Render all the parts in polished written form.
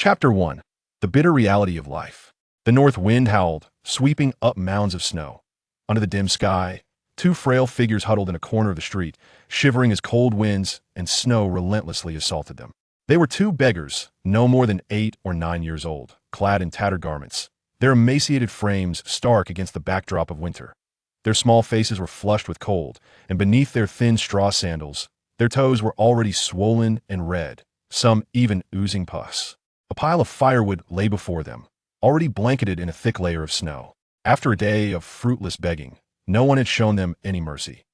Chapter 1. The Bitter Reality of Life. The north wind howled, sweeping up mounds of snow. Under the dim sky, two frail figures huddled in a corner of the street, shivering as cold winds and snow relentlessly assaulted them. They were two beggars, no more than 8 or 9 years old, clad in tattered garments, their emaciated frames stark against the backdrop of winter. Their small faces were flushed with cold, and beneath their thin straw sandals, their toes were already swollen and red, some even oozing pus. A pile of firewood lay before them, already blanketed in a thick layer of snow. After a day of fruitless begging, no one had shown them any mercy.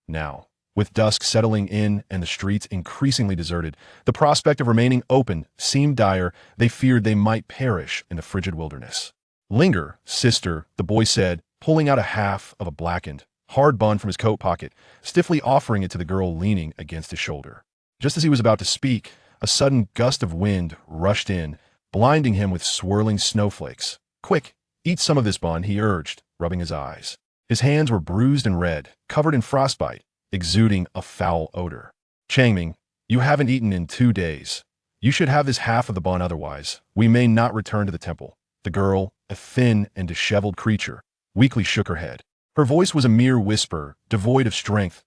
Now, with dusk settling in and the streets increasingly deserted, the prospect of remaining open seemed dire. They feared they might perish in the frigid wilderness. "Linger, sister," the boy said, pulling out a half of a blackened, hard bun from his coat pocket, stiffly offering it to the girl leaning against his shoulder. Just as he was about to speak, a sudden gust of wind rushed in, blinding him with swirling snowflakes. "Quick, eat some of this bun," he urged, rubbing his eyes. His hands were bruised and red, covered in frostbite, exuding a foul odor. "Changming, you haven't eaten in 2 days. You should have this half of the bun, otherwise we may not return to the temple." The girl, a thin and disheveled creature, weakly shook her head. Her voice was a mere whisper, devoid of strength.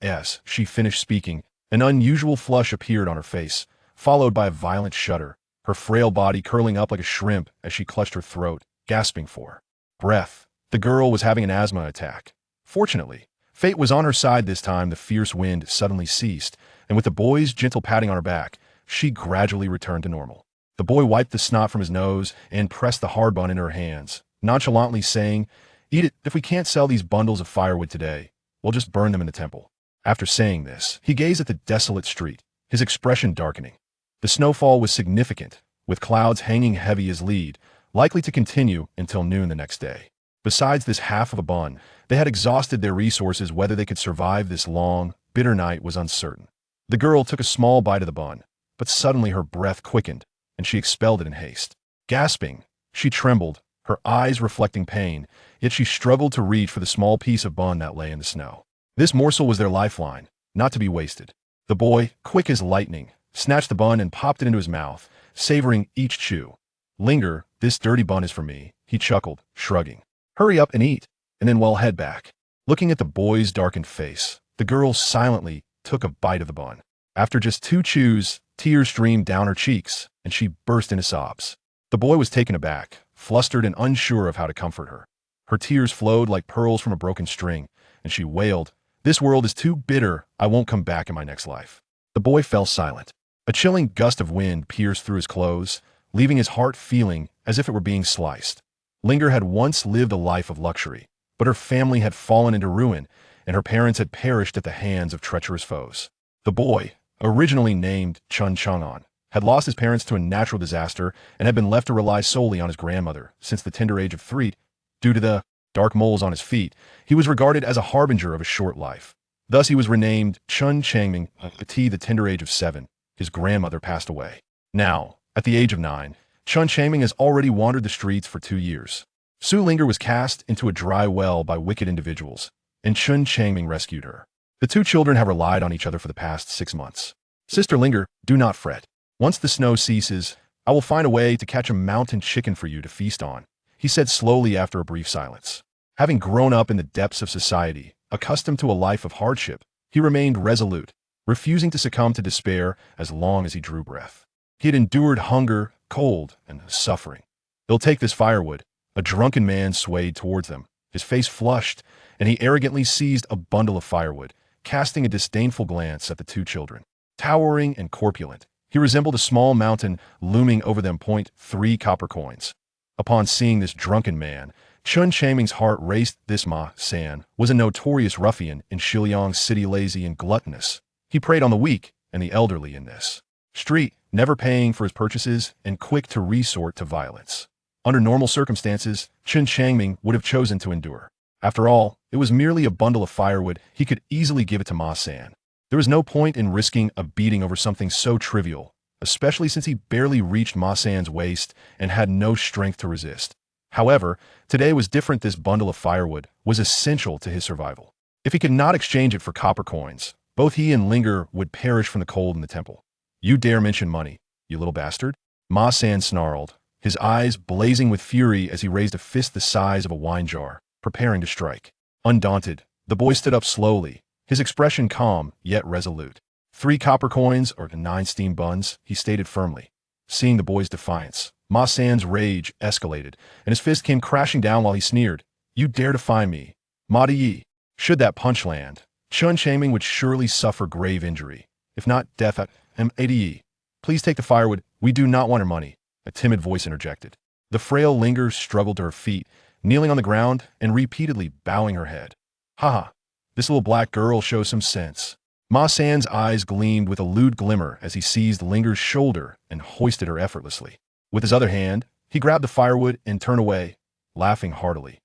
As she finished speaking, an unusual flush appeared on her face, followed by a violent shudder, her frail body curling up like a shrimp as she clutched her throat, gasping for breath. The girl was having an asthma attack. Fortunately, fate was on her side this time. The fierce wind suddenly ceased, and with the boy's gentle patting on her back, she gradually returned to normal. The boy wiped the snot from his nose and pressed the hard bun in her hands, nonchalantly saying, "Eat it. If we can't sell these bundles of firewood today, we'll just burn them in the temple." After saying this, he gazed at the desolate street, his expression darkening. The snowfall was significant, with clouds hanging heavy as lead, likely to continue until noon the next day. Besides this half of a bun, they had exhausted their resources. Whether they could survive this long, bitter night was uncertain. The girl took a small bite of the bun, but suddenly her breath quickened, and she expelled it in haste. Gasping, she trembled, her eyes reflecting pain, yet she struggled to reach for the small piece of bun that lay in the snow. This morsel was their lifeline, not to be wasted. The boy, quick as lightning, snatched the bun and popped it into his mouth, savoring each chew. "Linger, this dirty bun is for me," he chuckled, shrugging. "Hurry up and eat, and then we'll head back." Looking at the boy's darkened face, the girl silently took a bite of the bun. After just 2 chews, tears streamed down her cheeks, and she burst into sobs. The boy was taken aback, flustered and unsure of how to comfort her. Her tears flowed like pearls from a broken string, and she wailed, "This world is too bitter. I won't come back in my next life." The boy fell silent. A chilling gust of wind pierced through his clothes, leaving his heart feeling as if it were being sliced. Linger had once lived a life of luxury, but her family had fallen into ruin, and her parents had perished at the hands of treacherous foes. The boy, originally named Chen Changming, had lost his parents to a natural disaster and had been left to rely solely on his grandmother since the tender age of 3. Due to the dark moles on his feet, he was regarded as a harbinger of a short life. Thus he was renamed Chen Changming at the tender age of 7. His grandmother passed away. Now, at the age of 9, Chen Changming has already wandered the streets for 2 years. Su Linger was cast into a dry well by wicked individuals, and Chen Changming rescued her. The 2 children have relied on each other for the past 6 months. "Sister Linger, do not fret. Once the snow ceases, I will find a way to catch a mountain chicken for you to feast on," he said slowly after a brief silence. Having grown up in the depths of society, accustomed to a life of hardship, he remained resolute, refusing to succumb to despair as long as he drew breath. He had endured hunger, cold, and suffering. "They'll take this firewood." A drunken man swayed towards them, his face flushed, and he arrogantly seized a bundle of firewood, casting a disdainful glance at the 2 children. Towering and corpulent, he resembled a small mountain looming over them. 3 copper coins. Upon seeing this drunken man, Chen Changming's heart raced. This Ma San was a notorious ruffian in Shiliang City, lazy and gluttonous. He preyed on the weak and the elderly in this street, never paying for his purchases and quick to resort to violence. Under normal circumstances, Chen Changming would have chosen to endure. After all, it was merely a bundle of firewood. He could easily give it to Ma San. There was no point in risking a beating over something so trivial, especially since he barely reached Ma San's waist and had no strength to resist. However, today was different. This bundle of firewood was essential to his survival. If he could not exchange it for copper coins, both he and Linger would perish from the cold in the temple. "You dare mention money, you little bastard?" Ma San snarled, his eyes blazing with fury as he raised a fist the size of a wine jar, preparing to strike. Undaunted, the boy stood up slowly, his expression calm yet resolute. 3 copper coins or 9 steam buns, he stated firmly. Seeing the boy's defiance, Ma San's rage escalated, and his fist came crashing down while he sneered. You dare defy me, Ma Yi. Should that punch land, Chen Changming would surely suffer grave injury, if not death at Made. Please take the firewood, we do not want her money, a timid voice interjected. The frail Linger struggled to her feet, kneeling on the ground and repeatedly bowing her head. Ha! This little black girl shows some sense. Ma San's eyes gleamed with a lewd glimmer as he seized Linger's shoulder and hoisted her effortlessly. With his other hand, he grabbed the firewood and turned away, laughing heartily.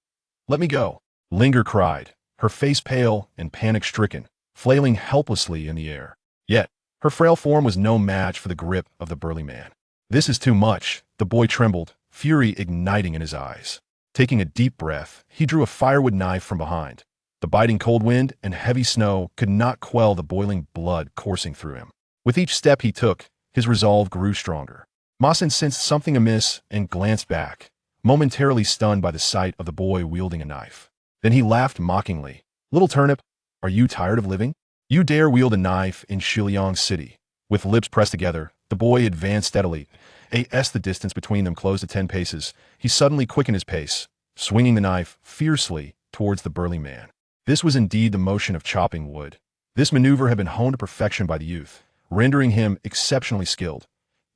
Let me go, Linger cried, her face pale and panic-stricken, flailing helplessly in the air. Yet, her frail form was no match for the grip of the burly man. This is too much, the boy trembled, fury igniting in his eyes. Taking a deep breath, he drew a firewood knife from behind. The biting cold wind and heavy snow could not quell the boiling blood coursing through him. With each step he took, his resolve grew stronger. Ma San sensed something amiss and glanced back, momentarily stunned by the sight of the boy wielding a knife. Then he laughed mockingly. Little turnip, are you tired of living? You dare wield a knife in Shiliang City. With lips pressed together, the boy advanced steadily. As the distance between them closed to 10 paces, he suddenly quickened his pace, swinging the knife fiercely towards the burly man. This was indeed the motion of chopping wood. This maneuver had been honed to perfection by the youth, rendering him exceptionally skilled.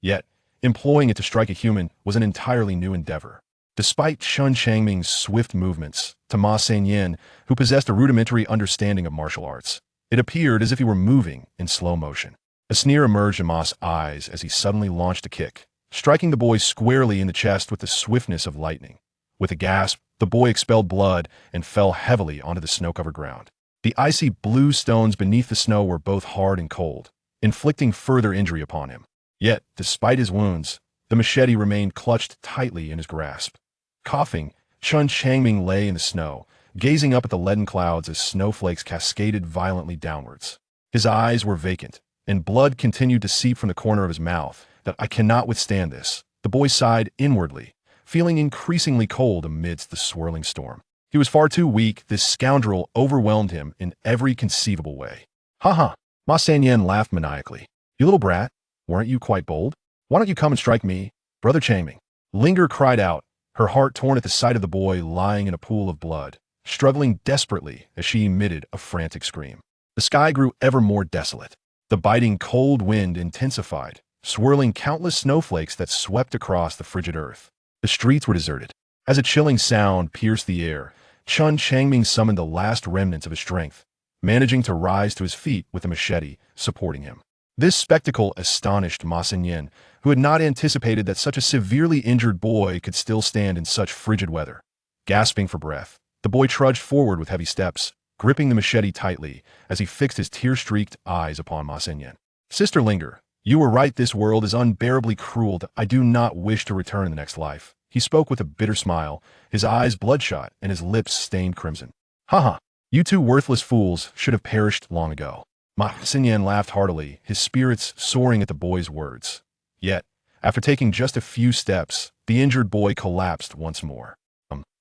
Yet, employing it to strike a human was an entirely new endeavor. Despite Chen Changming's swift movements, to Ma San, who possessed a rudimentary understanding of martial arts, it appeared as if he were moving in slow motion. A sneer emerged in Ma's eyes as he suddenly launched a kick, striking the boy squarely in the chest with the swiftness of lightning. With a gasp, the boy expelled blood and fell heavily onto the snow-covered ground. The icy blue stones beneath the snow were both hard and cold, inflicting further injury upon him. Yet, despite his wounds, the machete remained clutched tightly in his grasp. Coughing, Chen Changming lay in the snow, gazing up at the leaden clouds as snowflakes cascaded violently downwards. His eyes were vacant, and blood continued to seep from the corner of his mouth. That I cannot withstand this, the boy sighed inwardly, feeling increasingly cold amidst the swirling storm. He was far too weak, this scoundrel overwhelmed him in every conceivable way. Ha ha, Ma San laughed maniacally. You little brat, weren't you quite bold? Why don't you come and strike me, Brother Changming? Linger cried out, her heart torn at the sight of the boy lying in a pool of blood, struggling desperately as she emitted a frantic scream. The sky grew ever more desolate. The biting cold wind intensified, swirling countless snowflakes that swept across the frigid earth. The streets were deserted. As a chilling sound pierced the air, Chen Changming summoned the last remnants of his strength, managing to rise to his feet with a machete supporting him. This spectacle astonished Ma San, who had not anticipated that such a severely injured boy could still stand in such frigid weather. Gasping for breath, the boy trudged forward with heavy steps, gripping the machete tightly as he fixed his tear-streaked eyes upon Ma San. Sister Linger, you were right, this world is unbearably cruel. I do not wish to return in the next life. He spoke with a bitter smile, his eyes bloodshot and his lips stained crimson. Ha ha, you two worthless fools should have perished long ago. Ma San laughed heartily, his spirits soaring at the boy's words. Yet, after taking just a few steps, the injured boy collapsed once more.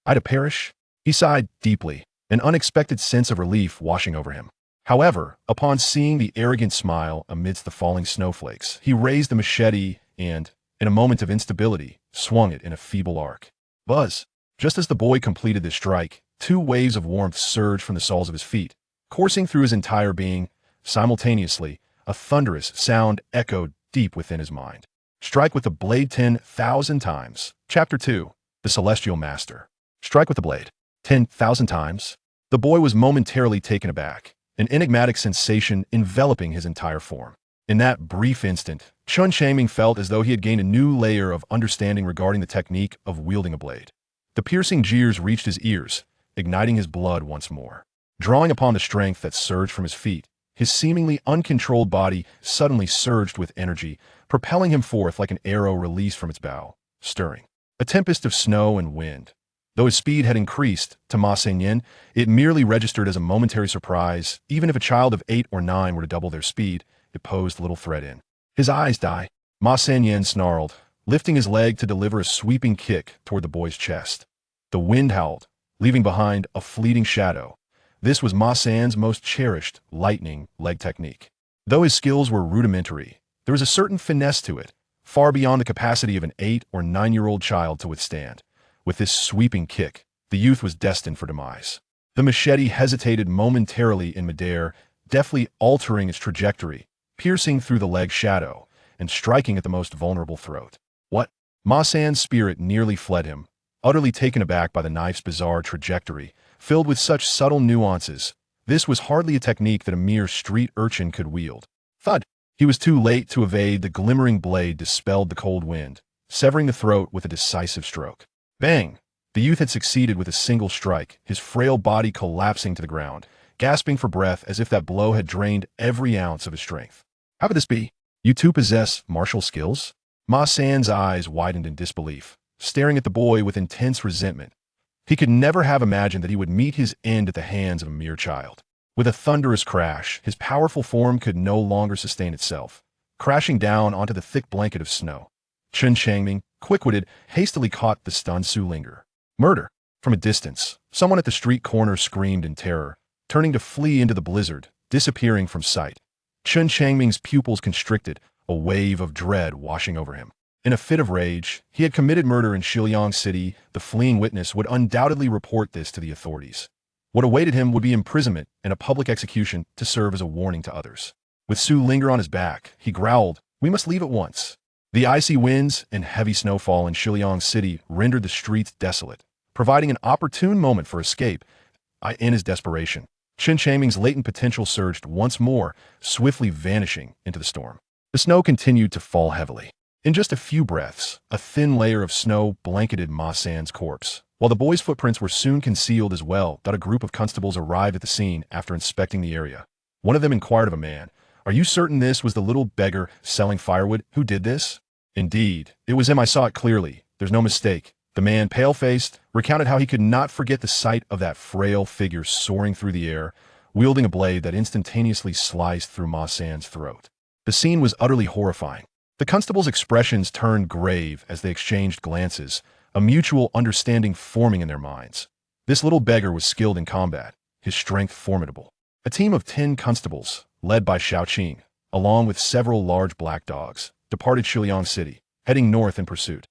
I to perish? He sighed deeply, an unexpected sense of relief washing over him. However, upon seeing the arrogant smile amidst the falling snowflakes, he raised the machete and, in a moment of instability, swung it in a feeble arc. Buzz! Just as the boy completed this strike, 2 waves of warmth surged from the soles of his feet, coursing through his entire being. Simultaneously, a thunderous sound echoed deep within his mind. Strike with the blade 10,000 times. Chapter 2. The Celestial Master. Strike with the blade 10,000 times. The boy was momentarily taken aback, an enigmatic sensation enveloping his entire form. In that brief instant, Chen Changming felt as though he had gained a new layer of understanding regarding the technique of wielding a blade. The piercing jeers reached his ears, igniting his blood once more. Drawing upon the strength that surged from his feet, his seemingly uncontrolled body suddenly surged with energy, propelling him forth like an arrow released from its bow, stirring a tempest of snow and wind. Though his speed had increased, to Ma San, it merely registered as a momentary surprise. Even if a child of 8 or 9 were to double their speed, it posed little threat in. His eyes die. Ma San snarled, lifting his leg to deliver a sweeping kick toward the boy's chest. The wind howled, leaving behind a fleeting shadow. This was Ma San's most cherished lightning leg technique. Though his skills were rudimentary, there was a certain finesse to it, far beyond the capacity of an 8 or 9-year-old child to withstand. With this sweeping kick, the youth was destined for demise. The machete hesitated momentarily in midair, deftly altering its trajectory, piercing through the leg shadow, and striking at the most vulnerable throat. What? Ma San's spirit nearly fled him, utterly taken aback by the knife's bizarre trajectory, filled with such subtle nuances. This was hardly a technique that a mere street urchin could wield. Thud! He was too late to evade. The glimmering blade dispelled the cold wind, severing the throat with a decisive stroke. Bang! The youth had succeeded with a single strike, his frail body collapsing to the ground, gasping for breath as if that blow had drained every ounce of his strength. How could this be? You two possess martial skills? Ma San's eyes widened in disbelief, staring at the boy with intense resentment. He could never have imagined that he would meet his end at the hands of a mere child. With a thunderous crash, his powerful form could no longer sustain itself, crashing down onto the thick blanket of snow. Chen Changming, quick-witted, hastily caught the stunned Su Linger. Murder! From a distance, someone at the street corner screamed in terror, turning to flee into the blizzard, disappearing from sight. Chen Changming's pupils constricted, a wave of dread washing over him. In a fit of rage, he had committed murder in Shiliang City. The fleeing witness would undoubtedly report this to the authorities. What awaited him would be imprisonment and a public execution to serve as a warning to others. With Su Linger on his back, he growled, "We must leave at once." The icy winds and heavy snowfall in Shiliang City rendered the streets desolate, providing an opportune moment for escape. In his desperation, Chen Changming's latent potential surged once more, swiftly vanishing into the storm. The snow continued to fall heavily. In just a few breaths, a thin layer of snow blanketed Ma San's corpse. While the boy's footprints were soon concealed as well, a group of constables arrived at the scene after inspecting the area. One of them inquired of a man, "Are you certain this was the little beggar selling firewood who did this?" "Indeed, it was him. I saw it clearly. There's no mistake." The man, pale-faced, recounted how he could not forget the sight of that frail figure soaring through the air, wielding a blade that instantaneously sliced through Ma San's throat. The scene was utterly horrifying. The constables' expressions turned grave as they exchanged glances, a mutual understanding forming in their minds. This little beggar was skilled in combat, his strength formidable. A team of 10 constables, led by Xiaoqing, along with several large black dogs, departed Shiliang City, heading north in pursuit.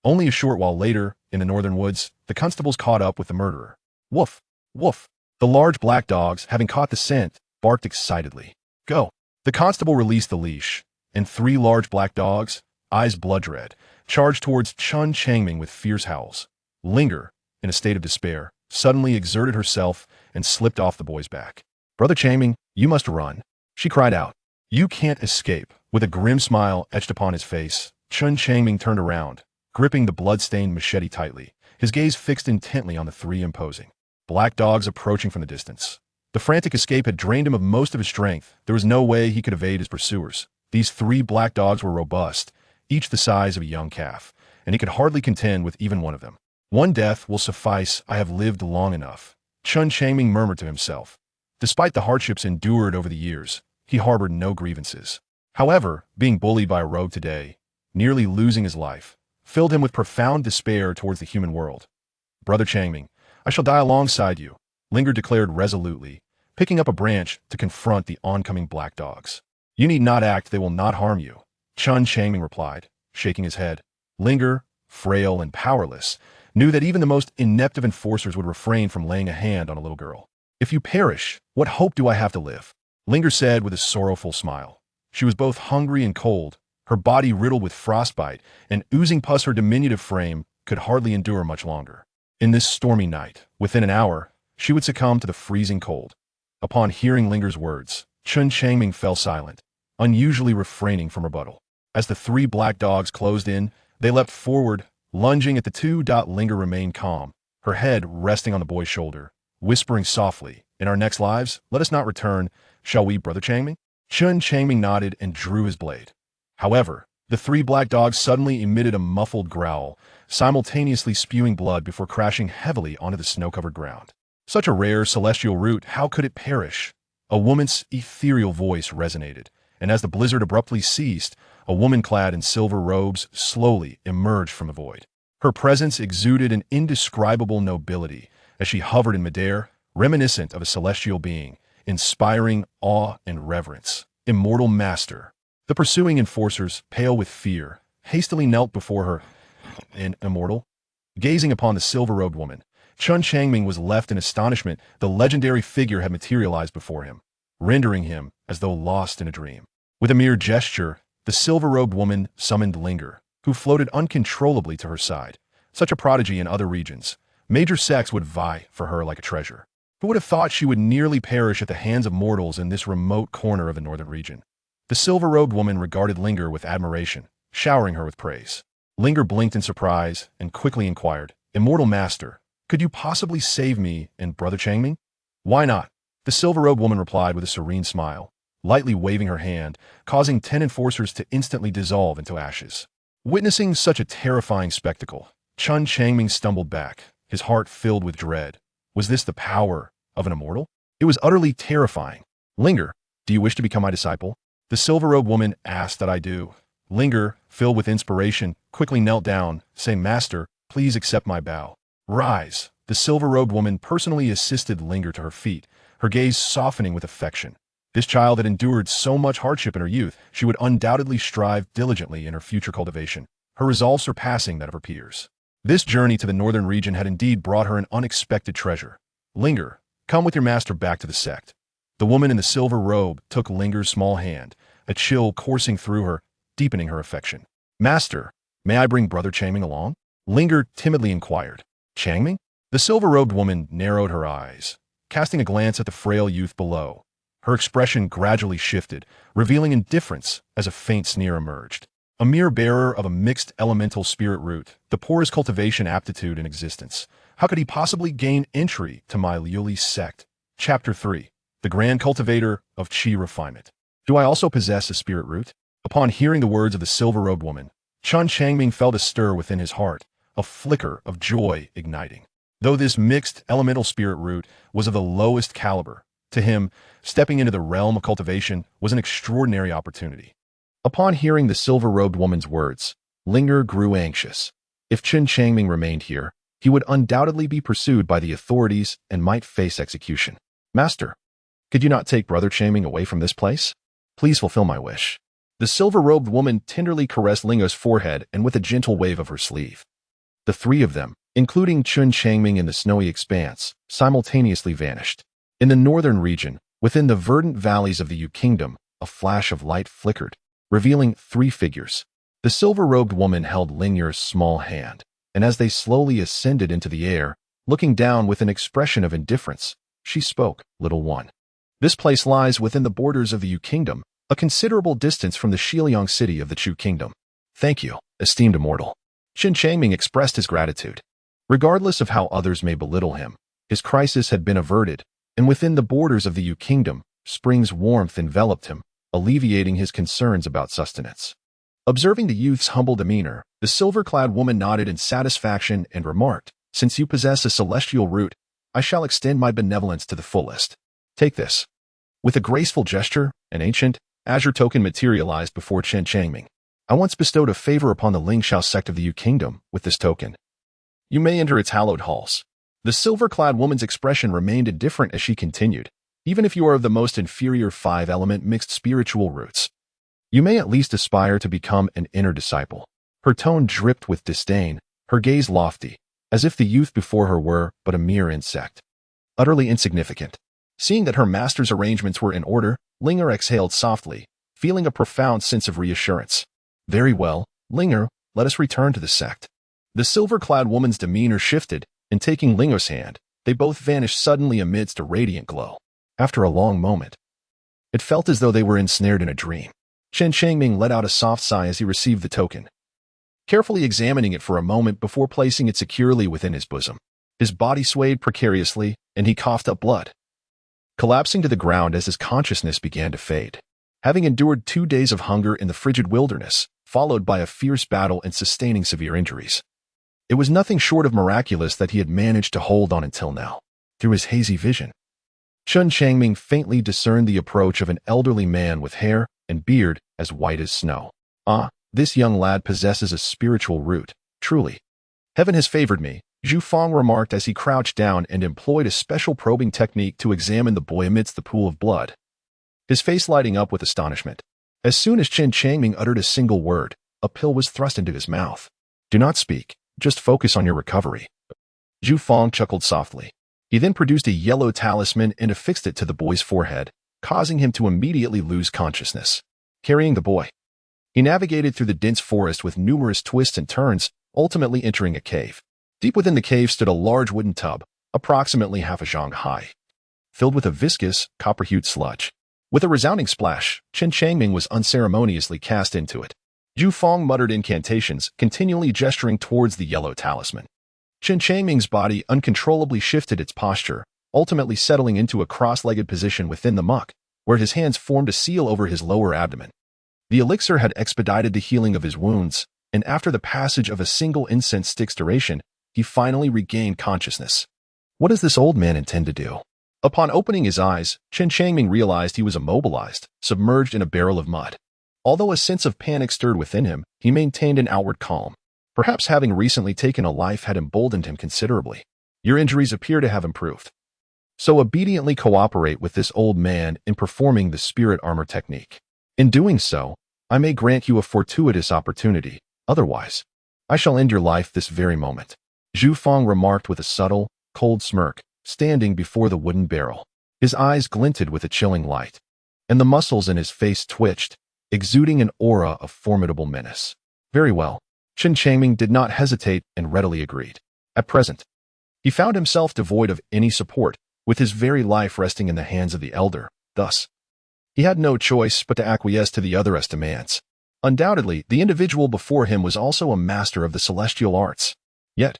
Only a short while later, in the northern woods, the constables caught up with the murderer. Woof! Woof! The large black dogs, having caught the scent, barked excitedly. Go! The constable released the leash, and 3 large black dogs, eyes blood-red, charged towards Chen Changming with fierce howls. Linger, in a state of despair, suddenly exerted herself and slipped off the boy's back. "Brother Changming, you must run," she cried out. "You can't escape." With a grim smile etched upon his face, Chen Changming turned around, gripping the blood-stained machete tightly, his gaze fixed intently on the 3 imposing black dogs approaching from the distance. The frantic escape had drained him of most of his strength. There was no way he could evade his pursuers. These 3 black dogs were robust, each the size of a young calf, and he could hardly contend with even one of them. "One death will suffice. I have lived long enough," Chen Changming murmured to himself. Despite the hardships endured over the years, he harbored no grievances. However, being bullied by a rogue today, nearly losing his life, filled him with profound despair towards the human world. "Brother Changming, I shall die alongside you," Linger declared resolutely, picking up a branch to confront the oncoming black dogs. "You need not act. They will not harm you," Chen Changming replied, shaking his head. Linger, frail and powerless, knew that even the most inept of enforcers would refrain from laying a hand on a little girl. "If you perish, what hope do I have to live?" Linger said with a sorrowful smile. She was both hungry and cold, her body riddled with frostbite, and oozing pus. Her diminutive frame could hardly endure much longer. In this stormy night, within an hour, she would succumb to the freezing cold. Upon hearing Linger's words, Chen Changming fell silent, unusually refraining from rebuttal. As the 3 black dogs closed in, they leapt forward, lunging at the 2. Linger remained calm, her head resting on the boy's shoulder, whispering softly, "In our next lives, let us not return, shall we, Brother Changming?" Chen Changming nodded and drew his blade. However, the 3 black dogs suddenly emitted a muffled growl, simultaneously spewing blood before crashing heavily onto the snow-covered ground. Such a rare celestial root, how could it perish? A woman's ethereal voice resonated, and as the blizzard abruptly ceased, a woman clad in silver robes slowly emerged from the void. Her presence exuded an indescribable nobility as she hovered in midair, reminiscent of a celestial being, inspiring awe and reverence. Immortal Master. The pursuing enforcers, pale with fear, hastily knelt before her. Immortal? Gazing upon the silver-robed woman, Chen Changming was left in astonishment. The legendary figure had materialized before him, rendering him as though lost in a dream. With a mere gesture, the silver-robed woman summoned Linger, who floated uncontrollably to her side. Such a prodigy in other regions, major sects would vie for her like a treasure. Who would have thought she would nearly perish at the hands of mortals in this remote corner of the northern region? The silver-robed woman regarded Linger with admiration, showering her with praise. Linger blinked in surprise and quickly inquired, "Immortal Master, could you possibly save me and Brother Changming?" "Why not?" The silver-robed woman replied with a serene smile, lightly waving her hand, causing 10 enforcers to instantly dissolve into ashes. Witnessing such a terrifying spectacle, Chen Changming stumbled back, his heart filled with dread. Was this the power of an immortal? It was utterly terrifying. "Linger, do you wish to become my disciple?" The silver-robed woman asked. "That I do." Linger, filled with inspiration, quickly knelt down, saying, "Master, please accept my bow." "Rise." The silver-robed woman personally assisted Linger to her feet, her gaze softening with affection. This child had endured so much hardship in her youth, she would undoubtedly strive diligently in her future cultivation, her resolve surpassing that of her peers. This journey to the northern region had indeed brought her an unexpected treasure. "Linger, come with your master back to the sect." The woman in the silver robe took Linger's small hand, a chill coursing through her, deepening her affection. "Master, may I bring Brother Changming along?" Linger timidly inquired. "Changming?" The silver-robed woman narrowed her eyes, casting a glance at the frail youth below. Her expression gradually shifted, revealing indifference as a faint sneer emerged. A mere bearer of a mixed elemental spirit root, the poorest cultivation aptitude in existence. How could he possibly gain entry to my Liuli sect? Chapter 3. The Grand Cultivator of Chi Refinement. Do I also possess a spirit root? Upon hearing the words of the silver-robed woman, Chen Changming felt a stir within his heart, a flicker of joy igniting. Though this mixed elemental spirit root was of the lowest caliber, to him, stepping into the realm of cultivation was an extraordinary opportunity. Upon hearing the silver-robed woman's words, Linger grew anxious. If Chen Changming remained here, he would undoubtedly be pursued by the authorities and might face execution. "Master, could you not take Brother Changming away from this place? Please fulfill my wish." The silver-robed woman tenderly caressed Linger's forehead and with a gentle wave of her sleeve. The three of them, including Chen Changming in the snowy expanse, simultaneously vanished. In the northern region, within the verdant valleys of the Yu Kingdom, a flash of light flickered, revealing 3 figures. The silver-robed woman held Linger's small hand, and as they slowly ascended into the air, looking down with an expression of indifference, she spoke, "Little one. This place lies within the borders of the Yu Kingdom, a considerable distance from the Shiliang city of the Chu Kingdom. Thank you, esteemed immortal." Chen Changming expressed his gratitude. Regardless of how others may belittle him, his crisis had been averted, and within the borders of the Yu Kingdom, spring's warmth enveloped him, alleviating his concerns about sustenance. Observing the youth's humble demeanor, the silver-clad woman nodded in satisfaction and remarked, "Since you possess a celestial root, I shall extend my benevolence to the fullest. Take this." With a graceful gesture, an ancient, azure token materialized before Chen Changming. "I once bestowed a favor upon the Lingxiao sect of the Yu Kingdom with this token. You may enter its hallowed halls." The silver-clad woman's expression remained indifferent as she continued. "Even if you are of the most inferior 5-element mixed spiritual roots, you may at least aspire to become an inner disciple." Her tone dripped with disdain, her gaze lofty, as if the youth before her were but a mere insect, utterly insignificant. Seeing that her master's arrangements were in order, Linger exhaled softly, feeling a profound sense of reassurance. "Very well, Linger, let us return to the sect." The silver-clad woman's demeanor shifted, and taking Linger's hand, they both vanished suddenly amidst a radiant glow. After a long moment, it felt as though they were ensnared in a dream. Chen Changming let out a soft sigh as he received the token, carefully examining it for a moment before placing it securely within his bosom. His body swayed precariously, and he coughed up blood, collapsing to the ground as his consciousness began to fade. Having endured 2 days of hunger in the frigid wilderness, followed by a fierce battle and sustaining severe injuries, it was nothing short of miraculous that he had managed to hold on until now. Through his hazy vision, Chen Changming faintly discerned the approach of an elderly man with hair and beard as white as snow. Ah, this young lad possesses a spiritual root, truly. Heaven has favored me, Zhu Fang remarked as he crouched down and employed a special probing technique to examine the boy amidst the pool of blood, his face lighting up with astonishment. As soon as Chen Changming uttered a single word, a pill was thrust into his mouth. Do not speak, just focus on your recovery. Zhu Fang chuckled softly. He then produced a yellow talisman and affixed it to the boy's forehead, causing him to immediately lose consciousness. Carrying the boy, he navigated through the dense forest with numerous twists and turns, ultimately entering a cave. Deep within the cave stood a large wooden tub, approximately half a zhang high, filled with a viscous, copper-hued sludge. With a resounding splash, Chen Changming was unceremoniously cast into it. Zhu Fang muttered incantations, continually gesturing towards the yellow talisman. Chen Changming's body uncontrollably shifted its posture, ultimately settling into a cross-legged position within the muck, where his hands formed a seal over his lower abdomen. The elixir had expedited the healing of his wounds, and after the passage of a single incense stick's duration, he finally regained consciousness. What does this old man intend to do? Upon opening his eyes, Chen Changming realized he was immobilized, submerged in a barrel of mud. Although a sense of panic stirred within him, he maintained an outward calm. Perhaps having recently taken a life had emboldened him considerably. Your injuries appear to have improved. So obediently cooperate with this old man in performing the spirit armor technique. In doing so, I may grant you a fortuitous opportunity. Otherwise, I shall end your life this very moment. Zhu Fang remarked with a subtle, cold smirk, standing before the wooden barrel. His eyes glinted with a chilling light, and the muscles in his face twitched, exuding an aura of formidable menace. Very well. Chen Changming did not hesitate and readily agreed. At present, he found himself devoid of any support, with his very life resting in the hands of the elder. Thus, he had no choice but to acquiesce to the other's demands. Undoubtedly, the individual before him was also a master of the celestial arts. Yet,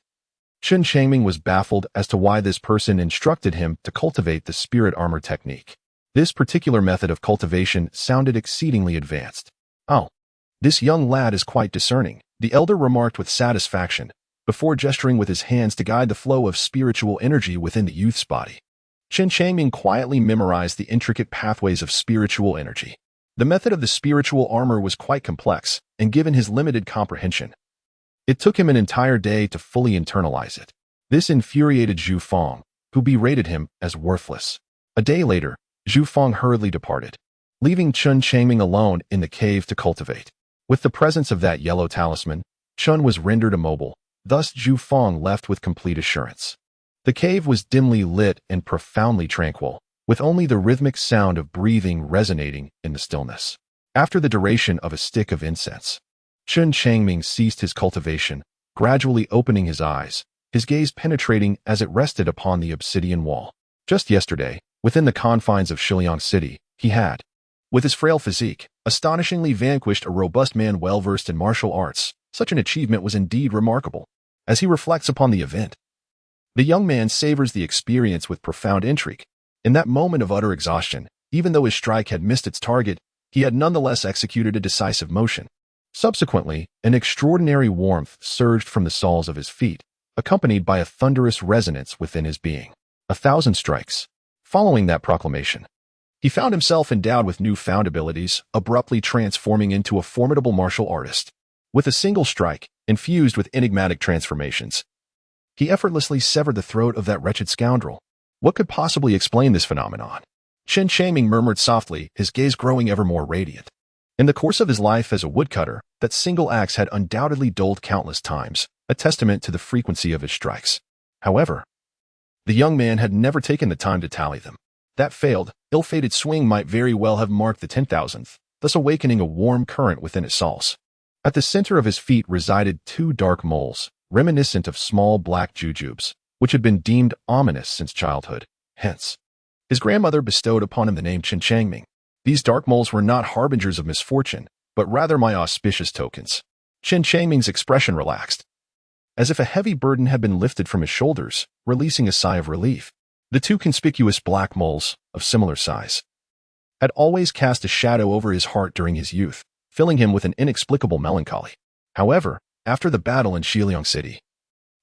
Chen Changming was baffled as to why this person instructed him to cultivate the spirit armor technique. This particular method of cultivation sounded exceedingly advanced. Oh, this young lad is quite discerning, the elder remarked with satisfaction, before gesturing with his hands to guide the flow of spiritual energy within the youth's body. Chen Changming quietly memorized the intricate pathways of spiritual energy. The method of the spiritual armor was quite complex, and given his limited comprehension, it took him an entire day to fully internalize it. This infuriated Zhu Fang, who berated him as worthless. A day later, Zhu Fang hurriedly departed, leaving Chen Changming alone in the cave to cultivate. With the presence of that yellow talisman, Chen was rendered immobile, thus Zhu Fang left with complete assurance. The cave was dimly lit and profoundly tranquil, with only the rhythmic sound of breathing resonating in the stillness. After the duration of a stick of incense, Chen Changming ceased his cultivation, gradually opening his eyes, his gaze penetrating as it rested upon the obsidian wall. Just yesterday, within the confines of Shiliang City, he had, with his frail physique, astonishingly vanquished a robust man well-versed in martial arts. Such an achievement was indeed remarkable. As he reflects upon the event, the young man savors the experience with profound intrigue. In that moment of utter exhaustion, even though his strike had missed its target, he had nonetheless executed a decisive motion. Subsequently, an extraordinary warmth surged from the soles of his feet, accompanied by a thunderous resonance within his being. 1,000 strikes. Following that proclamation, he found himself endowed with newfound abilities, abruptly transforming into a formidable martial artist. With a single strike, infused with enigmatic transformations, he effortlessly severed the throat of that wretched scoundrel. What could possibly explain this phenomenon? Chen Changming murmured softly, his gaze growing ever more radiant. In the course of his life as a woodcutter, that single axe had undoubtedly dulled countless times, a testament to the frequency of his strikes. However, the young man had never taken the time to tally them. That failed, ill-fated swing might very well have marked the 10,000th, thus awakening a warm current within his souls. At the center of his feet resided 2 dark moles, reminiscent of small black jujubes, which had been deemed ominous since childhood. Hence, his grandmother bestowed upon him the name Chen Changming. These dark moles were not harbingers of misfortune, but rather my auspicious tokens. Chen Changming's expression relaxed, as if a heavy burden had been lifted from his shoulders, releasing a sigh of relief. The 2 conspicuous black moles, of similar size, had always cast a shadow over his heart during his youth, filling him with an inexplicable melancholy. However, after the battle in Shiliang City,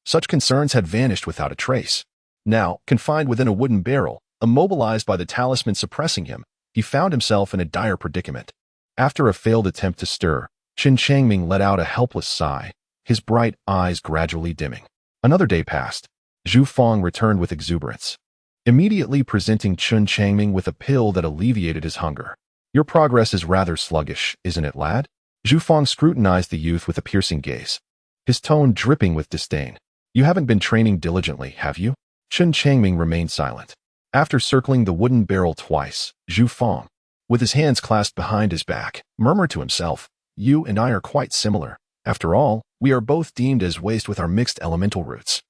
such concerns had vanished without a trace. Now, confined within a wooden barrel, immobilized by the talisman suppressing him, he found himself in a dire predicament. After a failed attempt to stir, Chen Changming let out a helpless sigh, his bright eyes gradually dimming. Another day passed. Zhu Fang returned with exuberance, immediately presenting Chen Changming with a pill that alleviated his hunger. Your progress is rather sluggish, isn't it, lad? Zhu Fang scrutinized the youth with a piercing gaze, his tone dripping with disdain. You haven't been training diligently, have you? Chen Changming remained silent. After circling the wooden barrel twice, Zhu Fang, with his hands clasped behind his back, murmured to himself, You and I are quite similar. After all, we are both deemed as waste with our mixed elemental roots.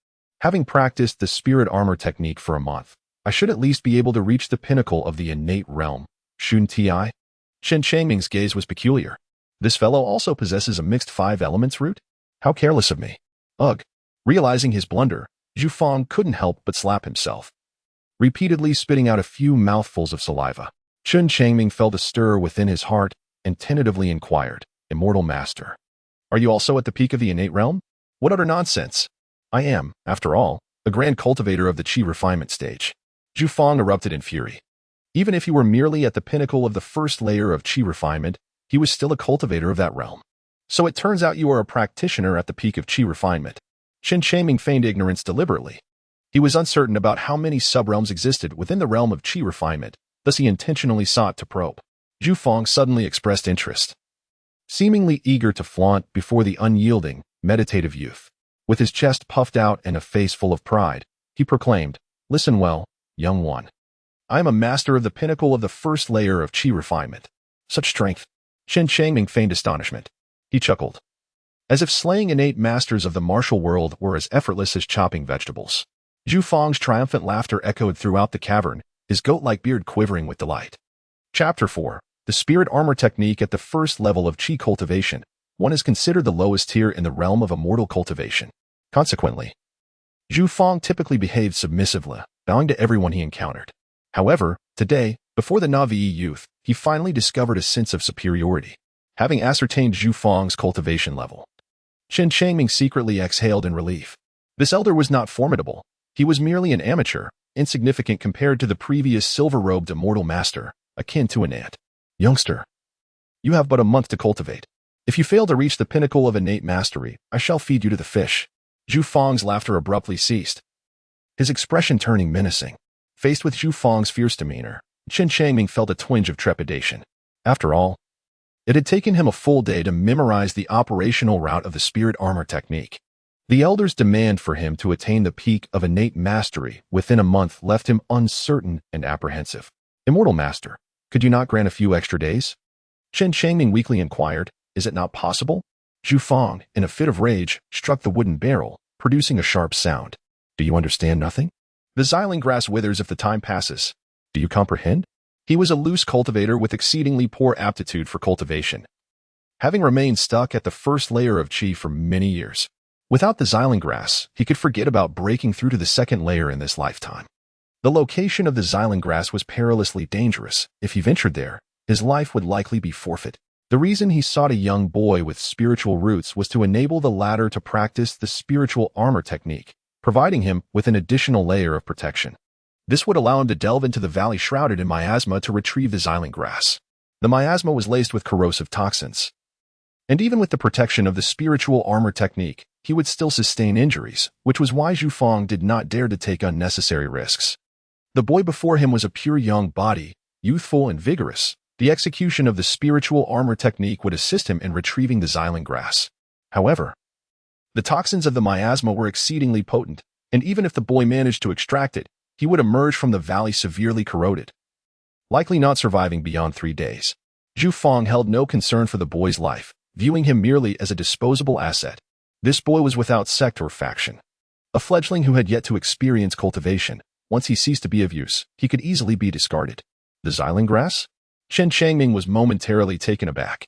Having practiced the spirit armor technique for a month, I should at least be able to reach the pinnacle of the innate realm. Shun Ti? Chen Changming's gaze was peculiar. This fellow also possesses a mixed 5 elements root? How careless of me. Ugh. Realizing his blunder, Zhu Fang couldn't help but slap himself, repeatedly spitting out a few mouthfuls of saliva. Chen Changming felt a stir within his heart and tentatively inquired, Immortal Master, are you also at the peak of the innate realm? What utter nonsense! I am, after all, a grand cultivator of the Qi refinement stage. Zhu Fang erupted in fury. Even if he were merely at the pinnacle of the first layer of Qi refinement, he was still a cultivator of that realm. So it turns out you are a practitioner at the peak of Qi refinement. Chen Changming feigned ignorance deliberately. He was uncertain about how many sub-realms existed within the realm of Qi refinement, thus he intentionally sought to probe. Zhu Fang suddenly expressed interest, seemingly eager to flaunt before the unyielding, meditative youth. With his chest puffed out and a face full of pride, he proclaimed, Listen well, young one. I am a master of the pinnacle of the first layer of Qi refinement. Such strength. Chen Changming feigned astonishment. He chuckled, as if slaying innate masters of the martial world were as effortless as chopping vegetables. Zhu Fang's triumphant laughter echoed throughout the cavern, his goat-like beard quivering with delight. Chapter 4. The Spirit Armor Technique at the first level of Qi cultivation. One is considered the lowest tier in the realm of immortal cultivation. Consequently, Zhu Fang typically behaved submissively, bowing to everyone he encountered. However, today, before the Na'vi youth, he finally discovered a sense of superiority. Having ascertained Zhu Fang's cultivation level, Chen Changming secretly exhaled in relief. This elder was not formidable. He was merely an amateur, insignificant compared to the previous silver-robed immortal master, akin to an ant. Youngster, you have but a month to cultivate. If you fail to reach the pinnacle of innate mastery, I shall feed you to the fish. Zhu Fang's laughter abruptly ceased, his expression turning menacing. Faced with Zhu Fang's fierce demeanor, Chen Changming felt a twinge of trepidation. After all, it had taken him a full day to memorize the operational route of the spirit armor technique. The elder's demand for him to attain the peak of innate mastery within a month left him uncertain and apprehensive. Immortal Master, could you not grant a few extra days? Chen Changming weakly inquired. Is it not possible? Zhu Fang, in a fit of rage, struck the wooden barrel, producing a sharp sound. Do you understand nothing? The xylem grass withers if the time passes. Do you comprehend? He was a loose cultivator with exceedingly poor aptitude for cultivation, having remained stuck at the first layer of Qi for many years. Without the xylem grass, he could forget about breaking through to the second layer in this lifetime. The location of the xylem grass was perilously dangerous. If he ventured there, his life would likely be forfeit. The reason he sought a young boy with spiritual roots was to enable the latter to practice the spiritual armor technique, providing him with an additional layer of protection. This would allow him to delve into the valley shrouded in miasma to retrieve the xylem grass. The miasma was laced with corrosive toxins, and even with the protection of the spiritual armor technique, he would still sustain injuries, which was why Zhu Fang did not dare to take unnecessary risks. The boy before him was a pure young body, youthful and vigorous. The execution of the spiritual armor technique would assist him in retrieving the xylem grass. However, the toxins of the miasma were exceedingly potent, and even if the boy managed to extract it, he would emerge from the valley severely corroded, likely not surviving beyond 3 days. Zhu Fang held no concern for the boy's life, viewing him merely as a disposable asset. This boy was without sect or faction, a fledgling who had yet to experience cultivation. Once he ceased to be of use, he could easily be discarded. The xylem grass? Chen Changming was momentarily taken aback,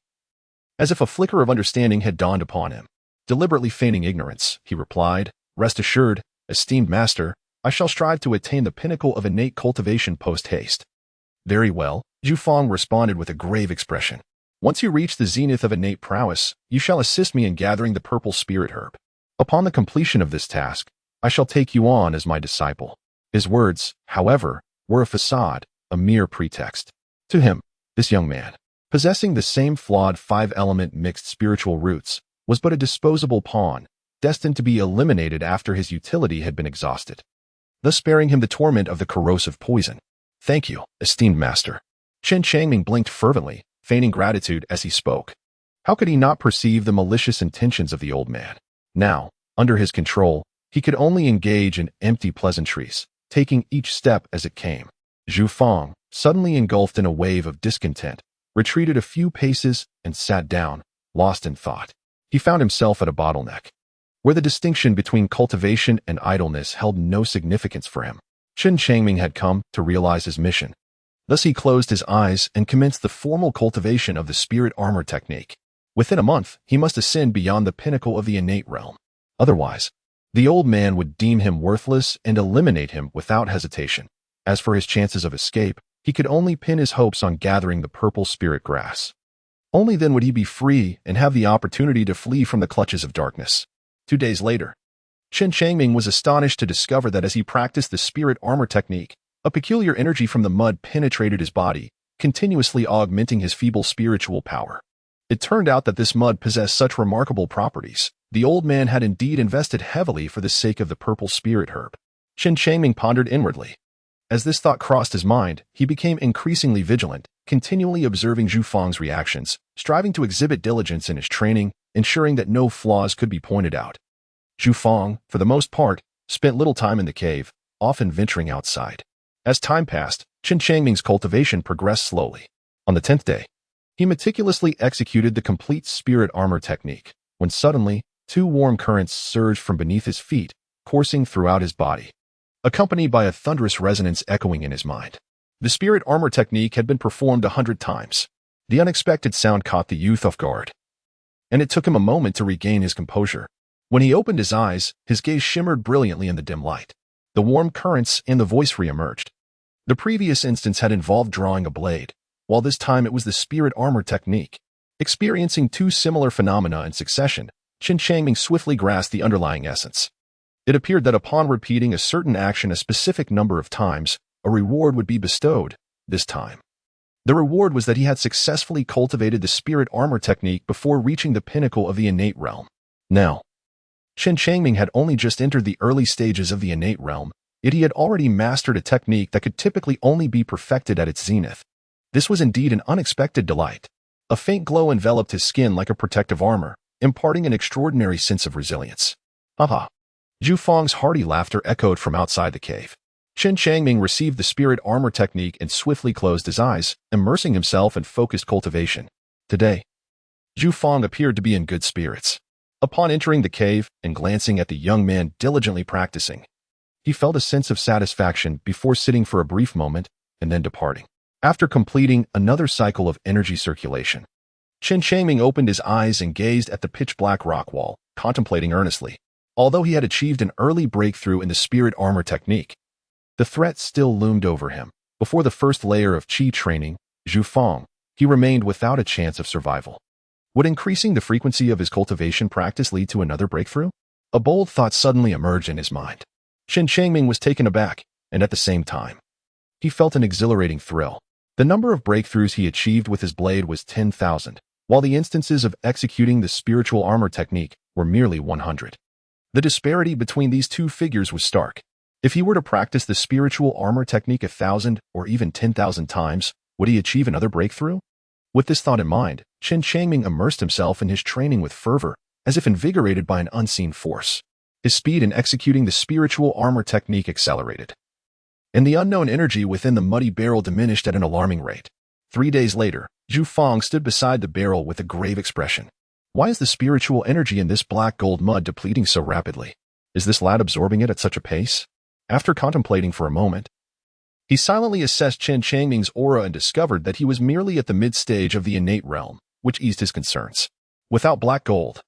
as if a flicker of understanding had dawned upon him. Deliberately feigning ignorance, he replied, Rest assured, esteemed master, I shall strive to attain the pinnacle of innate cultivation post-haste. Very well, Zhu Fang responded with a grave expression. Once you reach the zenith of innate prowess, you shall assist me in gathering the purple spirit herb. Upon the completion of this task, I shall take you on as my disciple. His words, however, were a facade, a mere pretext. To him, this young man, Possessing the same flawed five-element mixed spiritual roots was but a disposable pawn, destined to be eliminated after his utility had been exhausted, thus sparing him the torment of the corrosive poison. Thank you, esteemed master. Chen Changming blinked fervently, feigning gratitude as he spoke. How could he not perceive the malicious intentions of the old man? Now, under his control, he could only engage in empty pleasantries, taking each step as it came. Zhu Fang, suddenly engulfed in a wave of discontent, retreated a few paces and sat down, lost in thought. He found himself at a bottleneck, where the distinction between cultivation and idleness held no significance for him. Chen Changming had come to realize his mission. Thus he closed his eyes and commenced the formal cultivation of the spirit armor technique. Within a month, he must ascend beyond the pinnacle of the innate realm. Otherwise, the old man would deem him worthless and eliminate him without hesitation. As for his chances of escape, he could only pin his hopes on gathering the purple spirit grass. Only then would he be free and have the opportunity to flee from the clutches of darkness. 2 days later, Chen Changming was astonished to discover that as he practiced the spirit armor technique, a peculiar energy from the mud penetrated his body, continuously augmenting his feeble spiritual power. It turned out that this mud possessed such remarkable properties. The old man had indeed invested heavily for the sake of the purple spirit herb. Chen Changming pondered inwardly. As this thought crossed his mind, he became increasingly vigilant, continually observing Zhu Fang's reactions, striving to exhibit diligence in his training, ensuring that no flaws could be pointed out. Zhu Fang, for the most part, spent little time in the cave, often venturing outside. As time passed, Chen Changming's cultivation progressed slowly. On the 10th day, he meticulously executed the complete spirit armor technique, when suddenly, 2 warm currents surged from beneath his feet, coursing throughout his body, accompanied by a thunderous resonance echoing in his mind. The spirit armor technique had been performed 100 times. The unexpected sound caught the youth off guard, and it took him a moment to regain his composure. When he opened his eyes, his gaze shimmered brilliantly in the dim light. The warm currents and the voice reemerged. The previous instance had involved drawing a blade, while this time it was the spirit armor technique. Experiencing 2 similar phenomena in succession, Chen Changming swiftly grasped the underlying essence. It appeared that upon repeating a certain action a specific number of times, a reward would be bestowed. This time, the reward was that he had successfully cultivated the spirit armor technique before reaching the pinnacle of the innate realm. Now, Chen Changming had only just entered the early stages of the innate realm, yet he had already mastered a technique that could typically only be perfected at its zenith. This was indeed an unexpected delight. A faint glow enveloped his skin like a protective armor, imparting an extraordinary sense of resilience. Haha! Zhu Fang's hearty laughter echoed from outside the cave. Chen Changming received the spirit armor technique and swiftly closed his eyes, immersing himself in focused cultivation. Today, Zhu Fang appeared to be in good spirits. Upon entering the cave and glancing at the young man diligently practicing, he felt a sense of satisfaction before sitting for a brief moment and then departing. After completing another cycle of energy circulation, Chen Changming opened his eyes and gazed at the pitch-black rock wall, contemplating earnestly. Although he had achieved an early breakthrough in the spirit armor technique, the threat still loomed over him. Before the first layer of qi training, Zhu Fang, he remained without a chance of survival. Would increasing the frequency of his cultivation practice lead to another breakthrough? A bold thought suddenly emerged in his mind. Chen Changming was taken aback, and at the same time, he felt an exhilarating thrill. The number of breakthroughs he achieved with his blade was 10,000, while the instances of executing the spiritual armor technique were merely 100. The disparity between these 2 figures was stark. If he were to practice the spiritual armor technique 1,000 or even 10,000 times, would he achieve another breakthrough? With this thought in mind, Chen Changming immersed himself in his training with fervor, as if invigorated by an unseen force. His speed in executing the spiritual armor technique accelerated, and the unknown energy within the muddy barrel diminished at an alarming rate. 3 days later, Zhu Fang stood beside the barrel with a grave expression. Why is the spiritual energy in this black gold mud depleting so rapidly? Is this lad absorbing it at such a pace? After contemplating for a moment, he silently assessed Chen Changming's aura and discovered that he was merely at the mid-stage of the innate realm, which eased his concerns. Without black gold,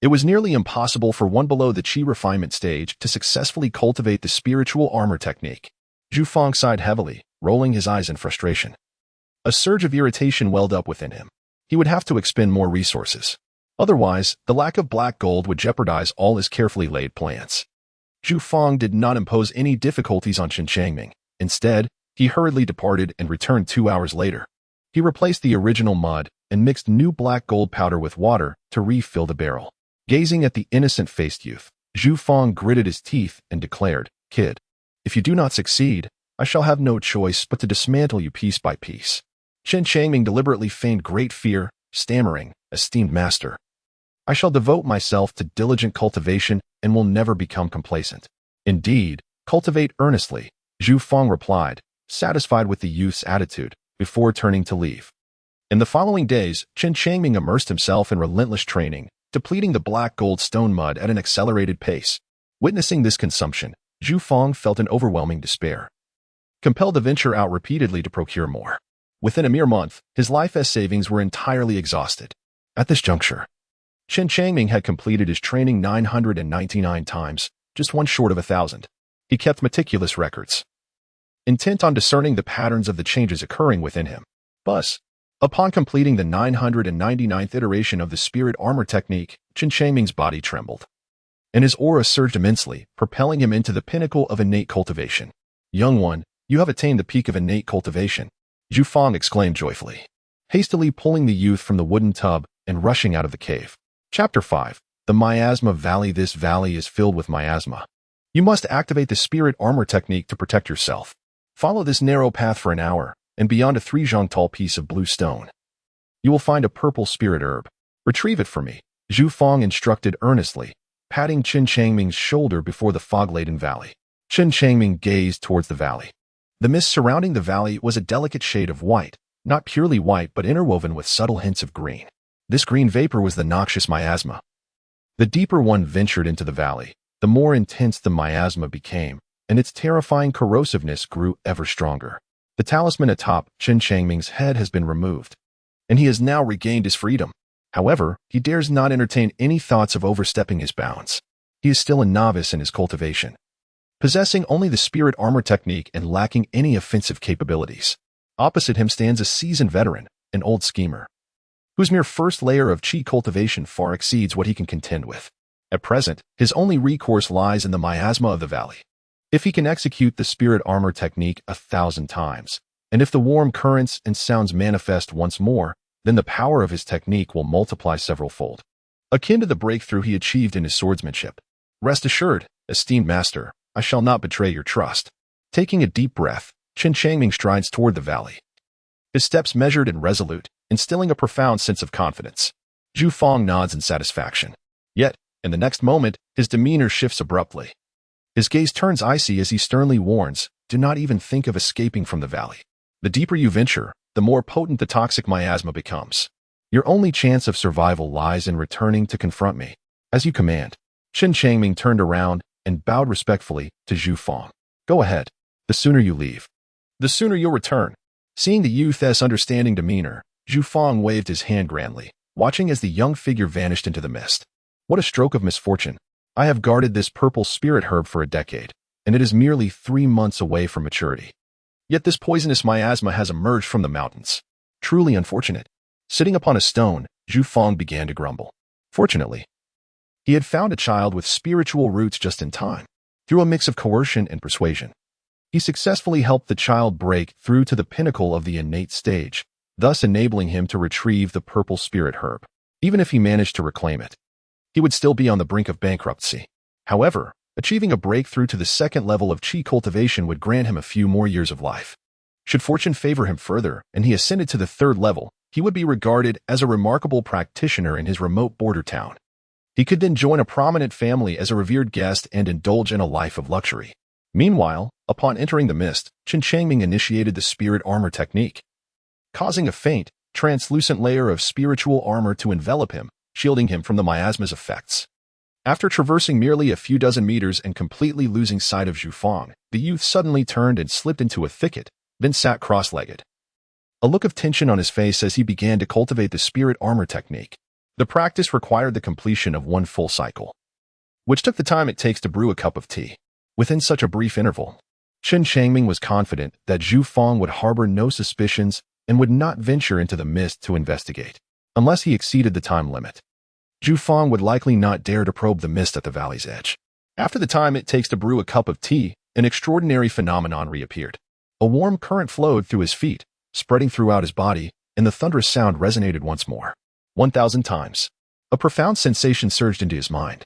it was nearly impossible for one below the qi refinement stage to successfully cultivate the spiritual armor technique. Zhu Fang sighed heavily, rolling his eyes in frustration. A surge of irritation welled up within him. He would have to expend more resources. Otherwise, the lack of black gold would jeopardize all his carefully laid plans. Zhu Fang did not impose any difficulties on Chen Changming. Instead, he hurriedly departed and returned 2 hours later. He replaced the original mud and mixed new black gold powder with water to refill the barrel. Gazing at the innocent-faced youth, Zhu Fang gritted his teeth and declared, "Kid, if you do not succeed, I shall have no choice but to dismantle you piece by piece." Chen Changming deliberately feigned great fear, stammering, "Esteemed master, I shall devote myself to diligent cultivation and will never become complacent." "Indeed, cultivate earnestly," Zhu Fang replied, satisfied with the youth's attitude, before turning to leave. In the following days, Chen Changming immersed himself in relentless training, depleting the black gold stone mud at an accelerated pace. Witnessing this consumption, Zhu Fang felt an overwhelming despair. Compelled to venture out repeatedly to procure more. Within a mere month, his life-s savings were entirely exhausted. At this juncture, Chen Changming had completed his training 999 times, just one short of 1,000. He kept meticulous records, intent on discerning the patterns of the changes occurring within him. Thus, upon completing the 999th iteration of the spirit armor technique, Chen Changming's body trembled, and his aura surged immensely, propelling him into the pinnacle of innate cultivation. "Young one, you have attained the peak of innate cultivation," Zhu Fang exclaimed joyfully, hastily pulling the youth from the wooden tub and rushing out of the cave. Chapter 5. The Miasma Valley. This valley is filled with miasma. You must activate the spirit armor technique to protect yourself. Follow this narrow path for an hour, and beyond a 3 tall piece of blue stone, you will find a purple spirit herb. Retrieve it for me, Zhu Fang instructed earnestly, patting Chen Changming's shoulder before the fog-laden valley. Chen Changming gazed towards the valley. The mist surrounding the valley was a delicate shade of white, not purely white but interwoven with subtle hints of green. This green vapor was the noxious miasma. The deeper one ventured into the valley, the more intense the miasma became, and its terrifying corrosiveness grew ever stronger. The talisman atop Chen Changming's head has been removed, and he has now regained his freedom. However, he dares not entertain any thoughts of overstepping his bounds. He is still a novice in his cultivation, possessing only the spirit armor technique and lacking any offensive capabilities. Opposite him stands a seasoned veteran, an old schemer, whose mere first layer of chi cultivation far exceeds what he can contend with. At present, his only recourse lies in the miasma of the valley. If he can execute the spirit armor technique 1,000 times, and if the warm currents and sounds manifest once more, then the power of his technique will multiply several-fold, akin to the breakthrough he achieved in his swordsmanship. Rest assured, esteemed master, I shall not betray your trust. Taking a deep breath, Chen Changming strides toward the valley, his steps measured and resolute, instilling a profound sense of confidence. Zhu Fang nods in satisfaction. Yet, in the next moment, his demeanor shifts abruptly. His gaze turns icy as he sternly warns, "Do not even think of escaping from the valley. The deeper you venture, the more potent the toxic miasma becomes. Your only chance of survival lies in returning to confront me, as you command." Chen Changming turned around and bowed respectfully to Zhu Fang. "Go ahead. The sooner you leave, the sooner you'll return." Seeing the youth's understanding demeanor, Zhu Fang waved his hand grandly, watching as the young figure vanished into the mist. What a stroke of misfortune. I have guarded this purple spirit herb for a decade, and it is merely 3 months away from maturity. Yet this poisonous miasma has emerged from the mountains. Truly unfortunate. Sitting upon a stone, Zhu Fang began to grumble. Fortunately, he had found a child with spiritual roots just in time. Through a mix of coercion and persuasion, he successfully helped the child break through to the pinnacle of the innate stage, thus enabling him to retrieve the purple spirit herb. Even if he managed to reclaim it, he would still be on the brink of bankruptcy. However, achieving a breakthrough to the second level of chi cultivation would grant him a few more years of life. Should fortune favor him further and he ascended to the 3rd level, he would be regarded as a remarkable practitioner in his remote border town. He could then join a prominent family as a revered guest and indulge in a life of luxury. Meanwhile, upon entering the mist, Chen Changming initiated the spirit armor technique, causing a faint, translucent layer of spiritual armor to envelop him, shielding him from the miasma's effects. After traversing merely a few dozen meters and completely losing sight of Zhu Fang, the youth suddenly turned and slipped into a thicket, then sat cross-legged, a look of tension on his face as he began to cultivate the spirit armor technique. The practice required the completion of 1 full cycle, which took the time it takes to brew a cup of tea. Within such a brief interval, Chen Changming was confident that Zhu Fang would harbor no suspicions and would not venture into the mist to investigate. Unless he exceeded the time limit, Zhu Fang would likely not dare to probe the mist at the valley's edge. After the time it takes to brew a cup of tea, an extraordinary phenomenon reappeared. A warm current flowed through his feet, spreading throughout his body, and the thunderous sound resonated once more. 1,000 times. A profound sensation surged into his mind.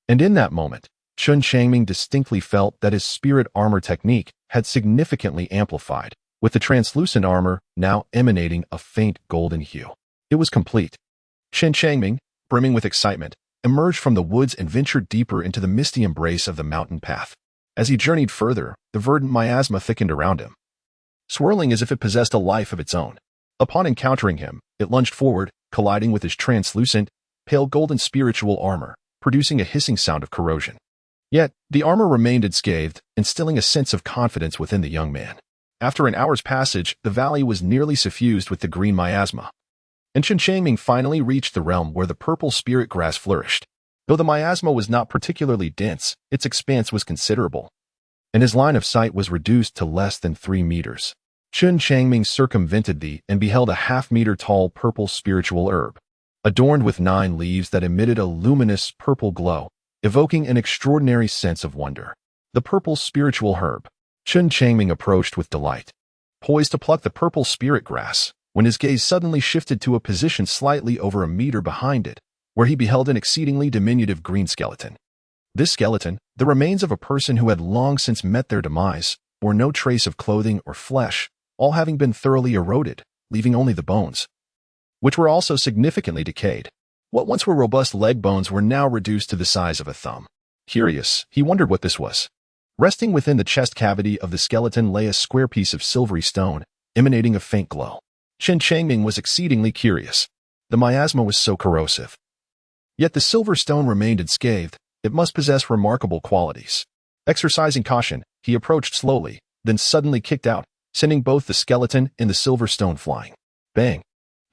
And in that moment, Chen Changming distinctly felt that his spirit armor technique had significantly amplified, with the translucent armor now emanating a faint golden hue. It was complete. Chen Changming, brimming with excitement, emerged from the woods and ventured deeper into the misty embrace of the mountain path. As he journeyed further, the verdant miasma thickened around him, swirling as if it possessed a life of its own. Upon encountering him, it lunged forward, colliding with his translucent, pale golden spiritual armor, producing a hissing sound of corrosion. Yet, the armor remained unscathed, instilling a sense of confidence within the young man. After an hour's passage, the valley was nearly suffused with the green miasma, and Chen Changming finally reached the realm where the purple spirit grass flourished. Though the miasma was not particularly dense, its expanse was considerable, and his line of sight was reduced to less than 3 meters. Chen Changming circumvented thee and beheld a half-meter-tall purple spiritual herb, adorned with 9 leaves that emitted a luminous purple glow, evoking an extraordinary sense of wonder. The purple spiritual herb. Chen Changming approached with delight, poised to pluck the purple spirit grass, when his gaze suddenly shifted to a position slightly over a meter behind it, where he beheld an exceedingly diminutive green skeleton. This skeleton, the remains of a person who had long since met their demise, bore no trace of clothing or flesh, all having been thoroughly eroded, leaving only the bones, which were also significantly decayed. What once were robust leg bones were now reduced to the size of a thumb. Curious, he wondered what this was. Resting within the chest cavity of the skeleton lay a square piece of silvery stone, emanating a faint glow. Chen Changming was exceedingly curious. The miasma was so corrosive. Yet the silver stone remained unscathed. It must possess remarkable qualities. Exercising caution, he approached slowly, then suddenly kicked out, sending both the skeleton and the silver stone flying. Bang!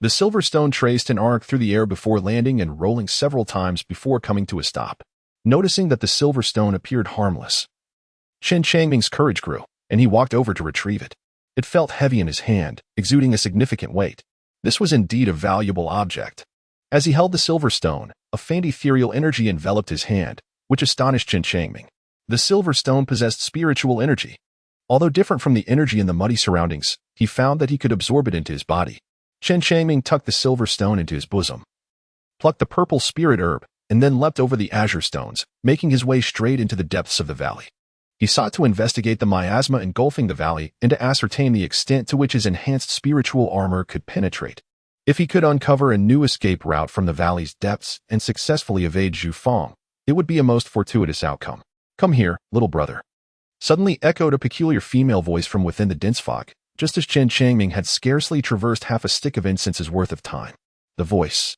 The silver stone traced an arc through the air before landing and rolling several times before coming to a stop. Noticing that the silver stone appeared harmless, Chen Changming's courage grew, and he walked over to retrieve it. It felt heavy in his hand, exuding a significant weight. This was indeed a valuable object. As he held the silver stone, a faint ethereal energy enveloped his hand, which astonished Chen Changming. The silver stone possessed spiritual energy. Although different from the energy in the muddy surroundings, he found that he could absorb it into his body. Chen Changming tucked the silver stone into his bosom, plucked the purple spirit herb, and then leapt over the azure stones, making his way straight into the depths of the valley. He sought to investigate the miasma engulfing the valley and to ascertain the extent to which his enhanced spiritual armor could penetrate. If he could uncover a new escape route from the valley's depths and successfully evade Zhu Fang, it would be a most fortuitous outcome. "Come here, little brother." Suddenly echoed a peculiar female voice from within the dense fog, just as Chen Changming had scarcely traversed half a stick of incense's worth of time. The voice,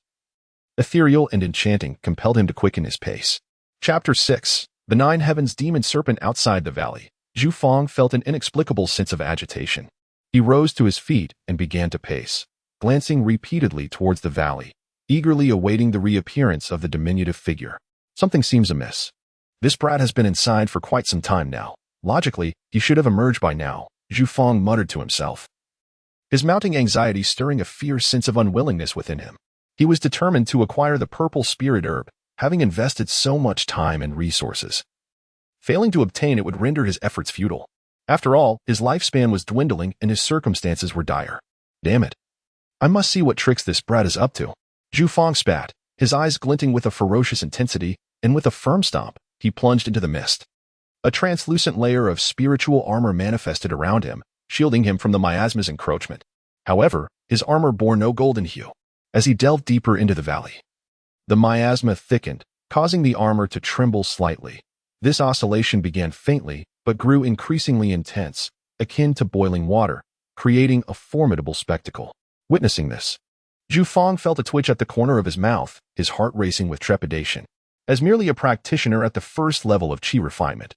ethereal and enchanting, compelled him to quicken his pace. Chapter 6. The 9 Heavens Demon Serpent. Outside the valley, Zhu Fang felt an inexplicable sense of agitation. He rose to his feet and began to pace, glancing repeatedly towards the valley, eagerly awaiting the reappearance of the diminutive figure. Something seems amiss. This brat has been inside for quite some time now. Logically, he should have emerged by now, Zhu Fang muttered to himself, his mounting anxiety stirring a fierce sense of unwillingness within him. He was determined to acquire the purple spirit herb, having invested so much time and resources. Failing to obtain it would render his efforts futile. After all, his lifespan was dwindling and his circumstances were dire. Damn it. I must see what tricks this brat is up to. Zhu Fang spat, his eyes glinting with a ferocious intensity, and with a firm stomp, he plunged into the mist. A translucent layer of spiritual armor manifested around him, shielding him from the miasma's encroachment. However, his armor bore no golden hue. As he delved deeper into the valley, the miasma thickened, causing the armor to tremble slightly. This oscillation began faintly, but grew increasingly intense, akin to boiling water, creating a formidable spectacle. Witnessing this, Zhu Fang felt a twitch at the corner of his mouth, his heart racing with trepidation. As merely a practitioner at the first level of chi refinement,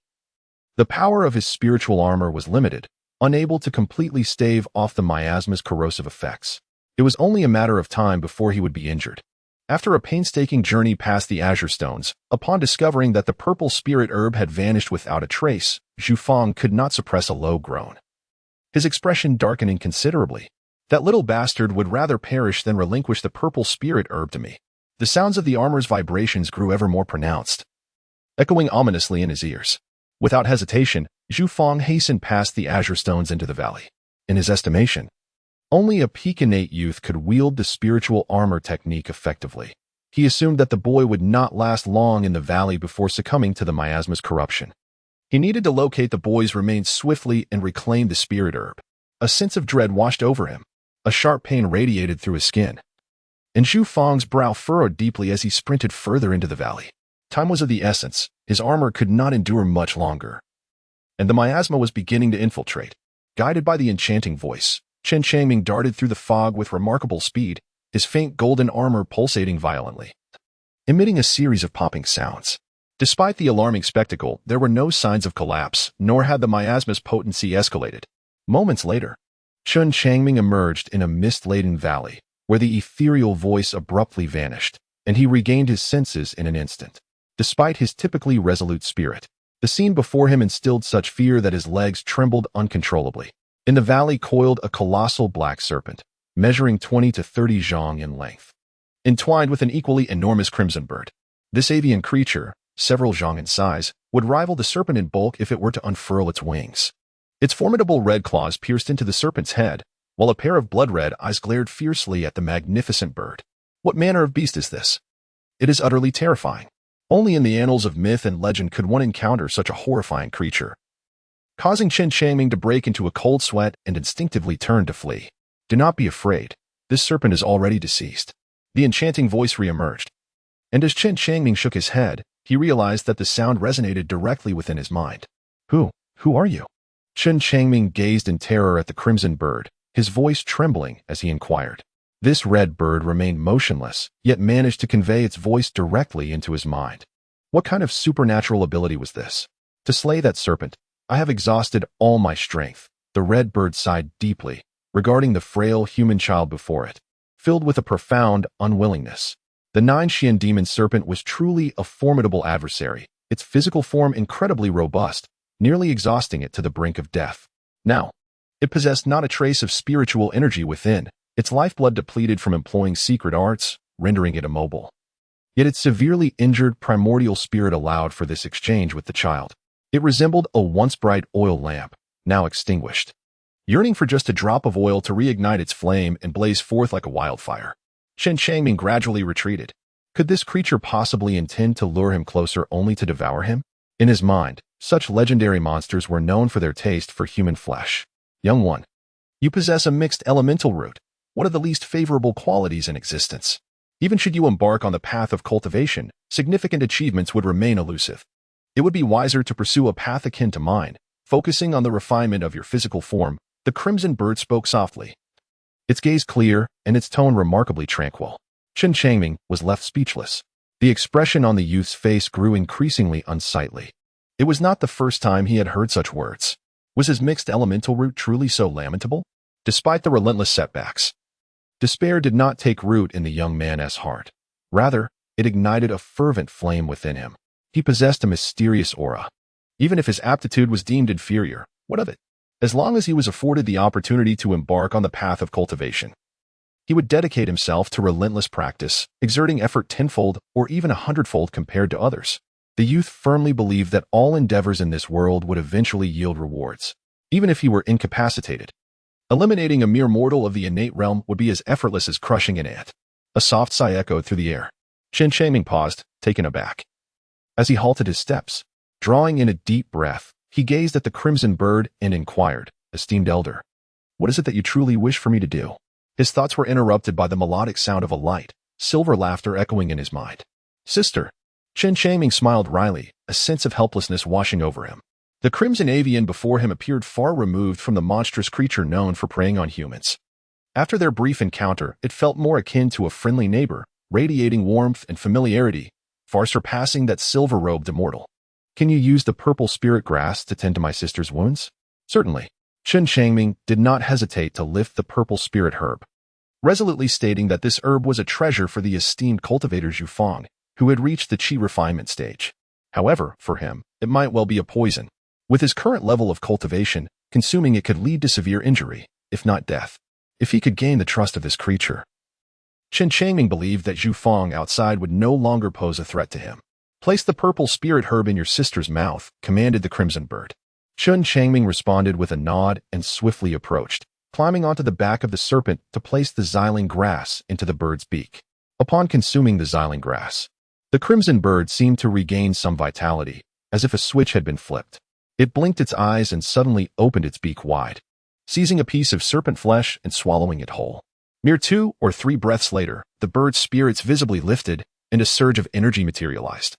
the power of his spiritual armor was limited, unable to completely stave off the miasma's corrosive effects. It was only a matter of time before he would be injured. After a painstaking journey past the azure stones, upon discovering that the purple spirit herb had vanished without a trace, Zhu Fang could not suppress a low groan, his expression darkening considerably. That little bastard would rather perish than relinquish the purple spirit herb to me. The sounds of the armor's vibrations grew ever more pronounced, echoing ominously in his ears. Without hesitation, Zhu Fang hastened past the azure stones into the valley. In his estimation, Only a Pekinate youth could wield the spiritual armor technique effectively. He assumed that the boy would not last long in the valley before succumbing to the miasma's corruption. He needed to locate the boy's remains swiftly and reclaim the spirit herb. A sense of dread washed over him. A sharp pain radiated through his skin. And Zhu Fang's brow furrowed deeply as he sprinted further into the valley. Time was of the essence. His armor could not endure much longer. And the miasma was beginning to infiltrate. Guided by the enchanting voice, Chen Changming darted through the fog with remarkable speed, his faint golden armor pulsating violently, emitting a series of popping sounds. Despite the alarming spectacle, there were no signs of collapse, nor had the miasma's potency escalated. Moments later, Chen Changming emerged in a mist-laden valley, where the ethereal voice abruptly vanished, and he regained his senses in an instant. Despite his typically resolute spirit, the scene before him instilled such fear that his legs trembled uncontrollably. In the valley coiled a colossal black serpent, measuring 20 to 30 zhang in length, entwined with an equally enormous crimson bird. This avian creature, several zhang in size, would rival the serpent in bulk if it were to unfurl its wings. Its formidable red claws pierced into the serpent's head, while a pair of blood-red eyes glared fiercely at the magnificent bird. What manner of beast is this? It is utterly terrifying. Only in the annals of myth and legend could one encounter such a horrifying creature, causing Chen Changming to break into a cold sweat and instinctively turn to flee. Do not be afraid. This serpent is already deceased. The enchanting voice reemerged. And as Chen Changming shook his head, he realized that the sound resonated directly within his mind. Who are you? Chen Changming gazed in terror at the crimson bird, his voice trembling as he inquired. This red bird remained motionless, yet managed to convey its voice directly into his mind. What kind of supernatural ability was this? To slay that serpent, I have exhausted all my strength. The red bird sighed deeply, regarding the frail human child before it, filled with a profound unwillingness. The nine-xian demon serpent was truly a formidable adversary, its physical form incredibly robust, nearly exhausting it to the brink of death. Now, it possessed not a trace of spiritual energy within, its lifeblood depleted from employing secret arts, rendering it immobile. Yet its severely injured primordial spirit allowed for this exchange with the child. It resembled a once bright oil lamp, now extinguished, yearning for just a drop of oil to reignite its flame and blaze forth like a wildfire. Chen Changming gradually retreated. Could this creature possibly intend to lure him closer only to devour him? In his mind, such legendary monsters were known for their taste for human flesh. Young one, you possess a mixed elemental root, one of the least favorable qualities in existence. Even should you embark on the path of cultivation, significant achievements would remain elusive. It would be wiser to pursue a path akin to mine, focusing on the refinement of your physical form. The crimson bird spoke softly, its gaze clear and its tone remarkably tranquil. Chen Changming was left speechless. The expression on the youth's face grew increasingly unsightly. It was not the first time he had heard such words. Was his mixed elemental root truly so lamentable? Despite the relentless setbacks, despair did not take root in the young man's heart. Rather, it ignited a fervent flame within him. He possessed a mysterious aura. Even if his aptitude was deemed inferior, what of it? As long as he was afforded the opportunity to embark on the path of cultivation, he would dedicate himself to relentless practice, exerting effort tenfold or even 100-fold compared to others. The youth firmly believed that all endeavors in this world would eventually yield rewards, even if he were incapacitated. Eliminating a mere mortal of the innate realm would be as effortless as crushing an ant. A soft sigh echoed through the air. Chen Changming paused, taken aback. As he halted his steps, drawing in a deep breath, he gazed at the crimson bird and inquired, "Esteemed elder, what is it that you truly wish for me to do?" His thoughts were interrupted by the melodic sound of a light, silver laughter echoing in his mind. "Sister." Chen Changming smiled wryly, a sense of helplessness washing over him. The crimson avian before him appeared far removed from the monstrous creature known for preying on humans. After their brief encounter, it felt more akin to a friendly neighbor, radiating warmth and familiarity, far surpassing that silver-robed immortal. "Can you use the purple spirit grass to tend to my sister's wounds?" "Certainly." Chen Changming did not hesitate to lift the purple spirit herb, resolutely stating that this herb was a treasure for the esteemed cultivator Zhu Fang, who had reached the qi refinement stage. However, for him, it might well be a poison. With his current level of cultivation, consuming it could lead to severe injury, if not death. If he could gain the trust of this creature, Chen Changming believed that Zhu Fang outside would no longer pose a threat to him. "Place the purple spirit herb in your sister's mouth," commanded the crimson bird. Chen Changming responded with a nod and swiftly approached, climbing onto the back of the serpent to place the xylem grass into the bird's beak. Upon consuming the xylem grass, the crimson bird seemed to regain some vitality, as if a switch had been flipped. It blinked its eyes and suddenly opened its beak wide, seizing a piece of serpent flesh and swallowing it whole. Mere 2 or 3 breaths later, the bird's spirits visibly lifted and a surge of energy materialized.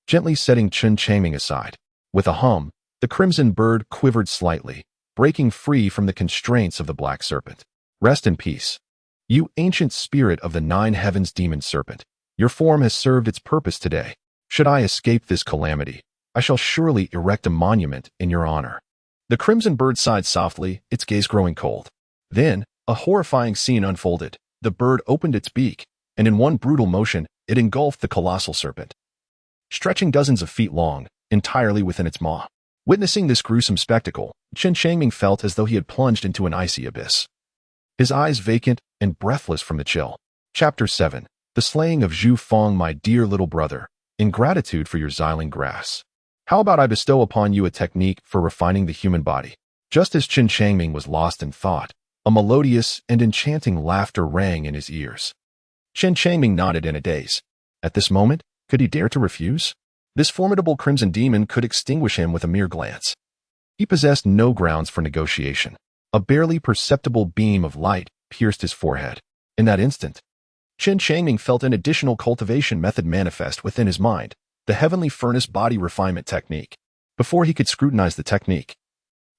Gently setting Chen Changming aside, with a hum, the crimson bird quivered slightly, breaking free from the constraints of the black serpent. Rest in peace. You ancient spirit of the 9 heavens demon serpent, your form has served its purpose today. Should I escape this calamity, I shall surely erect a monument in your honor. The crimson bird sighed softly, its gaze growing cold. Then, a horrifying scene unfolded. The bird opened its beak, and in one brutal motion, it engulfed the colossal serpent, stretching dozens of feet long, entirely within its maw. Witnessing this gruesome spectacle, Chen Changming felt as though he had plunged into an icy abyss, his eyes vacant and breathless from the chill. Chapter 7. The Slaying of Zhu Fang. My dear little brother, in gratitude for your xylem grass, how about I bestow upon you a technique for refining the human body? Just as Chen Changming was lost in thought, a melodious and enchanting laughter rang in his ears. Chen Changming nodded in a daze. At this moment, could he dare to refuse? This formidable crimson demon could extinguish him with a mere glance. He possessed no grounds for negotiation. A barely perceptible beam of light pierced his forehead. In that instant, Chen Changming felt an additional cultivation method manifest within his mind, the heavenly furnace body refinement technique. Before he could scrutinize the technique,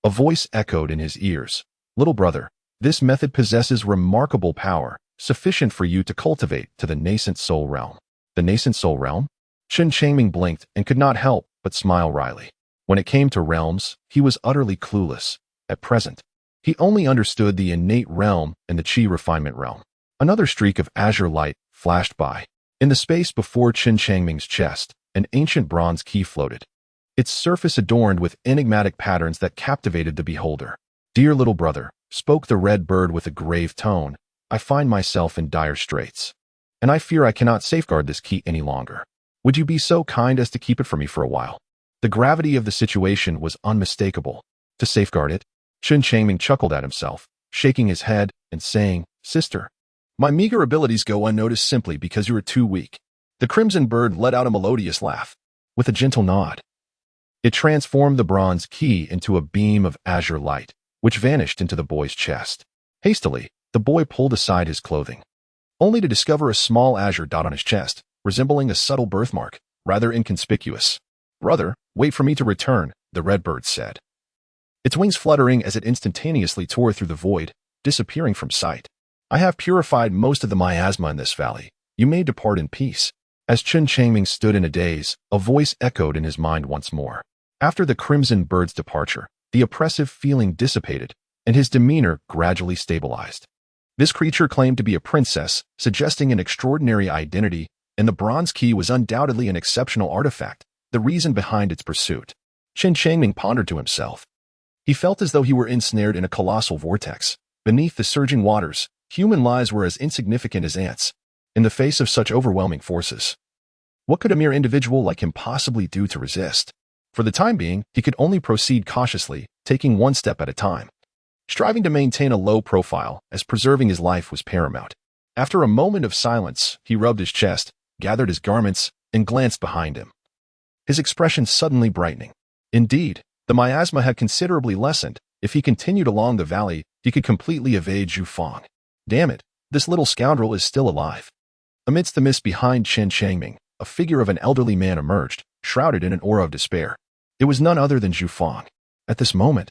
a voice echoed in his ears. Little brother, this method possesses remarkable power, sufficient for you to cultivate to the nascent soul realm. The nascent soul realm? Chen Changming blinked and could not help but smile wryly. When it came to realms, he was utterly clueless. At present, he only understood the innate realm and the chi refinement realm. Another streak of azure light flashed by. In the space before Chen Changming's chest, an ancient bronze key floated, its surface adorned with enigmatic patterns that captivated the beholder. Dear little brother, spoke the red bird with a grave tone, I find myself in dire straits, and I fear I cannot safeguard this key any longer. Would you be so kind as to keep it for me for a while? The gravity of the situation was unmistakable. To safeguard it, Chen Changming chuckled at himself, shaking his head and saying, Sister, my meager abilities go unnoticed simply because you are too weak. The crimson bird let out a melodious laugh. With a gentle nod, it transformed the bronze key into a beam of azure light, which vanished into the boy's chest. Hastily, the boy pulled aside his clothing, only to discover a small azure dot on his chest, resembling a subtle birthmark, rather inconspicuous. Brother, wait for me to return, the red bird said, its wings fluttering as it instantaneously tore through the void, disappearing from sight. I have purified most of the miasma in this valley. You may depart in peace. As Chen Changming stood in a daze, a voice echoed in his mind once more. After the crimson bird's departure, the oppressive feeling dissipated, and his demeanor gradually stabilized. This creature claimed to be a princess, suggesting an extraordinary identity, and the bronze key was undoubtedly an exceptional artifact, the reason behind its pursuit. Chen Changming pondered to himself. He felt as though he were ensnared in a colossal vortex. Beneath the surging waters, human lives were as insignificant as ants. In the face of such overwhelming forces, what could a mere individual like him possibly do to resist? For the time being, he could only proceed cautiously, taking one step at a time, striving to maintain a low profile, as preserving his life was paramount. After a moment of silence, he rubbed his chest, gathered his garments, and glanced behind him, his expression suddenly brightening. Indeed, the miasma had considerably lessened. If he continued along the valley, he could completely evade Zhu Fang. Damn it, this little scoundrel is still alive. Amidst the mist behind Chen Changming, a figure of an elderly man emerged, shrouded in an aura of despair. It was none other than Zhu Fang. At this moment,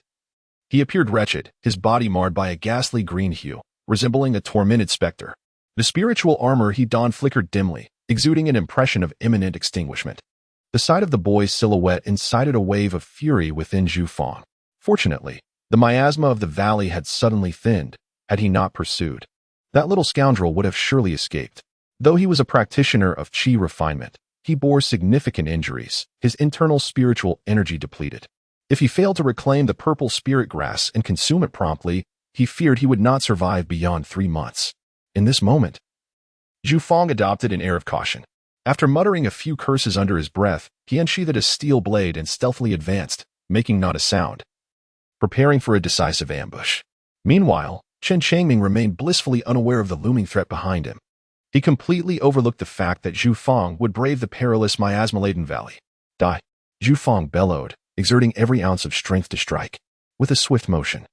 he appeared wretched, his body marred by a ghastly green hue, resembling a tormented specter. The spiritual armor he donned flickered dimly, exuding an impression of imminent extinguishment. The sight of the boy's silhouette incited a wave of fury within Zhu Fang. Fortunately, the miasma of the valley had suddenly thinned. Had he not pursued, that little scoundrel would have surely escaped. Though he was a practitioner of chi refinement, he bore significant injuries, his internal spiritual energy depleted. If he failed to reclaim the purple spirit grass and consume it promptly, he feared he would not survive beyond 3 months. In this moment, Zhu Fang adopted an air of caution. After muttering a few curses under his breath, he unsheathed a steel blade and stealthily advanced, making not a sound, preparing for a decisive ambush. Meanwhile, Chen Changming remained blissfully unaware of the looming threat behind him. He completely overlooked the fact that Zhu Fang would brave the perilous miasma-laden valley. Die! Zhu Fang bellowed, exerting every ounce of strength to strike. With a swift motion,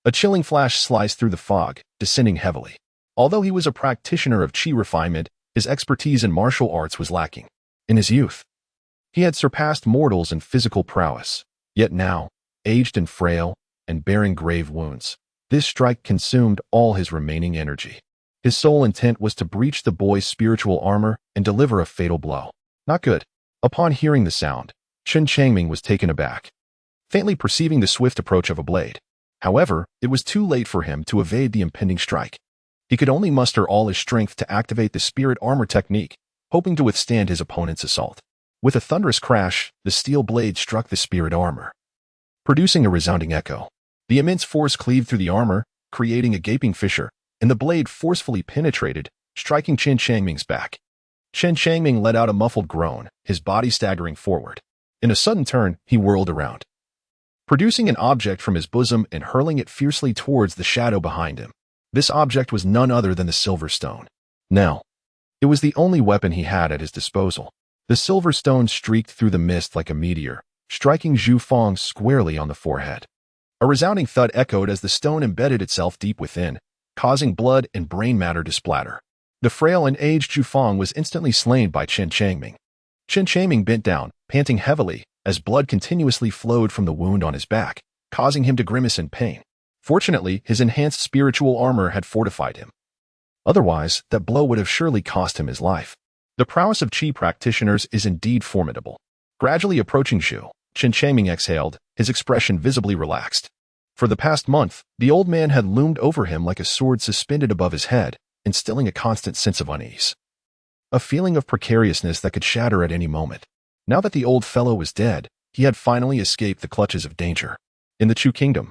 a chilling flash sliced through the fog, descending heavily. Although he was a practitioner of qi refinement, his expertise in martial arts was lacking. In his youth, he had surpassed mortals in physical prowess. Yet now, aged and frail, and bearing grave wounds, this strike consumed all his remaining energy. His sole intent was to breach the boy's spiritual armor and deliver a fatal blow. Not good. Upon hearing the sound, Chen Changming was taken aback, faintly perceiving the swift approach of a blade. However, it was too late for him to evade the impending strike. He could only muster all his strength to activate the spirit armor technique, hoping to withstand his opponent's assault. With a thunderous crash, the steel blade struck the spirit armor, producing a resounding echo. The immense force cleaved through the armor, creating a gaping fissure, and the blade forcefully penetrated, striking Chen Changming's back. Chen Changming let out a muffled groan, his body staggering forward. In a sudden turn, he whirled around, producing an object from his bosom and hurling it fiercely towards the shadow behind him. This object was none other than the silver stone. Now, it was the only weapon he had at his disposal. The silver stone streaked through the mist like a meteor, striking Zhu Fang squarely on the forehead. A resounding thud echoed as the stone embedded itself deep within, causing blood and brain matter to splatter. The frail and aged Zhu Fang was instantly slain by Chen Changming. Chen Changming bent down, panting heavily, as blood continuously flowed from the wound on his back, causing him to grimace in pain. Fortunately, his enhanced spiritual armor had fortified him. Otherwise, that blow would have surely cost him his life. The prowess of qi practitioners is indeed formidable. Gradually approaching Zhu, Chen Changming exhaled, his expression visibly relaxed. For the past month, the old man had loomed over him like a sword suspended above his head, instilling a constant sense of unease. A feeling of precariousness that could shatter at any moment. Now that the old fellow was dead, he had finally escaped the clutches of danger. In the Chu Kingdom,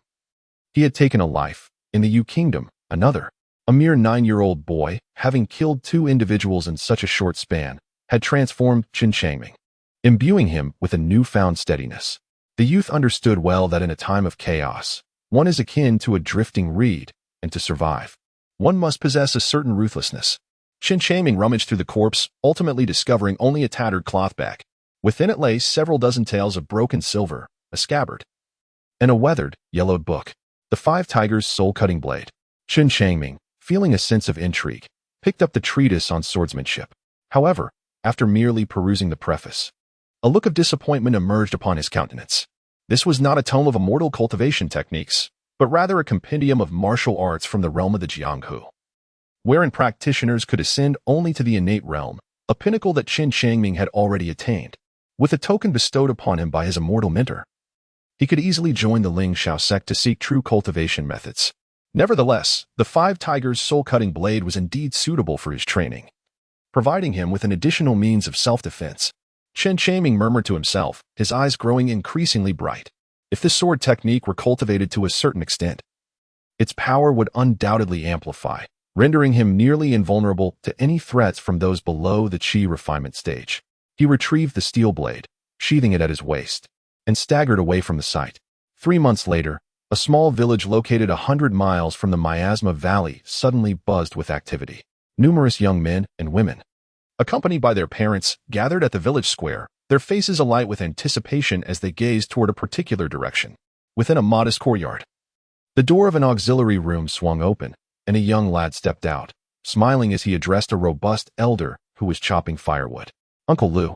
he had taken a life. In the Yu Kingdom, another. A mere 9-year-old boy, having killed 2 individuals in such a short span, had transformed Chen Changming, imbuing him with a newfound steadiness. The youth understood well that in a time of chaos, one is akin to a drifting reed, and to survive, one must possess a certain ruthlessness. Chen Changming rummaged through the corpse, ultimately discovering only a tattered cloth bag. Within it lay several dozen tales of broken silver, a scabbard, and a weathered, yellowed book. The 5 Tigers' soul-cutting blade. Chen Changming, feeling a sense of intrigue, picked up the treatise on swordsmanship. However, after merely perusing the preface, a look of disappointment emerged upon his countenance. This was not a tome of immortal cultivation techniques, but rather a compendium of martial arts from the realm of the Jianghu, wherein practitioners could ascend only to the innate realm, a pinnacle that Chen Changming had already attained. With a token bestowed upon him by his immortal mentor, he could easily join the Ling Xiao sect to seek true cultivation methods. Nevertheless, the 5 Tigers' soul-cutting blade was indeed suitable for his training, providing him with an additional means of self-defense. Chen Changming murmured to himself, his eyes growing increasingly bright. If this sword technique were cultivated to a certain extent, its power would undoubtedly amplify, rendering him nearly invulnerable to any threats from those below the qi refinement stage. He retrieved the steel blade, sheathing it at his waist, and staggered away from the site. 3 months later, a small village located 100 miles from the Miasma Valley suddenly buzzed with activity. Numerous young men and women, accompanied by their parents, gathered at the village square, their faces alight with anticipation as they gazed toward a particular direction. Within a modest courtyard, the door of an auxiliary room swung open, and a young lad stepped out, smiling as he addressed a robust elder who was chopping firewood. "Uncle Lu,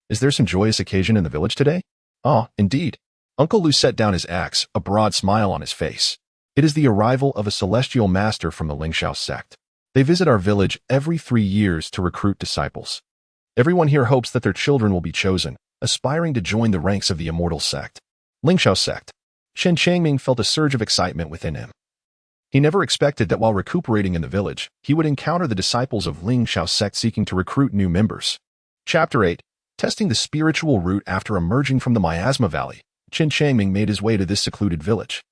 is there some joyous occasion in the village today?" "Ah, indeed." Uncle Lu set down his axe, a broad smile on his face. "It is the arrival of a celestial master from the Lingxiao sect. They visit our village every 3 years to recruit disciples. Everyone here hopes that their children will be chosen, aspiring to join the ranks of the immortal sect." Lingxiao sect. Chen Changming felt a surge of excitement within him. He never expected that while recuperating in the village, he would encounter the disciples of Lingxiao sect seeking to recruit new members. Chapter 8. Testing the spiritual route. After emerging from the Miasma Valley, Chen Changming made his way to this secluded village,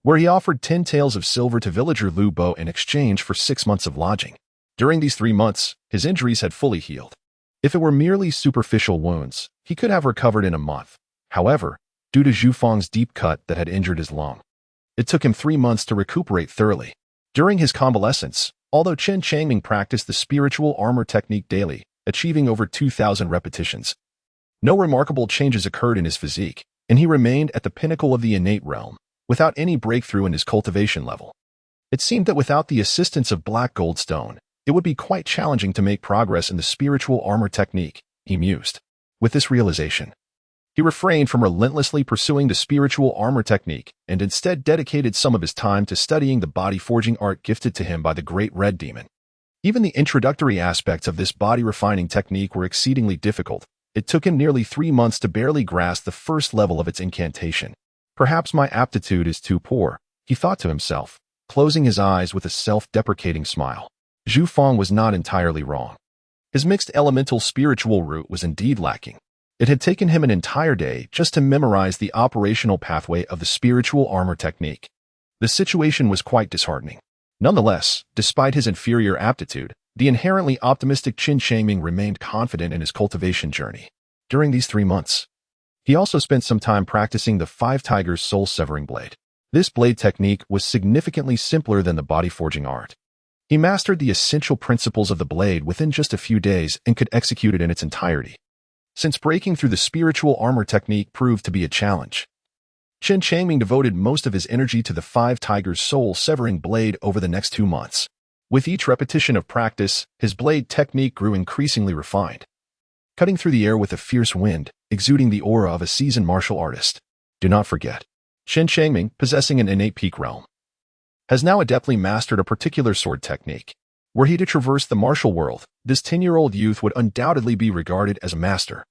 where he offered 10 taels of silver to villager Lu Bo in exchange for 6 months of lodging. During these 3 months, his injuries had fully healed. If it were merely superficial wounds, he could have recovered in a month. However, due to Zhu Fang's deep cut that had injured his lung, It took him 3 months to recuperate thoroughly. During his convalescence, although Chen Changming practiced the spiritual armor technique daily, achieving over 2,000 repetitions, no remarkable changes occurred in his physique, and he remained at the pinnacle of the innate realm, without any breakthrough in his cultivation level. It seemed that without the assistance of black goldstone, it would be quite challenging to make progress in the spiritual armor technique, he mused. With this realization, he refrained from relentlessly pursuing the spiritual armor technique and instead dedicated some of his time to studying the body-forging art gifted to him by the Great Red Demon. Even the introductory aspects of this body-refining technique were exceedingly difficult. It took him nearly 3 months to barely grasp the first level of its incantation. Perhaps my aptitude is too poor, he thought to himself, closing his eyes with a self-deprecating smile. Zhu Feng was not entirely wrong. His mixed elemental spiritual root was indeed lacking. It had taken him an entire day just to memorize the operational pathway of the spiritual armor technique. The situation was quite disheartening. Nonetheless, despite his inferior aptitude, the inherently optimistic Chen Changming remained confident in his cultivation journey. During these 3 months, he also spent some time practicing the Five Tigers soul-severing blade. This blade technique was significantly simpler than the body-forging art. He mastered the essential principles of the blade within just a few days and could execute it in its entirety. Since breaking through the spiritual armor technique proved to be a challenge, Chen Changming devoted most of his energy to the Five Tigers soul-severing blade over the next 2 months. With each repetition of practice, his blade technique grew increasingly refined, cutting through the air with a fierce wind, exuding the aura of a seasoned martial artist. Do not forget, Chen Changming, possessing an innate peak realm, has now adeptly mastered a particular sword technique. Were he to traverse the martial world, this 10-year-old youth would undoubtedly be regarded as a master.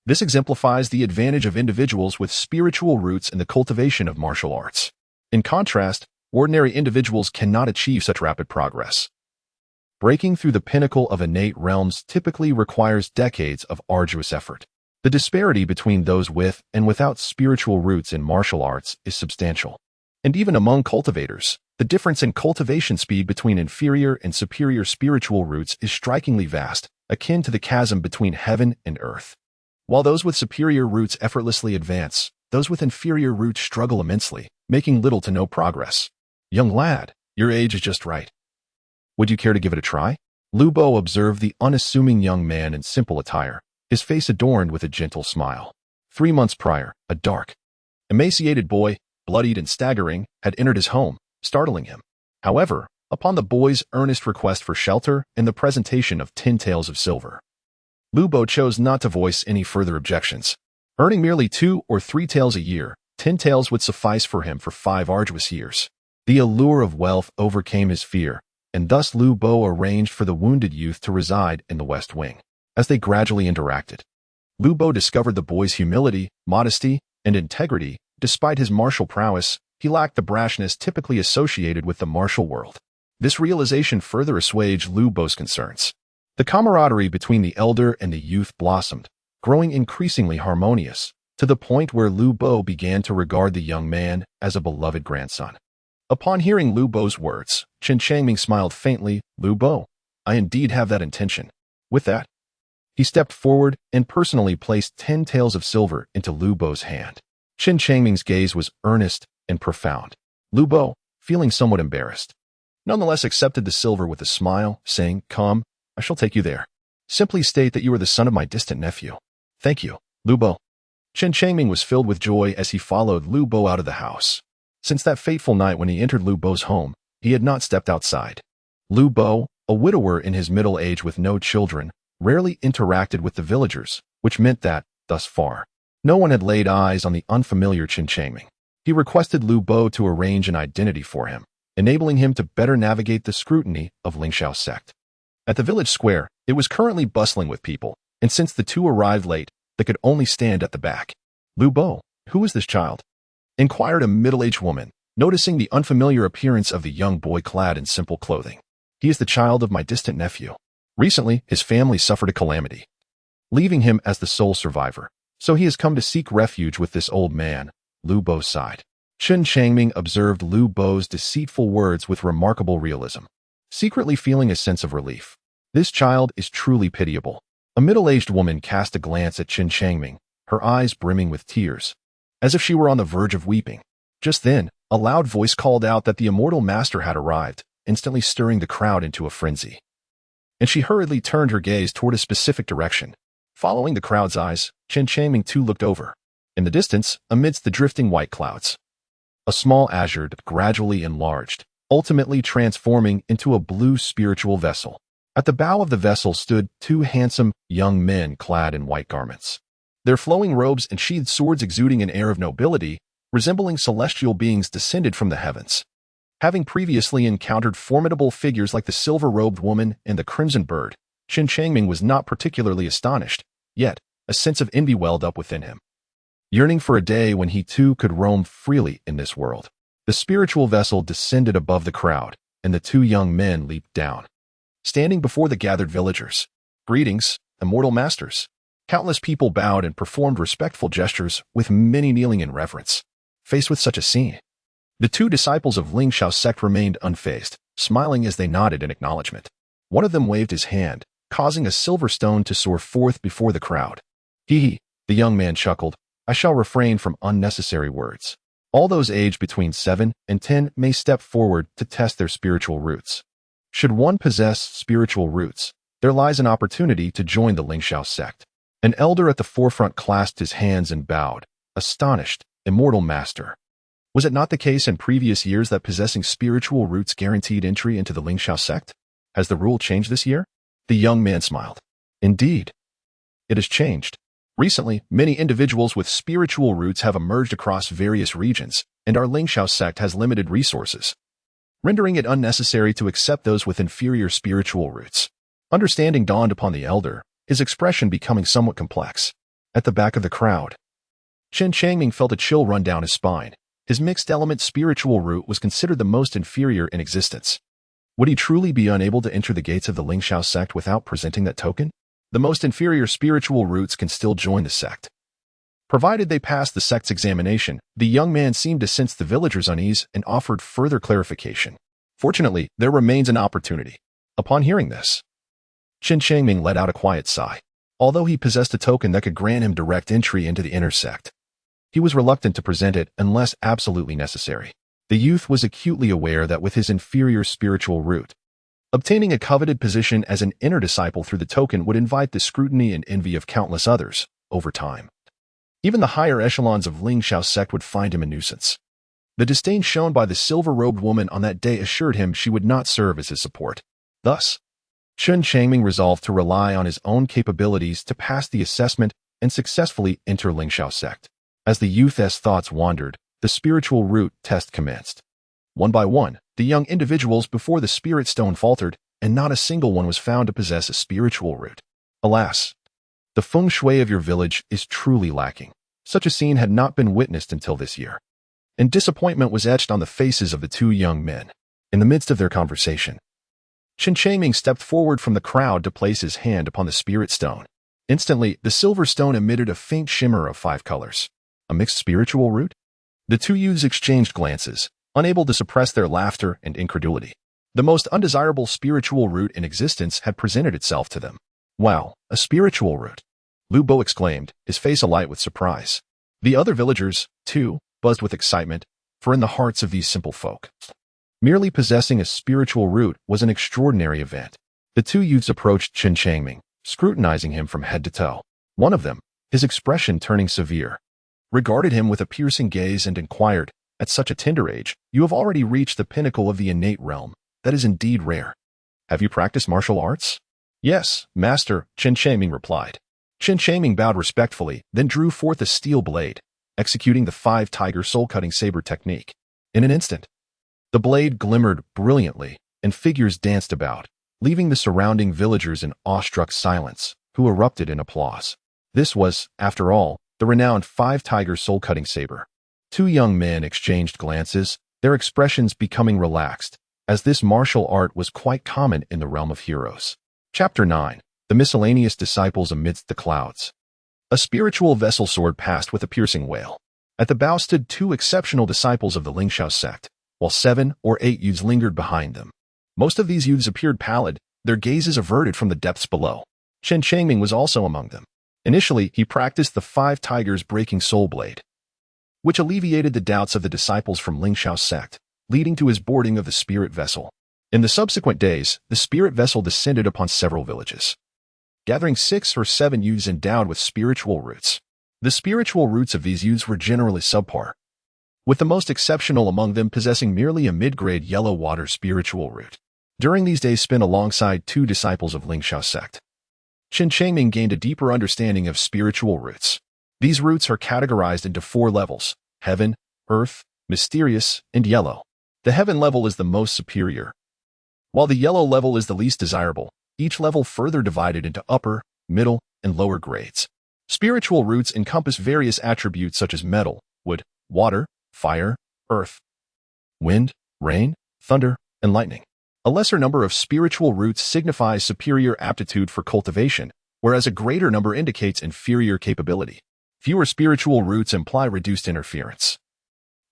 This exemplifies the advantage of individuals with spiritual roots in the cultivation of martial arts. In contrast, ordinary individuals cannot achieve such rapid progress. Breaking through the pinnacle of innate realms typically requires decades of arduous effort. The disparity between those with and without spiritual roots in martial arts is substantial. And even among cultivators, the difference in cultivation speed between inferior and superior spiritual roots is strikingly vast, akin to the chasm between heaven and earth. While those with superior roots effortlessly advance, those with inferior roots struggle immensely, making little to no progress. Young lad, your age is just right. Would you care to give it a try? Lu Bo observed the unassuming young man in simple attire, his face adorned with a gentle smile. 3 months prior, a dark, emaciated boy, bloodied and staggering, had entered his home, startling him. However, upon the boy's earnest request for shelter and the presentation of 10 taels of silver, Lu Bo chose not to voice any further objections. Earning merely 2 or 3 taels a year, 10 taels would suffice for him for 5 arduous years. The allure of wealth overcame his fear, and thus Lu Bo arranged for the wounded youth to reside in the West Wing. As they gradually interacted, Lu Bo discovered the boy's humility, modesty, and integrity. Despite his martial prowess, he lacked the brashness typically associated with the martial world. This realization further assuaged Lu Bo's concerns. The camaraderie between the elder and the youth blossomed, growing increasingly harmonious, to the point where Lu Bo began to regard the young man as a beloved grandson. Upon hearing Lu Bo's words, Chen Changming smiled faintly. Lu Bo, I indeed have that intention. With that, he stepped forward and personally placed 10 taels of silver into Lu Bo's hand. Chen Changming's gaze was earnest and profound. Lu Bo, feeling somewhat embarrassed, nonetheless accepted the silver with a smile, saying, Come, I shall take you there. Simply state that you are the son of my distant nephew. Thank you, Lu Bo. Chen Changming was filled with joy as he followed Lu Bo out of the house. Since that fateful night when he entered Lu Bo's home, he had not stepped outside. Lu Bo, a widower in his middle age with no children, rarely interacted with the villagers, which meant that, thus far, no one had laid eyes on the unfamiliar Chen Changming. He requested Lu Bo to arrange an identity for him, enabling him to better navigate the scrutiny of Lingxiao's sect. At the village square, it was currently bustling with people, and since the two arrived late, they could only stand at the back. Lu Bo, who is this child? Inquired a middle-aged woman, noticing the unfamiliar appearance of the young boy clad in simple clothing. He is the child of my distant nephew. Recently, his family suffered a calamity, leaving him as the sole survivor. So he has come to seek refuge with this old man. Lu Bo sighed. Chen Changming observed Lu Bo's deceitful words with remarkable realism, secretly feeling a sense of relief. This child is truly pitiable. A middle-aged woman cast a glance at Chen Changming, her eyes brimming with tears, as if she were on the verge of weeping. Just then, A loud voice called out that the immortal master had arrived, instantly stirring the crowd into a frenzy. And she hurriedly turned her gaze toward a specific direction. Following the crowd's eyes, Chen Changming too looked over. In the distance, amidst the drifting white clouds, a small azure gradually enlarged, ultimately transforming into a blue spiritual vessel. At the bow of the vessel stood two handsome young men clad in white garments. Their flowing robes and sheathed swords exuding an air of nobility, resembling celestial beings descended from the heavens. Having previously encountered formidable figures like the silver-robed woman and the crimson bird, Chen Changming was not particularly astonished, yet a sense of envy welled up within him. Yearning for a day when he too could roam freely in this world, the spiritual vessel descended above the crowd, and the two young men leaped down. Standing before the gathered villagers, "Greetings, immortal masters." Countless people bowed and performed respectful gestures, with many kneeling in reverence. Faced with such a scene, the two disciples of Ling Xiao's sect remained unfazed, smiling as they nodded in acknowledgement. One of them waved his hand, causing a silver stone to soar forth before the crowd. "Hee," the young man chuckled, "I shall refrain from unnecessary words. All those aged between 7 and 10 may step forward to test their spiritual roots. Should one possess spiritual roots, there lies an opportunity to join the Ling Xiao sect." An elder at the forefront clasped his hands and bowed, astonished. Immortal master. Was it not the case in previous years that possessing spiritual roots guaranteed entry into the Ling Xiao sect? Has the rule changed this year? The young man smiled. Indeed, it has changed. Recently, many individuals with spiritual roots have emerged across various regions, and our Ling Xiao sect has limited resources, rendering it unnecessary to accept those with inferior spiritual roots. Understanding dawned upon the elder, his expression becoming somewhat complex. At the back of the crowd, Chen Changming felt a chill run down his spine. His mixed-element spiritual root was considered the most inferior in existence. Would he truly be unable to enter the gates of the Ling Xiao sect without presenting that token? The most inferior spiritual roots can still join the sect, provided they pass the sect's examination. The young man seemed to sense the villagers' unease and offered further clarification. Fortunately, there remains an opportunity. Upon hearing this, Chen Changming let out a quiet sigh. Although he possessed a token that could grant him direct entry into the inner sect, he was reluctant to present it unless absolutely necessary. The youth was acutely aware that with his inferior spiritual root, obtaining a coveted position as an inner disciple through the token would invite the scrutiny and envy of countless others over time. Even the higher echelons of Ling Xiao's sect would find him a nuisance. The disdain shown by the silver-robed woman on that day assured him she would not serve as his support. Thus, Chen Changming resolved to rely on his own capabilities to pass the assessment and successfully enter Ling Xiao's sect. As the youth's thoughts wandered, the spiritual root test commenced. One by one, the young individuals before the spirit stone faltered, and not a single one was found to possess a spiritual root. Alas, the feng shui of your village is truly lacking. Such a scene had not been witnessed until this year, and disappointment was etched on the faces of the two young men. In the midst of their conversation, Chen Changming stepped forward from the crowd to place his hand upon the spirit stone. Instantly, the silver stone emitted a faint shimmer of 5 colors. A mixed spiritual root? The two youths exchanged glances, unable to suppress their laughter and incredulity. The most undesirable spiritual root in existence had presented itself to them. Wow, a spiritual root! Lu Bo exclaimed, his face alight with surprise. The other villagers, too, buzzed with excitement, for in the hearts of these simple folk, merely possessing a spiritual root was an extraordinary event. The two youths approached Chen Changming, scrutinizing him from head to toe. One of them, his expression turning severe, regarded him with a piercing gaze and inquired, "At such a tender age, you have already reached the pinnacle of the innate realm. That is indeed rare. Have you practiced martial arts?" "Yes, master," Chen Changming replied. Chen Changming bowed respectfully, then drew forth a steel blade, executing the 5-tiger soul-cutting saber technique. In an instant, the blade glimmered brilliantly, and figures danced about, leaving the surrounding villagers in awestruck silence, who erupted in applause. This was, after all, the renowned 5-tiger soul-cutting saber. Two young men exchanged glances, their expressions becoming relaxed, as this martial art was quite common in the realm of heroes. Chapter 9. The Miscellaneous Disciples Amidst the Clouds. A spiritual vessel soared past with a piercing wail. At the bow stood 2 exceptional disciples of the Ling Xiao sect, while 7 or 8 youths lingered behind them. Most of these youths appeared pallid, their gazes averted from the depths below. Chen Changming was also among them. Initially, he practiced the 5 tigers breaking soul blade, which alleviated the doubts of the disciples from Lingshao's sect, leading to his boarding of the spirit vessel. In the subsequent days, the spirit vessel descended upon several villages, gathering 6 or 7 youths endowed with spiritual roots. The spiritual roots of these youths were generally subpar, with the most exceptional among them possessing merely a mid-grade yellow water spiritual root. During these days spent alongside 2 disciples of Lingshao's sect, Chen Changming gained a deeper understanding of spiritual roots. These roots are categorized into 4 levels: heaven, earth, mysterious, and yellow. The heaven level is the most superior, while the yellow level is the least desirable, each level further divided into upper, middle, and lower grades. Spiritual roots encompass various attributes such as metal, wood, water, fire, earth, wind, rain, thunder, and lightning. A lesser number of spiritual roots signifies superior aptitude for cultivation, whereas a greater number indicates inferior capability. Fewer spiritual roots imply reduced interference,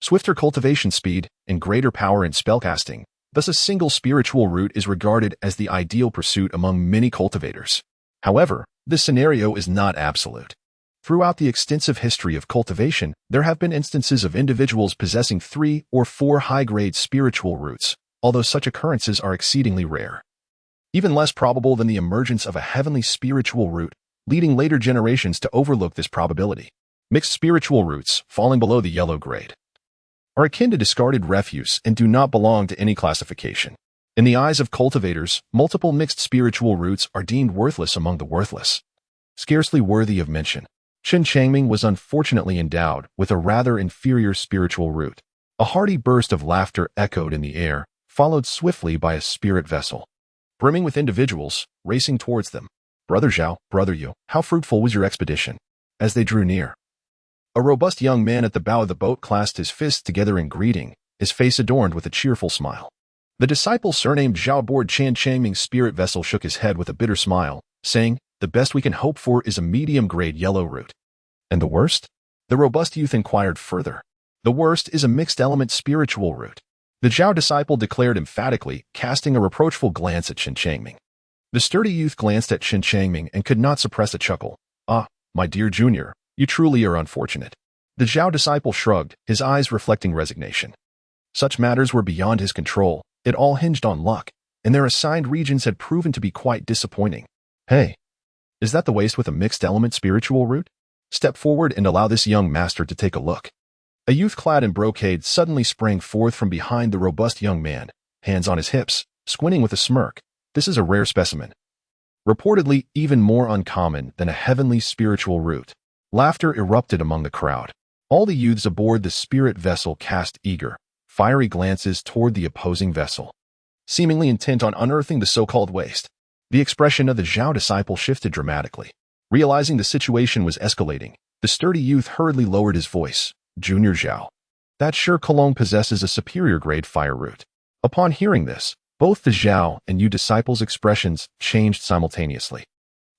swifter cultivation speed, and greater power in spellcasting. Thus, a single spiritual root is regarded as the ideal pursuit among many cultivators. However, this scenario is not absolute. Throughout the extensive history of cultivation, there have been instances of individuals possessing 3 or 4 high-grade spiritual roots, although such occurrences are exceedingly rare. Even less probable than the emergence of a heavenly spiritual root, leading later generations to overlook this probability. Mixed spiritual roots, falling below the yellow grade, are akin to discarded refuse and do not belong to any classification. In the eyes of cultivators, multiple mixed spiritual roots are deemed worthless among the worthless, scarcely worthy of mention. Chen Changming was unfortunately endowed with a rather inferior spiritual root. A hearty burst of laughter echoed in the air, followed swiftly by a spirit vessel, brimming with individuals, racing towards them. "Brother Zhao, Brother Yu, how fruitful was your expedition?" As they drew near, a robust young man at the bow of the boat clasped his fists together in greeting, his face adorned with a cheerful smile. The disciple surnamed Zhao aboard Chen Changming's spirit vessel shook his head with a bitter smile, saying, "The best we can hope for is a medium-grade yellow root." "And the worst?" the robust youth inquired further. "The worst is a mixed-element spiritual root," the Zhao disciple declared emphatically, casting a reproachful glance at Chen Changming. The sturdy youth glanced at Chen Changming and could not suppress a chuckle. "Ah, my dear junior, you truly are unfortunate." The Zhao disciple shrugged, his eyes reflecting resignation. Such matters were beyond his control. It all hinged on luck, and their assigned regions had proven to be quite disappointing. "Hey, is that the waist with a mixed-element spiritual root? Step forward and allow this young master to take a look." A youth clad in brocade suddenly sprang forth from behind the robust young man, hands on his hips, squinting with a smirk. "This is a rare specimen, reportedly even more uncommon than a heavenly spiritual root." Laughter erupted among the crowd. All the youths aboard the spirit vessel cast eager, fiery glances toward the opposing vessel, seemingly intent on unearthing the so-called waste. The expression of the Zhao disciple shifted dramatically. Realizing the situation was escalating, the sturdy youth hurriedly lowered his voice. "Junior Zhao, that sure Cologne possesses a superior grade fire root." Upon hearing this, both the Zhao and Yu disciples' expressions changed simultaneously.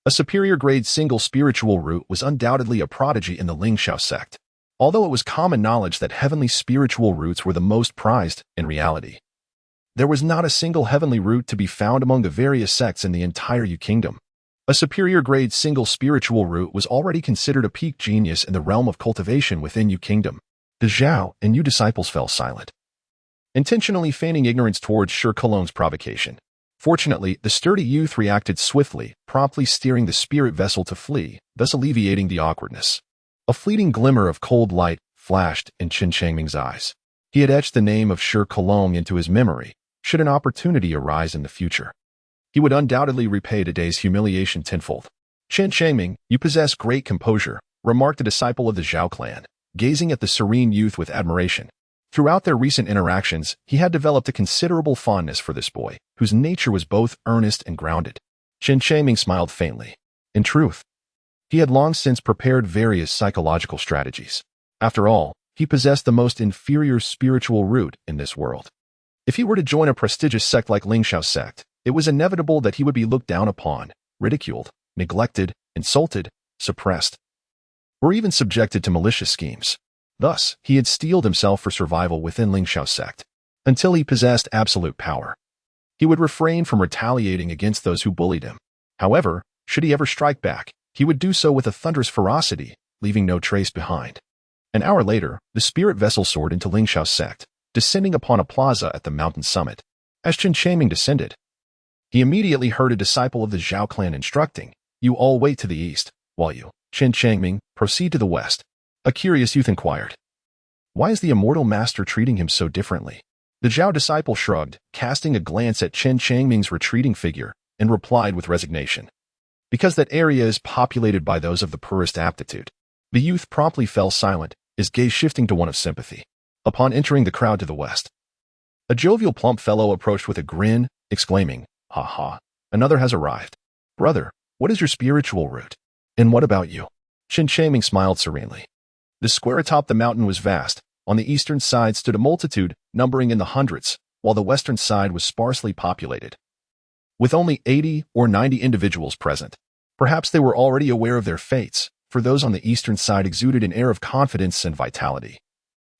A superior grade single spiritual root was undoubtedly a prodigy in the Lingshao sect, although it was common knowledge that heavenly spiritual roots were the most prized. In reality, there was not a single heavenly root to be found among the various sects in the entire Yu kingdom. A superior grade single spiritual root was already considered a peak genius in the realm of cultivation within Yu kingdom. The Zhao and Yu disciples fell silent, intentionally feigning ignorance towards Sher Cologne's provocation. Fortunately, the sturdy youth reacted swiftly, promptly steering the spirit vessel to flee, thus alleviating the awkwardness. A fleeting glimmer of cold light flashed in Chen Changming's eyes. He had etched the name of Sher Cologne into his memory. Should an opportunity arise in the future, he would undoubtedly repay today's humiliation tenfold. "Chen Changming, you possess great composure," remarked a disciple of the Zhao clan, gazing at the serene youth with admiration. Throughout their recent interactions, he had developed a considerable fondness for this boy, whose nature was both earnest and grounded. Chen Changming smiled faintly. In truth, he had long since prepared various psychological strategies. After all, he possessed the most inferior spiritual root in this world. If he were to join a prestigious sect like Lingshao's sect, it was inevitable that he would be looked down upon, ridiculed, neglected, insulted, suppressed, or even subjected to malicious schemes. Thus, he had steeled himself for survival within Lingshao's sect. Until he possessed absolute power, he would refrain from retaliating against those who bullied him. However, should he ever strike back, he would do so with a thunderous ferocity, leaving no trace behind. An hour later, the spirit vessel soared into Lingxiao's sect, descending upon a plaza at the mountain summit. As Chen Changming descended, he immediately heard a disciple of the Zhao clan instructing, "You all wait to the east, while you, Chen Changming, proceed to the west." A curious youth inquired, "Why is the immortal master treating him so differently?" The Zhao disciple shrugged, casting a glance at Chen Changming's retreating figure, and replied with resignation, "Because that area is populated by those of the poorest aptitude." The youth promptly fell silent, his gaze shifting to one of sympathy. Upon entering the crowd to the west, a jovial plump fellow approached with a grin, exclaiming, "Ha ha, another has arrived. Brother, what is your spiritual root? And what about you?" Chen Changming smiled serenely. The square atop the mountain was vast. On the eastern side stood a multitude, numbering in the hundreds, while the western side was sparsely populated, with only 80 or 90 individuals present. Perhaps they were already aware of their fates, for those on the eastern side exuded an air of confidence and vitality,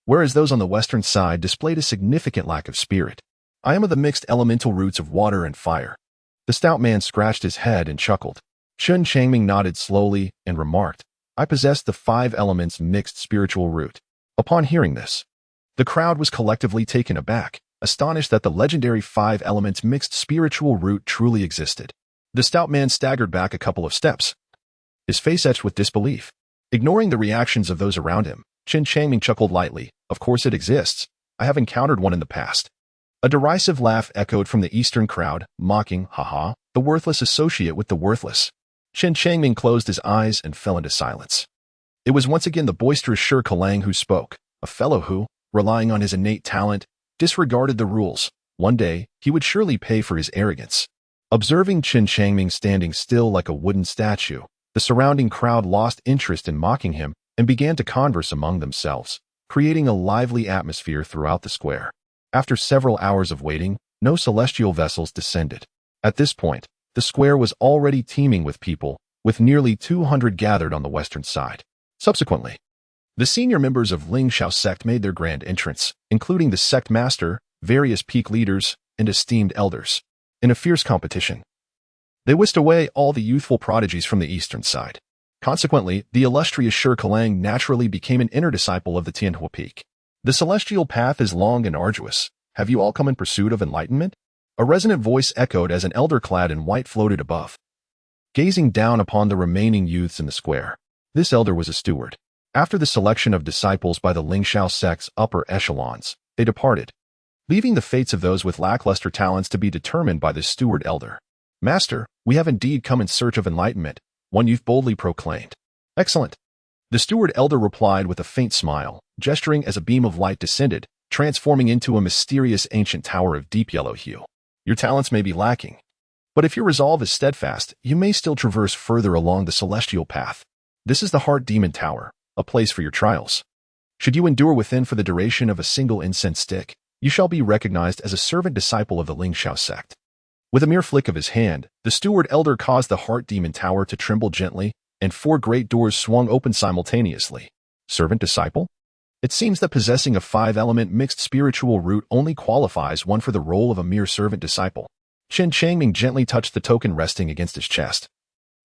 whereas those on the western side displayed a significant lack of spirit. "I am of the mixed elemental roots of water and fire." The stout man scratched his head and chuckled. Chen Changming nodded slowly and remarked, "I possess the 5 elements mixed spiritual root." Upon hearing this, the crowd was collectively taken aback, astonished that the legendary 5 elements mixed spiritual root truly existed. The stout man staggered back a couple of steps, his face etched with disbelief. Ignoring the reactions of those around him, Chen Changming chuckled lightly, "Of course it exists. I have encountered one in the past." A derisive laugh echoed from the eastern crowd, mocking, "Ha, the worthless associate with the worthless." Chen Changming closed his eyes and fell into silence. It was once again the boisterous Shi Kelang who spoke, a fellow who, relying on his innate talent, disregarded the rules. One day, he would surely pay for his arrogance. Observing Chen Changming standing still like a wooden statue, the surrounding crowd lost interest in mocking him and began to converse among themselves, creating a lively atmosphere throughout the square. After several hours of waiting, no celestial vessels descended. At this point, the square was already teeming with people, with nearly 200 gathered on the western side. Subsequently, the senior members of Lingxiao sect made their grand entrance, including the sect master, various peak leaders, and esteemed elders. In a fierce competition, they whisked away all the youthful prodigies from the eastern side. Consequently, the illustrious Shi Kelang naturally became an inner disciple of the Tianhua Peak. "The celestial path is long and arduous. Have you all come in pursuit of enlightenment?" A resonant voice echoed as an elder clad in white floated above, gazing down upon the remaining youths in the square. This elder was a steward. After the selection of disciples by the Lingxiao sect's upper echelons, they departed, leaving the fates of those with lackluster talents to be determined by the steward elder. "Master, we have indeed come in search of enlightenment," one youth boldly proclaimed. "Excellent." The steward elder replied with a faint smile, gesturing as a beam of light descended, transforming into a mysterious ancient tower of deep yellow hue. "Your talents may be lacking, but if your resolve is steadfast, you may still traverse further along the celestial path. This is the Heart Demon Tower, a place for your trials. Should you endure within for the duration of a single incense stick, you shall be recognized as a servant disciple of the Lingxiao sect." With a mere flick of his hand, the steward elder caused the Heart Demon Tower to tremble gently, and 4 great doors swung open simultaneously. Servant disciple? It seems that possessing a 5-element mixed spiritual root only qualifies one for the role of a mere servant disciple. Chen Changming gently touched the token resting against his chest,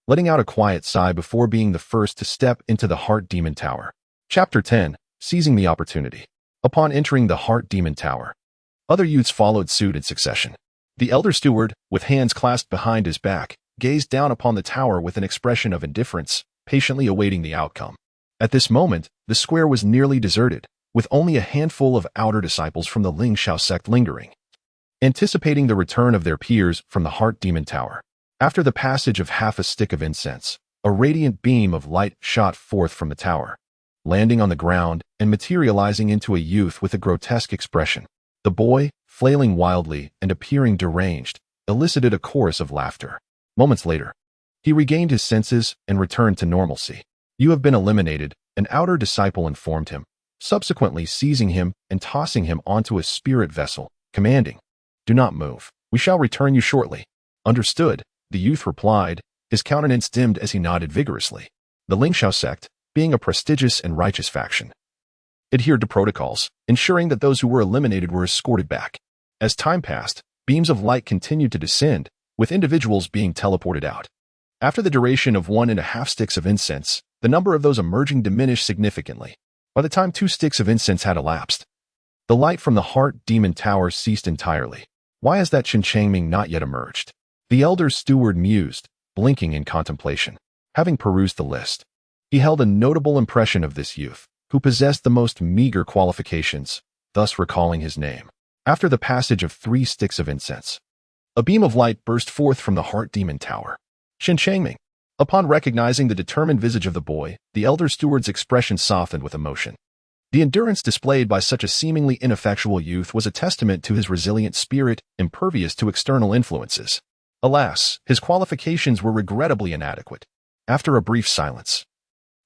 letting out a quiet sigh before being the first to step into the Heart Demon Tower. Chapter 10. Seizing the Opportunity. Upon entering the Heart Demon Tower, other youths followed suit in succession. The elder steward, with hands clasped behind his back, gazed down upon the tower with an expression of indifference, patiently awaiting the outcome. At this moment, the square was nearly deserted, with only a handful of outer disciples from the Lingxiao sect lingering, anticipating the return of their peers from the Heart Demon Tower. After the passage of half a stick of incense, a radiant beam of light shot forth from the tower, landing on the ground and materializing into a youth with a grotesque expression. The boy, flailing wildly and appearing deranged, elicited a chorus of laughter. Moments later, he regained his senses and returned to normalcy. "You have been eliminated," an outer disciple informed him, subsequently seizing him and tossing him onto a spirit vessel, commanding, "Do not move. We shall return you shortly." "Understood," the youth replied, his countenance dimmed as he nodded vigorously. The Lingxiao sect, being a prestigious and righteous faction, adhered to protocols, ensuring that those who were eliminated were escorted back. As time passed, beams of light continued to descend, with individuals being teleported out. After the duration of 1.5 sticks of incense, the number of those emerging diminished significantly. By the time 2 sticks of incense had elapsed, the light from the heart demon tower ceased entirely. Why has that Chen Changming not yet emerged? The elder steward mused, blinking in contemplation. Having perused the list, he held a notable impression of this youth, who possessed the most meager qualifications, thus recalling his name. After the passage of 3 sticks of incense, a beam of light burst forth from the heart demon tower. Chen Changming. Upon recognizing the determined visage of the boy, the elder steward's expression softened with emotion. The endurance displayed by such a seemingly ineffectual youth was a testament to his resilient spirit, impervious to external influences. Alas, his qualifications were regrettably inadequate. After a brief silence,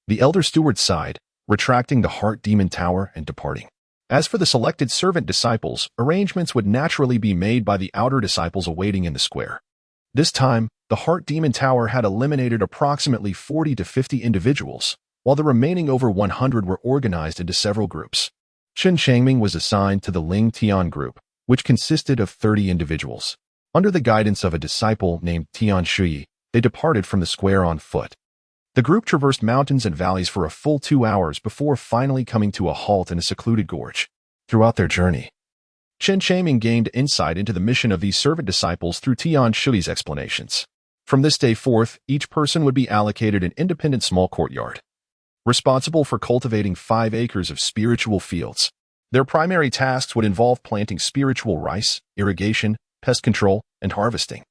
the elder steward sighed, retracting the heart demon tower and departing. As for the selected servant disciples, arrangements would naturally be made by the outer disciples awaiting in the square. This time, the heart demon tower had eliminated approximately 40 to 50 individuals, while the remaining over 100 were organized into several groups. Chen Changming was assigned to the Ling Tian group, which consisted of 30 individuals. Under the guidance of a disciple named Tian Shui, they departed from the square on foot. The group traversed mountains and valleys for a full 2 hours before finally coming to a halt in a secluded gorge. Throughout their journey, Chen Changming gained insight into the mission of these servant disciples through Tian Shui's explanations. From this day forth, each person would be allocated an independent small courtyard, responsible for cultivating 5 acres of spiritual fields. Their primary tasks would involve planting spiritual rice, irrigation, pest control, and harvesting.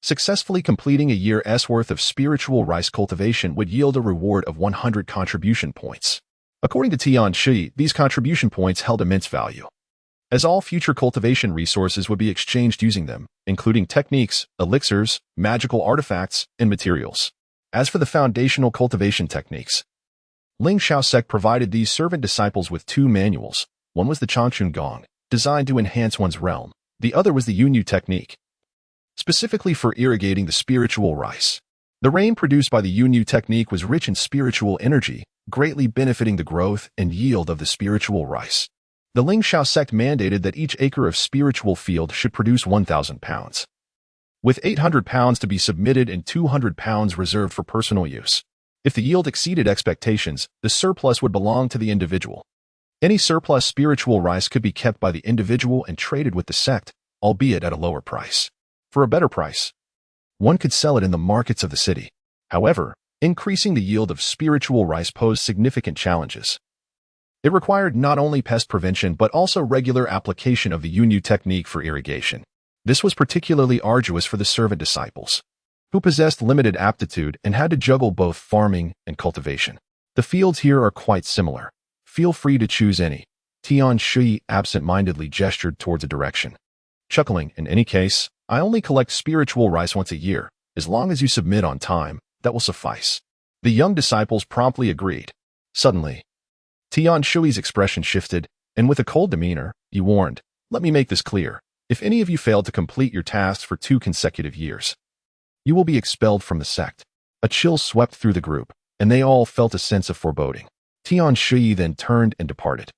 Successfully completing a year's worth of spiritual rice cultivation would yield a reward of 100 contribution points. According to Tian Shui, these contribution points held immense value, as all future cultivation resources would be exchanged using them, including techniques, elixirs, magical artifacts, and materials. As for the foundational cultivation techniques, Ling Shaosek provided these servant disciples with 2 manuals. One was the Changchun Gong, designed to enhance one's realm. The other was the Yunyu technique, specifically for irrigating the spiritual rice. The rain produced by the Yunyu technique was rich in spiritual energy, greatly benefiting the growth and yield of the spiritual rice. The Ling Shao sect mandated that each acre of spiritual field should produce 1,000 pounds, with 800 pounds to be submitted and 200 pounds reserved for personal use. If the yield exceeded expectations, the surplus would belong to the individual. Any surplus spiritual rice could be kept by the individual and traded with the sect, albeit at a lower price. For a better price, one could sell it in the markets of the city. However, increasing the yield of spiritual rice posed significant challenges. It required not only pest prevention but also regular application of the Yunyu technique for irrigation. This was particularly arduous for the servant disciples, who possessed limited aptitude and had to juggle both farming and cultivation. The fields here are quite similar. Feel free to choose any. Tian Shui absent-mindedly gestured towards a direction, chuckling, in any case, I only collect spiritual rice once a year. As long as you submit on time, that will suffice. The young disciples promptly agreed. Suddenly, Tian Shui's expression shifted, and with a cold demeanor, he warned, let me make this clear. If any of you fail to complete your tasks for 2 consecutive years, you will be expelled from the sect. A chill swept through the group, and they all felt a sense of foreboding. Tian Shui then turned and departed.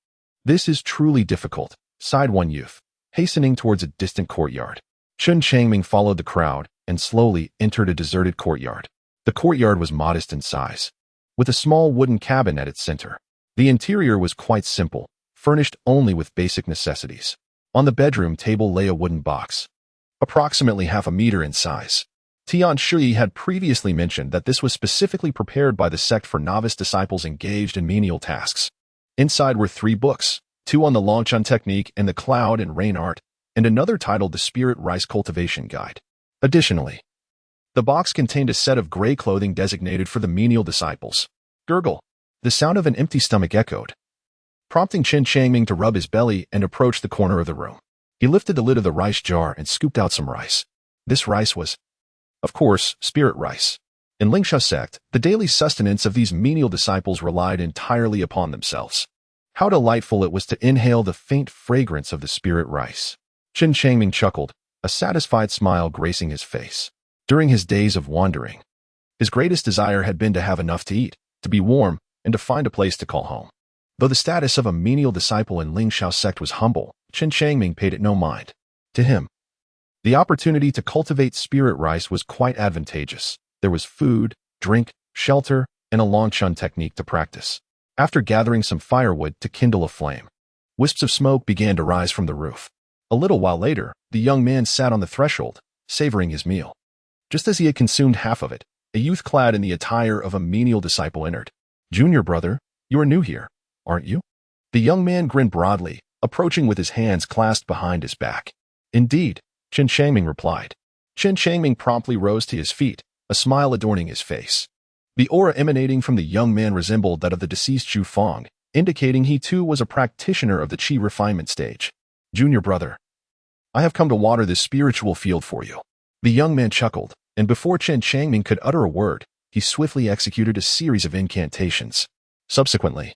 This is truly difficult, sighed one youth, hastening towards a distant courtyard. Chen Changming followed the crowd and slowly entered a deserted courtyard. The courtyard was modest in size, with a small wooden cabin at its center. The interior was quite simple, furnished only with basic necessities. On the bedroom table lay a wooden box, approximately half a meter in size. Tian Shui had previously mentioned that this was specifically prepared by the sect for novice disciples engaged in menial tasks. Inside were 3 books, 2 on the Longchun technique and the cloud and rain art, and another titled The Spirit Rice Cultivation Guide. Additionally, the box contained a set of gray clothing designated for the menial disciples. Gurgle. The sound of an empty stomach echoed, prompting Chen Changming to rub his belly and approach the corner of the room. He lifted the lid of the rice jar and scooped out some rice. This rice was, of course, spirit rice. In Lingsha sect, the daily sustenance of these menial disciples relied entirely upon themselves. How delightful it was to inhale the faint fragrance of the spirit rice. Chen Changming chuckled, a satisfied smile gracing his face. During his days of wandering, his greatest desire had been to have enough to eat, to be warm, and to find a place to call home. Though the status of a menial disciple in Ling Shao sect was humble, Chen Changming paid it no mind. To him, the opportunity to cultivate spirit rice was quite advantageous. There was food, drink, shelter, and a Longchun technique to practice. after gathering some firewood to kindle a flame. Wisps of smoke began to rise from the roof. A little while later, the young man sat on the threshold, savoring his meal. Just as he had consumed half of it, a youth clad in the attire of a menial disciple entered. "Junior brother, you are new here, aren't you?" The young man grinned broadly, approaching with his hands clasped behind his back. "Indeed," Chen Changming replied. Chen Changming promptly rose to his feet, a smile adorning his face. The aura emanating from the young man resembled that of the deceased Zhu Feng, indicating he too was a practitioner of the Qi refinement stage. "Junior brother, I have come to water this spiritual field for you." The young man chuckled, and before Chen Changming could utter a word, he swiftly executed a series of incantations. Subsequently,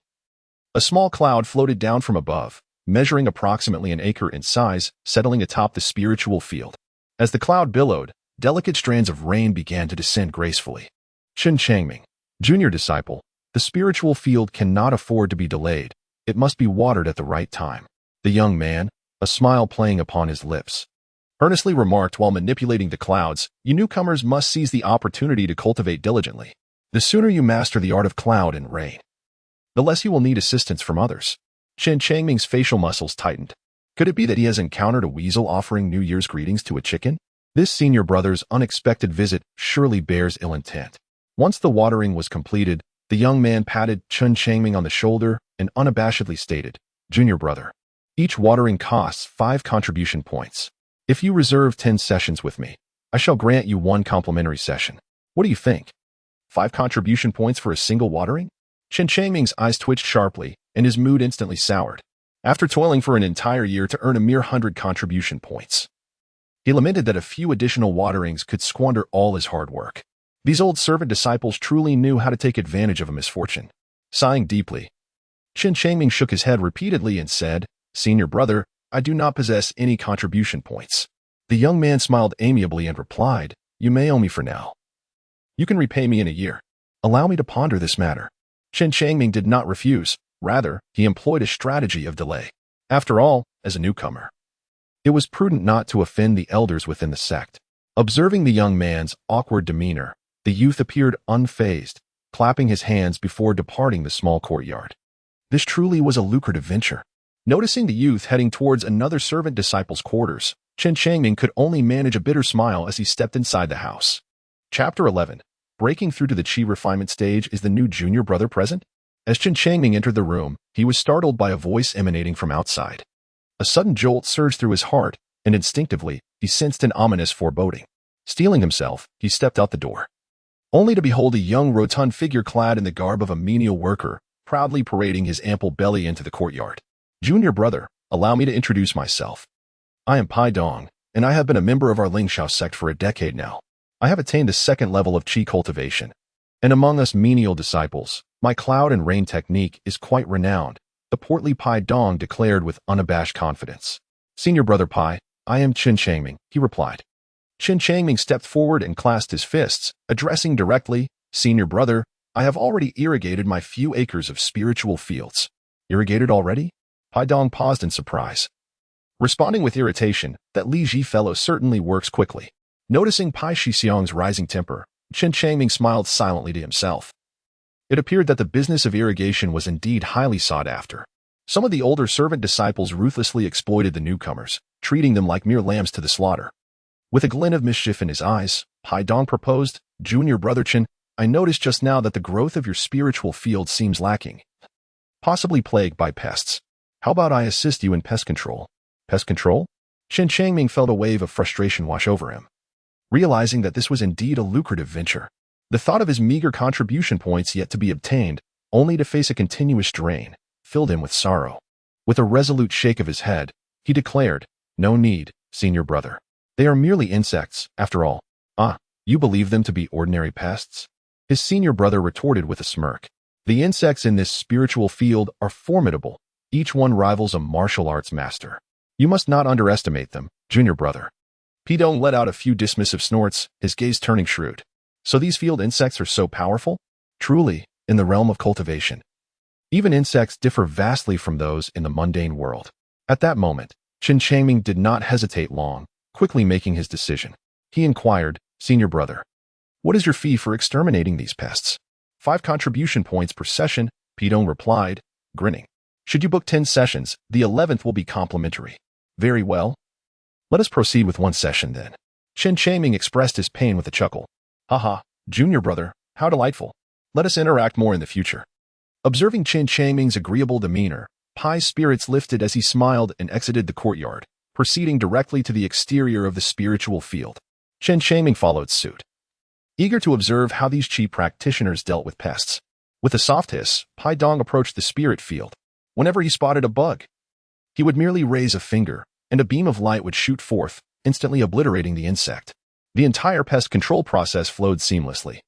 a small cloud floated down from above, measuring approximately an acre in size, settling atop the spiritual field. As the cloud billowed, delicate strands of rain began to descend gracefully. Chen Changming, junior disciple, the spiritual field cannot afford to be delayed. It must be watered at the right time. The young man, a smile playing upon his lips, earnestly remarked while manipulating the clouds, "You newcomers must seize the opportunity to cultivate diligently. The sooner you master the art of cloud and rain, the less you will need assistance from others." Chen Changming's facial muscles tightened. Could it be that he has encountered a weasel offering New Year's greetings to a chicken? This senior brother's unexpected visit surely bears ill intent. Once the watering was completed, the young man patted Chen Changming on the shoulder and unabashedly stated, "Junior brother, each watering costs 5 contribution points. If you reserve 10 sessions with me, I shall grant you 1 complimentary session. What do you think? 5 contribution points for a single watering?" Chen Changming's eyes twitched sharply, and his mood instantly soured. After toiling for an entire year to earn a mere 100 contribution points, he lamented that a few additional waterings could squander all his hard work. These old servant disciples truly knew how to take advantage of a misfortune. Sighing deeply, Chen Changming shook his head repeatedly and said, "Senior brother, I do not possess any contribution points." The young man smiled amiably and replied, "You may owe me for now. You can repay me in a year. Allow me to ponder this matter." Chen Changming did not refuse. Rather, he employed a strategy of delay. After all, as a newcomer, it was prudent not to offend the elders within the sect. Observing the young man's awkward demeanor, the youth appeared unfazed, clapping his hands before departing the small courtyard. This truly was a lucrative venture. Noticing the youth heading towards another servant disciple's quarters, Chen Changming could only manage a bitter smile as he stepped inside the house. Chapter 11. Breaking through to the Qi refinement stage. Is the new junior brother present? As Chen Changming entered the room, he was startled by a voice emanating from outside. A sudden jolt surged through his heart, and instinctively, he sensed an ominous foreboding. Steeling himself, he stepped out the door, only to behold a young rotund figure clad in the garb of a menial worker, proudly parading his ample belly into the courtyard. "Junior brother, allow me to introduce myself. I am Pai Dong, and I have been a member of our Lingxiao sect for a decade now. I have attained the 2nd level of Qi cultivation, and among us menial disciples, my cloud and rain technique is quite renowned," the portly Pai Dong declared with unabashed confidence. "Senior brother Pai, I am Chen Changming," he replied. Chen Changming stepped forward and clasped his fists, addressing directly, "Senior brother, I have already irrigated my few acres of spiritual fields." "Irrigated already?" Pai Dong paused in surprise, responding with irritation, "That Li Ji fellow certainly works quickly." Noticing Pai Shixiang's rising temper, Chen Changming smiled silently to himself. It appeared that the business of irrigation was indeed highly sought after. Some of the older servant disciples ruthlessly exploited the newcomers, treating them like mere lambs to the slaughter. With a glint of mischief in his eyes, Pai Dong proposed, "Junior brother Chen, I noticed just now that the growth of your spiritual field seems lacking, possibly plagued by pests. How about I assist you in pest control?" "Pest control?" Chen Changming felt a wave of frustration wash over him. Realizing that this was indeed a lucrative venture, the thought of his meager contribution points yet to be obtained, only to face a continuous drain, filled him with sorrow. With a resolute shake of his head, he declared, "No need, senior brother. They are merely insects, after all." "Ah, you believe them to be ordinary pests?" his senior brother retorted with a smirk. "The insects in this spiritual field are formidable. Each one rivals a martial arts master. You must not underestimate them, junior brother." Pidong let out a few dismissive snorts, his gaze turning shrewd. "So these field insects are so powerful?" "Truly, in the realm of cultivation, even insects differ vastly from those in the mundane world." At that moment, Chen Changming did not hesitate long, quickly making his decision. He inquired, "Senior brother, what is your fee for exterminating these pests?" 5 contribution points per session," Pidong replied, grinning. Should you book 10 sessions, the 11th will be complimentary. Very well. Let us proceed with one session then. Chen Changming expressed his pain with a chuckle. Haha, junior brother, how delightful. Let us interact more in the future. Observing Chen Changming's agreeable demeanor, Pai's spirits lifted as he smiled and exited the courtyard, proceeding directly to the exterior of the spiritual field. Chen Changming followed suit, eager to observe how these chi practitioners dealt with pests. With a soft hiss, Pai Dong approached the spirit field. Whenever he spotted a bug, he would merely raise a finger, and a beam of light would shoot forth, instantly obliterating the insect. The entire pest control process flowed seamlessly,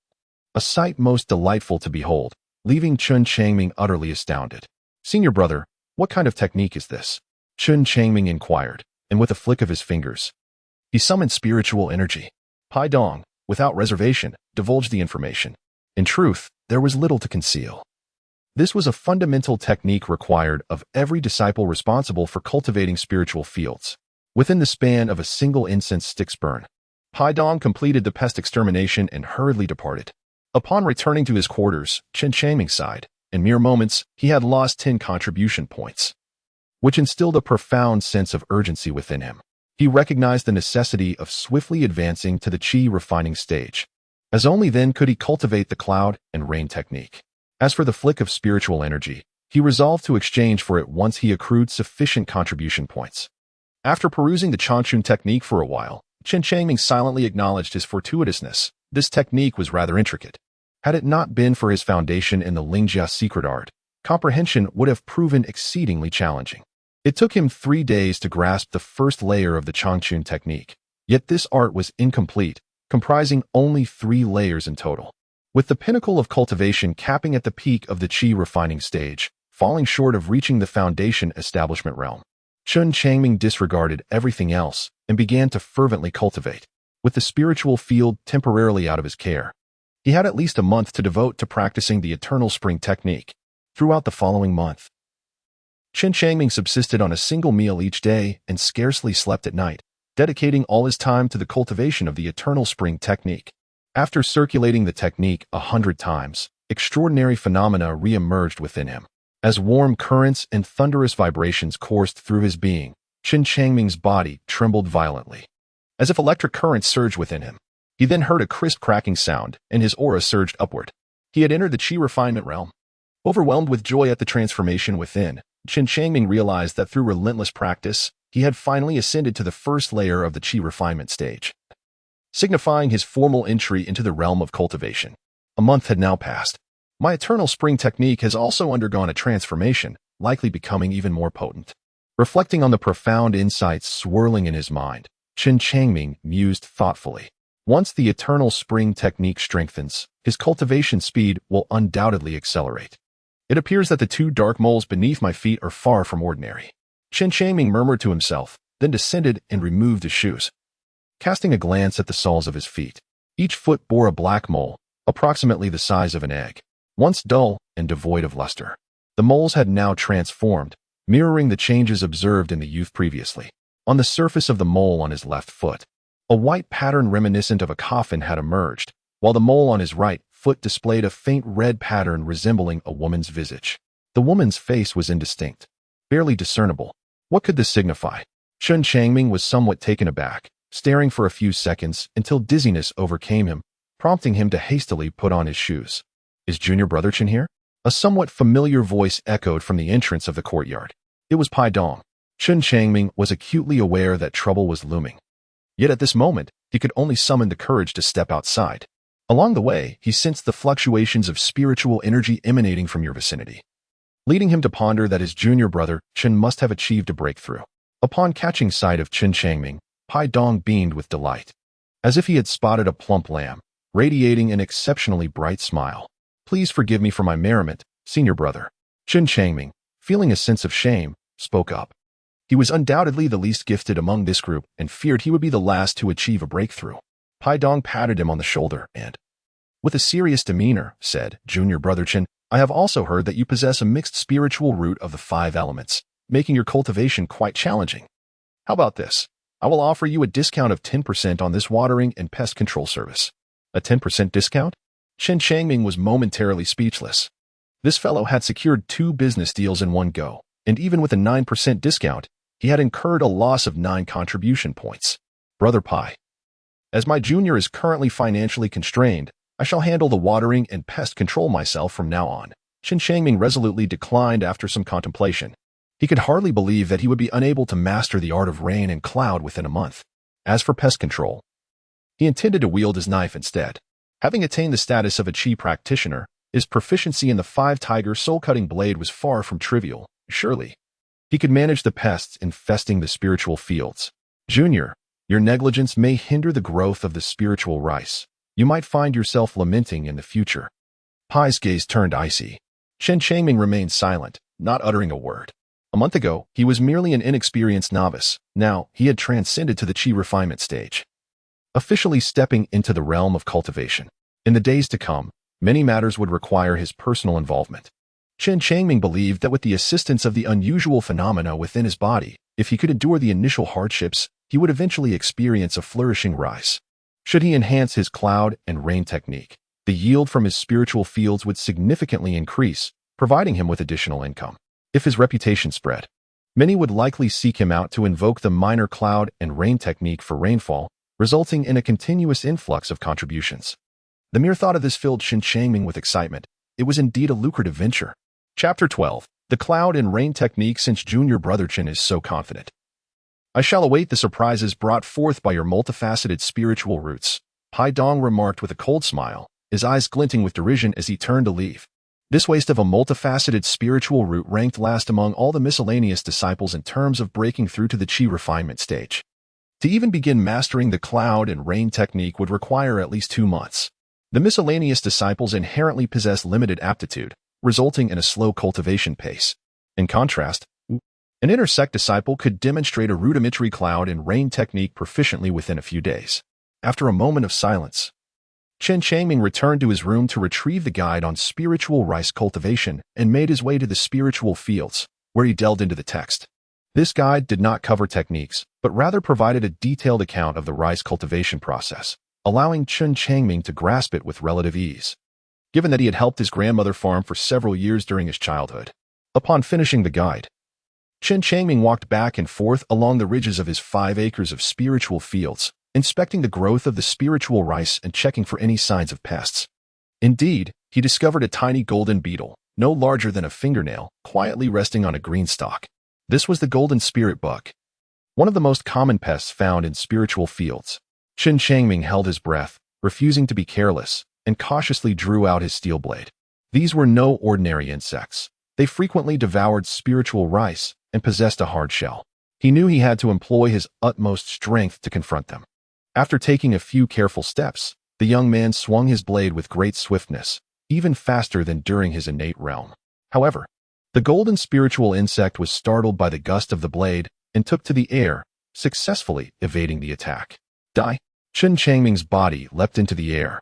a sight most delightful to behold, leaving Chen Changming utterly astounded. Senior brother, what kind of technique is this? Chen Changming inquired, and with a flick of his fingers, he summoned spiritual energy. Pai Dong, without reservation, divulged the information. In truth, there was little to conceal. This was a fundamental technique required of every disciple responsible for cultivating spiritual fields. Within the span of a single incense stick's burn, Pai Dong completed the pest extermination and hurriedly departed. Upon returning to his quarters, Chen Changming sighed. In mere moments, he had lost 10 contribution points, which instilled a profound sense of urgency within him. He recognized the necessity of swiftly advancing to the chi refining stage, as only then could he cultivate the cloud and rain technique. As for the flick of spiritual energy, he resolved to exchange for it once he accrued sufficient contribution points. After perusing the Changchun technique for a while, Chen Changming silently acknowledged his fortuitousness. This technique was rather intricate. Had it not been for his foundation in the Lingjia secret art, comprehension would have proven exceedingly challenging. It took him 3 days to grasp the first layer of the Changchun technique, yet this art was incomplete, comprising only 3 layers in total, with the pinnacle of cultivation capping at the peak of the chi refining stage, falling short of reaching the foundation establishment realm. Chen Changming disregarded everything else and began to fervently cultivate. With the spiritual field temporarily out of his care, he had at least a month to devote to practicing the eternal spring technique. Throughout the following month, Chen Changming subsisted on a single meal each day and scarcely slept at night, dedicating all his time to the cultivation of the eternal spring technique. After circulating the technique 100 times, extraordinary phenomena re-emerged within him. As warm currents and thunderous vibrations coursed through his being, Chen Changming's body trembled violently, as if electric currents surged within him. He then heard a crisp cracking sound, and his aura surged upward. He had entered the chi refinement realm. Overwhelmed with joy at the transformation within, Chen Changming realized that through relentless practice, he had finally ascended to the first layer of the chi refinement stage, signifying his formal entry into the realm of cultivation. A month had now passed. My eternal spring technique has also undergone a transformation, likely becoming even more potent. Reflecting on the profound insights swirling in his mind, Chen Changming mused thoughtfully. Once the eternal spring technique strengthens, his cultivation speed will undoubtedly accelerate. It appears that the 2 dark moles beneath my feet are far from ordinary. Chen Changming murmured to himself, then descended and removed his shoes. Casting a glance at the soles of his feet, each foot bore a black mole, approximately the size of an egg. Once dull and devoid of luster, the moles had now transformed, mirroring the changes observed in the youth previously. On the surface of the mole on his left foot, a white pattern reminiscent of a coffin had emerged, while the mole on his right foot displayed a faint red pattern resembling a woman's visage. The woman's face was indistinct, barely discernible. What could this signify? Chen Changming was somewhat taken aback, staring for a few seconds until dizziness overcame him, prompting him to hastily put on his shoes. Is junior brother Chen here? A somewhat familiar voice echoed from the entrance of the courtyard. It was Pai Dong. Chen Changming was acutely aware that trouble was looming. Yet at this moment, he could only summon the courage to step outside. Along the way, he sensed the fluctuations of spiritual energy emanating from your vicinity, leading him to ponder that his junior brother, Chen, must have achieved a breakthrough. Upon catching sight of Chen Changming, Pai Dong beamed with delight, as if he had spotted a plump lamb, radiating an exceptionally bright smile. Please forgive me for my merriment, senior brother. Chen Changming, feeling a sense of shame, spoke up. He was undoubtedly the least gifted among this group and feared he would be the last to achieve a breakthrough. Pai Dong patted him on the shoulder and, with a serious demeanor, said, Junior brother Chen, I have also heard that you possess a mixed spiritual root of the 5 elements, making your cultivation quite challenging. How about this? I will offer you a discount of 10% on this watering and pest control service. A 10% discount? Chen Changming was momentarily speechless. This fellow had secured 2 business deals in one go, and even with a 9% discount, he had incurred a loss of 9 contribution points. Brother Pi. As my junior is currently financially constrained, I shall handle the watering and pest control myself from now on. Chen Changming resolutely declined after some contemplation. He could hardly believe that he would be unable to master the art of rain and cloud within a month. As for pest control, he intended to wield his knife instead. Having attained the status of a Qi practitioner, his proficiency in the 5-tiger soul-cutting blade was far from trivial. Surely, he could manage the pests infesting the spiritual fields. Junior, your negligence may hinder the growth of the spiritual rice. You might find yourself lamenting in the future. Pai's gaze turned icy. Chen Changming remained silent, not uttering a word. A month ago, he was merely an inexperienced novice. Now, he had transcended to the Qi refinement stage, officially stepping into the realm of cultivation. In the days to come, many matters would require his personal involvement. Chen Changming believed that with the assistance of the unusual phenomena within his body, if he could endure the initial hardships, he would eventually experience a flourishing rise. Should he enhance his cloud and rain technique, the yield from his spiritual fields would significantly increase, providing him with additional income. If his reputation spread, many would likely seek him out to invoke the minor cloud and rain technique for rainfall, resulting in a continuous influx of contributions. The mere thought of this filled Chen Changming with excitement. It was indeed a lucrative venture. Chapter 12. The Cloud and Rain Technique. Since junior brother Chen is so confident, I shall await the surprises brought forth by your multifaceted spiritual roots. Pai Dong remarked with a cold smile, his eyes glinting with derision as he turned to leave. This waste of a multifaceted spiritual root ranked last among all the miscellaneous disciples in terms of breaking through to the Qi refinement stage. To even begin mastering the cloud and rain technique would require at least 2 months. The miscellaneous disciples inherently possess limited aptitude, resulting in a slow cultivation pace. In contrast, an intersect disciple could demonstrate a rudimentary cloud and rain technique proficiently within a few days. After a moment of silence, Chen Changming returned to his room to retrieve the guide on spiritual rice cultivation and made his way to the spiritual fields, where he delved into the text. This guide did not cover techniques, but rather provided a detailed account of the rice cultivation process, allowing Chen Changming to grasp it with relative ease, given that he had helped his grandmother farm for several years during his childhood. Upon finishing the guide, Chen Changming walked back and forth along the ridges of his 5 acres of spiritual fields, inspecting the growth of the spiritual rice and checking for any signs of pests. Indeed, he discovered a tiny golden beetle, no larger than a fingernail, quietly resting on a green stalk. This was the golden spirit bug, one of the most common pests found in spiritual fields. Chen Changming held his breath, refusing to be careless, and cautiously drew out his steel blade. These were no ordinary insects. They frequently devoured spiritual rice and possessed a hard shell. He knew he had to employ his utmost strength to confront them. After taking a few careful steps, the young man swung his blade with great swiftness, even faster than during his innate realm. However, the golden spiritual insect was startled by the gust of the blade and took to the air, successfully evading the attack. Die! Chen Changming's body leapt into the air,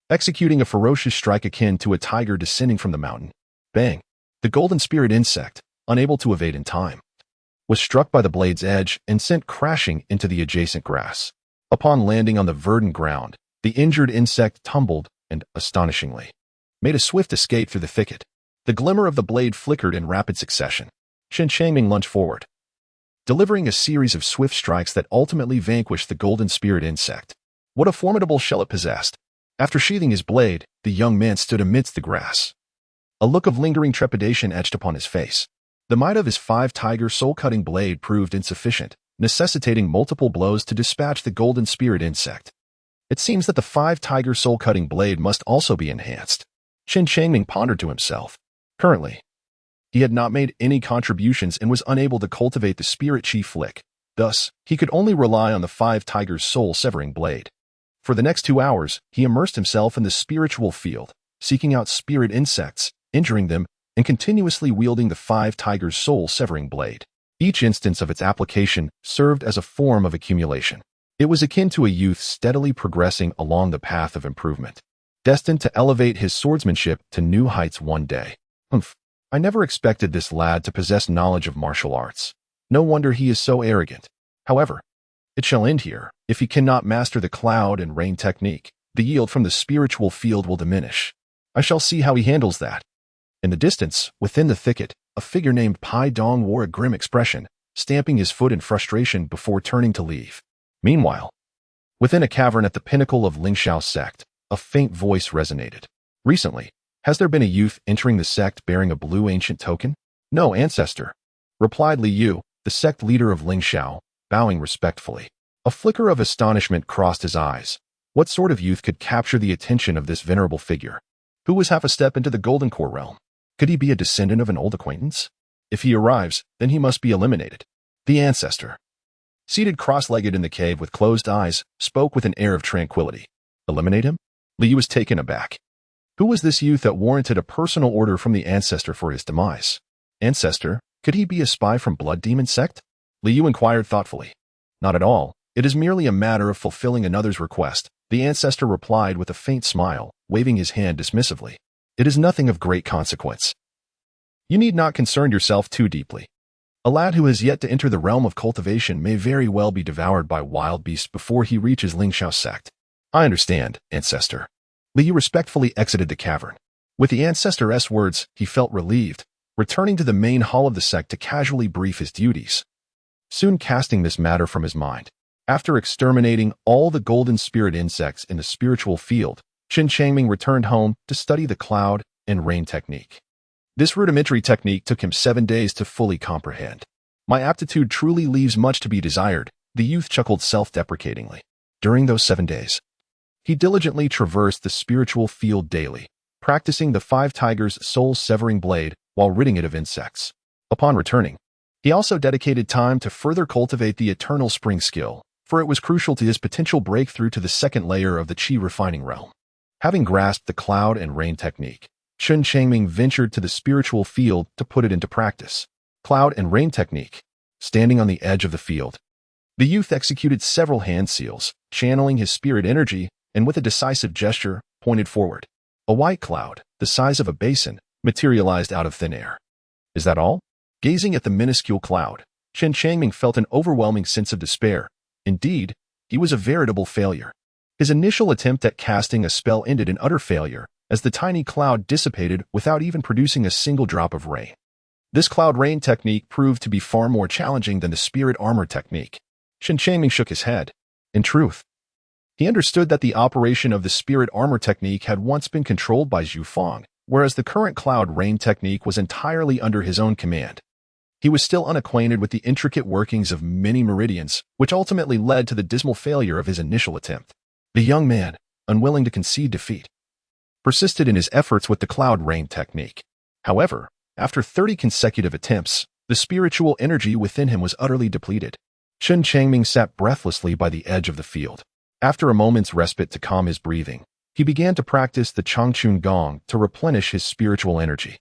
executing a ferocious strike akin to a tiger descending from the mountain. Bang! The golden spirit insect, unable to evade in time, was struck by the blade's edge and sent crashing into the adjacent grass. Upon landing on the verdant ground, the injured insect tumbled and, astonishingly, made a swift escape through the thicket. The glimmer of the blade flickered in rapid succession. Chen Changming lunged forward, delivering a series of swift strikes that ultimately vanquished the golden spirit insect. What a formidable shell it possessed! After sheathing his blade, the young man stood amidst the grass. A look of lingering trepidation etched upon his face. The might of his 5-tiger soul-cutting blade proved insufficient, necessitating multiple blows to dispatch the golden spirit insect. It seems that the 5-tiger soul-cutting blade must also be enhanced. Chen Changming pondered to himself. Currently, he had not made any contributions and was unable to cultivate the spirit chi flick. Thus, he could only rely on the 5-tiger's soul-severing blade. For the next 2 hours, he immersed himself in the spiritual field, seeking out spirit insects, injuring them, and continuously wielding the 5-tiger's soul-severing blade. Each instance of its application served as a form of accumulation. It was akin to a youth steadily progressing along the path of improvement, destined to elevate his swordsmanship to new heights one day. I never expected this lad to possess knowledge of martial arts. No wonder he is so arrogant. However, it shall end here. If he cannot master the cloud and rain technique, the yield from the spiritual field will diminish. I shall see how he handles that. In the distance, within the thicket, a figure named Pai Dong wore a grim expression, stamping his foot in frustration before turning to leave. Meanwhile, within a cavern at the pinnacle of Lingshao's sect, a faint voice resonated. Recently, has there been a youth entering the sect bearing a blue ancient token? No, ancestor, replied Li Yu, the sect leader of Lingshao, bowing respectfully. A flicker of astonishment crossed his eyes. What sort of youth could capture the attention of this venerable figure? Who was half a step into the Golden Core realm? Could he be a descendant of an old acquaintance? If he arrives, then he must be eliminated. The ancestor, seated cross-legged in the cave with closed eyes, spoke with an air of tranquility. Eliminate him? Li Yu was taken aback. Who was this youth that warranted a personal order from the ancestor for his demise? Ancestor, could he be a spy from Blood Demon sect? Li Yu inquired thoughtfully. Not at all. It is merely a matter of fulfilling another's request, the ancestor replied with a faint smile, waving his hand dismissively. It is nothing of great consequence. You need not concern yourself too deeply. A lad who has yet to enter the realm of cultivation may very well be devoured by wild beasts before he reaches Lingshao's sect. I understand, ancestor. Li Yu respectfully exited the cavern. With the ancestor's words, he felt relieved, returning to the main hall of the sect to casually brief his duties, soon casting this matter from his mind. After exterminating all the golden spirit insects in the spiritual field, Chen Changming returned home to study the cloud and rain technique. This rudimentary technique took him 7 days to fully comprehend. My aptitude truly leaves much to be desired, the youth chuckled self-deprecatingly. During those 7 days, he diligently traversed the spiritual field daily, practicing the 5 tigers' soul-severing blade while ridding it of insects. Upon returning, he also dedicated time to further cultivate the eternal spring skill, for it was crucial to his potential breakthrough to the second layer of the qi refining realm. Having grasped the cloud and rain technique, Chen Changming ventured to the spiritual field to put it into practice. Cloud and rain technique. Standing on the edge of the field, the youth executed several hand seals, channeling his spirit energy, and with a decisive gesture, pointed forward. A white cloud, the size of a basin, materialized out of thin air. Is that all? Gazing at the minuscule cloud, Chen Changming felt an overwhelming sense of despair. Indeed, he was a veritable failure. His initial attempt at casting a spell ended in utter failure, as the tiny cloud dissipated without even producing a single drop of rain. This cloud rain technique proved to be far more challenging than the spirit armor technique. Chen Changming shook his head. In truth, he understood that the operation of the spirit armor technique had once been controlled by Zhu Fang, whereas the current cloud rain technique was entirely under his own command. He was still unacquainted with the intricate workings of many meridians, which ultimately led to the dismal failure of his initial attempt. The young man, unwilling to concede defeat, persisted in his efforts with the cloud rain technique. However, after 30 consecutive attempts, the spiritual energy within him was utterly depleted. Chen Changming sat breathlessly by the edge of the field. After a moment's respite to calm his breathing, he began to practice the Changchun Gong to replenish his spiritual energy.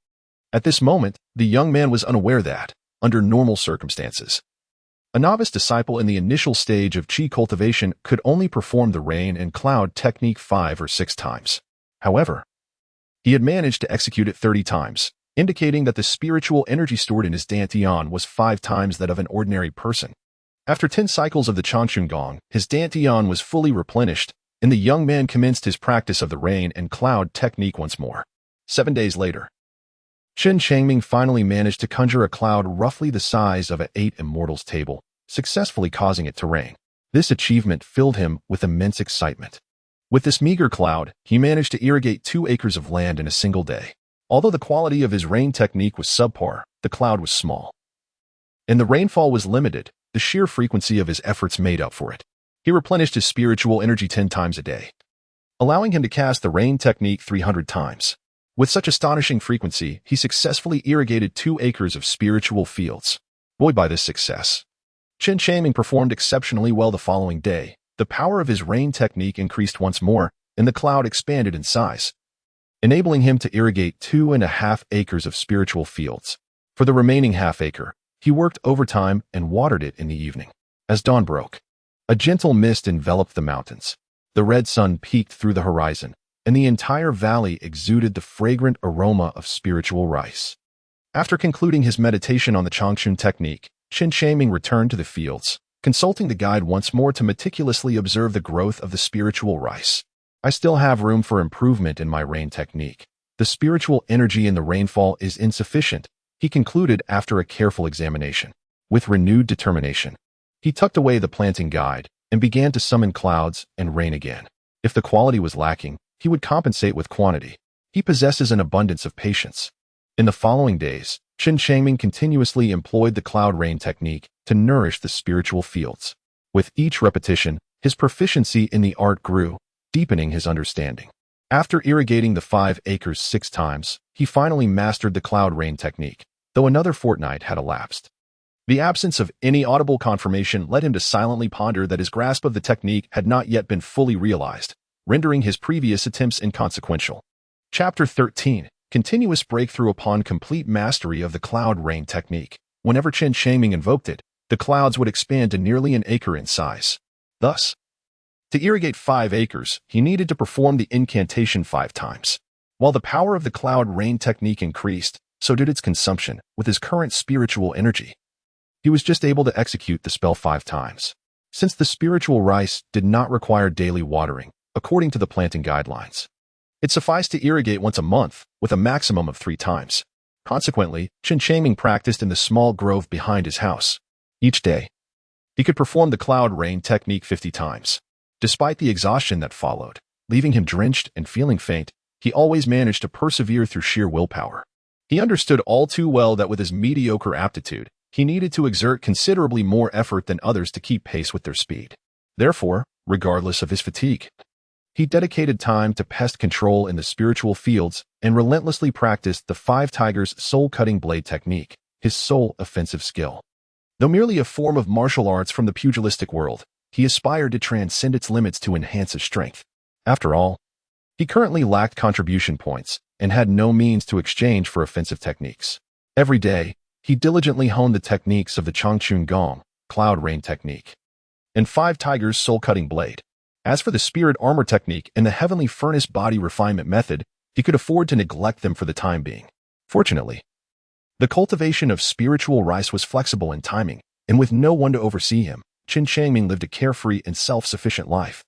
At this moment, the young man was unaware that, under normal circumstances, a novice disciple in the initial stage of qi cultivation could only perform the rain and cloud technique 5 or 6 times. However, he had managed to execute it 30 times, indicating that the spiritual energy stored in his dantian was 5 times that of an ordinary person. After 10 cycles of the Changchun Gong, his dantian was fully replenished, and the young man commenced his practice of the rain and cloud technique once more. 7 days later, Chen Changming finally managed to conjure a cloud roughly the size of an 8 immortals table, successfully causing it to rain. This achievement filled him with immense excitement. With this meager cloud, he managed to irrigate 2 acres of land in a single day. Although the quality of his rain technique was subpar, the cloud was small, and the rainfall was limited. The sheer frequency of his efforts made up for it. He replenished his spiritual energy 10 times a day, allowing him to cast the rain technique 300 times. With such astonishing frequency, he successfully irrigated 2 acres of spiritual fields. Buoyed by this success, Chen Changming performed exceptionally well the following day. The power of his rain technique increased once more, and the cloud expanded in size, enabling him to irrigate 2.5 acres of spiritual fields. For the remaining half acre, he worked overtime and watered it in the evening. As dawn broke, a gentle mist enveloped the mountains. The red sun peeked through the horizon, and the entire valley exuded the fragrant aroma of spiritual rice. After concluding his meditation on the Changchun technique, Chen Changming returned to the fields, consulting the guide once more to meticulously observe the growth of the spiritual rice. I still have room for improvement in my rain technique, The spiritual energy in the rainfall is insufficient, he concluded after a careful examination. With renewed determination, he tucked away the planting guide and began to summon clouds and rain again. If the quality was lacking, he would compensate with quantity. He possesses an abundance of patience. In the following days, Chen Changming continuously employed the cloud rain technique to nourish the spiritual fields. With each repetition, his proficiency in the art grew, deepening his understanding. After irrigating the 5 acres 6 times, he finally mastered the cloud rain technique, though another fortnight had elapsed. The absence of any audible confirmation led him to silently ponder that his grasp of the technique had not yet been fully realized, rendering his previous attempts inconsequential. Chapter 13. Continuous breakthrough upon complete mastery of the cloud rain technique. Whenever Chen Changming invoked it, the clouds would expand to nearly an acre in size. Thus, to irrigate 5 acres, he needed to perform the incantation 5 times. While the power of the cloud rain technique increased, so did its consumption with his current spiritual energy. He was just able to execute the spell 5 times. Since the spiritual rice did not require daily watering, according to the planting guidelines, it sufficed to irrigate once a month, with a maximum of 3 times. Consequently, Chen Changming practiced in the small grove behind his house. Each day, he could perform the cloud rain technique 50 times. Despite the exhaustion that followed, leaving him drenched and feeling faint, he always managed to persevere through sheer willpower. He understood all too well that with his mediocre aptitude, he needed to exert considerably more effort than others to keep pace with their speed. Therefore, regardless of his fatigue, he dedicated time to pest control in the spiritual fields and relentlessly practiced the 5 tigers soul-cutting blade technique, his sole offensive skill. Though merely a form of martial arts from the pugilistic world, he aspired to transcend its limits to enhance his strength. After all, he currently lacked contribution points and had no means to exchange for offensive techniques. Every day, he diligently honed the techniques of the Changchun Gong, cloud rain technique, and 5 tigers soul-cutting blade. As for the spirit armor technique and the heavenly furnace body refinement method, he could afford to neglect them for the time being. Fortunately, the cultivation of spiritual rice was flexible in timing, and with no one to oversee him, Chen Changming lived a carefree and self-sufficient life,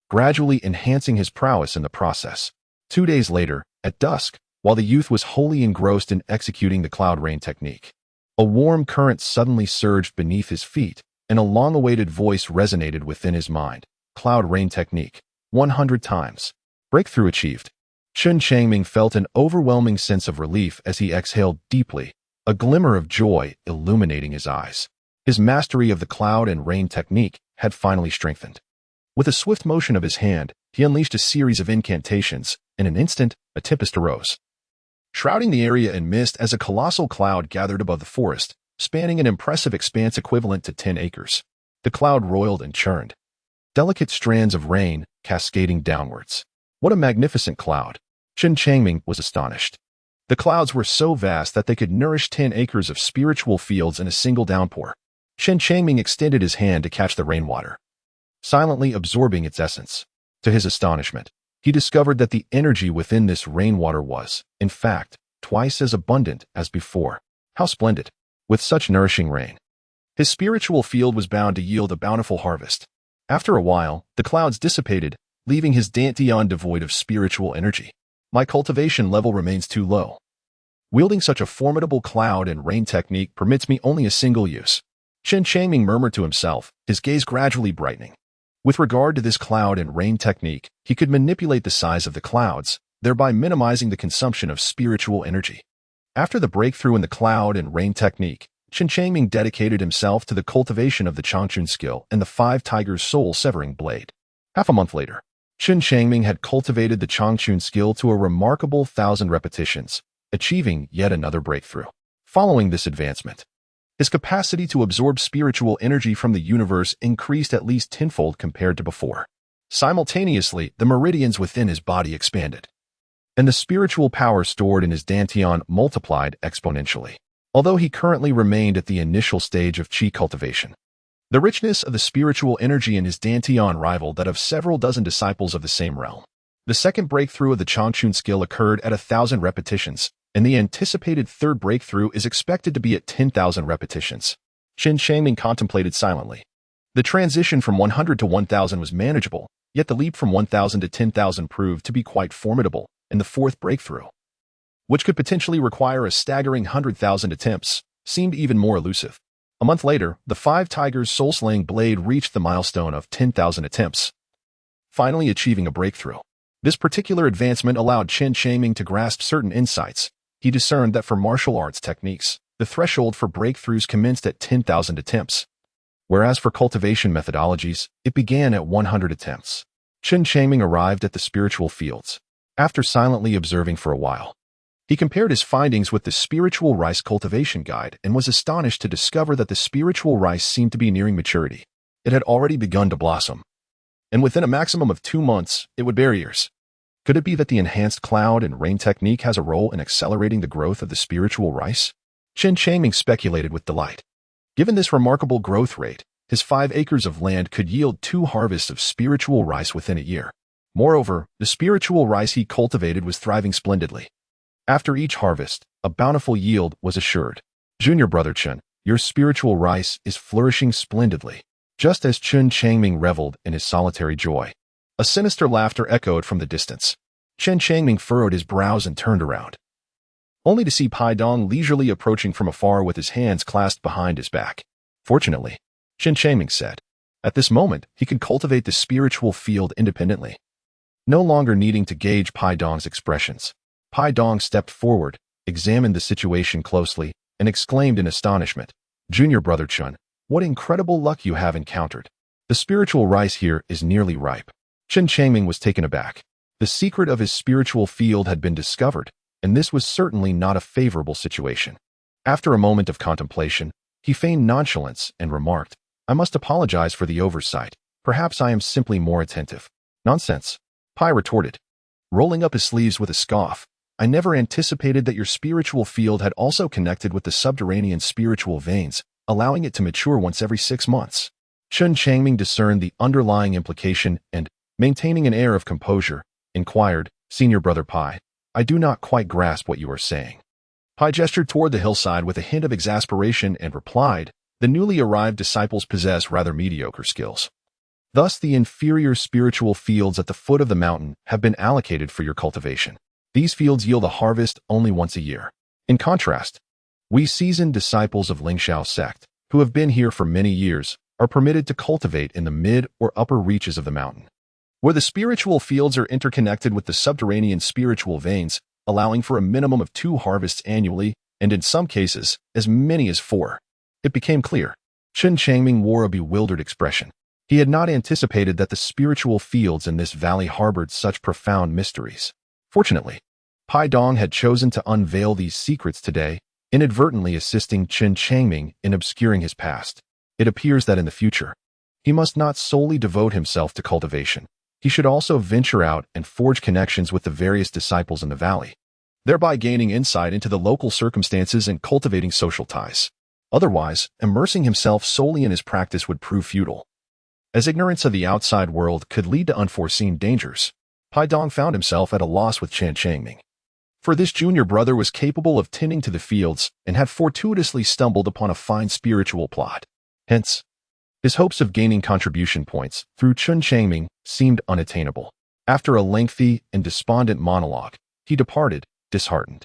gradually enhancing his prowess in the process. 2 days later, at dusk, while the youth was wholly engrossed in executing the cloud rain technique, a warm current suddenly surged beneath his feet, and a long-awaited voice resonated within his mind. Cloud rain technique, 100 times. Breakthrough achieved. Chen Changming felt an overwhelming sense of relief as he exhaled deeply, a glimmer of joy illuminating his eyes. His mastery of the cloud and rain technique had finally strengthened. With a swift motion of his hand, he unleashed a series of incantations. In an instant, a tempest arose, shrouding the area in mist as a colossal cloud gathered above the forest, spanning an impressive expanse equivalent to 10 acres. The cloud roiled and churned, delicate strands of rain cascading downwards. What a magnificent cloud! Chen Changming was astonished. The clouds were so vast that they could nourish 10 acres of spiritual fields in a single downpour. Chen Changming extended his hand to catch the rainwater, silently absorbing its essence. To his astonishment, he discovered that the energy within this rainwater was, in fact, twice as abundant as before. How splendid! With such nourishing rain, his spiritual field was bound to yield a bountiful harvest. After a while, the clouds dissipated, leaving his dantian devoid of spiritual energy. My cultivation level remains too low. Wielding such a formidable cloud and rain technique permits me only a single use. Chen Changming murmured to himself, his gaze gradually brightening. With regard to this cloud and rain technique, he could manipulate the size of the clouds, thereby minimizing the consumption of spiritual energy. After the breakthrough in the cloud and rain technique, Chen Changming dedicated himself to the cultivation of the Changchun skill and the 5 tigers soul-severing blade. Half a month later, Chen Changming had cultivated the Changchun skill to a remarkable 1,000 repetitions, achieving yet another breakthrough. Following this advancement, his capacity to absorb spiritual energy from the universe increased at least tenfold compared to before. Simultaneously, the meridians within his body expanded, and the spiritual power stored in his dantian multiplied exponentially. Although he currently remained at the initial stage of qi cultivation, the richness of the spiritual energy in his dantian rivaled that of several dozen disciples of the same realm. The second breakthrough of the Changchun skill occurred at 1,000 repetitions, and the anticipated third breakthrough is expected to be at 10,000 repetitions. Chen Changming contemplated silently. The transition from 100 to 1,000 was manageable, yet the leap from 1,000 to 10,000 proved to be quite formidable, and the fourth breakthrough, which could potentially require a staggering 100,000 attempts, seemed even more elusive. A month later, the 5 Tigers' soul-slaying blade reached the milestone of 10,000 attempts, finally achieving a breakthrough. This particular advancement allowed Chen Changming to grasp certain insights. He discerned that for martial arts techniques, the threshold for breakthroughs commenced at 10,000 attempts, whereas for cultivation methodologies, it began at 100 attempts. Chen Changming arrived at the spiritual fields. After silently observing for a while, he compared his findings with the Spiritual Rice Cultivation Guide and was astonished to discover that the spiritual rice seemed to be nearing maturity. It had already begun to blossom, and within a maximum of 2 months, it would bear ears. Could it be that the enhanced cloud and rain technique has a role in accelerating the growth of the spiritual rice? Chen Changming speculated with delight. Given this remarkable growth rate, his 5 acres of land could yield 2 harvests of spiritual rice within a year. Moreover, the spiritual rice he cultivated was thriving splendidly. After each harvest, a bountiful yield was assured. Junior brother Chen, your spiritual rice is flourishing splendidly. Just as Chen Changming reveled in his solitary joy, a sinister laughter echoed from the distance. Chen Changming furrowed his brows and turned around, only to see Pai Dong leisurely approaching from afar with his hands clasped behind his back. Fortunately, Chen Changming said, at this moment he could cultivate the spiritual field independently, no longer needing to gauge Pai Dong's expressions. Pai Dong stepped forward, examined the situation closely, and exclaimed in astonishment, Junior brother Chen, what incredible luck you have encountered. The spiritual rice here is nearly ripe. Chen Changming was taken aback. The secret of his spiritual field had been discovered, and this was certainly not a favorable situation. After a moment of contemplation, he feigned nonchalance and remarked, I must apologize for the oversight. Perhaps I am simply more attentive. Nonsense, Pai retorted, rolling up his sleeves with a scoff. I never anticipated that your spiritual field had also connected with the subterranean spiritual veins, allowing it to mature once every 6 months. Chen Changming discerned the underlying implication and, maintaining an air of composure, inquired, Senior brother Pai, I do not quite grasp what you are saying. Pai gestured toward the hillside with a hint of exasperation and replied, the newly arrived disciples possess rather mediocre skills. Thus the inferior spiritual fields at the foot of the mountain have been allocated for your cultivation. These fields yield a harvest only once a year. In contrast, we seasoned disciples of Lingxiao sect, who have been here for many years, are permitted to cultivate in the mid or upper reaches of the mountain, where the spiritual fields are interconnected with the subterranean spiritual veins, allowing for a minimum of 2 harvests annually, and in some cases, as many as 4. It became clear. Chen Changming wore a bewildered expression. He had not anticipated that the spiritual fields in this valley harbored such profound mysteries. Fortunately, Pai Dong had chosen to unveil these secrets today, inadvertently assisting Chen Changming in obscuring his past. It appears that in the future, he must not solely devote himself to cultivation. He should also venture out and forge connections with the various disciples in the valley, thereby gaining insight into the local circumstances and cultivating social ties. Otherwise, immersing himself solely in his practice would prove futile, as ignorance of the outside world could lead to unforeseen dangers. Pai Dong found himself at a loss with Chen Changming, for this junior brother was capable of tending to the fields and had fortuitously stumbled upon a fine spiritual plot. Hence, his hopes of gaining contribution points through Chen Changming seemed unattainable. After a lengthy and despondent monologue, he departed, disheartened.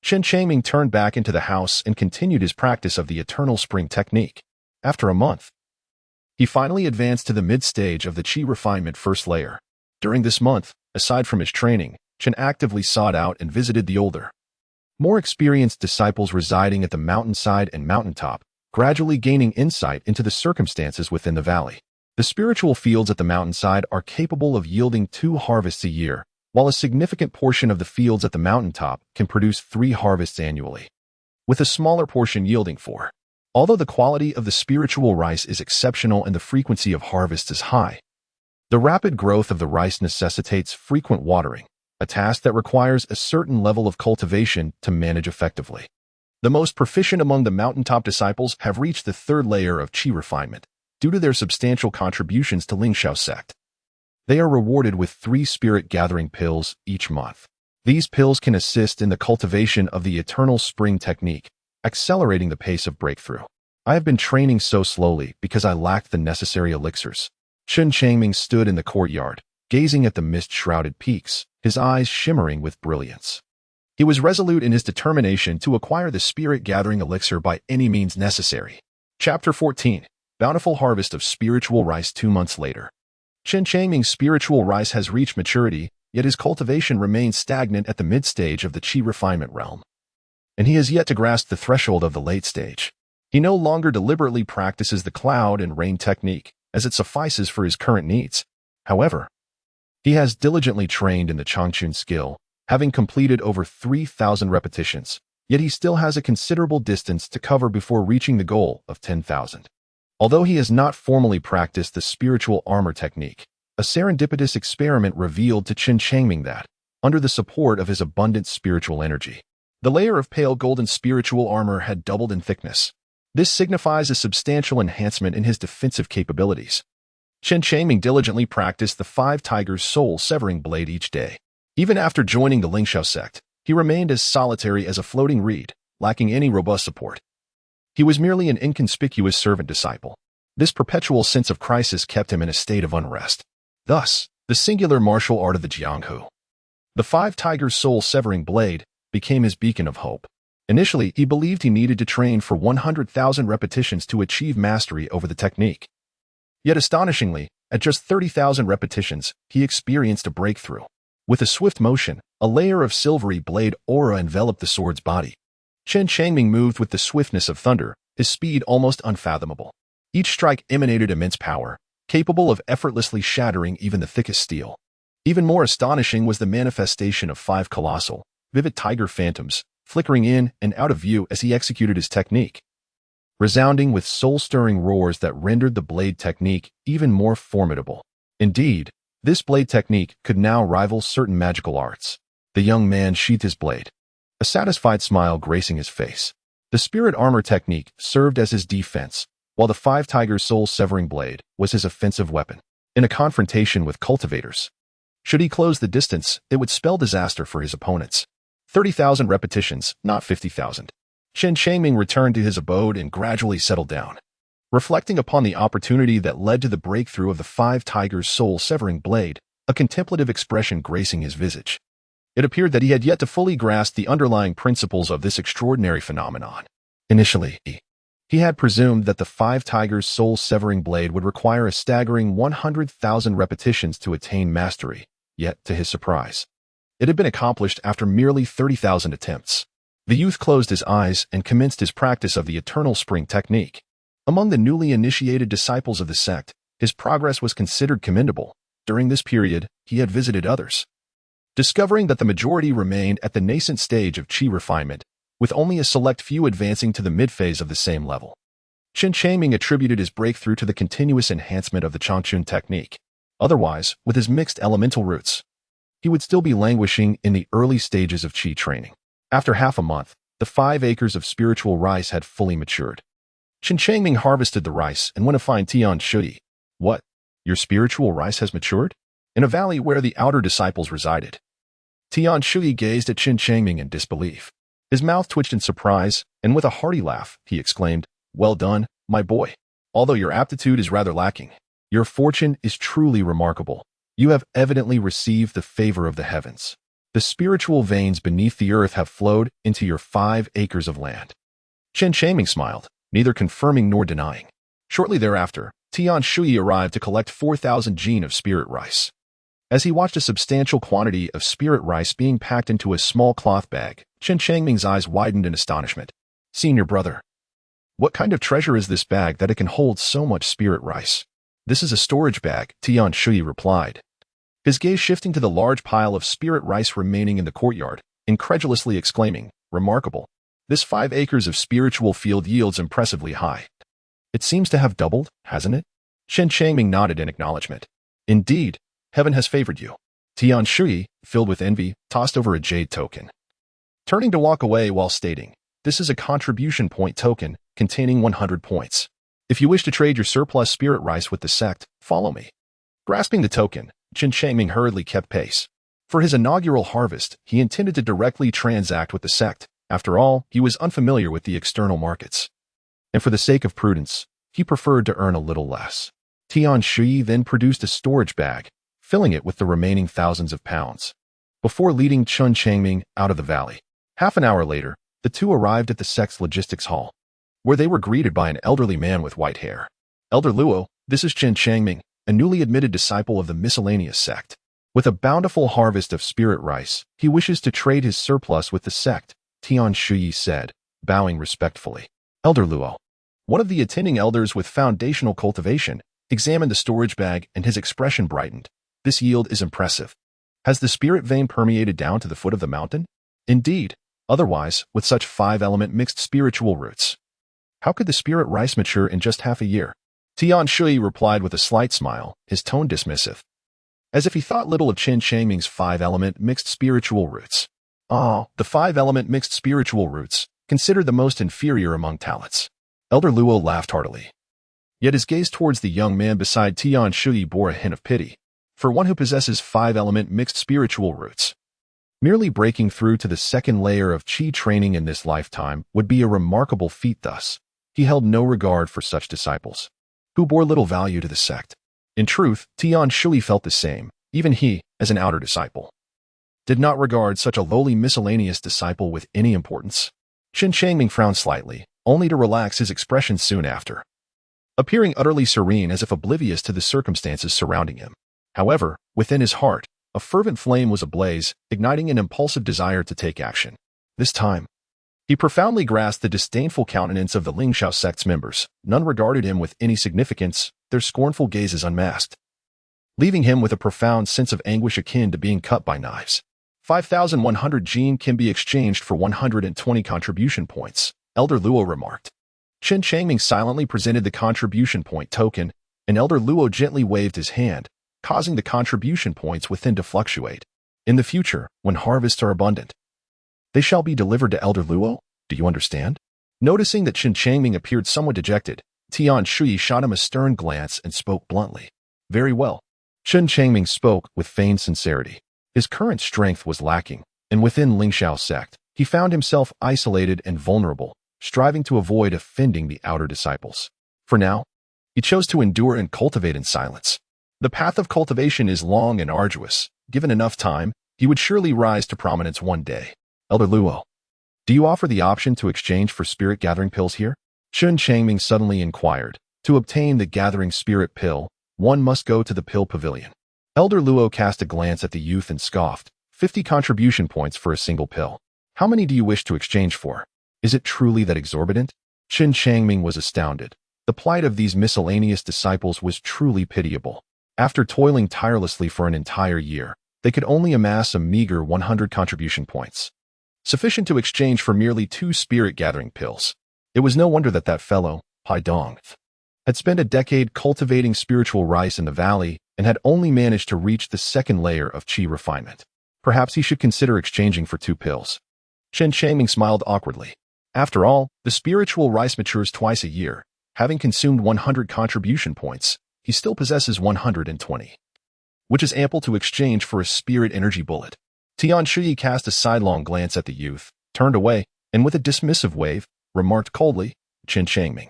Chen Changming turned back into the house and continued his practice of the eternal spring technique. After a month, he finally advanced to the mid-stage of the Qi refinement first layer. During this month, aside from his training, Chen actively sought out and visited the older, more experienced disciples residing at the mountainside and mountaintop, gradually gaining insight into the circumstances within the valley. The spiritual fields at the mountainside are capable of yielding 2 harvests a year, while a significant portion of the fields at the mountaintop can produce 3 harvests annually, with a smaller portion yielding 4. Although the quality of the spiritual rice is exceptional and the frequency of harvests is high, the rapid growth of the rice necessitates frequent watering, a task that requires a certain level of cultivation to manage effectively. The most proficient among the mountaintop disciples have reached the 3rd layer of Qi refinement, due to their substantial contributions to Lingxiao sect. They are rewarded with 3 spirit-gathering pills each month. These pills can assist in the cultivation of the eternal spring technique, accelerating the pace of breakthrough. I have been training so slowly because I lacked the necessary elixirs. Chen Changming stood in the courtyard, gazing at the mist-shrouded peaks, his eyes shimmering with brilliance. He was resolute in his determination to acquire the spirit-gathering elixir by any means necessary. Chapter 14. Bountiful Harvest of Spiritual Rice 2 months later. Chen Changming's spiritual rice has reached maturity, yet his cultivation remains stagnant at the mid-stage of the qi refinement realm. And he has yet to grasp the threshold of the late stage. He no longer deliberately practices the cloud and rain technique, as it suffices for his current needs. However, he has diligently trained in the Changchun skill, having completed over 3,000 repetitions, yet he still has a considerable distance to cover before reaching the goal of 10,000. Although he has not formally practiced the spiritual armor technique, a serendipitous experiment revealed to Chen Changming that, under the support of his abundant spiritual energy, the layer of pale golden spiritual armor had doubled in thickness. This signifies a substantial enhancement in his defensive capabilities. Chen Changming diligently practiced the 5 Tigers' soul-severing blade each day. Even after joining the Lingxiao sect, he remained as solitary as a floating reed, lacking any robust support. He was merely an inconspicuous servant disciple. This perpetual sense of crisis kept him in a state of unrest. Thus, the singular martial art of the Jianghu, the 5 Tigers' soul-severing blade, became his beacon of hope. Initially, he believed he needed to train for 100,000 repetitions to achieve mastery over the technique. Yet astonishingly, at just 30,000 repetitions, he experienced a breakthrough. With a swift motion, a layer of silvery blade aura enveloped the sword's body. Chen Changming moved with the swiftness of thunder, his speed almost unfathomable. Each strike emanated immense power, capable of effortlessly shattering even the thickest steel. Even more astonishing was the manifestation of 5 colossal, vivid tiger phantoms, flickering in and out of view as he executed his technique, resounding with soul-stirring roars that rendered the blade technique even more formidable. Indeed, this blade technique could now rival certain magical arts. The young man sheathed his blade, a satisfied smile gracing his face. The spirit armor technique served as his defense, while the 5 Tigers' soul-severing blade was his offensive weapon. In a confrontation with cultivators, should he close the distance, it would spell disaster for his opponents. 30,000 repetitions, not 50,000. Chen Changming returned to his abode and gradually settled down. Reflecting upon the opportunity that led to the breakthrough of the 5 Tigers' soul-severing blade, a contemplative expression gracing his visage. It appeared that he had yet to fully grasp the underlying principles of this extraordinary phenomenon. Initially, he had presumed that the 5 Tigers' soul-severing blade would require a staggering 100,000 repetitions to attain mastery, yet, to his surprise, it had been accomplished after merely 30,000 attempts. The youth closed his eyes and commenced his practice of the Eternal Spring technique. Among the newly initiated disciples of the sect, his progress was considered commendable. During this period, he had visited others, discovering that the majority remained at the nascent stage of qi refinement, with only a select few advancing to the mid-phase of the same level. Chen Changming attributed his breakthrough to the continuous enhancement of the Changchun technique. Otherwise, with his mixed elemental roots, he would still be languishing in the early stages of qi training. After half a month, the 5 acres of spiritual rice had fully matured. Chen Changming harvested the rice and went to find Tian Shui. What? Your spiritual rice has matured? In a valley where the outer disciples resided. Tian Shui gazed at Chen Changming in disbelief. His mouth twitched in surprise, and with a hearty laugh, he exclaimed, "Well done, my boy. Although your aptitude is rather lacking, your fortune is truly remarkable. You have evidently received the favor of the heavens. The spiritual veins beneath the earth have flowed into your 5 acres of land." Chen Changming smiled, neither confirming nor denying. Shortly thereafter, Tian Shui arrived to collect 4,000 jin of spirit rice. As he watched a substantial quantity of spirit rice being packed into a small cloth bag, Chen Changming's eyes widened in astonishment. "Senior brother, what kind of treasure is this bag that it can hold so much spirit rice?" "This is a storage bag," Tian Shui replied, his gaze shifting to the large pile of spirit rice remaining in the courtyard, incredulously exclaiming, "Remarkable. This 5 acres of spiritual field yields impressively high. It seems to have doubled, hasn't it?" Chen Changming nodded in acknowledgement. "Indeed, heaven has favored you." Tian Shui, filled with envy, tossed over a jade token, turning to walk away while stating, "This is a contribution point token containing 100 points. If you wish to trade your surplus spirit rice with the sect, follow me." Grasping the token, Chen Changming hurriedly kept pace. For his inaugural harvest, he intended to directly transact with the sect. After all, he was unfamiliar with the external markets. And for the sake of prudence, he preferred to earn a little less. Tian Shui then produced a storage bag, filling it with the remaining thousands of pounds. before leading Chen Changming out of the valley. Half an hour later, the two arrived at the sect's logistics hall, where they were greeted by an elderly man with white hair. Elder Luo, this is Chen Changming, a newly admitted disciple of the miscellaneous sect. With a bountiful harvest of spirit rice, he wishes to trade his surplus with the sect, Tian Shuyi said, bowing respectfully. Elder Luo, one of the attending elders with foundational cultivation, examined the storage bag and his expression brightened. This yield is impressive. Has the spirit vein permeated down to the foot of the mountain? Indeed. Otherwise, with such 5-element mixed spiritual roots, how could the spirit rice mature in just half a year? Tian Shui replied with a slight smile, his tone dismissive, as if he thought little of Chen Changming's 5-element mixed spiritual roots. The 5-element mixed spiritual roots, considered the most inferior among talents. Elder Luo laughed heartily. Yet his gaze towards the young man beside Tian Shui bore a hint of pity. For one who possesses 5-element mixed spiritual roots, merely breaking through to the second layer of qi training in this lifetime would be a remarkable feat. Thus, he held no regard for such disciples, who bore little value to the sect. In truth, Tian Shui felt the same. Even he, as an outer disciple, did not regard such a lowly miscellaneous disciple with any importance. Chen Changming frowned slightly, only to relax his expression soon after, appearing utterly serene as if oblivious to the circumstances surrounding him. However, within his heart, a fervent flame was ablaze, igniting an impulsive desire to take action. This time, he profoundly grasped the disdainful countenance of the Lingxiao sect's members. None regarded him with any significance, their scornful gazes unmasked, leaving him with a profound sense of anguish akin to being cut by knives. 5,100 gene can be exchanged for 120 contribution points, Elder Luo remarked. Chen Changming silently presented the contribution point token, and Elder Luo gently waved his hand, causing the contribution points within to fluctuate. In the future, when harvests are abundant, they shall be delivered to Elder Luo. Do you understand? Noticing that Chen Changming appeared somewhat dejected, Tian Shui shot him a stern glance and spoke bluntly. Very well. Chen Changming spoke with feigned sincerity. His current strength was lacking, and within Lingxiao sect, he found himself isolated and vulnerable, striving to avoid offending the outer disciples. For now, he chose to endure and cultivate in silence. The path of cultivation is long and arduous. Given enough time, he would surely rise to prominence one day. Elder Luo, do you offer the option to exchange for spirit gathering pills here? Chen Changming suddenly inquired. To obtain the gathering spirit pill, one must go to the pill pavilion. Elder Luo cast a glance at the youth and scoffed. 50 contribution points for a single pill. How many do you wish to exchange for? Is it truly that exorbitant? Chen Changming was astounded. The plight of these miscellaneous disciples was truly pitiable. After toiling tirelessly for an entire year, they could only amass a meager 100 contribution points, sufficient to exchange for merely 2 spirit-gathering pills. It was no wonder that fellow, Pai Dong, had spent a decade cultivating spiritual rice in the valley and had only managed to reach the second layer of qi refinement. Perhaps he should consider exchanging for 2 pills. Chen Changming smiled awkwardly. After all, the spiritual rice matures twice a year. Having consumed 100 contribution points, he still possesses 120, which is ample to exchange for a spirit energy bullet. Tian Shui cast a sidelong glance at the youth, turned away, and with a dismissive wave, remarked coldly, Chen Changming,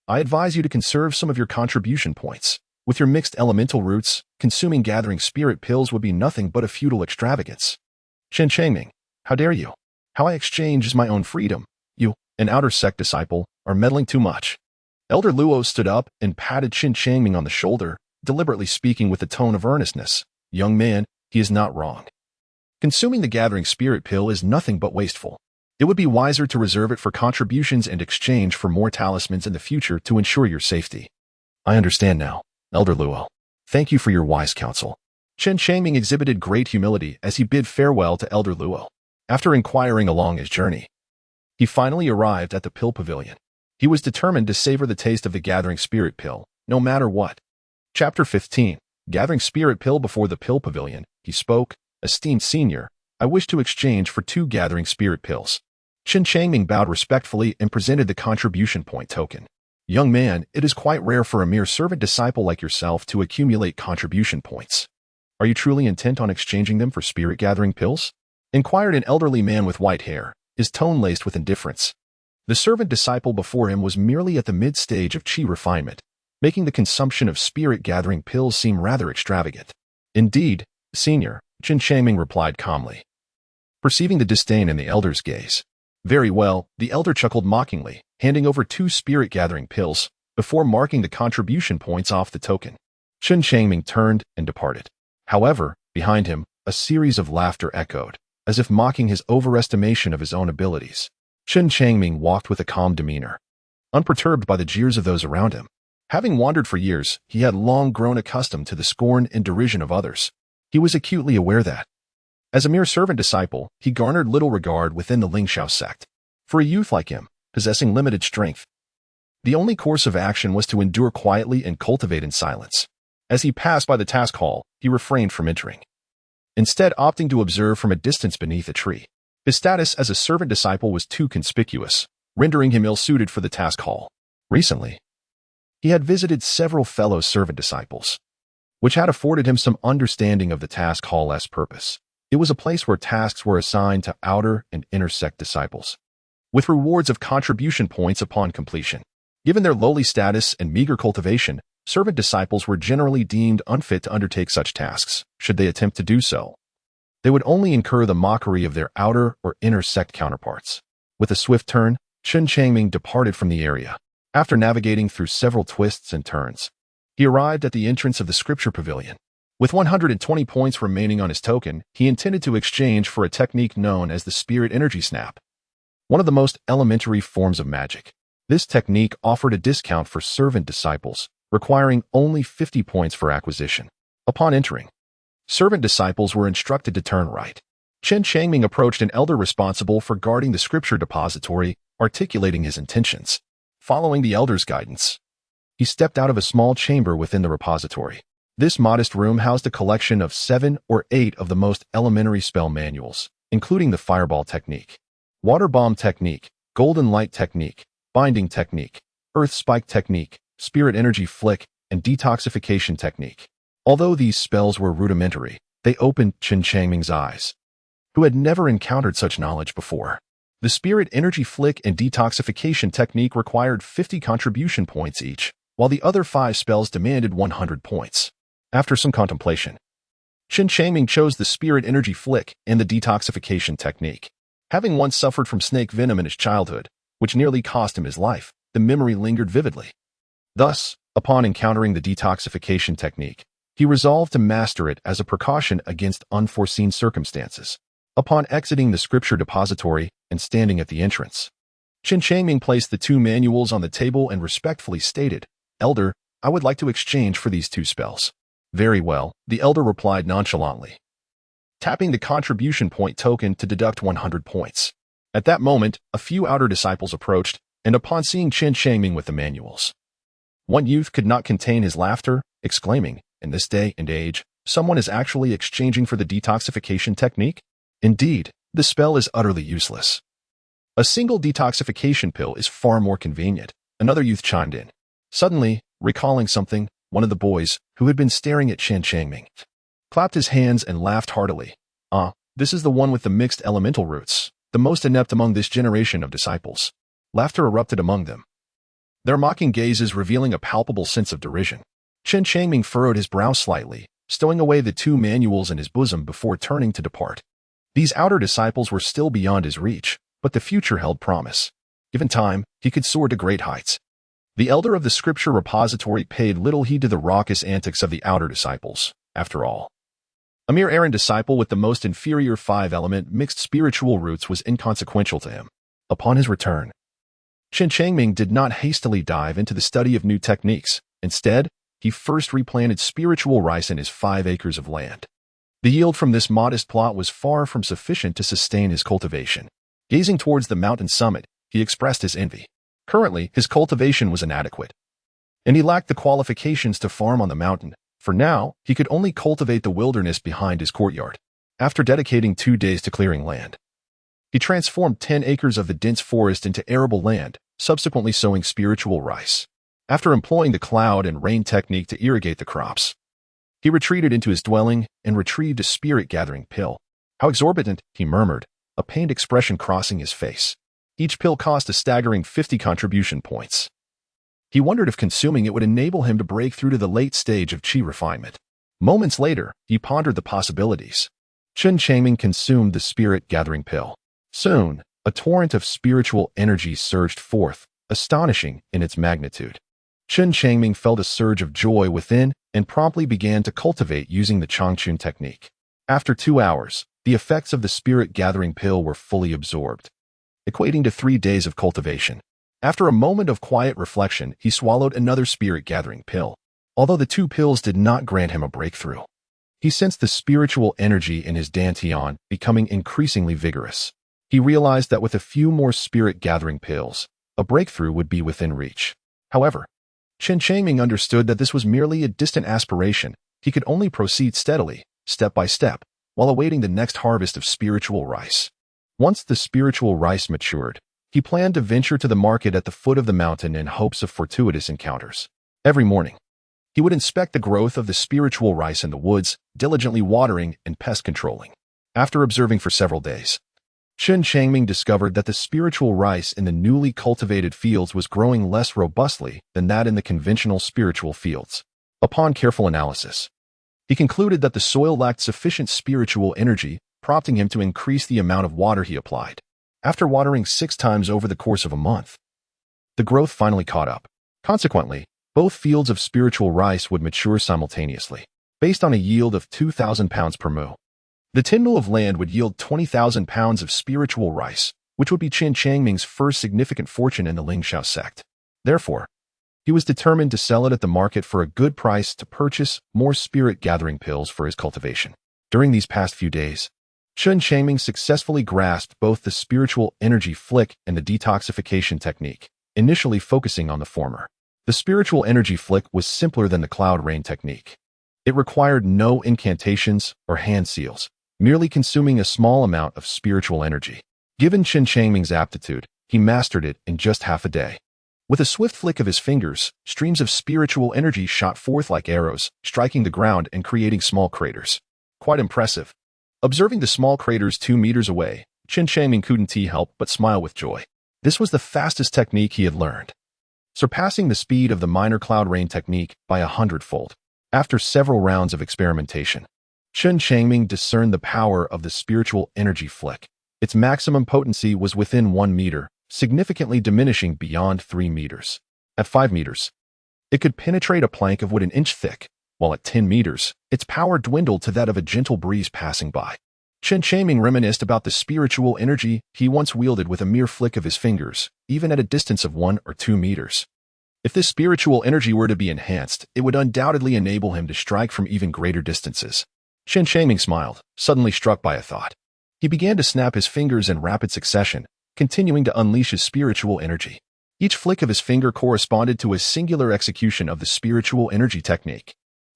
I advise you to conserve some of your contribution points. With your mixed elemental roots, consuming gathering spirit pills would be nothing but a futile extravagance. Chen Changming, how dare you? How I exchange is my own freedom. You, an outer sect disciple, are meddling too much. Elder Luo stood up and patted Chen Changming on the shoulder, deliberately speaking with a tone of earnestness. Young man, he is not wrong. Consuming the gathering spirit pill is nothing but wasteful. It would be wiser to reserve it for contributions and exchange for more talismans in the future to ensure your safety. I understand now, Elder Luo. Thank you for your wise counsel. Chen Changming exhibited great humility as he bid farewell to Elder Luo. After inquiring along his journey, he finally arrived at the pill pavilion. He was determined to savor the taste of the gathering spirit pill, no matter what. Chapter 15. Gathering spirit pill before the pill pavilion, he spoke, Esteemed senior, I wish to exchange for 2 gathering spirit pills. Chen Changming bowed respectfully and presented the contribution point token. Young man, it is quite rare for a mere servant disciple like yourself to accumulate contribution points. Are you truly intent on exchanging them for spirit gathering pills? Inquired an elderly man with white hair, his tone laced with indifference. The servant disciple before him was merely at the mid-stage of qi refinement, making the consumption of spirit-gathering pills seem rather extravagant. Indeed, senior, Chen Changming replied calmly, perceiving the disdain in the elder's gaze. Very well, the elder chuckled mockingly, handing over 2 spirit-gathering pills before marking the contribution points off the token. Chen Changming turned and departed. However, behind him, a series of laughter echoed, as if mocking his overestimation of his own abilities. Chen Changming walked with a calm demeanor, unperturbed by the jeers of those around him. Having wandered for years, he had long grown accustomed to the scorn and derision of others. He was acutely aware that, as a mere servant disciple, he garnered little regard within the Lingxiao sect. For a youth like him, possessing limited strength, the only course of action was to endure quietly and cultivate in silence. As he passed by the task hall, he refrained from entering, instead opting to observe from a distance beneath a tree. His status as a servant disciple was too conspicuous, rendering him ill-suited for the task hall. Recently, he had visited several fellow servant disciples, which had afforded him some understanding of the task hall's purpose. It was a place where tasks were assigned to outer and inner sect disciples, with rewards of contribution points upon completion. Given their lowly status and meager cultivation, servant disciples were generally deemed unfit to undertake such tasks. Should they attempt to do so, they would only incur the mockery of their outer or inner sect counterparts. With a swift turn, Chen Changming departed from the area. After navigating through several twists and turns, he arrived at the entrance of the scripture pavilion. With 120 points remaining on his token, he intended to exchange for a technique known as the spirit energy snap, one of the most elementary forms of magic. This technique offered a discount for servant disciples, requiring only 50 points for acquisition. Upon entering, servant disciples were instructed to turn right. Chen Changming approached an elder responsible for guarding the scripture depository, articulating his intentions. Following the elder's guidance, he stepped out of a small chamber within the repository. This modest room housed a collection of 7 or 8 of the most elementary spell manuals, including the fireball technique, water bomb technique, golden light technique, binding technique, earth spike technique, spirit energy flick, and detoxification technique. Although these spells were rudimentary, they opened Chen Changming's eyes, who had never encountered such knowledge before. The spirit energy flick and detoxification technique required 50 contribution points each, while the other 5 spells demanded 100 points. After some contemplation, Chen Changming chose the spirit energy flick and the detoxification technique. Having once suffered from snake venom in his childhood, which nearly cost him his life, the memory lingered vividly. Thus, upon encountering the detoxification technique, he resolved to master it as a precaution against unforeseen circumstances. Upon exiting the scripture depository and standing at the entrance, Chen Changming placed the 2 manuals on the table and respectfully stated, "Elder, I would like to exchange for these 2 spells." "Very well," the elder replied nonchalantly, tapping the contribution point token to deduct 100 points. At that moment, a few outer disciples approached, and upon seeing Chen Changming with the manuals, one youth could not contain his laughter, exclaiming, "In this day and age, someone is actually exchanging for the detoxification technique? Indeed, the spell is utterly useless. A single detoxification pill is far more convenient," another youth chimed in. Suddenly, recalling something, one of the boys, who had been staring at Chen Changming, clapped his hands and laughed heartily. "Ah, this is the one with the mixed elemental roots, the most inept among this generation of disciples." Laughter erupted among them, their mocking gazes revealing a palpable sense of derision. Chen Changming furrowed his brow slightly, stowing away the 2 manuals in his bosom before turning to depart. These outer disciples were still beyond his reach, but the future held promise. Given time, he could soar to great heights. The elder of the scripture repository paid little heed to the raucous antics of the outer disciples. After all, a mere errand disciple with the most inferior 5-element mixed spiritual roots was inconsequential to him. Upon his return, Chen Changming did not hastily dive into the study of new techniques. Instead, he first replanted spiritual rice in his 5 acres of land. The yield from this modest plot was far from sufficient to sustain his cultivation. Gazing towards the mountain summit, he expressed his envy. Currently, his cultivation was inadequate, and he lacked the qualifications to farm on the mountain. For now, he could only cultivate the wilderness behind his courtyard. After dedicating 2 days to clearing land, he transformed 10 acres of the dense forest into arable land, subsequently sowing spiritual rice. After employing the cloud and rain technique to irrigate the crops, he retreated into his dwelling and retrieved a spirit-gathering pill. "How exorbitant," he murmured, a pained expression crossing his face. Each pill cost a staggering 50 contribution points. He wondered if consuming it would enable him to break through to the late stage of chi refinement. Moments later, he pondered the possibilities. Chen Changming consumed the spirit-gathering pill. Soon, a torrent of spiritual energy surged forth, astonishing in its magnitude. Chen Changming felt a surge of joy within and promptly began to cultivate using the Changchun technique. After 2 hours, the effects of the spirit-gathering pill were fully absorbed, equating to 3 days of cultivation. After a moment of quiet reflection, he swallowed another spirit-gathering pill. Although the 2 pills did not grant him a breakthrough, he sensed the spiritual energy in his dantian becoming increasingly vigorous. He realized that with a few more spirit-gathering pills, a breakthrough would be within reach. However, Chen Changming understood that this was merely a distant aspiration. He could only proceed steadily, step by step, while awaiting the next harvest of spiritual rice. Once the spiritual rice matured, he planned to venture to the market at the foot of the mountain in hopes of fortuitous encounters. Every morning, he would inspect the growth of the spiritual rice in the woods, diligently watering and pest controlling. After observing for several days, Chen Changming discovered that the spiritual rice in the newly cultivated fields was growing less robustly than that in the conventional spiritual fields. Upon careful analysis, he concluded that the soil lacked sufficient spiritual energy, prompting him to increase the amount of water he applied. After watering 6 times over the course of a month, the growth finally caught up. Consequently, both fields of spiritual rice would mature simultaneously, based on a yield of 2,000 pounds per mu. The 10 mu of land would yield 20,000 pounds of spiritual rice, which would be Chen Changming's first significant fortune in the Lingxiao sect. Therefore, he was determined to sell it at the market for a good price to purchase more spirit-gathering pills for his cultivation. During these past few days, Chen Changming successfully grasped both the spiritual energy flick and the detoxification technique, initially focusing on the former. The spiritual energy flick was simpler than the cloud rain technique. It required no incantations or hand seals, merely consuming a small amount of spiritual energy. Given Chen Changming's aptitude, he mastered it in just half a day. With a swift flick of his fingers, streams of spiritual energy shot forth like arrows, striking the ground and creating small craters. Quite impressive. Observing the small craters 2 meters away, Chen Changming couldn't help but smile with joy. This was the fastest technique he had learned, surpassing the speed of the minor cloud rain technique by 100-fold. After several rounds of experimentation, Chen Changming discerned the power of the spiritual energy flick. Its maximum potency was within 1 meter, significantly diminishing beyond 3 meters. At 5 meters, it could penetrate a plank of wood an inch thick, while at 10 meters, its power dwindled to that of a gentle breeze passing by. Chen Changming reminisced about the spiritual energy he once wielded with a mere flick of his fingers, even at a distance of 1 or 2 meters. If this spiritual energy were to be enhanced, it would undoubtedly enable him to strike from even greater distances. Chen Changming smiled, suddenly struck by a thought. He began to snap his fingers in rapid succession, continuing to unleash his spiritual energy. Each flick of his finger corresponded to a singular execution of the spiritual energy technique.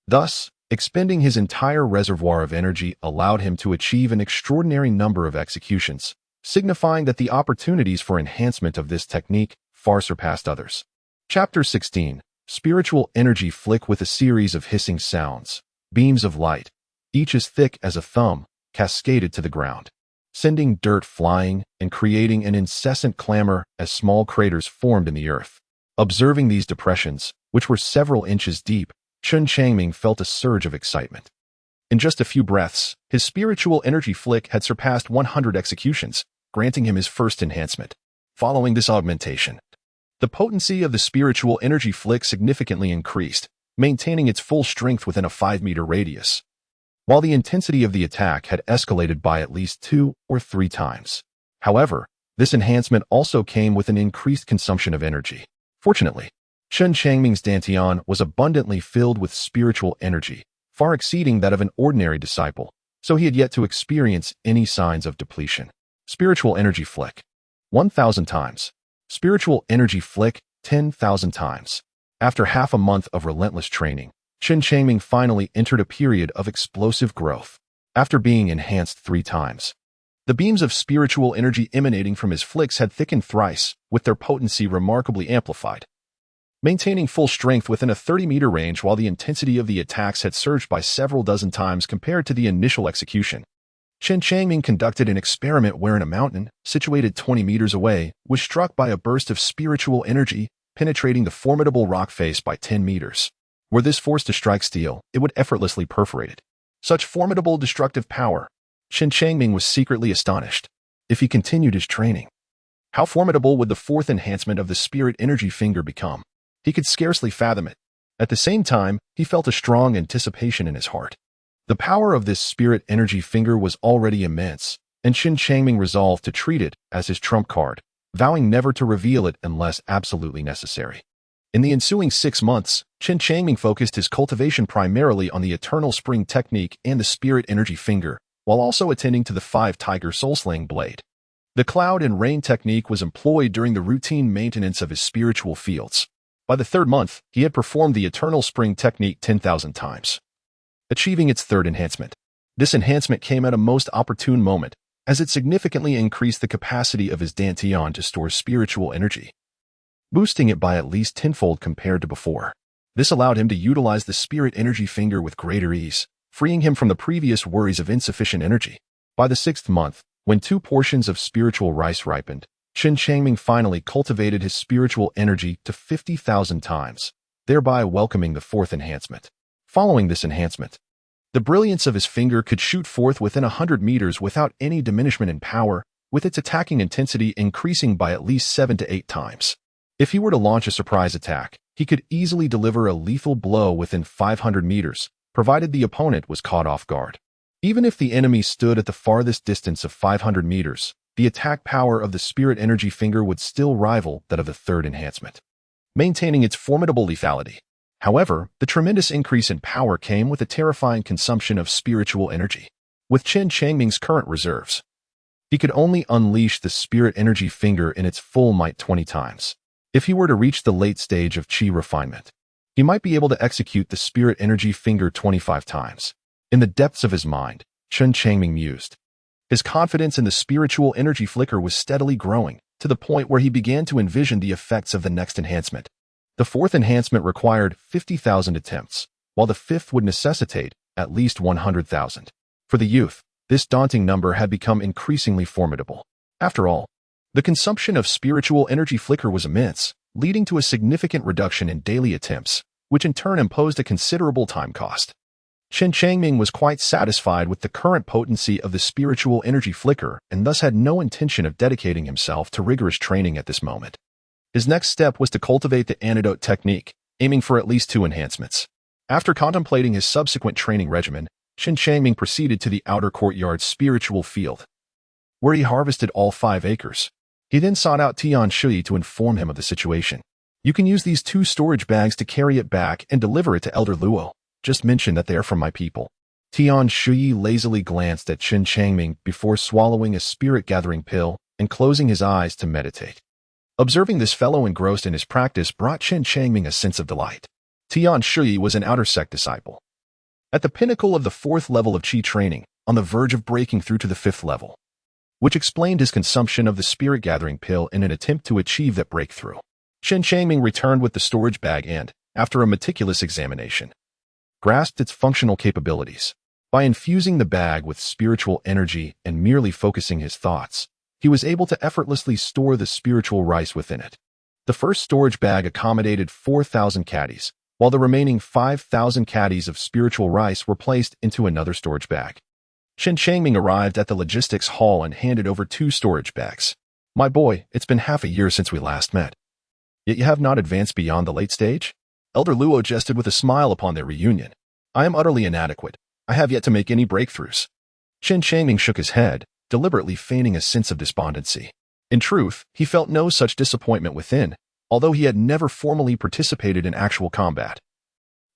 Thus, expending his entire reservoir of energy allowed him to achieve an extraordinary number of executions, signifying that the opportunities for enhancement of this technique far surpassed others. Chapter 16. Spiritual energy flick with a series of hissing sounds. Beams of light, each as thick as a thumb, cascaded to the ground, sending dirt flying and creating an incessant clamor as small craters formed in the earth. Observing these depressions, which were several inches deep, Chen Changming felt a surge of excitement. In just a few breaths, his spiritual energy flick had surpassed 100 executions, granting him his first enhancement. Following this augmentation, the potency of the spiritual energy flick significantly increased, maintaining its full strength within a 5-meter radius, while the intensity of the attack had escalated by at least 2 or 3 times. However, this enhancement also came with an increased consumption of energy. Fortunately, Chen Changming's dantian was abundantly filled with spiritual energy, far exceeding that of an ordinary disciple, so he had yet to experience any signs of depletion. Spiritual energy flick, 1,000 times. Spiritual energy flick, 10,000 times. After half a month of relentless training, Chen Changming finally entered a period of explosive growth. After being enhanced 3 times, the beams of spiritual energy emanating from his flicks had thickened thrice, with their potency remarkably amplified, maintaining full strength within a 30-meter range while the intensity of the attacks had surged by several dozen times compared to the initial execution. Chen Changming conducted an experiment wherein a mountain, situated 20 meters away, was struck by a burst of spiritual energy, penetrating the formidable rock face by 10 meters. Were this force to strike steel, it would effortlessly perforate it. Such formidable destructive power, Chen Changming was secretly astonished. If he continued his training, how formidable would the fourth enhancement of the spirit energy finger become? He could scarcely fathom it. At the same time, he felt a strong anticipation in his heart. The power of this spirit energy finger was already immense, and Chen Changming resolved to treat it as his trump card, vowing never to reveal it unless absolutely necessary. In the ensuing 6 months, Chen Changming focused his cultivation primarily on the Eternal Spring technique and the spirit energy finger, while also attending to the 5-tiger soul-slaying blade. The cloud and rain technique was employed during the routine maintenance of his spiritual fields. By the 3rd month, he had performed the Eternal Spring technique 10,000 times, achieving its 3rd enhancement. This enhancement came at a most opportune moment, as it significantly increased the capacity of his dantian to store spiritual energy, boosting it by at least tenfold compared to before. This allowed him to utilize the spirit energy finger with greater ease, freeing him from the previous worries of insufficient energy. By the 6th month, when 2 portions of spiritual rice ripened, Chen Changming finally cultivated his spiritual energy to 50,000 times, thereby welcoming the 4th enhancement. Following this enhancement, the brilliance of his finger could shoot forth within 100 meters without any diminishment in power, with its attacking intensity increasing by at least 7 to 8 times. If he were to launch a surprise attack, he could easily deliver a lethal blow within 500 meters, provided the opponent was caught off guard. Even if the enemy stood at the farthest distance of 500 meters, the attack power of the spirit energy finger would still rival that of the 3rd enhancement, maintaining its formidable lethality. However, the tremendous increase in power came with a terrifying consumption of spiritual energy. With Chen Changming's current reserves, he could only unleash the spirit energy finger in its full might 20 times. If he were to reach the late stage of chi refinement, he might be able to execute the spirit energy finger 25 times. In the depths of his mind, Chen Changming mused. His confidence in the spiritual energy flicker was steadily growing, to the point where he began to envision the effects of the next enhancement. The 4th enhancement required 50,000 attempts, while the 5th would necessitate at least 100,000. For the youth, this daunting number had become increasingly formidable. After all, the consumption of spiritual energy flicker was immense, leading to a significant reduction in daily attempts, which in turn imposed a considerable time cost. Chen Changming was quite satisfied with the current potency of the spiritual energy flicker and thus had no intention of dedicating himself to rigorous training at this moment. His next step was to cultivate the antidote technique, aiming for at least 2 enhancements. After contemplating his subsequent training regimen, Chen Changming proceeded to the outer courtyard's spiritual field, where he harvested all 5 acres. He then sought out Tian Shui to inform him of the situation. You can use these 2 storage bags to carry it back and deliver it to Elder Luo. Just mention that they are from my people. Tian Shui lazily glanced at Chen Changming before swallowing a spirit-gathering pill and closing his eyes to meditate. Observing this fellow engrossed in his practice brought Chen Changming a sense of delight. Tian Shui was an outer sect disciple, at the pinnacle of the 4th level of Qi training, on the verge of breaking through to the 5th level, which explained his consumption of the spirit-gathering pill in an attempt to achieve that breakthrough. Chen Changming returned with the storage bag and, after a meticulous examination, grasped its functional capabilities. By infusing the bag with spiritual energy and merely focusing his thoughts, he was able to effortlessly store the spiritual rice within it. The first storage bag accommodated 4,000 caddies, while the remaining 5,000 caddies of spiritual rice were placed into another storage bag. Chen Changming arrived at the logistics hall and handed over 2 storage bags. My boy, it's been half a year since we last met. Yet you have not advanced beyond the late stage? Elder Luo jested with a smile upon their reunion. I am utterly inadequate. I have yet to make any breakthroughs. Chen Changming shook his head, deliberately feigning a sense of despondency. In truth, he felt no such disappointment within, although he had never formally participated in actual combat.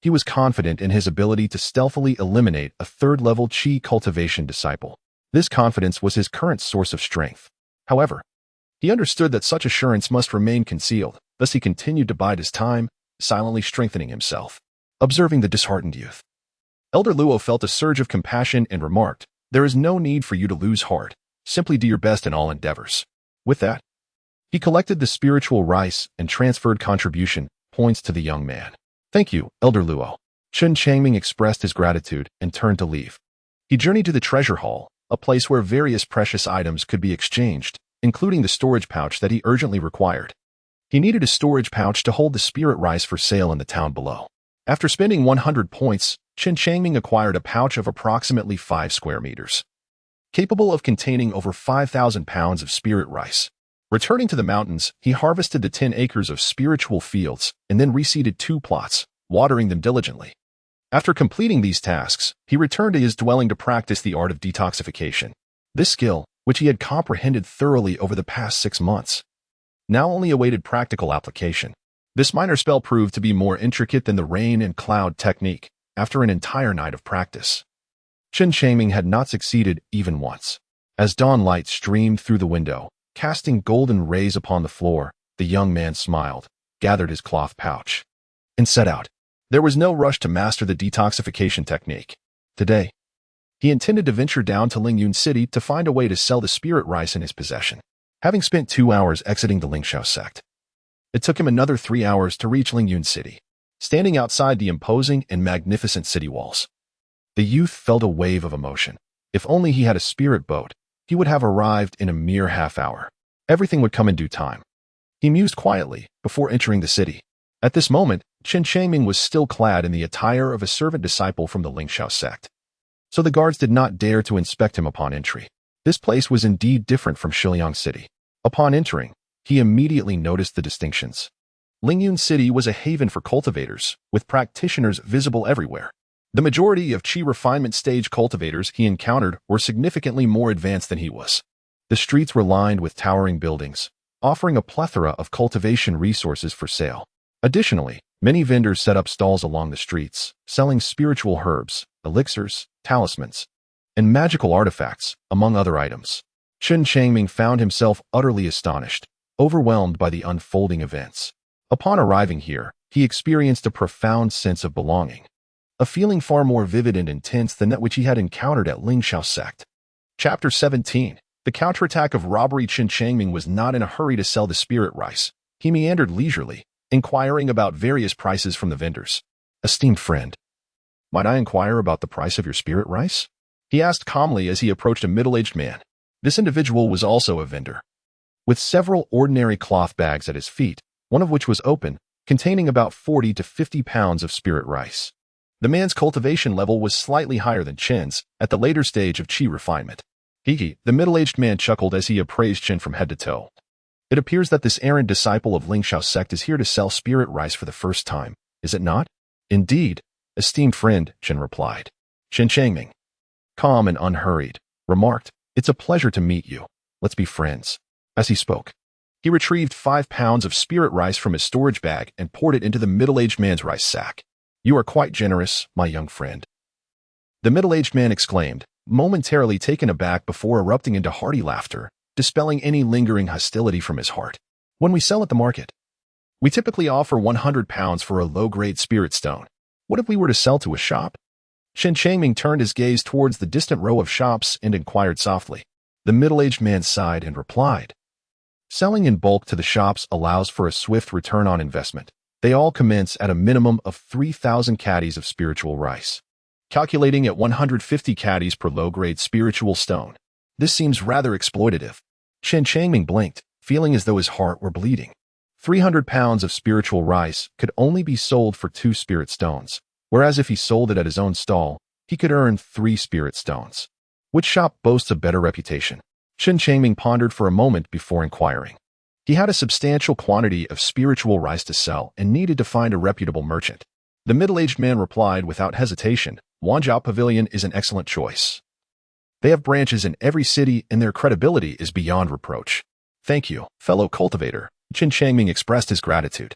He was confident in his ability to stealthily eliminate a 3rd-level Qi cultivation disciple. This confidence was his current source of strength. However, he understood that such assurance must remain concealed, thus he continued to bide his time, silently strengthening himself. Observing the disheartened youth, Elder Luo felt a surge of compassion and remarked, "There is no need for you to lose heart. Simply do your best in all endeavors." With that, he collected the spiritual rice and transferred contribution points to the young man. "Thank you, Elder Luo." Chen Changming expressed his gratitude and turned to leave. He journeyed to the treasure hall, a place where various precious items could be exchanged, including the storage pouch that he urgently required. He needed a storage pouch to hold the spirit rice for sale in the town below. After spending 100 points, Chen Changming acquired a pouch of approximately 5 square meters, capable of containing over 5,000 pounds of spirit rice. Returning to the mountains, he harvested the 10 acres of spiritual fields and then reseeded 2 plots, watering them diligently. After completing these tasks, he returned to his dwelling to practice the art of detoxification. This skill, which he had comprehended thoroughly over the past 6 months, now only awaited practical application. This minor spell proved to be more intricate than the rain and cloud technique after an entire night of practice. Chen Changming had not succeeded even once. As dawn light streamed through the window, casting golden rays upon the floor, the young man smiled, gathered his cloth pouch, and set out. There was no rush to master the detoxification technique. Today, he intended to venture down to Lingyun City to find a way to sell the spirit rice in his possession. Having spent 2 hours exiting the Lingxiao sect, it took him another 3 hours to reach Lingyun City. Standing outside the imposing and magnificent city walls, the youth felt a wave of emotion. If only he had a spirit boat, he would have arrived in a mere half hour. Everything would come in due time. He mused quietly before entering the city. At this moment, Chen Changming was still clad in the attire of a servant disciple from the Lingxiao sect, so the guards did not dare to inspect him upon entry. This place was indeed different from Shiliang City. Upon entering, he immediately noticed the distinctions. Lingyun City was a haven for cultivators, with practitioners visible everywhere. The majority of Qi refinement stage cultivators he encountered were significantly more advanced than he was. The streets were lined with towering buildings, offering a plethora of cultivation resources for sale. Additionally, many vendors set up stalls along the streets, selling spiritual herbs, elixirs, talismans, and magical artifacts, among other items. Chen Changming found himself utterly astonished, overwhelmed by the unfolding events. Upon arriving here, he experienced a profound sense of belonging, a feeling far more vivid and intense than that which he had encountered at Lingxiao sect. Chapter 17. The counterattack of robbery. Chen Changming was not in a hurry to sell the spirit rice. He meandered leisurely, inquiring about various prices from the vendors. "Esteemed friend, might I inquire about the price of your spirit rice?" he asked calmly as he approached a middle-aged man. This individual was also a vendor, with several ordinary cloth bags at his feet, one of which was open, containing about 40 to 50 pounds of spirit rice. The man's cultivation level was slightly higher than Chen's, at the later stage of Qi refinement. The middle-aged man chuckled as he appraised Chen from head to toe. "It appears that this errant disciple of Lingxiao sect is here to sell spirit rice for the first time, is it not?" "Indeed, esteemed friend," Chen replied. Chen Changming, calm and unhurried, remarked, "It's a pleasure to meet you. Let's be friends." As he spoke, he retrieved 5 pounds of spirit rice from his storage bag and poured it into the middle-aged man's rice sack. "You are quite generous, my young friend," the middle-aged man exclaimed, momentarily taken aback before erupting into hearty laughter, dispelling any lingering hostility from his heart. "When we sell at the market, we typically offer 100 pounds for a low-grade spirit stone. What if we were to sell to a shop?" Chen Changming turned his gaze towards the distant row of shops and inquired softly. The middle-aged man sighed and replied, "Selling in bulk to the shops allows for a swift return on investment. They all commence at a minimum of 3,000 caddies of spiritual rice. Calculating at 150 caddies per low-grade spiritual stone. This seems rather exploitative." Chen Changming blinked, feeling as though his heart were bleeding. 300 pounds of spiritual rice could only be sold for 2 spirit stones, whereas if he sold it at his own stall, he could earn 3 spirit stones. Which shop boasts a better reputation? Chen Changming pondered for a moment before inquiring. He had a substantial quantity of spiritual rice to sell and needed to find a reputable merchant. The middle-aged man replied without hesitation, "Wanjiao Pavilion is an excellent choice. They have branches in every city and their credibility is beyond reproach." "Thank you, fellow cultivator." Chen Changming expressed his gratitude.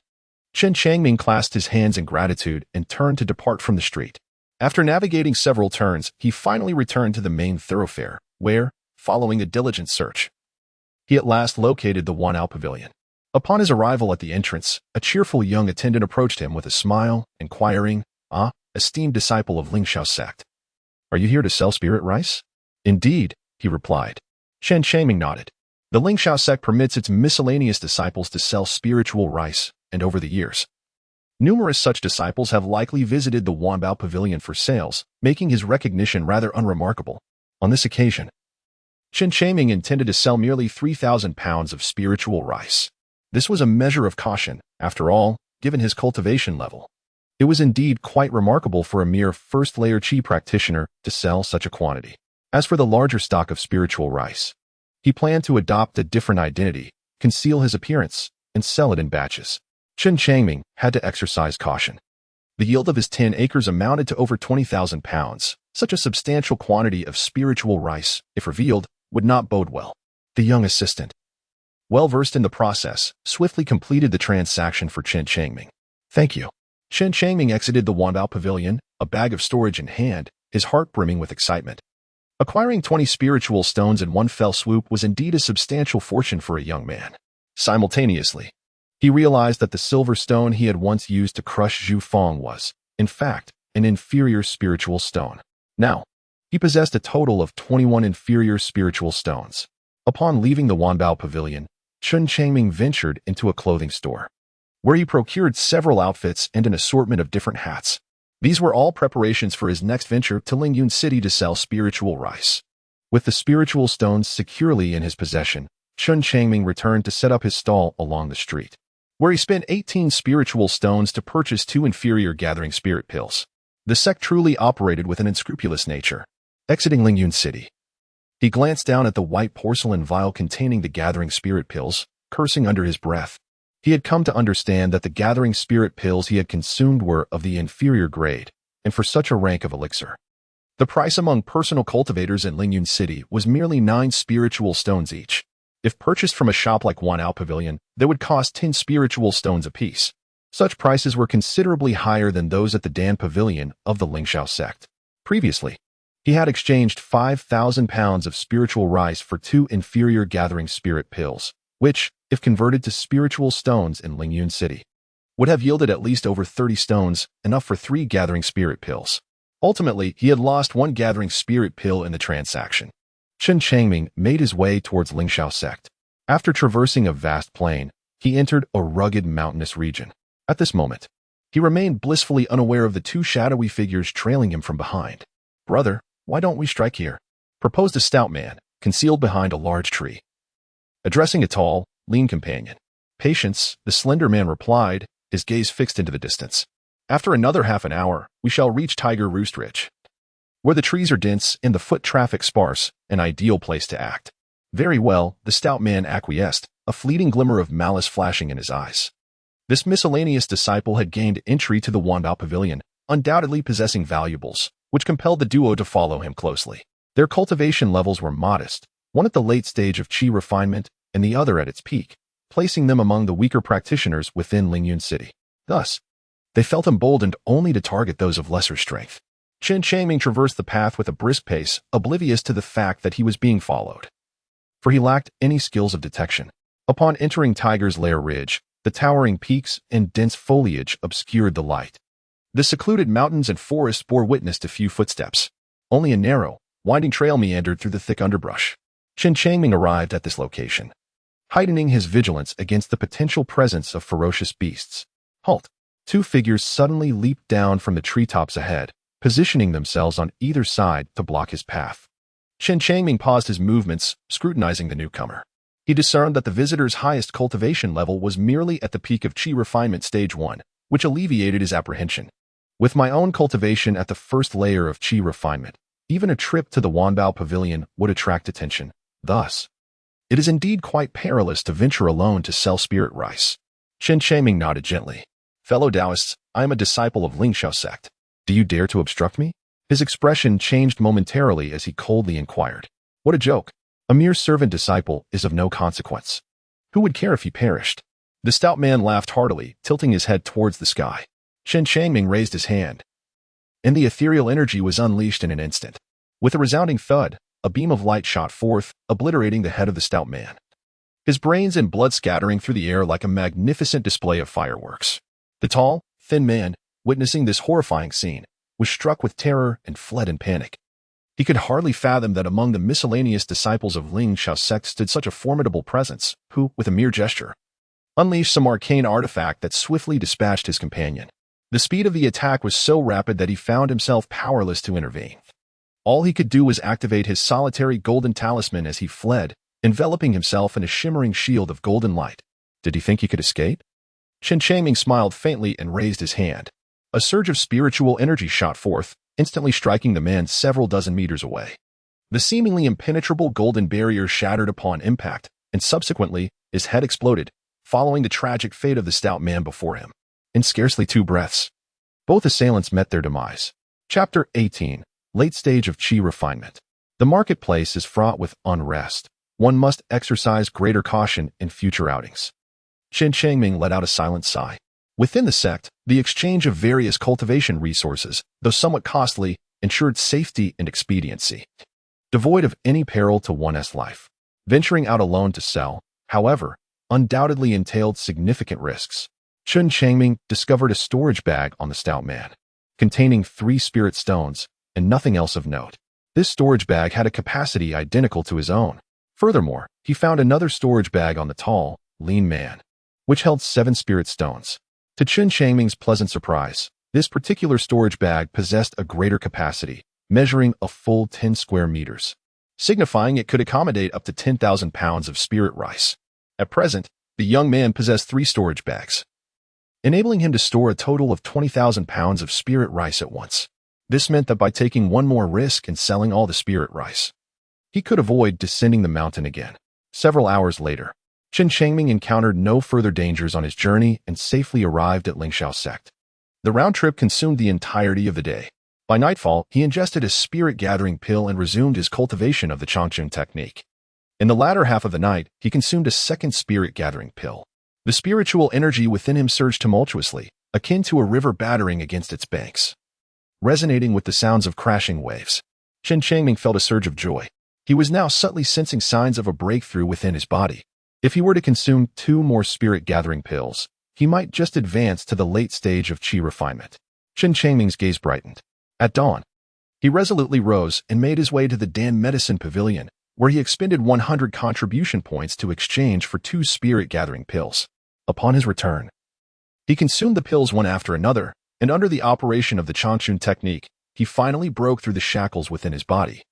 Chen Changming clasped his hands in gratitude and turned to depart from the street. After navigating several turns, he finally returned to the main thoroughfare, where, following a diligent search, he at last located the Wanjiao Pavilion. Upon his arrival at the entrance, a cheerful young attendant approached him with a smile, inquiring, "Ah, esteemed disciple of Lingxiao sect, are you here to sell spirit rice?" "Indeed," he replied. Chen Changming nodded. The Lingxiao sect permits its miscellaneous disciples to sell spiritual rice, and over the years, numerous such disciples have likely visited the Wanjiao Pavilion for sales, making his recognition rather unremarkable. On this occasion, Chen Changming intended to sell merely 3,000 pounds of spiritual rice. This was a measure of caution, after all, given his cultivation level. It was indeed quite remarkable for a mere first-layer Qi practitioner to sell such a quantity. As for the larger stock of spiritual rice, he planned to adopt a different identity, conceal his appearance, and sell it in batches. Chen Changming had to exercise caution. The yield of his 10 acres amounted to over 20,000 pounds. Such a substantial quantity of spiritual rice, if revealed, would not bode well. The young assistant, well versed in the process, swiftly completed the transaction for Chen Changming. Thank you. Chen Changming exited the Wanbao Pavilion, a bag of storage in hand, his heart brimming with excitement. Acquiring 20 spiritual stones in one fell swoop was indeed a substantial fortune for a young man. Simultaneously, he realized that the silver stone he had once used to crush Zhu Feng was, in fact, an inferior spiritual stone. Now, he possessed a total of 21 inferior spiritual stones. Upon leaving the Wanbao Pavilion, Chen Changming ventured into a clothing store, where he procured several outfits and an assortment of different hats. These were all preparations for his next venture to Lingyun City to sell spiritual rice. With the spiritual stones securely in his possession, Chen Changming returned to set up his stall along the street, where he spent 18 spiritual stones to purchase 2 inferior gathering spirit pills. The sect truly operated with an unscrupulous nature. Exiting Lingyun City, he glanced down at the white porcelain vial containing the gathering spirit pills, cursing under his breath. He had come to understand that the gathering spirit pills he had consumed were of the inferior grade, and for such a rank of elixir. The price among personal cultivators in Lingyun City was merely 9 spiritual stones each. If purchased from a shop like Wanbao Pavilion, they would cost 10 spiritual stones apiece. Such prices were considerably higher than those at the Dan Pavilion of the Lingxiao sect. Previously, he had exchanged 5,000 pounds of spiritual rice for 2 inferior gathering spirit pills, which, if converted to spiritual stones in Lingyun City, would have yielded at least over 30 stones, enough for 3 gathering spirit pills. Ultimately, he had lost 1 gathering spirit pill in the transaction. Chen Changming made his way towards Lingxiao sect. After traversing a vast plain, he entered a rugged mountainous region. At this moment, he remained blissfully unaware of the 2 shadowy figures trailing him from behind. "Brother, why don't we strike here?" proposed a stout man, concealed behind a large tree. Addressing a tall, lean companion, "Patience," the slender man replied, his gaze fixed into the distance. "After another half an hour, we shall reach Tiger Roost Ridge, where the trees are dense and the foot traffic sparse, an ideal place to act." "Very well," the stout man acquiesced, a fleeting glimmer of malice flashing in his eyes. This miscellaneous disciple had gained entry to the Wanbao Pavilion, undoubtedly possessing valuables, which compelled the duo to follow him closely. Their cultivation levels were modest, one at the late stage of qi refinement and the other at its peak, placing them among the weaker practitioners within Lingyun City. Thus, they felt emboldened only to target those of lesser strength. Chen Changming traversed the path with a brisk pace, oblivious to the fact that he was being followed, for he lacked any skills of detection. Upon entering Tiger's Lair Ridge, the towering peaks and dense foliage obscured the light. The secluded mountains and forests bore witness to few footsteps. Only a narrow, winding trail meandered through the thick underbrush. Chen Changming arrived at this location, heightening his vigilance against the potential presence of ferocious beasts. Halt! 2 figures suddenly leaped down from the treetops ahead, positioning themselves on either side to block his path. Chen Changming paused his movements, scrutinizing the newcomer. He discerned that the visitor's highest cultivation level was merely at the peak of qi refinement stage 1, which alleviated his apprehension. With my own cultivation at the first layer of qi refinement, even a trip to the Wanbao Pavilion would attract attention. Thus, it is indeed quite perilous to venture alone to sell spirit rice. Chen Changming nodded gently. "Fellow Taoists, I am a disciple of Lingxiao sect. Do you dare to obstruct me?" His expression changed momentarily as he coldly inquired. "What a joke. A mere servant disciple is of no consequence. Who would care if he perished?" The stout man laughed heartily, tilting his head towards the sky. Chen Changming raised his hand, and the ethereal energy was unleashed in an instant. With a resounding thud, a beam of light shot forth, obliterating the head of the stout man, his brains and blood scattering through the air like a magnificent display of fireworks. The tall, thin man, witnessing this horrifying scene, was struck with terror and fled in panic. He could hardly fathom that among the miscellaneous disciples of Lingxiao sect stood such a formidable presence, who, with a mere gesture, unleashed some arcane artifact that swiftly dispatched his companion. The speed of the attack was so rapid that he found himself powerless to intervene. All he could do was activate his solitary golden talisman as he fled, enveloping himself in a shimmering shield of golden light. Did he think he could escape? Chen Changming smiled faintly and raised his hand. A surge of spiritual energy shot forth, instantly striking the man several dozen meters away. The seemingly impenetrable golden barrier shattered upon impact, and subsequently, his head exploded, following the tragic fate of the stout man before him. In scarcely 2 breaths, both assailants met their demise. Chapter 18. Late Stage of Qi Refinement. The marketplace is fraught with unrest. One must exercise greater caution in future outings. Chen Changming let out a silent sigh. Within the sect, the exchange of various cultivation resources, though somewhat costly, ensured safety and expediency, devoid of any peril to one's life. Venturing out alone to sell, however, undoubtedly entailed significant risks. Chen Changming discovered a storage bag on the stout man, containing 3 spirit stones and nothing else of note. This storage bag had a capacity identical to his own. Furthermore, he found another storage bag on the tall, lean man, which held 7 spirit stones. To Chen Changming's pleasant surprise, this particular storage bag possessed a greater capacity, measuring a full 10 square meters, signifying it could accommodate up to 10,000 pounds of spirit rice. At present, the young man possessed 3 storage bags, enabling him to store a total of 20,000 pounds of spirit rice at once. This meant that by taking one more risk and selling all the spirit rice, he could avoid descending the mountain again. Several hours later, Chen Changming encountered no further dangers on his journey and safely arrived at Lingxiao sect. The round trip consumed the entirety of the day. By nightfall, he ingested a spirit-gathering pill and resumed his cultivation of the Changchun technique. In the latter half of the night, he consumed a second spirit-gathering pill. The spiritual energy within him surged tumultuously, akin to a river battering against its banks. Resonating with the sounds of crashing waves, Chen Changming felt a surge of joy. He was now subtly sensing signs of a breakthrough within his body. If he were to consume 2 more spirit-gathering pills, he might just advance to the late stage of Qi refinement. Chen Changming's gaze brightened. At dawn, he resolutely rose and made his way to the Dan Medicine Pavilion, where he expended 100 contribution points to exchange for 2 spirit-gathering pills. Upon his return, he consumed the pills one after another, and under the operation of the Changchun technique, he finally broke through the shackles within his body,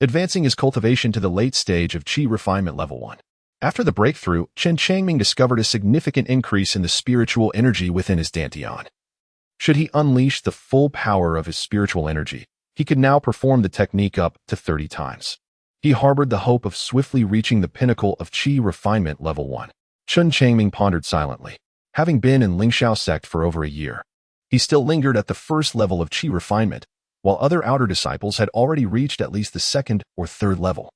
advancing his cultivation to the late stage of Qi refinement level 1. After the breakthrough, Chen Changming discovered a significant increase in the spiritual energy within his dantian. Should he unleash the full power of his spiritual energy, he could now perform the technique up to 30 times. He harbored the hope of swiftly reaching the pinnacle of Qi refinement level 1. Chen Changming pondered silently. Having been in Lingxiao sect for over a year, he still lingered at the first level of Qi refinement, while other outer disciples had already reached at least the 2nd or 3rd level,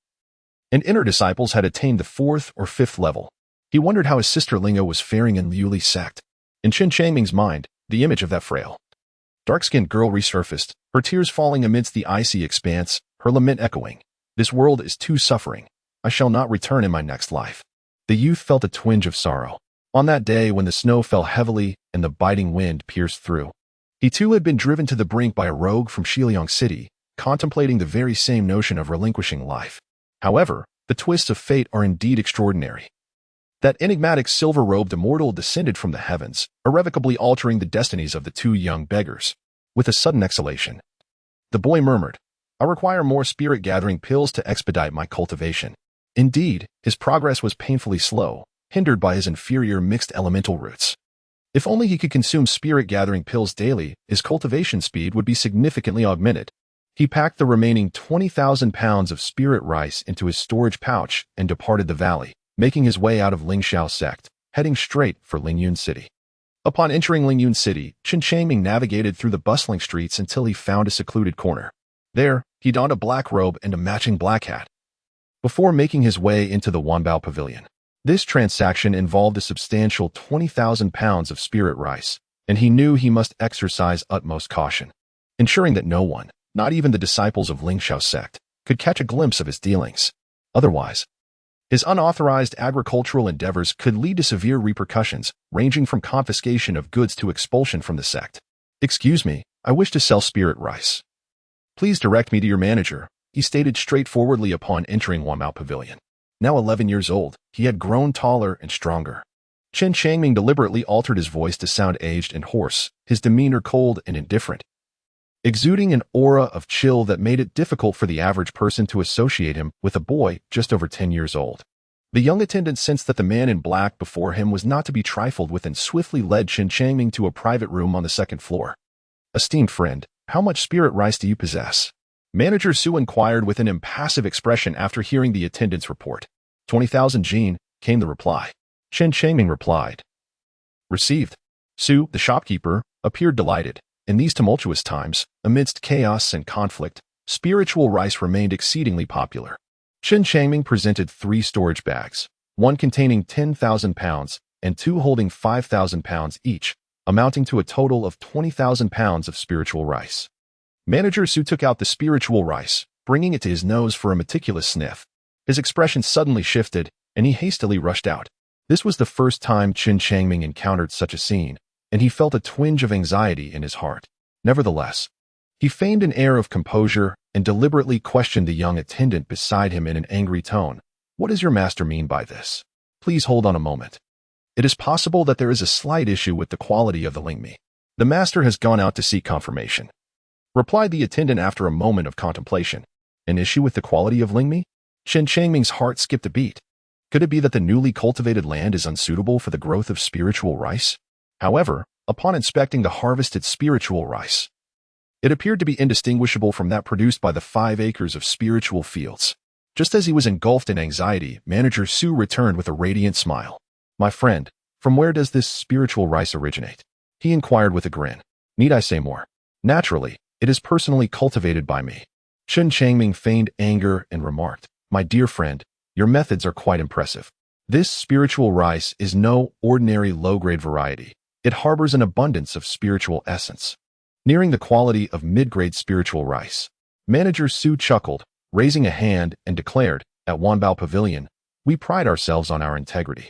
and inner disciples had attained the 4th or 5th level. He wondered how his sister Lingo was faring in Liuli's sect. In Chen Changming's mind, the image of that frail, dark-skinned girl resurfaced, her tears falling amidst the icy expanse, her lament echoing, "This world is too suffering. I shall not return in my next life." The youth felt a twinge of sorrow. On that day when the snow fell heavily and the biting wind pierced through, he too had been driven to the brink by a rogue from Shiliang City, contemplating the very same notion of relinquishing life. However, the twists of fate are indeed extraordinary. That enigmatic silver-robed immortal descended from the heavens, irrevocably altering the destinies of the 2 young beggars. With a sudden exhalation, the boy murmured, "I require more spirit-gathering pills to expedite my cultivation." Indeed, his progress was painfully slow, hindered by his inferior mixed elemental roots. If only he could consume spirit-gathering pills daily, his cultivation speed would be significantly augmented. He packed the remaining 20,000 pounds of spirit rice into his storage pouch and departed the valley, making his way out of Lingxiao sect, heading straight for Lingyun City. Upon entering Lingyun City, Chen Changming navigated through the bustling streets until he found a secluded corner. There, he donned a black robe and a matching black hat, before making his way into the Wanbao Pavilion. This transaction involved a substantial 20,000 pounds of spirit rice, and he knew he must exercise utmost caution, ensuring that no one, not even the disciples of Lingxiao sect, could catch a glimpse of his dealings. Otherwise, his unauthorized agricultural endeavors could lead to severe repercussions, ranging from confiscation of goods to expulsion from the sect. "Excuse me, I wish to sell spirit rice. Please direct me to your manager," he stated straightforwardly upon entering Wanbao Pavilion. Now 11 years old, he had grown taller and stronger. Chen Changming deliberately altered his voice to sound aged and hoarse, his demeanor cold and indifferent, exuding an aura of chill that made it difficult for the average person to associate him with a boy just over 10 years old. The young attendant sensed that the man in black before him was not to be trifled with and swiftly led Chen Changming to a private room on the 2nd floor. "Esteemed friend, how much spirit rice do you possess?" Manager Su inquired with an impassive expression after hearing the attendant's report. 20,000 Jin, came the reply. Chen Changming replied. Received. Su, the shopkeeper, appeared delighted. In these tumultuous times, amidst chaos and conflict, spiritual rice remained exceedingly popular. Chen Changming presented 3 storage bags, one containing 10,000 pounds and 2 holding 5,000 pounds each, amounting to a total of 20,000 pounds of spiritual rice. Manager Su took out the spiritual rice, bringing it to his nose for a meticulous sniff. His expression suddenly shifted, and he hastily rushed out. This was the first time Chen Changming encountered such a scene, and he felt a twinge of anxiety in his heart. Nevertheless, he feigned an air of composure and deliberately questioned the young attendant beside him in an angry tone. What does your master mean by this? Please hold on a moment. It is possible that there is a slight issue with the quality of the lingmi. The master has gone out to seek confirmation, replied the attendant after a moment of contemplation. An issue with the quality of lingmi? Chen Changming's heart skipped a beat. Could it be that the newly cultivated land is unsuitable for the growth of spiritual rice? However, upon inspecting the harvested spiritual rice, it appeared to be indistinguishable from that produced by the 5 acres of spiritual fields. Just as he was engulfed in anxiety, Manager Su returned with a radiant smile. My friend, from where does this spiritual rice originate? He inquired with a grin. Need I say more? Naturally, it is personally cultivated by me. Chen Changming feigned anger and remarked, my dear friend, your methods are quite impressive. This spiritual rice is no ordinary low-grade variety. It harbors an abundance of spiritual essence, nearing the quality of mid-grade spiritual rice. Manager Su chuckled, raising a hand, and declared, at Wanbao Pavilion, we pride ourselves on our integrity.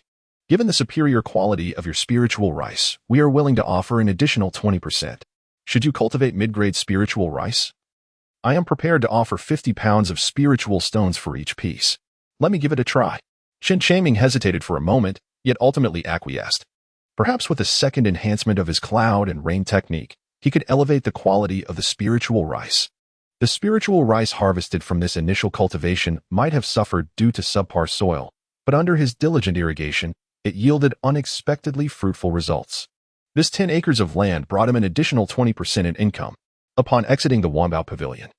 Given the superior quality of your spiritual rice, we are willing to offer an additional 20%. Should you cultivate mid-grade spiritual rice? I am prepared to offer 50 pounds of spiritual stones for each piece. Let me give it a try. Chen Changming hesitated for a moment, yet ultimately acquiesced. Perhaps with a second enhancement of his cloud and rain technique, he could elevate the quality of the spiritual rice. The spiritual rice harvested from this initial cultivation might have suffered due to subpar soil, but under his diligent irrigation, it yielded unexpectedly fruitful results. This 10 acres of land brought him an additional 20% in income. Upon exiting the Wanbao Pavilion,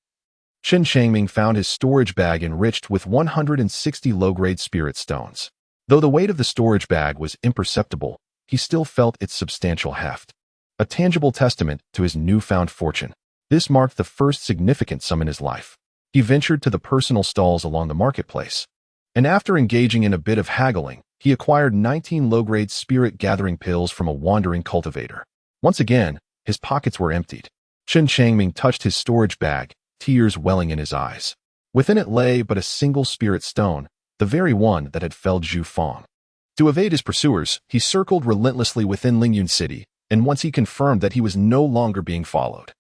Chen Changming found his storage bag enriched with 160 low-grade spirit stones. Though the weight of the storage bag was imperceptible, he still felt its substantial heft, a tangible testament to his newfound fortune. This marked the first significant sum in his life. He ventured to the personal stalls along the marketplace, and after engaging in a bit of haggling, he acquired 19 low-grade spirit-gathering pills from a wandering cultivator. Once again, his pockets were emptied. Chen Changming touched his storage bag, tears welling in his eyes. Within it lay but a single spirit stone, the very one that had felled Zhu Fang. To evade his pursuers, he circled relentlessly within Lingyun City, and once he confirmed that he was no longer being followed,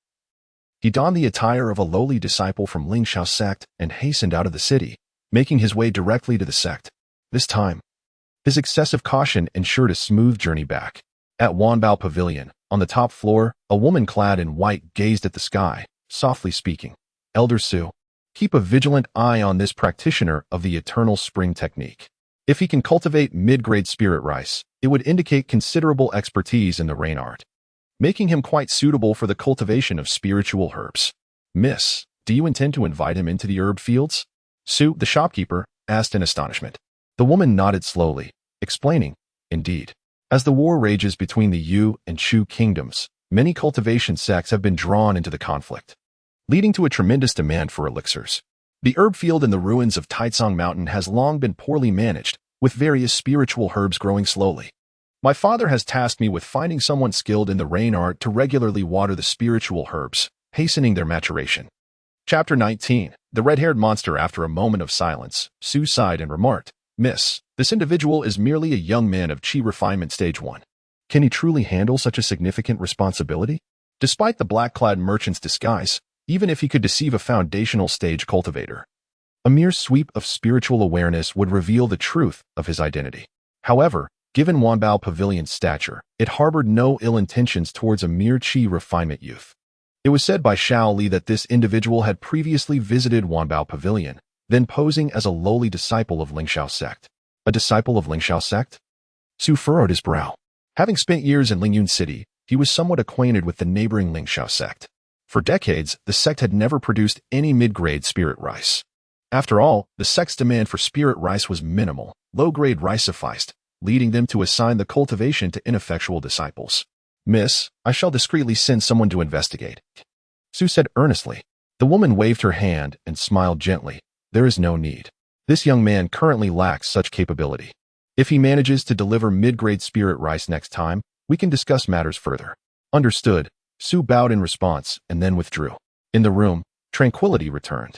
he donned the attire of a lowly disciple from Lingxiao sect and hastened out of the city, making his way directly to the sect. This time, his excessive caution ensured a smooth journey back. At Wanbao Pavilion, on the top floor, a woman clad in white gazed at the sky, softly speaking. Elder Su, keep a vigilant eye on this practitioner of the eternal spring technique. If he can cultivate mid-grade spirit rice, it would indicate considerable expertise in the rain art, making him quite suitable for the cultivation of spiritual herbs. Miss, do you intend to invite him into the herb fields? Su, the shopkeeper, asked in astonishment. The woman nodded slowly, explaining, indeed. As the war rages between the Yu and Chu kingdoms, many cultivation sects have been drawn into the conflict, leading to a tremendous demand for elixirs. The herb field in the ruins of Taicang Mountain has long been poorly managed, with various spiritual herbs growing slowly. My father has tasked me with finding someone skilled in the rain art to regularly water the spiritual herbs, hastening their maturation. Chapter 19. The red-haired monster. After a moment of silence, Su sighed and remarked, Miss, this individual is merely a young man of Qi refinement stage 1. Can he truly handle such a significant responsibility? Despite the black-clad merchant's disguise, even if he could deceive a foundational stage cultivator, a mere sweep of spiritual awareness would reveal the truth of his identity. However, given Wanbao Pavilion's stature, it harbored no ill intentions towards a mere Qi refinement youth. It was said by Xiao Li that this individual had previously visited Wanbao Pavilion, then posing as a lowly disciple of Lingxiao sect. A disciple of Lingxiao sect? Su furrowed his brow. Having spent years in Lingyun City, he was somewhat acquainted with the neighboring Lingxiao sect. For decades, the sect had never produced any mid-grade spirit rice. After all, the sect's demand for spirit rice was minimal. Low-grade rice sufficed, leading them to assign the cultivation to ineffectual disciples. "Miss, I shall discreetly send someone to investigate," Sue said earnestly. The woman waved her hand and smiled gently. "There is no need. This young man currently lacks such capability. If he manages to deliver mid-grade spirit rice next time, we can discuss matters further." "Understood." Sue bowed in response and then withdrew. In the room, tranquility returned.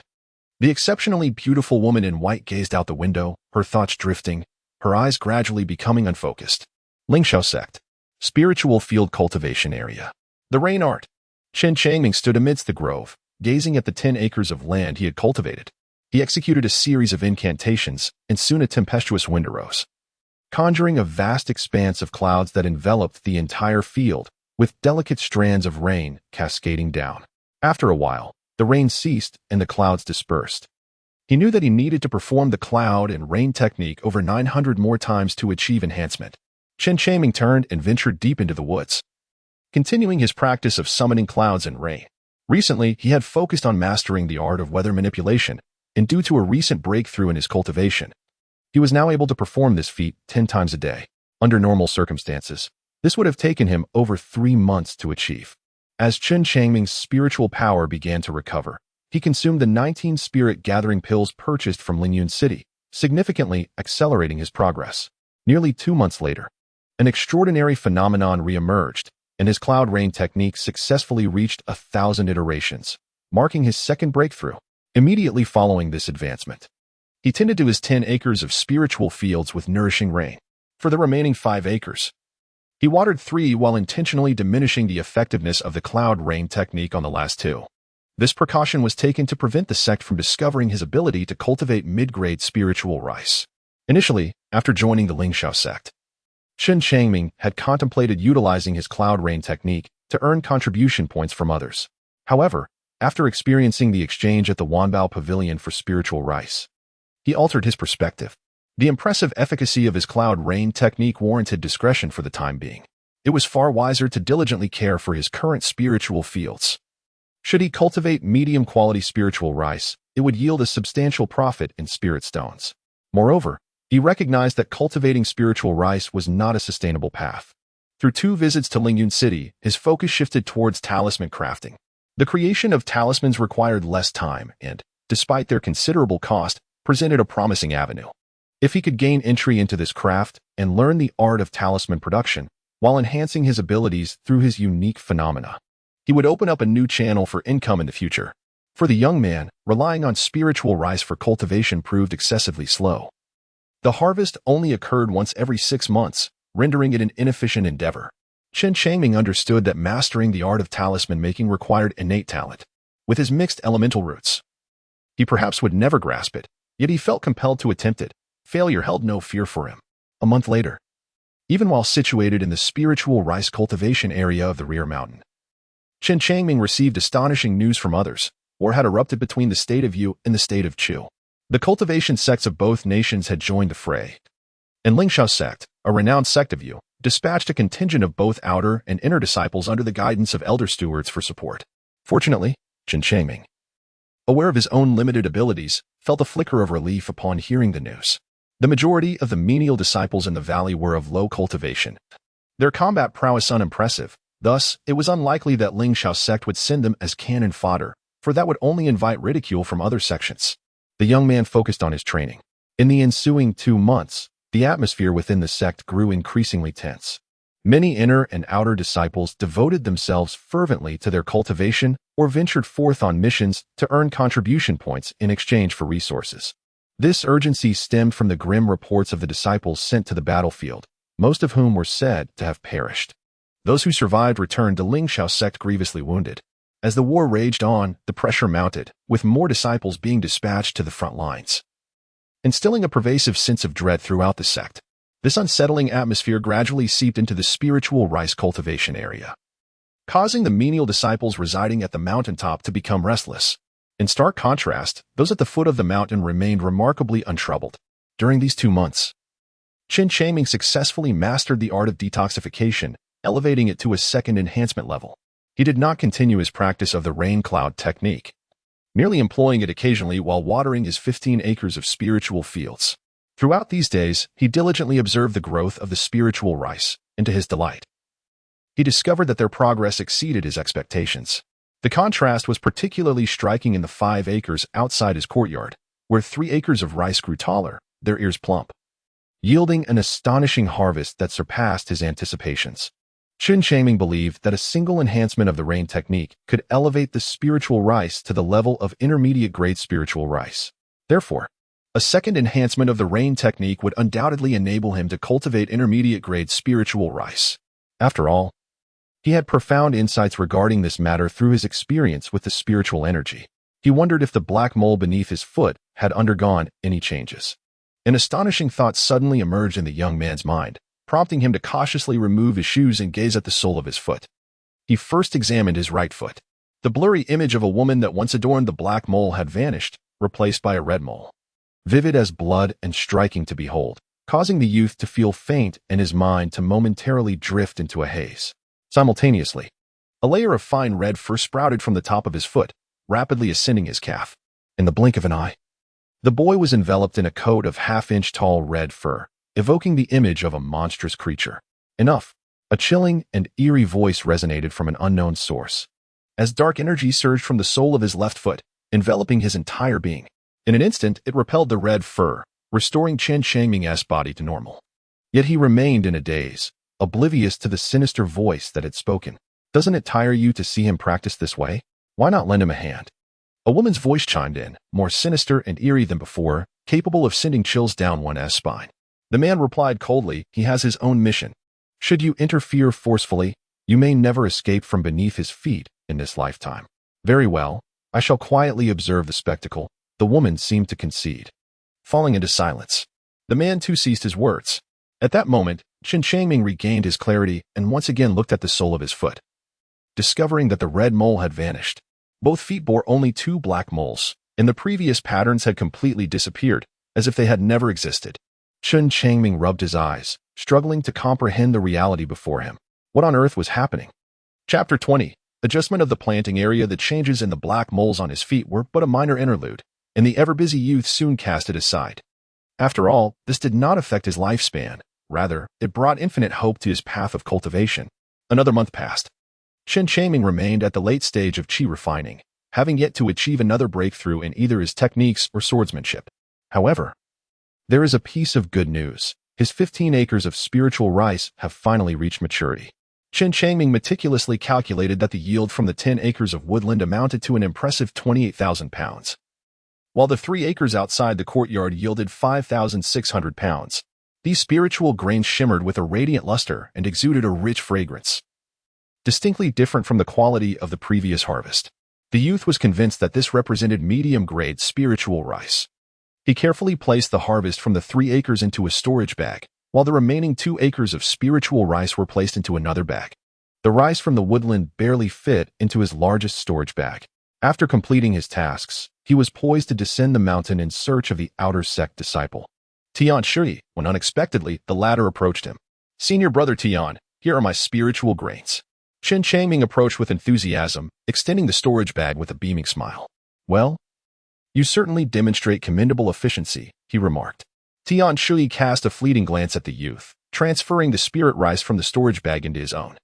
The exceptionally beautiful woman in white gazed out the window, her thoughts drifting, her eyes gradually becoming unfocused. Lingxiao Sect. Spiritual Field Cultivation Area. The Rain Art. Chen Changming stood amidst the grove, gazing at the 10 acres of land he had cultivated. He executed a series of incantations, and soon a tempestuous wind arose, conjuring a vast expanse of clouds that enveloped the entire field, with delicate strands of rain cascading down. After a while, the rain ceased and the clouds dispersed. He knew that he needed to perform the cloud and rain technique over 900 more times to achieve enhancement. Chen Changming turned and ventured deep into the woods, continuing his practice of summoning clouds and rain. Recently, he had focused on mastering the art of weather manipulation, and due to a recent breakthrough in his cultivation, he was now able to perform this feat 10 times a day. Under normal circumstances, this would have taken him over 3 months to achieve. As Chen Changming's spiritual power began to recover, he consumed the 19 spirit-gathering pills purchased from Lingyun City, significantly accelerating his progress. Nearly 2 months later, an extraordinary phenomenon re-emerged, and his cloud rain technique successfully reached 1,000 iterations, marking his second breakthrough. Immediately following this advancement, he tended to his 10 acres of spiritual fields with nourishing rain. For the remaining 5 acres, he watered 3 while intentionally diminishing the effectiveness of the cloud rain technique on the last 2. This precaution was taken to prevent the sect from discovering his ability to cultivate mid-grade spiritual rice. Initially, after joining the Lingxiao sect, Chen Changming had contemplated utilizing his cloud rain technique to earn contribution points from others. However, after experiencing the exchange at the Wanbao Pavilion for spiritual rice, he altered his perspective. The impressive efficacy of his cloud rain technique warranted discretion for the time being. It was far wiser to diligently care for his current spiritual fields. Should he cultivate medium-quality spiritual rice, it would yield a substantial profit in spirit stones. Moreover, he recognized that cultivating spiritual rice was not a sustainable path. Through 2 visits to Lingyun City, his focus shifted towards talisman crafting. The creation of talismans required less time and, despite their considerable cost, presented a promising avenue. If he could gain entry into this craft and learn the art of talisman production while enhancing his abilities through his unique phenomena, he would open up a new channel for income in the future. For the young man, relying on spiritual rice for cultivation proved excessively slow. The harvest only occurred once every 6 months, rendering it an inefficient endeavor. Chen Changming understood that mastering the art of talisman making required innate talent. With his mixed elemental roots, he perhaps would never grasp it, yet he felt compelled to attempt it. Failure held no fear for him. A month later, even while situated in the spiritual rice cultivation area of the rear mountain, Chen Changming received astonishing news from others. War had erupted between the state of Yu and the state of Chu. The cultivation sects of both nations had joined the fray, and Lingxiao sect, a renowned sect of Yu, dispatched a contingent of both outer and inner disciples under the guidance of elder stewards for support. Fortunately, Chen Changming, aware of his own limited abilities, felt a flicker of relief upon hearing the news. The majority of the menial disciples in the valley were of low cultivation, their combat prowess unimpressive. Thus, it was unlikely that Lingxiao sect would send them as cannon fodder, for that would only invite ridicule from other sections. The young man focused on his training. In the ensuing 2 months, the atmosphere within the sect grew increasingly tense. Many inner and outer disciples devoted themselves fervently to their cultivation or ventured forth on missions to earn contribution points in exchange for resources. This urgency stemmed from the grim reports of the disciples sent to the battlefield, most of whom were said to have perished. Those who survived returned to Lingxiao sect grievously wounded. As the war raged on, the pressure mounted, with more disciples being dispatched to the front lines, instilling a pervasive sense of dread throughout the sect. This unsettling atmosphere gradually seeped into the spiritual rice cultivation area, causing the menial disciples residing at the mountaintop to become restless. In stark contrast, those at the foot of the mountain remained remarkably untroubled. During these 2 months, Chen Changming successfully mastered the art of detoxification, elevating it to a second enhancement level. He did not continue his practice of the rain cloud technique, merely employing it occasionally while watering his 15 acres of spiritual fields. Throughout these days, he diligently observed the growth of the spiritual rice, and to his delight, he discovered that their progress exceeded his expectations. The contrast was particularly striking in the 5 acres outside his courtyard, where 3 acres of rice grew taller, their ears plump, yielding an astonishing harvest that surpassed his anticipations. Chen Changming believed that a single enhancement of the rain technique could elevate the spiritual rice to the level of intermediate-grade spiritual rice. Therefore, a second enhancement of the rain technique would undoubtedly enable him to cultivate intermediate-grade spiritual rice. After all, he had profound insights regarding this matter through his experience with the spiritual energy. He wondered if the black mole beneath his foot had undergone any changes. An astonishing thought suddenly emerged in the young man's mind, prompting him to cautiously remove his shoes and gaze at the sole of his foot. He first examined his right foot. The blurry image of a woman that once adorned the black mole had vanished, replaced by a red mole, vivid as blood and striking to behold, causing the youth to feel faint and his mind to momentarily drift into a haze. Simultaneously, a layer of fine red fur sprouted from the top of his foot, rapidly ascending his calf. In the blink of an eye, the boy was enveloped in a coat of half-inch tall red fur, evoking the image of a monstrous creature. Enough! A chilling and eerie voice resonated from an unknown source, as dark energy surged from the sole of his left foot, enveloping his entire being. In an instant, it repelled the red fur, restoring Chen Changming's body to normal. Yet he remained in a daze, oblivious to the sinister voice that had spoken. Doesn't it tire you to see him practice this way? Why not lend him a hand? A woman's voice chimed in, more sinister and eerie than before, capable of sending chills down one's spine. The man replied coldly, he has his own mission. Should you interfere forcefully, you may never escape from beneath his feet in this lifetime. Very well, I shall quietly observe the spectacle. The woman seemed to concede. Falling into silence, the man too ceased his words. At that moment, Chen Changming regained his clarity and once again looked at the sole of his foot, discovering that the red mole had vanished. Both feet bore only 2 black moles, and the previous patterns had completely disappeared, as if they had never existed. Chen Changming rubbed his eyes, struggling to comprehend the reality before him. What on earth was happening? Chapter 20. Adjustment of the planting area. The changes in the black moles on his feet were but a minor interlude, and the ever-busy youth soon cast it aside. After all, this did not affect his lifespan. Rather, it brought infinite hope to his path of cultivation. Another month passed. Chen Changming remained at the late stage of qi refining, having yet to achieve another breakthrough in either his techniques or swordsmanship. However, there is a piece of good news. His 15 acres of spiritual rice have finally reached maturity. Chen Changming meticulously calculated that the yield from the 10 acres of woodland amounted to an impressive 28,000 pounds, while the 3 acres outside the courtyard yielded 5,600 pounds. These spiritual grains shimmered with a radiant luster and exuded a rich fragrance, distinctly different from the quality of the previous harvest. The youth was convinced that this represented medium-grade spiritual rice. He carefully placed the harvest from the 3 acres into a storage bag, while the remaining 2 acres of spiritual rice were placed into another bag. The rice from the woodland barely fit into his largest storage bag. After completing his tasks, he was poised to descend the mountain in search of the outer sect disciple, Tian Shui, when unexpectedly the latter approached him. Senior brother Tian, here are my spiritual grains. Chen Changming approached with enthusiasm, extending the storage bag with a beaming smile. Well, you certainly demonstrate commendable efficiency, he remarked. Tian Shui cast a fleeting glance at the youth, transferring the spirit rice from the storage bag into his own.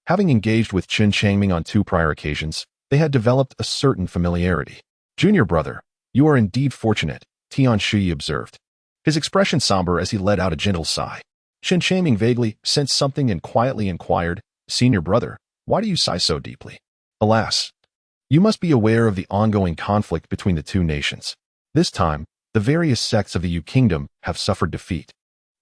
Having engaged with Chen Changming on 2 prior occasions, they had developed a certain familiarity. Junior brother, you are indeed fortunate, Tian Shui observed, his expression somber as he let out a gentle sigh. Chen Changming vaguely sensed something and quietly inquired, Senior brother, why do you sigh so deeply? Alas, you must be aware of the ongoing conflict between the 2 nations. This time, the various sects of the Yu Kingdom have suffered defeat,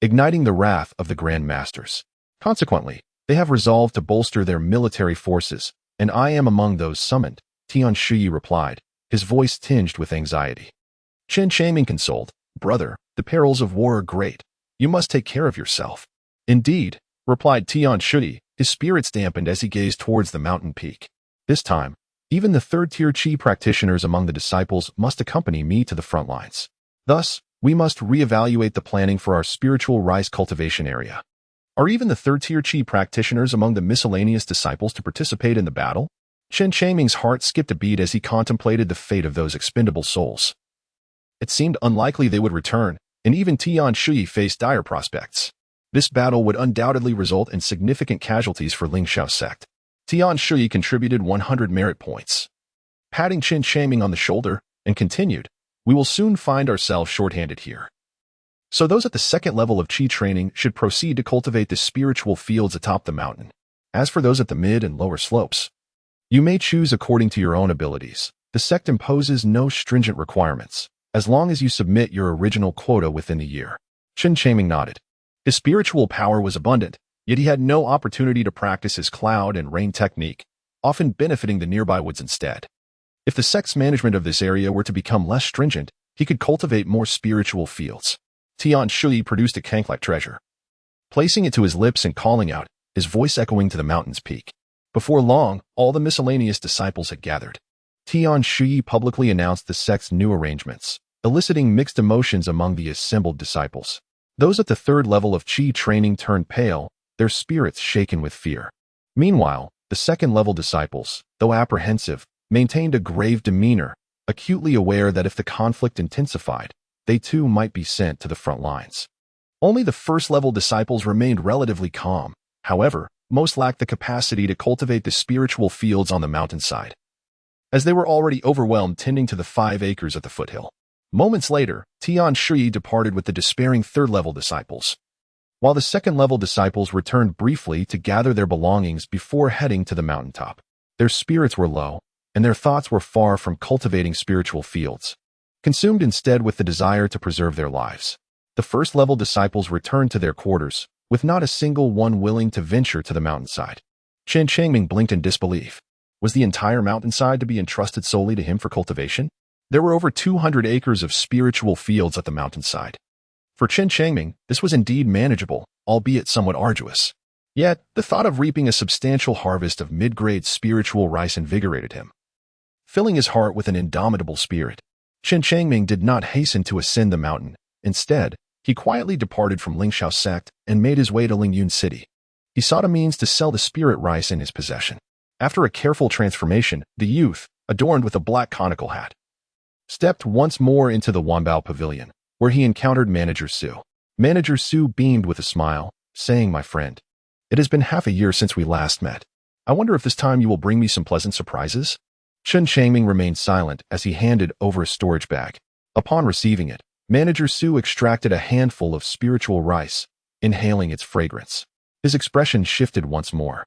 igniting the wrath of the Grand Masters. Consequently, they have resolved to bolster their military forces, and I am among those summoned, Tian Shui replied, his voice tinged with anxiety. Chen Changming consoled, Brother, the perils of war are great. You must take care of yourself. Indeed, replied Tian Shui, his spirits dampened as he gazed towards the mountain peak. This time, even the 3rd-tier qi practitioners among the disciples must accompany me to the front lines. Thus, we must reevaluate the planning for our spiritual rice cultivation area. Are even the 3rd-tier qi practitioners among the miscellaneous disciples to participate in the battle? Chen Changming's heart skipped a beat as he contemplated the fate of those expendable souls. It seemed unlikely they would return, and even Tian Shui faced dire prospects. This battle would undoubtedly result in significant casualties for Lingxiao's sect. Tian Shui contributed 100 merit points, patting Chen Changming on the shoulder, and continued, "We will soon find ourselves short-handed here. So those at the second level of Qi training should proceed to cultivate the spiritual fields atop the mountain. As for those at the mid and lower slopes, you may choose according to your own abilities. The sect imposes no stringent requirements, as long as you submit your original quota within the year." Chen Changming nodded. His spiritual power was abundant, yet he had no opportunity to practice his cloud and rain technique, often benefiting the nearby woods instead. If the sect's management of this area were to become less stringent, he could cultivate more spiritual fields. Tian Shui produced a kank-like treasure, placing it to his lips and calling out, his voice echoing to the mountain's peak. Before long, all the miscellaneous disciples had gathered. Tian Shui publicly announced the sect's new arrangements, eliciting mixed emotions among the assembled disciples. Those at the third level of Qi training turned pale, their spirits shaken with fear. Meanwhile, the second-level disciples, though apprehensive, maintained a grave demeanor, acutely aware that if the conflict intensified, they too might be sent to the front lines. Only the first-level disciples remained relatively calm. However, most lacked the capacity to cultivate the spiritual fields on the mountainside, as they were already overwhelmed tending to the 5 acres at the foothill. Moments later, Tian Shui departed with the despairing third-level disciples, while the second-level disciples returned briefly to gather their belongings before heading to the mountaintop. Their spirits were low, and their thoughts were far from cultivating spiritual fields, consumed instead with the desire to preserve their lives. The first-level disciples returned to their quarters, with not a single one willing to venture to the mountainside. Chen Changming blinked in disbelief. Was the entire mountainside to be entrusted solely to him for cultivation? There were over 200 acres of spiritual fields at the mountainside. For Chen Changming, this was indeed manageable, albeit somewhat arduous. Yet, the thought of reaping a substantial harvest of mid-grade spiritual rice invigorated him, filling his heart with an indomitable spirit. Chen Changming did not hasten to ascend the mountain. Instead, he quietly departed from Lingxiao's sect and made his way to Lingyun City. He sought a means to sell the spirit rice in his possession. After a careful transformation, the youth, adorned with a black conical hat, stepped once more into the Wanbao Pavilion, where he encountered Manager Su. Manager Su beamed with a smile, saying, "My friend, it has been half a year since we last met. I wonder if this time you will bring me some pleasant surprises?" Chen Changming remained silent as he handed over a storage bag. Upon receiving it, Manager Su extracted a handful of spiritual rice, inhaling its fragrance. His expression shifted once more,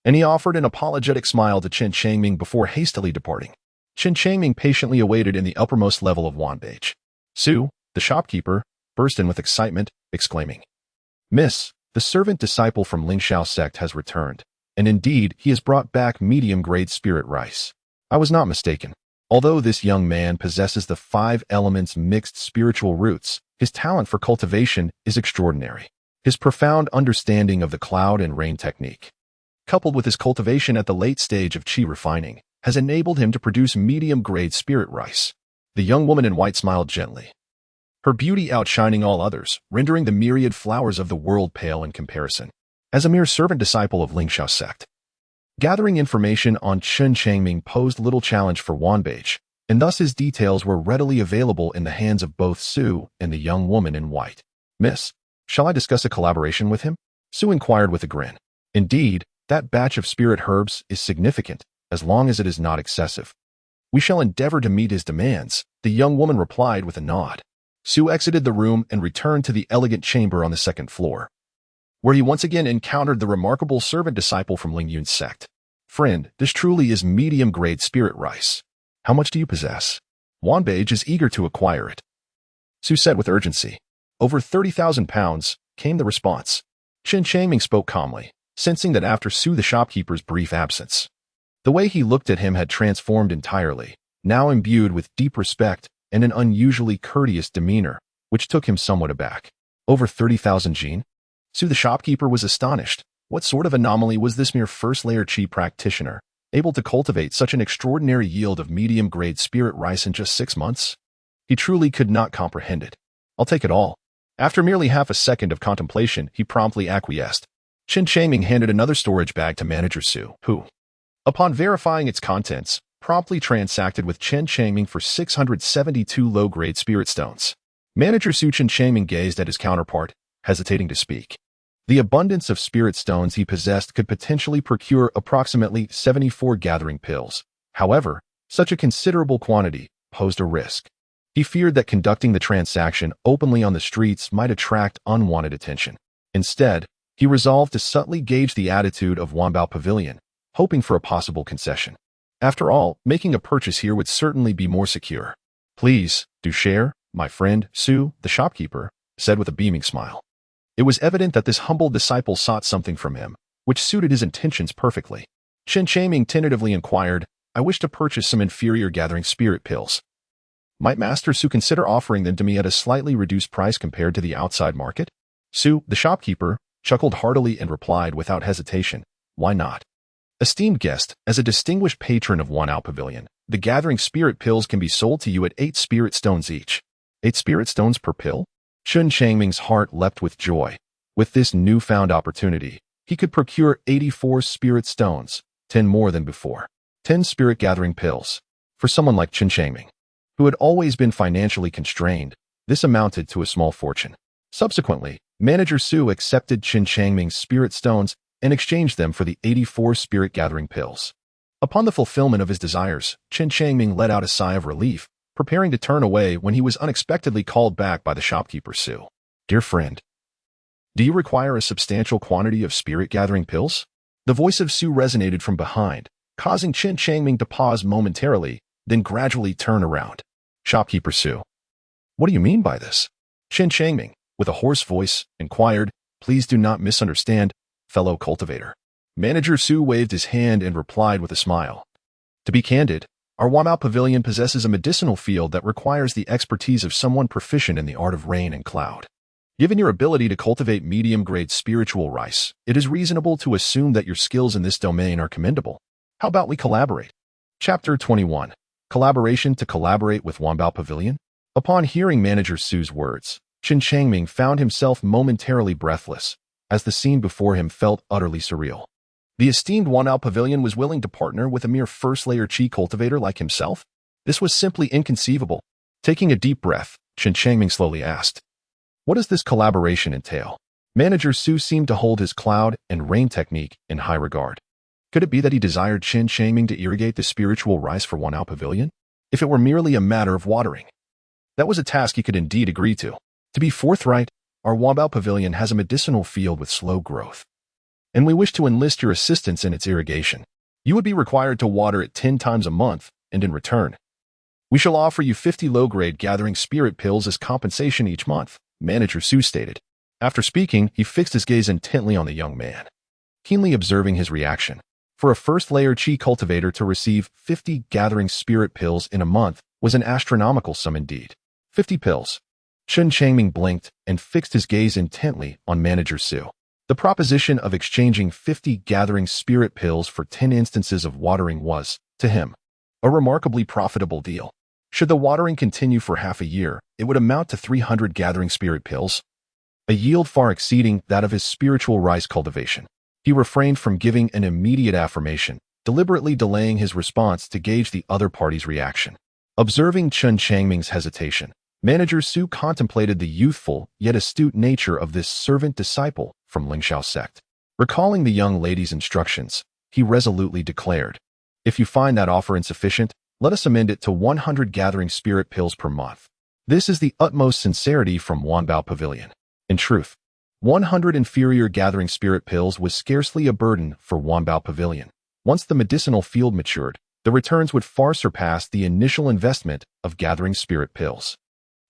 and he offered an apologetic smile to Chen Changming before hastily departing. Chen Changming patiently awaited in the uppermost level of Wanbage. Su, the shopkeeper, burst in with excitement, exclaiming, "Miss, the servant disciple from Lingxiao sect has returned, and indeed he has brought back medium-grade spirit rice. I was not mistaken. Although this young man possesses the 5 elements mixed spiritual roots, his talent for cultivation is extraordinary. His profound understanding of the cloud and rain technique, coupled with his cultivation at the late stage of Qi refining, has enabled him to produce medium-grade spirit rice." The young woman in white smiled gently, her beauty outshining all others, rendering the myriad flowers of the world pale in comparison. As a mere servant disciple of Lingxiao sect, gathering information on Chen Changming posed little challenge for Wanbage, and thus his details were readily available in the hands of both Su and the young woman in white. "Miss, shall I discuss a collaboration with him?" Su inquired with a grin. "Indeed, that batch of spirit herbs is significant, as long as it is not excessive. We shall endeavor to meet his demands," the young woman replied with a nod. Su exited the room and returned to the elegant chamber on the second floor, where he once again encountered the remarkable servant disciple from Lingyun's sect. "Friend, this truly is medium-grade spirit rice. How much do you possess?" Wanbage is eager to acquire it, Su said with urgency. "Over 30,000 pounds," came the response. Chen Changming spoke calmly, sensing that after Su the shopkeeper's brief absence, the way he looked at him had transformed entirely, now imbued with deep respect and an unusually courteous demeanor, which took him somewhat aback. "Over 30,000 jin?" Su the shopkeeper was astonished. What sort of anomaly was this mere first-layer Qi practitioner, able to cultivate such an extraordinary yield of medium-grade spirit rice in just 6 months? He truly could not comprehend it. "I'll take it all." After merely half a second of contemplation, he promptly acquiesced. Chen Changming handed another storage bag to Manager Su, who, Upon verifying its contents, promptly transacted with Chen Changming for 672 low-grade spirit stones. Manager Chen Changming gazed at his counterpart, hesitating to speak. The abundance of spirit stones he possessed could potentially procure approximately 74 gathering pills. However, such a considerable quantity posed a risk. He feared that conducting the transaction openly on the streets might attract unwanted attention. Instead, he resolved to subtly gauge the attitude of Wanbao Pavilion, hoping for a possible concession. After all, making a purchase here would certainly be more secure. "Please, do share," my friend Su, the shopkeeper, said with a beaming smile. It was evident that this humble disciple sought something from him, which suited his intentions perfectly. Chen Changming tentatively inquired, "I wish to purchase some inferior gathering spirit pills. Might Master Su consider offering them to me at a slightly reduced price compared to the outside market?" Su, the shopkeeper, chuckled heartily and replied without hesitation, "Why not? Esteemed guest, as a distinguished patron of Wanbao Pavilion, the gathering spirit pills can be sold to you at 8 spirit stones each." 8 spirit stones per pill? Chen Changming's heart leapt with joy. With this newfound opportunity, he could procure 84 spirit stones, 10 more than before. 10 spirit gathering pills. For someone like Chen Changming, who had always been financially constrained, this amounted to a small fortune. Subsequently, Manager Su accepted Chen Changming's spirit stones and exchanged them for the 84 spirit gathering pills. Upon the fulfillment of his desires, Chen Changming let out a sigh of relief, preparing to turn away when he was unexpectedly called back by the shopkeeper Su. "Dear friend, do you require a substantial quantity of spirit gathering pills?" The voice of Su resonated from behind, causing Chen Changming to pause momentarily, then gradually turn around. Shopkeeper Su. "What do you mean by this?" Chen Changming, with a hoarse voice, inquired, "Please do not misunderstand, fellow cultivator." Manager Su waved his hand and replied with a smile. "To be candid, our Wanbao Pavilion possesses a medicinal field that requires the expertise of someone proficient in the art of rain and cloud. Given your ability to cultivate medium-grade spiritual rice, it is reasonable to assume that your skills in this domain are commendable. How about we collaborate?" Chapter 21. Collaboration to collaborate with Wanbao Pavilion? Upon hearing Manager Su's words, Chen Changming found himself momentarily breathless, as the scene before him felt utterly surreal. The esteemed Wanbao Pavilion was willing to partner with a mere first-layer Qi cultivator like himself? This was simply inconceivable. Taking a deep breath, Chen Changming slowly asked, "What does this collaboration entail?" Manager Su seemed to hold his cloud and rain technique in high regard. Could it be that he desired Chen Changming to irrigate the spiritual rice for Wanbao Pavilion? If it were merely a matter of watering, that was a task he could indeed agree to. To be forthright, our Wanbao Pavilion has a medicinal field with slow growth, and we wish to enlist your assistance in its irrigation. You would be required to water it 10 times a month, and in return, we shall offer you 50 low-grade gathering spirit pills as compensation each month, Manager Su stated. After speaking, he fixed his gaze intently on the young man, keenly observing his reaction. For a first-layer Qi cultivator to receive 50 gathering spirit pills in a month was an astronomical sum indeed. 50 pills. Chen Changming blinked and fixed his gaze intently on Manager Su. The proposition of exchanging 50 gathering spirit pills for 10 instances of watering was, to him, a remarkably profitable deal. Should the watering continue for half a year, it would amount to 300 gathering spirit pills, a yield far exceeding that of his spiritual rice cultivation. He refrained from giving an immediate affirmation, deliberately delaying his response to gauge the other party's reaction. Observing Chen Changming's hesitation, Manager Su contemplated the youthful yet astute nature of this servant disciple from Lingxiao sect. Recalling the young lady's instructions, he resolutely declared, "If you find that offer insufficient, let us amend it to 100 gathering spirit pills per month." This is the utmost sincerity from Wanbao Pavilion. In truth, 100 inferior gathering spirit pills was scarcely a burden for Wanbao Pavilion. Once the medicinal field matured, the returns would far surpass the initial investment of gathering spirit pills.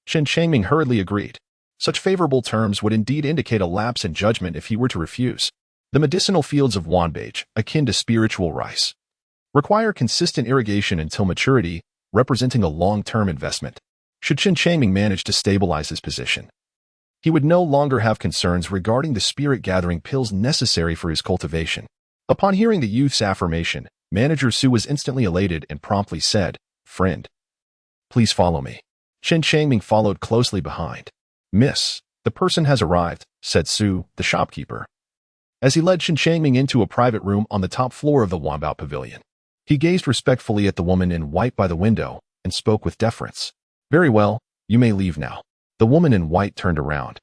Chen Changming hurriedly agreed. Such favorable terms would indeed indicate a lapse in judgment if he were to refuse. The medicinal fields of Wanbage, akin to spiritual rice, require consistent irrigation until maturity, representing a long-term investment. Should Chen Changming manage to stabilize his position, he would no longer have concerns regarding the spirit-gathering pills necessary for his cultivation. Upon hearing the youth's affirmation, Manager Su was instantly elated and promptly said, "Friend, please follow me." Chen Changming followed closely behind. "Miss, the person has arrived," said Su, the shopkeeper. as he led Chen Changming into a private room on the top floor of the Wanbao Pavilion. He gazed respectfully at the woman in white by the window and spoke with deference. "Very well, you may leave now." The woman in white turned around,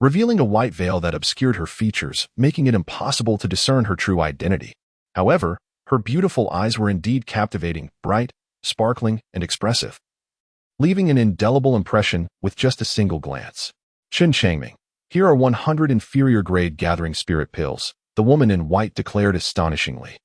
revealing a white veil that obscured her features, making it impossible to discern her true identity. However, her beautiful eyes were indeed captivating, bright, sparkling, and expressive, leaving an indelible impression with just a single glance. "Chen Changming, here are 100 inferior-grade gathering spirit pills," the woman in white declared astonishingly,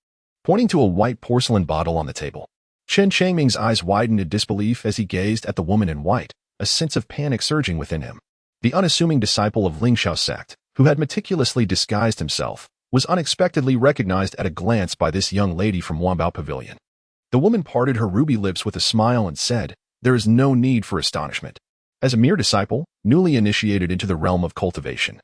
pointing to a white porcelain bottle on the table. Chen Changming's eyes widened in disbelief as he gazed at the woman in white, a sense of panic surging within him. The unassuming disciple of Lingxiao sect, who had meticulously disguised himself, was unexpectedly recognized at a glance by this young lady from Wanbao Pavilion. The woman parted her ruby lips with a smile and said, "There is no need for astonishment. As a mere disciple, newly initiated into the realm of cultivation,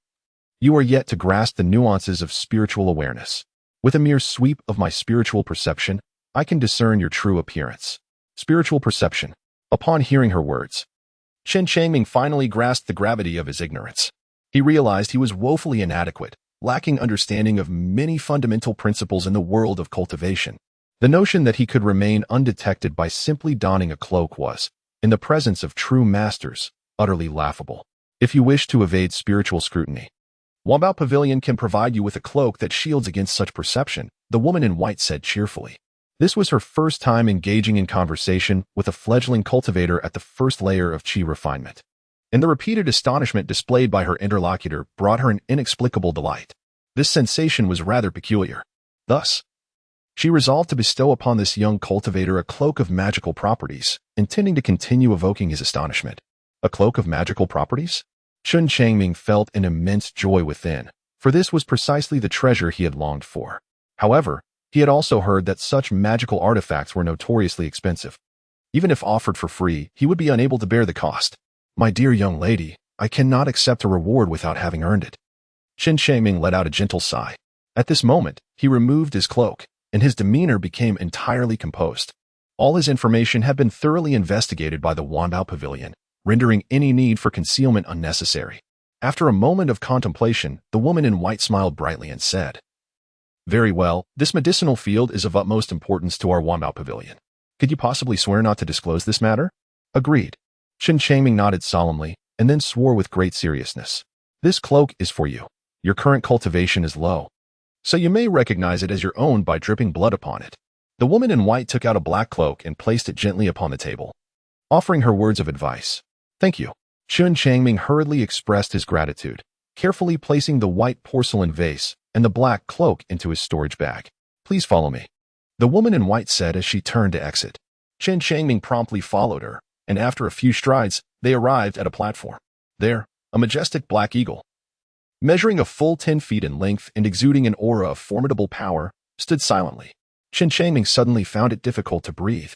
you are yet to grasp the nuances of spiritual awareness. With a mere sweep of my spiritual perception, I can discern your true appearance." Spiritual perception. Upon hearing her words, Chen Changming finally grasped the gravity of his ignorance. He realized he was woefully inadequate, lacking understanding of many fundamental principles in the world of cultivation. The notion that he could remain undetected by simply donning a cloak was, in the presence of true masters, utterly laughable. If you wish to evade spiritual scrutiny, Wanbao Pavilion can provide you with a cloak that shields against such perception, the woman in white said cheerfully. This was her first time engaging in conversation with a fledgling cultivator at the first layer of qi refinement, and the repeated astonishment displayed by her interlocutor brought her an inexplicable delight. This sensation was rather peculiar. Thus, she resolved to bestow upon this young cultivator a cloak of magical properties, intending to continue evoking his astonishment. A cloak of magical properties? Chen Changming felt an immense joy within, for this was precisely the treasure he had longed for. However, he had also heard that such magical artifacts were notoriously expensive. Even if offered for free, he would be unable to bear the cost. "My dear young lady, I cannot accept a reward without having earned it." Chen Changming let out a gentle sigh. At this moment, he removed his cloak, and his demeanor became entirely composed. All his information had been thoroughly investigated by the Wanbao Pavilion, rendering any need for concealment unnecessary. After a moment of contemplation, the woman in white smiled brightly and said, "Very well, this medicinal field is of utmost importance to our Wanbao Pavilion. Could you possibly swear not to disclose this matter?" "Agreed." Chen Changming nodded solemnly, and then swore with great seriousness. "This cloak is for you. Your current cultivation is low, so you may recognize it as your own by dripping blood upon it." The woman in white took out a black cloak and placed it gently upon the table, offering her words of advice. "Thank you." Chen Changming hurriedly expressed his gratitude, carefully placing the white porcelain vase and the black cloak into his storage bag. "Please follow me," the woman in white said as she turned to exit. Chen Changming promptly followed her, and after a few strides, they arrived at a platform. There, a majestic black eagle, measuring a full 10 feet in length and exuding an aura of formidable power, stood silently. Chen Changming suddenly found it difficult to breathe.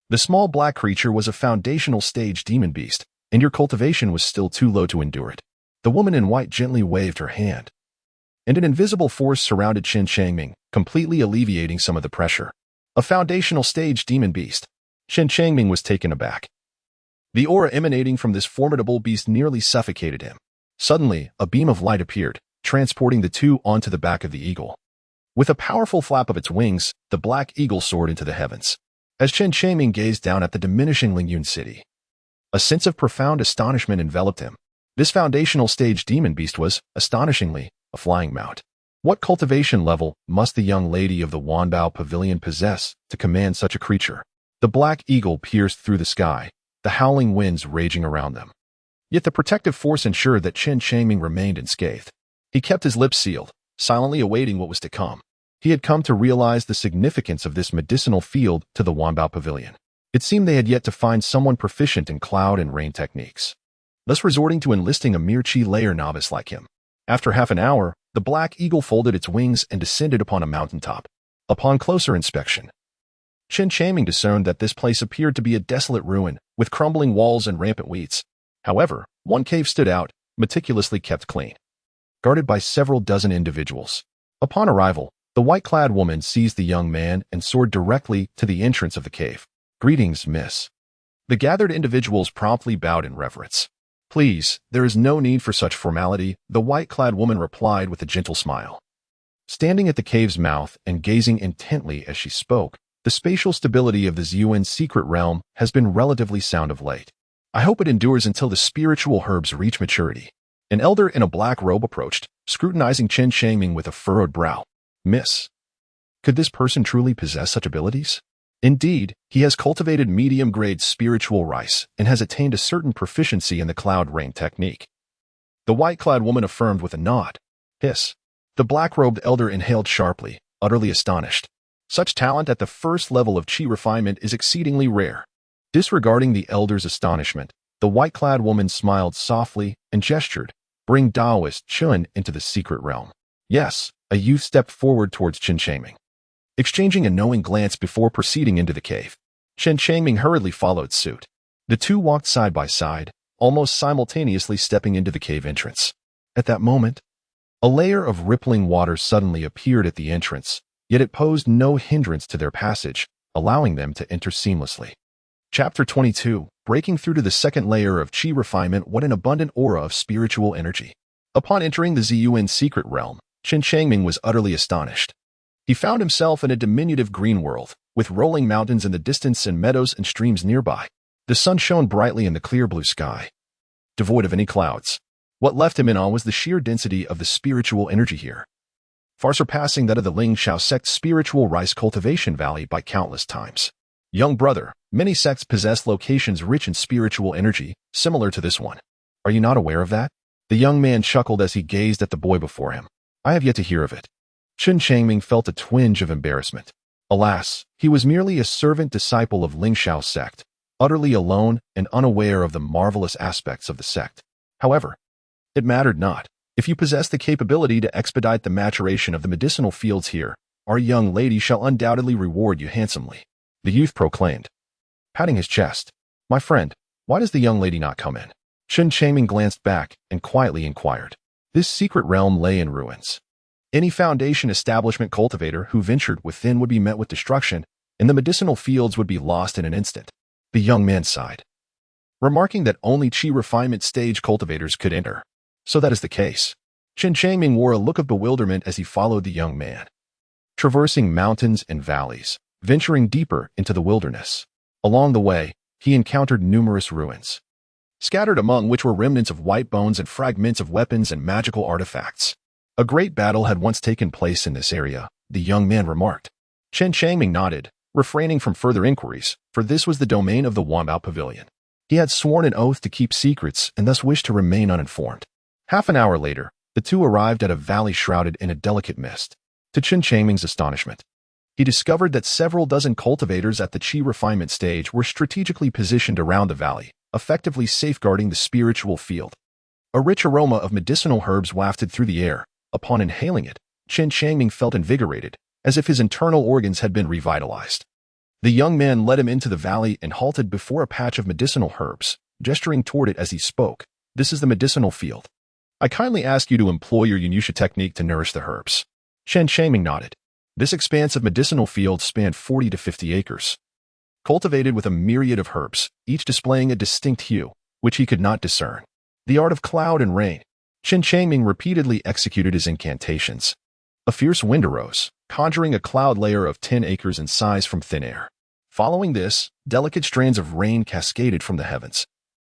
The small black creature was a foundational stage demon beast, and your cultivation was still too low to endure it. The woman in white gently waved her hand, and an invisible force surrounded Chen Changming, completely alleviating some of the pressure. A foundational stage demon beast. Chen Changming was taken aback. The aura emanating from this formidable beast nearly suffocated him. Suddenly, a beam of light appeared, transporting the two onto the back of the eagle. With a powerful flap of its wings, the black eagle soared into the heavens. As Chen Changming gazed down at the diminishing Lingyun city, a sense of profound astonishment enveloped him. This foundational stage demon beast was, astonishingly, a flying mount. What cultivation level must the young lady of the Wanbao Pavilion possess to command such a creature? The black eagle pierced through the sky, the howling winds raging around them. Yet the protective force ensured that Chen Changming remained unscathed. He kept his lips sealed, silently awaiting what was to come. He had come to realize the significance of this medicinal field to the Wanbao Pavilion. It seemed they had yet to find someone proficient in cloud and rain techniques, thus resorting to enlisting a mere Qi layer novice like him. After half an hour, the black eagle folded its wings and descended upon a mountaintop. Upon closer inspection, Chen Changming discerned that this place appeared to be a desolate ruin, with crumbling walls and rampant weeds. However, one cave stood out, meticulously kept clean, guarded by several dozen individuals. Upon arrival, the white-clad woman seized the young man and soared directly to the entrance of the cave. "Greetings, miss." The gathered individuals promptly bowed in reverence. "Please, there is no need for such formality," the white-clad woman replied with a gentle smile. standing at the cave's mouth and gazing intently as she spoke. The spatial stability of the Ziyuan secret realm has been relatively sound of late. I hope it endures until the spiritual herbs reach maturity. An elder in a black robe approached, scrutinizing Chen Changming with a furrowed brow. Miss, could this person truly possess such abilities? Indeed, he has cultivated medium-grade spiritual rice and has attained a certain proficiency in the cloud rain technique. The white-clad woman affirmed with a nod. Hiss. The black-robed elder inhaled sharply, utterly astonished. Such talent at the first level of chi refinement is exceedingly rare. Disregarding the elder's astonishment, the white-clad woman smiled softly and gestured, bring Taoist Chen into the secret realm. Yes, a youth stepped forward towards Chen Changming. Exchanging a knowing glance before proceeding into the cave, Chen Changming hurriedly followed suit. The two walked side by side, almost simultaneously stepping into the cave entrance. At that moment, a layer of rippling water suddenly appeared at the entrance, yet it posed no hindrance to their passage, allowing them to enter seamlessly. Chapter 22, breaking through to the second layer of chi refinement. What an abundant aura of spiritual energy. Upon entering the Ziyuan secret realm, Chen Changming was utterly astonished. He found himself in a diminutive green world, with rolling mountains in the distance and meadows and streams nearby. The sun shone brightly in the clear blue sky, devoid of any clouds. What left him in awe was the sheer density of the spiritual energy here, far surpassing that of the Ling Shao sect's spiritual rice cultivation valley by countless times. Young brother, many sects possess locations rich in spiritual energy, similar to this one. Are you not aware of that? The young man chuckled as he gazed at the boy before him. I have yet to hear of it. Chen Changming felt a twinge of embarrassment. Alas, he was merely a servant disciple of Ling Shao sect, utterly alone and unaware of the marvelous aspects of the sect. However, it mattered not. If you possess the capability to expedite the maturation of the medicinal fields here, our young lady shall undoubtedly reward you handsomely, the youth proclaimed, patting his chest. My friend, why does the young lady not come in? Chen Changming glanced back and quietly inquired. This secret realm lay in ruins. Any foundation establishment cultivator who ventured within would be met with destruction, and the medicinal fields would be lost in an instant. The young man sighed, remarking that only chi refinement stage cultivators could enter. So that is the case. Chen Changming wore a look of bewilderment as he followed the young man, traversing mountains and valleys, venturing deeper into the wilderness. Along the way, he encountered numerous ruins, scattered among which were remnants of white bones and fragments of weapons and magical artifacts. A great battle had once taken place in this area, the young man remarked. Chen Changming nodded, refraining from further inquiries, for this was the domain of the Wanbao Pavilion. He had sworn an oath to keep secrets and thus wished to remain uninformed. Half an hour later, the two arrived at a valley shrouded in a delicate mist. To Chen Changming's astonishment, he discovered that several dozen cultivators at the chi refinement stage were strategically positioned around the valley, effectively safeguarding the spiritual field. A rich aroma of medicinal herbs wafted through the air. Upon inhaling it, Chen Changming felt invigorated, as if his internal organs had been revitalized. The young man led him into the valley and halted before a patch of medicinal herbs, gesturing toward it as he spoke. This is the medicinal field. I kindly ask you to employ your Yunusha technique to nourish the herbs. Chen Changming nodded. This expanse of medicinal field spanned 40 to 50 acres, cultivated with a myriad of herbs, each displaying a distinct hue, which he could not discern. The art of cloud and rain. Chen Changming repeatedly executed his incantations. A fierce wind arose, conjuring a cloud layer of 10 acres in size from thin air. Following this, delicate strands of rain cascaded from the heavens,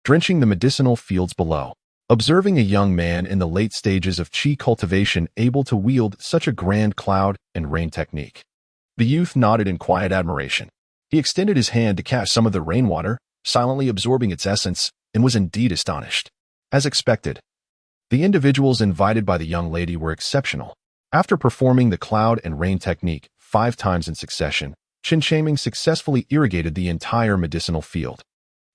drenching the medicinal fields below. Observing a young man in the late stages of chi cultivation able to wield such a grand cloud and rain technique, the youth nodded in quiet admiration. He extended his hand to catch some of the rainwater, silently absorbing its essence, and was indeed astonished. As expected, the individuals invited by the young lady were exceptional. After performing the cloud and rain technique 5 times in succession, Chen Changming successfully irrigated the entire medicinal field.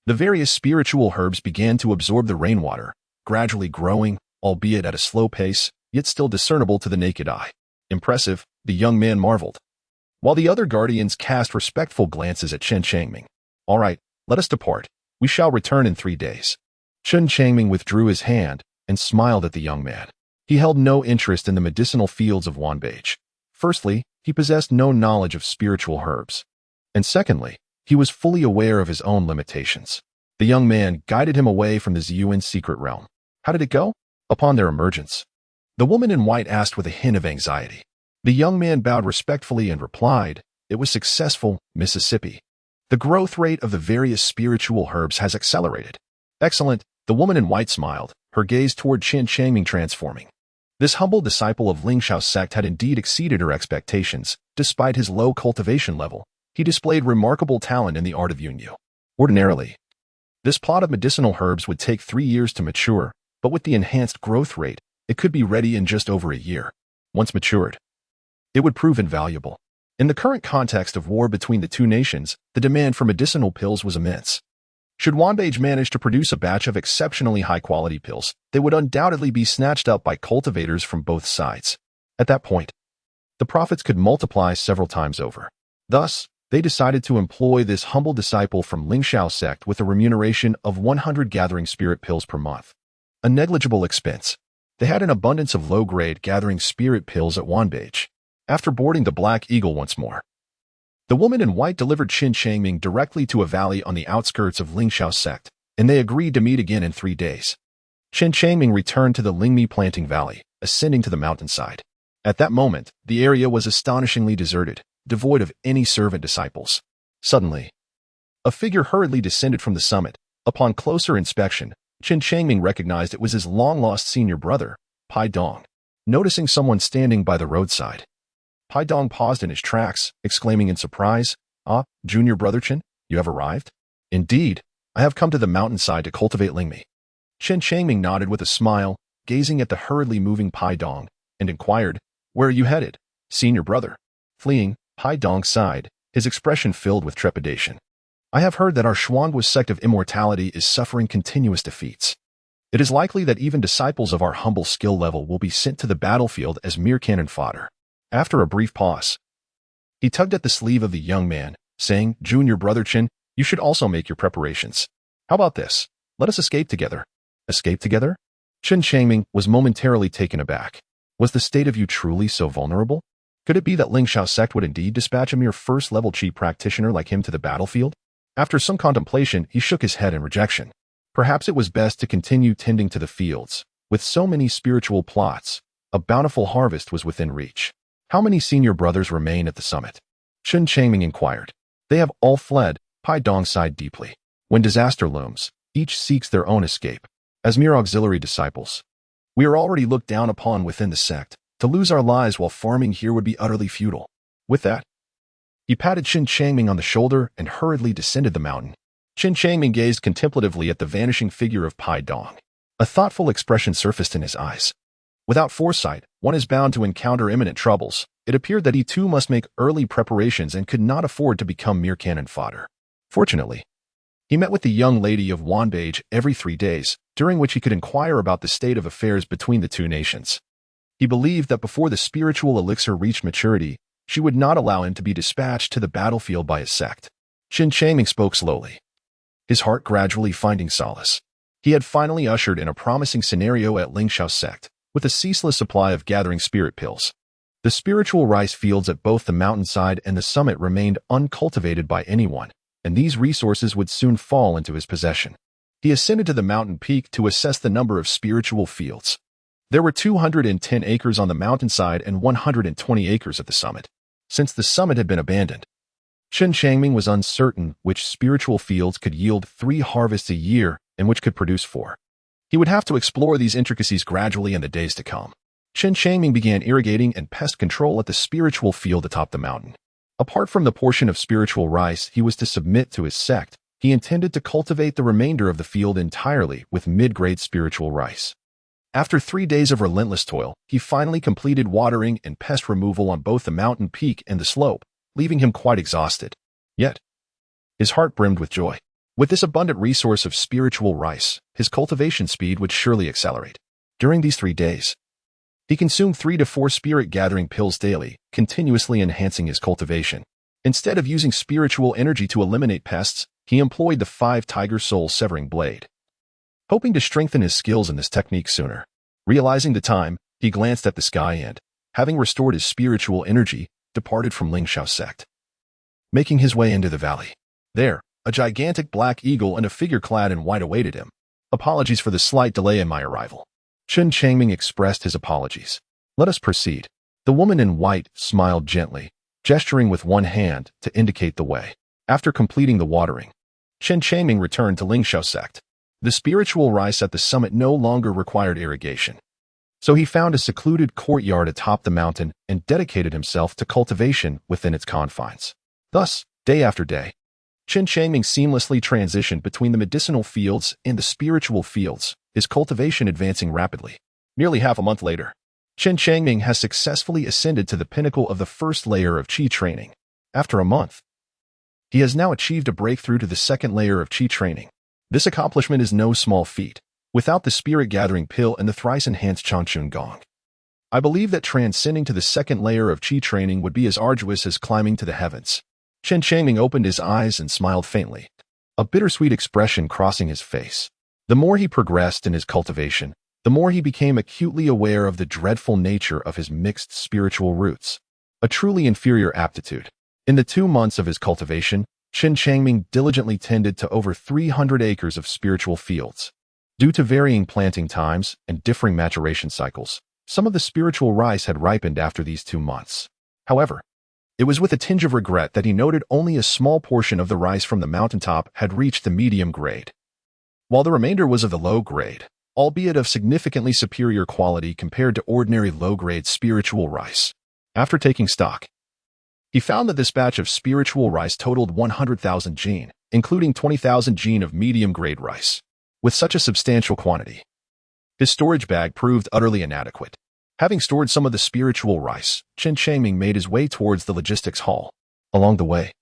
The various spiritual herbs began to absorb the rainwater, gradually growing, albeit at a slow pace, yet still discernible to the naked eye. Impressive, the young man marveled, while the other guardians cast respectful glances at Chen Changming. All right, let us depart. We shall return in 3 days. Chen Changming withdrew his hand and smiled at the young man. He held no interest in the medicinal fields of Wanbage. Firstly, he possessed no knowledge of spiritual herbs. And secondly, he was fully aware of his own limitations. The young man guided him away from the Ziyuan secret realm. How did it go? Upon their emergence, the woman in white asked with a hint of anxiety. The young man bowed respectfully and replied, "It was successful, Mississippi. The growth rate of the various spiritual herbs has accelerated." "Excellent," the woman in white smiled, her gaze toward Chen Changming transforming. This humble disciple of Ling Xiao's sect had indeed exceeded her expectations. Despite his low cultivation level, he displayed remarkable talent in the art of yunyu. Ordinarily, this plot of medicinal herbs would take 3 years to mature, but with the enhanced growth rate, it could be ready in just over a year. Once matured, it would prove invaluable. In the current context of war between the two nations, the demand for medicinal pills was immense. Should Wanbage manage to produce a batch of exceptionally high-quality pills, they would undoubtedly be snatched up by cultivators from both sides. At that point, the profits could multiply several times over. Thus, they decided to employ this humble disciple from Ling Xiao sect with a remuneration of 100 gathering spirit pills per month. A negligible expense. They had an abundance of low-grade gathering spirit pills at Wanbage. After boarding the Black Eagle once more, the woman in white delivered Chen Changming directly to a valley on the outskirts of Ling Xiao sect, and they agreed to meet again in 3 days. Chen Changming returned to the Lingmi planting valley, ascending to the mountainside. At that moment, the area was astonishingly deserted, devoid of any servant disciples. Suddenly, a figure hurriedly descended from the summit. Upon closer inspection, Chen Changming recognized it was his long-lost senior brother, Pai Dong. Noticing someone standing by the roadside, Pai Dong paused in his tracks, exclaiming in surprise, "Ah, junior brother Chen, you have arrived?" "Indeed, I have come to the mountainside to cultivate Lingmi." Chen Changming nodded with a smile, gazing at the hurriedly moving Pai Dong, and inquired, "Where are you headed, senior brother?" Fleeing, Pai Dong sighed, his expression filled with trepidation. "I have heard that our Shuangwu sect of immortality is suffering continuous defeats. It is likely that even disciples of our humble skill level will be sent to the battlefield as mere cannon fodder." After a brief pause, he tugged at the sleeve of the young man, saying, "Junior brother Chen, you should also make your preparations. How about this? Let us escape together." "Escape together?" Chen Changming was momentarily taken aback. Was the state of you truly so vulnerable? Could it be that Ling Xiao sect would indeed dispatch a mere first-level chi practitioner like him to the battlefield? After some contemplation, he shook his head in rejection. Perhaps it was best to continue tending to the fields. With so many spiritual plots, a bountiful harvest was within reach. "How many senior brothers remain at the summit?" Chen Changming inquired. "They have all fled," Pai Dong sighed deeply. "When disaster looms, each seeks their own escape. As mere auxiliary disciples, we are already looked down upon within the sect. To lose our lives while farming here would be utterly futile." With that, he patted Chen Changming on the shoulder and hurriedly descended the mountain. Chen Changming gazed contemplatively at the vanishing figure of Pai Dong. A thoughtful expression surfaced in his eyes. Without foresight, one is bound to encounter imminent troubles. It appeared that he too must make early preparations and could not afford to become mere cannon fodder. Fortunately, he met with the young lady of Wanbage every 3 days, during which he could inquire about the state of affairs between the two nations. He believed that before the spiritual elixir reached maturity, she would not allow him to be dispatched to the battlefield by his sect. Chen Changming spoke slowly, his heart gradually finding solace. He had finally ushered in a promising scenario at Ling Xiao sect, with a ceaseless supply of gathering spirit pills. The spiritual rice fields at both the mountainside and the summit remained uncultivated by anyone, and these resources would soon fall into his possession. He ascended to the mountain peak to assess the number of spiritual fields. There were 210 acres on the mountainside and 120 acres at the summit. Since the summit had been abandoned, Chen Changming was uncertain which spiritual fields could yield 3 harvests a year and which could produce 4. He would have to explore these intricacies gradually in the days to come. Chen Changming began irrigating and pest control at the spiritual field atop the mountain. Apart from the portion of spiritual rice he was to submit to his sect, he intended to cultivate the remainder of the field entirely with mid-grade spiritual rice. After 3 days of relentless toil, he finally completed watering and pest removal on both the mountain peak and the slope, leaving him quite exhausted. Yet, his heart brimmed with joy. With this abundant resource of spiritual rice, his cultivation speed would surely accelerate. During these 3 days, he consumed 3 to 4 spirit-gathering pills daily, continuously enhancing his cultivation. Instead of using spiritual energy to eliminate pests, he employed the 5 tiger soul-severing blade, hoping to strengthen his skills in this technique sooner. Realizing the time, he glanced at the sky and, having restored his spiritual energy, departed from Ling Xiao sect. Making his way into the valley. There, a gigantic black eagle and a figure clad in white awaited him. "Apologies for the slight delay in my arrival." Chen Changming expressed his apologies. "Let us proceed." The woman in white smiled gently, gesturing with one hand to indicate the way. After completing the watering, Chen Changming returned to Lingxiao sect. The spiritual rice at the summit no longer required irrigation, so he found a secluded courtyard atop the mountain and dedicated himself to cultivation within its confines. Thus, day after day, Chen Changming seamlessly transitioned between the medicinal fields and the spiritual fields, his cultivation advancing rapidly. Nearly half a month later, Chen Changming has successfully ascended to the pinnacle of the first layer of qi training. After a month, he has now achieved a breakthrough to the second layer of qi training. This accomplishment is no small feat, without the spirit-gathering pill and the thrice-enhanced Changchun Gong. I believe that transcending to the second layer of qi training would be as arduous as climbing to the heavens. Chen Changming opened his eyes and smiled faintly, a bittersweet expression crossing his face. The more he progressed in his cultivation, the more he became acutely aware of the dreadful nature of his mixed spiritual roots, a truly inferior aptitude. In the 2 months of his cultivation, Chen Changming diligently tended to over 300 acres of spiritual fields. Due to varying planting times and differing maturation cycles, some of the spiritual rice had ripened after these 2 months. However, it was with a tinge of regret that he noted only a small portion of the rice from the mountaintop had reached the medium grade, while the remainder was of the low grade, albeit of significantly superior quality compared to ordinary low-grade spiritual rice. After taking stock, he found that this batch of spiritual rice totaled 100,000 jin, including 20,000 jin of medium-grade rice. With such a substantial quantity, his storage bag proved utterly inadequate. Having stored some of the spiritual rice, Chen Changming made his way towards the logistics hall. Along the way,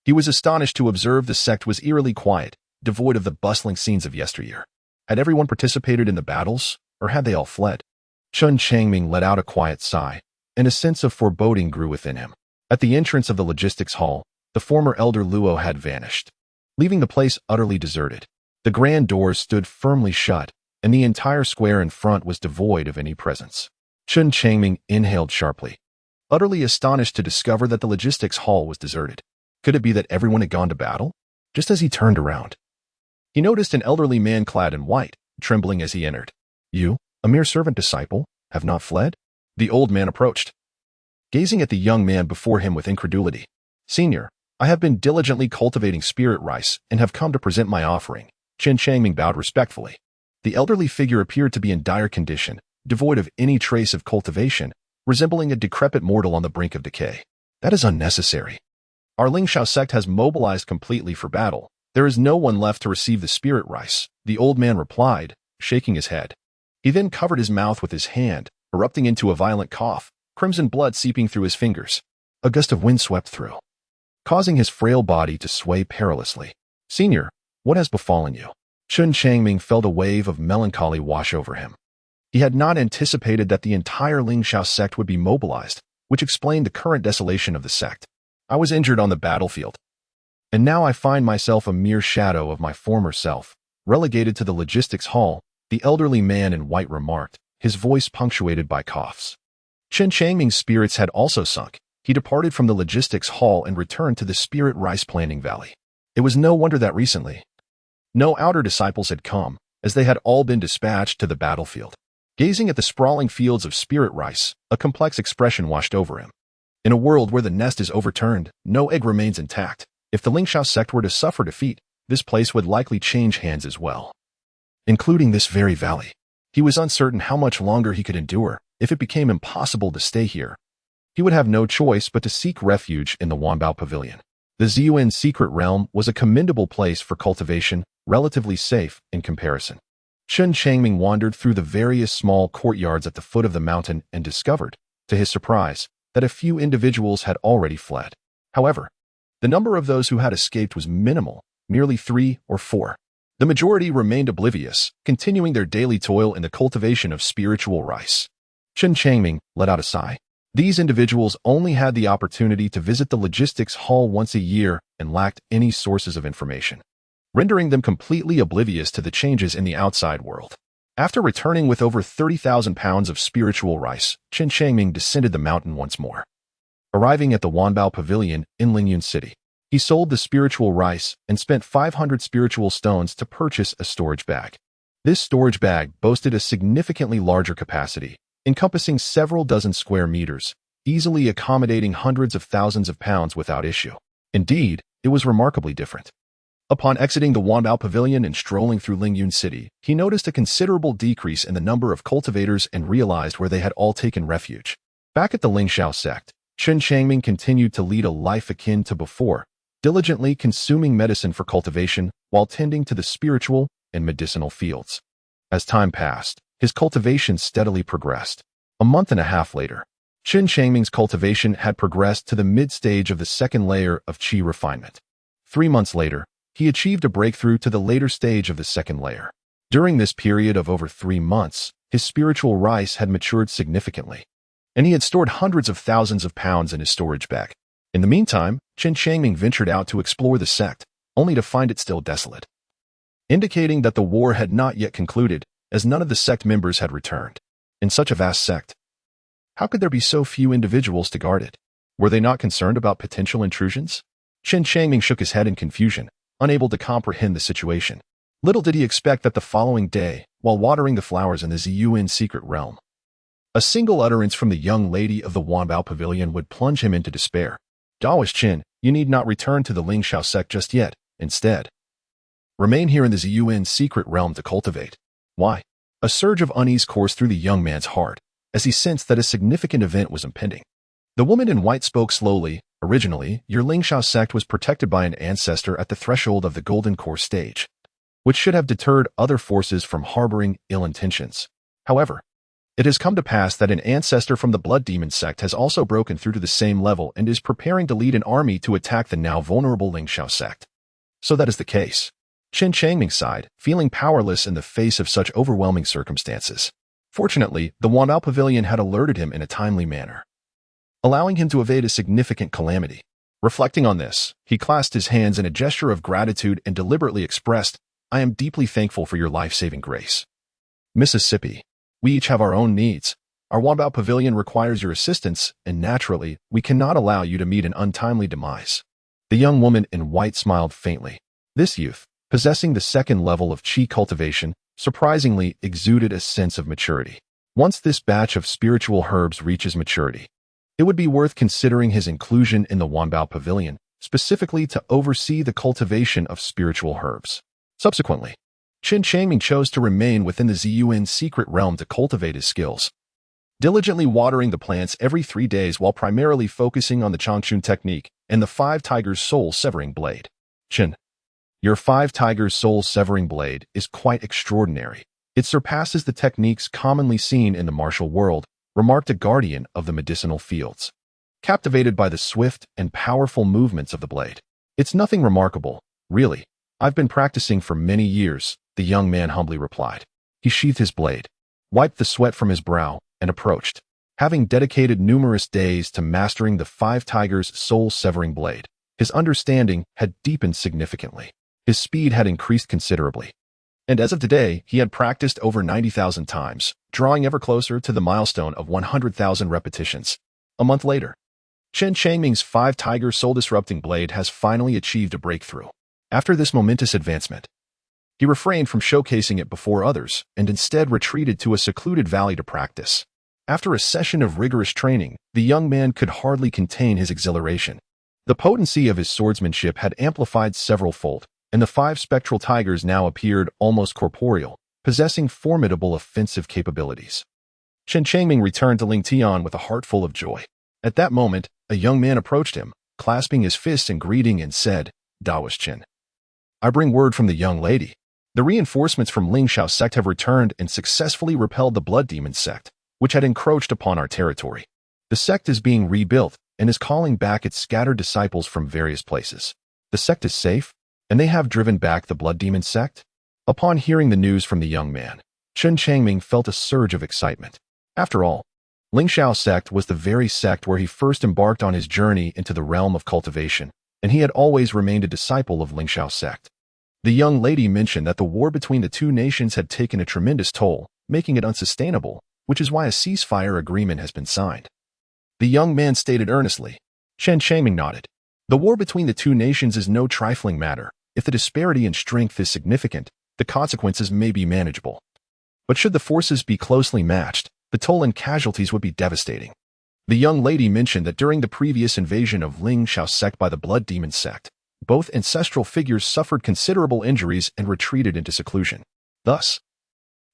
he was astonished to observe the sect was eerily quiet, devoid of the bustling scenes of yesteryear. Had everyone participated in the battles, or had they all fled? Chen Changming let out a quiet sigh, and a sense of foreboding grew within him. At the entrance of the logistics hall, the former elder Luo had vanished, leaving the place utterly deserted. The grand doors stood firmly shut, and the entire square in front was devoid of any presence. Chen Changming inhaled sharply, utterly astonished to discover that the logistics hall was deserted. Could it be that everyone had gone to battle? Just as he turned around, he noticed an elderly man clad in white, trembling as he entered. "You, a mere servant disciple, have not fled?" The old man approached, gazing at the young man before him with incredulity. "Senior, I have been diligently cultivating spirit rice and have come to present my offering." Chen Changming bowed respectfully. The elderly figure appeared to be in dire condition, devoid of any trace of cultivation, resembling a decrepit mortal on the brink of decay. "That is unnecessary. Our Lingxiao sect has mobilized completely for battle. There is no one left to receive the spirit rice," the old man replied, shaking his head. He then covered his mouth with his hand, erupting into a violent cough, crimson blood seeping through his fingers. A gust of wind swept through, causing his frail body to sway perilously. "Senior, what has befallen you?" Chen Changming felt a wave of melancholy wash over him. He had not anticipated that the entire Lingxiao sect would be mobilized, which explained the current desolation of the sect. "I was injured on the battlefield, and now I find myself a mere shadow of my former self, relegated to the logistics hall," the elderly man in white remarked, his voice punctuated by coughs. Chen Changming's spirits had also sunk. He departed from the logistics hall and returned to the spirit rice planting valley. It was no wonder that recently, no outer disciples had come, as they had all been dispatched to the battlefield. Gazing at the sprawling fields of spirit rice, a complex expression washed over him. In a world where the nest is overturned, no egg remains intact. If the Lingxiao sect were to suffer defeat, this place would likely change hands as well, including this very valley. He was uncertain how much longer he could endure. If it became impossible to stay here, he would have no choice but to seek refuge in the Wanbao Pavilion. The Ziyuan secret realm was a commendable place for cultivation, relatively safe in comparison. Chen Changming wandered through the various small courtyards at the foot of the mountain and discovered, to his surprise, that a few individuals had already fled. However, the number of those who had escaped was minimal, merely 3 or 4. The majority remained oblivious, continuing their daily toil in the cultivation of spiritual rice. Chen Changming let out a sigh. These individuals only had the opportunity to visit the logistics hall once a year and lacked any sources of information, rendering them completely oblivious to the changes in the outside world. After returning with over 30,000 pounds of spiritual rice, Chen Changming descended the mountain once more. Arriving at the Wanbao Pavilion in Lingyun City, he sold the spiritual rice and spent 500 spiritual stones to purchase a storage bag. This storage bag boasted a significantly larger capacity, encompassing several dozen square meters, easily accommodating hundreds of thousands of pounds without issue. Indeed, it was remarkably different. Upon exiting the Wanbao Pavilion and strolling through Lingyun City, he noticed a considerable decrease in the number of cultivators and realized where they had all taken refuge. Back at the Lingxiao sect, Chen Changming continued to lead a life akin to before, diligently consuming medicine for cultivation while tending to the spiritual and medicinal fields. As time passed, his cultivation steadily progressed. A month and a half later, Chen Changming's cultivation had progressed to the mid-stage of the second layer of qi refinement. 3 months later, he achieved a breakthrough to the later stage of the second layer. During this period of over 3 months, his spiritual rice had matured significantly, and he had stored hundreds of thousands of pounds in his storage bag. In the meantime, Chen Changming ventured out to explore the sect, only to find it still desolate, indicating that the war had not yet concluded, as none of the sect members had returned. In such a vast sect, how could there be so few individuals to guard it? Were they not concerned about potential intrusions? Chen Changming shook his head in confusion, unable to comprehend the situation. Little did he expect that the following day, while watering the flowers in the Ziyuan secret realm, a single utterance from the young lady of the Wanbao Pavilion would plunge him into despair. Daoist Chen, you need not return to the Lingxiao sect just yet. Instead, remain here in the Ziyuan secret realm to cultivate. Why? A surge of unease coursed through the young man's heart, as he sensed that a significant event was impending. The woman in white spoke slowly. Originally, your Lingxiao sect was protected by an ancestor at the threshold of the Golden Core stage, which should have deterred other forces from harboring ill intentions. However, it has come to pass that an ancestor from the Blood Demon sect has also broken through to the same level and is preparing to lead an army to attack the now vulnerable Lingxiao sect. So that is the case. Chen Changming sighed, feeling powerless in the face of such overwhelming circumstances. Fortunately, the Wanbao Pavilion had alerted him in a timely manner, allowing him to evade a significant calamity. Reflecting on this, he clasped his hands in a gesture of gratitude and deliberately expressed, I am deeply thankful for your life-saving grace. Mississippi, we each have our own needs. Our Wanbao Pavilion requires your assistance, and naturally, we cannot allow you to meet an untimely demise. The young woman in white smiled faintly. This youth, possessing the second level of qi cultivation, surprisingly exuded a sense of maturity. Once this batch of spiritual herbs reaches maturity, it would be worth considering his inclusion in the Wanbao Pavilion, specifically to oversee the cultivation of spiritual herbs. Subsequently, Chen Changming chose to remain within the Ziyuan secret realm to cultivate his skills, diligently watering the plants every 3 days while primarily focusing on the Changchun technique and the 5 Tigers Soul Severing Blade. Chen, your 5 Tigers Soul Severing Blade is quite extraordinary. It surpasses the techniques commonly seen in the martial world, remarked a guardian of the medicinal fields, captivated by the swift and powerful movements of the blade. It's nothing remarkable, really. I've been practicing for many years, the young man humbly replied. He sheathed his blade, wiped the sweat from his brow, and approached. Having dedicated numerous days to mastering the 5 Tigers Soul Severing Blade, his understanding had deepened significantly. His speed had increased considerably, and as of today, he had practiced over 90,000 times, drawing ever closer to the milestone of 100,000 repetitions. A month later, Chen Changming's 5 Tiger Soul Disrupting Blade has finally achieved a breakthrough. After this momentous advancement, he refrained from showcasing it before others and instead retreated to a secluded valley to practice. After a session of rigorous training, the young man could hardly contain his exhilaration. The potency of his swordsmanship had amplified several-fold, and the 5 spectral tigers now appeared almost corporeal, possessing formidable offensive capabilities. Chen Changming returned to Lingtian with a heart full of joy. At that moment, a young man approached him, clasping his fists in greeting and said, Daoist Chen, I bring word from the young lady. The reinforcements from Lingxiao sect have returned and successfully repelled the Blood Demon sect, which had encroached upon our territory. The sect is being rebuilt and is calling back its scattered disciples from various places. The sect is safe, and they have driven back the Blood Demon sect? Upon hearing the news from the young man, Chen Changming felt a surge of excitement. After all, Lingxiao sect was the very sect where he first embarked on his journey into the realm of cultivation, and he had always remained a disciple of Lingxiao sect. The young lady mentioned that the war between the two nations had taken a tremendous toll, making it unsustainable, which is why a ceasefire agreement has been signed. The young man stated earnestly. Chen Changming nodded. The war between the two nations is no trifling matter. If the disparity in strength is significant, the consequences may be manageable. But should the forces be closely matched, the toll and casualties would be devastating. The young lady mentioned that during the previous invasion of Ling Xiao sect by the Blood Demon sect, both ancestral figures suffered considerable injuries and retreated into seclusion. Thus,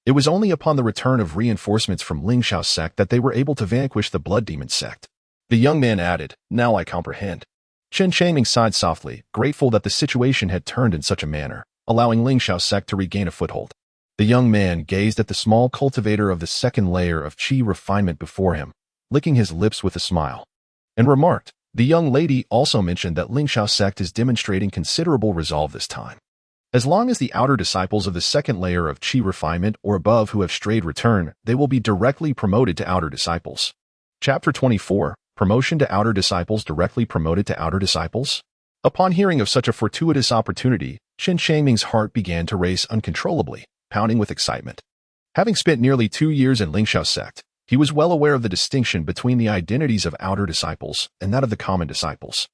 it was only upon the return of reinforcements from Ling Xiao sect that they were able to vanquish the Blood Demon sect. The young man added, "Now I comprehend." Chen Changming sighed softly, grateful that the situation had turned in such a manner, allowing Ling Xiao sect to regain a foothold. The young man gazed at the small cultivator of the second layer of qi refinement before him, licking his lips with a smile, and remarked, "The young lady also mentioned that Ling Xiao sect is demonstrating considerable resolve this time. As long as the outer disciples of the second layer of qi refinement or above who have strayed return, they will be directly promoted to outer disciples." Chapter 24, Promotion to Outer Disciples. Directly promoted to outer disciples? Upon hearing of such a fortuitous opportunity, Chen Changming's heart began to race uncontrollably, pounding with excitement. Having spent nearly 2 years in Ling Xiao sect, he was well aware of the distinction between the identities of outer disciples and that of the common disciples.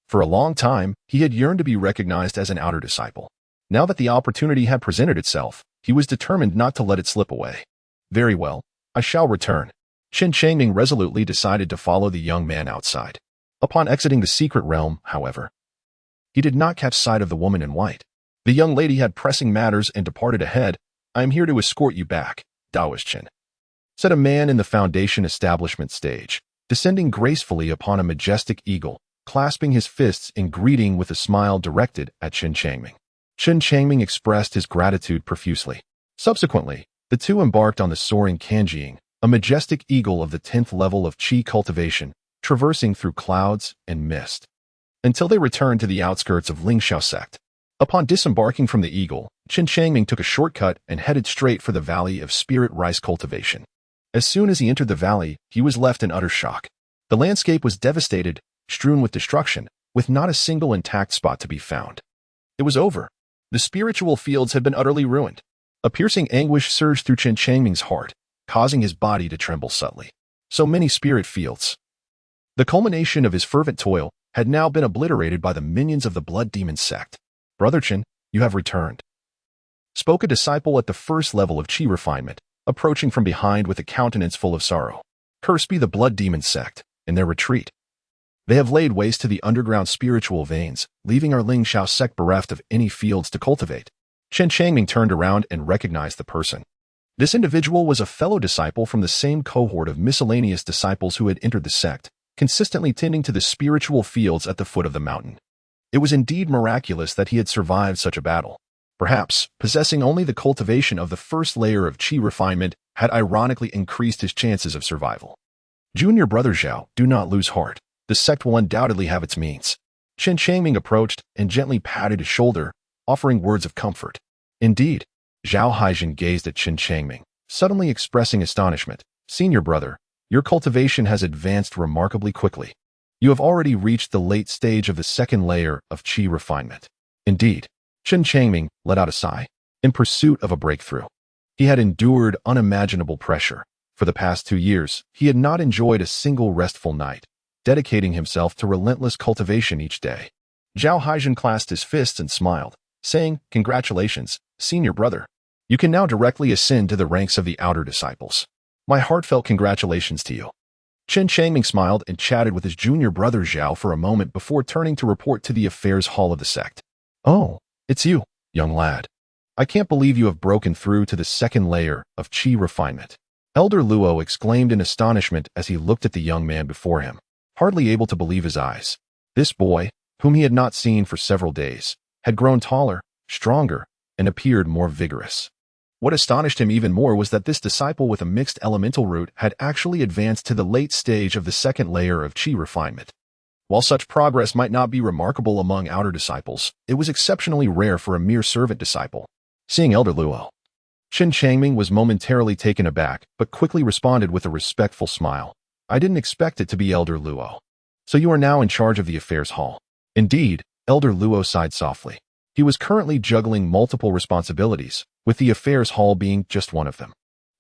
For a long time, he had yearned to be recognized as an outer disciple. Now that the opportunity had presented itself, he was determined not to let it slip away. "Very well, I shall return." Chen Changming resolutely decided to follow the young man outside. Upon exiting the secret realm, however, he did not catch sight of the woman in white. The young lady had pressing matters and departed ahead. "I am here to escort you back, Daoist Chen," said a man in the Foundation establishment stage, descending gracefully upon a majestic eagle, clasping his fists in greeting with a smile directed at Chen Changming. Chen Changming expressed his gratitude profusely. Subsequently, the two embarked on the soaring Kanjiing, a majestic eagle of the 10th level of qi cultivation, traversing through clouds and mist, until they returned to the outskirts of Ling Xiao sect. Upon disembarking from the eagle, Chen Changming took a shortcut and headed straight for the valley of spirit rice cultivation. As soon as he entered the valley, he was left in utter shock. The landscape was devastated, strewn with destruction, with not a single intact spot to be found. It was over. The spiritual fields had been utterly ruined. A piercing anguish surged through Chen Changming's heart, causing his body to tremble subtly. So many spirit fields. The culmination of his fervent toil had now been obliterated by the minions of the Blood Demon sect. "Brother Chen, you have returned," spoke a disciple at the first level of qi refinement, approaching from behind with a countenance full of sorrow. "Cursed be the Blood Demon sect and their retreat. They have laid waste to the underground spiritual veins, leaving our Ling Xiao sect bereft of any fields to cultivate." Chen Changming turned around and recognized the person. This individual was a fellow disciple from the same cohort of miscellaneous disciples who had entered the sect, consistently tending to the spiritual fields at the foot of the mountain. It was indeed miraculous that he had survived such a battle. Perhaps, possessing only the cultivation of the first layer of qi refinement had ironically increased his chances of survival. "Junior brother Zhao, do not lose heart. The sect will undoubtedly have its means." Chen Changming approached and gently patted his shoulder, offering words of comfort. "Indeed." Zhao Haijin gazed at Chen Changming, suddenly expressing astonishment. "Senior brother, your cultivation has advanced remarkably quickly. You have already reached the late stage of the second layer of qi refinement." "Indeed." Chen Changming let out a sigh. In pursuit of a breakthrough, he had endured unimaginable pressure. For the past 2 years, he had not enjoyed a single restful night, dedicating himself to relentless cultivation each day. Zhao Haijin clasped his fists and smiled, saying, "Congratulations, senior brother. You can now directly ascend to the ranks of the outer disciples. My heartfelt congratulations to you." Chen Changming smiled and chatted with his junior brother Zhao for a moment before turning to report to the affairs hall of the sect. "Oh, it's you, young lad. I can't believe you have broken through to the second layer of qi refinement." Elder Luo exclaimed in astonishment as he looked at the young man before him, hardly able to believe his eyes. This boy, whom he had not seen for several days, had grown taller, stronger, and appeared more vigorous. What astonished him even more was that this disciple with a mixed elemental root had actually advanced to the late stage of the second layer of qi refinement. While such progress might not be remarkable among outer disciples, it was exceptionally rare for a mere servant disciple. Seeing Elder Luo, Chen Changming was momentarily taken aback, but quickly responded with a respectful smile. "I didn't expect it to be Elder Luo. So you are now in charge of the affairs hall." Indeed, Elder Luo sighed softly. He was currently juggling multiple responsibilities, with the affairs hall being just one of them.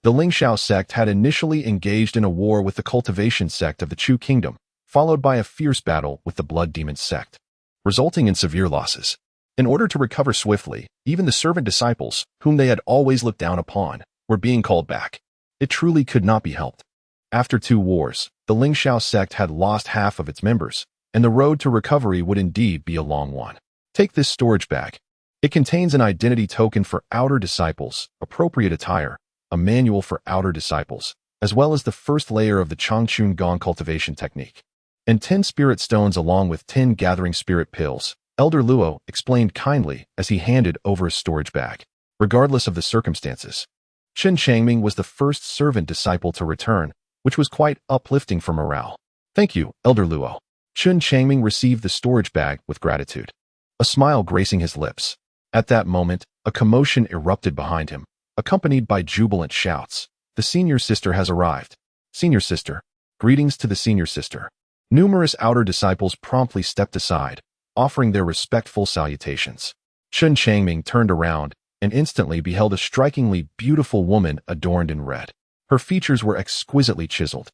The Ling Xiao sect had initially engaged in a war with the cultivation sect of the Chu kingdom, followed by a fierce battle with the Blood Demon sect, resulting in severe losses. In order to recover swiftly, even the servant disciples, whom they had always looked down upon, were being called back. It truly could not be helped. After 2 wars, the Lingxiao sect had lost half of its members, and the road to recovery would indeed be a long one. Take this storage bag. It contains an identity token for outer disciples, appropriate attire, a manual for outer disciples, as well as the first layer of the Changchun Gong cultivation technique, and 10 spirit stones along with 10 gathering spirit pills, Elder Luo explained kindly as he handed over a storage bag. Regardless of the circumstances, Chen Changming was the first servant disciple to return, which was quite uplifting for morale. Thank you, Elder Luo. Chen Changming received the storage bag with gratitude, a smile gracing his lips. At that moment, a commotion erupted behind him, accompanied by jubilant shouts. The senior sister has arrived. Senior sister. Greetings to the senior sister. Numerous outer disciples promptly stepped aside, offering their respectful salutations. Chen Changming turned around and instantly beheld a strikingly beautiful woman adorned in red. Her features were exquisitely chiseled,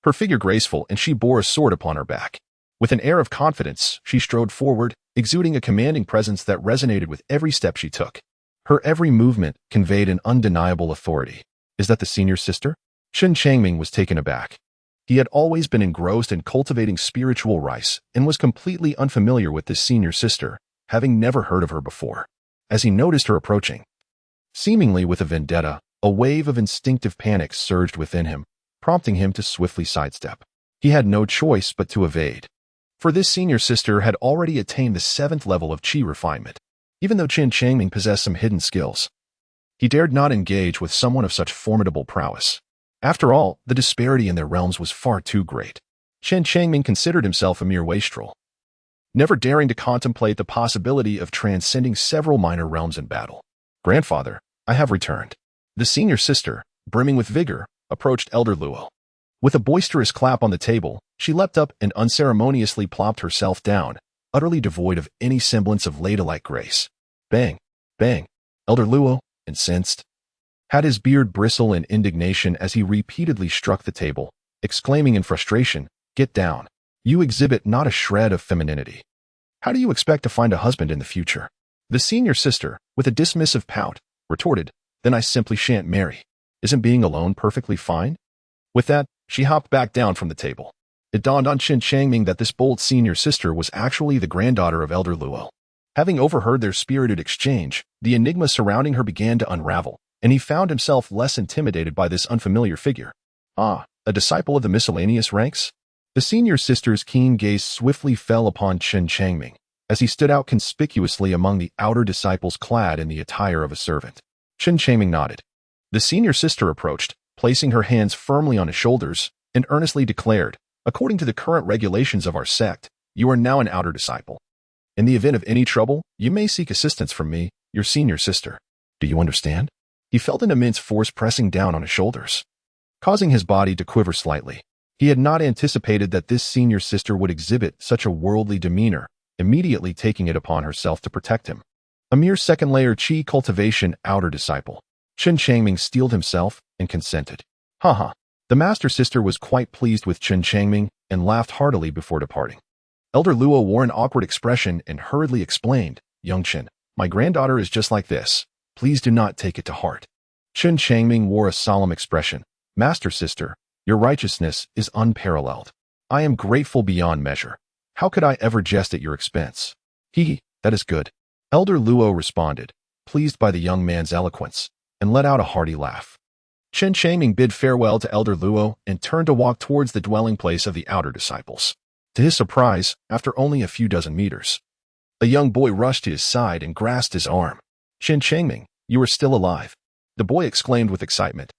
her figure graceful, and she bore a sword upon her back. With an air of confidence, she strode forward, exuding a commanding presence that resonated with every step she took. Her every movement conveyed an undeniable authority. Is that the senior sister? Chen Changming was taken aback. He had always been engrossed in cultivating spiritual rice and was completely unfamiliar with this senior sister, having never heard of her before. As he noticed her approaching, seemingly with a vendetta, a wave of instinctive panic surged within him, prompting him to swiftly sidestep. He had no choice but to evade, for this senior sister had already attained the 7th level of qi refinement. Even though Chen Changming possessed some hidden skills, he dared not engage with someone of such formidable prowess. After all, the disparity in their realms was far too great. Chen Changming considered himself a mere wastrel, never daring to contemplate the possibility of transcending several minor realms in battle. Grandfather, I have returned. The senior sister, brimming with vigor, approached Elder Luo. With a boisterous clap on the table, she leapt up and unceremoniously plopped herself down, utterly devoid of any semblance of ladylike grace. Bang! Bang! Elder Luo, incensed, had his beard bristle in indignation as he repeatedly struck the table, exclaiming in frustration, "Get down. You exhibit not a shred of femininity. How do you expect to find a husband in the future?" The senior sister, with a dismissive pout, retorted, "Then I simply shan't marry. Isn't being alone perfectly fine?" With that, she hopped back down from the table. It dawned on Chen Changming that this bold senior sister was actually the granddaughter of Elder Luo. Having overheard their spirited exchange, the enigma surrounding her began to unravel, and he found himself less intimidated by this unfamiliar figure. Ah, a disciple of the miscellaneous ranks? The senior sister's keen gaze swiftly fell upon Chen Changming, as he stood out conspicuously among the outer disciples clad in the attire of a servant. Chen Changming nodded. The senior sister approached, placing her hands firmly on his shoulders, and earnestly declared, "According to the current regulations of our sect, you are now an outer disciple. In the event of any trouble, you may seek assistance from me, your senior sister. Do you understand?" He felt an immense force pressing down on his shoulders, causing his body to quiver slightly. He had not anticipated that this senior sister would exhibit such a worldly demeanor, immediately taking it upon herself to protect him. A mere second-layer qi cultivation outer disciple. Chen Changming steeled himself and consented. Haha. The master sister was quite pleased with Chen Changming and laughed heartily before departing. Elder Luo wore an awkward expression and hurriedly explained, "Young Chen, my granddaughter is just like this. Please do not take it to heart." Chen Changming wore a solemn expression. "Master sister, your righteousness is unparalleled. I am grateful beyond measure. How could I ever jest at your expense?" That is good." Elder Luo responded, pleased by the young man's eloquence, and let out a hearty laugh. Chen Changming bid farewell to Elder Luo and turned to walk towards the dwelling place of the outer disciples. To his surprise, after only a few dozen meters, a young boy rushed to his side and grasped his arm. "Chen Changming, you are still alive," the boy exclaimed with excitement.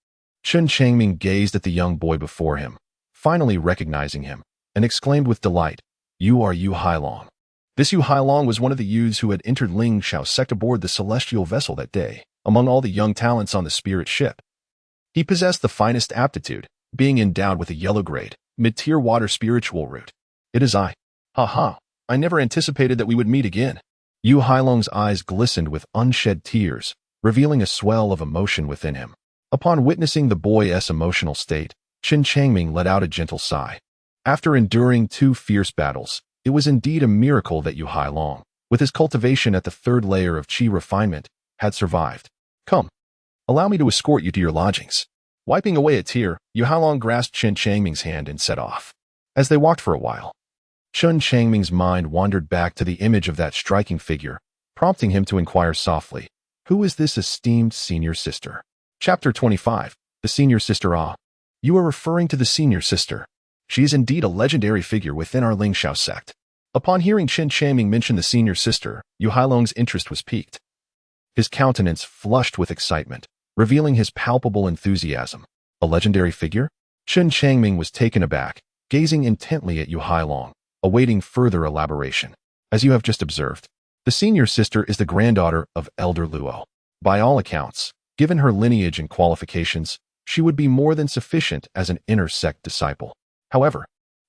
Chen Changming gazed at the young boy before him, finally recognizing him, and exclaimed with delight, "You are Yu Hailong." This Yu Hailong was one of the youths who had entered Lingxiao sect aboard the celestial vessel that day, among all the young talents on the spirit ship. He possessed the finest aptitude, being endowed with a yellow grade, mid-tier water spiritual root. "It is I. Ha! I never anticipated that we would meet again." Yu Hailong's eyes glistened with unshed tears, revealing a swell of emotion within him. Upon witnessing the boy's emotional state, Chen Changming let out a gentle sigh. After enduring 2 fierce battles, it was indeed a miracle that Yu Hailong, with his cultivation at the 3rd layer of qi refinement, had survived. "Come, allow me to escort you to your lodgings." Wiping away a tear, Yu Hailong grasped Chen Changming's hand and set off. As they walked for a while, Chen Changming's mind wandered back to the image of that striking figure, prompting him to inquire softly, "Who is this esteemed senior sister?" Chapter 25. The Senior Sister. Ah, you are referring to the Senior Sister. She is indeed a legendary figure within our Lingxiao sect. Upon hearing Chen Changming mention the Senior Sister, Yu Hailong's interest was piqued. His countenance flushed with excitement, revealing his palpable enthusiasm. A legendary figure? Chen Changming was taken aback, gazing intently at Yu Hailong, awaiting further elaboration. As you have just observed, the Senior Sister is the granddaughter of Elder Luo. By all accounts, given her lineage and qualifications, she would be more than sufficient as an inner sect disciple. However,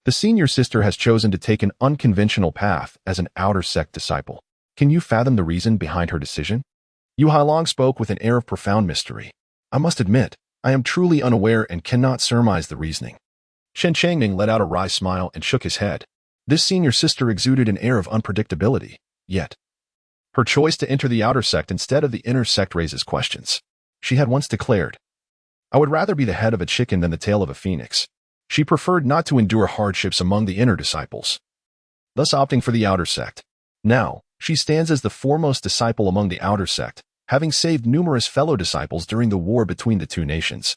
the Senior Sister has chosen to take an unconventional path as an outer sect disciple. Can you fathom the reason behind her decision? Yu Hailong spoke with an air of profound mystery. I must admit, I am truly unaware and cannot surmise the reasoning. Chen Changming let out a wry smile and shook his head. This Senior Sister exuded an air of unpredictability, yet her choice to enter the outer sect instead of the inner sect raises questions. She had once declared, "I would rather be the head of a chicken than the tail of a phoenix." She preferred not to endure hardships among the inner disciples, thus opting for the outer sect. Now, she stands as the foremost disciple among the outer sect, having saved numerous fellow disciples during the war between the two nations,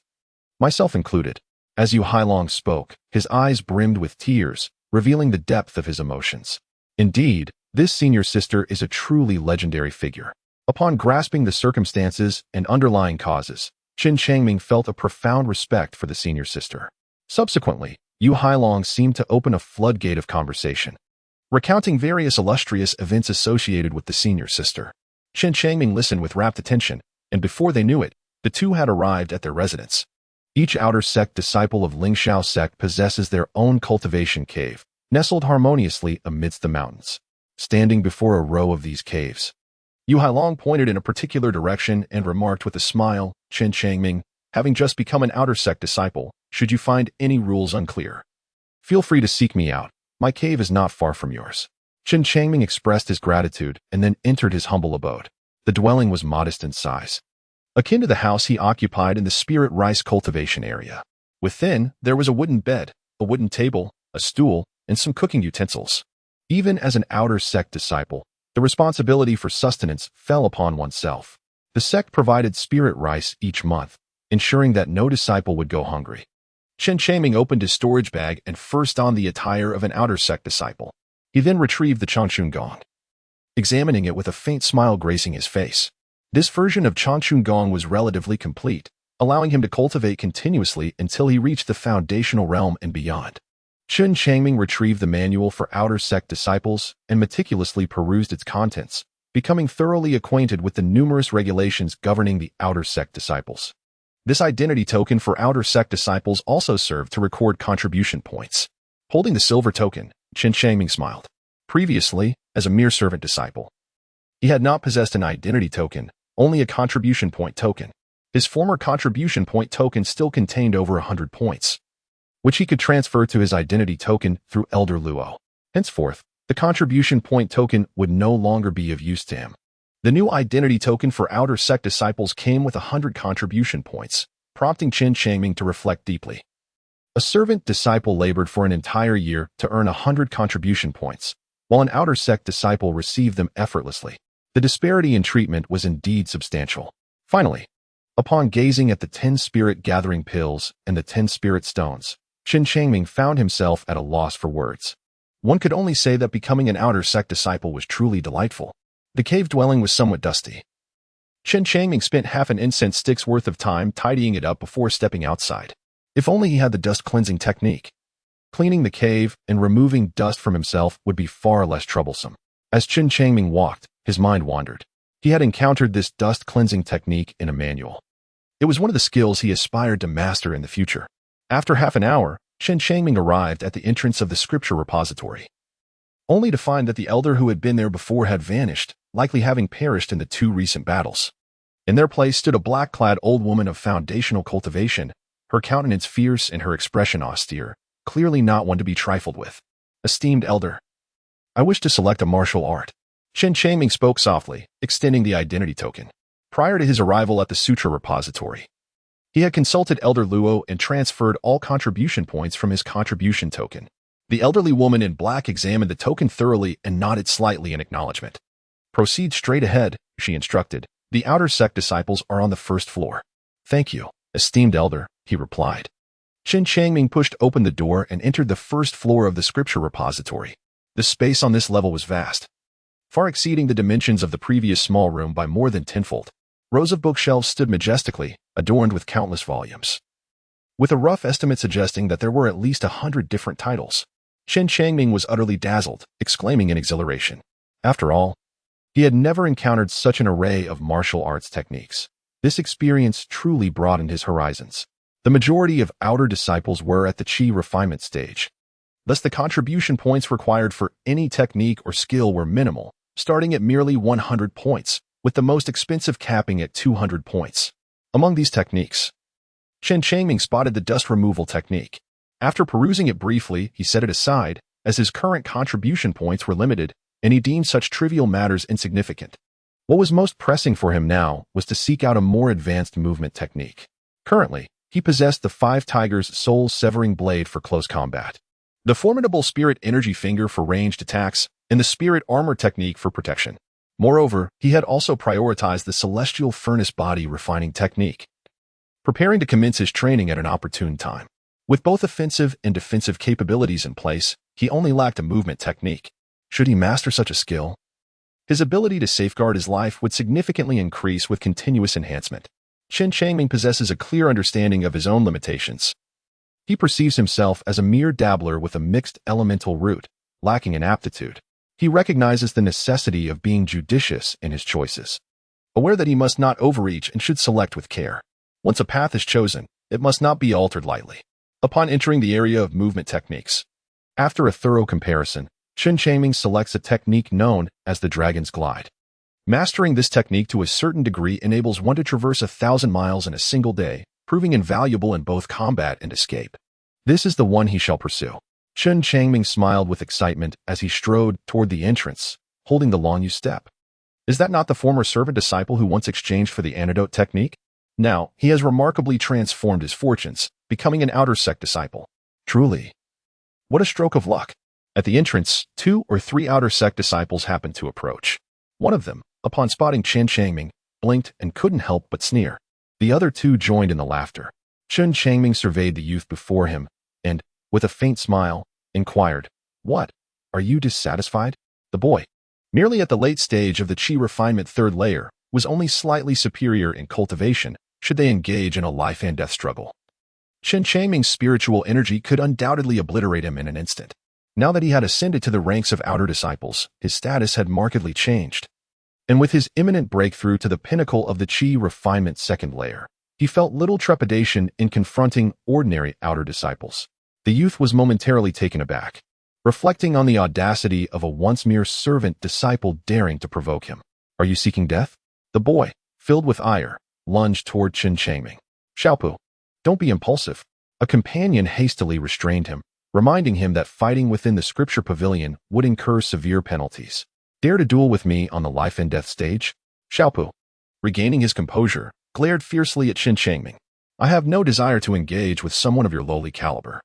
myself included. As Yu Hailong spoke, his eyes brimmed with tears, revealing the depth of his emotions. Indeed, this Senior Sister is a truly legendary figure. Upon grasping the circumstances and underlying causes, Chen Changming felt a profound respect for the Senior Sister. Subsequently, Yu Hailong seemed to open a floodgate of conversation, recounting various illustrious events associated with the Senior Sister. Chen Changming listened with rapt attention, and before they knew it, the two had arrived at their residence. Each outer sect disciple of Lingxiao sect possesses their own cultivation cave, nestled harmoniously amidst the mountains. Standing before a row of these caves, Yu Hailong pointed in a particular direction and remarked with a smile, "Chen Changming, having just become an outer sect disciple, should you find any rules unclear, feel free to seek me out. My cave is not far from yours." Chen Changming expressed his gratitude and then entered his humble abode. The dwelling was modest in size, akin to the house he occupied in the spirit rice cultivation area. Within, there was a wooden bed, a wooden table, a stool, and some cooking utensils. Even as an outer sect disciple, the responsibility for sustenance fell upon oneself. The sect provided spirit rice each month, ensuring that no disciple would go hungry. Chen Changming opened his storage bag and first donned the attire of an outer sect disciple. He then retrieved the Changchun Gong, examining it with a faint smile gracing his face. This version of Changchun Gong was relatively complete, allowing him to cultivate continuously until he reached the foundational realm and beyond. Chen Changming retrieved the manual for outer sect disciples and meticulously perused its contents, becoming thoroughly acquainted with the numerous regulations governing the outer sect disciples. This identity token for outer sect disciples also served to record contribution points. Holding the silver token, Chen Changming smiled. Previously, as a mere servant disciple, he had not possessed an identity token, only a contribution point token. His former contribution point token still contained over 100 points, which he could transfer to his identity token through Elder Luo. Henceforth, the contribution point token would no longer be of use to him. The new identity token for outer sect disciples came with 100 contribution points, prompting Chen Changming to reflect deeply. A servant disciple labored for an entire year to earn 100 contribution points, while an outer sect disciple received them effortlessly. The disparity in treatment was indeed substantial. Finally, upon gazing at the 10 spirit gathering pills and the 10 spirit stones, Chen Changming found himself at a loss for words. One could only say that becoming an outer sect disciple was truly delightful. The cave dwelling was somewhat dusty. Chen Changming spent half an incense stick's worth of time tidying it up before stepping outside. If only he had the dust cleansing technique. Cleaning the cave and removing dust from himself would be far less troublesome. As Chen Changming walked, his mind wandered. He had encountered this dust cleansing technique in a manual. It was one of the skills he aspired to master in the future. After half an hour, Chen Changming arrived at the entrance of the scripture repository, only to find that the elder who had been there before had vanished, likely having perished in the 2 recent battles. In their place stood a black-clad old woman of foundational cultivation, her countenance fierce and her expression austere, clearly not one to be trifled with. "Esteemed elder, I wish to select a martial art." Chen Changming spoke softly, extending the identity token. Prior to his arrival at the sutra repository, He had consulted Elder Luo and transferred all contribution points from his contribution token. The elderly woman in black examined the token thoroughly and nodded slightly in acknowledgement. "Proceed straight ahead," she instructed. "The outer sect disciples are on the first floor." "Thank you, esteemed elder," he replied. Chen Changming pushed open the door and entered the first floor of the scripture repository. The space on this level was vast, far exceeding the dimensions of the previous small room by more than tenfold. Rows of bookshelves stood majestically, adorned with countless volumes, with a rough estimate suggesting that there were at least 100 different titles. Chen Changming was utterly dazzled, exclaiming in exhilaration. After all, he had never encountered such an array of martial arts techniques. This experience truly broadened his horizons. The majority of outer disciples were at the chi refinement stage. Thus, the contribution points required for any technique or skill were minimal, starting at merely 100 points, with the most expensive capping at 200 points. Among these techniques, Chen Changming spotted the dust removal technique. After perusing it briefly, he set it aside, as his current contribution points were limited, and he deemed such trivial matters insignificant. What was most pressing for him now was to seek out a more advanced movement technique. Currently, he possessed the Five Tigers' soul-severing blade for close combat, the formidable spirit energy finger for ranged attacks, and the spirit armor technique for protection. Moreover, he had also prioritized the celestial furnace body refining technique, preparing to commence his training at an opportune time. With both offensive and defensive capabilities in place, he only lacked a movement technique. Should he master such a skill, his ability to safeguard his life would significantly increase with continuous enhancement. Chen Changming possesses a clear understanding of his own limitations. He perceives himself as a mere dabbler with a mixed elemental root, lacking in aptitude. He recognizes the necessity of being judicious in his choices, aware that he must not overreach and should select with care. Once a path is chosen, it must not be altered lightly. Upon entering the area of movement techniques, after a thorough comparison, Chen Changming selects a technique known as the Dragon's Glide. Mastering this technique to a certain degree enables one to traverse 1,000 miles in a single day, proving invaluable in both combat and escape. This is the one he shall pursue. Chen Changming smiled with excitement as he strode toward the entrance, holding the long-used step. Is that not the former servant disciple who once exchanged for the antidote technique? Now, he has remarkably transformed his fortunes, becoming an outer sect disciple. Truly, what a stroke of luck. At the entrance, 2 or 3 outer sect disciples happened to approach. One of them, upon spotting Chen Changming, blinked and couldn't help but sneer. The other 2 joined in the laughter. Chen Changming surveyed the youth before him and, with a faint smile, inquired, "What? Are you dissatisfied?" The boy, merely at the late stage of the chi refinement 3rd layer, was only slightly superior in cultivation should they engage in a life and death struggle. Chen Changming's spiritual energy could undoubtedly obliterate him in an instant. Now that he had ascended to the ranks of outer disciples, his status had markedly changed. And with his imminent breakthrough to the pinnacle of the chi refinement 2nd layer, he felt little trepidation in confronting ordinary outer disciples. The youth was momentarily taken aback, reflecting on the audacity of a once mere servant disciple daring to provoke him. "Are you seeking death?" The boy, filled with ire, lunged toward Chen Changming. "Xiaopu, don't be impulsive." A companion hastily restrained him, reminding him that fighting within the scripture pavilion would incur severe penalties. "Dare to duel with me on the life and death stage?" Xiaopu, regaining his composure, glared fiercely at Chen Changming. "I have no desire to engage with someone of your lowly caliber."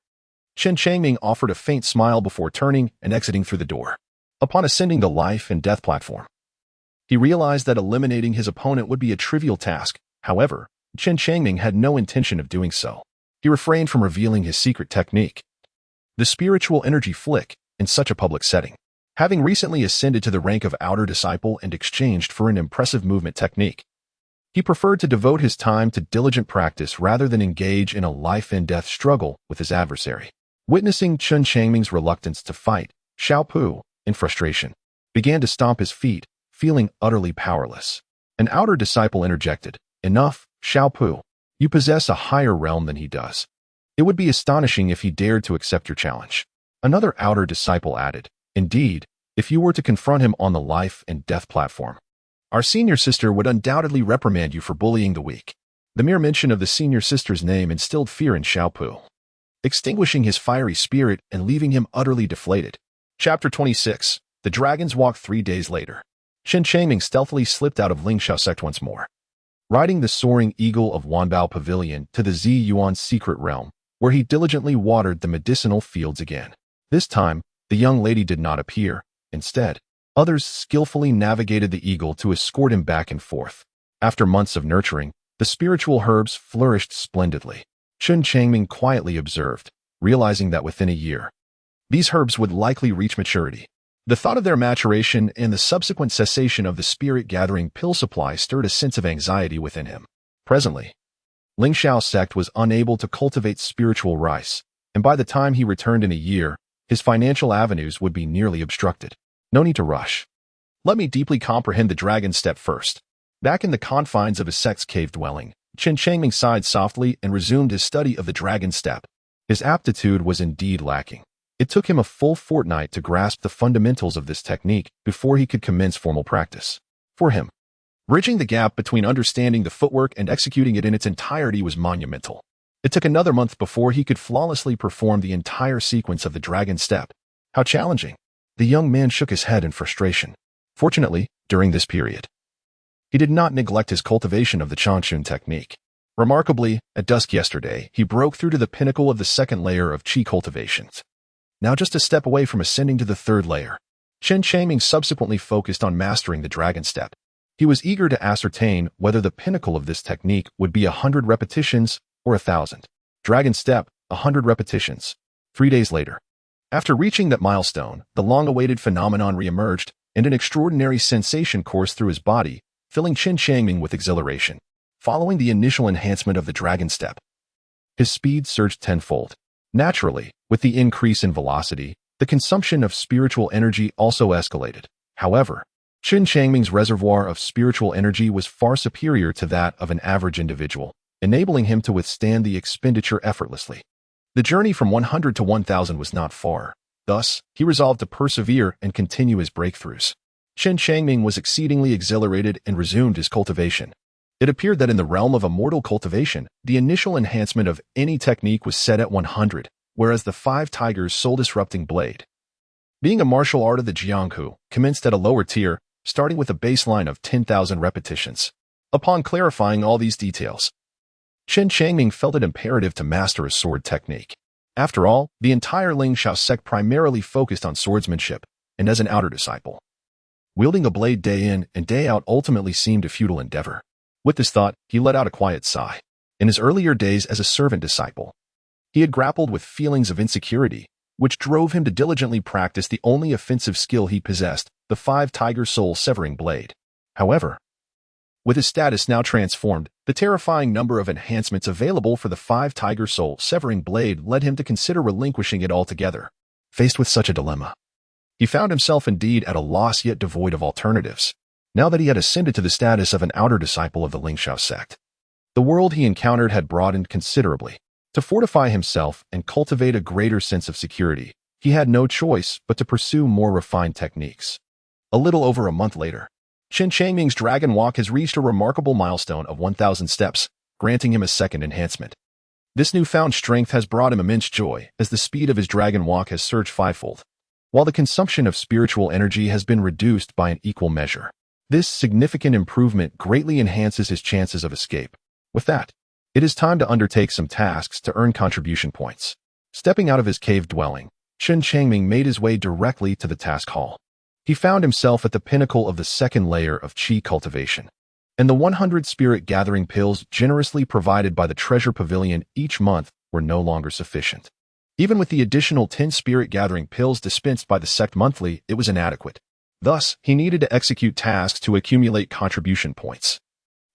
Chen Changming offered a faint smile before turning and exiting through the door. Upon ascending the life and death platform, he realized that eliminating his opponent would be a trivial task. However, Chen Changming had no intention of doing so. He refrained from revealing his secret technique, the spiritual energy flick, in such a public setting. Having recently ascended to the rank of outer disciple and exchanged for an impressive movement technique, he preferred to devote his time to diligent practice rather than engage in a life and death struggle with his adversary. Witnessing Chen Changming's reluctance to fight, Xiaopu, in frustration, began to stomp his feet, feeling utterly powerless. An outer disciple interjected, "Enough, Xiaopu. You possess a higher realm than he does. It would be astonishing if he dared to accept your challenge." Another outer disciple added, "Indeed, if you were to confront him on the life and death platform, our senior sister would undoubtedly reprimand you for bullying the weak." The mere mention of the senior sister's name instilled fear in Xiaopu, extinguishing his fiery spirit and leaving him utterly deflated. Chapter 26. The Dragon's Walk 3 days later. Chen Changming stealthily slipped out of Lingsha sect once more. riding the soaring eagle of Wanbao Pavilion to the Zi Yuan's secret realm, where he diligently watered the medicinal fields again. This time, the young lady did not appear. Instead, others skillfully navigated the eagle to escort him back and forth. After months of nurturing, the spiritual herbs flourished splendidly. Chen Changming quietly observed, realizing that within a year, these herbs would likely reach maturity. The thought of their maturation and the subsequent cessation of the spirit-gathering pill supply stirred a sense of anxiety within him. Presently, Lingxiao sect was unable to cultivate spiritual rice, and by the time he returned in a year, his financial avenues would be nearly obstructed. No need to rush. Let me deeply comprehend the dragon step first. Back in the confines of his sect's cave dwelling, Chen Changming sighed softly and resumed his study of the dragon step. His aptitude was indeed lacking. It took him a full fortnight to grasp the fundamentals of this technique before he could commence formal practice. For him, bridging the gap between understanding the footwork and executing it in its entirety was monumental. It took another month before he could flawlessly perform the entire sequence of the dragon step. How challenging! The young man shook his head in frustration. Fortunately, during this period, he did not neglect his cultivation of the Changchun technique. Remarkably, at dusk yesterday, he broke through to the pinnacle of the second layer of qi cultivations. Now just a step away from ascending to the third layer, Chen Changming subsequently focused on mastering the dragon step. He was eager to ascertain whether the pinnacle of this technique would be 100 repetitions or 1,000. Dragon step, 100 repetitions. 3 days later, after reaching that milestone, the long-awaited phenomenon re-emerged, and an extraordinary sensation coursed through his body, filling Chen Changming with exhilaration. Following the initial enhancement of the dragon step, his speed surged tenfold. Naturally, with the increase in velocity, the consumption of spiritual energy also escalated. However, Chen Changming's reservoir of spiritual energy was far superior to that of an average individual, enabling him to withstand the expenditure effortlessly. The journey from 100 to 1,000 was not far. Thus, he resolved to persevere and continue his breakthroughs. Chen Changming was exceedingly exhilarated and resumed his cultivation. It appeared that in the realm of immortal cultivation, the initial enhancement of any technique was set at 100, whereas the 5 Tigers' soul-disrupting blade, being a martial art of the Jianghu, commenced at a lower tier, starting with a baseline of 10,000 repetitions. Upon clarifying all these details, Chen Changming felt it imperative to master a sword technique. After all, the entire Lingxiao sect primarily focused on swordsmanship, and as an outer disciple, wielding a blade day in and day out ultimately seemed a futile endeavor. With this thought, he let out a quiet sigh. In his earlier days as a servant disciple, he had grappled with feelings of insecurity, which drove him to diligently practice the only offensive skill he possessed, the 5 Tiger soul-severing blade. However, with his status now transformed, the terrifying number of enhancements available for the 5 Tiger soul-severing blade led him to consider relinquishing it altogether. Faced with such a dilemma, he found himself indeed at a loss yet devoid of alternatives. Now that he had ascended to the status of an outer disciple of the Lingxiao sect, the world he encountered had broadened considerably. To fortify himself and cultivate a greater sense of security, he had no choice but to pursue more refined techniques. A little over a month later, Chen Changming's dragon walk has reached a remarkable milestone of 1,000 steps, granting him a second enhancement. This newfound strength has brought him immense joy, as the speed of his dragon walk has surged 5-fold, while the consumption of spiritual energy has been reduced by an equal measure. This significant improvement greatly enhances his chances of escape. With that, it is time to undertake some tasks to earn contribution points. Stepping out of his cave dwelling, Chen Changming made his way directly to the task hall. He found himself at the pinnacle of the second layer of qi cultivation, and the 100 spirit-gathering pills generously provided by the treasure pavilion each month were no longer sufficient. Even with the additional 10 spirit-gathering pills dispensed by the sect monthly, it was inadequate. Thus, he needed to execute tasks to accumulate contribution points,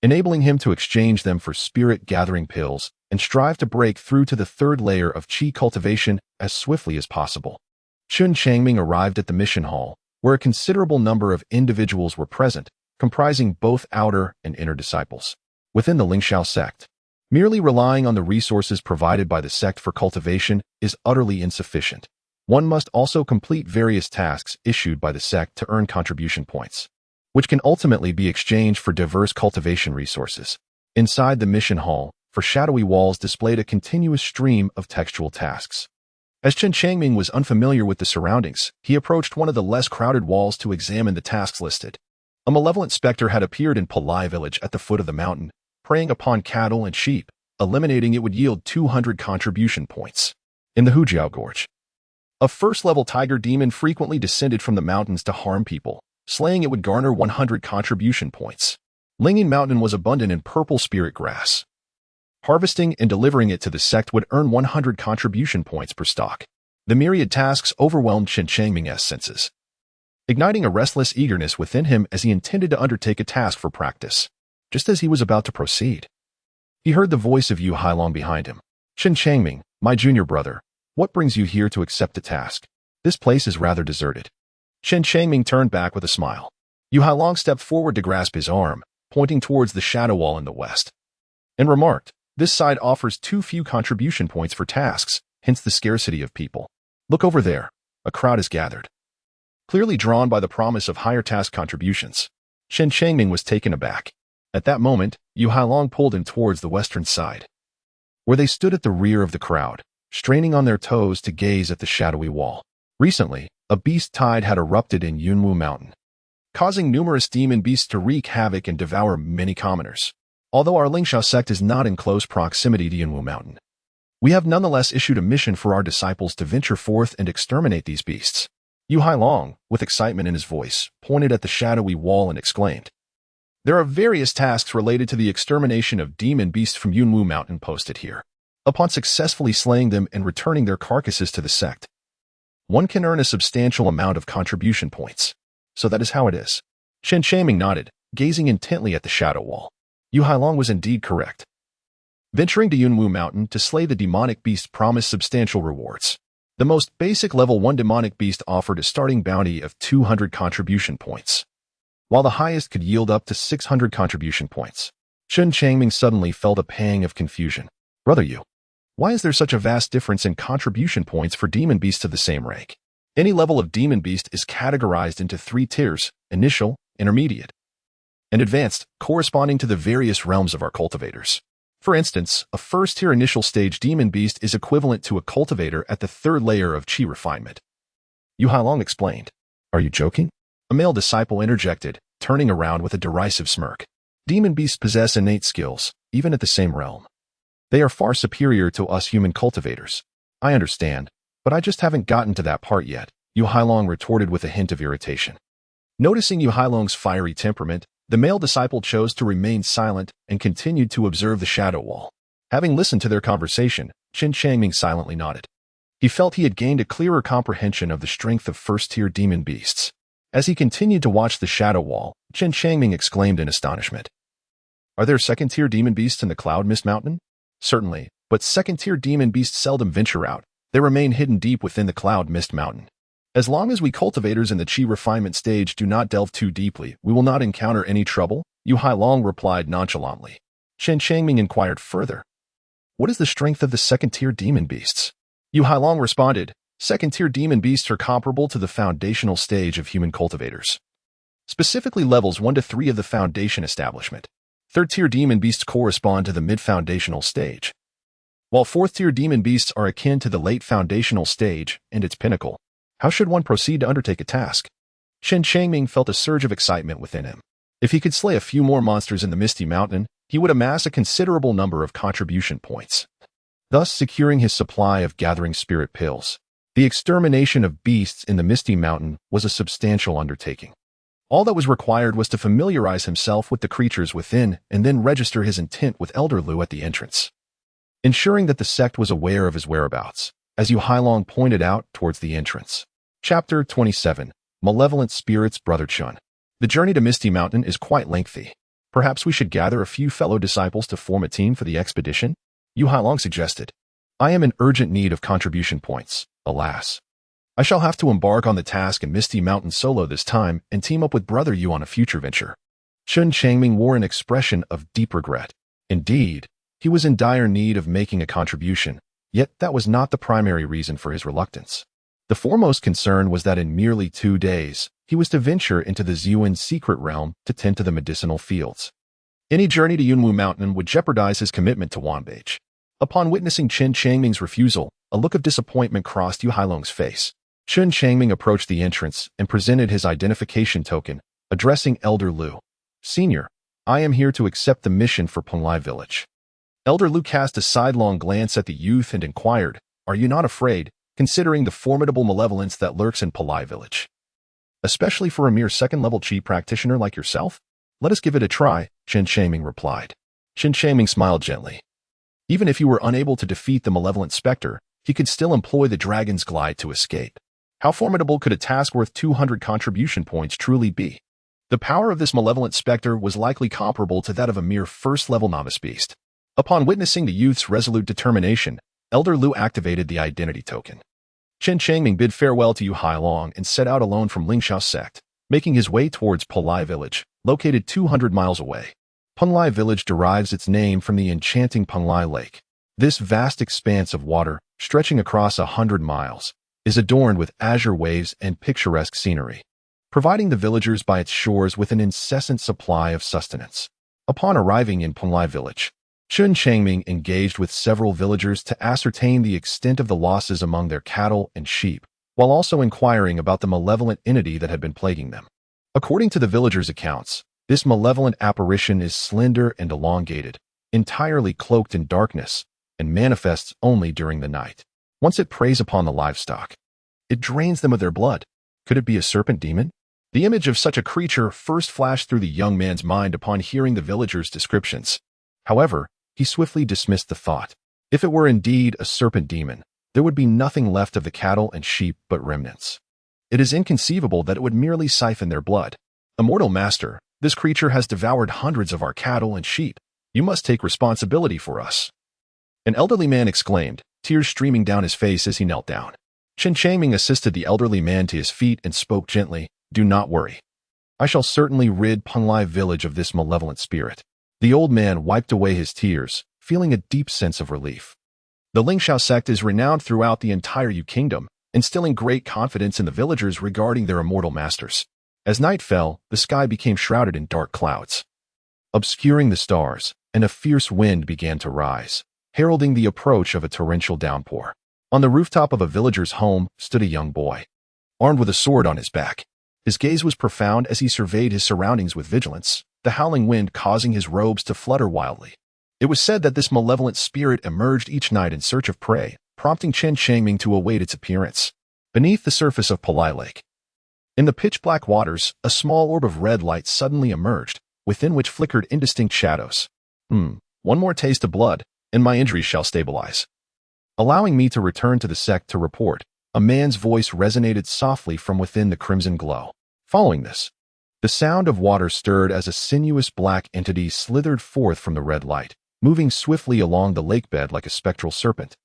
enabling him to exchange them for spirit-gathering pills and strive to break through to the third layer of qi cultivation as swiftly as possible. Chen Changming arrived at the mission hall, where a considerable number of individuals were present, comprising both outer and inner disciples. Within the Lingxiao sect, merely relying on the resources provided by the sect for cultivation is utterly insufficient. One must also complete various tasks issued by the sect to earn contribution points, which can ultimately be exchanged for diverse cultivation resources. Inside the mission hall, shadowy walls displayed a continuous stream of textual tasks. As Chen Changming was unfamiliar with the surroundings, he approached one of the less crowded walls to examine the tasks listed. A malevolent specter had appeared in Palai village at the foot of the mountain, preying upon cattle and sheep. Eliminating it would yield 200 contribution points. In the Hujiao Gorge, a first-level tiger demon frequently descended from the mountains to harm people. Slaying it would garner 100 contribution points. Linging Mountain was abundant in purple spirit grass. Harvesting and delivering it to the sect would earn 100 contribution points per stock. The myriad tasks overwhelmed Chen Changming's senses, igniting a restless eagerness within him as he intended to undertake a task for practice. Just as he was about to proceed, he heard the voice of Yu Hailong behind him. Chen Changming, my junior brother, what brings you here to accept the task? This place is rather deserted. Chen Changming turned back with a smile. Yu Hailong stepped forward to grasp his arm, pointing towards the shadow wall in the west, and remarked, this side offers too few contribution points for tasks, hence the scarcity of people. Look over there. A crowd is gathered. Clearly drawn by the promise of higher task contributions, Chen Changming was taken aback. At that moment, Yu Hailong pulled him towards the western side, where they stood at the rear of the crowd, straining on their toes to gaze at the shadowy wall. Recently, a beast tide had erupted in Yunwu Mountain, causing numerous demon beasts to wreak havoc and devour many commoners. Although our Lingxiao sect is not in close proximity to Yunwu Mountain, we have nonetheless issued a mission for our disciples to venture forth and exterminate these beasts. Yu Hailong, with excitement in his voice, pointed at the shadowy wall and exclaimed, there are various tasks related to the extermination of demon beasts from Yunwu Mountain posted here. Upon successfully slaying them and returning their carcasses to the sect, one can earn a substantial amount of contribution points. So that is how it is. Chen Changming nodded, gazing intently at the shadow wall. Yu Hailong was indeed correct. Venturing to Yunwu Mountain to slay the demonic beast promised substantial rewards. The most basic level 1 demonic beast offered a starting bounty of 200 contribution points, while the highest could yield up to 600 contribution points. Chen Changming suddenly felt a pang of confusion. Brother Yu, why is there such a vast difference in contribution points for demon beasts of the same rank? Any level of demon beast is categorized into 3 tiers, initial, intermediate, and advanced, corresponding to the various realms of our cultivators. For instance, a first-tier initial stage demon beast is equivalent to a cultivator at the 3rd layer of qi refinement. Yu Hailong explained. Are you joking? A male disciple interjected, turning around with a derisive smirk. Demon beasts possess innate skills, even at the same realm. They are far superior to us human cultivators. I understand, but I just haven't gotten to that part yet, Yu Hailong retorted with a hint of irritation. Noticing Yu Hailong's fiery temperament, the male disciple chose to remain silent and continued to observe the shadow wall. Having listened to their conversation, Chen Changming silently nodded. He felt he had gained a clearer comprehension of the strength of first-tier demon beasts. As he continued to watch the shadow wall, Chen Changming exclaimed in astonishment. Are there second-tier demon beasts in the Cloud Mist Mountain? Certainly, but second-tier demon beasts seldom venture out. They remain hidden deep within the Cloud Mist Mountain. As long as we cultivators in the qi refinement stage do not delve too deeply, we will not encounter any trouble, Yu Hailong replied nonchalantly. Chen Changming inquired further. What is the strength of the second-tier demon beasts? Yu Hailong responded, second-tier demon beasts are comparable to the foundational stage of human cultivators, specifically levels 1 to 3 of the foundation establishment. Third-tier demon beasts correspond to the mid-foundational stage, while fourth-tier demon beasts are akin to the late foundational stage and its pinnacle. How should one proceed to undertake a task? Chen Changming felt a surge of excitement within him. If he could slay a few more monsters in the Misty Mountain, he would amass a considerable number of contribution points, thus securing his supply of gathering spirit pills. The extermination of beasts in the Misty Mountain was a substantial undertaking. All that was required was to familiarize himself with the creatures within and then register his intent with Elder Lu at the entrance, ensuring that the sect was aware of his whereabouts, as Yu Hailong pointed out towards the entrance. Chapter 27. Malevolent Spirits Brother Chun. The journey to Misty Mountain is quite lengthy. Perhaps we should gather a few fellow disciples to form a team for the expedition? Yu Hailong suggested. I am in urgent need of contribution points, alas. I shall have to embark on the task in Misty Mountain solo this time and team up with Brother Yu on a future venture. Chen Changming wore an expression of deep regret. Indeed, he was in dire need of making a contribution, yet that was not the primary reason for his reluctance. The foremost concern was that in merely 2 days, he was to venture into the Ziyuan secret realm to tend to the medicinal fields. Any journey to Yunwu Mountain would jeopardize his commitment to Wanbage. Upon witnessing Chen Changming's refusal, a look of disappointment crossed Yu Hailong's face. Chen Changming approached the entrance and presented his identification token, addressing Elder Lu. Senior, I am here to accept the mission for Penglai village. Elder Lu cast a sidelong glance at the youth and inquired, are you not afraid, considering the formidable malevolence that lurks in Penglai village? Especially for a mere second-level chi practitioner like yourself? Let us give it a try, Chen Changming replied. Chen Changming smiled gently. Even if he were unable to defeat the malevolent specter, he could still employ the dragon's glide to escape. How formidable could a task worth 200 contribution points truly be? The power of this malevolent specter was likely comparable to that of a mere first-level novice beast. Upon witnessing the youth's resolute determination, Elder Lu activated the identity token. Chen Changming bid farewell to Yu Hailong and set out alone from Lingxiao sect, making his way towards Penglai village, located 200 miles away. Penglai village derives its name from the enchanting Penglai Lake. This vast expanse of water, stretching across 100 miles, is adorned with azure waves and picturesque scenery, providing the villagers by its shores with an incessant supply of sustenance. Upon arriving in Penglai village, Chen Changming engaged with several villagers to ascertain the extent of the losses among their cattle and sheep, while also inquiring about the malevolent entity that had been plaguing them. According to the villagers' accounts, this malevolent apparition is slender and elongated, entirely cloaked in darkness, and manifests only during the night. Once it preys upon the livestock, it drains them of their blood. Could it be a serpent demon? The image of such a creature first flashed through the young man's mind upon hearing the villagers' descriptions. However, he swiftly dismissed the thought. If it were indeed a serpent demon, there would be nothing left of the cattle and sheep but remnants. It is inconceivable that it would merely siphon their blood. Immortal Master, this creature has devoured hundreds of our cattle and sheep. You must take responsibility for us. An elderly man exclaimed, tears streaming down his face as he knelt down. Chen Changming assisted the elderly man to his feet and spoke gently, do not worry. I shall certainly rid Penglai village of this malevolent spirit. The old man wiped away his tears, feeling a deep sense of relief. The Lingxiao sect is renowned throughout the entire Yu kingdom, instilling great confidence in the villagers regarding their immortal masters. As night fell, the sky became shrouded in dark clouds, obscuring the stars, and a fierce wind began to rise, heralding the approach of a torrential downpour. On the rooftop of a villager's home stood a young boy, armed with a sword on his back. His gaze was profound as he surveyed his surroundings with vigilance, the howling wind causing his robes to flutter wildly. It was said that this malevolent spirit emerged each night in search of prey, prompting Chen Changming to await its appearance. Beneath the surface of Penglai Lake, in the pitch-black waters, a small orb of red light suddenly emerged, within which flickered indistinct shadows. One more taste of blood, and my injuries shall stabilize. Allowing me to return to the sect to report, a man's voice resonated softly from within the crimson glow. Following this, the sound of water stirred as a sinuous black entity slithered forth from the red light, moving swiftly along the lakebed like a spectral serpent,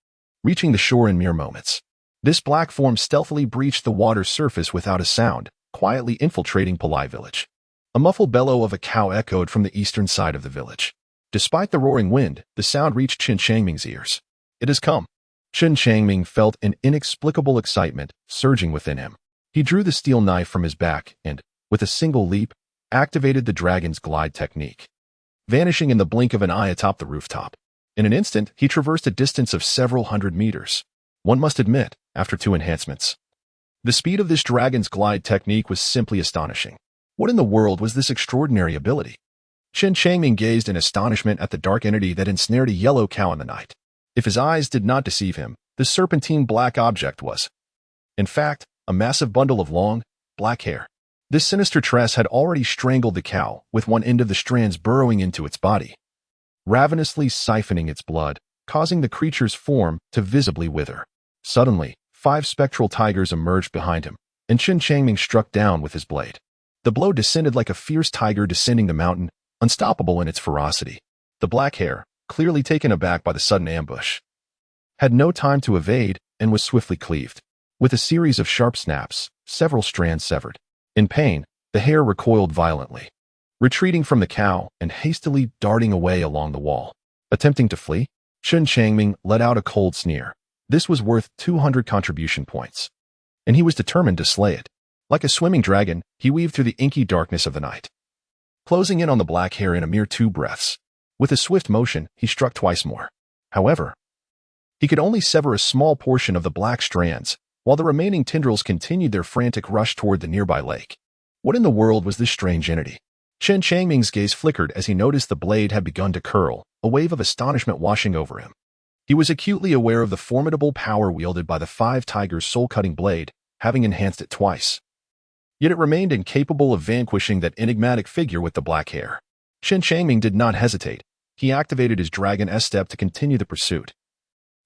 reaching the shore in mere moments. This black form stealthily breached the water's surface without a sound, quietly infiltrating Penglai village. A muffled bellow of a cow echoed from the eastern side of the village. Despite the roaring wind, the sound reached Chen Changming's ears. It has come. Chen Changming felt an inexplicable excitement surging within him. He drew the steel knife from his back and, with a single leap, activated the dragon's glide technique, vanishing in the blink of an eye atop the rooftop. In an instant, he traversed a distance of several hundred meters. One must admit, after 2 enhancements, the speed of this dragon's glide technique was simply astonishing. What in the world was this extraordinary ability? Chen Changming gazed in astonishment at the dark entity that ensnared a yellow cow in the night. If his eyes did not deceive him, the serpentine black object was, in fact, a massive bundle of long, black hair. This sinister tress had already strangled the cow, with one end of the strands burrowing into its body, ravenously siphoning its blood, causing the creature's form to visibly wither. Suddenly, 5 spectral tigers emerged behind him, and Chen Changming struck down with his blade. The blow descended like a fierce tiger descending the mountain, unstoppable in its ferocity. The black hair, clearly taken aback by the sudden ambush, had no time to evade and was swiftly cleaved. With a series of sharp snaps, several strands severed. In pain, the hair recoiled violently, retreating from the cow and hastily darting away along the wall. Attempting to flee, Chen Changming let out a cold sneer. This was worth 200 contribution points, and he was determined to slay it. Like a swimming dragon, he weaved through the inky darkness of the night, closing in on the black hair in a mere 2 breaths. With a swift motion, he struck twice more. However, he could only sever a small portion of the black strands, while the remaining tendrils continued their frantic rush toward the nearby lake. What in the world was this strange entity? Chen Changming's gaze flickered as he noticed the blade had begun to curl, a wave of astonishment washing over him. He was acutely aware of the formidable power wielded by the Five Tigers' soul-cutting blade, having enhanced it twice. Yet it remained incapable of vanquishing that enigmatic figure with the black hair. Chen Changming did not hesitate. He activated his Dragon S-step to continue the pursuit,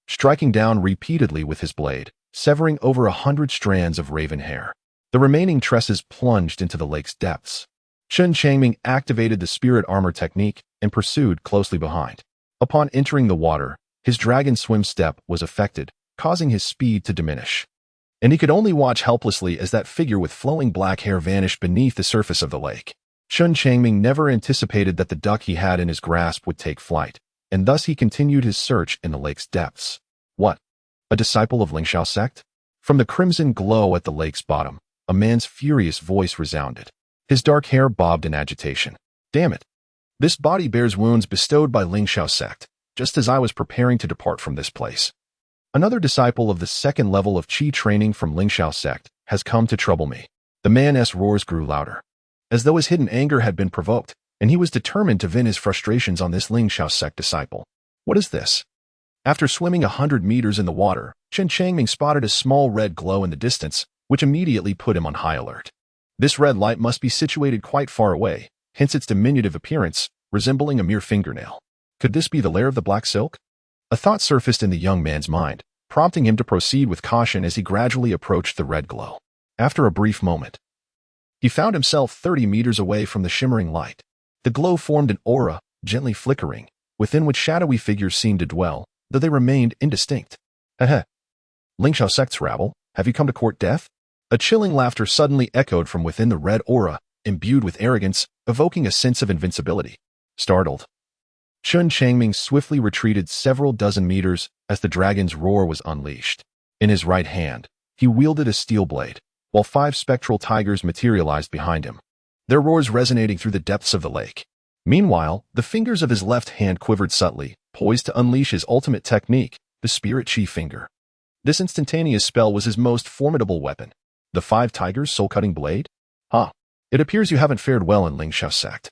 striking down repeatedly with his blade, severing over 100 strands of raven hair. The remaining tresses plunged into the lake's depths. Chen Changming activated the spirit armor technique and pursued closely behind. Upon entering the water, his dragon swim step was affected, causing his speed to diminish. And he could only watch helplessly as that figure with flowing black hair vanished beneath the surface of the lake. Chen Changming never anticipated that the duck he had in his grasp would take flight, and thus he continued his search in the lake's depths. What? A disciple of Lingxiao sect? From the crimson glow at the lake's bottom, a man's furious voice resounded. His dark hair bobbed in agitation. Damn it! This body bears wounds bestowed by Lingxiao sect, just as I was preparing to depart from this place. Another disciple of the second level of Qi training from Lingxiao sect has come to trouble me. The man's roars grew louder, as though his hidden anger had been provoked, and he was determined to vent his frustrations on this Lingxiao sect disciple. What is this? After swimming 100 meters in the water, Chen Changming spotted a small red glow in the distance, which immediately put him on high alert. This red light must be situated quite far away, hence its diminutive appearance, resembling a mere fingernail. Could this be the lair of the Black Silk? A thought surfaced in the young man's mind, prompting him to proceed with caution as he gradually approached the red glow. After a brief moment, he found himself 30 meters away from the shimmering light. The glow formed an aura, gently flickering, within which shadowy figures seemed to dwell, though they remained indistinct. Lingxiao sect's rabble, have you come to court death? A chilling laughter suddenly echoed from within the red aura, imbued with arrogance, evoking a sense of invincibility. Startled, Chen Changming swiftly retreated several dozen meters as the dragon's roar was unleashed. In his right hand, he wielded a steel blade, while 5 spectral tigers materialized behind him, their roars resonating through the depths of the lake. Meanwhile, the fingers of his left hand quivered subtly, poised to unleash his ultimate technique, the Spirit Qi Finger. This instantaneous spell was his most formidable weapon. The 5 tigers' soul-cutting blade? It appears you haven't fared well in Lingxiao sect,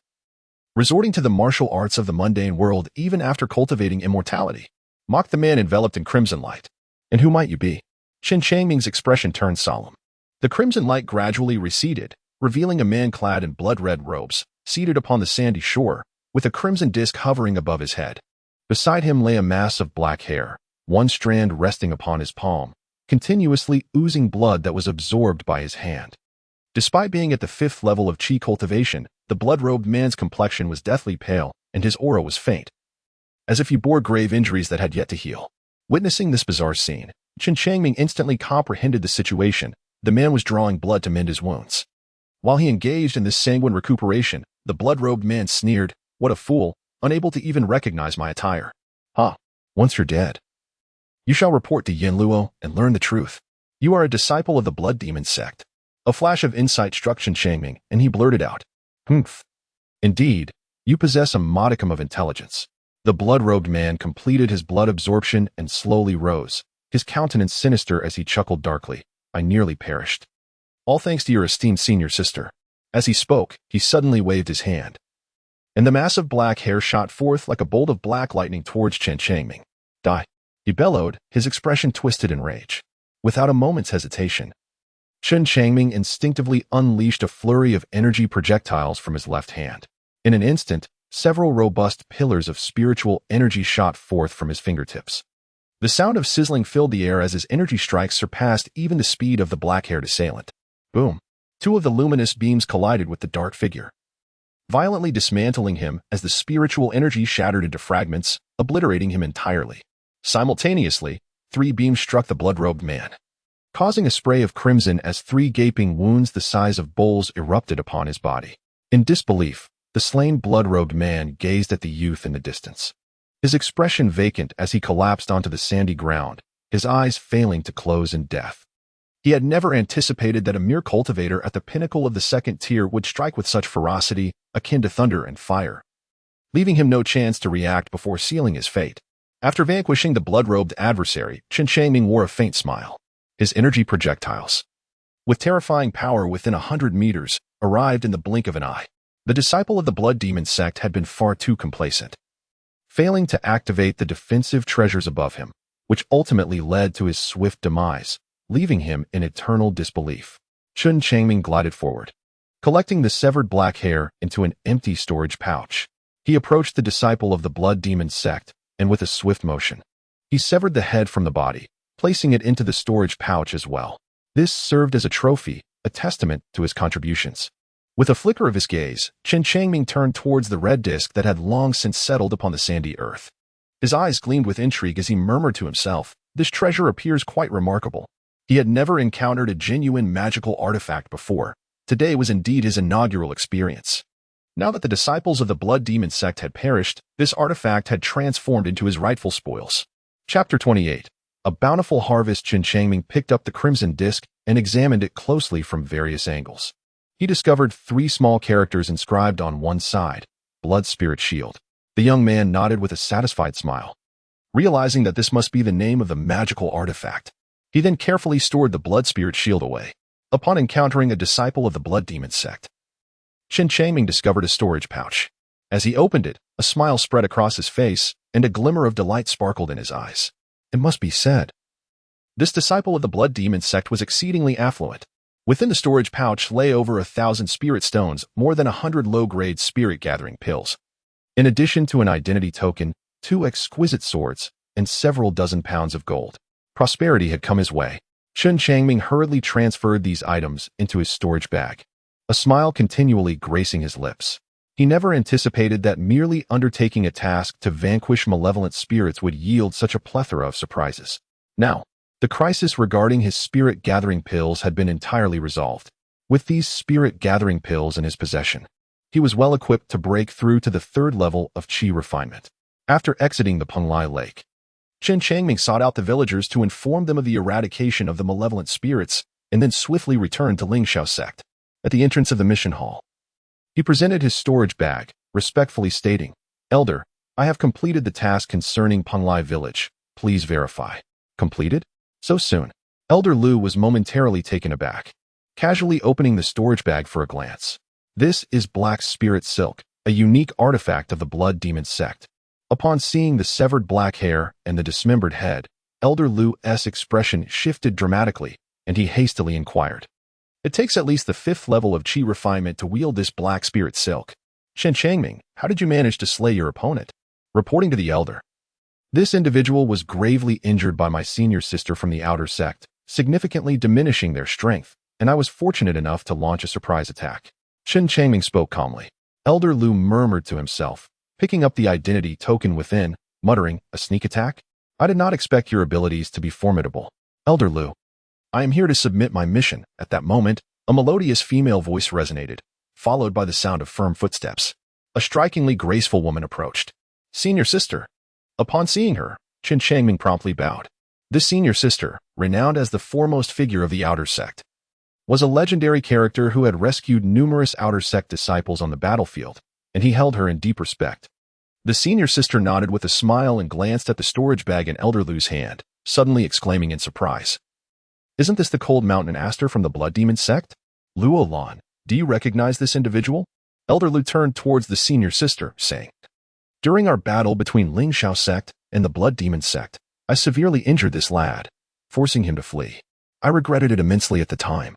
resorting to the martial arts of the mundane world even after cultivating immortality, mocked the man enveloped in crimson light. And who might you be? Chen Changming's expression turned solemn. The crimson light gradually receded, revealing a man clad in blood-red robes, seated upon the sandy shore, with a crimson disk hovering above his head. Beside him lay a mass of black hair, one strand resting upon his palm, continuously oozing blood that was absorbed by his hand. Despite being at the 5th level of Qi cultivation, the blood-robed man's complexion was deathly pale, and his aura was faint, as if he bore grave injuries that had yet to heal. Witnessing this bizarre scene, Chen Changming instantly comprehended the situation. The man was drawing blood to mend his wounds. While he engaged in this sanguine recuperation, the blood-robed man sneered, "What a fool, unable to even recognize my attire. Once you're dead, you shall report to Yin Luo and learn the truth. You are a disciple of the Blood Demon sect." A flash of insight struck Chen Changming, and he blurted out, Indeed, you possess a modicum of intelligence. The blood-robed man completed his blood absorption and slowly rose, his countenance sinister as he chuckled darkly. I nearly perished. All thanks to your esteemed senior sister. As he spoke, he suddenly waved his hand, and the mass of black hair shot forth like a bolt of black lightning towards Chen Changming. Die! He bellowed, his expression twisted in rage. Without a moment's hesitation, Chen Changming instinctively unleashed a flurry of energy projectiles from his left hand. In an instant, several robust pillars of spiritual energy shot forth from his fingertips. The sound of sizzling filled the air as his energy strikes surpassed even the speed of the black-haired assailant. Boom! 2 of the luminous beams collided with the dark figure, violently dismantling him as the spiritual energy shattered into fragments, obliterating him entirely. Simultaneously, 3 beams struck the blood-robed man, causing a spray of crimson as 3 gaping wounds the size of bowls erupted upon his body. In disbelief, the slain blood-robed man gazed at the youth in the distance, his expression vacant as he collapsed onto the sandy ground, his eyes failing to close in death. He had never anticipated that a mere cultivator at the pinnacle of the 2nd tier would strike with such ferocity, akin to thunder and fire, leaving him no chance to react before sealing his fate. After vanquishing the blood-robed adversary, Chen Changming wore a faint smile. His energy projectiles, with terrifying power within 100 meters, arrived in the blink of an eye. The disciple of the Blood Demon sect had been far too complacent, failing to activate the defensive treasures above him, which ultimately led to his swift demise, leaving him in eternal disbelief. Chen Changming glided forward, collecting the severed black hair into an empty storage pouch. He approached the disciple of the Blood Demon sect, and with a swift motion, he severed the head from the body, placing it into the storage pouch as well. This served as a trophy, a testament to his contributions. With a flicker of his gaze, Chen Changming turned towards the red disk that had long since settled upon the sandy earth. His eyes gleamed with intrigue as he murmured to himself, "This treasure appears quite remarkable." He had never encountered a genuine magical artifact before. Today was indeed his inaugural experience. Now that the disciples of the Blood Demon sect had perished, this artifact had transformed into his rightful spoils. Chapter 28. A bountiful harvest. Chen Changming picked up the crimson disc and examined it closely from various angles. He discovered 3 small characters inscribed on one side, Blood Spirit Shield. The young man nodded with a satisfied smile, realizing that this must be the name of the magical artifact. He then carefully stored the Blood Spirit Shield away. Upon encountering a disciple of the Blood Demon sect, Chen Changming discovered a storage pouch. As he opened it, a smile spread across his face, and a glimmer of delight sparkled in his eyes. It must be said, this disciple of the Blood Demon sect was exceedingly affluent. Within the storage pouch lay over 1,000 spirit stones, more than 100 low-grade spirit-gathering pills. In addition to an identity token, 2 exquisite swords, and several dozen pounds of gold. Prosperity had come his way. Chen Changming hurriedly transferred these items into his storage bag, a smile continually gracing his lips. He never anticipated that merely undertaking a task to vanquish malevolent spirits would yield such a plethora of surprises. Now, the crisis regarding his spirit-gathering pills had been entirely resolved. With these spirit-gathering pills in his possession, he was well equipped to break through to the 3rd level of Qi refinement. After exiting the Penglai Lake, Chen Changming sought out the villagers to inform them of the eradication of the malevolent spirits, and then swiftly returned to Lingxiao sect. At the entrance of the mission hall, he presented his storage bag, respectfully stating, "Elder, I have completed the task concerning Penglai village. Please verify." Completed? So soon? Elder Lu was momentarily taken aback, casually opening the storage bag for a glance. This is Black Spirit Silk, a unique artifact of the Blood Demon sect. Upon seeing the severed black hair and the dismembered head, Elder Lu's expression shifted dramatically, and he hastily inquired, "It takes at least the 5th level of Qi refinement to wield this Black Spirit Silk. Chen Changming, how did you manage to slay your opponent?" Reporting to the elder, "This individual was gravely injured by my senior sister from the outer sect, significantly diminishing their strength, and I was fortunate enough to launch a surprise attack." Chen Changming spoke calmly. Elder Lu murmured to himself, picking up the identity token within, muttering, "A sneak attack? I did not expect your abilities to be formidable. Elder Lu, I am here to submit my mission." At that moment, a melodious female voice resonated, followed by the sound of firm footsteps. A strikingly graceful woman approached. "Senior sister." Upon seeing her, Chen Changming promptly bowed. This senior sister, renowned as the foremost figure of the outer sect, was a legendary character who had rescued numerous outer sect disciples on the battlefield, and he held her in deep respect. The senior sister nodded with a smile and glanced at the storage bag in Elder Lu's hand, suddenly exclaiming in surprise, "Isn't this the Cold Mountain Aster from the Blood Demon sect? Luo Lan, do you recognize this individual?" Elder Lu turned towards the senior sister, saying, "During our battle between Lingxiao sect and the Blood Demon sect, I severely injured this lad, forcing him to flee. I regretted it immensely at the time.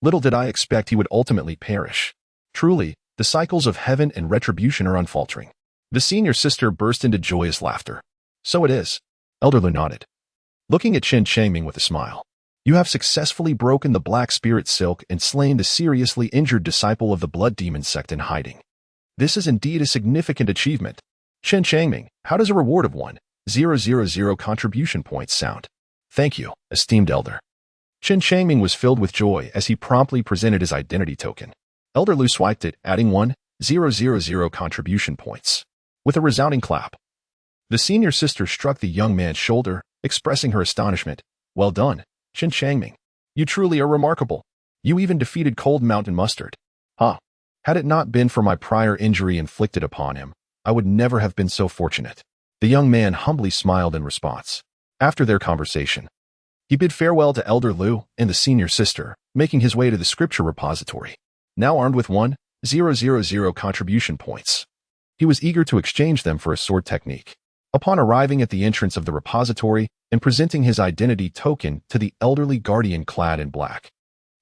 Little did I expect he would ultimately perish. Truly, the cycles of heaven and retribution are unfaltering." The senior sister burst into joyous laughter. "So it is." Elder Lu nodded, looking at Chen Changming with a smile. "You have successfully broken the Black Spirit Silk and slain the seriously injured disciple of the Blood Demon sect in hiding. This is indeed a significant achievement. Chen Changming, how does a reward of 1,000 contribution points sound?" "Thank you, esteemed elder." Chen Changming was filled with joy as he promptly presented his identity token. Elder Lu swiped it, adding 1,000 contribution points. With a resounding clap, the senior sister struck the young man's shoulder, expressing her astonishment. "Well done, Chen Changming. You truly are remarkable. You even defeated Cold Mountain Mustard. Huh. Had it not been for my prior injury inflicted upon him, I would never have been so fortunate." The young man humbly smiled in response. After their conversation, he bid farewell to Elder Lu and the senior sister, making his way to the scripture repository. Now armed with 000 contribution points. He was eager to exchange them for a sword technique. Upon arriving at the entrance of the repository and presenting his identity token to the elderly guardian clad in black,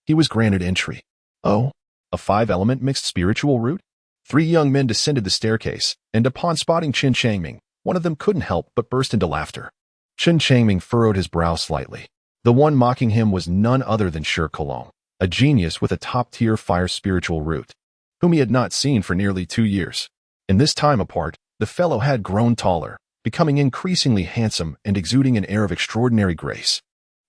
he was granted entry. Oh, a 5-element mixed spiritual root? 3 young men descended the staircase, and upon spotting Chen Changming, one of them couldn't help but burst into laughter. Chen Changming furrowed his brow slightly. The one mocking him was none other than Chen Changming, a genius with a top-tier fire spiritual root, whom he had not seen for nearly 2 years. In this time apart, the fellow had grown taller, becoming increasingly handsome and exuding an air of extraordinary grace.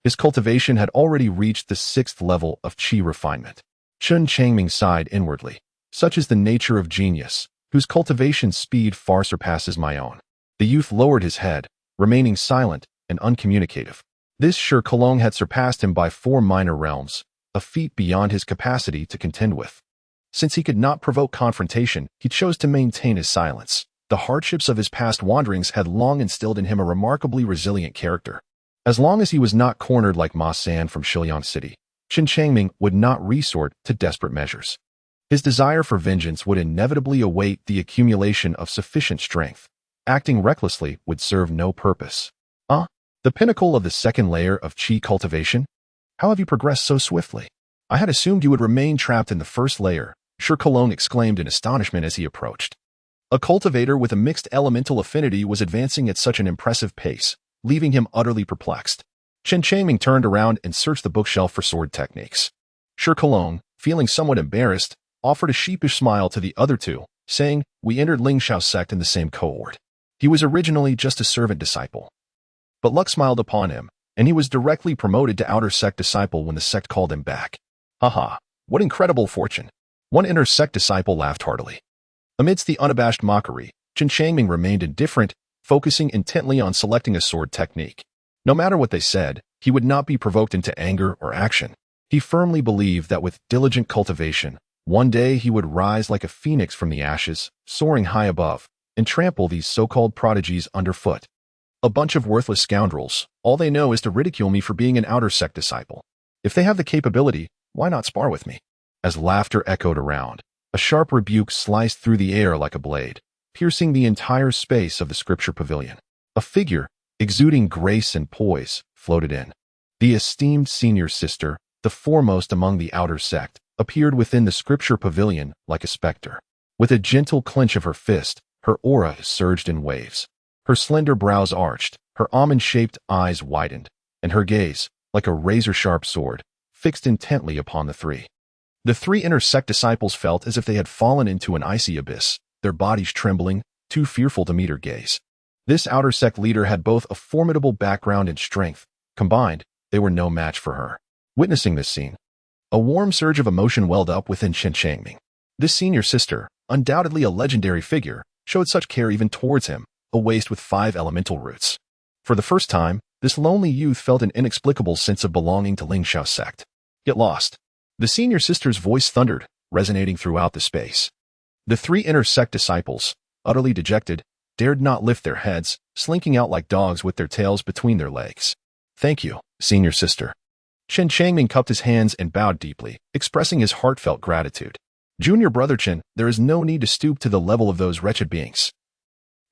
His cultivation had already reached the 6th level of qi refinement. Chen Changming sighed inwardly. Such is the nature of genius, whose cultivation speed far surpasses my own. The youth lowered his head, remaining silent and uncommunicative. This Chen Changming had surpassed him by 4 minor realms, a feat beyond his capacity to contend with. Since he could not provoke confrontation, he chose to maintain his silence. The hardships of his past wanderings had long instilled in him a remarkably resilient character. As long as he was not cornered like Ma San from Shiliang City, Chen Changming would not resort to desperate measures. His desire for vengeance would inevitably await the accumulation of sufficient strength. Acting recklessly would serve no purpose. The pinnacle of the 2nd layer of qi cultivation? How have you progressed so swiftly? I had assumed you would remain trapped in the 1st layer, Chen Changming exclaimed in astonishment as he approached. A cultivator with a mixed elemental affinity was advancing at such an impressive pace, leaving him utterly perplexed. Chen Changming turned around and searched the bookshelf for sword techniques. Chen Changming, feeling somewhat embarrassed, offered a sheepish smile to the other two, saying, "We entered Lingxiao sect in the same cohort. He was originally just a servant disciple. But luck smiled upon him, and he was directly promoted to outer sect disciple when the sect called him back. Haha, what incredible fortune." One inner sect disciple laughed heartily. Amidst the unabashed mockery, Chen Changming remained indifferent, focusing intently on selecting a sword technique. No matter what they said, he would not be provoked into anger or action. He firmly believed that with diligent cultivation, one day he would rise like a phoenix from the ashes, soaring high above, and trample these so-called prodigies underfoot. A bunch of worthless scoundrels. All they know is to ridicule me for being an outer sect disciple. If they have the capability, why not spar with me? As laughter echoed around, a sharp rebuke sliced through the air like a blade, piercing the entire space of the scripture pavilion. A figure, exuding grace and poise, floated in. The esteemed senior sister, the foremost among the outer sect, appeared within the scripture pavilion like a specter. With a gentle clench of her fist, her aura surged in waves. Her slender brows arched, her almond-shaped eyes widened, and her gaze, like a razor-sharp sword, fixed intently upon the 3. The 3 inner sect disciples felt as if they had fallen into an icy abyss, their bodies trembling, too fearful to meet her gaze. This outer sect leader had both a formidable background and strength. Combined, they were no match for her. Witnessing this scene, a warm surge of emotion welled up within Chen Changming. This senior sister, undoubtedly a legendary figure, showed such care even towards him, a waste with 5 elemental roots. For the first time, this lonely youth felt an inexplicable sense of belonging to Lingxiao sect. Get lost. The senior sister's voice thundered, resonating throughout the space. The 3 inner sect disciples, utterly dejected, dared not lift their heads, slinking out like dogs with their tails between their legs. Thank you, senior sister. Chen Changming cupped his hands and bowed deeply, expressing his heartfelt gratitude. Junior brother Chen, there is no need to stoop to the level of those wretched beings.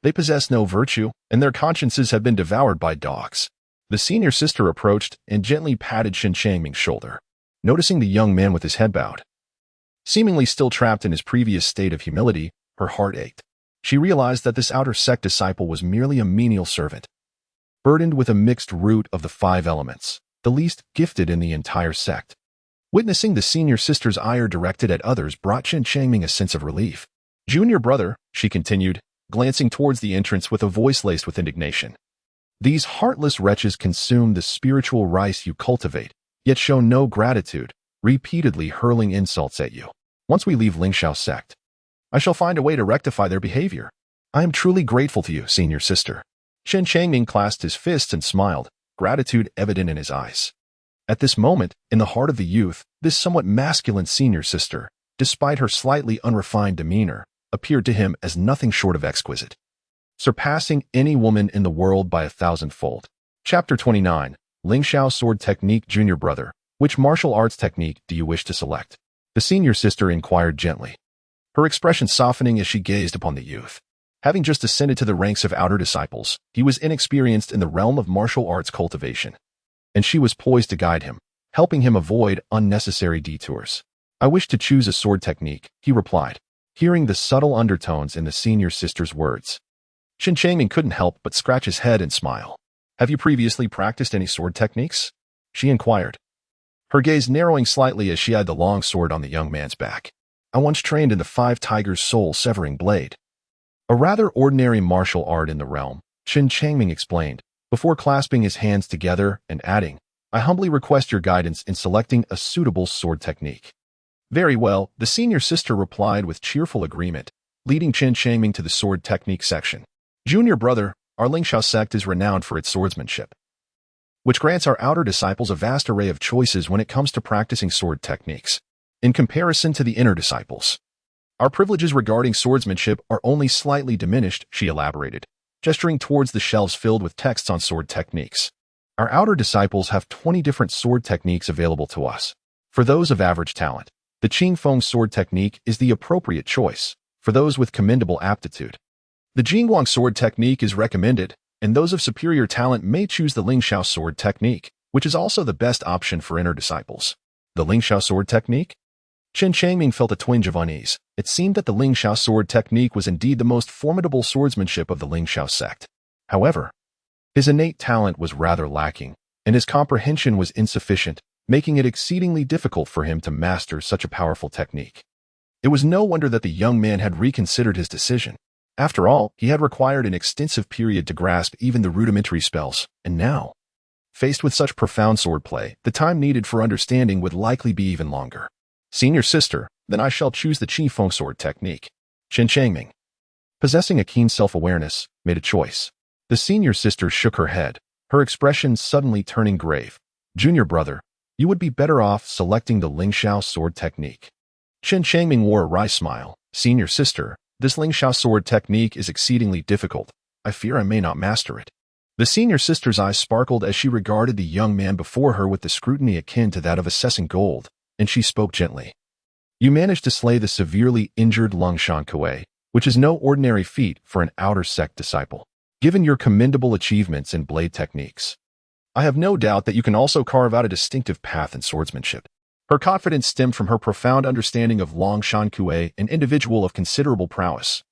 They possess no virtue, and their consciences have been devoured by dogs. The senior sister approached and gently patted Chen Changming's shoulder. Noticing the young man with his head bowed, seemingly still trapped in his previous state of humility, her heart ached. She realized that this outer sect disciple was merely a menial servant, burdened with a mixed root of the 5 elements, the least gifted in the entire sect. Witnessing the senior sister's ire directed at others brought Chen Changming a sense of relief. Junior brother, she continued, glancing towards the entrance with a voice laced with indignation. These heartless wretches consume the spiritual rice you cultivate, yet show no gratitude, repeatedly hurling insults at you. Once we leave Lingxiao sect, I shall find a way to rectify their behavior. I am truly grateful to you, senior sister. Chen Changming clasped his fists and smiled, gratitude evident in his eyes. At this moment, in the heart of the youth, this somewhat masculine senior sister, despite her slightly unrefined demeanor, appeared to him as nothing short of exquisite, surpassing any woman in the world by 1,000-fold. Chapter 29, Lingxiao Sword Technique. Junior brother, which martial arts technique do you wish to select? The senior sister inquired gently. her expression softening as she gazed upon the youth. Having just ascended to the ranks of outer disciples, he was inexperienced in the realm of martial arts cultivation, and she was poised to guide him, helping him avoid unnecessary detours. I wish to choose a sword technique, he replied, hearing the subtle undertones in the senior sister's words. Chen Changming couldn't help but scratch his head and smile. Have you previously practiced any sword techniques? She inquired, her gaze narrowing slightly as she eyed the long sword on the young man's back. I once trained in the Five Tigers' soul-severing blade. A rather ordinary martial art in the realm, Chen Changming explained, before clasping his hands together and adding, I humbly request your guidance in selecting a suitable sword technique. Very well, the senior sister replied with cheerful agreement, leading Chen Changming to the sword technique section. Junior brother, our Lingxiao sect is renowned for its swordsmanship, which grants our outer disciples a vast array of choices when it comes to practicing sword techniques. In comparison to the inner disciples, our privileges regarding swordsmanship are only slightly diminished, she elaborated, gesturing towards the shelves filled with texts on sword techniques. Our outer disciples have 20 different sword techniques available to us. For those of average talent, the Qingfeng sword technique is the appropriate choice. For those with commendable aptitude, the Jingguang sword technique is recommended, and those of superior talent may choose the Lingxiao sword technique, which is also the best option for inner disciples. The Lingxiao sword technique? Chen Changming felt a twinge of unease. It seemed that the Lingxiao sword technique was indeed the most formidable swordsmanship of the Lingxiao sect. However, his innate talent was rather lacking, and his comprehension was insufficient, making it exceedingly difficult for him to master such a powerful technique. It was no wonder that the young man had reconsidered his decision. After all, he had required an extensive period to grasp even the rudimentary spells, and now, faced with such profound swordplay, the time needed for understanding would likely be even longer. Senior sister, then I shall choose the Qingfeng sword technique. Chen Changming, possessing a keen self-awareness, made a choice. The senior sister shook her head, her expression suddenly turning grave. Junior brother, you would be better off selecting the Lingxiao sword technique. Chen Changming wore a wry smile. Senior sister, this Lingxiao sword technique is exceedingly difficult. I fear I may not master it. The senior sister's eyes sparkled as she regarded the young man before her with the scrutiny akin to that of assessing gold, and she spoke gently. You managed to slay the severely injured Longshan Kuei, which is no ordinary feat for an outer sect disciple. Given your commendable achievements in blade techniques, I have no doubt that you can also carve out a distinctive path in swordsmanship. Her confidence stemmed from her profound understanding of Longshan Kuei, an individual of considerable prowess,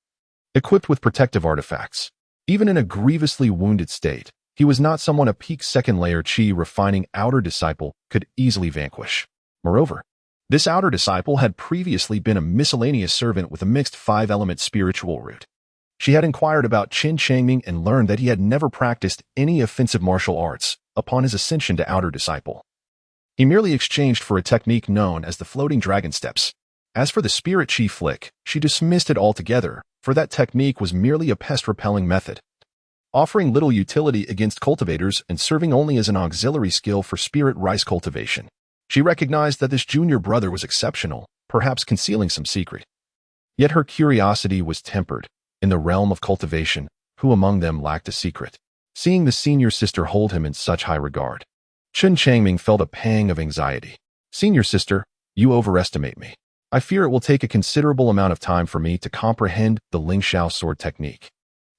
equipped with protective artifacts. Even in a grievously wounded state, he was not someone a peak second-layer chi refining outer disciple could easily vanquish. Moreover, this outer disciple had previously been a miscellaneous servant with a mixed 5-element spiritual root. She had inquired about Chen Changming and learned that he had never practiced any offensive martial arts upon his ascension to outer disciple. He merely exchanged for a technique known as the floating dragon steps. As for the spirit chi flick, she dismissed it altogether, for that technique was merely a pest-repelling method, offering little utility against cultivators and serving only as an auxiliary skill for spirit rice cultivation. She recognized that this junior brother was exceptional, perhaps concealing some secret. Yet her curiosity was tempered. In the realm of cultivation, who among them lacked a secret? Seeing the senior sister hold him in such high regard, Chen Changming felt a pang of anxiety. Senior sister, you overestimate me. I fear it will take a considerable amount of time for me to comprehend the Lingxiao sword technique.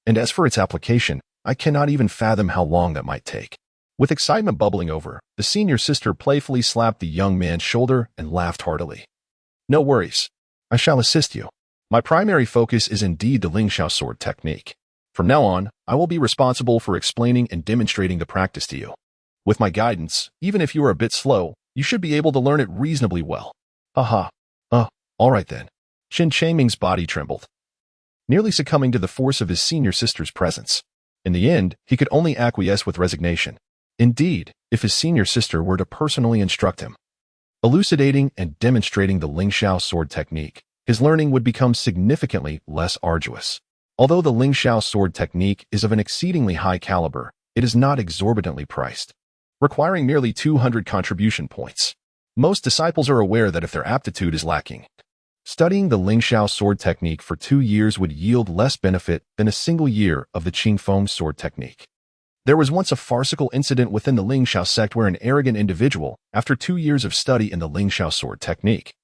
And as for its application, I cannot even fathom how long that might take. With excitement bubbling over, the senior sister playfully slapped the young man's shoulder and laughed heartily. No worries. I shall assist you. My primary focus is indeed the Lingxiao sword technique. From now on, I will be responsible for explaining and demonstrating the practice to you. With my guidance, even if you are a bit slow, you should be able to learn it reasonably well. Haha. All right then. Chen Changming's body trembled, nearly succumbing to the force of his senior sister's presence. In the end, he could only acquiesce with resignation. Indeed, if his senior sister were to personally instruct him, elucidating and demonstrating the Lingxiao sword technique, his learning would become significantly less arduous. Although the Lingxiao sword technique is of an exceedingly high caliber, it is not exorbitantly priced, requiring merely 200 contribution points. Most disciples are aware that if their aptitude is lacking, studying the Lingxiao sword technique for 2 years would yield less benefit than a single year of the Qingfeng sword technique. There was once a farcical incident within the Lingxiao sect where an arrogant individual, after 2 years of study in the Lingxiao sword technique,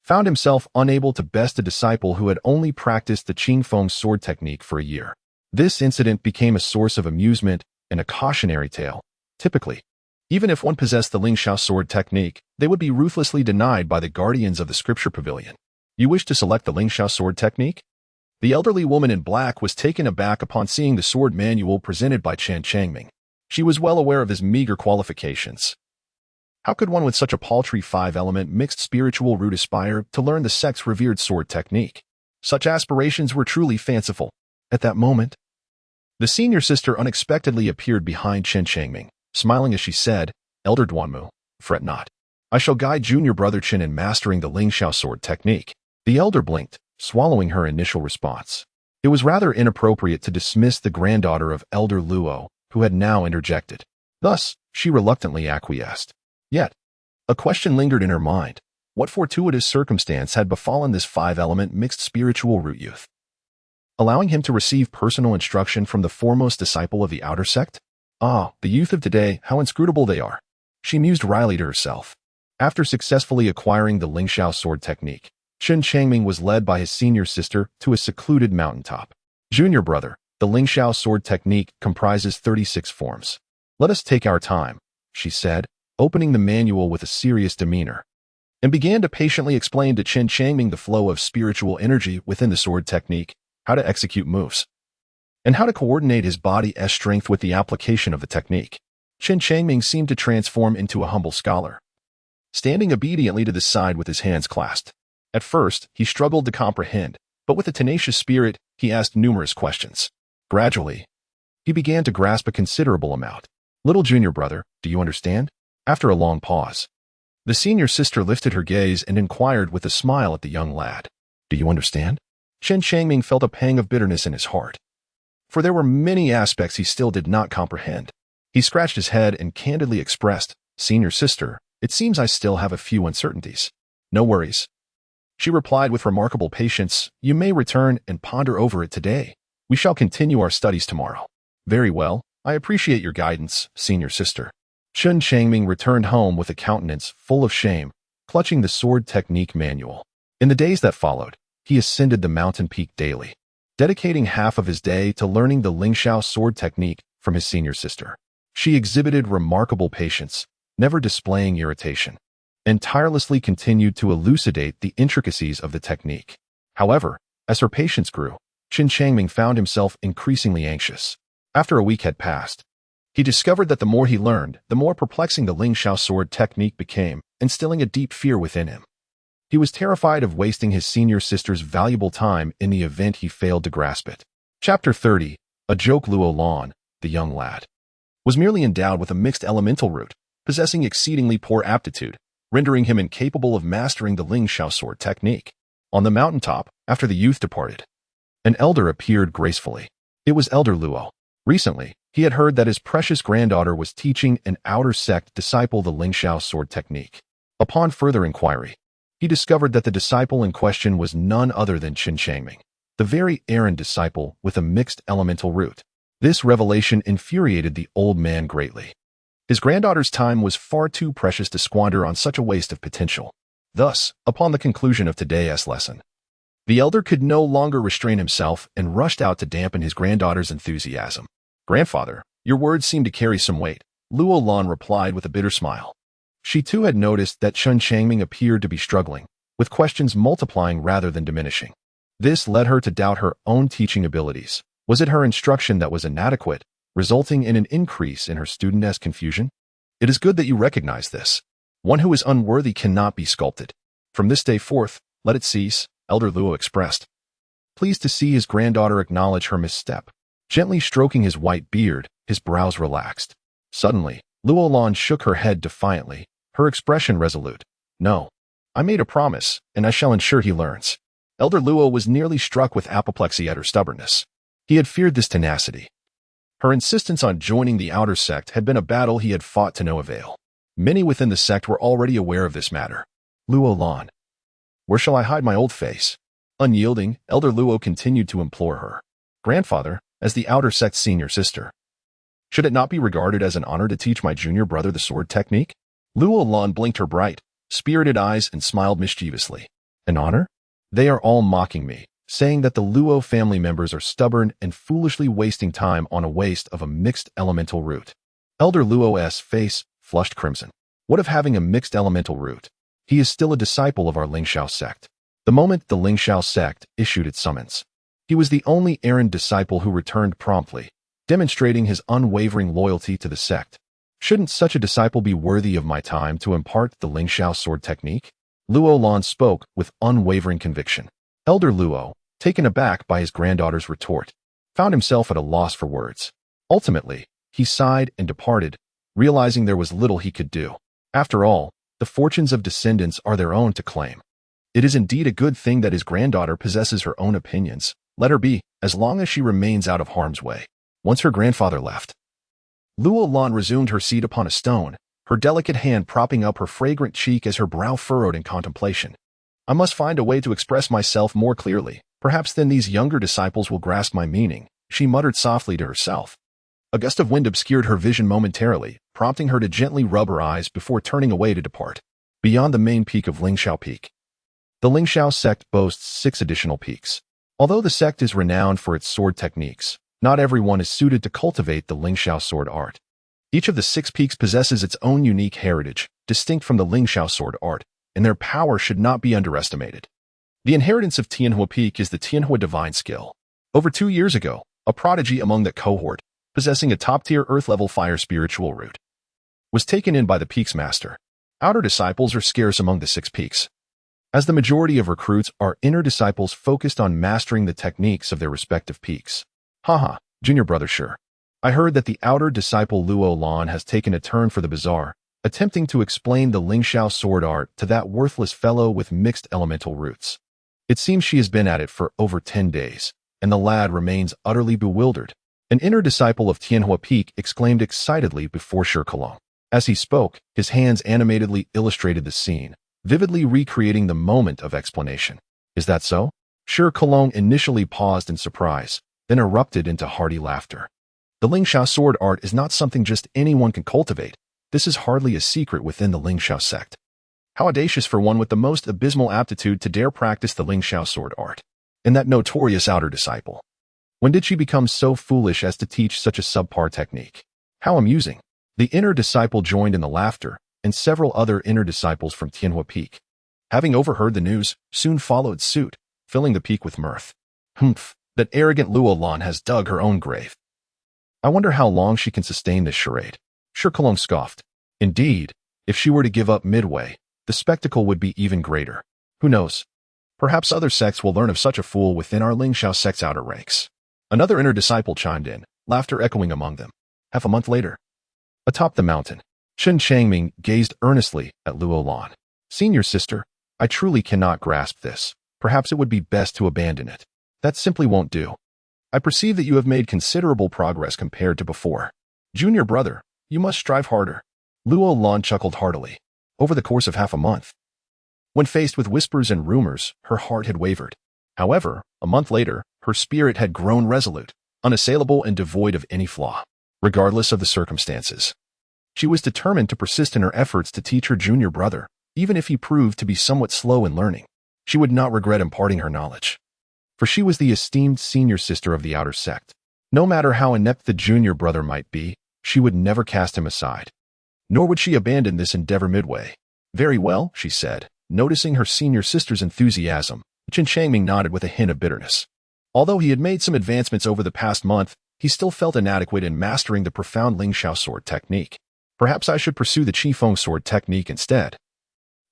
found himself unable to best a disciple who had only practiced the Qingfeng sword technique for a year. This incident became a source of amusement and a cautionary tale. Typically, even if one possessed the Lingxiao sword technique, they would be ruthlessly denied by the guardians of the scripture pavilion. You wish to select the Lingxiao sword technique? The elderly woman in black was taken aback upon seeing the sword manual presented by Chen Changming. She was well aware of his meager qualifications. How could one with such a paltry 5-element mixed spiritual root aspire to learn the sect's revered sword technique? Such aspirations were truly fanciful. At that moment, the senior sister unexpectedly appeared behind Chen Changming, smiling as she said, "Elder Duanmu, fret not. I shall guide junior brother Chen in mastering the Lingxiao sword technique." The elder blinked, swallowing her initial response. It was rather inappropriate to dismiss the granddaughter of Elder Luo, who had now interjected. Thus, she reluctantly acquiesced. Yet, a question lingered in her mind. What fortuitous circumstance had befallen this 5-element mixed spiritual root youth, allowing him to receive personal instruction from the foremost disciple of the outer sect? Ah, the youth of today, how inscrutable they are, she mused wryly to herself. After successfully acquiring the Lingxiao sword technique, Chen Changming was led by his senior sister to a secluded mountaintop. Junior brother, the Lingxiao sword technique comprises 36 forms. Let us take our time, she said, opening the manual with a serious demeanor, and began to patiently explain to Chen Changming the flow of spiritual energy within the sword technique, how to execute moves, and how to coordinate his body's strength with the application of the technique. Chen Changming seemed to transform into a humble scholar, standing obediently to the side with his hands clasped. At first, he struggled to comprehend, but with a tenacious spirit, he asked numerous questions. Gradually, he began to grasp a considerable amount. Little junior brother, do you understand? After a long pause, the senior sister lifted her gaze and inquired with a smile at the young lad. Do you understand? Chen Changming felt a pang of bitterness in his heart, for there were many aspects he still did not comprehend. He scratched his head and candidly expressed, Senior sister, it seems I still have a few uncertainties. No worries, she replied with remarkable patience. You may return and ponder over it today. We shall continue our studies tomorrow. Very well, I appreciate your guidance, senior sister. Chen Changming returned home with a countenance full of shame, clutching the sword technique manual. In the days that followed, he ascended the mountain peak daily, dedicating half of his day to learning the Lingxiao sword technique from his senior sister. She exhibited remarkable patience, never displaying irritation, and tirelessly continued to elucidate the intricacies of the technique. However, as her patience grew, Chen Changming found himself increasingly anxious. After a week had passed, he discovered that the more he learned, the more perplexing the Lingxiao sword technique became, instilling a deep fear within him. He was terrified of wasting his senior sister's valuable time in the event he failed to grasp it. Chapter 30, A Joke. Luo Lan, the young lad, was merely endowed with a mixed elemental root, possessing exceedingly poor aptitude, rendering him incapable of mastering the Lingxiao sword technique. On the mountaintop, after the youth departed, an elder appeared gracefully. It was Elder Luo. Recently, he had heard that his precious granddaughter was teaching an outer sect disciple the Lingxiao sword technique. Upon further inquiry, he discovered that the disciple in question was none other than Chen Changming, the very errand disciple with a mixed elemental root. This revelation infuriated the old man greatly. His granddaughter's time was far too precious to squander on such a waste of potential. Thus, upon the conclusion of today's lesson, the elder could no longer restrain himself and rushed out to dampen his granddaughter's enthusiasm. Grandfather, your words seem to carry some weight, Luo Lan replied with a bitter smile. She too had noticed that Chen Changming appeared to be struggling, with questions multiplying rather than diminishing. This led her to doubt her own teaching abilities. Was it her instruction that was inadequate, resulting in an increase in her student's confusion? It is good that you recognize this. One who is unworthy cannot be sculpted. From this day forth, let it cease, Elder Luo expressed, pleased to see his granddaughter acknowledge her misstep. Gently stroking his white beard, his brows relaxed. Suddenly, Luo Lan shook her head defiantly, her expression resolute. No, I made a promise, and I shall ensure he learns. Elder Luo was nearly struck with apoplexy at her stubbornness. He had feared this tenacity. Her insistence on joining the outer sect had been a battle he had fought to no avail. Many within the sect were already aware of this matter. Luo Lan, where shall I hide my old face? Unyielding, Elder Luo continued to implore her. Grandfather, as the outer sect's senior sister, should it not be regarded as an honor to teach my junior brother the sword technique? Luo Lan blinked her bright, spirited eyes and smiled mischievously. An honor? They are all mocking me, saying that the Luo family members are stubborn and foolishly wasting time on a waste of a mixed elemental root. Elder Luo's face flushed crimson. What of having a mixed elemental root? He is still a disciple of our Lingxiao sect. The moment the Lingxiao sect issued its summons, he was the only errand disciple who returned promptly, demonstrating his unwavering loyalty to the sect. Shouldn't such a disciple be worthy of my time to impart the Lingxiao sword technique? Luo Lan spoke with unwavering conviction. Elder Luo, taken aback by his granddaughter's retort, found himself at a loss for words. Ultimately, he sighed and departed, realizing there was little he could do. After all, the fortunes of descendants are their own to claim. It is indeed a good thing that his granddaughter possesses her own opinions. Let her be, as long as she remains out of harm's way. Once her grandfather left, Luo Lan resumed her seat upon a stone, her delicate hand propping up her fragrant cheek as her brow furrowed in contemplation. I must find a way to express myself more clearly. Perhaps then these younger disciples will grasp my meaning, she muttered softly to herself. A gust of wind obscured her vision momentarily, prompting her to gently rub her eyes before turning away to depart. Beyond the main peak of Lingxiao Peak, the Lingxiao sect boasts 6 additional peaks. Although the sect is renowned for its sword techniques, not everyone is suited to cultivate the Lingxiao sword art. Each of the 6 peaks possesses its own unique heritage, distinct from the Lingxiao sword art, and their power should not be underestimated. The inheritance of Tianhua Peak is the Tianhua divine skill. Over 2 years ago, a prodigy among the cohort, possessing a top-tier earth-level fire spiritual root, was taken in by the peak's master. Outer disciples are scarce among the 6 peaks, as the majority of recruits are inner disciples focused on mastering the techniques of their respective peaks. Haha, junior brother, sure. I heard that the outer disciple Luo Lan has taken a turn for the bizarre, attempting to explain the Lingxiao sword art to that worthless fellow with mixed elemental roots. It seems she has been at it for over 10 days, and the lad remains utterly bewildered. An inner disciple of Tianhua Peak exclaimed excitedly before Shi Kelong. As he spoke, his hands animatedly illustrated the scene, vividly recreating the moment of explanation. Is that so? Shi Kelong initially paused in surprise, then erupted into hearty laughter. The Lingxiao sword art is not something just anyone can cultivate. This is hardly a secret within the Lingxiao sect. How audacious for one with the most abysmal aptitude to dare practice the Lingxiao sword art. And that notorious outer disciple. When did she become so foolish as to teach such a subpar technique? How amusing. The inner disciple joined in the laughter, and several other inner disciples from Tianhua Peak, having overheard the news, soon followed suit, filling the peak with mirth. Humph, that arrogant Luo Lan has dug her own grave. I wonder how long she can sustain this charade. Shi Kelong scoffed. Indeed, if she were to give up midway, the spectacle would be even greater. Who knows? Perhaps other sects will learn of such a fool within our Lingxiao sect's outer ranks. Another inner disciple chimed in, laughter echoing among them. Half a month later, atop the mountain, Chen Changming gazed earnestly at Luo Lan. Senior sister, I truly cannot grasp this. Perhaps it would be best to abandon it. That simply won't do. I perceive that you have made considerable progress compared to before. Junior brother, you must strive harder. Luo Lan chuckled heartily. Over the course of half a month, when faced with whispers and rumors, her heart had wavered. However, a month later, her spirit had grown resolute, unassailable and devoid of any flaw. Regardless of the circumstances, she was determined to persist in her efforts to teach her junior brother, even if he proved to be somewhat slow in learning. She would not regret imparting her knowledge, for she was the esteemed senior sister of the outer sect. No matter how inept the junior brother might be, she would never cast him aside. Nor would she abandon this endeavor midway. Very well, she said, noticing her senior sister's enthusiasm. Chen Changming nodded with a hint of bitterness. Although he had made some advancements over the past month, he still felt inadequate in mastering the profound Lingxiao sword technique. Perhaps I should pursue the Qifeng sword technique instead.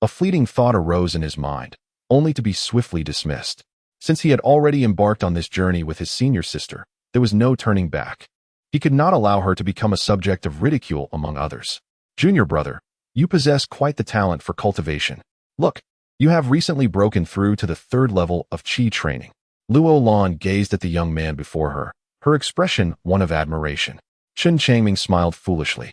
A fleeting thought arose in his mind, only to be swiftly dismissed. Since he had already embarked on this journey with his senior sister, there was no turning back. He could not allow her to become a subject of ridicule among others. Junior brother, you possess quite the talent for cultivation. Look, you have recently broken through to the 3rd level of Qi training. Luo Lan gazed at the young man before her, her expression one of admiration. Chen Changming smiled foolishly.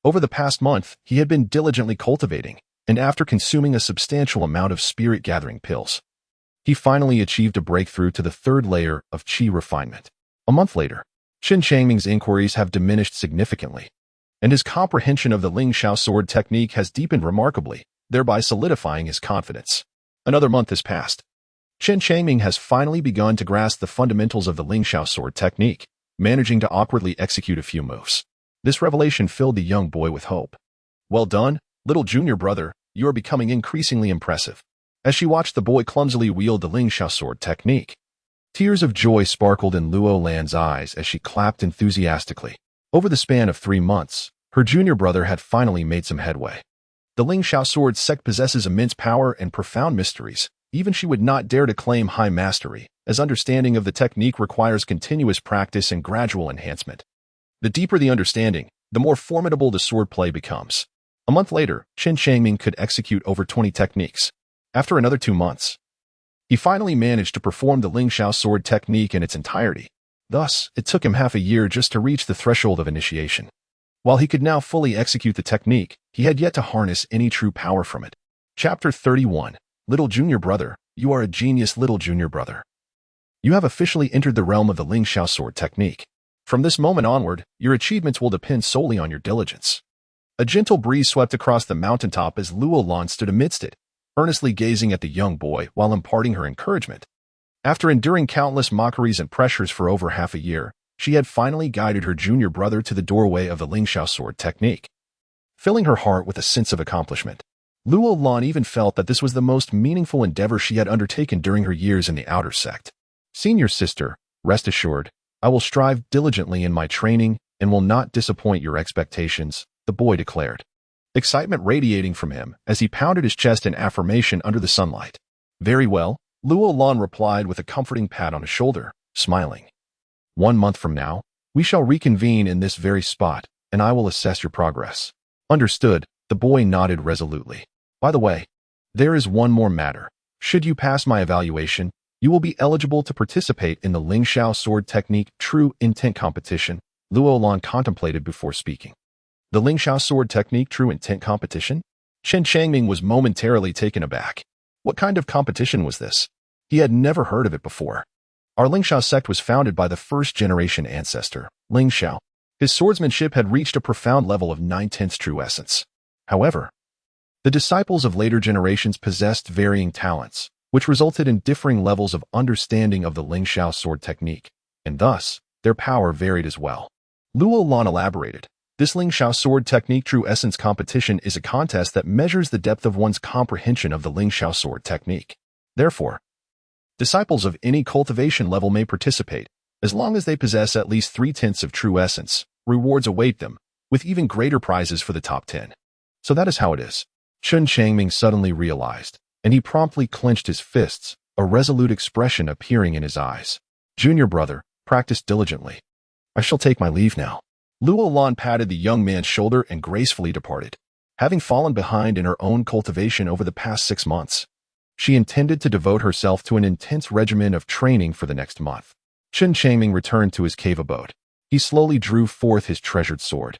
Over the past month, he had been diligently cultivating, and after consuming a substantial amount of spirit-gathering pills, he finally achieved a breakthrough to the 3rd layer of Qi refinement. A month later, Chen Changming's inquiries have diminished significantly, and his comprehension of the Lingxiao sword technique has deepened remarkably, thereby solidifying his confidence. Another month has passed. Chen Changming has finally begun to grasp the fundamentals of the Lingxiao sword technique, managing to awkwardly execute a few moves. This revelation filled the young boy with hope. Well done, little junior brother, you are becoming increasingly impressive. As she watched the boy clumsily wield the Lingxiao sword technique, tears of joy sparkled in Luo Lan's eyes as she clapped enthusiastically. Over the span of 3 months, her junior brother had finally made some headway. The Lingxiao sword sect possesses immense power and profound mysteries. Even she would not dare to claim high mastery, as understanding of the technique requires continuous practice and gradual enhancement. The deeper the understanding, the more formidable the swordplay becomes. A month later, Chen Changming could execute over 20 techniques. After another 2 months, he finally managed to perform the Lingxiao sword technique in its entirety. Thus, it took him half a year just to reach the threshold of initiation. While he could now fully execute the technique, he had yet to harness any true power from it. Chapter 31. Little junior brother, you are a genius, little junior brother. You have officially entered the realm of the Lingxiao sword technique. From this moment onward, your achievements will depend solely on your diligence. A gentle breeze swept across the mountaintop as Luo Lan stood amidst it, earnestly gazing at the young boy while imparting her encouragement. After enduring countless mockeries and pressures for over half a year, she had finally guided her junior brother to the doorway of the Lingxiao sword technique, filling her heart with a sense of accomplishment. Luo Lan even felt that this was the most meaningful endeavor she had undertaken during her years in the outer sect. Senior sister, rest assured, I will strive diligently in my training and will not disappoint your expectations, the boy declared, excitement radiating from him as he pounded his chest in affirmation under the sunlight. Very well, Luo Lan replied with a comforting pat on his shoulder, smiling. 1 month from now, we shall reconvene in this very spot, and I will assess your progress. Understood, the boy nodded resolutely. By the way, there is one more matter. Should you pass my evaluation, you will be eligible to participate in the Lingxiao sword technique true intent competition, Luo Lan contemplated before speaking. The Lingxiao sword technique true intent competition? Chen Changming was momentarily taken aback. What kind of competition was this? He had never heard of it before. Our Lingxiao sect was founded by the first-generation ancestor, Lingxiao. His swordsmanship had reached a profound level of 9/10 true essence. However, the disciples of later generations possessed varying talents, which resulted in differing levels of understanding of the Lingxiao sword technique, and thus, their power varied as well. Luo Lan elaborated. This Lingxiao sword technique true essence competition is a contest that measures the depth of one's comprehension of the Lingxiao sword technique. Therefore, disciples of any cultivation level may participate, as long as they possess at least 3/10 of true essence. Rewards await them, with even greater prizes for the top 10. So that is how it is. Chen Changming suddenly realized, and he promptly clenched his fists, a resolute expression appearing in his eyes. Junior brother, practice diligently. I shall take my leave now. Luo Lan patted the young man's shoulder and gracefully departed. Having fallen behind in her own cultivation over the past 6 months, she intended to devote herself to an intense regimen of training for the next month. Chen Changming returned to his cave abode. He slowly drew forth his treasured sword.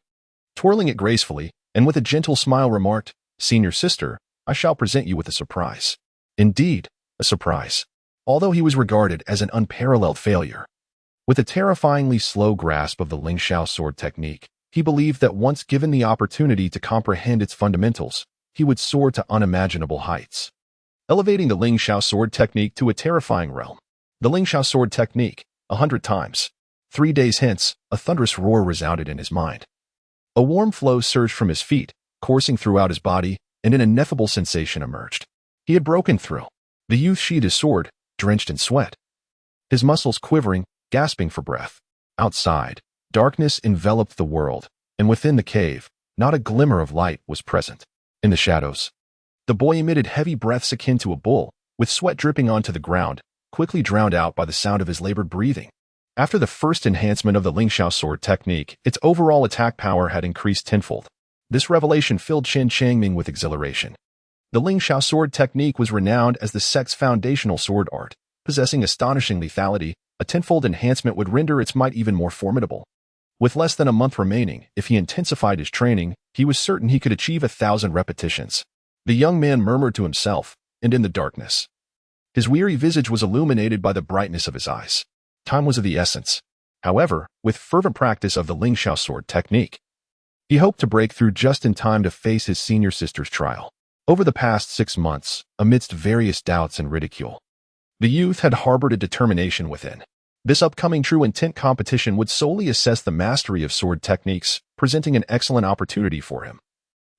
Twirling it gracefully, and with a gentle smile remarked, Senior sister, I shall present you with a surprise. Indeed, a surprise. Although he was regarded as an unparalleled failure, with a terrifyingly slow grasp of the Lingxiao sword technique, he believed that once given the opportunity to comprehend its fundamentals, he would soar to unimaginable heights, elevating the Lingxiao sword technique to a terrifying realm. The Lingxiao sword technique, 100 times. 3 days hence, a thunderous roar resounded in his mind. A warm flow surged from his feet, coursing throughout his body, and an ineffable sensation emerged. He had broken through. The youth sheathed his sword, drenched in sweat, his muscles quivering, gasping for breath. Outside, darkness enveloped the world, and within the cave, not a glimmer of light was present. In the shadows, the boy emitted heavy breaths akin to a bull, with sweat dripping onto the ground, quickly drowned out by the sound of his labored breathing. After the first enhancement of the Lingxiao sword technique, its overall attack power had increased tenfold. This revelation filled Chen Changming with exhilaration. The Lingxiao sword technique was renowned as the sect's foundational sword art, possessing astonishing lethality. A tenfold enhancement would render its might even more formidable. With less than a month remaining, if he intensified his training, he was certain he could achieve 1,000 repetitions. The young man murmured to himself, and in the darkness, his weary visage was illuminated by the brightness of his eyes. Time was of the essence. However, with fervent practice of the Lingxiao sword technique, he hoped to break through just in time to face his senior sister's trial. Over the past 6 months, amidst various doubts and ridicule, the youth had harbored a determination within. This upcoming true intent competition would solely assess the mastery of sword techniques, presenting an excellent opportunity for him.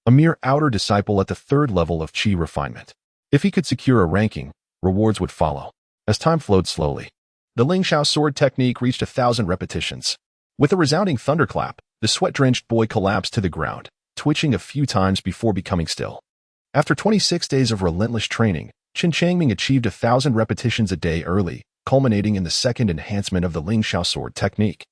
A mere outer disciple at the third level of Qi refinement. If he could secure a ranking, rewards would follow. As time flowed slowly, the Lingxiao sword technique reached 1,000 repetitions. With a resounding thunderclap, the sweat-drenched boy collapsed to the ground, twitching a few times before becoming still. After 26 days of relentless training, Chen Changming achieved 1,000 repetitions a day early, culminating in the second enhancement of the Lingxiao sword technique.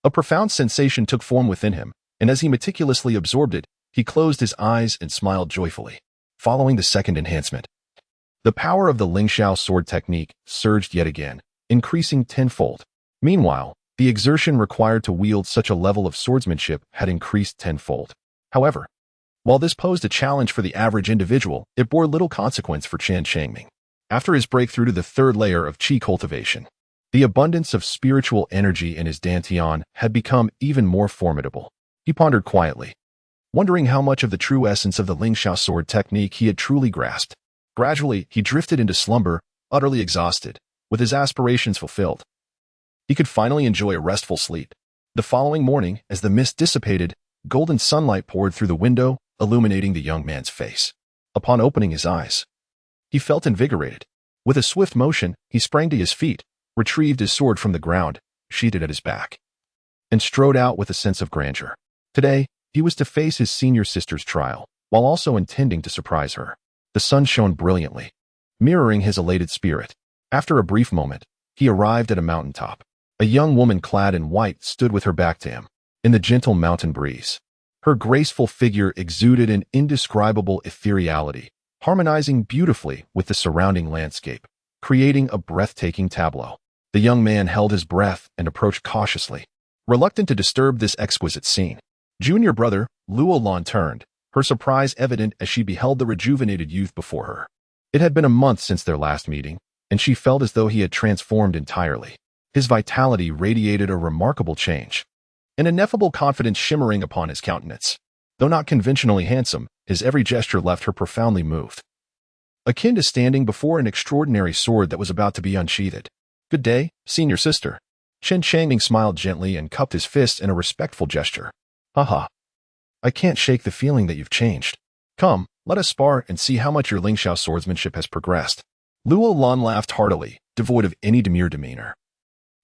A profound sensation took form within him, and as he meticulously absorbed it, he closed his eyes and smiled joyfully. Following the second enhancement, the power of the Lingxiao sword technique surged yet again, increasing tenfold. Meanwhile, the exertion required to wield such a level of swordsmanship had increased tenfold. However, while this posed a challenge for the average individual, it bore little consequence for Chen Changming. After his breakthrough to the third layer of Qi cultivation, the abundance of spiritual energy in his dantian had become even more formidable. He pondered quietly, wondering how much of the true essence of the Lingxiao sword technique he had truly grasped. Gradually, he drifted into slumber, utterly exhausted, with his aspirations fulfilled. He could finally enjoy a restful sleep. The following morning, as the mist dissipated, golden sunlight poured through the window, illuminating the young man's face. Upon opening his eyes, he felt invigorated. With a swift motion, he sprang to his feet, retrieved his sword from the ground, sheathed at his back, and strode out with a sense of grandeur. Today, he was to face his senior sister's trial, while also intending to surprise her. The sun shone brilliantly, mirroring his elated spirit. After a brief moment, he arrived at a mountaintop. A young woman clad in white stood with her back to him, in the gentle mountain breeze. Her graceful figure exuded an indescribable ethereality, harmonizing beautifully with the surrounding landscape, creating a breathtaking tableau. The young man held his breath and approached cautiously, reluctant to disturb this exquisite scene. Junior brother, Luo Lan turned, her surprise evident as she beheld the rejuvenated youth before her. It had been a month since their last meeting, and she felt as though he had transformed entirely. His vitality radiated a remarkable change, an ineffable confidence shimmering upon his countenance. Though not conventionally handsome, his every gesture left her profoundly moved, akin to standing before an extraordinary sword that was about to be unsheathed. "Good day, senior sister." Chen Changming smiled gently and cupped his fist in a respectful gesture. "Haha. I can't shake the feeling that you've changed. Come, let us spar and see how much your Lingxiao swordsmanship has progressed." Luo Lan laughed heartily, devoid of any demure demeanor,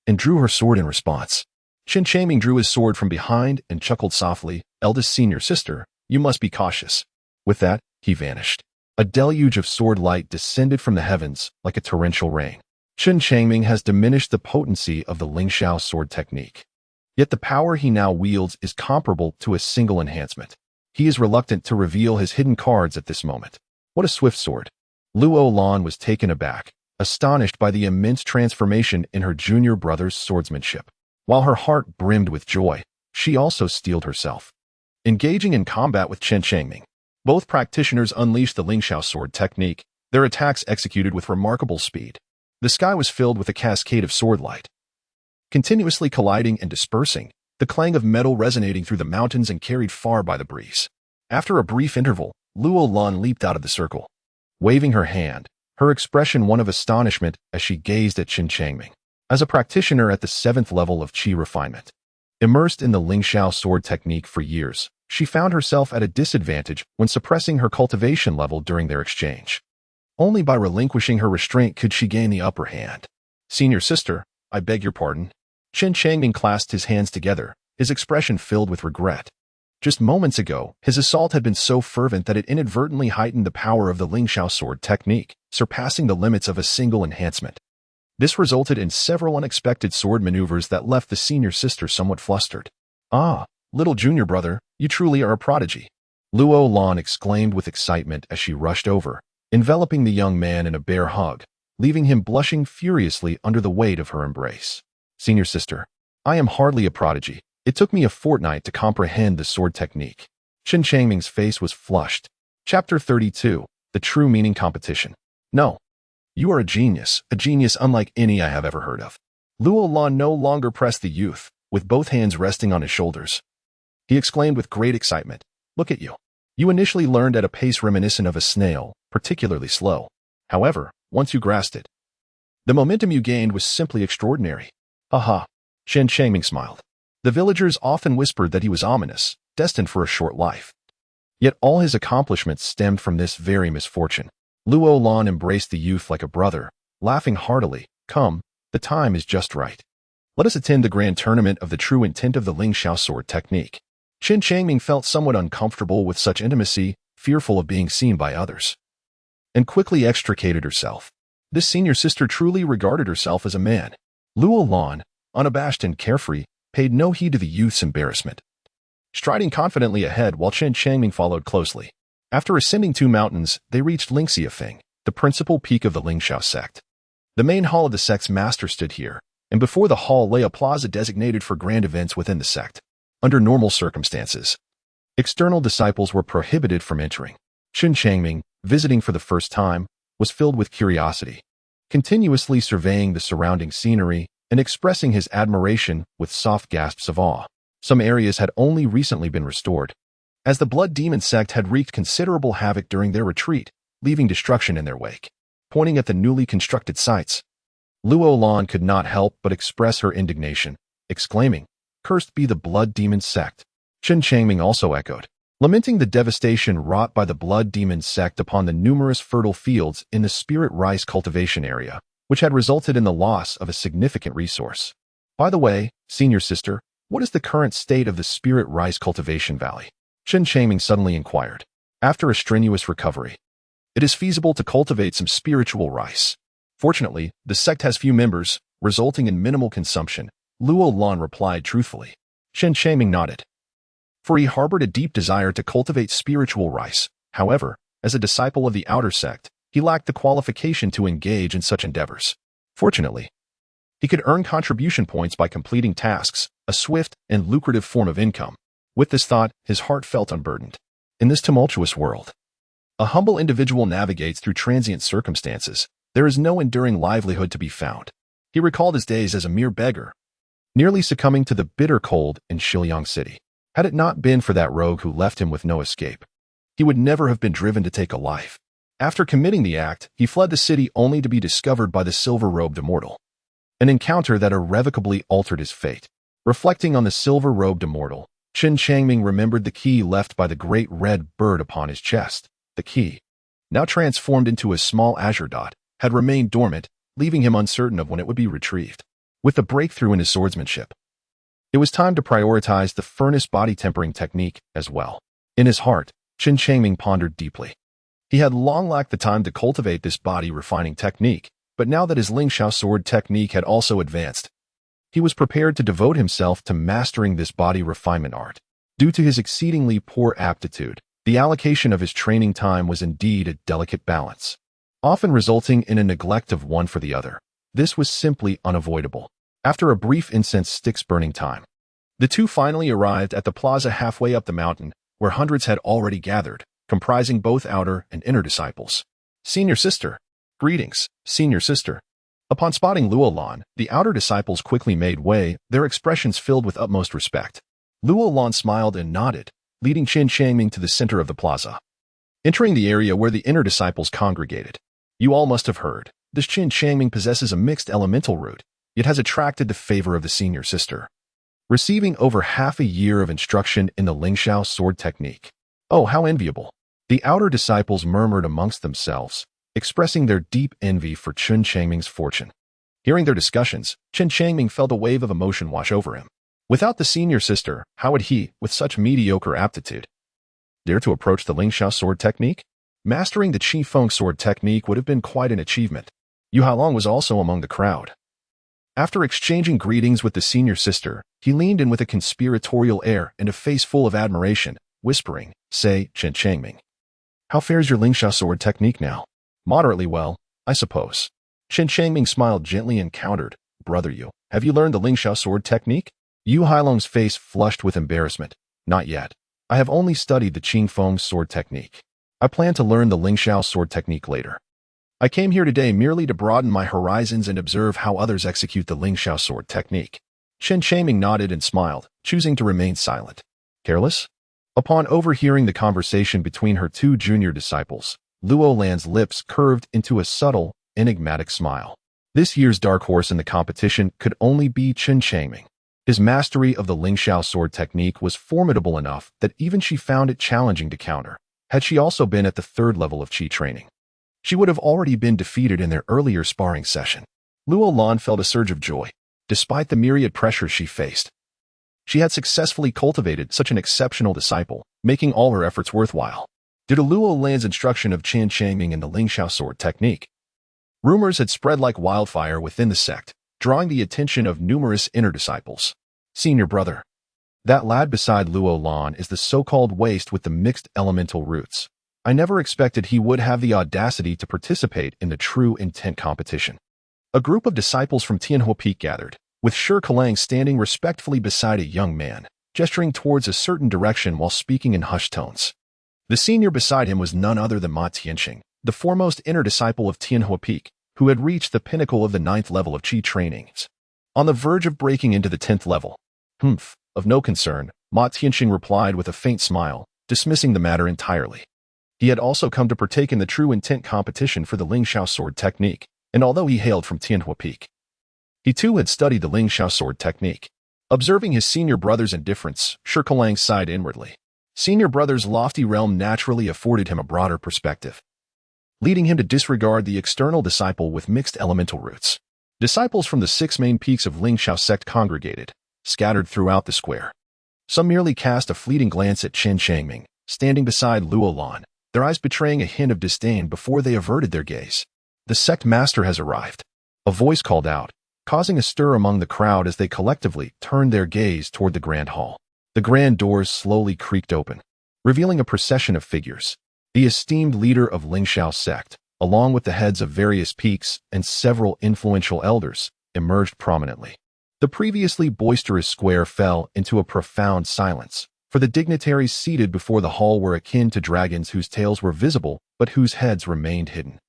and drew her sword in response. Chen Changming drew his sword from behind and chuckled softly. "Eldest senior sister, you must be cautious." With that, he vanished. A deluge of sword light descended from the heavens like a torrential rain. Chen Changming has diminished the potency of the Lingxiao sword technique. Yet the power he now wields is comparable to a single enhancement. He is reluctant to reveal his hidden cards at this moment. What a swift sword! Luo Lan was taken aback, astonished by the immense transformation in her junior brother's swordsmanship. While her heart brimmed with joy, she also steeled herself. Engaging in combat with Chen Changming, both practitioners unleashed the Lingxiao sword technique, their attacks executed with remarkable speed. The sky was filled with a cascade of sword light, continuously colliding and dispersing, the clang of metal resonating through the mountains and carried far by the breeze. After a brief interval, Luo Lan leaped out of the circle, waving her hand, her expression one of astonishment as she gazed at Chen Changming. As a practitioner at the 7th level of Qi refinement, immersed in the Lingxiao sword technique for years, she found herself at a disadvantage when suppressing her cultivation level during their exchange. Only by relinquishing her restraint could she gain the upper hand. "Senior sister, I beg your pardon." Chen Changming clasped his hands together, his expression filled with regret. Just moments ago, his assault had been so fervent that it inadvertently heightened the power of the Lingxiao sword technique, surpassing the limits of a single enhancement. This resulted in several unexpected sword maneuvers that left the senior sister somewhat flustered. "Ah, little junior brother, you truly are a prodigy," Luo Lan exclaimed with excitement as she rushed over, enveloping the young man in a bear hug, leaving him blushing furiously under the weight of her embrace. "Senior sister, I am hardly a prodigy. It took me a fortnight to comprehend the sword technique." Chen Changming's face was flushed. Chapter 32, The True Meaning Competition. "No. You are a genius unlike any I have ever heard of." Luo Lan no longer pressed the youth, with both hands resting on his shoulders. He exclaimed with great excitement, "Look at you. You initially learned at a pace reminiscent of a snail, particularly slow. However, once you grasped it, the momentum you gained was simply extraordinary. Aha! Chen Changming smiled. The villagers often whispered that he was ominous, destined for a short life. Yet all his accomplishments stemmed from this very misfortune. Luo Lan embraced the youth like a brother, laughing heartily. Come, the time is just right. Let us attend the grand tournament of the true intent of the Ling Xiao sword technique. Chen Changming felt somewhat uncomfortable with such intimacy, fearful of being seen by others, and quickly extricated herself. This senior sister truly regarded herself as a man. Luo Lan, unabashed and carefree, paid no heed to the youth's embarrassment, striding confidently ahead while Chen Changming followed closely. After ascending 2 mountains, they reached Lingxiafeng, the principal peak of the Ling Xiao sect. The main hall of the sect's master stood here, and before the hall lay a plaza designated for grand events within the sect. Under normal circumstances, external disciples were prohibited from entering. Chen Changming, visiting for the first time, was filled with curiosity, continuously surveying the surrounding scenery and expressing his admiration with soft gasps of awe. Some areas had only recently been restored, as the Blood Demon sect had wreaked considerable havoc during their retreat, leaving destruction in their wake. Pointing at the newly constructed sites, Luo Lan could not help but express her indignation, exclaiming, "Cursed be the Blood Demon sect." Chen Changming also echoed, lamenting the devastation wrought by the Blood Demon sect upon the numerous fertile fields in the spirit rice cultivation area, which had resulted in the loss of a significant resource. By the way, senior sister, what is the current state of the spirit rice cultivation valley? Chen Changming suddenly inquired. After a strenuous recovery, it is feasible to cultivate some spiritual rice. Fortunately, the sect has few members, resulting in minimal consumption, Luo Lan replied truthfully. Chen Changming nodded, for he harbored a deep desire to cultivate spiritual rice. However, as a disciple of the outer sect, he lacked the qualification to engage in such endeavors. Fortunately, he could earn contribution points by completing tasks, a swift and lucrative form of income. With this thought, his heart felt unburdened. In this tumultuous world, a humble individual navigates through transient circumstances. There is no enduring livelihood to be found. He recalled his days as a mere beggar, nearly succumbing to the bitter cold in Shilyang City. Had it not been for that rogue who left him with no escape, he would never have been driven to take a life. After committing the act, he fled the city only to be discovered by the silver-robed immortal, an encounter that irrevocably altered his fate. Reflecting on the silver-robed immortal, Chen Changming remembered the key left by the great red bird upon his chest. The key, now transformed into a small azure dot, had remained dormant, leaving him uncertain of when it would be retrieved. With the breakthrough in his swordsmanship, it was time to prioritize the furnace body tempering technique as well. In his heart, Chen Changming pondered deeply. He had long lacked the time to cultivate this body refining technique, but now that his Ling Xiao sword technique had also advanced, he was prepared to devote himself to mastering this body refinement art. Due to his exceedingly poor aptitude, the allocation of his training time was indeed a delicate balance, often resulting in a neglect of one for the other. This was simply unavoidable. After a brief incense sticks burning time, the two finally arrived at the plaza halfway up the mountain, where hundreds had already gathered, comprising both outer and inner disciples. Senior sister. Greetings, senior sister. Upon spotting Luo Lan, the outer disciples quickly made way, their expressions filled with utmost respect. Luo Lan smiled and nodded, leading Chen Changming to the center of the plaza, entering the area where the inner disciples congregated. You all must have heard, this Chen Changming possesses a mixed elemental root. It has attracted the favor of the senior sister, receiving over half a year of instruction in the Ling Xiao sword technique. Oh, how enviable! The outer disciples murmured amongst themselves, expressing their deep envy for Chen Changming's fortune. Hearing their discussions, Chen Changming felt a wave of emotion wash over him. Without the senior sister, how would he, with such mediocre aptitude, dare to approach the Ling Xiao sword technique? Mastering the Qi Feng sword technique would have been quite an achievement. Yu Hailong was also among the crowd. After exchanging greetings with the senior sister, he leaned in with a conspiratorial air and a face full of admiration, whispering, "Say, Chen Changming, how fares your Ling Xiao sword technique now?" "Moderately well, I suppose." Chen Changming smiled gently and countered, "Brother Yu, have you learned the Ling Xiao sword technique?" Yu Hailong's face flushed with embarrassment. "Not yet. I have only studied the Qi Feng sword technique. I plan to learn the Ling Xiao sword technique later. I came here today merely to broaden my horizons and observe how others execute the Ling Xiao sword technique." Chen Changming nodded and smiled, choosing to remain silent. "Careless? Upon overhearing the conversation between her two junior disciples, Luo Lan's lips curved into a subtle, enigmatic smile. This year's dark horse in the competition could only be Chen Changming. His mastery of the Lingxiao sword technique was formidable enough that even she found it challenging to counter. Had she also been at the third level of Qi training, she would have already been defeated in their earlier sparring session. Luo Lan felt a surge of joy. Despite the myriad pressures she faced, she had successfully cultivated such an exceptional disciple, making all her efforts worthwhile. Due to Luo Lan's instruction of Chen Changming in the Lingxiao sword technique, rumors had spread like wildfire within the sect, drawing the attention of numerous inner disciples. Senior brother. That lad beside Luo Lan is the so-called waste with the mixed elemental roots. I never expected he would have the audacity to participate in the true intent competition. A group of disciples from Tianhua Peak gathered, with Shi Kelang standing respectfully beside a young man, gesturing towards a certain direction while speaking in hushed tones. The senior beside him was none other than Ma Tianqing, the foremost inner disciple of Tianhua Peak, who had reached the pinnacle of the 9th level of Qi trainings. On the verge of breaking into the 10th level. Of no concern, Ma Tianqing replied with a faint smile, dismissing the matter entirely. He had also come to partake in the true intent competition for the Lingxiao sword technique, and although he hailed from Tianhua Peak, he too had studied the Lingxiao sword technique. Observing his senior brother's indifference, Shi Kelang sighed inwardly. Senior brother's lofty realm naturally afforded him a broader perspective, leading him to disregard the external disciple with mixed elemental roots. Disciples from the 6 main peaks of Lingxiao sect congregated, scattered throughout the square. Some merely cast a fleeting glance at Chen Changming, standing beside Luo Lan, their eyes betraying a hint of disdain before they averted their gaze. The sect master has arrived. A voice called out, causing a stir among the crowd as they collectively turned their gaze toward the grand hall. The grand doors slowly creaked open, revealing a procession of figures. The esteemed leader of Lingxiao sect, along with the heads of various peaks and several influential elders, emerged prominently. The previously boisterous square fell into a profound silence, for the dignitaries seated before the hall were akin to dragons whose tails were visible but whose heads remained hidden.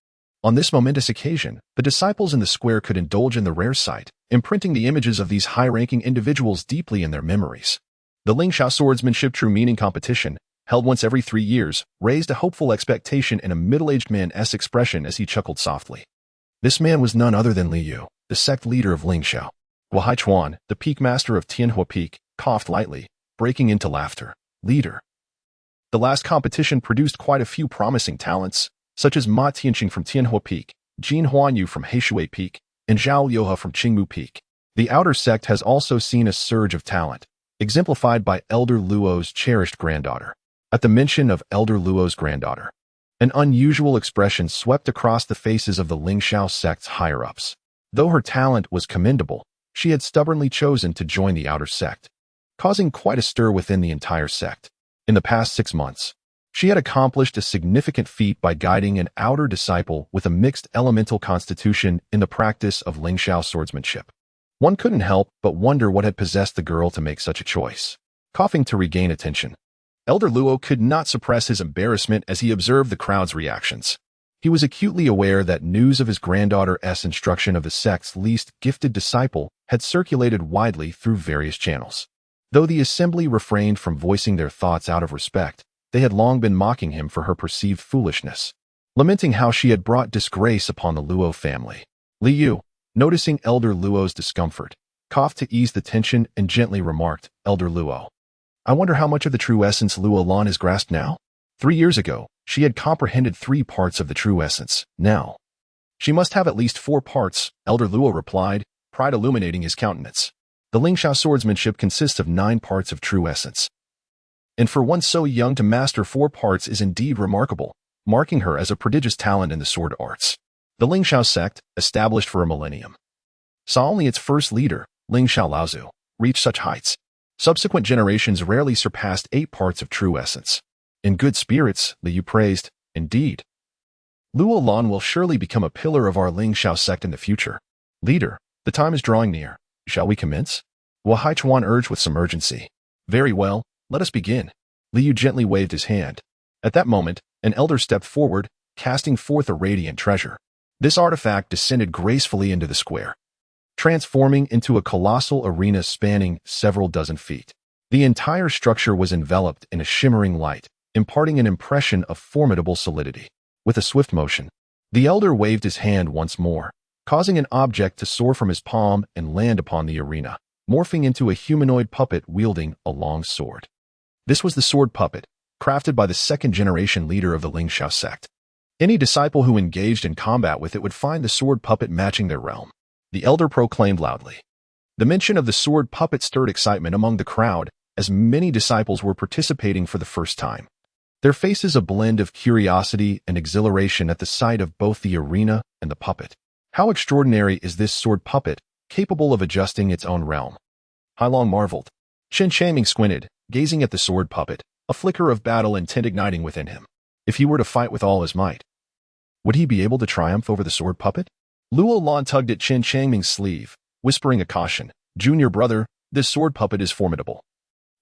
On this momentous occasion, the disciples in the square could indulge in the rare sight, imprinting the images of these high-ranking individuals deeply in their memories. The Lingxiao swordsmanship true meaning competition, held once every 3 years, raised a hopeful expectation in a middle-aged man's expression as he chuckled softly. This man was none other than Li Yu, the sect leader of Lingxiao. Wahai Chuan, the peak master of Tianhua Peak, coughed lightly, breaking into laughter. Leader. The last competition produced quite a few promising talents, such as Ma Tianqing from Tianhua Peak, Jin Huanyu from Heishui Peak, and Zhao Youhe from Qingmu Peak. The outer sect has also seen a surge of talent, exemplified by Elder Luo's cherished granddaughter. At the mention of Elder Luo's granddaughter, an unusual expression swept across the faces of the Lingxiao sect's higher-ups. Though her talent was commendable, she had stubbornly chosen to join the outer sect, causing quite a stir within the entire sect. In the past 6 months, she had accomplished a significant feat by guiding an outer disciple with a mixed elemental constitution in the practice of Lingxiao swordsmanship. One couldn't help but wonder what had possessed the girl to make such a choice. Coughing to regain attention, Elder Luo could not suppress his embarrassment as he observed the crowd's reactions. He was acutely aware that news of his granddaughter's instruction of the sect's least gifted disciple had circulated widely through various channels. Though the assembly refrained from voicing their thoughts out of respect, they had long been mocking him for her perceived foolishness, lamenting how she had brought disgrace upon the Luo family. Li Yu, noticing Elder Luo's discomfort, coughed to ease the tension and gently remarked, Elder Luo, I wonder how much of the true essence Luo Lan has grasped now? 3 years ago, she had comprehended 3 parts of the true essence. Now, she must have at least 4 parts, Elder Luo replied, pride illuminating his countenance. The Lingxiao swordsmanship consists of 9 parts of true essence. And for one so young to master 4 parts is indeed remarkable, marking her as a prodigious talent in the sword arts. The Lingxiao sect, established for a millennium, saw only its first leader, Lingxiao Laozu, reach such heights. Subsequent generations rarely surpassed 8 parts of true essence. In good spirits, Li Yu praised, indeed. Luo Lan will surely become a pillar of our Lingxiao sect in the future. Leader, the time is drawing near. Shall we commence? Wahai Chuan urged with some urgency. Very well, let us begin. Li Yu gently waved his hand. At that moment, an elder stepped forward, casting forth a radiant treasure. This artifact descended gracefully into the square, transforming into a colossal arena spanning several dozen feet. The entire structure was enveloped in a shimmering light, imparting an impression of formidable solidity. With a swift motion, the elder waved his hand once more, causing an object to soar from his palm and land upon the arena, morphing into a humanoid puppet wielding a long sword. This was the sword puppet, crafted by the second-generation leader of the Lingxiao sect. Any disciple who engaged in combat with it would find the sword puppet matching their realm. The elder proclaimed loudly. The mention of the sword puppet stirred excitement among the crowd, as many disciples were participating for the first time. Their faces a blend of curiosity and exhilaration at the sight of both the arena and the puppet. How extraordinary is this sword puppet, capable of adjusting its own realm? Hailong marveled. Chen Changming squinted, gazing at the sword puppet, a flicker of battle intent igniting within him. If he were to fight with all his might, would he be able to triumph over the sword puppet? Luo Lan tugged at Chen Changming's sleeve, whispering a caution. Junior brother, this sword puppet is formidable.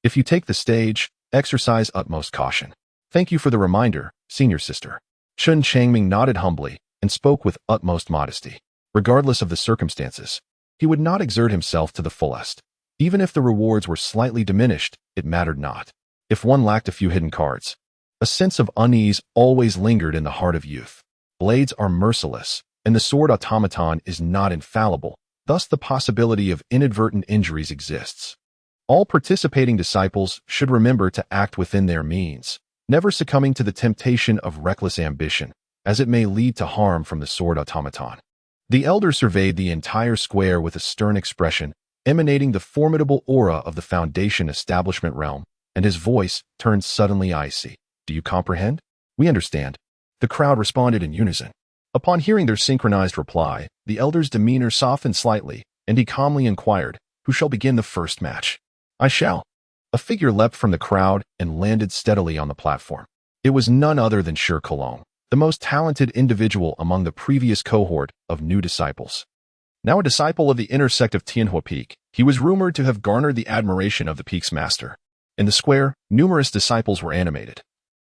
If you take the stage, exercise utmost caution. Thank you for the reminder, senior sister. Chen Changming nodded humbly and spoke with utmost modesty. Regardless of the circumstances, he would not exert himself to the fullest. Even if the rewards were slightly diminished, it mattered not. If one lacked a few hidden cards, a sense of unease always lingered in the heart of youth. Blades are merciless, and the sword automaton is not infallible, thus the possibility of inadvertent injuries exists. All participating disciples should remember to act within their means, never succumbing to the temptation of reckless ambition, as it may lead to harm from the sword automaton. The elder surveyed the entire square with a stern expression, emanating the formidable aura of the Foundation establishment realm, and his voice turned suddenly icy. Do you comprehend? We understand. The crowd responded in unison. Upon hearing their synchronized reply, the elder's demeanor softened slightly, and he calmly inquired, who shall begin the first match? I shall. A figure leapt from the crowd and landed steadily on the platform. It was none other than Shi Kelong, the most talented individual among the previous cohort of new disciples. Now a disciple of the inner sect of Tianhua Peak, he was rumored to have garnered the admiration of the Peak's master. In the square, numerous disciples were animated,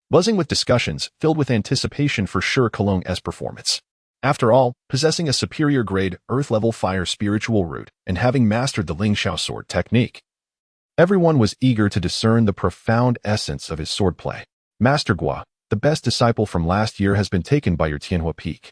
buzzing with discussions filled with anticipation for Shi Kelong's performance. After all, possessing a superior grade Earth-level fire spiritual root and having mastered the Lingxiao sword technique, everyone was eager to discern the profound essence of his swordplay. Master Gua, the best disciple from last year, has been taken by your Tianhua Peak.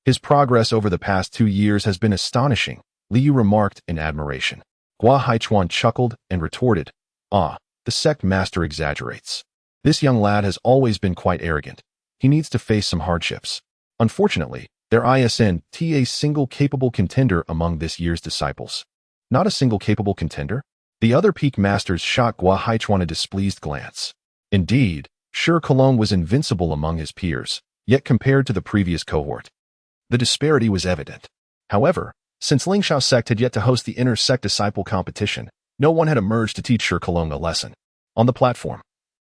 His progress over the past 2 years has been astonishing, Liu remarked in admiration. Gua Haichuan chuckled and retorted, Ah, the sect master exaggerates. This young lad has always been quite arrogant. He needs to face some hardships. Unfortunately, there isn't a single capable contender among this year's disciples. Not a single capable contender? The other peak masters shot Gua Haichuan a displeased glance. Indeed, Shi Kelong was invincible among his peers, yet compared to the previous cohort, the disparity was evident. However, since Lingxiao sect had yet to host the inner sect disciple competition, no one had emerged to teach Shi Kelong a lesson. On the platform,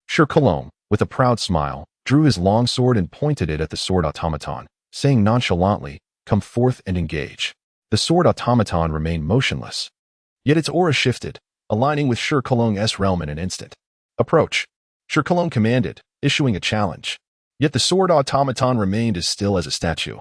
Shi Kelong, with a proud smile, drew his long sword and pointed it at the sword automaton, saying nonchalantly, Come forth and engage. The sword automaton remained motionless. Yet its aura shifted, aligning with Shi Kelong's realm in an instant. Approach. Shi Kelong commanded, issuing a challenge. Yet the sword automaton remained as still as a statue,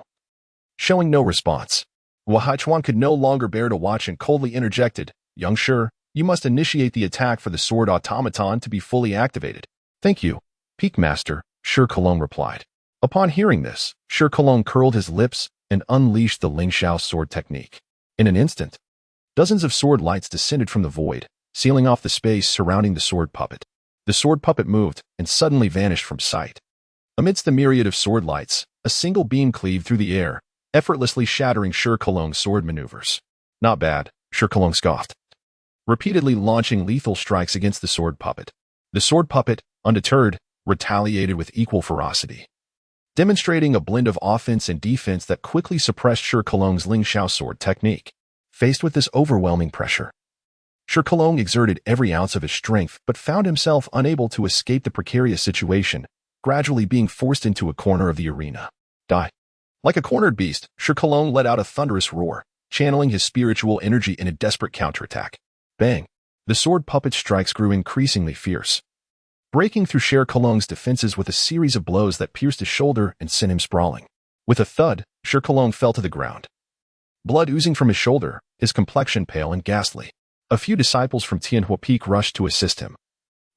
showing no response. Gua Haichuan could no longer bear to watch and coldly interjected, Young Shi, you must initiate the attack for the sword automaton to be fully activated. Thank you, Peak Master, Shi Kelong replied. Upon hearing this, Shi Kelong curled his lips and unleashed the Lingxiao sword technique. In an instant, dozens of sword lights descended from the void, sealing off the space surrounding the sword puppet. The sword puppet moved and suddenly vanished from sight. Amidst the myriad of sword lights, a single beam cleaved through the air, effortlessly shattering Shi Kelong's sword maneuvers. Not bad, Shi Kelong scoffed, repeatedly launching lethal strikes against the sword puppet. The sword puppet, undeterred, retaliated with equal ferocity, demonstrating a blend of offense and defense that quickly suppressed Shi Kelong's Lingxiao sword technique. Faced with this overwhelming pressure, Shi Kelong exerted every ounce of his strength but found himself unable to escape the precarious situation, gradually being forced into a corner of the arena. Die. Like a cornered beast, Shi Kelong let out a thunderous roar, channeling his spiritual energy in a desperate counterattack. Bang! The sword puppet's strikes grew increasingly fierce, breaking through Shi Kelong's defenses with a series of blows that pierced his shoulder and sent him sprawling. With a thud, Shi Kelong fell to the ground, blood oozing from his shoulder, his complexion pale and ghastly. A few disciples from Tianhua Peak rushed to assist him.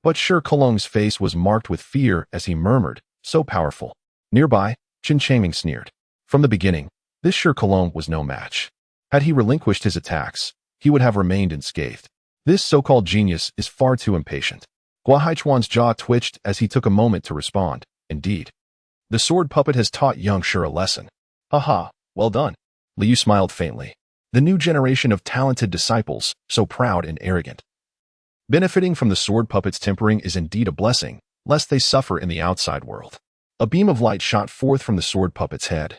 But Shi Kelong's face was marked with fear as he murmured, "So powerful." Nearby, Chen Changming sneered. From the beginning, this Shi Kelong was no match. Had he relinquished his attacks, he would have remained unscathed. This so-called genius is far too impatient. Gua Haichuan's jaw twitched as he took a moment to respond. Indeed. The sword puppet has taught young Shi a lesson. Haha, well done. Liu smiled faintly. The new generation of talented disciples, so proud and arrogant. Benefiting from the sword puppet's tempering is indeed a blessing, lest they suffer in the outside world. A beam of light shot forth from the sword puppet's head,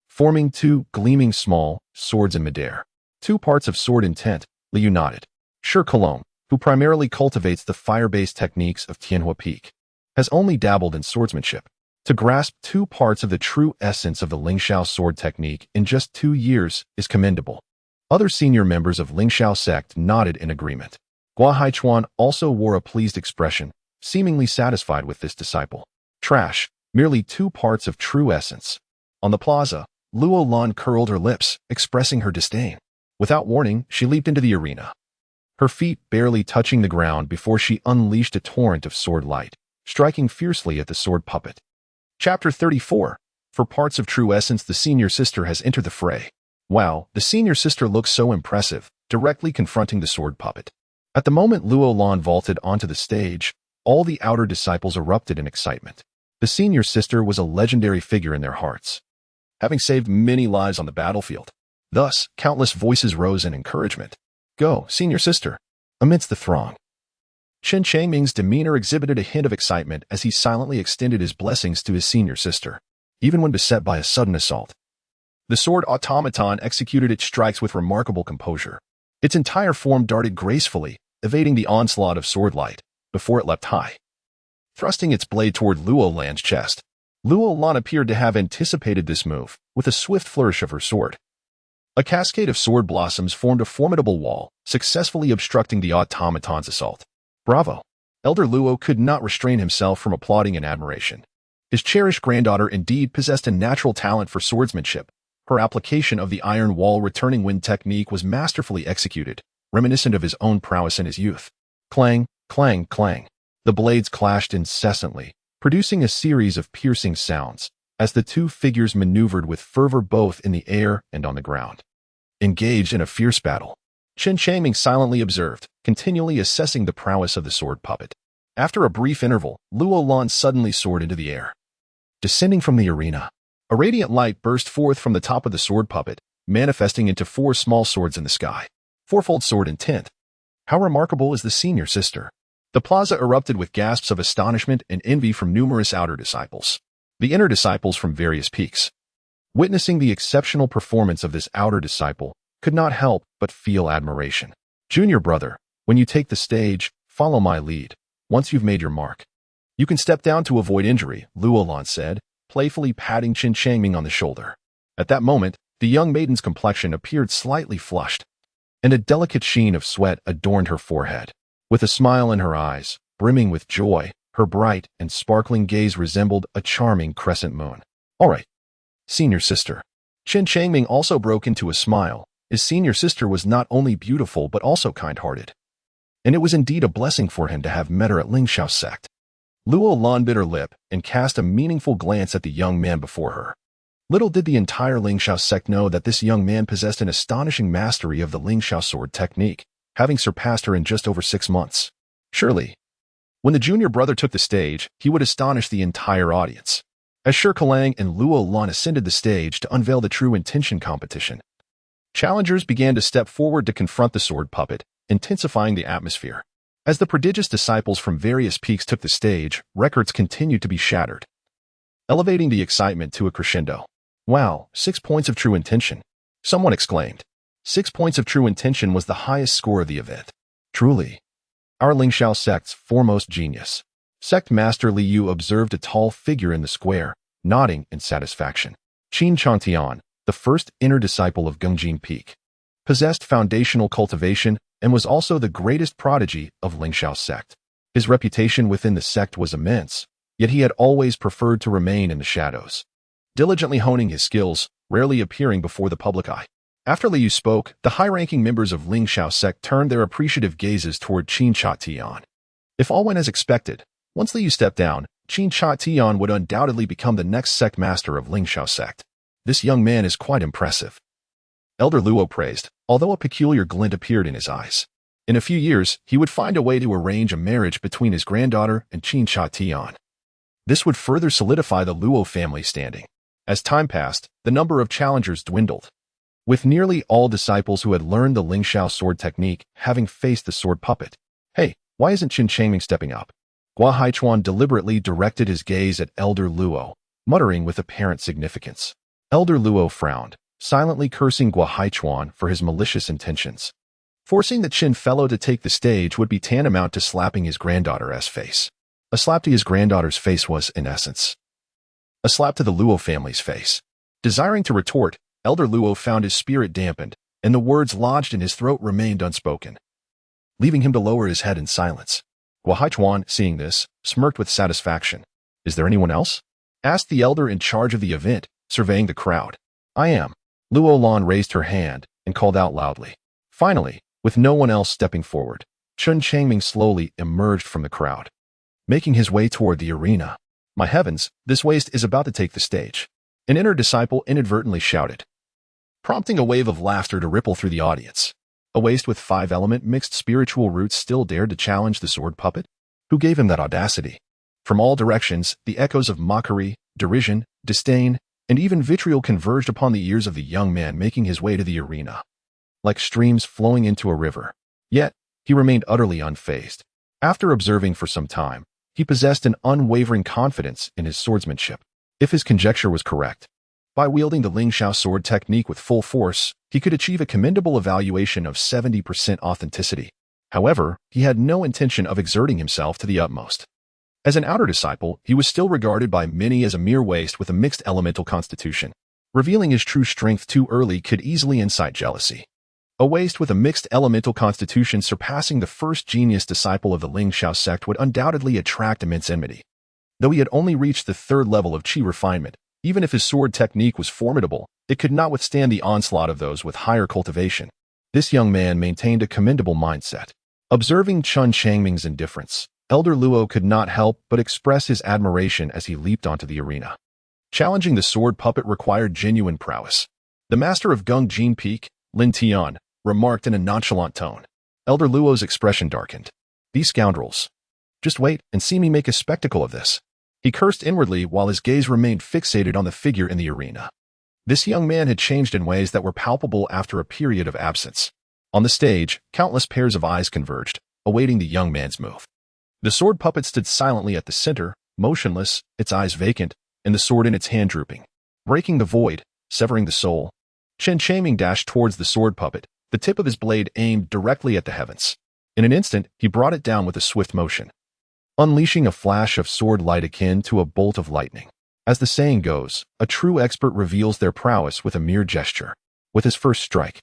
forming two gleaming small swords in midair. Two parts of sword intent, Liu nodded. Shi Kelong, who primarily cultivates the fire-based techniques of Tianhua Peak, has only dabbled in swordsmanship. To grasp two parts of the true essence of the Lingxiao sword technique in just 2 years is commendable. Other senior members of Lingxiao sect nodded in agreement. Gua Haichuan also wore a pleased expression, seemingly satisfied with this disciple. Trash, merely 2 parts of true essence. On the plaza, Luo Lan curled her lips, expressing her disdain. Without warning, she leaped into the arena, her feet barely touching the ground before she unleashed a torrent of sword light, striking fiercely at the sword puppet. Chapter 34. For parts of true essence, the senior sister has entered the fray. Wow, the senior sister looks so impressive, directly confronting the sword puppet. At the moment Luo Lan vaulted onto the stage, all the outer disciples erupted in excitement. The senior sister was a legendary figure in their hearts, having saved many lives on the battlefield. Thus, countless voices rose in encouragement. Go, senior sister. Amidst the throng, Chen Changming's demeanor exhibited a hint of excitement as he silently extended his blessings to his senior sister, even when beset by a sudden assault. The sword automaton executed its strikes with remarkable composure. Its entire form darted gracefully, evading the onslaught of sword light, before it leapt high, thrusting its blade toward Luo Lan's chest. Luo Lan appeared to have anticipated this move, with a swift flourish of her sword. A cascade of sword blossoms formed a formidable wall, successfully obstructing the automaton's assault. Bravo! Elder Luo could not restrain himself from applauding in admiration. His cherished granddaughter indeed possessed a natural talent for swordsmanship. Her application of the iron wall returning wind technique was masterfully executed, reminiscent of his own prowess in his youth. Clang, clang, clang. The blades clashed incessantly, producing a series of piercing sounds, as the two figures maneuvered with fervor both in the air and on the ground. Engaged in a fierce battle, Chen Changming silently observed, continually assessing the prowess of the sword puppet. After a brief interval, Luo Lan suddenly soared into the air. Descending from the arena, a radiant light burst forth from the top of the sword puppet, manifesting into 4 small swords in the sky. Fourfold sword intent. How remarkable is the senior sister! The plaza erupted with gasps of astonishment and envy from numerous outer disciples. The inner disciples from various peaks, witnessing the exceptional performance of this outer disciple, could not help but feel admiration. Junior brother, when you take the stage, follow my lead. Once you've made your mark, you can step down to avoid injury, Luo Lan said, playfully patting Chen Changming on the shoulder. At that moment, the young maiden's complexion appeared slightly flushed, and a delicate sheen of sweat adorned her forehead. With a smile in her eyes, brimming with joy, her bright and sparkling gaze resembled a charming crescent moon. All right, senior sister. Chen Changming also broke into a smile. His senior sister was not only beautiful but also kind-hearted, and it was indeed a blessing for him to have met her at Lingxiao sect. Luo Lan bit her lip and cast a meaningful glance at the young man before her. Little did the entire Lingxiao sect know that this young man possessed an astonishing mastery of the Lingxiao sword technique, having surpassed her in just over 6 months. Surely, when the junior brother took the stage, he would astonish the entire audience. As Shi Kelong and Luo Lan ascended the stage to unveil the true intention competition, challengers began to step forward to confront the sword puppet, intensifying the atmosphere. As the prodigious disciples from various peaks took the stage, records continued to be shattered, elevating the excitement to a crescendo. Wow, 6 points of true intention, someone exclaimed. 6 points of true intention was the highest score of the event. Truly, our Lingxiao sect's foremost genius. Sect Master Liu observed a tall figure in the square, nodding in satisfaction. Chen Changming, the first inner disciple of Gengjin Peak, possessed foundational cultivation and was also the greatest prodigy of Lingxiao sect. His reputation within the sect was immense, yet he had always preferred to remain in the shadows, diligently honing his skills, rarely appearing before the public eye. After Liu spoke, the high-ranking members of Ling Xiao sect turned their appreciative gazes toward Chen Changming. If all went as expected, once Liu stepped down, Chen Changming would undoubtedly become the next sect master of Ling Xiao sect. This young man is quite impressive, Elder Luo praised, although a peculiar glint appeared in his eyes. In a few years, he would find a way to arrange a marriage between his granddaughter and Chen Changming. This would further solidify the Luo family standing. As time passed, the number of challengers dwindled, with nearly all disciples who had learned the Ling Xiao sword technique having faced the sword puppet. Hey, why isn't Chen Changming stepping up? Gua Haichuan deliberately directed his gaze at Elder Luo, muttering with apparent significance. Elder Luo frowned, silently cursing Gua Haichuan for his malicious intentions. Forcing the Chen fellow to take the stage would be tantamount to slapping his granddaughter's face. A slap to his granddaughter's face was, in essence, a slap to the Luo family's face. Desiring to retort, Elder Luo found his spirit dampened, and the words lodged in his throat remained unspoken, leaving him to lower his head in silence. Gua Haichuan, seeing this, smirked with satisfaction. Is there anyone else? Asked the elder in charge of the event, surveying the crowd. I am. Luo Lan raised her hand and called out loudly. Finally, with no one else stepping forward, Chen Changming slowly emerged from the crowd, making his way toward the arena. My heavens, this waste is about to take the stage. An inner disciple inadvertently shouted, prompting a wave of laughter to ripple through the audience. A waste with 5-element mixed spiritual roots still dared to challenge the sword puppet? Who gave him that audacity? From all directions, the echoes of mockery, derision, disdain, and even vitriol converged upon the ears of the young man making his way to the arena, like streams flowing into a river. Yet, he remained utterly unfazed. After observing for some time, he possessed an unwavering confidence in his swordsmanship. If his conjecture was correct, by wielding the Ling Xiao sword technique with full force, he could achieve a commendable evaluation of 70% authenticity. However, he had no intention of exerting himself to the utmost. As an outer disciple, he was still regarded by many as a mere waste with a mixed elemental constitution. Revealing his true strength too early could easily incite jealousy. A waste with a mixed elemental constitution surpassing the first genius disciple of the Ling Xiao sect would undoubtedly attract immense enmity. Though he had only reached the 3rd level of qi refinement, even if his sword technique was formidable, it could not withstand the onslaught of those with higher cultivation. This young man maintained a commendable mindset. Observing Chen Changming's indifference, Elder Luo could not help but express his admiration as he leaped onto the arena. Challenging the sword puppet required genuine prowess. The master of Gung Jin Peak, Lin Tian, remarked in a nonchalant tone. Elder Luo's expression darkened. These scoundrels. Just wait and see me make a spectacle of this. He cursed inwardly while his gaze remained fixated on the figure in the arena. This young man had changed in ways that were palpable after a period of absence. On the stage, countless pairs of eyes converged, awaiting the young man's move. The sword puppet stood silently at the center, motionless, its eyes vacant, and the sword in its hand drooping. Breaking the void, severing the soul, Chen Changming dashed towards the sword puppet, the tip of his blade aimed directly at the heavens. In an instant, he brought it down with a swift motion, unleashing a flash of sword light akin to a bolt of lightning. As the saying goes, a true expert reveals their prowess with a mere gesture. With his first strike,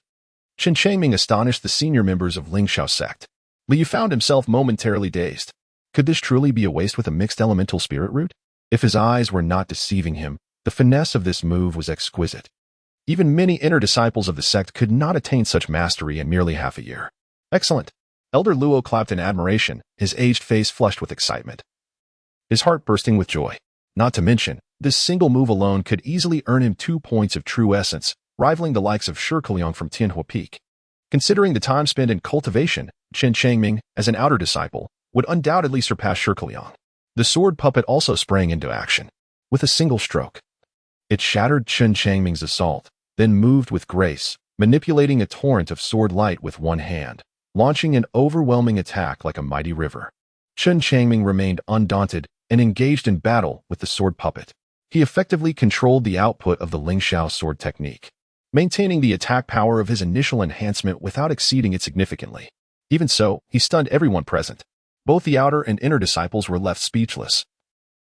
Chen Changming astonished the senior members of Ling Xiao sect. Liu found himself momentarily dazed. Could this truly be a waste with a mixed elemental spirit root? If his eyes were not deceiving him, the finesse of this move was exquisite. Even many inner disciples of the sect could not attain such mastery in merely half a year. Excellent. Elder Luo clapped in admiration, his aged face flushed with excitement, his heart bursting with joy. Not to mention, this single move alone could easily earn him 2 points of true essence, rivaling the likes of Shi Keliang from Tianhua Peak. Considering the time spent in cultivation, Chen Changming, as an outer disciple, would undoubtedly surpass Shi Keliang. The sword puppet also sprang into action. With a single stroke, it shattered Chen Changming's assault, then moved with grace, manipulating a torrent of sword light with one hand, launching an overwhelming attack like a mighty river. Chen Changming remained undaunted and engaged in battle with the sword puppet. He effectively controlled the output of the Ling Xiao sword technique, maintaining the attack power of his initial enhancement without exceeding it significantly. Even so, he stunned everyone present. Both the outer and inner disciples were left speechless,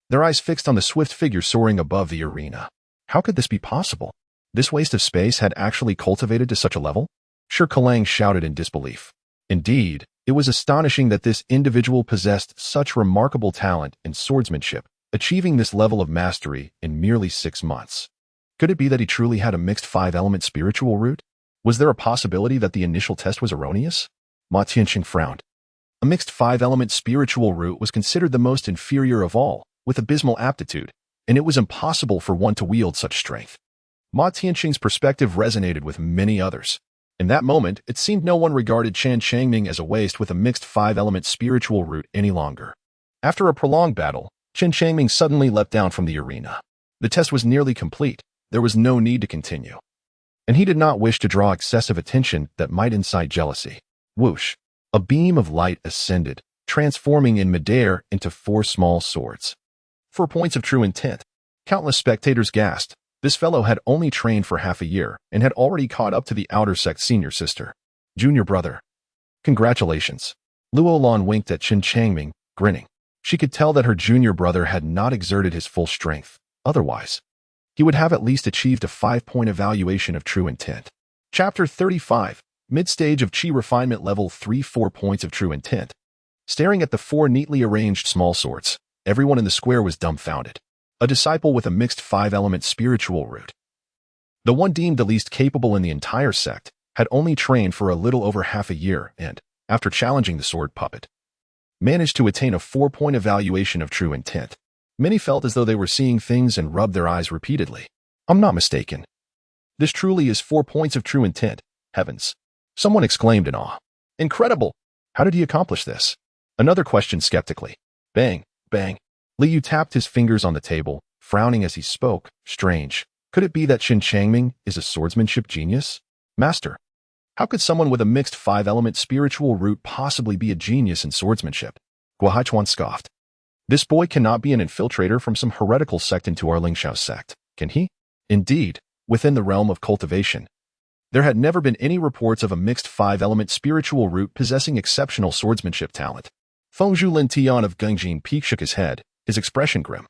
their eyes fixed on the swift figure soaring above the arena. How could this be possible? This waste of space had actually cultivated to such a level? Shi Keliang shouted in disbelief. Indeed, it was astonishing that this individual possessed such remarkable talent in swordsmanship, achieving this level of mastery in merely 6 months. Could it be that he truly had a mixed 5-element spiritual root? Was there a possibility that the initial test was erroneous? Ma Tianqing frowned. A mixed five-element spiritual root was considered the most inferior of all, with abysmal aptitude, and it was impossible for one to wield such strength. Ma Tianqing's perspective resonated with many others. In that moment, it seemed no one regarded Chen Changming as a waste with a mixed five-element spiritual root any longer. After a prolonged battle, Chen Changming suddenly leapt down from the arena. The test was nearly complete. There was no need to continue. And he did not wish to draw excessive attention that might incite jealousy. Whoosh! A beam of light ascended, transforming in midair into 4 small swords. 4 points of true intent. Countless spectators gasped. This fellow had only trained for half a year and had already caught up to the outer sect's senior sister. Junior brother. Congratulations. Luolan winked at Chen Changming, grinning. She could tell that her junior brother had not exerted his full strength. Otherwise, he would have at least achieved a 5-point evaluation of true intent. Chapter 35. Mid-stage of Qi Refinement Level 3. 4 points of true intent. Staring at the 4 neatly arranged small swords, everyone in the square was dumbfounded. A disciple with a mixed 5-element spiritual root. The one deemed the least capable in the entire sect had only trained for a little over half a year and, after challenging the sword puppet, managed to attain a 4-point evaluation of true intent. Many felt as though they were seeing things and rubbed their eyes repeatedly. I'm not mistaken. This truly is 4 points of true intent. Heavens. Someone exclaimed in awe. Incredible! How did he accomplish this? Another questioned skeptically. Bang, bang. Liu tapped his fingers on the table, frowning as he spoke. Strange. Could it be that Chen Changming is a swordsmanship genius? Master. How could someone with a mixed 5-element spiritual root possibly be a genius in swordsmanship? Guohaichuan scoffed. This boy cannot be an infiltrator from some heretical sect into our Lingxiao sect, can he? Indeed, within the realm of cultivation, there had never been any reports of a mixed 5-element spiritual root possessing exceptional swordsmanship talent. Fengzhu Lintian of Gengjin Peak shook his head, his expression grim.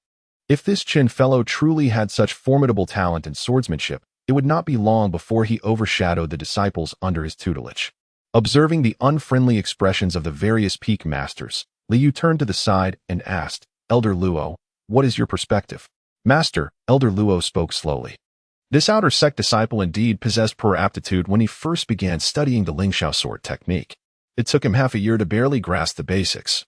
If this Chen fellow truly had such formidable talent in swordsmanship, it would not be long before he overshadowed the disciples under his tutelage. Observing the unfriendly expressions of the various peak masters, Liu turned to the side and asked, Elder Luo, what is your perspective? Master, Elder Luo spoke slowly. This outer sect disciple indeed possessed poor aptitude when he first began studying the Lingxiao sword technique. It took him half a year to barely grasp the basics,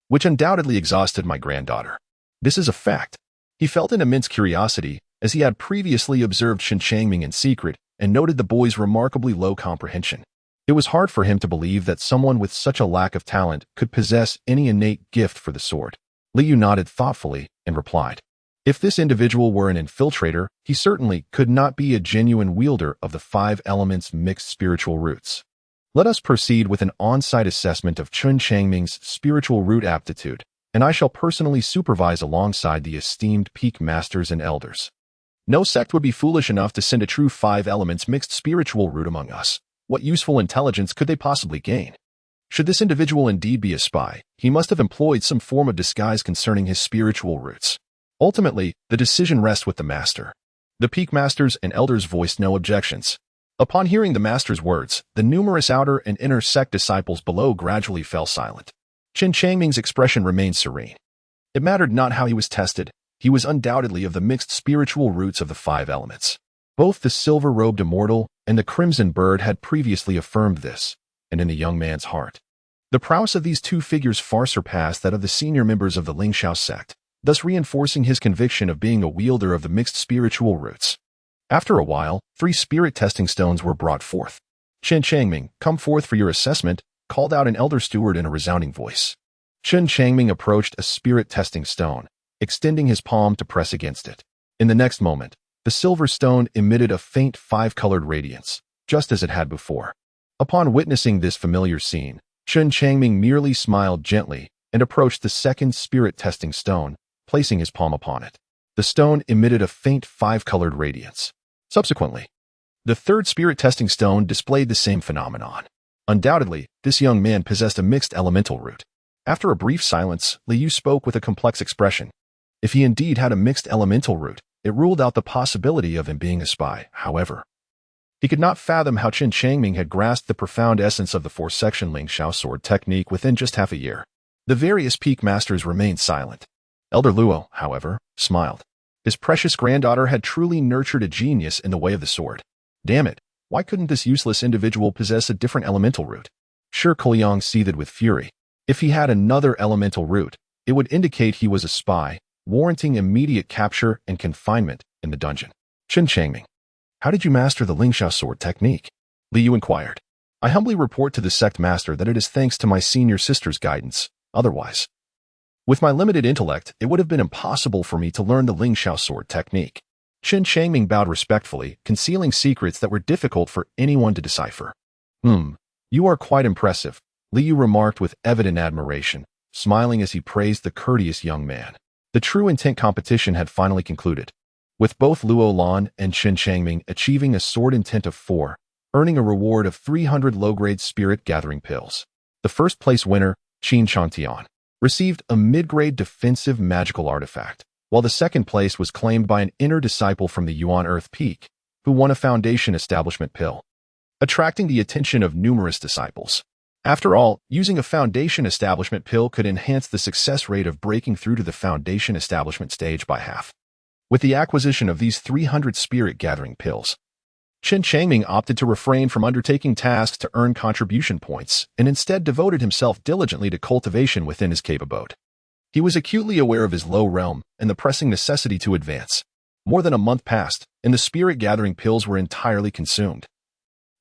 which undoubtedly exhausted my granddaughter. This is a fact. He felt an immense curiosity, as he had previously observed Chen Changming in secret and noted the boy's remarkably low comprehension. It was hard for him to believe that someone with such a lack of talent could possess any innate gift for the sword. Liu nodded thoughtfully and replied, if this individual were an infiltrator, he certainly could not be a genuine wielder of the 5 elements mixed spiritual roots. Let us proceed with an on-site assessment of Chen Changming's spiritual root aptitude, and I shall personally supervise alongside the esteemed peak masters and elders. No sect would be foolish enough to send a true 5 elements mixed spiritual root among us. What useful intelligence could they possibly gain? Should this individual indeed be a spy, he must have employed some form of disguise concerning his spiritual roots. Ultimately, the decision rests with the master. The peak masters and elders voiced no objections. Upon hearing the master's words, the numerous outer and inner sect disciples below gradually fell silent. Chen Changming's expression remained serene. It mattered not how he was tested, he was undoubtedly of the mixed spiritual roots of the 5 elements. Both the silver-robed immortal and the crimson bird had previously affirmed this, and in the young man's heart, the prowess of these 2 figures far surpassed that of the senior members of the Lingxiao sect, thus reinforcing his conviction of being a wielder of the mixed spiritual roots. After a while, 3 spirit testing stones were brought forth. Chen Changming, come forth for your assessment, called out an elder steward in a resounding voice. Chen Changming approached a spirit testing stone, extending his palm to press against it. In the next moment, the silver stone emitted a faint 5-colored radiance, just as it had before. Upon witnessing this familiar scene, Chen Changming merely smiled gently and approached the second spirit testing stone, placing his palm upon it. The stone emitted a faint 5-colored radiance. Subsequently, the third spirit testing stone displayed the same phenomenon. Undoubtedly, this young man possessed a mixed elemental root. After a brief silence, Liu spoke with a complex expression. If he indeed had a mixed elemental root, it ruled out the possibility of him being a spy. However, he could not fathom how Chen Changming had grasped the profound essence of the 4-section Lingxiao sword technique within just half a year. The various peak masters remained silent. Elder Luo, however, smiled. His precious granddaughter had truly nurtured a genius in the way of the sword. Damn it, Why couldn't this useless individual possess a different elemental root? Sure, Kuliang seethed with fury. If he had another elemental root, it would indicate he was a spy, warranting immediate capture and confinement in the dungeon. Chen Changming, how did you master the Lingxiao sword technique? Liu inquired. I humbly report to the sect master that it is thanks to my senior sister's guidance. Otherwise, with my limited intellect, it would have been impossible for me to learn the Lingxiao sword technique. Chen Changming bowed respectfully, concealing secrets that were difficult for anyone to decipher. You are quite impressive, Liu remarked with evident admiration, smiling as he praised the courteous young man. The true intent competition had finally concluded, with both Luo Lan and Chen Changming achieving a sword intent of 4, earning a reward of 300 low-grade spirit-gathering pills. The first-place winner, Chen Changming, received a mid-grade defensive magical artifact, while the second place was claimed by an inner disciple from the Yuan Earth Peak, who won a Foundation Establishment pill, attracting the attention of numerous disciples. After all, using a Foundation Establishment pill could enhance the success rate of breaking through to the Foundation Establishment stage by half. With the acquisition of these 300 spirit-gathering pills, Chen Changming opted to refrain from undertaking tasks to earn contribution points and instead devoted himself diligently to cultivation within his cave abode. He was acutely aware of his low realm and the pressing necessity to advance. More than a month passed, and the spirit-gathering pills were entirely consumed.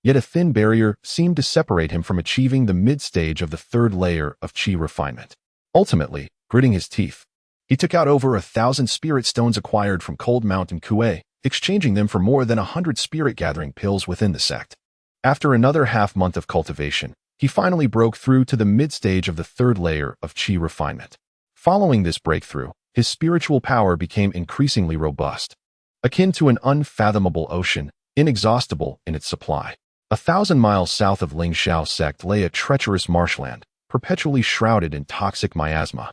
Yet a thin barrier seemed to separate him from achieving the mid-stage of the 3rd layer of Qi refinement. Ultimately, gritting his teeth, he took out over 1,000 spirit stones acquired from Cold Mountain Kuei, exchanging them for more than 100 spirit-gathering pills within the sect. After another half-month of cultivation, he finally broke through to the mid-stage of the 3rd layer of Qi refinement. Following this breakthrough, his spiritual power became increasingly robust, akin to an unfathomable ocean, inexhaustible in its supply. 1,000 miles south of Lingxiao sect lay a treacherous marshland, perpetually shrouded in toxic miasma,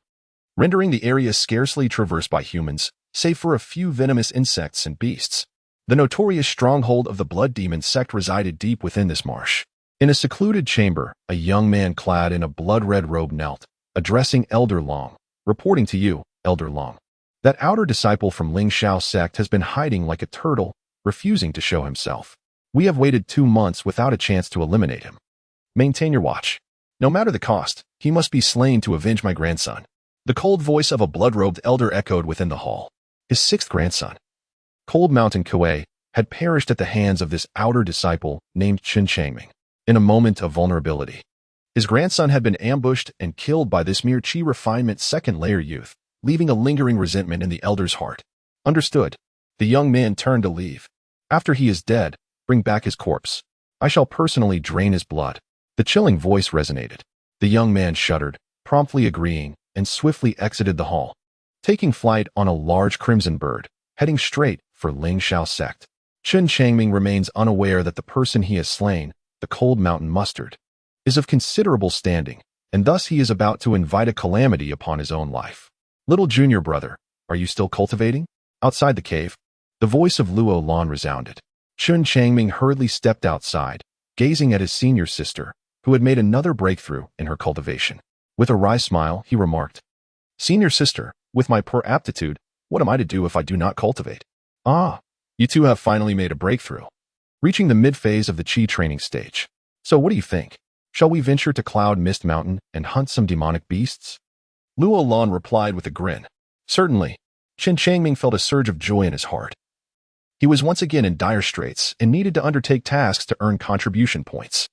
rendering the area scarcely traversed by humans, save for a few venomous insects and beasts. The notorious stronghold of the Blood Demon sect resided deep within this marsh. In a secluded chamber, a young man clad in a blood-red robe knelt, addressing Elder Long. Reporting to you, Elder Long. That outer disciple from Lingxiao sect has been hiding like a turtle, refusing to show himself. We have waited 2 months without a chance to eliminate him. Maintain your watch. No matter the cost, he must be slain to avenge my grandson. The cold voice of a blood-robed elder echoed within the hall. His 6th grandson, Cold Mountain Kuei, had perished at the hands of this outer disciple named Chen Changming. In a moment of vulnerability, his grandson had been ambushed and killed by this mere Qi refinement 2nd layer youth, leaving a lingering resentment in the elder's heart. Understood. The young man turned to leave. After he is dead, bring back his corpse. I shall personally drain his blood. The chilling voice resonated. The young man shuddered, promptly agreeing, and swiftly exited the hall, taking flight on a large crimson bird, heading straight for Lingxiao sect. Chen Changming remains unaware that the person he has slain, the Cold Mountain Mustard, is of considerable standing, and thus he is about to invite a calamity upon his own life. Little junior brother, are you still cultivating? Outside the cave, the voice of Luo Lan resounded. Chen Changming hurriedly stepped outside, gazing at his senior sister, who had made another breakthrough in her cultivation. With a wry smile, he remarked, Senior sister, with my poor aptitude, what am I to do if I do not cultivate? Ah, you two have finally made a breakthrough, reaching the mid-phase of the Qi training stage. So what do you think? Shall we venture to Cloud Mist Mountain and hunt some demonic beasts? Luo Lan replied with a grin. Certainly. Chen Changming felt a surge of joy in his heart. He was once again in dire straits and needed to undertake tasks to earn contribution points.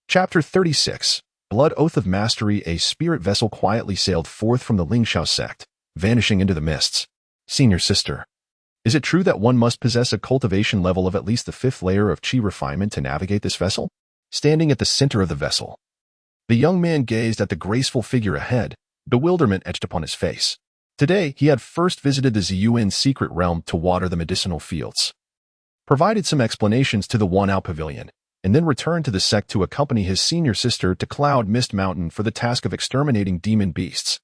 Chapter 36. Blood Oath of Mastery. A spirit vessel quietly sailed forth from the Lingxiao sect, vanishing into the mists. Senior sister, is it true that one must possess a cultivation level of at least the 5th layer of Qi refinement to navigate this vessel? Standing at the center of the vessel, the young man gazed at the graceful figure ahead, bewilderment etched upon his face. Today, he had first visited the Ziyuan secret realm to water the medicinal fields, provided some explanations to the Wanao Pavilion, and then returned to the sect to accompany his senior sister to Cloud Mist Mountain for the task of exterminating demon beasts.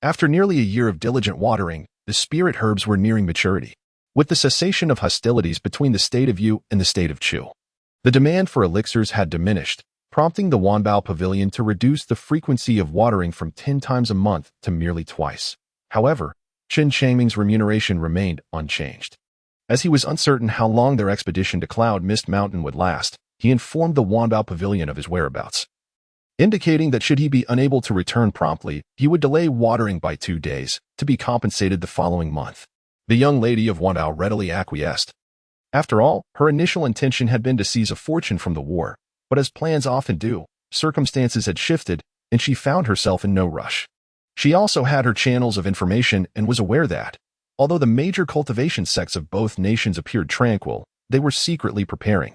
After nearly a year of diligent watering, the spirit herbs were nearing maturity, with the cessation of hostilities between the state of Yu and the state of Chu. The demand for elixirs had diminished, prompting the Wanbao Pavilion to reduce the frequency of watering from 10 times a month to merely twice. However, Chen Changming's remuneration remained unchanged. As he was uncertain how long their expedition to Cloud Mist Mountain would last, he informed the Wanbao Pavilion of his whereabouts, indicating that should he be unable to return promptly, he would delay watering by 2 days, to be compensated the following month. The young lady of Wanbao readily acquiesced. After all, her initial intention had been to seize a fortune from the war, but as plans often do, circumstances had shifted, and she found herself in no rush. She also had her channels of information and was aware that, although the major cultivation sects of both nations appeared tranquil, they were secretly preparing.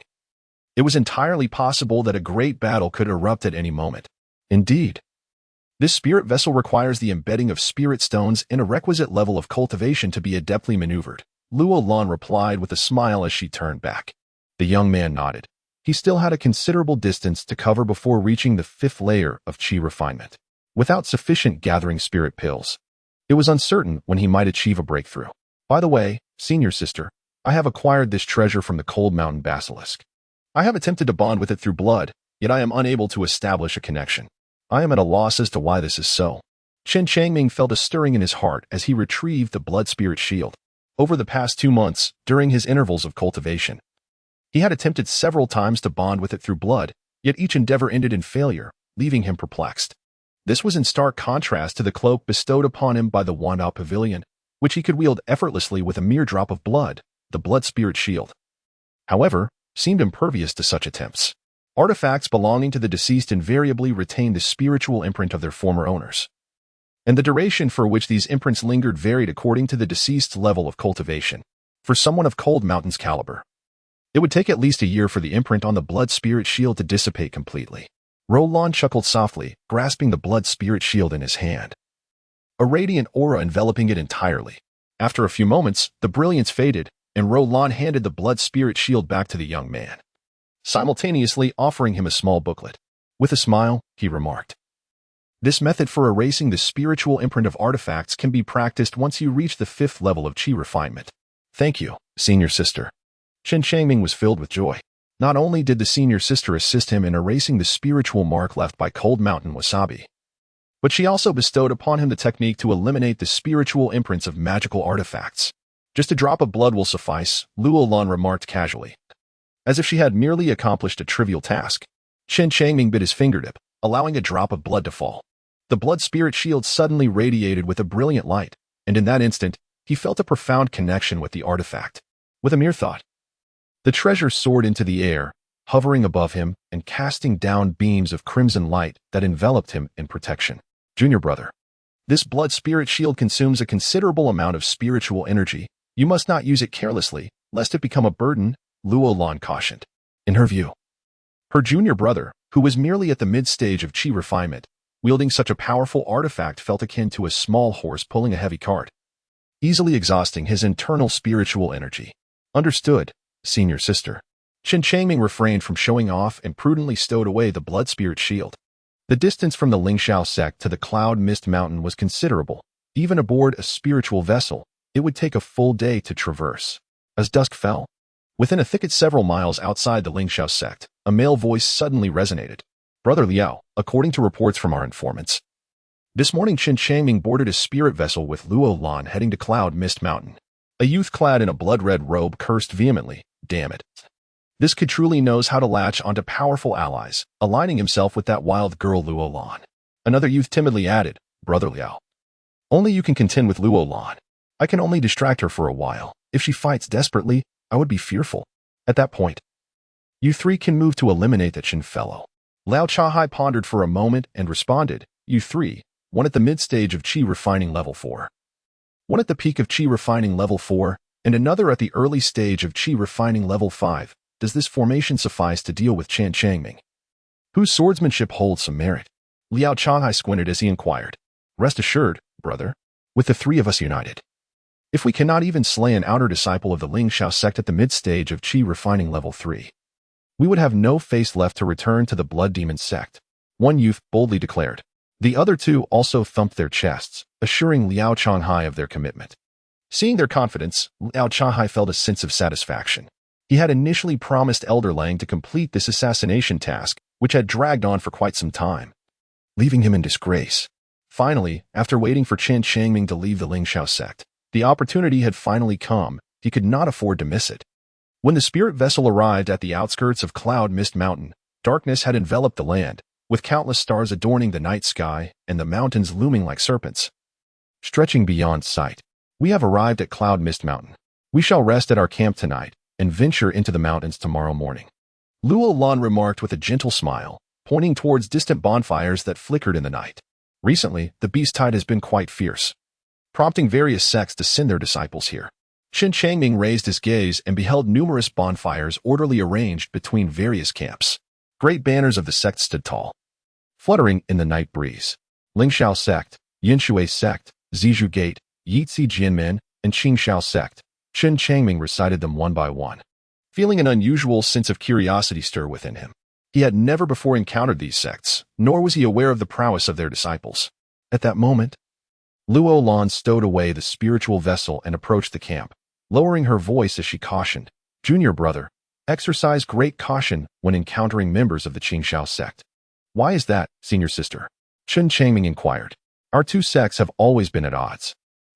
It was entirely possible that a great battle could erupt at any moment. Indeed, this spirit vessel requires the embedding of spirit stones in a requisite level of cultivation to be adeptly maneuvered, Luo Lan replied with a smile as she turned back. The young man nodded. He still had a considerable distance to cover before reaching the 5th layer of chi refinement. Without sufficient gathering spirit pills, it was uncertain when he might achieve a breakthrough. By the way, senior sister, I have acquired this treasure from the Cold Mountain Basilisk. I have attempted to bond with it through blood, yet I am unable to establish a connection. I am at a loss as to why this is so. Chen Changming felt a stirring in his heart as he retrieved the blood spirit shield. Over the past 2 months, during his intervals of cultivation, he had attempted several times to bond with it through blood, yet each endeavor ended in failure, leaving him perplexed. This was in stark contrast to the cloak bestowed upon him by the Wanbao Pavilion, which he could wield effortlessly with a mere drop of blood, the blood spirit shield. However, seemed impervious to such attempts. Artifacts belonging to the deceased invariably retained the spiritual imprint of their former owners, and the duration for which these imprints lingered varied according to the deceased's level of cultivation. For someone of Cold Mountain's caliber, it would take at least a year for the imprint on the blood spirit shield to dissipate completely. Roland chuckled softly, grasping the blood spirit shield in his hand, a radiant aura enveloping it entirely. After a few moments, the brilliance faded, and Roland handed the blood spirit shield back to the young man, simultaneously offering him a small booklet. With a smile, he remarked, "This method for erasing the spiritual imprint of artifacts can be practiced once you reach the 5th level of chi refinement." "Thank you, senior sister." Chen Changming was filled with joy. Not only did the senior sister assist him in erasing the spiritual mark left by Cold Mountain Wasabi, but she also bestowed upon him the technique to eliminate the spiritual imprints of magical artifacts. "Just a drop of blood will suffice," Luo Lan remarked casually, as if she had merely accomplished a trivial task. Chen Changming bit his fingertip, allowing a drop of blood to fall. The blood spirit shield suddenly radiated with a brilliant light, and in that instant, he felt a profound connection with the artifact. With a mere thought, the treasure soared into the air, hovering above him and casting down beams of crimson light that enveloped him in protection. "Junior brother, this blood spirit shield consumes a considerable amount of spiritual energy. You must not use it carelessly, lest it become a burden," Luo Lan cautioned. In her view, her junior brother, who was merely at the mid-stage of chi refinement, wielding such a powerful artifact felt akin to a small horse pulling a heavy cart, easily exhausting his internal spiritual energy. "Understood, senior sister." Chen Changming refrained from showing off and prudently stowed away the blood spirit shield. The distance from the Lingxiao sect to the Cloud Mist Mountain was considerable. Even aboard a spiritual vessel, it would take a full day to traverse. As dusk fell, within a thicket several miles outside the Lingxiao sect, a male voice suddenly resonated. "Brother Liao, according to reports from our informants, this morning Chen Changming boarded a spirit vessel with Luo Lan heading to Cloud Mist Mountain." A youth clad in a blood-red robe cursed vehemently. "Damn it. This kid truly knows how to latch onto powerful allies," aligning himself with that wild girl Luo Lan. Another youth timidly added, "Brother Liao, only you can contend with Luo Lan. I can only distract her for a while. If she fights desperately, I would be fearful. At that point, you 3 can move to eliminate that Chen fellow." Lao Chahai pondered for a moment and responded, "You 3, one at the mid-stage of chi refining level 4. One at the peak of chi refining level 4, and another at the early stage of chi refining level 5. Does this formation suffice to deal with Chen Changming, whose swordsmanship holds some merit?" Liao Changhai squinted as he inquired. "Rest assured, brother, with the 3 of us united, if we cannot even slay an outer disciple of the Lingxiao sect at the mid-stage of chi refining level 3, we would have no face left to return to the Blood Demon sect," one youth boldly declared. The other 2 also thumped their chests, assuring Liao Changhai of their commitment. Seeing their confidence, Liao Changhai felt a sense of satisfaction. He had initially promised Elder Lang to complete this assassination task, which had dragged on for quite some time, leaving him in disgrace. Finally, after waiting for Chen Changming to leave the Lingxiao sect, the opportunity had finally come. He could not afford to miss it. When the spirit vessel arrived at the outskirts of Cloud Mist Mountain, darkness had enveloped the land, with countless stars adorning the night sky and the mountains looming like serpents, stretching beyond sight. We have arrived at Cloud Mist Mountain. We shall rest at our camp tonight and venture into the mountains tomorrow morning. Luo Lan remarked with a gentle smile, pointing towards distant bonfires that flickered in the night. Recently, the beast tide has been quite fierce, prompting various sects to send their disciples here. Chen Changming raised his gaze and beheld numerous bonfires orderly arranged between various camps. Great banners of the sect stood tall, fluttering in the night breeze. Lingxiao sect, Yinshui sect, Zizhu Gate, Yitzi Jianmen, and Qingxiao sect. Chen Changming recited them one by one, feeling an unusual sense of curiosity stir within him. He had never before encountered these sects, nor was he aware of the prowess of their disciples. At that moment, Luo Lan stowed away the spiritual vessel and approached the camp, lowering her voice as she cautioned, "Junior brother, exercise great caution when encountering members of the Qingxiao sect." "Why is that, senior sister?" Chen Changming inquired. "Our two sects have always been at odds.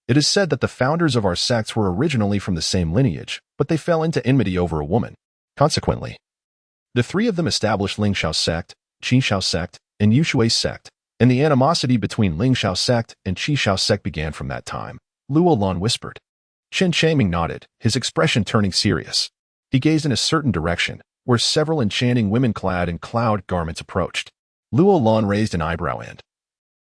It is said that the founders of our sects were originally from the same lineage, but they fell into enmity over a woman. Consequently, the three of them established Lingxiao sect, Qingxiao sect, and Yushui sect, and the animosity between Lingxiao sect and Qingxiao sect began from that time," Luo Lan whispered. Chen Changming nodded, his expression turning serious. He gazed in a certain direction, where several enchanting women clad in cloud garments approached. Luo Lan raised an eyebrow and,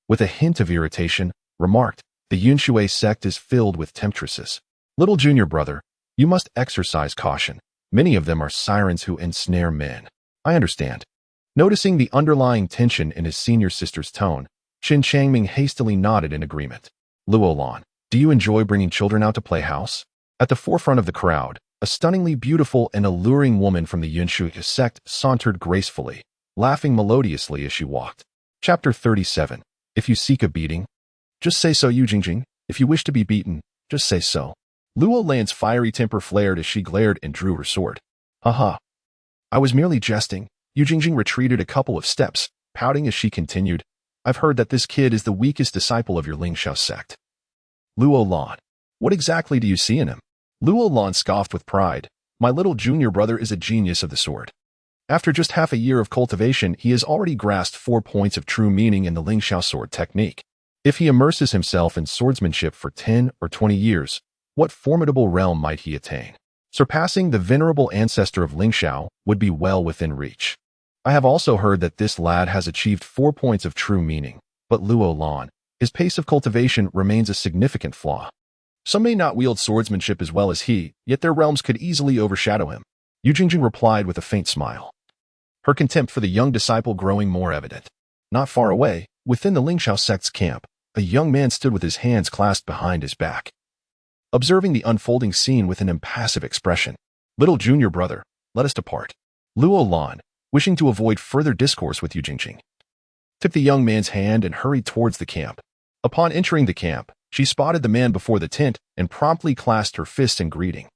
with a hint of irritation, remarked, "The Yunshui sect is filled with temptresses. Little junior brother, you must exercise caution. Many of them are sirens who ensnare men." "I understand." Noticing the underlying tension in his senior sister's tone, Chen Changming hastily nodded in agreement. "Luo Lan, do you enjoy bringing children out to play house?" At the forefront of the crowd, a stunningly beautiful and alluring woman from the Yunshui sect sauntered gracefully, laughing melodiously as she walked. Chapter 37. If you seek a beating, just say so, Yu Jingjing. If you wish to be beaten, just say so. Luo Lan's fiery temper flared as she glared and drew her sword. "Haha. I was merely jesting." Yu Jingjing retreated a couple of steps, pouting as she continued, "I've heard that this kid is the weakest disciple of your Lingxiao sect." "Luo Lan, what exactly do you see in him?" Luo Lan scoffed with pride. "My little junior brother is a genius of the sword. After just half a year of cultivation, he has already grasped 4 points of true meaning in the Lingxiao sword technique. If he immerses himself in swordsmanship for 10 or 20 years, what formidable realm might he attain? Surpassing the venerable ancestor of Lingxiao would be well within reach. I have also heard that this lad has achieved 4 points of true meaning, but Luo Lan, his pace of cultivation remains a significant flaw. Some may not wield swordsmanship as well as he, yet their realms could easily overshadow him." Yu Jingjing replied with a faint smile, her contempt for the young disciple growing more evident. Not far away, within the Lingxiao sect's camp, a young man stood with his hands clasped behind his back, observing the unfolding scene with an impassive expression. "Little junior brother, let us depart." Luo Lan, wishing to avoid further discourse with Yu Jingjing, took the young man's hand and hurried towards the camp. Upon entering the camp, she spotted the man before the tent and promptly clasped her fist in greeting.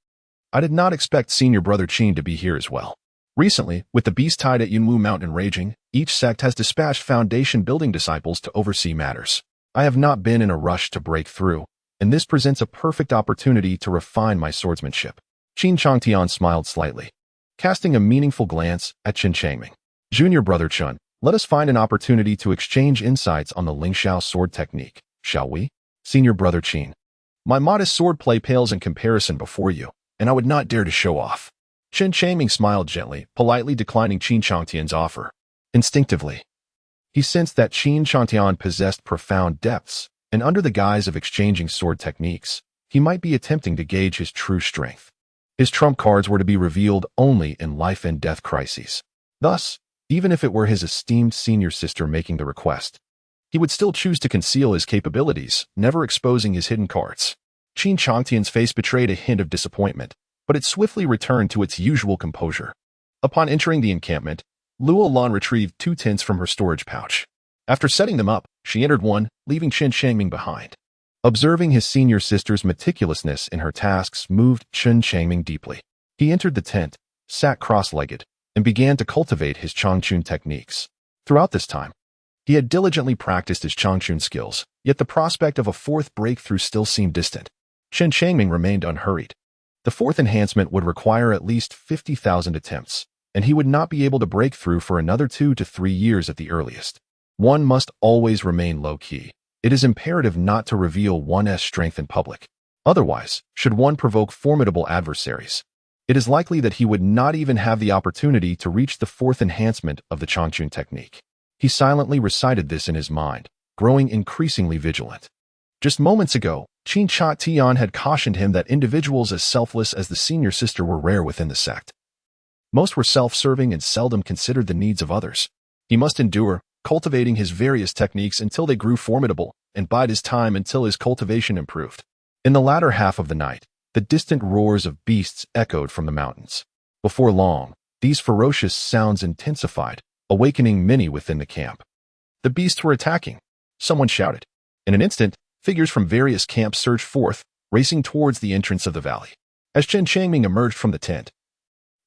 "I did not expect senior brother Qin to be here as well. Recently, with the beast tide at Yunwu Mountain raging, each sect has dispatched foundation building disciples to oversee matters. I have not been in a rush to break through, and this presents a perfect opportunity to refine my swordsmanship." Qin Changtian smiled slightly, casting a meaningful glance at Chen Changming. "Junior brother Chen, let us find an opportunity to exchange insights on the Lingxiao sword technique, shall we?" "Senior brother Qin, my modest swordplay pales in comparison before you, and I would not dare to show off." Chen Changming smiled gently, politely declining Qin Changtian's offer. Instinctively, he sensed that Qin Changtian possessed profound depths, and under the guise of exchanging sword techniques, he might be attempting to gauge his true strength. His trump cards were to be revealed only in life and death crises. Thus, even if it were his esteemed senior sister making the request, he would still choose to conceal his capabilities, never exposing his hidden cards. Qin Changtian's face betrayed a hint of disappointment, but it swiftly returned to its usual composure. Upon entering the encampment, Luo Lan retrieved 2 tents from her storage pouch. After setting them up, she entered one, leaving Chen Changming behind. Observing his senior sister's meticulousness in her tasks moved Chen Changming deeply. He entered the tent, sat cross-legged, and began to cultivate his Changchun techniques. Throughout this time, he had diligently practiced his Changchun skills, yet the prospect of a fourth breakthrough still seemed distant. Chen Changming remained unhurried, The fourth enhancement would require at least 50,000 attempts, and he would not be able to break through for another 2 to 3 years at the earliest. One must always remain low-key. It is imperative not to reveal one's strength in public. Otherwise, should one provoke formidable adversaries, it is likely that he would not even have the opportunity to reach the fourth enhancement of the Changchun technique. He silently recited this in his mind, growing increasingly vigilant. Just moments ago, Chen Changming had cautioned him that individuals as selfless as the senior sister were rare within the sect. Most were self-serving and seldom considered the needs of others. He must endure, cultivating his various techniques until they grew formidable, and bide his time until his cultivation improved. In the latter half of the night, the distant roars of beasts echoed from the mountains. Before long, these ferocious sounds intensified, awakening many within the camp. The beasts were attacking. Someone shouted. In an instant, figures from various camps surged forth, racing towards the entrance of the valley. As Chen Changming emerged from the tent,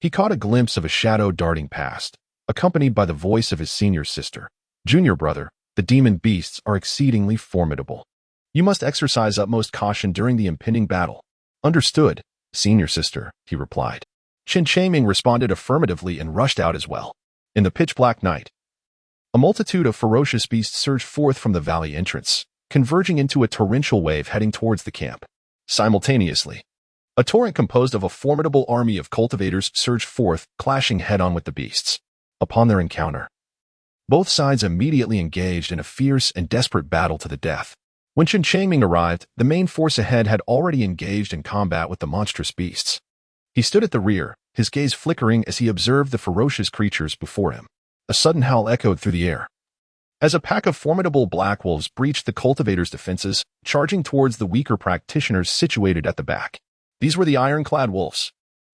he caught a glimpse of a shadow darting past, accompanied by the voice of his senior sister. Junior brother, the demon beasts are exceedingly formidable. You must exercise utmost caution during the impending battle. Understood, senior sister, he replied. Chen Changming responded affirmatively and rushed out as well. In the pitch-black night, a multitude of ferocious beasts surged forth from the valley entrance, converging into a torrential wave heading towards the camp. Simultaneously, a torrent composed of a formidable army of cultivators surged forth, clashing head-on with the beasts. Upon their encounter, both sides immediately engaged in a fierce and desperate battle to the death. When Chen Changming arrived, the main force ahead had already engaged in combat with the monstrous beasts. He stood at the rear, his gaze flickering as he observed the ferocious creatures before him. A sudden howl echoed through the air, as a pack of formidable black wolves breached the cultivators' defenses, charging towards the weaker practitioners situated at the back. These were the ironclad wolves.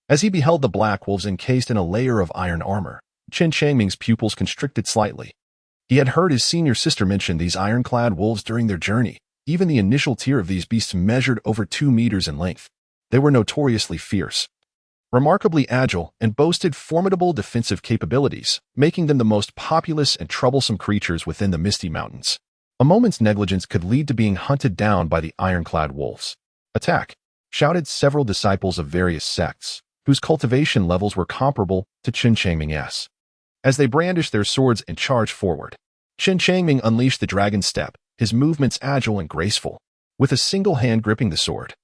As he beheld the black wolves encased in a layer of iron armor, Chen Changming's pupils constricted slightly. He had heard his senior sister mention these ironclad wolves during their journey. Even the initial tier of these beasts measured over 2 meters in length. They were notoriously fierce, remarkably agile, and boasted formidable defensive capabilities, making them the most populous and troublesome creatures within the Misty Mountains. A moment's negligence could lead to being hunted down by the ironclad wolves. Attack! Shouted several disciples of various sects, whose cultivation levels were comparable to Chen Changming's. As they brandished their swords and charged forward, Chen Changming unleashed the dragon step, his movements agile and graceful, with a single hand gripping the sword.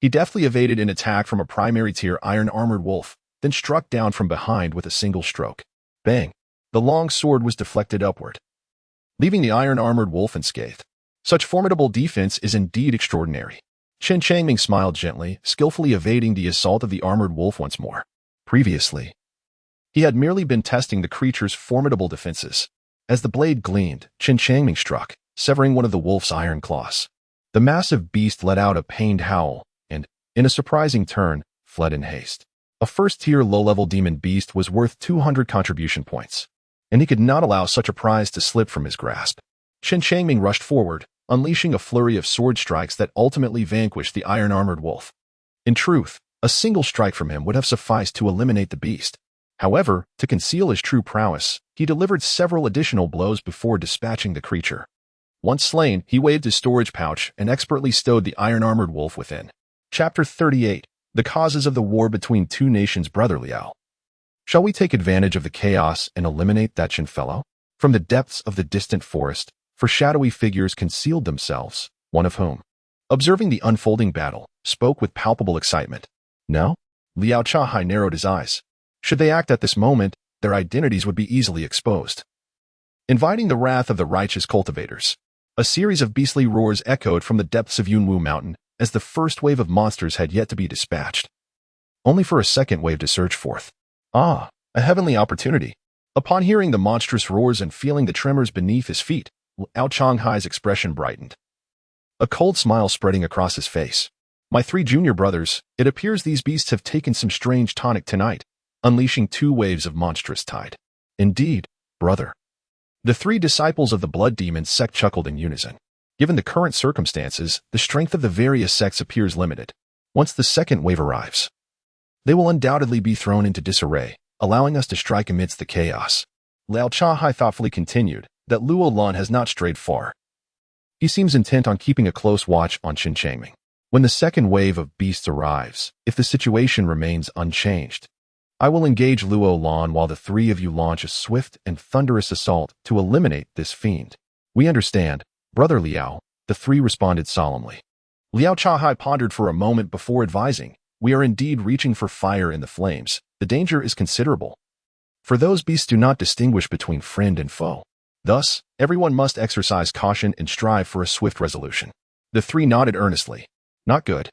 He deftly evaded an attack from a primary-tier iron-armored wolf, then struck down from behind with a single stroke. Bang! The long sword was deflected upward, leaving the iron-armored wolf unscathed. Such formidable defense is indeed extraordinary. Chen Changming smiled gently, skillfully evading the assault of the armored wolf once more. Previously, he had merely been testing the creature's formidable defenses. As the blade gleamed, Chen Changming struck, severing one of the wolf's iron claws. The massive beast let out a pained howl and, in a surprising turn, fled in haste. A first-tier low-level demon beast was worth 200 contribution points, and he could not allow such a prize to slip from his grasp. Chen Changming rushed forward, unleashing a flurry of sword strikes that ultimately vanquished the iron-armored wolf. In truth, a single strike from him would have sufficed to eliminate the beast. However, to conceal his true prowess, he delivered several additional blows before dispatching the creature. Once slain, he waved his storage pouch and expertly stowed the iron-armored wolf within. Chapter 38. The Causes of the War Between Two Nations. Brother Liao. Shall we take advantage of the chaos and eliminate that Chen fellow? From the depths of the distant forest, shadowy figures concealed themselves, one of whom, observing the unfolding battle, spoke with palpable excitement. No? Liao Chahai narrowed his eyes. Should they act at this moment, their identities would be easily exposed. Inviting the wrath of the righteous cultivators, a series of beastly roars echoed from the depths of Yunwu Mountain as the first wave of monsters had yet to be dispatched, only for a second wave to surge forth. Ah, a heavenly opportunity. Upon hearing the monstrous roars and feeling the tremors beneath his feet, Liao Changhai's expression brightened, a cold smile spreading across his face. My 3 junior brothers, it appears these beasts have taken some strange tonic tonight, unleashing 2 waves of monstrous tide. Indeed, brother. The 3 disciples of the blood demon sect chuckled in unison. Given the current circumstances, the strength of the various sects appears limited. Once the second wave arrives, they will undoubtedly be thrown into disarray, allowing us to strike amidst the chaos. Liao Chahai thoughtfully continued that Luo Lan has not strayed far. He seems intent on keeping a close watch on Chen Changming. When the second wave of beasts arrives, if the situation remains unchanged, I will engage Luo Lan while the three of you launch a swift and thunderous assault to eliminate this fiend. We understand, Brother Liao, the three responded solemnly. Liao Chahai pondered for a moment before advising, we are indeed reaching for fire in the flames. The danger is considerable. For those beasts do not distinguish between friend and foe. Thus, everyone must exercise caution and strive for a swift resolution. The three nodded earnestly. Not good.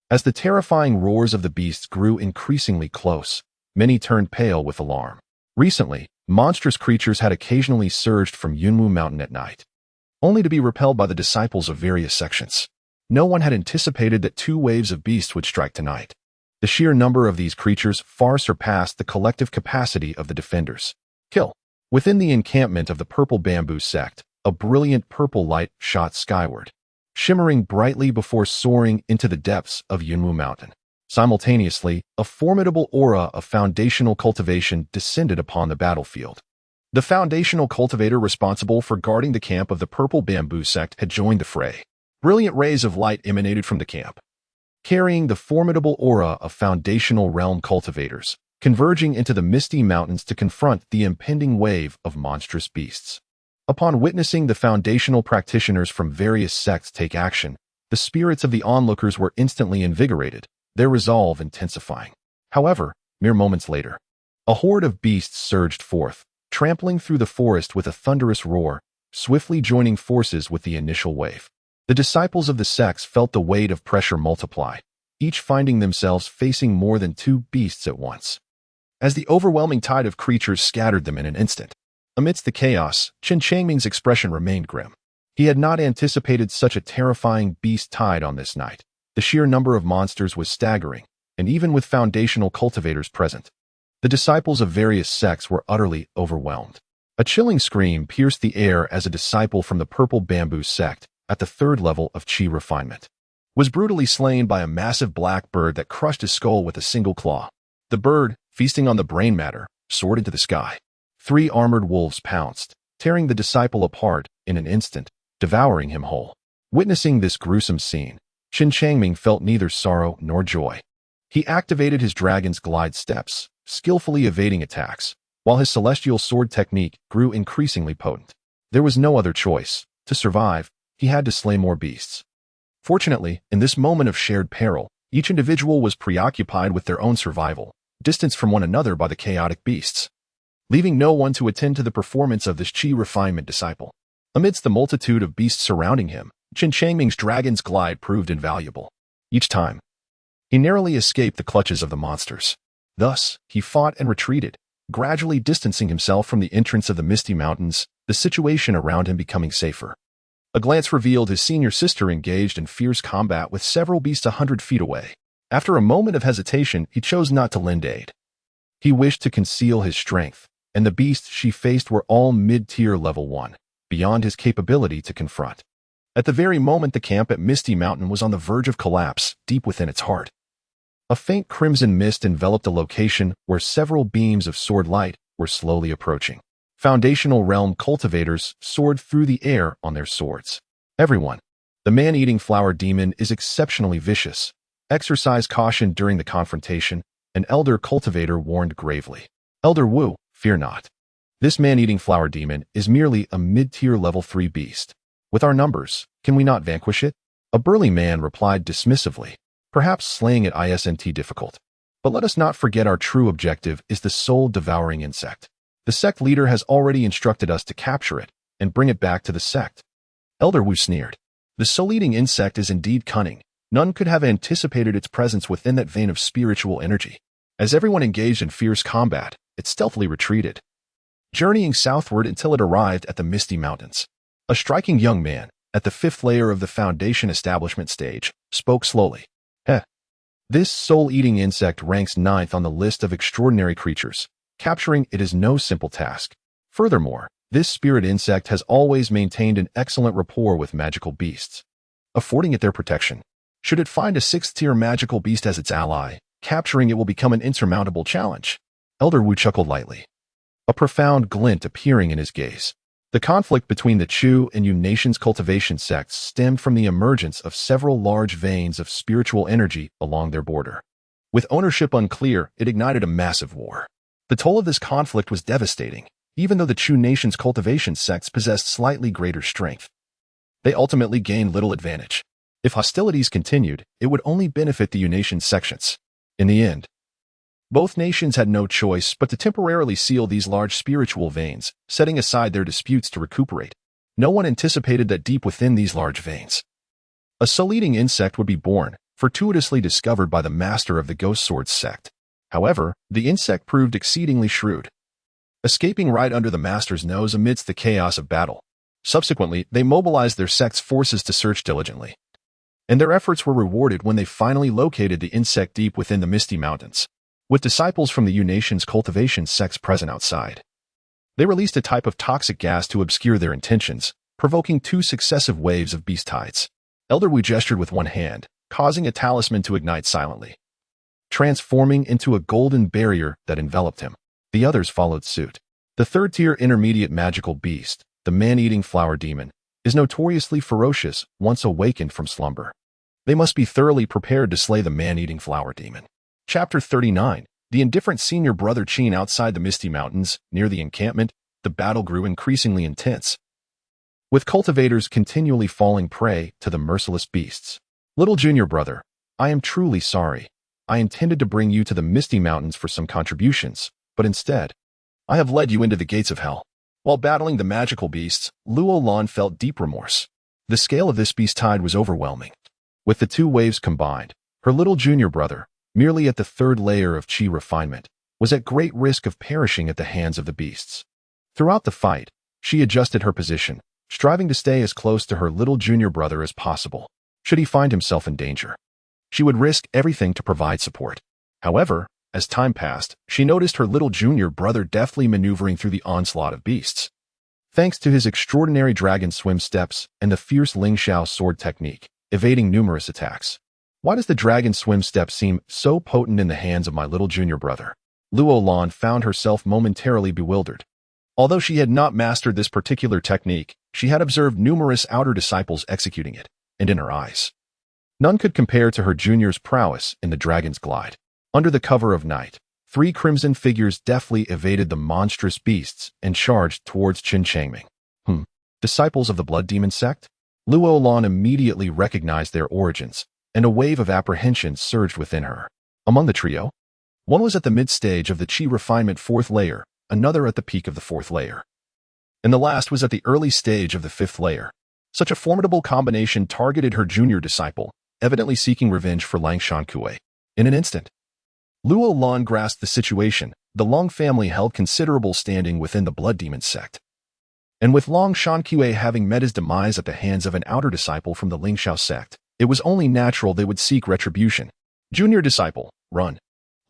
As the terrifying roars of the beasts grew increasingly close, many turned pale with alarm. Recently, monstrous creatures had occasionally surged from Yunwu Mountain at night, only to be repelled by the disciples of various sections. No one had anticipated that 2 waves of beasts would strike tonight. The sheer number of these creatures far surpassed the collective capacity of the defenders. Kill. Within the encampment of the Purple Bamboo sect, a brilliant purple light shot skyward, shimmering brightly before soaring into the depths of Yunwu Mountain. Simultaneously, a formidable aura of foundational cultivation descended upon the battlefield. The foundational cultivator responsible for guarding the camp of the Purple Bamboo sect had joined the fray. Brilliant rays of light emanated from the camp, carrying the formidable aura of foundational realm cultivators, converging into the misty mountains to confront the impending wave of monstrous beasts. Upon witnessing the foundational practitioners from various sects take action, the spirits of the onlookers were instantly invigorated, their resolve intensifying. However, mere moments later, a horde of beasts surged forth, trampling through the forest with a thunderous roar, swiftly joining forces with the initial wave. The disciples of the sects felt the weight of pressure multiply, each finding themselves facing more than 2 beasts at once. As the overwhelming tide of creatures scattered them in an instant, amidst the chaos, Chen Changming's expression remained grim. He had not anticipated such a terrifying beast tide on this night. The sheer number of monsters was staggering, and even with foundational cultivators present, the disciples of various sects were utterly overwhelmed. A chilling scream pierced the air as a disciple from the Purple Bamboo sect, at the 3rd level of Qi refinement, was brutally slain by a massive black bird that crushed his skull with a single claw. The bird, feasting on the brain matter, soared into the sky. 3 armored wolves pounced, tearing the disciple apart in an instant, devouring him whole. Witnessing this gruesome scene, Chen Changming felt neither sorrow nor joy. He activated his dragon's glide steps, skillfully evading attacks, while his celestial sword technique grew increasingly potent. There was no other choice. To survive, he had to slay more beasts. Fortunately, in this moment of shared peril, each individual was preoccupied with their own survival, distanced from one another by the chaotic beasts, leaving no one to attend to the performance of this Qi refinement disciple. Amidst the multitude of beasts surrounding him, Chen Changming's dragon's glide proved invaluable. Each time, he narrowly escaped the clutches of the monsters. Thus, he fought and retreated, gradually distancing himself from the entrance of the misty mountains, the situation around him becoming safer. A glance revealed his senior sister engaged in fierce combat with several beasts 100 feet away. After a moment of hesitation, he chose not to lend aid. He wished to conceal his strength, and the beasts she faced were all mid-tier level 1, beyond his capability to confront. At the very moment the camp at Misty Mountain was on the verge of collapse, deep within its heart, a faint crimson mist enveloped the location where several beams of sword light were slowly approaching. Foundational realm cultivators soared through the air on their swords. Everyone, the man-eating flower demon is exceptionally vicious. Exercise caution during the confrontation, an elder cultivator warned gravely. Elder Wu, fear not. This man-eating flower demon is merely a mid-tier level 3 beast. With our numbers, can we not vanquish it? A burly man replied dismissively. Perhaps slaying it isn't difficult. But let us not forget our true objective is the soul-devouring insect. The sect leader has already instructed us to capture it and bring it back to the sect. Elder Wu sneered. The soul-eating insect is indeed cunning. None could have anticipated its presence within that vein of spiritual energy. As everyone engaged in fierce combat, it stealthily retreated, journeying southward until it arrived at the Misty Mountains. A striking young man, at the 5th layer of the Foundation establishment stage, spoke slowly. This soul-eating insect ranks 9th on the list of extraordinary creatures. Capturing it is no simple task. Furthermore, this spirit insect has always maintained an excellent rapport with magical beasts, affording it their protection. Should it find a 6th-tier magical beast as its ally, capturing it will become an insurmountable challenge. Elder Wu chuckled lightly, a profound glint appearing in his gaze. The conflict between the Chu and Yu nations' cultivation sects stemmed from the emergence of several large veins of spiritual energy along their border. With ownership unclear, it ignited a massive war. The toll of this conflict was devastating, even though the Chu nation's cultivation sects possessed slightly greater strength. They ultimately gained little advantage. If hostilities continued, it would only benefit the Yu nation sections. In the end, both nations had no choice but to temporarily seal these large spiritual veins, setting aside their disputes to recuperate. No one anticipated that deep within these large veins, a soul-eating insect would be born, fortuitously discovered by the master of the Ghost Sword sect. However, the insect proved exceedingly shrewd, escaping right under the master's nose amidst the chaos of battle. Subsequently, they mobilized their sect's forces to search diligently, and their efforts were rewarded when they finally located the insect deep within the Misty Mountains. With disciples from the Yu nation's cultivation sects present outside, they released a type of toxic gas to obscure their intentions, provoking 2 successive waves of beast tides. Elder Wu gestured with one hand, causing a talisman to ignite silently, transforming into a golden barrier that enveloped him. The others followed suit. The third-tier intermediate magical beast, the man-eating flower demon, is notoriously ferocious once awakened from slumber. They must be thoroughly prepared to slay the man-eating flower demon. Chapter 39. The indifferent senior brother Chen. Outside the Misty Mountains, near the encampment, the battle grew increasingly intense, with cultivators continually falling prey to the merciless beasts. Little junior brother, I am truly sorry. I intended to bring you to the Misty Mountains for some contributions, but instead, I have led you into the gates of hell. While battling the magical beasts, Luo Lan felt deep remorse. The scale of this beast tide was overwhelming. With the 2 waves combined, her little junior brother, merely at the 3rd layer of chi refinement, was at great risk of perishing at the hands of the beasts. Throughout the fight, she adjusted her position, striving to stay as close to her little junior brother as possible. Should he find himself in danger, she would risk everything to provide support. However, as time passed, she noticed her little junior brother deftly maneuvering through the onslaught of beasts. Thanks to his extraordinary dragon swim steps and the fierce Ling Xiao sword technique, evading numerous attacks. Why does the dragon swim step seem so potent in the hands of my little junior brother? Luo Lan found herself momentarily bewildered. Although she had not mastered this particular technique, she had observed numerous outer disciples executing it, and in her eyes, none could compare to her junior's prowess in the dragon's glide. Under the cover of night, 3 crimson figures deftly evaded the monstrous beasts and charged towards Chen Changming. Disciples of the Blood Demon sect? Luo Lan immediately recognized their origins, and a wave of apprehension surged within her. Among the trio, one was at the mid-stage of the chi refinement 4th layer, another at the peak of the 4th layer, and the last was at the early stage of the 5th layer. Such a formidable combination targeted her junior disciple, evidently seeking revenge for Lang Shankue. In an instant, Luo Lan grasped the situation. The Long family held considerable standing within the Blood Demon sect, and with Lang Shankue having met his demise at the hands of an outer disciple from the Ling Xiao sect, it was only natural they would seek retribution. Junior disciple, run!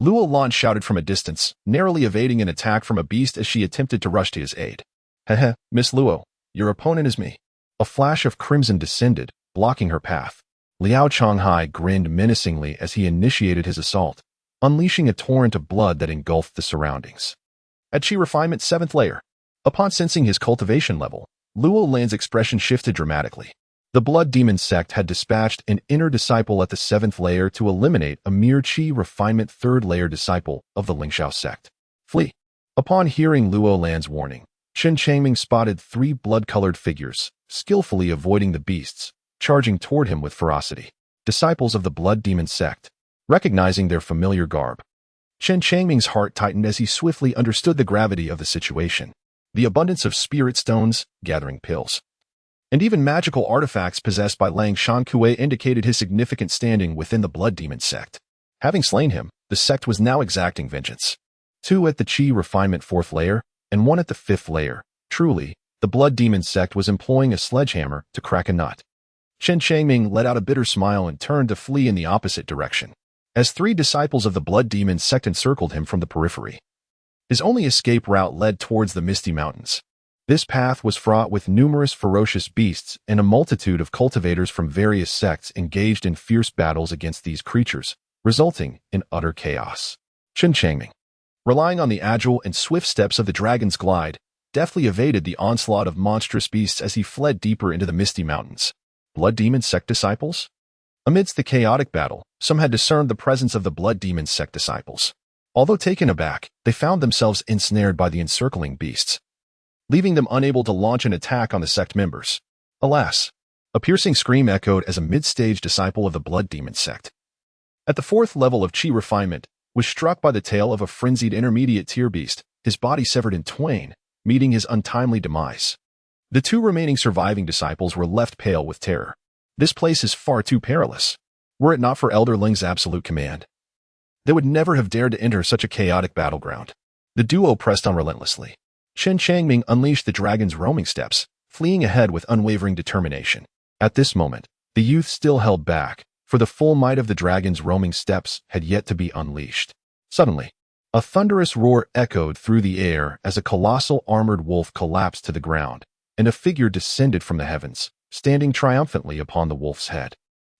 Luo Lan shouted from a distance, narrowly evading an attack from a beast as she attempted to rush to his aid. Heh, Miss Luo, your opponent is me. A flash of crimson descended, blocking her path. Liao Changhai grinned menacingly as he initiated his assault, unleashing a torrent of blood that engulfed the surroundings. At Chi Refinement 7th layer, upon sensing his cultivation level, Luo Lan's expression shifted dramatically. The Blood Demon sect had dispatched an inner disciple at the 7th layer to eliminate a mere Chi Refinement 3rd layer disciple of the Lingxiao sect. Flee! Upon hearing Luo Lan's warning, Chen Changming spotted 3 blood-colored figures, skillfully avoiding the beasts, charging toward him with ferocity. Disciples of the Blood Demon sect. Recognizing their familiar garb, Chen Changming's heart tightened as he swiftly understood the gravity of the situation. The abundance of spirit stones, gathering pills, and even magical artifacts possessed by Lang Shankue indicated his significant standing within the Blood Demon sect. Having slain him, the sect was now exacting vengeance. 2 at the Chi Refinement 4th layer, and 1 at the 5th layer. Truly, the Blood Demon sect was employing a sledgehammer to crack a nut. Chen Changming let out a bitter smile and turned to flee in the opposite direction, as 3 disciples of the Blood Demon sect encircled him from the periphery. His only escape route led towards the Misty Mountains. This path was fraught with numerous ferocious beasts and a multitude of cultivators from various sects engaged in fierce battles against these creatures, resulting in utter chaos. Chen Changming, relying on the agile and swift steps of the dragon's glide, deftly evaded the onslaught of monstrous beasts as he fled deeper into the misty mountains. Blood Demon sect disciples? Amidst the chaotic battle, some had discerned the presence of the Blood Demon sect disciples. Although taken aback, they found themselves ensnared by the encircling beasts, leaving them unable to launch an attack on the sect members. Alas! A piercing scream echoed as a mid-stage disciple of the Blood Demon sect, at the 4th level of chi refinement, was struck by the tail of a frenzied intermediate tier beast, his body severed in twain, meeting his untimely demise. The 2 remaining surviving disciples were left pale with terror. This place is far too perilous. Were it not for Elder Ling's absolute command, they would never have dared to enter such a chaotic battleground. The duo pressed on relentlessly. Chen Changming unleashed the dragon's roaming steps, fleeing ahead with unwavering determination. At this moment, the youth still held back, for the full might of the dragon's roaming steps had yet to be unleashed. Suddenly, a thunderous roar echoed through the air as a colossal armored wolf collapsed to the ground, and a figure descended from the heavens, standing triumphantly upon the wolf's head.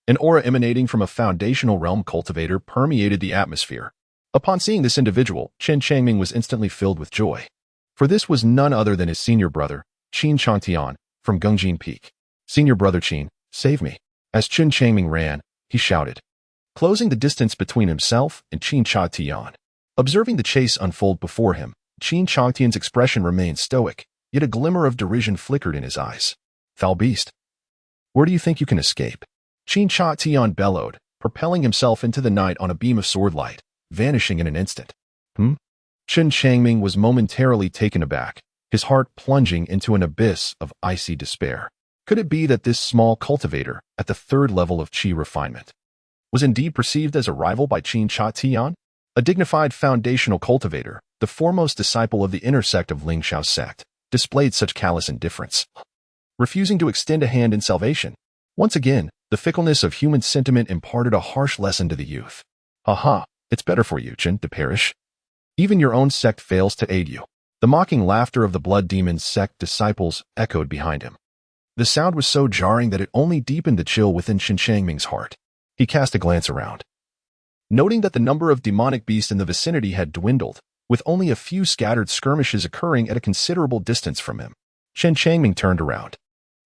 An aura emanating from a foundational realm cultivator permeated the atmosphere. Upon seeing this individual, Chen Changming was instantly filled with joy. For this was none other than his senior brother, Chen Changtian, from Gungjin Peak. "Senior brother Chen, save me." As Chen Changming ran, he shouted, closing the distance between himself and Chen Changtian. Observing the chase unfold before him, Chen Changtian's expression remained stoic, yet a glimmer of derision flickered in his eyes. "Foul beast, where do you think you can escape?" Chen Changtian bellowed, propelling himself into the night on a beam of sword light, vanishing in an instant. Chen Changming was momentarily taken aback, his heart plunging into an abyss of icy despair. Could it be that this small cultivator, at the 3rd level of chi refinement, was indeed perceived as a rival by Chen Changtian? A dignified foundational cultivator, the foremost disciple of the inner sect of Ling Xiao's sect, displayed such callous indifference, refusing to extend a hand in salvation. Once again, the fickleness of human sentiment imparted a harsh lesson to the youth. "Aha, it's better for you, Chen, to perish. Even your own sect fails to aid you." The mocking laughter of the Blood Demon sect disciples echoed behind him. The sound was so jarring that it only deepened the chill within Chen Changming's heart. He cast a glance around, noting that the number of demonic beasts in the vicinity had dwindled, with only a few scattered skirmishes occurring at a considerable distance from him. Chen Changming turned around.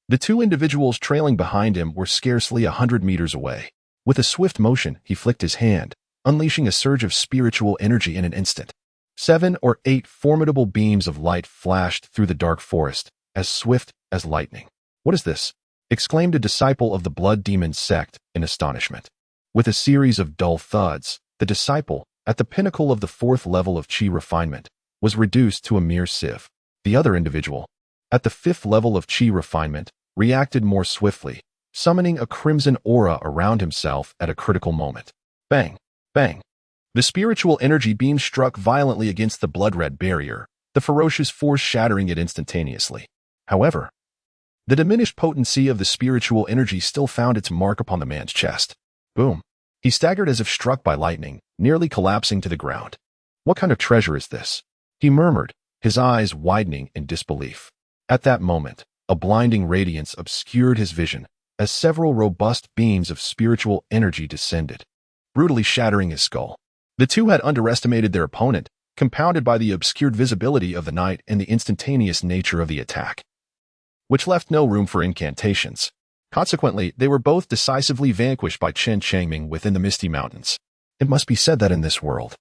The 2 individuals trailing behind him were scarcely 100 meters away. With a swift motion, he flicked his hand, unleashing a surge of spiritual energy in an instant. 7 or 8 formidable beams of light flashed through the dark forest, as swift as lightning. "What is this?" exclaimed a disciple of the Blood Demon sect in astonishment. With a series of dull thuds, the disciple, at the pinnacle of the 4th level of chi refinement, was reduced to a mere sieve. The other individual, at the 5th level of chi refinement, reacted more swiftly, summoning a crimson aura around himself at a critical moment. Bang! Bang! The spiritual energy beam struck violently against the blood-red barrier, the ferocious force shattering it instantaneously. However, the diminished potency of the spiritual energy still found its mark upon the man's chest. Boom! He staggered as if struck by lightning, nearly collapsing to the ground. "What kind of treasure is this?" he murmured, his eyes widening in disbelief. At that moment, a blinding radiance obscured his vision as several robust beams of spiritual energy descended, brutally shattering his skull. The 2 had underestimated their opponent, compounded by the obscured visibility of the night and the instantaneous nature of the attack, which left no room for incantations. Consequently, they were both decisively vanquished by Chen Changming within the Misty Mountains. It must be said that in this world,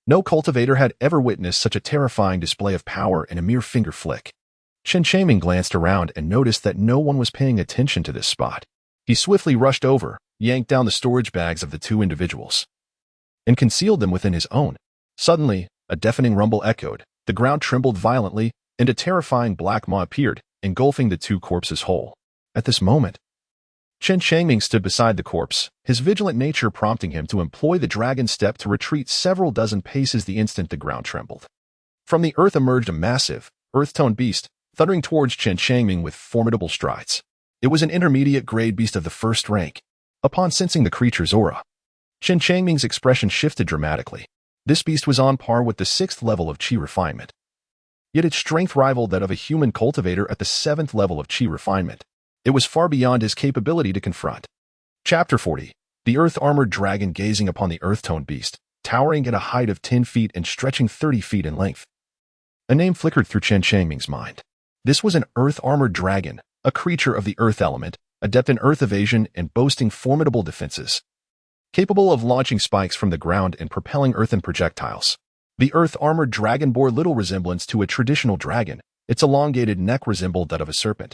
no cultivator had ever witnessed such a terrifying display of power in a mere finger flick. Chen Changming glanced around and noticed that no one was paying attention to this spot. He swiftly rushed over, yanked down the storage bags of the 2 individuals, and concealed them within his own. Suddenly, a deafening rumble echoed, the ground trembled violently, and a terrifying black maw appeared, engulfing the 2 corpses whole. At this moment, Chen Changming stood beside the corpse, his vigilant nature prompting him to employ the dragon step to retreat several dozen paces the instant the ground trembled. From the earth emerged a massive, earth-toned beast, thundering towards Chen Changming with formidable strides. It was an intermediate-grade beast of the 1st rank. Upon sensing the creature's aura, Chen Changming's expression shifted dramatically. This beast was on par with the 6th level of chi refinement, yet its strength rivaled that of a human cultivator at the 7th level of chi refinement. It was far beyond his capability to confront. Chapter 40. The earth-armored dragon gazing upon the earth-toned beast, towering at a height of 10 feet and stretching 30 feet in length. A name flickered through Chen Changming's mind. This was an earth-armored dragon, a creature of the earth element, adept in earth evasion and boasting formidable defenses. Capable of launching spikes from the ground and propelling earthen projectiles. The earth-armored dragon bore little resemblance to a traditional dragon. Its elongated neck resembled that of a serpent,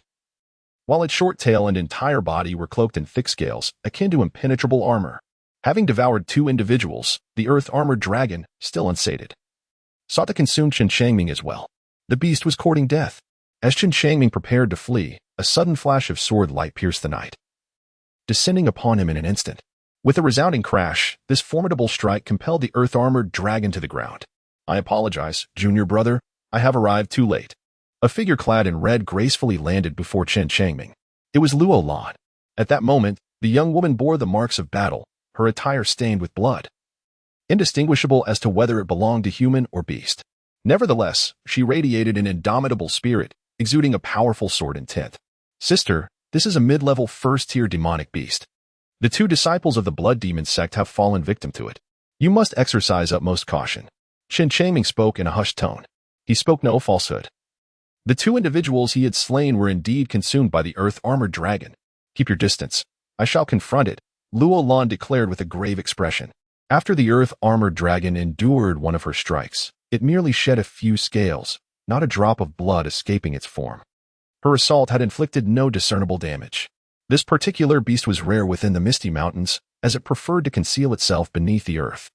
while its short tail and entire body were cloaked in thick scales, akin to impenetrable armor. Having devoured 2 individuals, the earth-armored dragon, still unsated, sought to consume Chen Changming as well. The beast was courting death. As Chen Changming prepared to flee, a sudden flash of sword light pierced the night, descending upon him in an instant. With a resounding crash, this formidable strike compelled the earth-armored dragon to the ground. "I apologize, junior brother. I have arrived too late." A figure clad in red gracefully landed before Chen Changming. It was Luo Lan. At that moment, the young woman bore the marks of battle, her attire stained with blood, indistinguishable as to whether it belonged to human or beast. Nevertheless, she radiated an indomitable spirit, exuding a powerful sword intent. "Sister, this is a mid-level first-tier demonic beast. The 2 disciples of the blood demon sect have fallen victim to it. You must exercise utmost caution." Chen Changming spoke in a hushed tone. He spoke no falsehood. The 2 individuals he had slain were indeed consumed by the earth-armored dragon. "Keep your distance. I shall confront it," Luo Lan declared with a grave expression. After the earth-armored dragon endured one of her strikes, it merely shed a few scales, not a drop of blood escaping its form. Her assault had inflicted no discernible damage. This particular beast was rare within the Misty Mountains, as it preferred to conceal itself beneath the earth,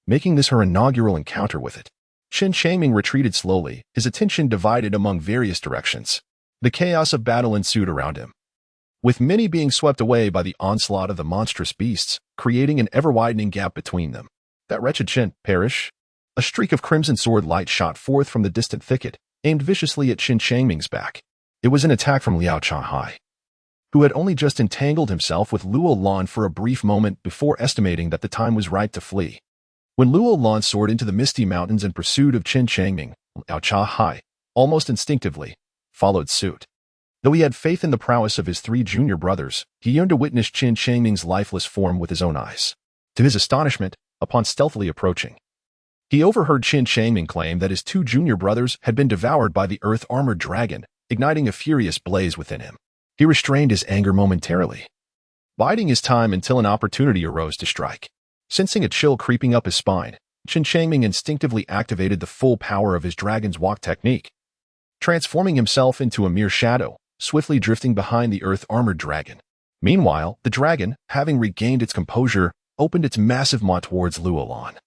making this her inaugural encounter with it. Chen Changming retreated slowly, his attention divided among various directions. The chaos of battle ensued around him, with many being swept away by the onslaught of the monstrous beasts, creating an ever-widening gap between them. "That wretched Chen, perish!" A streak of crimson sword light shot forth from the distant thicket, aimed viciously at Chen Changming's back. It was an attack from Liao Changhai, who had only just entangled himself with Luo Lan for a brief moment before estimating that the time was right to flee. When Luo Lan soared into the Misty Mountains in pursuit of Chen Changming, Liao Changhai, almost instinctively, followed suit. Though he had faith in the prowess of his 3 junior brothers, he yearned to witness Chen Changming's lifeless form with his own eyes. To his astonishment, upon stealthily approaching, he overheard Chen Changming claim that his 2 junior brothers had been devoured by the earth-armored dragon, igniting a furious blaze within him. He restrained his anger momentarily, biding his time until an opportunity arose to strike. Sensing a chill creeping up his spine, Chen Changming instinctively activated the full power of his dragon's walk technique, transforming himself into a mere shadow, swiftly drifting behind the earth-armored dragon. Meanwhile, the dragon, having regained its composure, opened its massive maw towards Luo Lan,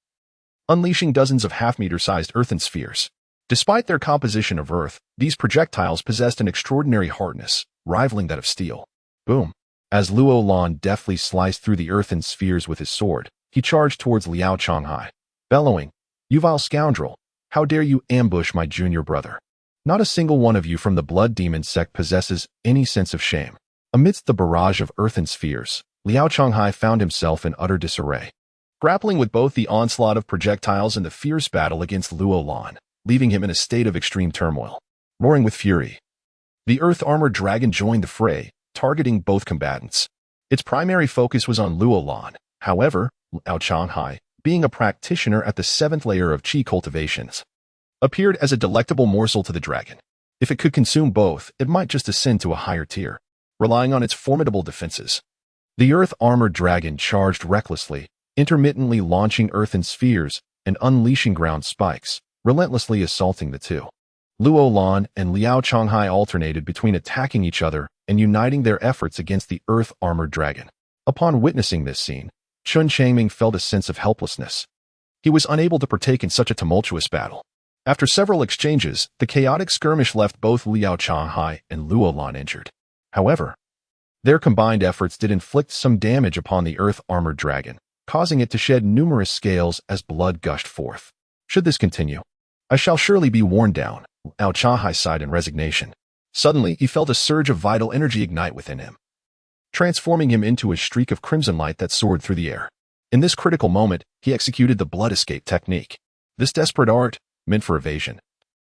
unleashing dozens of half-meter-sized earthen spheres. Despite their composition of earth, these projectiles possessed an extraordinary hardness, rivaling that of steel. Boom! As Luo Lan deftly sliced through the earthen spheres with his sword, he charged towards Liao Changhai, bellowing, "You vile scoundrel! How dare you ambush my junior brother? Not a single one of you from the blood demon sect possesses any sense of shame." Amidst the barrage of earthen spheres, Liao Changhai found himself in utter disarray, grappling with both the onslaught of projectiles and the fierce battle against Luo Lan, leaving him in a state of extreme turmoil. Roaring with fury, the earth-armored dragon joined the fray, targeting both combatants. Its primary focus was on Luo Lan. However, Liao Changhai, being a practitioner at the 7th layer of Qi cultivations, appeared as a delectable morsel to the dragon. If it could consume both, it might just ascend to a higher tier, relying on its formidable defenses. The earth-armored dragon charged recklessly, intermittently launching earthen spheres and unleashing ground spikes, relentlessly assaulting the 2. Luo Lan and Liao Changhai alternated between attacking each other and uniting their efforts against the earth-armored dragon. Upon witnessing this scene, Chen Changming felt a sense of helplessness. He was unable to partake in such a tumultuous battle. After several exchanges, the chaotic skirmish left both Liao Changhai and Luo Lan injured. However, their combined efforts did inflict some damage upon the earth-armored dragon, causing it to shed numerous scales as blood gushed forth. Should this continue, I shall surely be worn down, Liao Changhai sighed in resignation. Suddenly, he felt a surge of vital energy ignite within him, transforming him into a streak of crimson light that soared through the air. In this critical moment, he executed the blood escape technique. This desperate art, meant for evasion,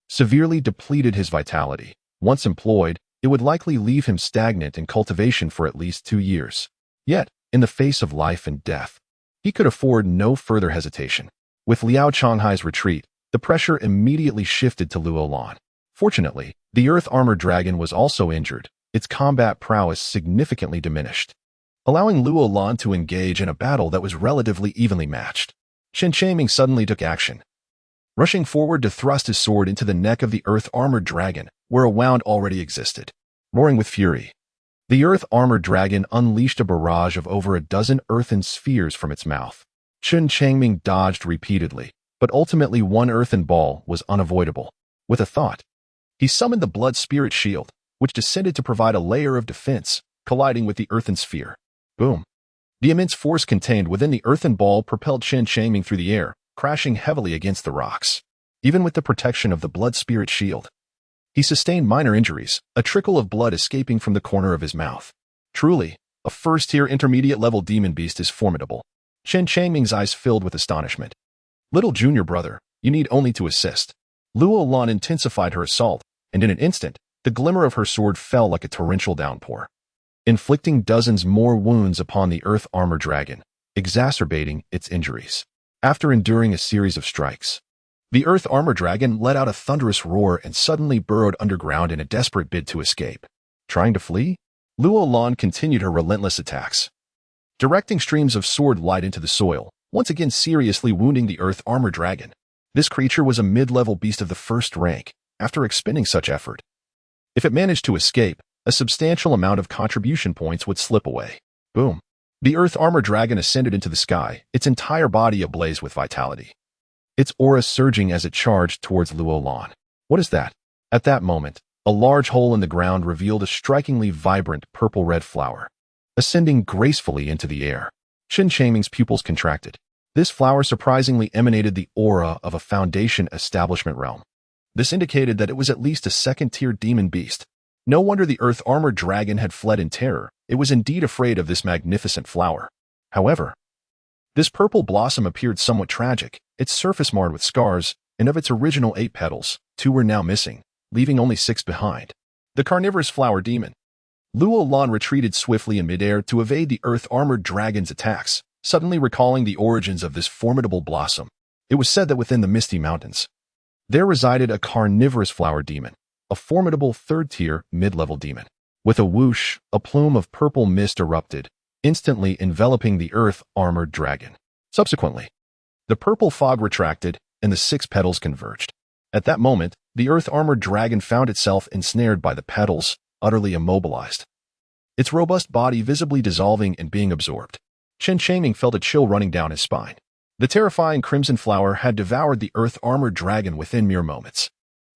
severely depleted his vitality. Once employed, it would likely leave him stagnant in cultivation for at least 2 years. Yet, in the face of life and death, he could afford no further hesitation. With Liao Changhai's retreat, the The pressure immediately shifted to Luo Lan. Fortunately, the Earth Armored Dragon was also injured, its combat prowess significantly diminished, allowing Luo Lan to engage in a battle that was relatively evenly matched. Chen Changming suddenly took action, rushing forward to thrust his sword into the neck of the Earth Armored Dragon, where a wound already existed. Roaring with fury, the Earth Armored Dragon unleashed a barrage of over a dozen earthen spheres from its mouth. Chen Changming dodged repeatedly, but ultimately one earthen ball was unavoidable. With a thought, he summoned the Blood Spirit Shield, which descended to provide a layer of defense, colliding with the earthen sphere. Boom! The immense force contained within the earthen ball propelled Chen Changming through the air, crashing heavily against the rocks. Even with the protection of the Blood Spirit Shield, he sustained minor injuries, a trickle of blood escaping from the corner of his mouth. Truly, a first-tier intermediate-level demon beast is formidable. Chen Changming's eyes filled with astonishment. Little junior brother, you need only to assist. Luo Lan intensified her assault, and in an instant, the glimmer of her sword fell like a torrential downpour, inflicting dozens more wounds upon the Earth Armored Dragon, exacerbating its injuries. After enduring a series of strikes, the Earth Armored Dragon let out a thunderous roar and suddenly burrowed underground in a desperate bid to escape. Trying to flee? Luo Lan continued her relentless attacks, directing streams of sword light into the soil, once again seriously wounding the Earth Armored Dragon. This creature was a mid-level beast of the first rank. After expending such effort, if it managed to escape, a substantial amount of contribution points would slip away. Boom! The Earth Armored Dragon ascended into the sky, its entire body ablaze with vitality, its aura surging as it charged towards Luo Lan. What is that? At that moment, a large hole in the ground revealed a strikingly vibrant purple-red flower, ascending gracefully into the air. Chen Changming's pupils contracted. This flower surprisingly emanated the aura of a Foundation establishment realm. This indicated that it was at least a second-tier demon beast. No wonder the Earth Armored Dragon had fled in terror. It was indeed afraid of this magnificent flower. However, this purple blossom appeared somewhat tragic, its surface marred with scars, and of its original 8 petals, 2 were now missing, leaving only 6 behind. The carnivorous flower demon. Luo Lan retreated swiftly in midair to evade the Earth Armored Dragon's attacks, suddenly recalling the origins of this formidable blossom. It was said that within the Misty Mountains, there resided a carnivorous flower demon, a formidable third-tier, mid-level demon. With a whoosh, a plume of purple mist erupted, instantly enveloping the Earth Armored Dragon. Subsequently, the purple fog retracted, and the 6 petals converged. At that moment, the Earth Armored Dragon found itself ensnared by the petals, utterly immobilized, its robust body visibly dissolving and being absorbed. Chen Changming felt a chill running down his spine. The terrifying crimson flower had devoured the Earth Armored Dragon within mere moments.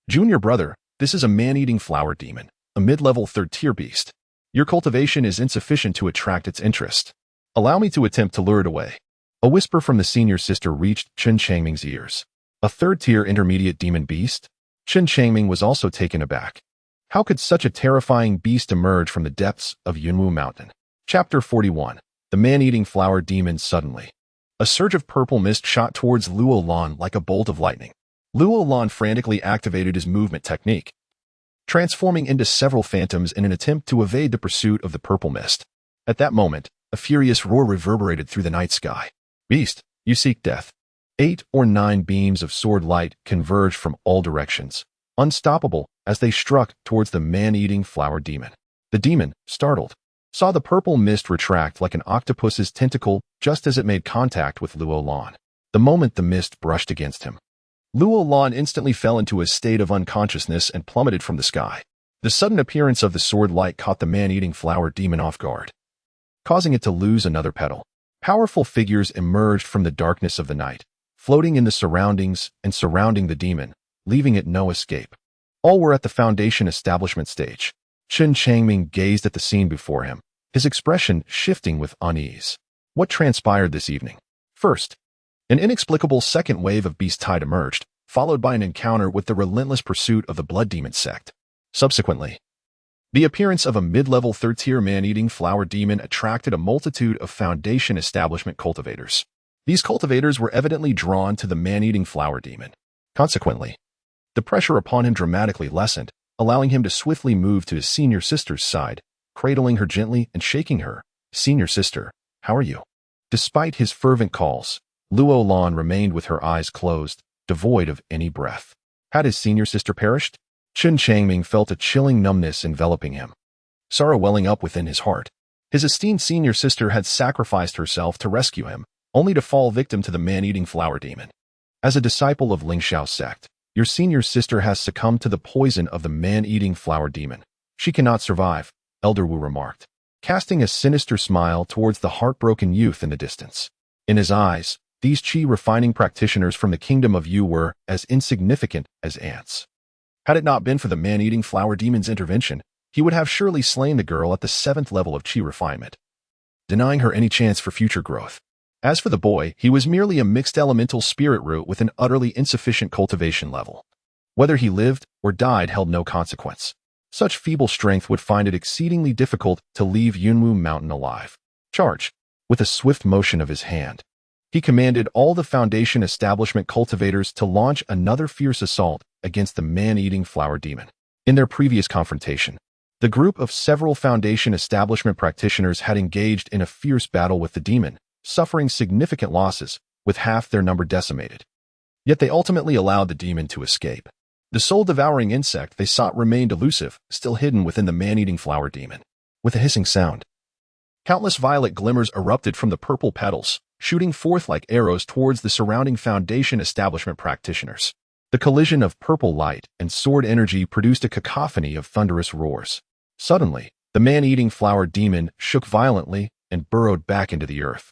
Junior brother, this is a man-eating flower demon, a mid-level third-tier beast. Your cultivation is insufficient to attract its interest. Allow me to attempt to lure it away. A whisper from the senior sister reached Chen Changming's ears. A third-tier intermediate demon beast? Chen Changming was also taken aback. How could such a terrifying beast emerge from the depths of Yunwu Mountain? Chapter 41. The Man-Eating Flower Demon. Suddenly, a surge of purple mist shot towards Luo Lan like a bolt of lightning. Luo Lan frantically activated his movement technique, transforming into several phantoms in an attempt to evade the pursuit of the purple mist. At that moment, a furious roar reverberated through the night sky. Beast, you seek death. 8 or 9 beams of sword light converged from all directions, unstoppable as they struck towards the man-eating flower demon. The demon, startled, saw the purple mist retract like an octopus's tentacle just as it made contact with Luo Lan. The moment the mist brushed against him, Luo Lan instantly fell into a state of unconsciousness and plummeted from the sky. The sudden appearance of the sword light caught the man-eating flower demon off guard, causing it to lose another petal. Powerful figures emerged from the darkness of the night, floating in the surroundings and surrounding the demon, leaving it no escape. All were at the Foundation establishment stage. Chen Changming gazed at the scene before him, his expression shifting with unease. What transpired this evening? First, an inexplicable second wave of beast tide emerged, followed by an encounter with the relentless pursuit of the Blood Demon sect. Subsequently, the appearance of a mid-level third-tier man-eating flower demon attracted a multitude of Foundation establishment cultivators. These cultivators were evidently drawn to the man-eating flower demon. Consequently, the pressure upon him dramatically lessened, allowing him to swiftly move to his senior sister's side, cradling her gently and shaking her. Senior sister, how are you? Despite his fervent calls, Luo Lan remained with her eyes closed, devoid of any breath. Had his senior sister perished? Chen Changming felt a chilling numbness enveloping him, sorrow welling up within his heart. His esteemed senior sister had sacrificed herself to rescue him, only to fall victim to the man-eating flower demon. As a disciple of Lingxiao's sect, your senior sister has succumbed to the poison of the man-eating flower demon. She cannot survive, Elder Wu remarked, casting a sinister smile towards the heartbroken youth in the distance. In his eyes, these qi-refining practitioners from the kingdom of Yu were as insignificant as ants. Had it not been for the man-eating flower demon's intervention, he would have surely slain the girl at the 7th level of qi refinement, denying her any chance for future growth. As for the boy, he was merely a mixed elemental spirit root with an utterly insufficient cultivation level. Whether he lived or died held no consequence. Such feeble strength would find it exceedingly difficult to leave Yunwu Mountain alive. Charge! With a swift motion of his hand, he commanded all the Foundation establishment cultivators to launch another fierce assault against the man-eating flower demon. In their previous confrontation, the group of several Foundation establishment practitioners had engaged in a fierce battle with the demon, suffering significant losses, with half their number decimated. Yet they ultimately allowed the demon to escape. The soul-devouring insect they sought remained elusive, still hidden within the man-eating flower demon. With a hissing sound, countless violet glimmers erupted from the purple petals, shooting forth like arrows towards the surrounding Foundation establishment practitioners. The collision of purple light and sword energy produced a cacophony of thunderous roars. Suddenly, the man-eating flower demon shook violently and burrowed back into the earth,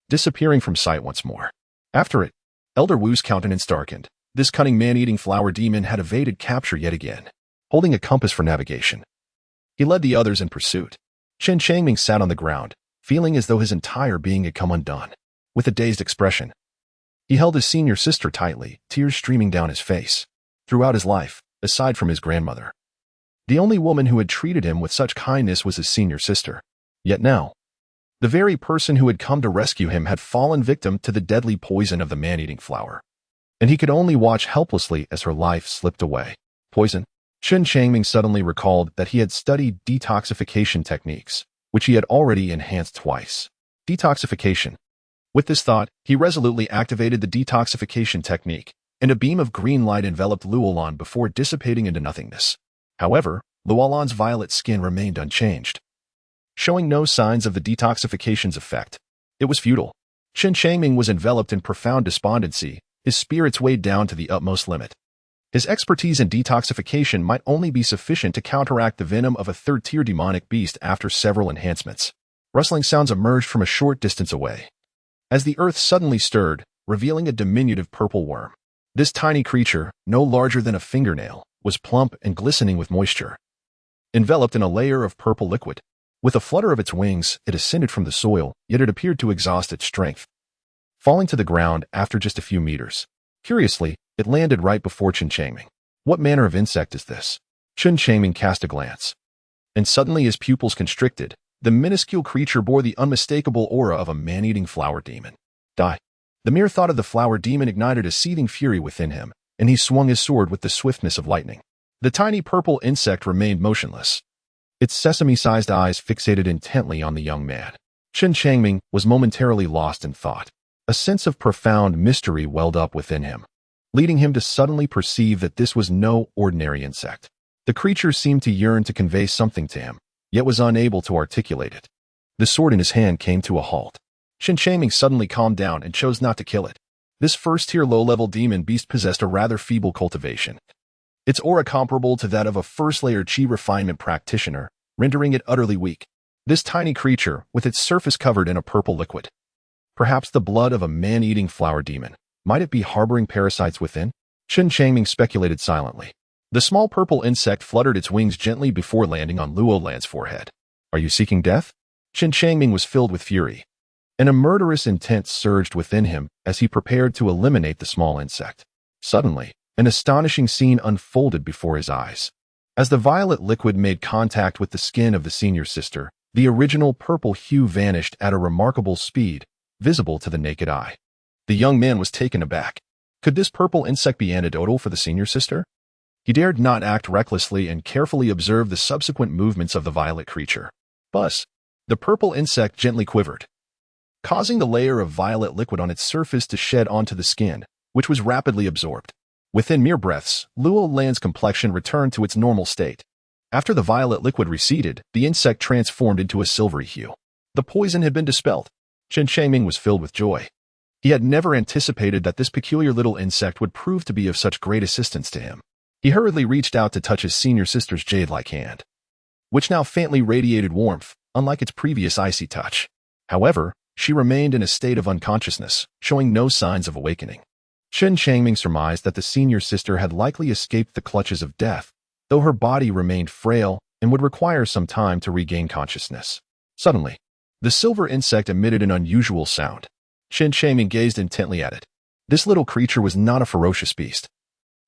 disappearing from sight once more. After it, Elder Wu's countenance darkened. This cunning man-eating flower demon had evaded capture yet again. Holding a compass for navigation, he led the others in pursuit. Chen Changming sat on the ground, feeling as though his entire being had come undone. With a dazed expression, he held his senior sister tightly, tears streaming down his face. Throughout his life, aside from his grandmother, the only woman who had treated him with such kindness was his senior sister. Yet now, the very person who had come to rescue him had fallen victim to the deadly poison of the man-eating flower, and he could only watch helplessly as her life slipped away. Poison? Chen Changming suddenly recalled that he had studied detoxification techniques, which he had already enhanced twice. Detoxification. With this thought, he resolutely activated the detoxification technique, and a beam of green light enveloped Luolan before dissipating into nothingness. However, Luolan's violet skin remained unchanged, showing no signs of the detoxification's effect. It was futile. Chen Changming was enveloped in profound despondency, his spirits weighed down to the utmost limit. His expertise in detoxification might only be sufficient to counteract the venom of a third-tier demonic beast after several enhancements. Rustling sounds emerged from a short distance away, as the earth suddenly stirred, revealing a diminutive purple worm. This tiny creature, no larger than a fingernail, was plump and glistening with moisture, enveloped in a layer of purple liquid. With a flutter of its wings, it ascended from the soil, yet it appeared to exhaust its strength, falling to the ground after just a few meters. Curiously, it landed right before Chen Changming. What manner of insect is this? Chen Changming cast a glance, and suddenly his pupils constricted. The minuscule creature bore the unmistakable aura of a man-eating flower demon. Die. The mere thought of the flower demon ignited a seething fury within him, and he swung his sword with the swiftness of lightning. The tiny purple insect remained motionless, its sesame-sized eyes fixated intently on the young man. Chen Changming was momentarily lost in thought. A sense of profound mystery welled up within him, leading him to suddenly perceive that this was no ordinary insect. The creature seemed to yearn to convey something to him, yet was unable to articulate it. The sword in his hand came to a halt. Chen Changming suddenly calmed down and chose not to kill it. This first-tier low-level demon beast possessed a rather feeble cultivation, its aura comparable to that of a first-layer qi refinement practitioner, rendering it utterly weak. This tiny creature, with its surface covered in a purple liquid, perhaps the blood of a man-eating flower demon, might it be harboring parasites within? Chen Changming speculated silently. The small purple insect fluttered its wings gently before landing on Luolan's forehead. Are you seeking death? Chen Changming was filled with fury, and a murderous intent surged within him as he prepared to eliminate the small insect. Suddenly, an astonishing scene unfolded before his eyes. As the violet liquid made contact with the skin of the senior sister, the original purple hue vanished at a remarkable speed, visible to the naked eye. The young man was taken aback. Could this purple insect be antidotal for the senior sister? He dared not act recklessly and carefully observed the subsequent movements of the violet creature. Buzz! The purple insect gently quivered, causing the layer of violet liquid on its surface to shed onto the skin, which was rapidly absorbed. Within mere breaths, Luo Lan's complexion returned to its normal state. After the violet liquid receded, the insect transformed into a silvery hue. The poison had been dispelled. Chen Changming was filled with joy. He had never anticipated that this peculiar little insect would prove to be of such great assistance to him. He hurriedly reached out to touch his senior sister's jade-like hand, which now faintly radiated warmth, unlike its previous icy touch. However, she remained in a state of unconsciousness, showing no signs of awakening. Chen Changming surmised that the senior sister had likely escaped the clutches of death, though her body remained frail and would require some time to regain consciousness. Suddenly, the silver insect emitted an unusual sound. Chen Changming gazed intently at it. This little creature was not a ferocious beast.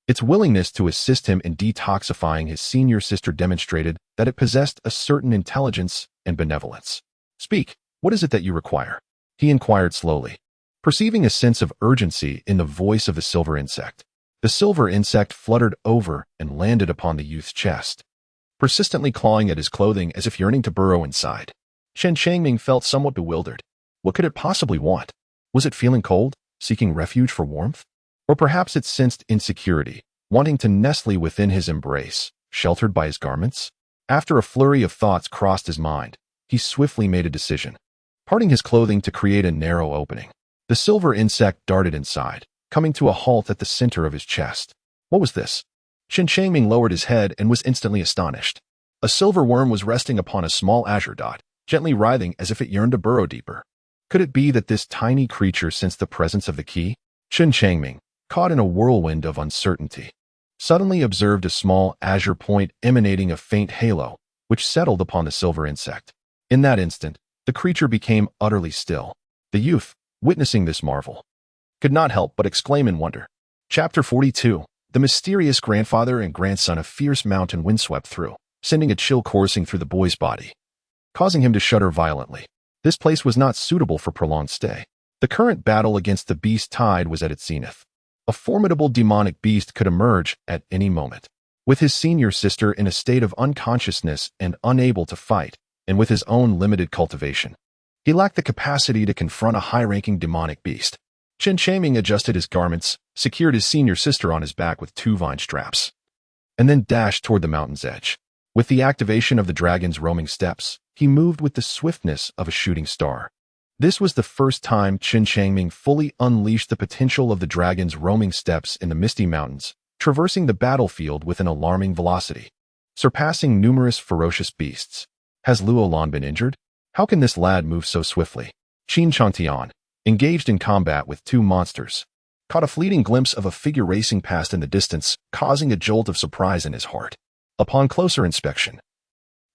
Its willingness to assist him in detoxifying his senior sister demonstrated that it possessed a certain intelligence and benevolence. "Speak, what is it that you require?" he inquired slowly, perceiving a sense of urgency in the voice of the silver insect. The silver insect fluttered over and landed upon the youth's chest, persistently clawing at his clothing as if yearning to burrow inside. Chen Changming felt somewhat bewildered. What could it possibly want? Was it feeling cold, seeking refuge for warmth? Or perhaps it sensed insecurity, wanting to nestle within his embrace, sheltered by his garments? After a flurry of thoughts crossed his mind, he swiftly made a decision, parting his clothing to create a narrow opening. The silver insect darted inside, coming to a halt at the center of his chest. What was this? Chen Changming lowered his head and was instantly astonished. A silver worm was resting upon a small azure dot, gently writhing as if it yearned to burrow deeper. Could it be that this tiny creature sensed the presence of the key? Chen Changming, caught in a whirlwind of uncertainty, suddenly observed a small azure point emanating a faint halo, which settled upon the silver insect. In that instant, the creature became utterly still. The youth, witnessing this marvel, could not help but exclaim in wonder. Chapter 42. The mysterious grandfather and grandson of fierce mountain wind swept through, sending a chill coursing through the boy's body, causing him to shudder violently. This place was not suitable for prolonged stay. The current battle against the beast tide was at its zenith. A formidable demonic beast could emerge at any moment. With his senior sister in a state of unconsciousness and unable to fight, and with his own limited cultivation, he lacked the capacity to confront a high-ranking demonic beast. Chen Changming adjusted his garments, secured his senior sister on his back with 2 vine straps, and then dashed toward the mountain's edge. With the activation of the dragon's roaming steps, he moved with the swiftness of a shooting star. This was the first time Chen Changming fully unleashed the potential of the dragon's roaming steps in the misty mountains, traversing the battlefield with an alarming velocity, surpassing numerous ferocious beasts. Has Luo Lan been injured? How can this lad move so swiftly? Chen Changtian, engaged in combat with 2 monsters, caught a fleeting glimpse of a figure racing past in the distance, causing a jolt of surprise in his heart. Upon closer inspection,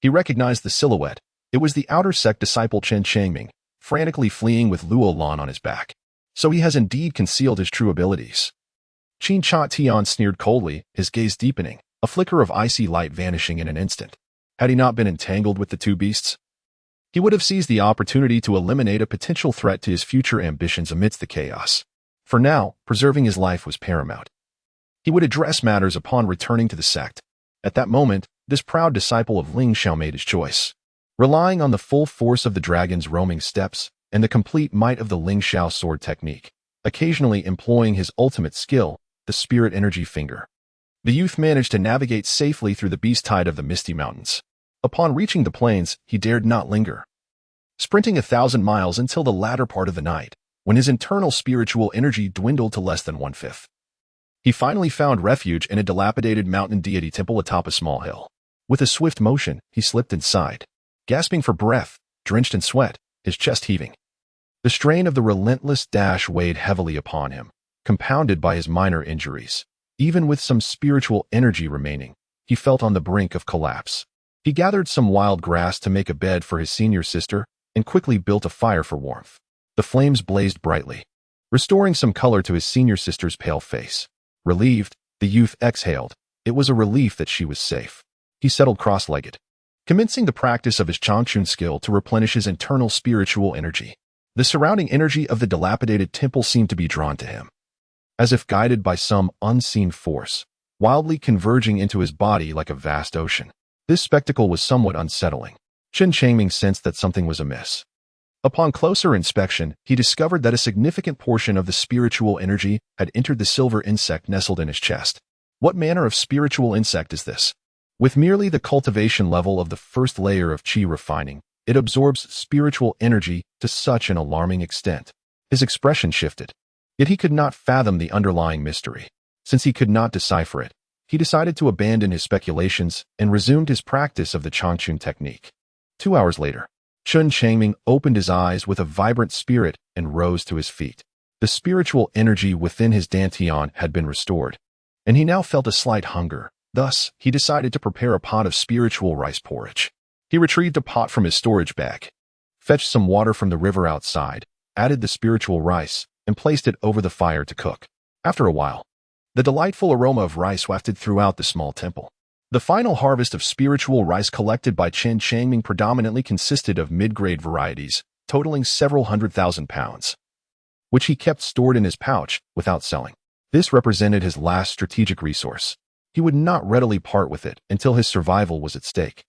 he recognized the silhouette. It was the outer sect disciple Chen Changming, frantically fleeing with Luo Lan on his back. So he has indeed concealed his true abilities. Chen Changtian sneered coldly, his gaze deepening, a flicker of icy light vanishing in an instant. Had he not been entangled with the 2 beasts, he would have seized the opportunity to eliminate a potential threat to his future ambitions amidst the chaos. For now, preserving his life was paramount. He would address matters upon returning to the sect. At that moment, this proud disciple of Ling Xiao made his choice. Relying on the full force of the dragon's roaming steps and the complete might of the Ling Xiao sword technique, occasionally employing his ultimate skill, the spirit energy finger, the youth managed to navigate safely through the beast tide of the misty mountains. Upon reaching the plains, he dared not linger, sprinting 1,000 miles until the latter part of the night, when his internal spiritual energy dwindled to less than 1/5. He finally found refuge in a dilapidated mountain deity temple atop a small hill. With a swift motion, he slipped inside, gasping for breath, drenched in sweat, his chest heaving. The strain of the relentless dash weighed heavily upon him, compounded by his minor injuries. Even with some spiritual energy remaining, he felt on the brink of collapse. He gathered some wild grass to make a bed for his senior sister and quickly built a fire for warmth. The flames blazed brightly, restoring some color to his senior sister's pale face. Relieved, the youth exhaled. It was a relief that she was safe. He settled cross-legged, commencing the practice of his Changchun skill to replenish his internal spiritual energy. The surrounding energy of the dilapidated temple seemed to be drawn to him, as if guided by some unseen force, wildly converging into his body like a vast ocean. This spectacle was somewhat unsettling. Chen Changming sensed that something was amiss. Upon closer inspection, he discovered that a significant portion of the spiritual energy had entered the silver insect nestled in his chest. What manner of spiritual insect is this? With merely the cultivation level of the first layer of chi refining, it absorbs spiritual energy to such an alarming extent. His expression shifted. Yet he could not fathom the underlying mystery. Since he could not decipher it, he decided to abandon his speculations and resumed his practice of the Changchun technique. 2 hours later, Chen Changming opened his eyes with a vibrant spirit and rose to his feet. The spiritual energy within his dantian had been restored, and he now felt a slight hunger. Thus, he decided to prepare a pot of spiritual rice porridge. He retrieved a pot from his storage bag, fetched some water from the river outside, added the spiritual rice, and placed it over the fire to cook. After a while, the delightful aroma of rice wafted throughout the small temple. The final harvest of spiritual rice collected by Chen Changming predominantly consisted of mid-grade varieties, totaling several 100,000 pounds, which he kept stored in his pouch without selling. This represented his last strategic resource. He would not readily part with it until his survival was at stake.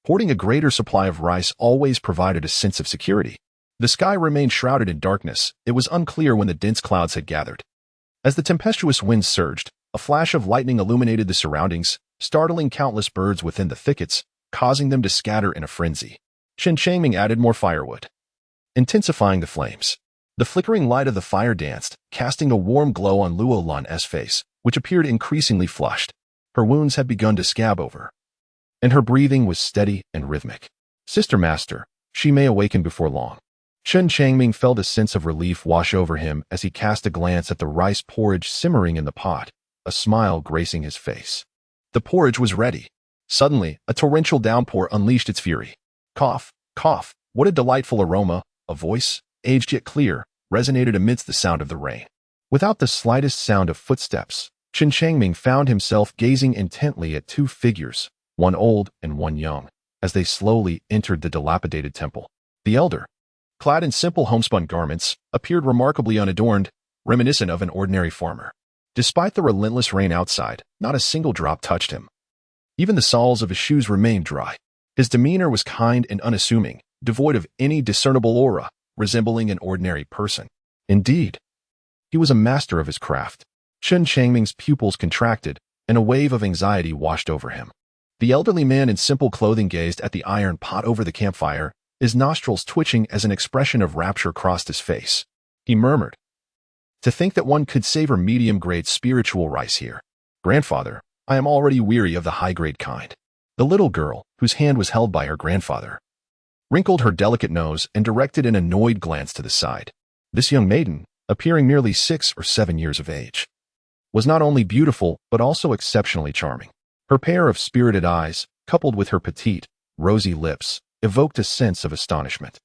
Hoarding a greater supply of rice always provided a sense of security. The sky remained shrouded in darkness. It was unclear when the dense clouds had gathered. As the tempestuous winds surged, a flash of lightning illuminated the surroundings, startling countless birds within the thickets, causing them to scatter in a frenzy. Chen Changming added more firewood, intensifying the flames. The flickering light of the fire danced, casting a warm glow on Luo Lan's face, which appeared increasingly flushed. Her wounds had begun to scab over, and her breathing was steady and rhythmic. Sister Master, she may awaken before long. Chen Changming felt a sense of relief wash over him as he cast a glance at the rice porridge simmering in the pot, a smile gracing his face. The porridge was ready. Suddenly, a torrential downpour unleashed its fury. Cough, cough, what a delightful aroma! A voice, aged yet clear, resonated amidst the sound of the rain. Without the slightest sound of footsteps, Chen Changming found himself gazing intently at two figures, one old and one young, as they slowly entered the dilapidated temple. The elder, clad in simple homespun garments, appeared remarkably unadorned, reminiscent of an ordinary farmer. Despite the relentless rain outside, not a single drop touched him. Even the soles of his shoes remained dry. His demeanor was kind and unassuming, devoid of any discernible aura, resembling an ordinary person. Indeed, he was a master of his craft. Chen Changming's pupils contracted, and a wave of anxiety washed over him. The elderly man in simple clothing gazed at the iron pot over the campfire, his nostrils twitching as an expression of rapture crossed his face. He murmured, "To think that one could savor medium-grade spiritual rice here. Grandfather, I am already weary of the high-grade kind." The little girl, whose hand was held by her grandfather, wrinkled her delicate nose and directed an annoyed glance to the side. This young maiden, appearing merely 6 or 7 years of age, was not only beautiful but also exceptionally charming. Her pair of spirited eyes, coupled with her petite, rosy lips, evoked a sense of astonishment.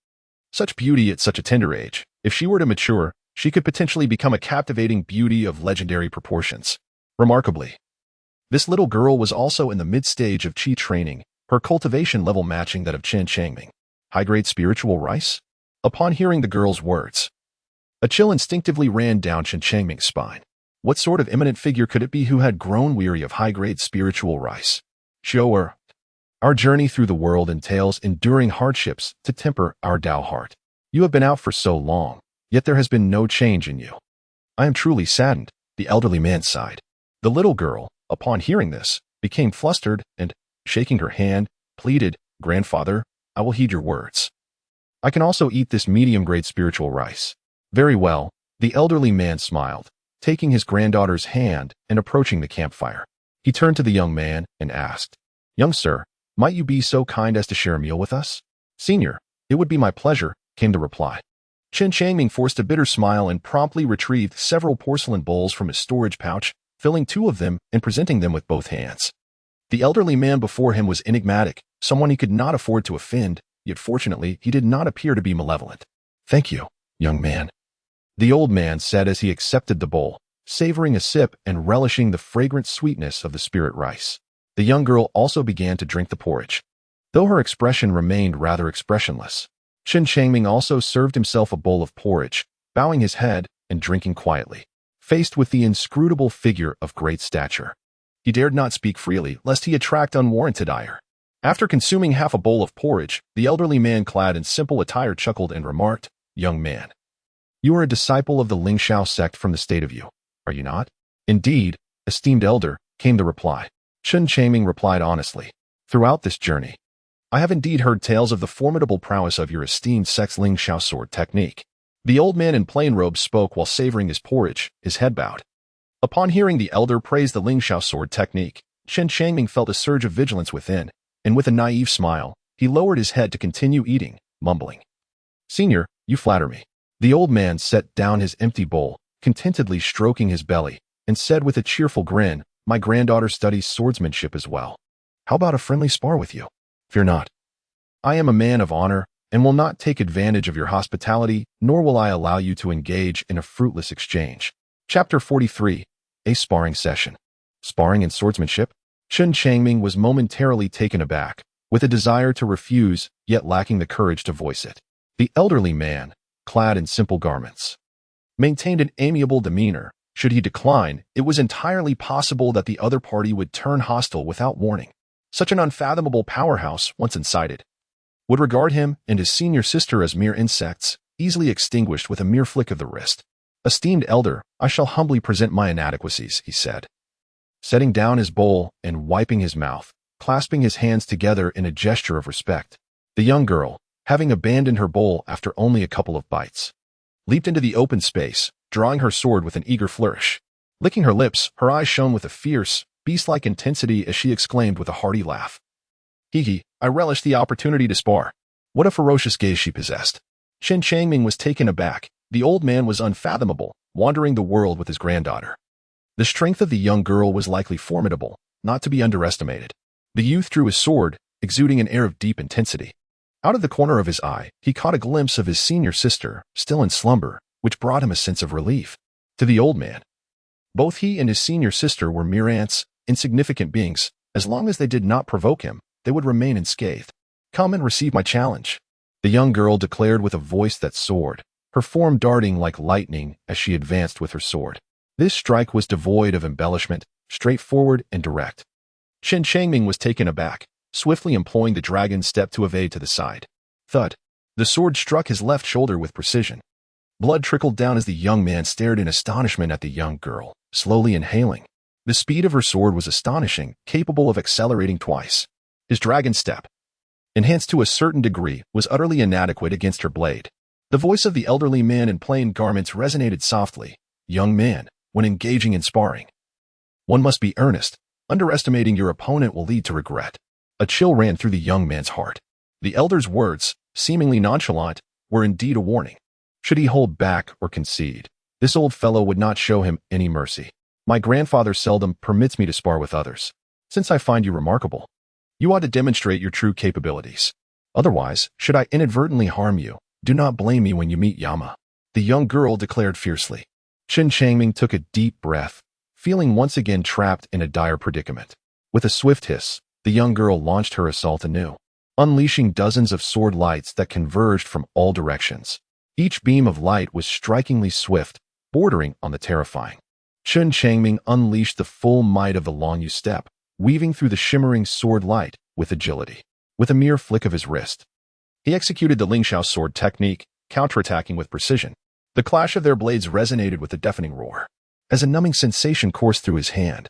Such beauty at such a tender age, if she were to mature, she could potentially become a captivating beauty of legendary proportions. Remarkably, this little girl was also in the mid-stage of chi training, her cultivation level matching that of Chen Changming. High-grade spiritual rice? Upon hearing the girl's words, a chill instinctively ran down Chen Changming's spine. What sort of eminent figure could it be who had grown weary of high-grade spiritual rice? Shower. Our journey through the world entails enduring hardships to temper our Tao heart. You have been out for so long, yet there has been no change in you. I am truly saddened, the elderly man sighed. The little girl, upon hearing this, became flustered and, shaking her hand, pleaded, "Grandfather, I will heed your words. I can also eat this medium-grade spiritual rice." "Very well," the elderly man smiled, taking his granddaughter's hand and approaching the campfire. He turned to the young man and asked, "Young sir, might you be so kind as to share a meal with us?" "Senior, it would be my pleasure," came the reply. Chen Changming forced a bitter smile and promptly retrieved several porcelain bowls from his storage pouch, filling 2 of them and presenting them with both hands. The elderly man before him was enigmatic, someone he could not afford to offend, yet fortunately he did not appear to be malevolent. "Thank you, young man," the old man said as he accepted the bowl, savoring a sip and relishing the fragrant sweetness of the spirit rice. The young girl also began to drink the porridge, though her expression remained rather expressionless. Chen Changming also served himself a bowl of porridge, bowing his head and drinking quietly. Faced with the inscrutable figure of great stature, he dared not speak freely lest he attract unwarranted ire. After consuming half a bowl of porridge, the elderly man clad in simple attire chuckled and remarked, "Young man, you are a disciple of the Lingxiao sect from the state of you, are you not?" "Indeed, esteemed elder," came the reply. Chen Changming replied honestly. "Throughout this journey, I have indeed heard tales of the formidable prowess of your esteemed sect's Lingxiao sword technique." The old man in plain robes spoke while savoring his porridge, his head bowed. Upon hearing the elder praise the Lingxiao sword technique, Chen Changming felt a surge of vigilance within, and with a naive smile, he lowered his head to continue eating, mumbling, "Senior, you flatter me." The old man set down his empty bowl, contentedly stroking his belly, and said with a cheerful grin, "My granddaughter studies swordsmanship as well. How about a friendly spar with you?" "Fear not. I am a man of honor, and will not take advantage of your hospitality, nor will I allow you to engage in a fruitless exchange." Chapter 43. A Sparring Session. Sparring and swordsmanship? Chen Changming was momentarily taken aback, with a desire to refuse, yet lacking the courage to voice it. The elderly man, clad in simple garments, maintained an amiable demeanor. Should he decline, it was entirely possible that the other party would turn hostile without warning. Such an unfathomable powerhouse, once incited, would regard him and his senior sister as mere insects, easily extinguished with a mere flick of the wrist. "Esteemed elder, I shall humbly present my inadequacies," he said, setting down his bowl and wiping his mouth, clasping his hands together in a gesture of respect. The young girl, having abandoned her bowl after only a couple of bites, leaped into the open space, drawing her sword with an eager flourish. Licking her lips, her eyes shone with a fierce, beast-like intensity as she exclaimed with a hearty laugh, "Hee, I relish the opportunity to spar." What a ferocious gaze she possessed. Chen Changming was taken aback. The old man was unfathomable, wandering the world with his granddaughter. The strength of the young girl was likely formidable, not to be underestimated. The youth drew his sword, exuding an air of deep intensity. Out of the corner of his eye, he caught a glimpse of his senior sister, still in slumber, which brought him a sense of relief. To the old man, both he and his senior sister were mere ants, insignificant beings. As long as they did not provoke him, they would remain unscathed. "Come and receive my challenge," the young girl declared with a voice that soared, her form darting like lightning as she advanced with her sword. This strike was devoid of embellishment, straightforward and direct. Chen Changming was taken aback, swiftly employing the dragon step to evade to the side. Thud. The sword struck his left shoulder with precision. Blood trickled down as the young man stared in astonishment at the young girl, slowly inhaling. The speed of her sword was astonishing, capable of accelerating twice. His dragon step, enhanced to a certain degree, was utterly inadequate against her blade. The voice of the elderly man in plain garments resonated softly. "Young man, when engaging in sparring, one must be earnest. Underestimating your opponent will lead to regret." A chill ran through the young man's heart. The elder's words, seemingly nonchalant, were indeed a warning. Should he hold back or concede, this old fellow would not show him any mercy. "My grandfather seldom permits me to spar with others. Since I find you remarkable, you ought to demonstrate your true capabilities. Otherwise, should I inadvertently harm you, do not blame me when you meet Yama," the young girl declared fiercely. Chen Changming took a deep breath, feeling once again trapped in a dire predicament. With a swift hiss, the young girl launched her assault anew, unleashing dozens of sword lights that converged from all directions. Each beam of light was strikingly swift, bordering on the terrifying. Chen Changming unleashed the full might of the Longyu step, weaving through the shimmering sword light with agility. With a mere flick of his wrist, he executed the Lingxiao sword technique, counterattacking with precision. The clash of their blades resonated with a deafening roar. As a numbing sensation coursed through his hand,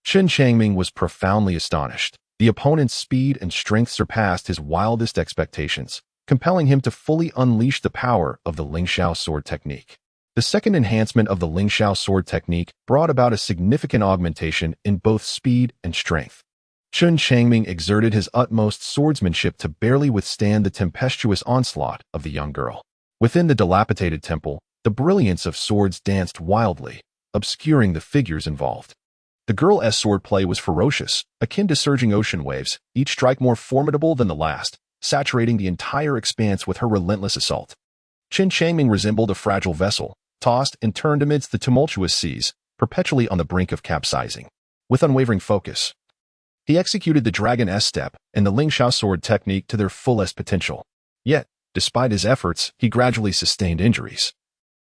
Chen Changming was profoundly astonished. The opponent's speed and strength surpassed his wildest expectations, compelling him to fully unleash the power of the Lingxiao sword technique. The second enhancement of the Lingxiao sword technique brought about a significant augmentation in both speed and strength. Chen Changming exerted his utmost swordsmanship to barely withstand the tempestuous onslaught of the young girl. Within the dilapidated temple, the brilliance of swords danced wildly, obscuring the figures involved. The girl's swordplay was ferocious, akin to surging ocean waves, each strike more formidable than the last, saturating the entire expanse with her relentless assault. Chen Changming resembled a fragile vessel, tossed and turned amidst the tumultuous seas, perpetually on the brink of capsizing. With unwavering focus, he executed the Dragon step and the Lingxiao sword technique to their fullest potential. Yet, despite his efforts, he gradually sustained injuries,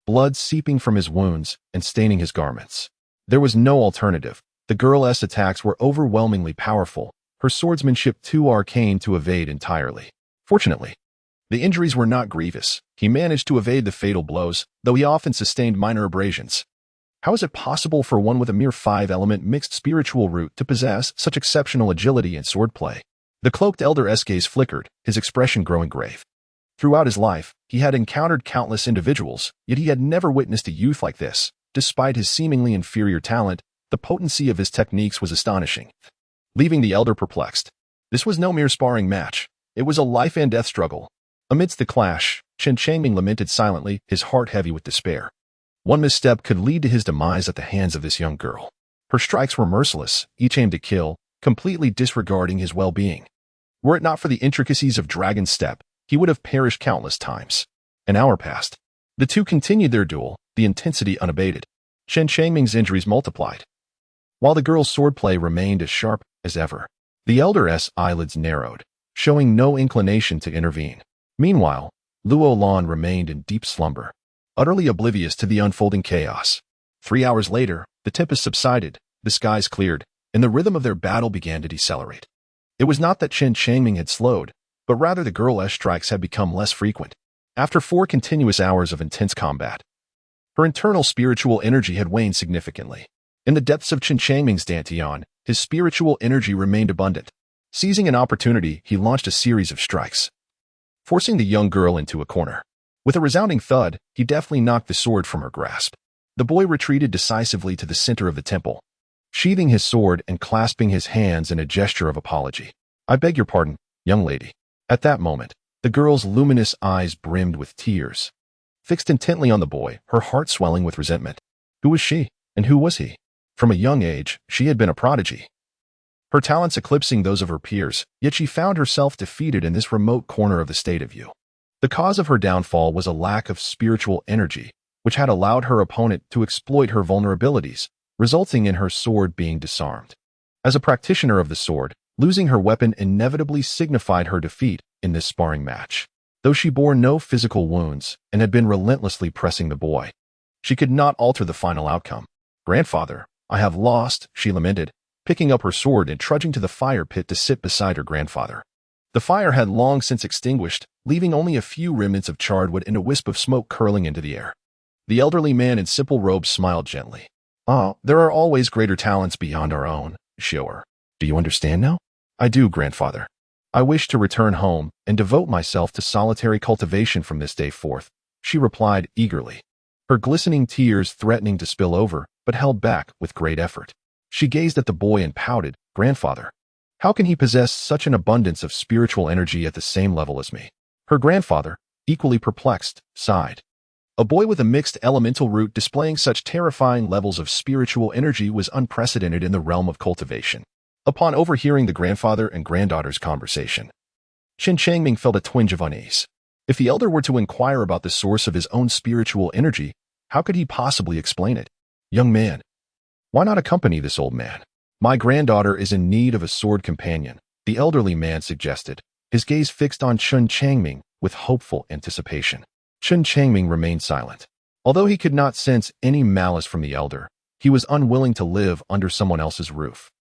blood seeping from his wounds and staining his garments. There was no alternative. The girl's attacks were overwhelmingly powerful, her swordsmanship too arcane to evade entirely. Fortunately, the injuries were not grievous. He managed to evade the fatal blows, though he often sustained minor abrasions. How is it possible for one with a mere 5-element mixed spiritual root to possess such exceptional agility and swordplay? The cloaked elder's gaze flickered, his expression growing grave. Throughout his life, he had encountered countless individuals, yet he had never witnessed a youth like this. Despite his seemingly inferior talent, the potency of his techniques was astonishing, leaving the elder perplexed. This was no mere sparring match. It was a life-and-death struggle. Amidst the clash, Chen Changming lamented silently, his heart heavy with despair. One misstep could lead to his demise at the hands of this young girl. Her strikes were merciless, each aimed to kill, completely disregarding his well-being. Were it not for the intricacies of Dragon's Step, he would have perished countless times. An hour passed. The two continued their duel, the intensity unabated. Chen Changming's injuries multiplied, while the girl's swordplay remained as sharp as ever. The elder's eyelids narrowed, showing no inclination to intervene. Meanwhile, Luo Lan remained in deep slumber, utterly oblivious to the unfolding chaos. 3 hours later, the tempest subsided, the skies cleared, and the rhythm of their battle began to decelerate. It was not that Chen Changming had slowed, but rather the girl's strikes had become less frequent. After 4 continuous hours of intense combat, her internal spiritual energy had waned significantly. In the depths of Chen Changming's dantian, his spiritual energy remained abundant. Seizing an opportunity, he launched a series of strikes, forcing the young girl into a corner. With a resounding thud, he deftly knocked the sword from her grasp. The boy retreated decisively to the center of the temple, sheathing his sword and clasping his hands in a gesture of apology. "I beg your pardon, young lady." At that moment, the girl's luminous eyes brimmed with tears. Fixed intently on the boy, her heart swelling with resentment. Who was she, and who was he? From a young age, she had been a prodigy, her talents eclipsing those of her peers, yet she found herself defeated in this remote corner of the state of view. The cause of her downfall was a lack of spiritual energy, which had allowed her opponent to exploit her vulnerabilities, resulting in her sword being disarmed. As a practitioner of the sword, losing her weapon inevitably signified her defeat in this sparring match. Though she bore no physical wounds and had been relentlessly pressing the boy, she could not alter the final outcome. "Grandfather, I have lost," she lamented, picking up her sword and trudging to the fire pit to sit beside her grandfather. The fire had long since extinguished, leaving only a few remnants of charred wood and a wisp of smoke curling into the air. The elderly man in simple robes smiled gently. "Ah, there are always greater talents beyond our own, Xiaoer. Do you understand now?" "I do, grandfather. I wish to return home and devote myself to solitary cultivation from this day forth," she replied eagerly, her glistening tears threatening to spill over, but held back with great effort. She gazed at the boy and pouted. "Grandfather, how can he possess such an abundance of spiritual energy at the same level as me?" Her grandfather, equally perplexed, sighed. A boy with a mixed elemental root displaying such terrifying levels of spiritual energy was unprecedented in the realm of cultivation. Upon overhearing the grandfather and granddaughter's conversation, Chen Changming felt a twinge of unease. If the elder were to inquire about the source of his own spiritual energy, how could he possibly explain it? "Young man, why not accompany this old man? My granddaughter is in need of a sword companion," the elderly man suggested, his gaze fixed on Chen Changming with hopeful anticipation. Chen Changming remained silent. Although he could not sense any malice from the elder, he was unwilling to live under someone else's roof,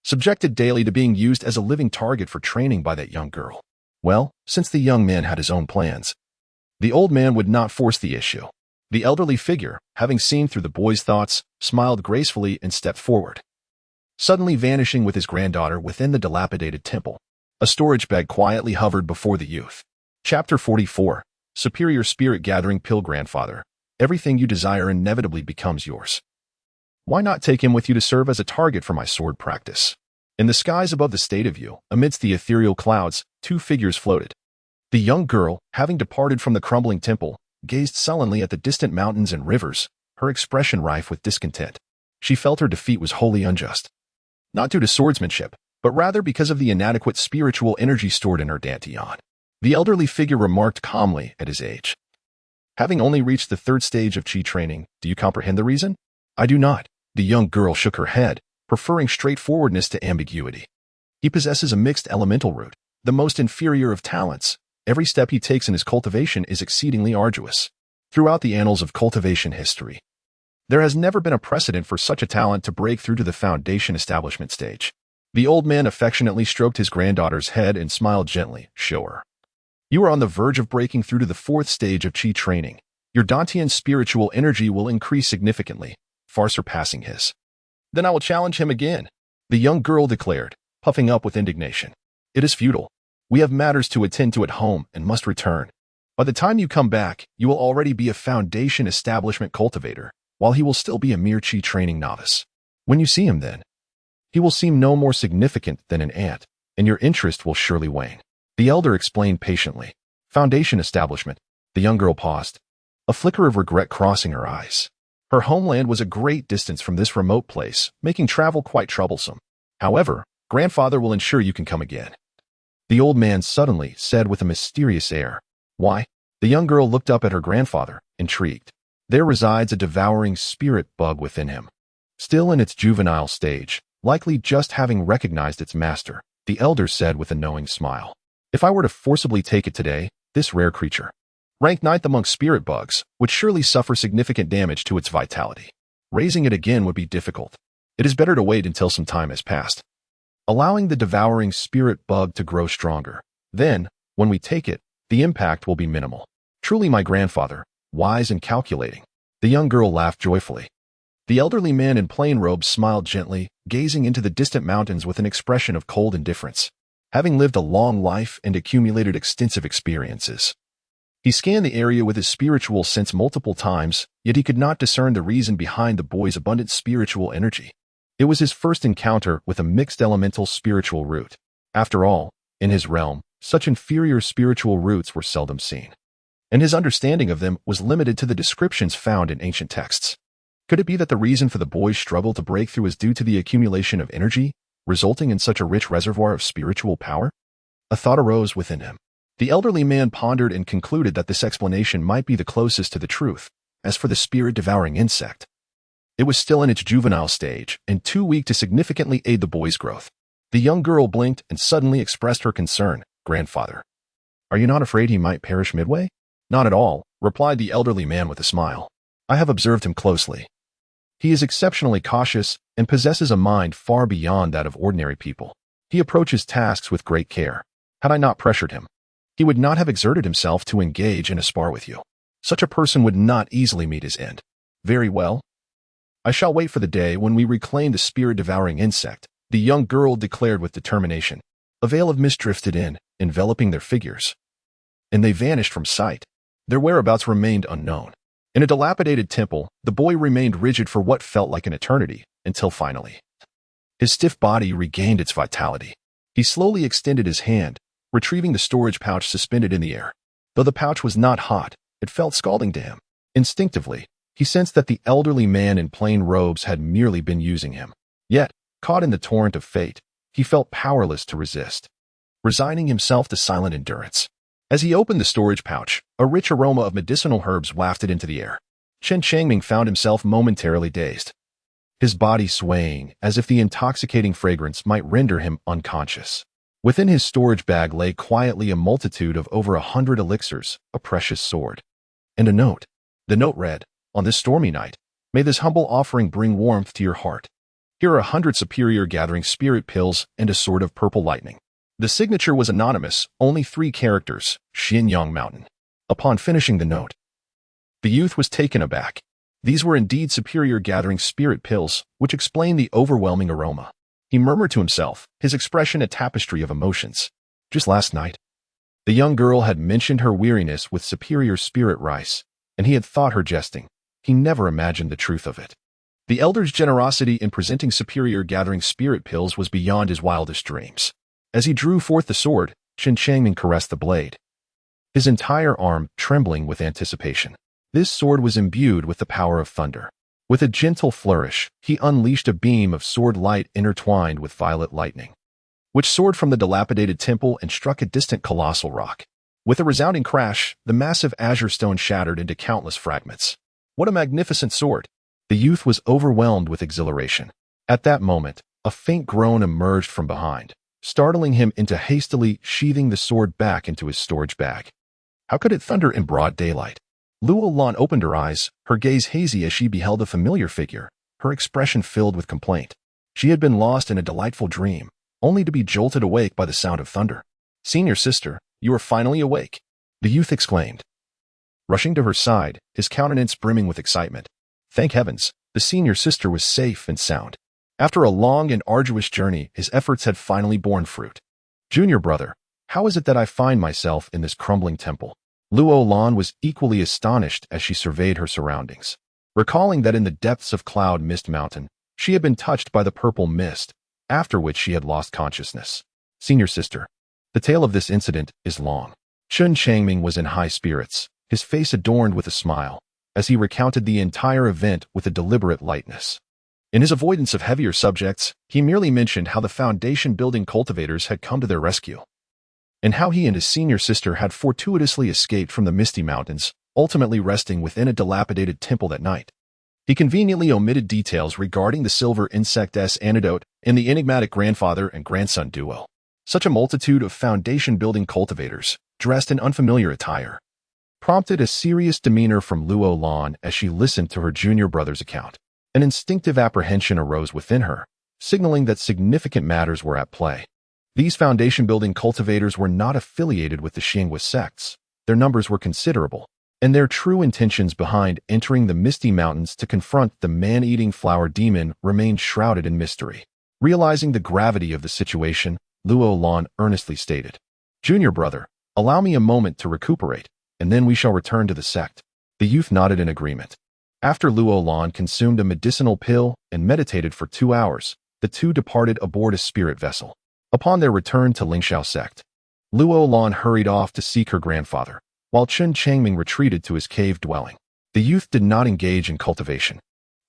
subjected daily to being used as a living target for training by that young girl. Well, since the young man had his own plans, the old man would not force the issue. The elderly figure, having seen through the boy's thoughts, smiled gracefully and stepped forward, suddenly vanishing with his granddaughter within the dilapidated temple. A storage bag quietly hovered before the youth. Chapter 44. Superior Spirit Gathering Pill. Grandfather, everything you desire inevitably becomes yours. Why not take him with you to serve as a target for my sword practice? In the skies above the state of view, amidst the ethereal clouds, 2 figures floated. The young girl, having departed from the crumbling temple, gazed sullenly at the distant mountains and rivers, her expression rife with discontent. She felt her defeat was wholly unjust. Not due to swordsmanship, but rather because of the inadequate spiritual energy stored in her dantian. The elderly figure remarked calmly at his age. "Having only reached the 3rd stage of chi training, do you comprehend the reason?" "I do not." The young girl shook her head, preferring straightforwardness to ambiguity. "He possesses a mixed elemental root, the most inferior of talents. Every step he takes in his cultivation is exceedingly arduous. Throughout the annals of cultivation history, there has never been a precedent for such a talent to break through to the foundation establishment stage. The old man affectionately stroked his granddaughter's head and smiled gently. Sure. You are on the verge of breaking through to the fourth stage of Qi training. Your Dantian spiritual energy will increase significantly, far surpassing his. Then I will challenge him again, the young girl declared, puffing up with indignation. It is futile. We have matters to attend to at home and must return. By the time you come back, you will already be a foundation establishment cultivator, while he will still be a mere Qi training novice. When you see him then, he will seem no more significant than an ant, and your interest will surely wane. The elder explained patiently. Foundation establishment. The young girl paused, a flicker of regret crossing her eyes. Her homeland was a great distance from this remote place, making travel quite troublesome. However, grandfather will ensure you can come again. The old man suddenly said with a mysterious air. Why? The young girl looked up at her grandfather, intrigued. There resides a devouring spirit bug within him. Still in its juvenile stage, likely just having recognized its master, the elder said with a knowing smile. If I were to forcibly take it today, this rare creature, ranked ninth among spirit bugs, would surely suffer significant damage to its vitality. Raising it again would be difficult. It is better to wait until some time has passed, allowing the devouring spirit bug to grow stronger. Then, when we take it, the impact will be minimal. Truly my grandfather, wise and calculating. The young girl laughed joyfully. The elderly man in plain robes smiled gently, gazing into the distant mountains with an expression of cold indifference. Having lived a long life and accumulated extensive experiences, he scanned the area with his spiritual sense multiple times, yet he could not discern the reason behind the boy's abundant spiritual energy. It was his first encounter with a mixed elemental spiritual root. After all, in his realm, such inferior spiritual roots were seldom seen, and his understanding of them was limited to the descriptions found in ancient texts. Could it be that the reason for the boy's struggle to break through is due to the accumulation of energy, resulting in such a rich reservoir of spiritual power? A thought arose within him. The elderly man pondered and concluded that this explanation might be the closest to the truth. As for the spirit-devouring insect, it was still in its juvenile stage and too weak to significantly aid the boy's growth. The young girl blinked and suddenly expressed her concern. Grandfather, are you not afraid he might perish midway? Not at all, replied the elderly man with a smile. I have observed him closely. He is exceptionally cautious and possesses a mind far beyond that of ordinary people. He approaches tasks with great care. Had I not pressured him, he would not have exerted himself to engage in a spar with you. Such a person would not easily meet his end. Very well. I shall wait for the day when we reclaim the spirit-devouring insect, the young girl declared with determination. A veil of mist drifted in, enveloping their figures, and they vanished from sight. Their whereabouts remained unknown. In a dilapidated temple, the boy remained rigid for what felt like an eternity, until finally, his stiff body regained its vitality. He slowly extended his hand, retrieving the storage pouch suspended in the air. Though the pouch was not hot, it felt scalding to him. Instinctively, he sensed that the elderly man in plain robes had merely been using him. Yet, caught in the torrent of fate, he felt powerless to resist, resigning himself to silent endurance. As he opened the storage pouch, a rich aroma of medicinal herbs wafted into the air. Chen Changming found himself momentarily dazed, his body swaying as if the intoxicating fragrance might render him unconscious. Within his storage bag lay quietly a multitude of over 100 elixirs, a precious sword, and a note. The note read, On this stormy night, may this humble offering bring warmth to your heart. Here are 100 superior gathering spirit pills and a sword of purple lightning. The signature was anonymous, only 3 characters, Xianyang Mountain. Upon finishing the note, the youth was taken aback. These were indeed superior gathering spirit pills, which explained the overwhelming aroma. He murmured to himself, his expression a tapestry of emotions. Just last night, the young girl had mentioned her weariness with superior spirit rice, and he had thought her jesting. He never imagined the truth of it. The elder's generosity in presenting superior gathering spirit pills was beyond his wildest dreams. As he drew forth the sword, Chen Changming caressed the blade, his entire arm trembling with anticipation. This sword was imbued with the power of thunder. With a gentle flourish, he unleashed a beam of sword light intertwined with violet lightning, which soared from the dilapidated temple and struck a distant colossal rock. With a resounding crash, the massive azure stone shattered into countless fragments. What a magnificent sword! The youth was overwhelmed with exhilaration. At that moment, a faint groan emerged from behind, startling him into hastily sheathing the sword back into his storage bag. How could it thunder in broad daylight? Luo Lan opened her eyes, her gaze hazy as she beheld a familiar figure, her expression filled with complaint. She had been lost in a delightful dream, only to be jolted awake by the sound of thunder. "Senior sister, you are finally awake," the youth exclaimed. Rushing to her side, his countenance brimming with excitement. Thank heavens, the senior sister was safe and sound. After a long and arduous journey, his efforts had finally borne fruit. "Junior brother, how is it that I find myself in this crumbling temple?" Luo Lan was equally astonished as she surveyed her surroundings. Recalling that in the depths of Cloud Mist Mountain, she had been touched by the purple mist, after which she had lost consciousness. "Senior sister, the tale of this incident is long." Chen Changming was in high spirits, his face adorned with a smile, as he recounted the entire event with a deliberate lightness. In his avoidance of heavier subjects, he merely mentioned how the foundation-building cultivators had come to their rescue, and how he and his senior sister had fortuitously escaped from the Misty Mountains, ultimately resting within a dilapidated temple that night. He conveniently omitted details regarding the silver insect's antidote and the enigmatic grandfather and grandson duo. Such a multitude of foundation-building cultivators, dressed in unfamiliar attire, prompted a serious demeanor from Luo Lan as she listened to her junior brother's account. An instinctive apprehension arose within her, signaling that significant matters were at play. These foundation-building cultivators were not affiliated with the Xinhua sects. Their numbers were considerable, and their true intentions behind entering the Misty Mountains to confront the man-eating flower demon remained shrouded in mystery. Realizing the gravity of the situation, Luo Lan earnestly stated, "Junior brother, allow me a moment to recuperate, and then we shall return to the sect." The youth nodded in agreement. After Luo Lan consumed a medicinal pill and meditated for 2 hours, the two departed aboard a spirit vessel. Upon their return to Lingxiao sect, Luo Lan hurried off to seek her grandfather, while Chen Changming retreated to his cave dwelling. The youth did not engage in cultivation.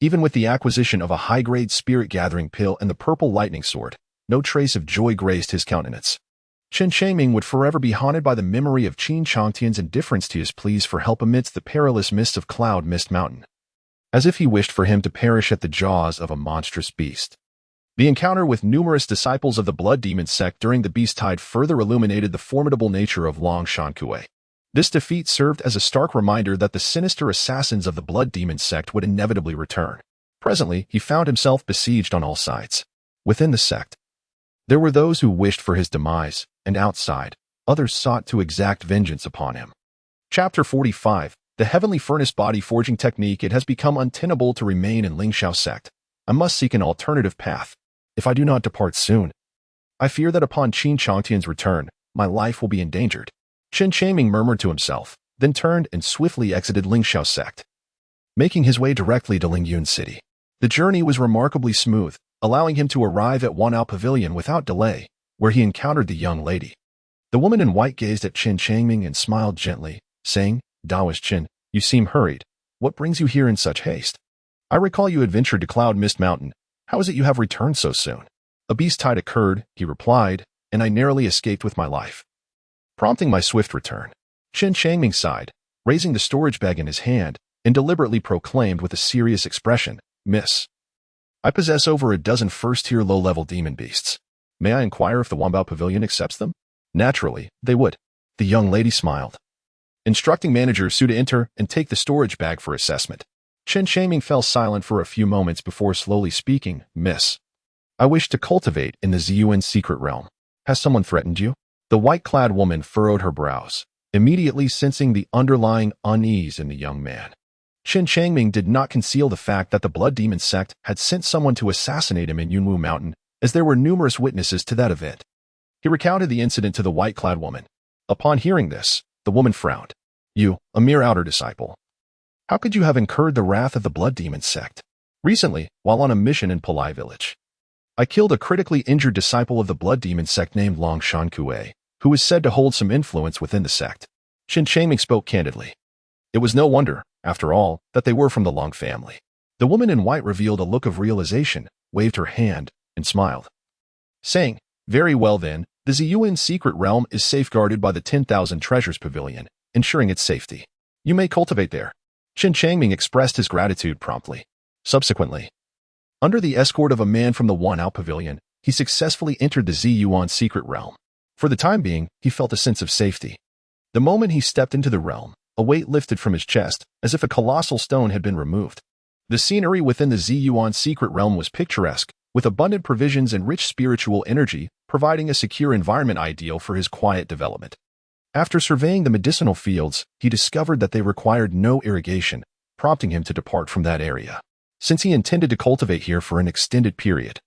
Even with the acquisition of a high-grade spirit-gathering pill and the purple lightning sword, no trace of joy graced his countenance. Chen Changming would forever be haunted by the memory of Chen Changtian's indifference to his pleas for help amidst the perilous mists of Cloud Mist Mountain, as if he wished for him to perish at the jaws of a monstrous beast. The encounter with numerous disciples of the Blood Demon sect during the Beast Tide further illuminated the formidable nature of Long Shankue. This defeat served as a stark reminder that the sinister assassins of the Blood Demon sect would inevitably return. Presently, he found himself besieged on all sides. Within the sect, there were those who wished for his demise, and outside, others sought to exact vengeance upon him. Chapter 45. The Heavenly Furnace Body Forging Technique. It has become untenable to remain in Lingxiao sect. I must seek an alternative path. If I do not depart soon, I fear that upon Chen Changtian's return, my life will be endangered. Chen Changming murmured to himself, then turned and swiftly exited Lingxiao sect, making his way directly to Lingyun City. The journey was remarkably smooth, allowing him to arrive at Wanao Pavilion without delay, where he encountered the young lady. The woman in white gazed at Chen Changming and smiled gently, saying, "Daoist Chen, you seem hurried. What brings you here in such haste? I recall you adventured to Cloud Mist Mountain. How is it you have returned so soon?" "A beast tide occurred," he replied, "and I narrowly escaped with my life, prompting my swift return." Chen Changming sighed, raising the storage bag in his hand, and deliberately proclaimed with a serious expression, "Miss, I possess over a dozen first-tier low-level demon beasts. May I inquire if the Wanbao Pavilion accepts them?" "Naturally, they would." The young lady smiled, instructing manager Su to enter and take the storage bag for assessment. Chen Changming fell silent for a few moments before slowly speaking, "Miss, I wish to cultivate in the Ziyuan secret realm. Has someone threatened you?" The white-clad woman furrowed her brows, immediately sensing the underlying unease in the young man. Chen Changming did not conceal the fact that the Blood Demon sect had sent someone to assassinate him in Yunwu Mountain, as there were numerous witnesses to that event. He recounted the incident to the white-clad woman. Upon hearing this, the woman frowned. "You, a mere outer disciple. How could you have incurred the wrath of the Blood Demon sect?" "Recently, while on a mission in Palai village, I killed a critically injured disciple of the Blood Demon sect named Long Shankue, who is said to hold some influence within the sect." Chen Changming spoke candidly. It was no wonder, after all, that they were from the Long family. The woman in white revealed a look of realization, waved her hand, and smiled, saying, "Very well then, the Ziyuan secret realm is safeguarded by the 10,000 Treasures Pavilion, ensuring its safety. You may cultivate there." Chen Changming expressed his gratitude promptly. Subsequently, under the escort of a man from the Wanao Pavilion, he successfully entered the Ziyuan secret realm. For the time being, he felt a sense of safety. The moment he stepped into the realm, a weight lifted from his chest, as if a colossal stone had been removed. The scenery within the Ziyuan secret realm was picturesque, with abundant provisions and rich spiritual energy, providing a secure environment ideal for his quiet development. After surveying the medicinal fields, he discovered that they required no irrigation, prompting him to depart from that area. Since he intended to cultivate here for an extended period,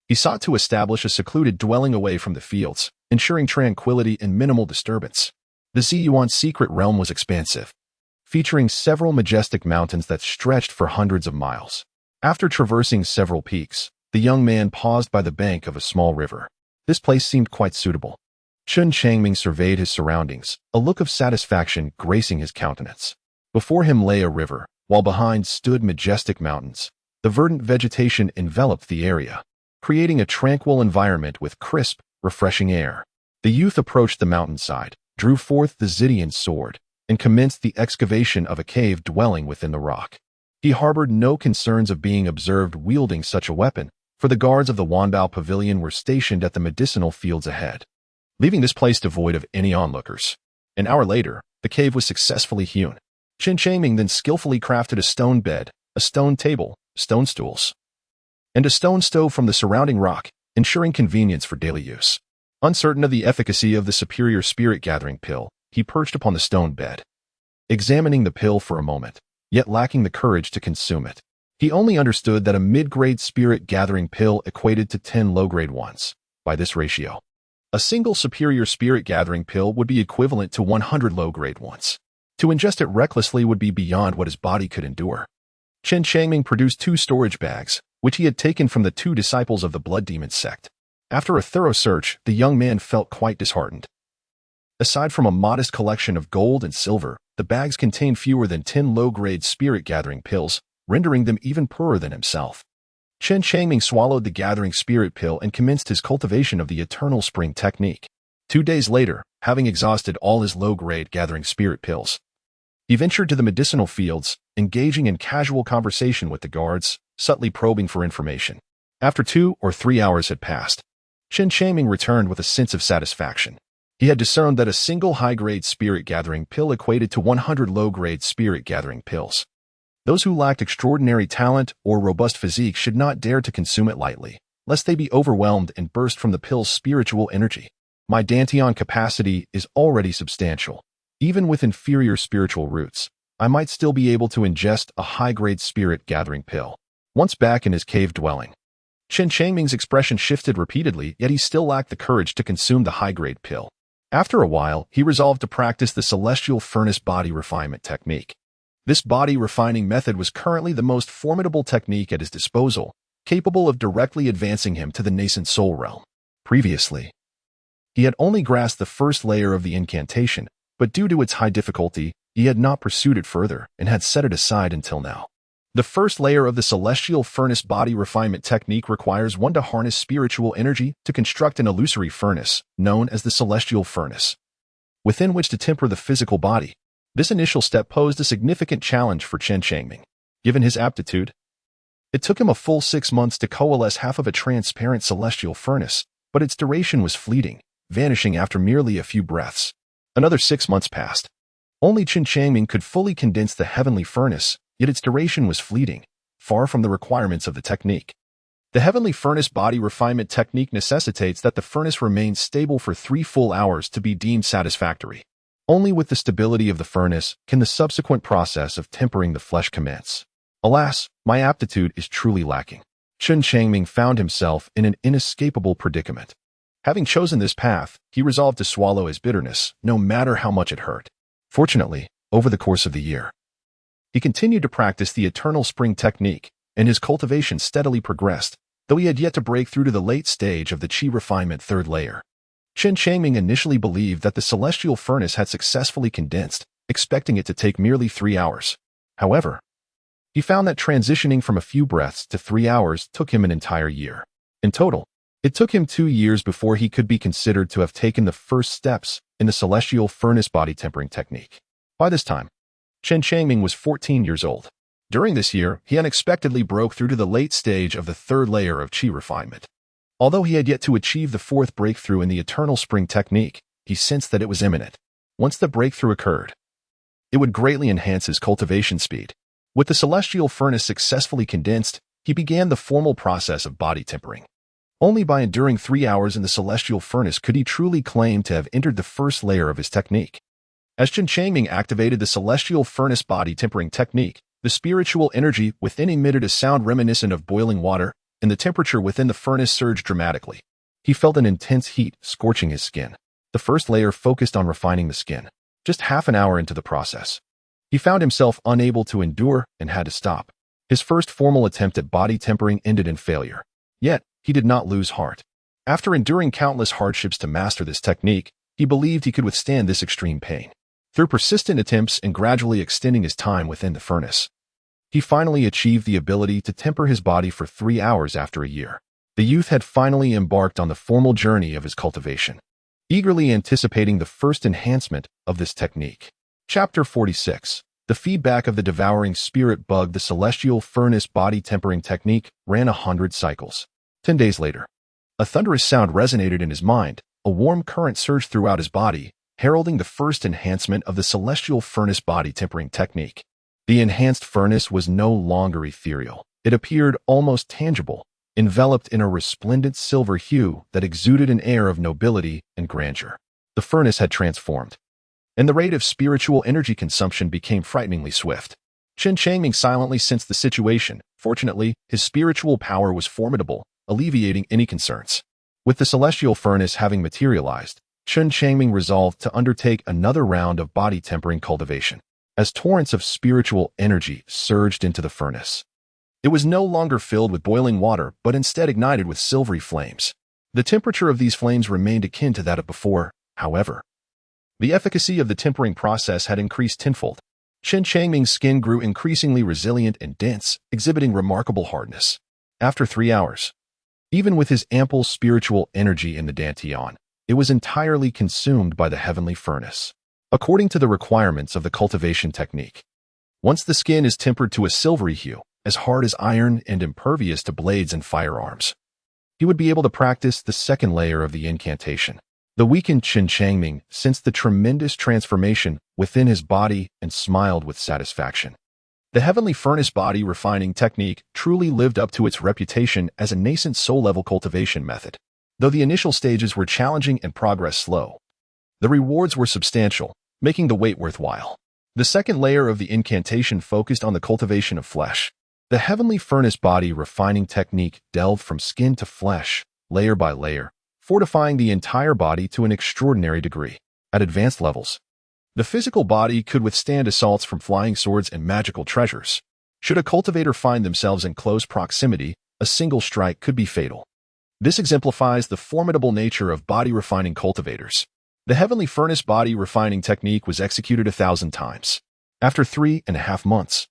he sought to establish a secluded dwelling away from the fields, ensuring tranquility and minimal disturbance. The Ziyuan's secret realm was expansive, featuring several majestic mountains that stretched for hundreds of miles. After traversing several peaks, the young man paused by the bank of a small river. This place seemed quite suitable. Chen Changming surveyed his surroundings, a look of satisfaction gracing his countenance. Before him lay a river, while behind stood majestic mountains. The verdant vegetation enveloped the area, creating a tranquil environment with crisp, refreshing air. The youth approached the mountainside, drew forth the Zidian sword, and commenced the excavation of a cave dwelling within the rock. He harbored no concerns of being observed wielding such a weapon, for the guards of the Wanbao Pavilion were stationed at the medicinal fields ahead, leaving this place devoid of any onlookers. An hour later, the cave was successfully hewn. Chen Changming then skillfully crafted a stone bed, a stone table, stone stools, and a stone stove from the surrounding rock, ensuring convenience for daily use. Uncertain of the efficacy of the superior spirit-gathering pill, he perched upon the stone bed, examining the pill for a moment, yet lacking the courage to consume it. He only understood that a mid-grade spirit-gathering pill equated to 10 low-grade ones. By this ratio, a single superior spirit-gathering pill would be equivalent to 100 low-grade ones. To ingest it recklessly would be beyond what his body could endure. Chen Changming produced 2 storage bags, which he had taken from the 2 disciples of the Blood Demon sect. After a thorough search, the young man felt quite disheartened. Aside from a modest collection of gold and silver, the bags contained fewer than 10 low-grade spirit-gathering pills, rendering them even poorer than himself. Chen Changming swallowed the gathering spirit pill and commenced his cultivation of the eternal spring technique. 2 days later, having exhausted all his low-grade gathering spirit pills, he ventured to the medicinal fields, engaging in casual conversation with the guards, subtly probing for information. After 2 or 3 hours had passed, Chen Changming returned with a sense of satisfaction. He had discerned that a single high-grade spirit-gathering pill equated to 100 low-grade spirit-gathering pills. Those who lacked extraordinary talent or robust physique should not dare to consume it lightly, lest they be overwhelmed and burst from the pill's spiritual energy. My Dantian capacity is already substantial. Even with inferior spiritual roots, I might still be able to ingest a high-grade spirit-gathering pill. Once back in his cave dwelling, Chen Changming's expression shifted repeatedly, yet he still lacked the courage to consume the high-grade pill. After a while, he resolved to practice the celestial furnace body refinement technique. This body refining method was currently the most formidable technique at his disposal, capable of directly advancing him to the nascent soul realm. Previously, he had only grasped the first layer of the incantation, but due to its high difficulty, he had not pursued it further and had set it aside until now. The first layer of the celestial furnace body refinement technique requires one to harness spiritual energy to construct an illusory furnace, known as the celestial furnace, within which to temper the physical body. This initial step posed a significant challenge for Chen Changming. Given his aptitude, it took him a full 6 months to coalesce half of a transparent celestial furnace, but its duration was fleeting, vanishing after merely a few breaths. Another 6 months passed. Only Chen Changming could fully condense the heavenly furnace, yet its duration was fleeting, far from the requirements of the technique. The heavenly furnace body refinement technique necessitates that the furnace remain stable for 3 full hours to be deemed satisfactory. Only with the stability of the furnace can the subsequent process of tempering the flesh commence. Alas, my aptitude is truly lacking. Chen Changming found himself in an inescapable predicament. Having chosen this path, he resolved to swallow his bitterness, no matter how much it hurt. Fortunately, over the course of the year, he continued to practice the eternal spring technique, and his cultivation steadily progressed, though he had yet to break through to the late stage of the Qi refinement 3rd layer. Chen Changming initially believed that the celestial furnace had successfully condensed, expecting it to take merely 3 hours. However, he found that transitioning from a few breaths to 3 hours took him an entire year. In total, it took him 2 years before he could be considered to have taken the first steps in the celestial furnace body tempering technique. By this time, Chen Changming was 14 years old. During this year, he unexpectedly broke through to the late stage of the 3rd layer of Qi refinement. Although he had yet to achieve the 4th breakthrough in the eternal spring technique, he sensed that it was imminent. Once the breakthrough occurred, it would greatly enhance his cultivation speed. With the celestial furnace successfully condensed, he began the formal process of body tempering. Only by enduring 3 hours in the celestial furnace could he truly claim to have entered the first layer of his technique. As Chen Changming activated the celestial furnace body tempering technique, the spiritual energy within emitted a sound reminiscent of boiling water, and the temperature within the furnace surged dramatically. He felt an intense heat scorching his skin. The first layer focused on refining the skin. Just half an hour into the process, he found himself unable to endure and had to stop. His first formal attempt at body tempering ended in failure. Yet, he did not lose heart. After enduring countless hardships to master this technique, he believed he could withstand this extreme pain. Through persistent attempts and gradually extending his time within the furnace, he finally achieved the ability to temper his body for 3 hours after a year. The youth had finally embarked on the formal journey of his cultivation, eagerly anticipating the first enhancement of this technique. Chapter 46. The feedback of the devouring spirit bug. The celestial furnace body tempering technique ran 100 cycles. 10 days later, a thunderous sound resonated in his mind. A warm current surged throughout his body, heralding the first enhancement of the celestial furnace body tempering technique. The enhanced furnace was no longer ethereal. It appeared almost tangible, enveloped in a resplendent silver hue that exuded an air of nobility and grandeur. The furnace had transformed, and the rate of spiritual energy consumption became frighteningly swift. Chen Changming silently sensed the situation. Fortunately, his spiritual power was formidable, alleviating any concerns. With the celestial furnace having materialized, Chen Changming resolved to undertake another round of body tempering cultivation. As torrents of spiritual energy surged into the furnace, it was no longer filled with boiling water, but instead ignited with silvery flames. The temperature of these flames remained akin to that of before, however. The efficacy of the tempering process had increased tenfold. Chen Changming's skin grew increasingly resilient and dense, exhibiting remarkable hardness. After 3 hours, even with his ample spiritual energy in the dantian, it was entirely consumed by the heavenly furnace. According to the requirements of the cultivation technique, once the skin is tempered to a silvery hue, as hard as iron and impervious to blades and firearms, he would be able to practice the second layer of the incantation. The weakened Chen Changming sensed the tremendous transformation within his body and smiled with satisfaction. The heavenly furnace body refining technique truly lived up to its reputation as a nascent soul-level cultivation method. Though the initial stages were challenging and progress slow, the rewards were substantial, making the wait worthwhile. The second layer of the incantation focused on the cultivation of flesh. The heavenly furnace body refining technique delved from skin to flesh, layer by layer, fortifying the entire body to an extraordinary degree. At advanced levels, the physical body could withstand assaults from flying swords and magical treasures. Should a cultivator find themselves in close proximity, a single strike could be fatal. This exemplifies the formidable nature of body refining cultivators. The heavenly furnace body refining technique was executed 1,000 times. After 3.5 months,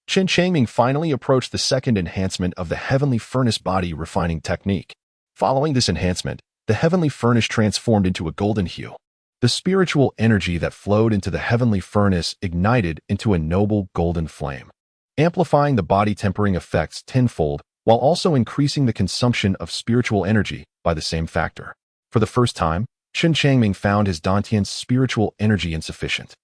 Chen Changming finally approached the second enhancement of the heavenly furnace body refining technique. Following this enhancement, the heavenly furnace transformed into a golden hue. The spiritual energy that flowed into the heavenly furnace ignited into a noble golden flame, amplifying the body tempering effects tenfold while also increasing the consumption of spiritual energy by the same factor. For the first time, Chen Changming found his dantian's spiritual energy insufficient.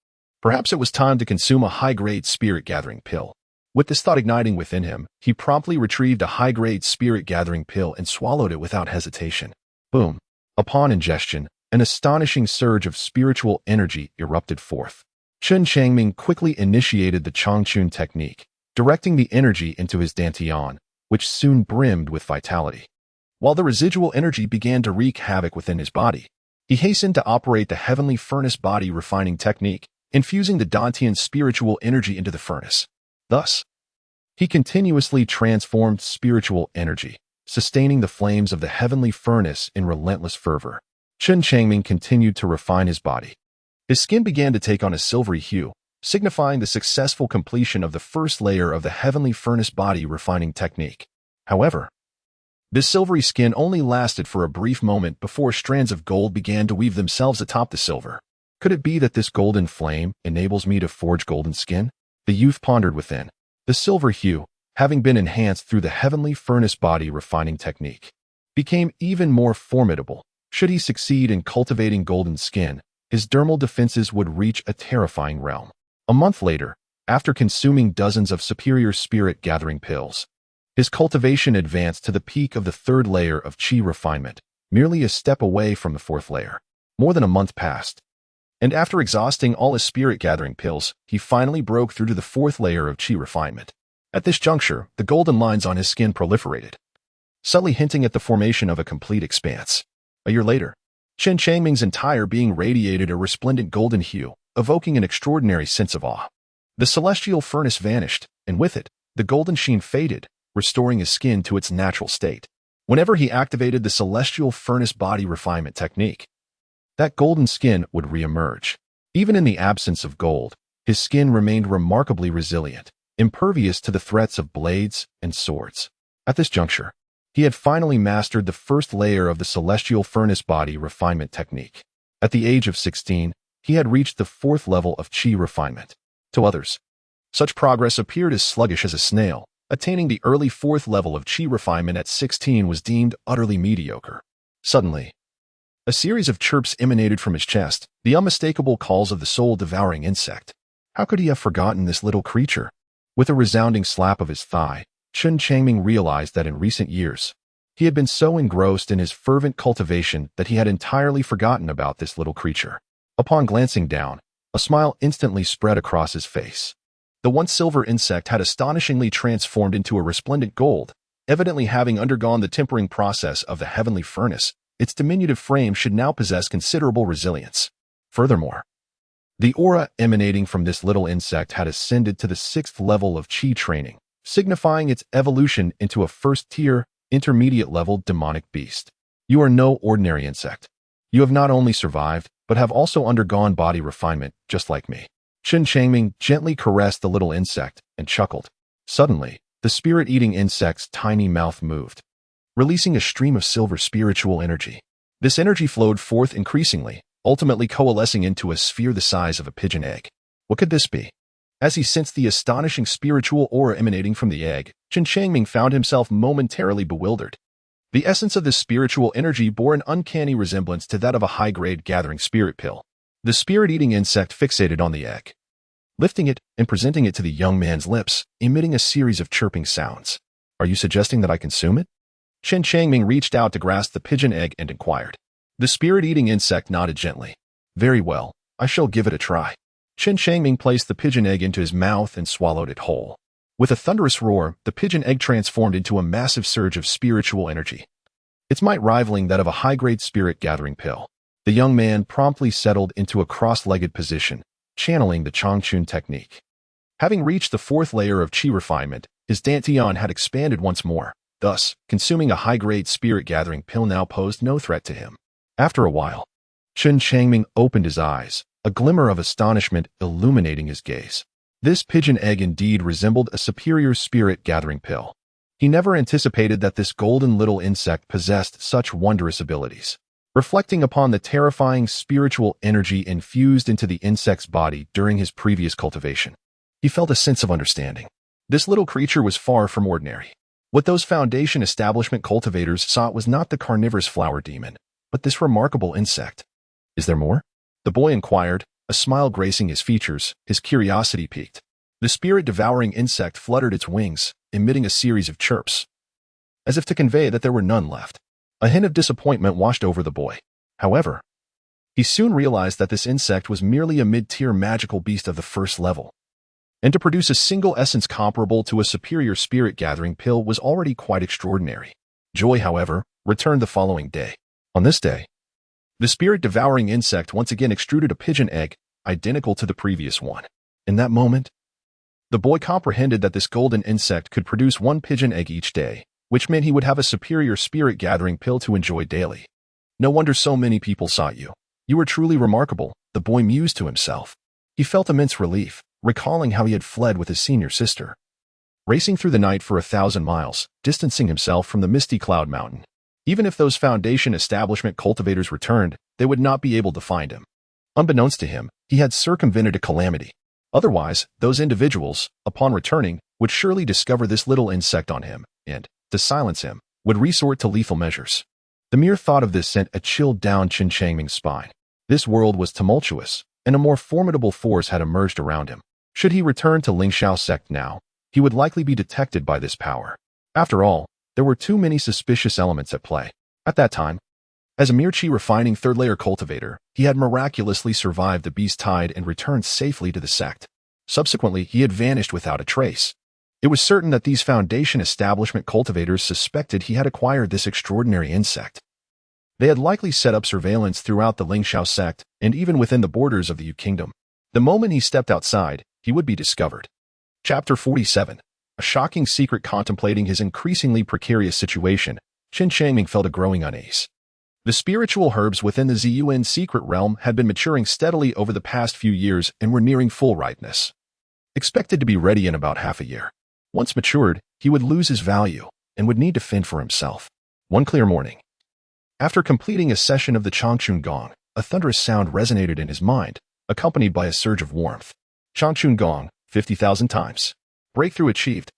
Perhaps it was time to consume a high-grade spirit-gathering pill. With this thought igniting within him, he promptly retrieved a high-grade spirit-gathering pill and swallowed it without hesitation. Boom! Upon ingestion, an astonishing surge of spiritual energy erupted forth. Chen Changming quickly initiated the Changchun technique, directing the energy into his dantian, which soon brimmed with vitality. While the residual energy began to wreak havoc within his body, he hastened to operate the heavenly furnace body refining technique, infusing the dantian spiritual energy into the furnace. Thus, he continuously transformed spiritual energy, sustaining the flames of the heavenly furnace in relentless fervor. Chen Changming continued to refine his body. His skin began to take on a silvery hue, signifying the successful completion of the first layer of the heavenly furnace body refining technique. However, this silvery skin only lasted for a brief moment before strands of gold began to weave themselves atop the silver. Could it be that this golden flame enables me to forge golden skin? The youth pondered within. The silver hue, having been enhanced through the heavenly furnace body refining technique, became even more formidable. Should he succeed in cultivating golden skin, his dermal defenses would reach a terrifying realm. A month later, after consuming dozens of superior spirit-gathering pills, His cultivation advanced to the peak of the third layer of qi refinement, merely a step away from the fourth layer. More than a month passed, and after exhausting all his spirit-gathering pills, he finally broke through to the fourth layer of qi refinement. At this juncture, the golden lines on his skin proliferated, subtly hinting at the formation of a complete expanse. A year later, Chen Changming's entire being radiated a resplendent golden hue, evoking an extraordinary sense of awe. The celestial furnace vanished, and with it, the golden sheen faded, restoring his skin to its natural state. Whenever he activated the celestial furnace body refinement technique, that golden skin would re-emerge. Even in the absence of gold, his skin remained remarkably resilient, impervious to the threats of blades and swords. At this juncture, he had finally mastered the first layer of the celestial furnace body refinement technique. At the age of 16, he had reached the fourth level of qi refinement. To others, such progress appeared as sluggish as a snail. Attaining the early fourth level of qi refinement at 16 was deemed utterly mediocre. Suddenly, a series of chirps emanated from his chest, the unmistakable calls of the soul-devouring insect. How could he have forgotten this little creature? With a resounding slap of his thigh, Chen Changming realized that in recent years, he had been so engrossed in his fervent cultivation that he had entirely forgotten about this little creature. Upon glancing down, a smile instantly spread across his face. The once silver insect had astonishingly transformed into a resplendent gold, evidently having undergone the tempering process of the heavenly furnace. Its diminutive frame should now possess considerable resilience. Furthermore, the aura emanating from this little insect had ascended to the sixth level of qi training, signifying its evolution into a first-tier, intermediate-level demonic beast. You are no ordinary insect. You have not only survived, but have also undergone body refinement, just like me. Chen Changming gently caressed the little insect and chuckled. Suddenly, the spirit-eating insect's tiny mouth moved, releasing a stream of silver spiritual energy. This energy flowed forth increasingly, ultimately coalescing into a sphere the size of a pigeon egg. What could this be? As he sensed the astonishing spiritual aura emanating from the egg, Chen Changming found himself momentarily bewildered. The essence of this spiritual energy bore an uncanny resemblance to that of a high-grade gathering spirit pill. The spirit-eating insect fixated on the egg, lifting it and presenting it to the young man's lips, emitting a series of chirping sounds. Are you suggesting that I consume it? Chen Changming reached out to grasp the pigeon egg and inquired. The spirit-eating insect nodded gently. Very well, I shall give it a try. Chen Changming placed the pigeon egg into his mouth and swallowed it whole. With a thunderous roar, the pigeon egg transformed into a massive surge of spiritual energy, its might rivaling that of a high-grade spirit-gathering pill. The young man promptly settled into a cross-legged position, channeling the Changchun technique. Having reached the fourth layer of qi refinement, his dantian had expanded once more. Thus, consuming a high-grade spirit-gathering pill now posed no threat to him. After a while, Chen Changming opened his eyes, a glimmer of astonishment illuminating his gaze. This pigeon egg indeed resembled a superior spirit-gathering pill. He never anticipated that this golden little insect possessed such wondrous abilities. Reflecting upon the terrifying spiritual energy infused into the insect's body during his previous cultivation, he felt a sense of understanding. This little creature was far from ordinary. What those Foundation establishment cultivators sought was not the carnivorous flower demon, but this remarkable insect. Is there more? The boy inquired, a smile gracing his features, his curiosity piqued. The spirit-devouring insect fluttered its wings, emitting a series of chirps, as if to convey that there were none left. A hint of disappointment washed over the boy. However, he soon realized that this insect was merely a mid-tier magical beast of the first level, and to produce a single essence comparable to a superior spirit-gathering pill was already quite extraordinary. Joy, however, returned the following day. On this day, the spirit-devouring insect once again extruded a pigeon egg, identical to the previous one. In that moment, the boy comprehended that this golden insect could produce one pigeon egg each day, which meant he would have a superior spirit-gathering pill to enjoy daily. No wonder so many people sought you. You were truly remarkable, the boy mused to himself. He felt immense relief, recalling how he had fled with his senior sister, racing through the night for 1,000 miles, distancing himself from the misty cloud mountain. Even if those Foundation establishment cultivators returned, they would not be able to find him. Unbeknownst to him, he had circumvented a calamity. Otherwise, those individuals, upon returning, would surely discover this little insect on him, and, to silence him, would resort to lethal measures. The mere thought of this sent a chill down Chen Changming's spine. This world was tumultuous, and a more formidable force had emerged around him. Should he return to Lingxiao sect now, he would likely be detected by this power. After all, there were too many suspicious elements at play. At that time, as a mere chi-refining third-layer cultivator, he had miraculously survived the beast tide and returned safely to the sect. Subsequently, he had vanished without a trace. It was certain that these foundation establishment cultivators suspected he had acquired this extraordinary insect. They had likely set up surveillance throughout the Lingxiao sect and even within the borders of the Yu Kingdom. The moment he stepped outside, he would be discovered. Chapter 47. A shocking secret. Contemplating his increasingly precarious situation, Chen Changming felt a growing unease. The spiritual herbs within the Ziyuan secret realm had been maturing steadily over the past few years and were nearing full ripeness. Expected to be ready in about half a year. Once matured, he would lose his value and would need to fend for himself. One clear morning, after completing a session of the Changchun Gong, a thunderous sound resonated in his mind, accompanied by a surge of warmth. Changchun Gong, 50,000 times. Breakthrough achieved.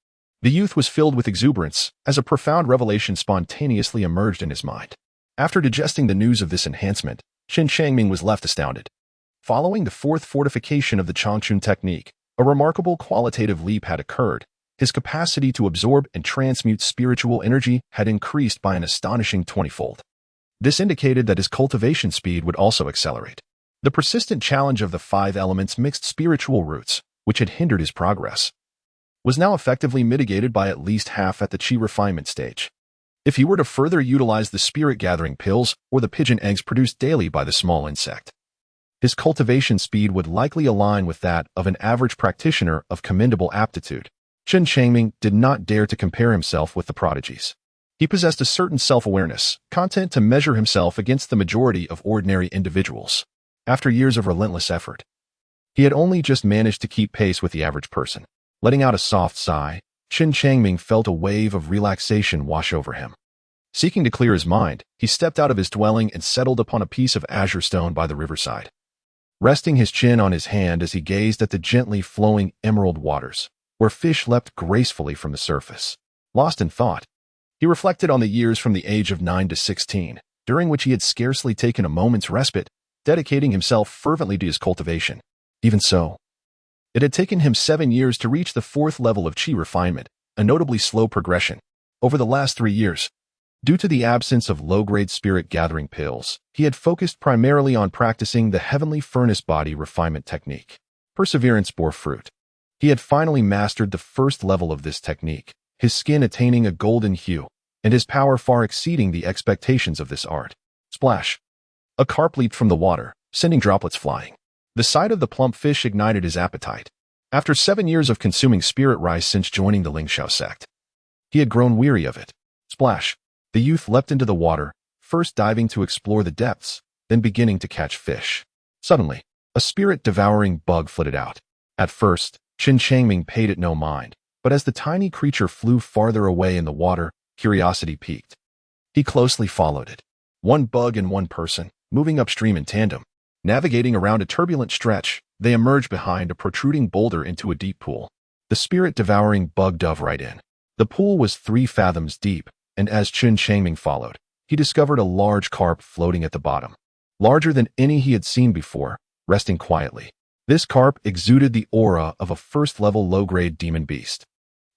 The youth was filled with exuberance as a profound revelation spontaneously emerged in his mind. After digesting the news of this enhancement, Chen Changming was left astounded. Following the fourth fortification of the Changchun technique, a remarkable qualitative leap had occurred. His capacity to absorb and transmute spiritual energy had increased by an astonishing 20-fold. This indicated that his cultivation speed would also accelerate. The persistent challenge of the 5 elements mixed spiritual roots, which had hindered his progress, was now effectively mitigated by at least half at the chi refinement stage. If he were to further utilize the spirit-gathering pills or the pigeon eggs produced daily by the small insect, his cultivation speed would likely align with that of an average practitioner of commendable aptitude. Chen Changming did not dare to compare himself with the prodigies. He possessed a certain self-awareness, content to measure himself against the majority of ordinary individuals. After years of relentless effort, he had only just managed to keep pace with the average person. Letting out a soft sigh, Chen Changming felt a wave of relaxation wash over him. Seeking to clear his mind, he stepped out of his dwelling and settled upon a piece of azure stone by the riverside. Resting his chin on his hand as he gazed at the gently flowing emerald waters, where fish leapt gracefully from the surface. Lost in thought, he reflected on the years from the age of 9 to 16, during which he had scarcely taken a moment's respite, dedicating himself fervently to his cultivation. Even so, it had taken him 7 years to reach the 4th level of chi refinement, a notably slow progression. Over the last 3 years, due to the absence of low-grade spirit-gathering pills, he had focused primarily on practicing the heavenly furnace body refinement technique. Perseverance bore fruit. He had finally mastered the 1st level of this technique, his skin attaining a golden hue, and his power far exceeding the expectations of this art. Splash! A carp leaped from the water, sending droplets flying. The sight of the plump fish ignited his appetite. After 7 years of consuming spirit rice since joining the Lingxiao sect, he had grown weary of it. Splash! The youth leapt into the water, first diving to explore the depths, then beginning to catch fish. Suddenly, a spirit-devouring bug flitted out. At first, Chen Changming paid it no mind, but as the tiny creature flew farther away in the water, curiosity piqued. He closely followed it. One bug and one person, moving upstream in tandem. Navigating around a turbulent stretch, they emerged behind a protruding boulder into a deep pool. The spirit-devouring bug dove right in. The pool was 3 fathoms deep, and as Chen Changming followed, he discovered a large carp floating at the bottom. Larger than any he had seen before, resting quietly. This carp exuded the aura of a 1st-level low-grade demon beast.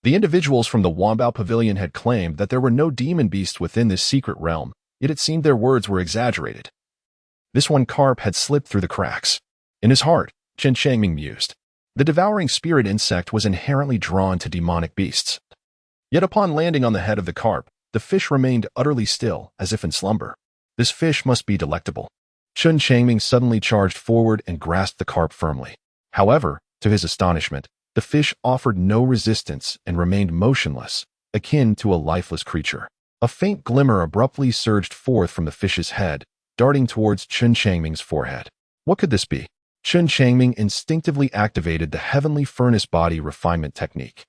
The individuals from the Wambao Pavilion had claimed that there were no demon beasts within this secret realm, yet it seemed their words were exaggerated. This one carp had slipped through the cracks. In his heart, Chen Changming mused. The devouring spirit insect was inherently drawn to demonic beasts. Yet upon landing on the head of the carp, the fish remained utterly still, as if in slumber. This fish must be delectable. Chen Changming suddenly charged forward and grasped the carp firmly. However, to his astonishment, the fish offered no resistance and remained motionless, akin to a lifeless creature. A faint glimmer abruptly surged forth from the fish's head, darting towards Chen Changming's forehead. What could this be? Chen Changming instinctively activated the heavenly furnace body refinement technique,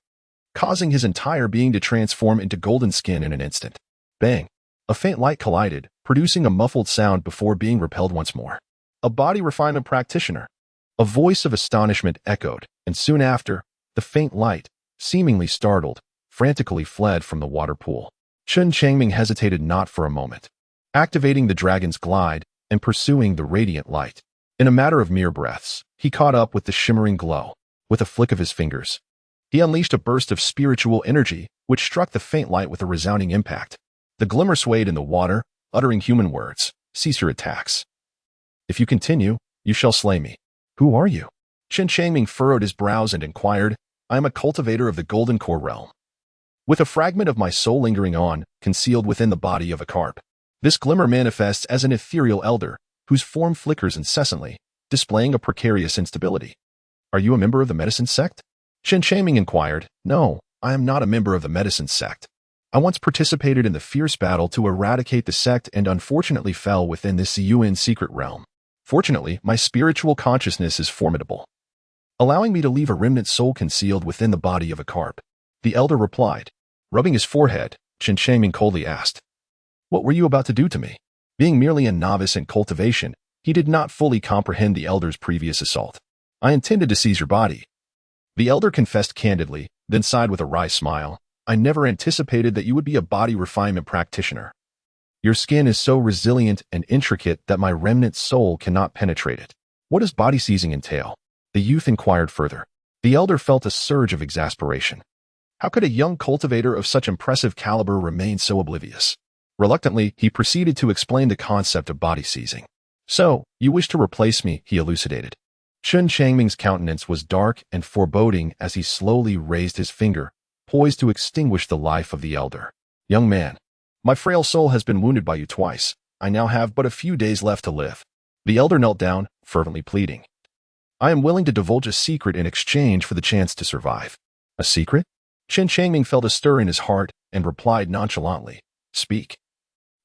causing his entire being to transform into golden skin in an instant. Bang! A faint light collided, producing a muffled sound before being repelled once more. A body refinement practitioner. A voice of astonishment echoed, and soon after, the faint light, seemingly startled, frantically fled from the water pool. Chen Changming hesitated not for a moment, activating the dragon's glide and pursuing the radiant light. In a matter of mere breaths, he caught up with the shimmering glow. With a flick of his fingers, He unleashed a burst of spiritual energy, which struck the faint light with a resounding impact. The glimmer swayed in the water, uttering human words. Cease your attacks. If you continue, you shall slay me. Who are you? Chen Changming furrowed his brows and inquired. I am a cultivator of the golden core realm, with a fragment of my soul lingering on, concealed within the body of a carp. This glimmer manifests as an ethereal elder, whose form flickers incessantly, displaying a precarious instability. Are you a member of the medicine sect? Chen Changming inquired. No, I am not a member of the medicine sect. I once participated in the fierce battle to eradicate the sect and unfortunately fell within this Yuan secret realm. Fortunately, my spiritual consciousness is formidable, allowing me to leave a remnant soul concealed within the body of a carp. The elder replied. Rubbing his forehead, Chen Changming coldly asked, What were you about to do to me? Being merely a novice in cultivation, he did not fully comprehend the elder's previous assault. I intended to seize your body. The elder confessed candidly, then sighed with a wry smile. I never anticipated that you would be a body refinement practitioner. Your skin is so resilient and intricate that my remnant soul cannot penetrate it. What does body seizing entail? The youth inquired further. The elder felt a surge of exasperation. How could a young cultivator of such impressive caliber remain so oblivious? Reluctantly, he proceeded to explain the concept of body seizing. So, you wish to replace me, he elucidated. Chen Changming's countenance was dark and foreboding as he slowly raised his finger, poised to extinguish the life of the elder. Young man, my frail soul has been wounded by you twice. I now have but a few days left to live. The elder knelt down, fervently pleading. I am willing to divulge a secret in exchange for the chance to survive. A secret? Chen Changming felt a stir in his heart and replied nonchalantly. Speak.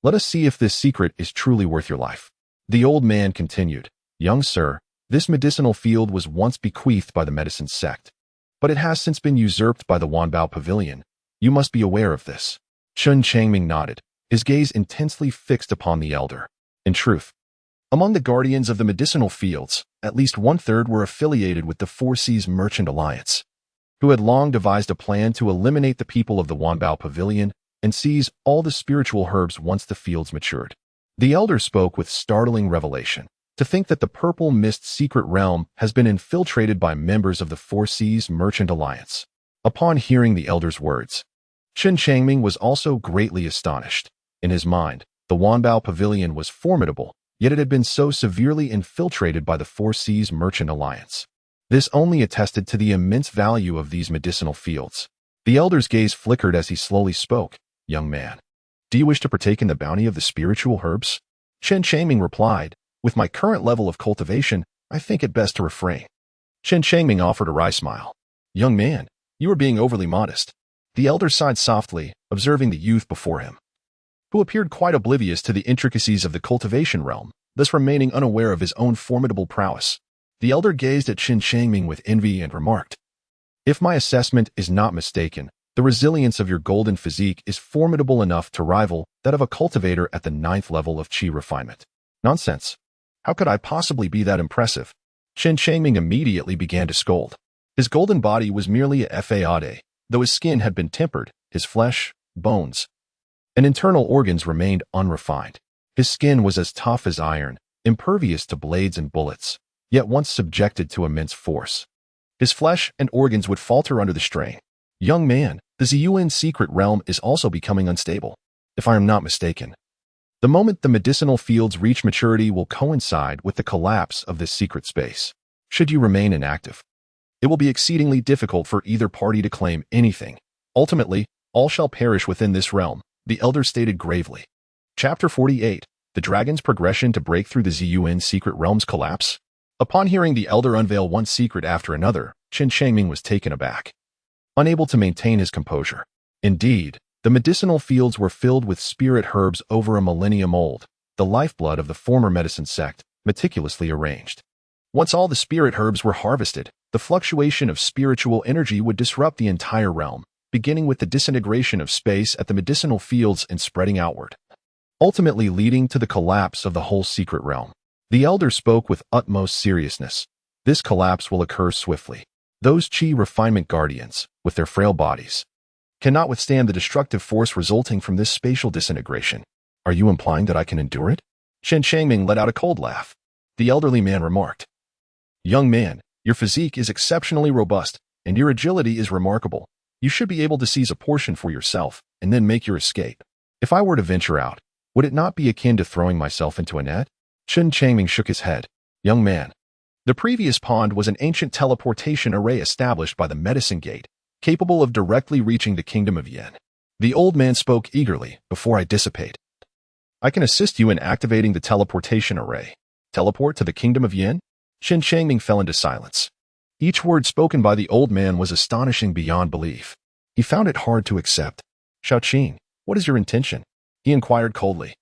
Let us see if this secret is truly worth your life. The old man continued. Young sir, this medicinal field was once bequeathed by the medicine sect, but it has since been usurped by the Wanbao Pavilion. You must be aware of this. Chen Changming nodded, his gaze intensely fixed upon the elder. In truth, among the guardians of the medicinal fields, at least 1/3 were affiliated with the Four Seas Merchant Alliance, who had long devised a plan to eliminate the people of the Wanbao Pavilion and seize all the spiritual herbs once the fields matured. The elder spoke with startling revelation. To think that the Purple Mist secret realm has been infiltrated by members of the Four Seas Merchant Alliance. Upon hearing the elder's words, Chen Changming was also greatly astonished. In his mind, the Wanbao Pavilion was formidable, yet it had been so severely infiltrated by the Four Seas Merchant Alliance. This only attested to the immense value of these medicinal fields. The elder's gaze flickered as he slowly spoke. Young man, do you wish to partake in the bounty of the spiritual herbs? Chen Changming replied. With my current level of cultivation, I think it best to refrain. Chen Changming offered a wry smile. Young man, you are being overly modest. The elder sighed softly, observing the youth before him, who appeared quite oblivious to the intricacies of the cultivation realm, thus remaining unaware of his own formidable prowess. The elder gazed at Chen Changming with envy and remarked, If my assessment is not mistaken, the resilience of your golden physique is formidable enough to rival that of a cultivator at the 9th level of qi refinement. Nonsense. How could I possibly be that impressive? Chen Changming immediately began to scold. His golden body was merely a fade, though his skin had been tempered, his flesh, bones, and internal organs remained unrefined. His skin was as tough as iron, impervious to blades and bullets, yet once subjected to immense force, his flesh and organs would falter under the strain. Young man, the Ziyuan secret realm is also becoming unstable, if I am not mistaken. The moment the medicinal fields reach maturity will coincide with the collapse of this secret space. Should you remain inactive, it will be exceedingly difficult for either party to claim anything. Ultimately, all shall perish within this realm, the elder stated gravely. Chapter 48. The Dragon's Progression to Break Through the Ziyuan Secret Realm's Collapse. Upon hearing the elder unveil one secret after another, Chen Changming was taken aback, unable to maintain his composure. Indeed, the medicinal fields were filled with spirit herbs over a millennium old, the lifeblood of the former medicine sect, meticulously arranged. Once all the spirit herbs were harvested, the fluctuation of spiritual energy would disrupt the entire realm, beginning with the disintegration of space at the medicinal fields and spreading outward, ultimately leading to the collapse of the whole secret realm. The elder spoke with utmost seriousness. This collapse will occur swiftly. Those qi refinement guardians, with their frail bodies, cannot withstand the destructive force resulting from this spatial disintegration. Are you implying that I can endure it? Chen Changming let out a cold laugh. The elderly man remarked, Young man, your physique is exceptionally robust, and your agility is remarkable. You should be able to seize a portion for yourself and then make your escape. If I were to venture out, would it not be akin to throwing myself into a net? Chen Changming shook his head. Young man, the previous pond was an ancient teleportation array established by the medicine gate, capable of directly reaching the kingdom of Yin. The old man spoke eagerly. Before I dissipate, I can assist you in activating the teleportation array. Teleport to the kingdom of Yin? Chen Changming fell into silence. Each word spoken by the old man was astonishing beyond belief. He found it hard to accept. Shaoqing, what is your intention? He inquired coldly.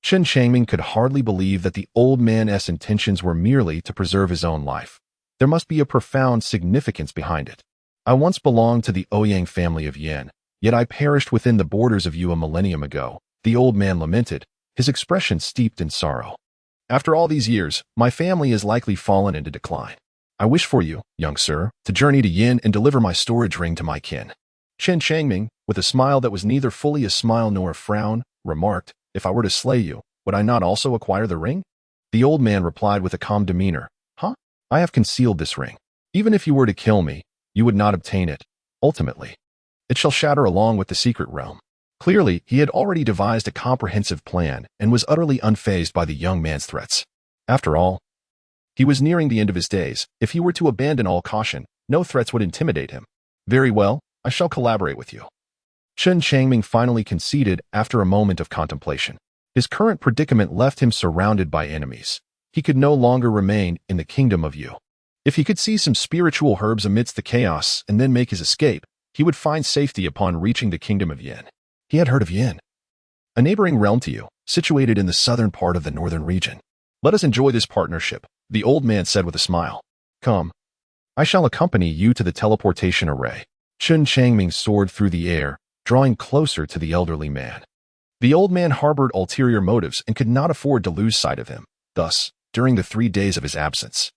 Chen Changming could hardly believe that the old man's intentions were merely to preserve his own life. There must be a profound significance behind it. I once belonged to the Ouyang family of Yin, yet I perished within the borders of you a millennium ago, the old man lamented, his expression steeped in sorrow. After all these years, my family has likely fallen into decline. I wish for you, young sir, to journey to Yin and deliver my storage ring to my kin. Chen Changming, with a smile that was neither fully a smile nor a frown, remarked, if I were to slay you, would I not also acquire the ring? The old man replied with a calm demeanor, I have concealed this ring. Even if you were to kill me, you would not obtain it. Ultimately, it shall shatter along with the secret realm. Clearly, he had already devised a comprehensive plan and was utterly unfazed by the young man's threats. After all, he was nearing the end of his days. If he were to abandon all caution, no threats would intimidate him. Very well, I shall collaborate with you. Chen Changming finally conceded after a moment of contemplation. His current predicament left him surrounded by enemies. He could no longer remain in the kingdom of Yu. If he could see some spiritual herbs amidst the chaos and then make his escape, he would find safety upon reaching the kingdom of Yin. He had heard of Yin, a neighboring realm to you, situated in the southern part of the northern region. Let us enjoy this partnership, the old man said with a smile. Come, I shall accompany you to the teleportation array. Chen Changming soared through the air, drawing closer to the elderly man. The old man harbored ulterior motives and could not afford to lose sight of him. Thus, during the 3 days of his absence,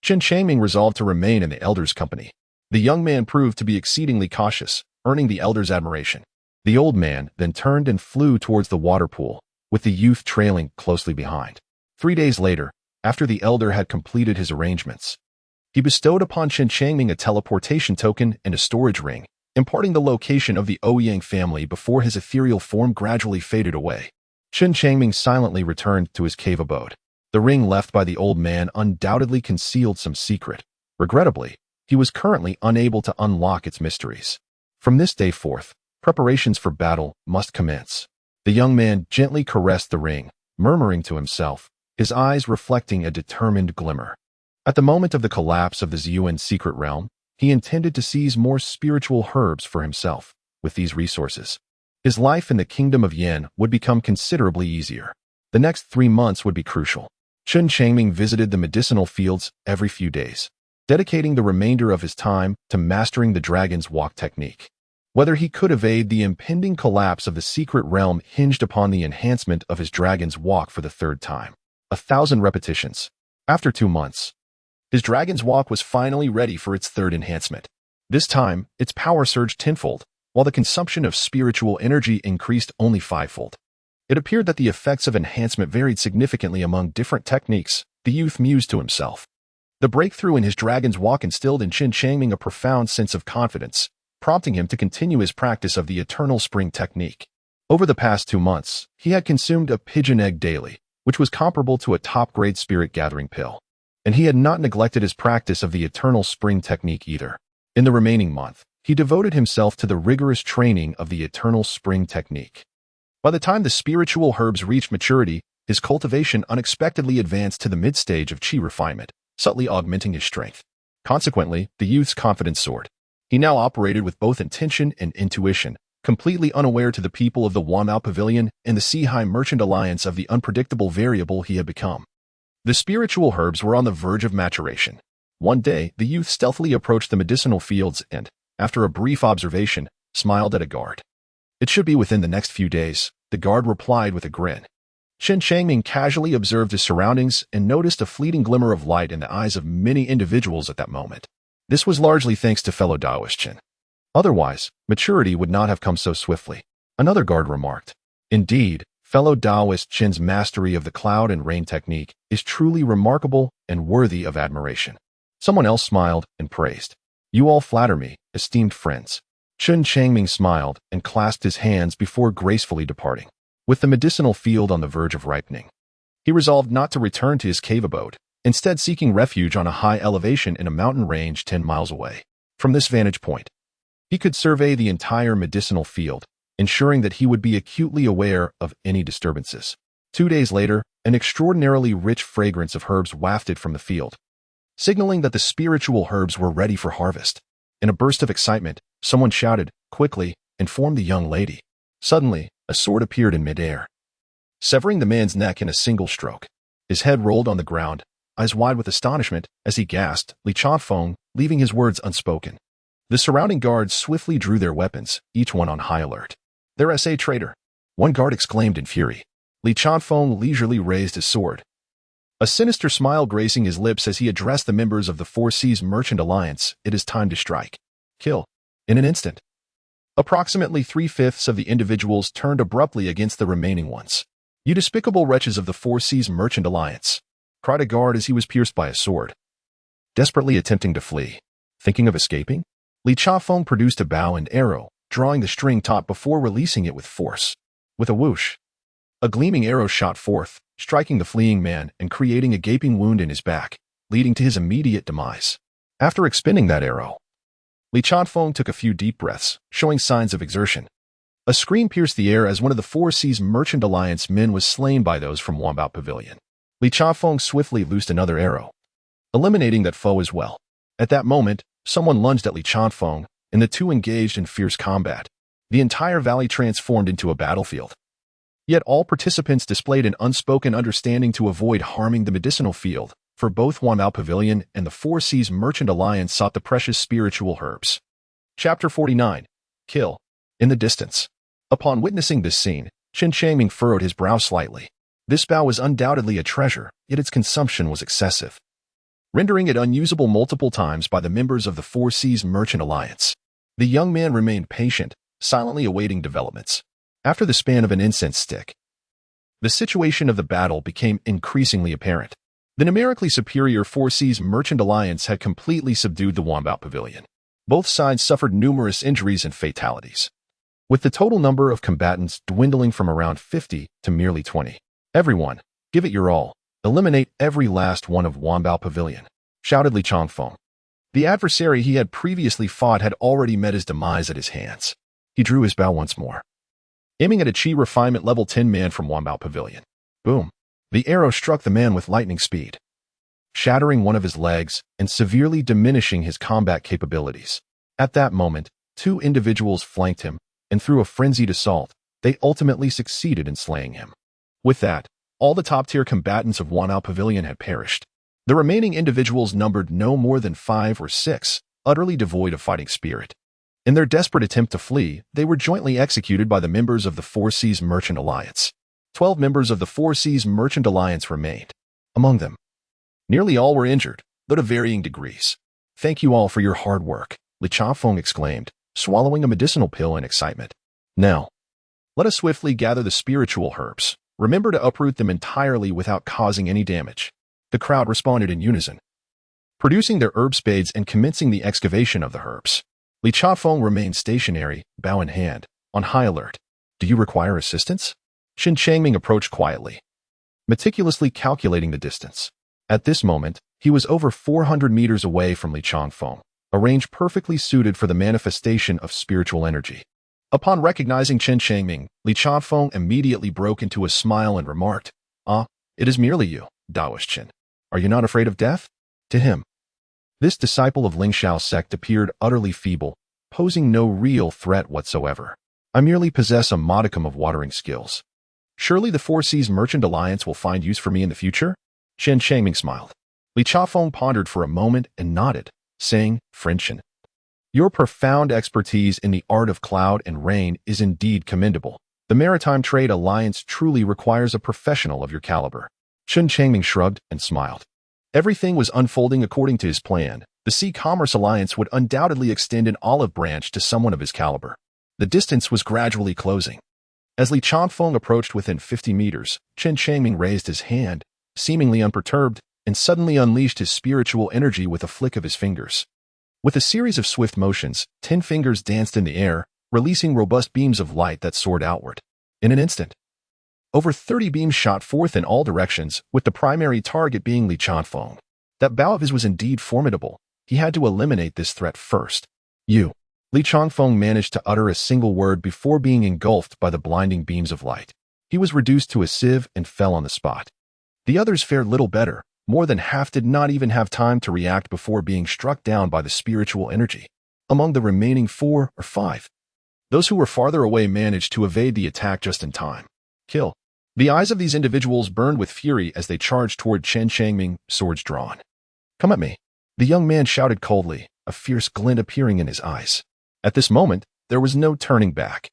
Chen Changming resolved to remain in the elder's company. The young man proved to be exceedingly cautious, earning the elder's admiration. The old man then turned and flew towards the water pool, with the youth trailing closely behind. 3 days later, after the elder had completed his arrangements, he bestowed upon Chen Changming a teleportation token and a storage ring, imparting the location of the Ouyang family before his ethereal form gradually faded away. Chen Changming silently returned to his cave abode. The ring left by the old man undoubtedly concealed some secret. Regrettably, he was currently unable to unlock its mysteries. From this day forth, preparations for battle must commence. The young man gently caressed the ring, murmuring to himself, his eyes reflecting a determined glimmer. At the moment of the collapse of the Ziyuan secret realm, he intended to seize more spiritual herbs for himself. With these resources, his life in the kingdom of Yin would become considerably easier. The next 3 months would be crucial. Chen Changming visited the medicinal fields every few days, dedicating the remainder of his time to mastering the dragon's walk technique. Whether he could evade the impending collapse of the secret realm hinged upon the enhancement of his dragon's walk for the 3rd time. 1,000 repetitions. After 2 months, his dragon's walk was finally ready for its 3rd enhancement. This time, its power surged tenfold, while the consumption of spiritual energy increased only 5-fold. It appeared that the effects of enhancement varied significantly among different techniques, the youth mused to himself. The breakthrough in his dragon's walk instilled in Chen Changming a profound sense of confidence, prompting him to continue his practice of the eternal spring technique. Over the past 2 months, he had consumed a pigeon egg daily, which was comparable to a top-grade spirit-gathering pill. And he had not neglected his practice of the eternal spring technique either. In the remaining month, he devoted himself to the rigorous training of the eternal spring technique. By the time the spiritual herbs reached maturity, his cultivation unexpectedly advanced to the mid-stage of qi refinement, subtly augmenting his strength. Consequently, the youth's confidence soared. He now operated with both intention and intuition, completely unaware to the people of the Wamao Pavilion and the Sihai Merchant Alliance of the unpredictable variable he had become. The spiritual herbs were on the verge of maturation. One day, the youth stealthily approached the medicinal fields and, after a brief observation, smiled at a guard. It should be within the next few days, the guard replied with a grin. Chen Changming casually observed his surroundings and noticed a fleeting glimmer of light in the eyes of many individuals at that moment. This was largely thanks to fellow Taoist Chen. Otherwise, maturity would not have come so swiftly. Another guard remarked. Indeed, fellow Taoist Chen's mastery of the cloud and rain technique is truly remarkable and worthy of admiration. Someone else smiled and praised. You all flatter me, esteemed friends. Chen Changming smiled and clasped his hands before gracefully departing. With the medicinal field on the verge of ripening, he resolved not to return to his cave abode, instead seeking refuge on a high elevation in a mountain range 10 miles away. From this vantage point, he could survey the entire medicinal field, ensuring that he would be acutely aware of any disturbances. 2 days later, an extraordinarily rich fragrance of herbs wafted from the field, signaling that the spiritual herbs were ready for harvest. In a burst of excitement, someone shouted, "Quickly, inform the young lady." Suddenly, a sword appeared in midair, severing the man's neck in a single stroke. His head rolled on the ground, eyes wide with astonishment, as he gasped, "Li Chanfeng," leaving his words unspoken. The surrounding guards swiftly drew their weapons, each one on high alert. "There's a traitor!" one guard exclaimed in fury. Li Chanfeng leisurely raised his sword, a sinister smile gracing his lips as he addressed the members of the Four Seas Merchant Alliance. "It is time to strike. Kill." In an instant, approximately 3/5 of the individuals turned abruptly against the remaining ones. "You despicable wretches of the Four Seas Merchant Alliance!" cried a guard as he was pierced by a sword, desperately attempting to flee. Thinking of escaping? Li Chanfeng produced a bow and arrow, drawing the string taut before releasing it with force. With a whoosh, a gleaming arrow shot forth, striking the fleeing man and creating a gaping wound in his back, leading to his immediate demise. After expending that arrow, Li Chanfeng took a few deep breaths, showing signs of exertion. A scream pierced the air as one of the Four Seas Merchant Alliance men was slain by those from Wombat Pavilion. Li Chanfeng swiftly loosed another arrow, eliminating that foe as well. At that moment, someone lunged at Li Chanfeng, and the two engaged in fierce combat. The entire valley transformed into a battlefield. Yet all participants displayed an unspoken understanding to avoid harming the medicinal field, for both Wombat Pavilion and the Four Seas Merchant Alliance sought the precious spiritual herbs. Chapter 49. Kill. In the distance. Upon witnessing this scene, Chen Changming furrowed his brow slightly. This bow was undoubtedly a treasure, yet its consumption was excessive, rendering it unusable multiple times by the members of the Four Seas Merchant Alliance. The young man remained patient, silently awaiting developments. After the span of an incense stick, the situation of the battle became increasingly apparent. The numerically superior Four Seas Merchant Alliance had completely subdued the Wombat Pavilion. Both sides suffered numerous injuries and fatalities, with the total number of combatants dwindling from around 50 to merely 20. "Everyone, give it your all. Eliminate every last one of Wombat Pavilion," shouted Li Chanfeng. The adversary he had previously fought had already met his demise at his hands. He drew his bow once more, aiming at a Chi Refinement Level 10 man from Wombat Pavilion. Boom! The arrow struck the man with lightning speed, shattering one of his legs and severely diminishing his combat capabilities. At that moment, two individuals flanked him, and through a frenzied assault, they ultimately succeeded in slaying him. With that, all the top-tier combatants of Wombat Pavilion had perished. The remaining individuals numbered no more than 5 or 6, utterly devoid of fighting spirit. In their desperate attempt to flee, they were jointly executed by the members of the Four Seas Merchant Alliance. 12 members of the Four Seas Merchant Alliance remained. Among them, nearly all were injured, though to varying degrees. "Thank you all for your hard work," Li Chanfeng exclaimed, swallowing a medicinal pill in excitement. "Now, let us swiftly gather the spiritual herbs. Remember to uproot them entirely without causing any damage." The crowd responded in unison, producing their herb spades and commencing the excavation of the herbs. Li Chanfeng remained stationary, bow in hand, on high alert. "Do you require assistance?" Chen Changming approached quietly, meticulously calculating the distance. At this moment, he was over 400 meters away from Li Chanfeng, a range perfectly suited for the manifestation of spiritual energy. Upon recognizing Chen Changming, Li Chanfeng immediately broke into a smile and remarked, "Ah, it is merely you, Daoist Chen. Are you not afraid of death?" To him, this disciple of Lingxiao's sect appeared utterly feeble, posing no real threat whatsoever. "I merely possess a modicum of watering skills. Surely the Four Seas Merchant Alliance will find use for me in the future?" Chen Changming smiled. Li Chanfeng pondered for a moment and nodded, saying, "Friendship, your profound expertise in the art of cloud and rain is indeed commendable. The Maritime Trade Alliance truly requires a professional of your caliber." Chen Changming shrugged and smiled. Everything was unfolding according to his plan. The Sea Commerce Alliance would undoubtedly extend an olive branch to someone of his caliber. The distance was gradually closing. As Li Chanfeng approached within 50 meters, Chen Changming raised his hand, seemingly unperturbed, and suddenly unleashed his spiritual energy with a flick of his fingers. With a series of swift motions, 10 fingers danced in the air, releasing robust beams of light that soared outward. In an instant, over 30 beams shot forth in all directions, with the primary target being Li Changfeng. That bow of his was indeed formidable. He had to eliminate this threat first. You. Li Changfeng managed to utter a single word before being engulfed by the blinding beams of light. He was reduced to a sieve and fell on the spot. The others fared little better. More than half did not even have time to react before being struck down by the spiritual energy. Among the remaining 4 or 5, those who were farther away managed to evade the attack just in time. Kill. The eyes of these individuals burned with fury as they charged toward Chen Changming, swords drawn. Come at me. The young man shouted coldly, a fierce glint appearing in his eyes. At this moment, there was no turning back.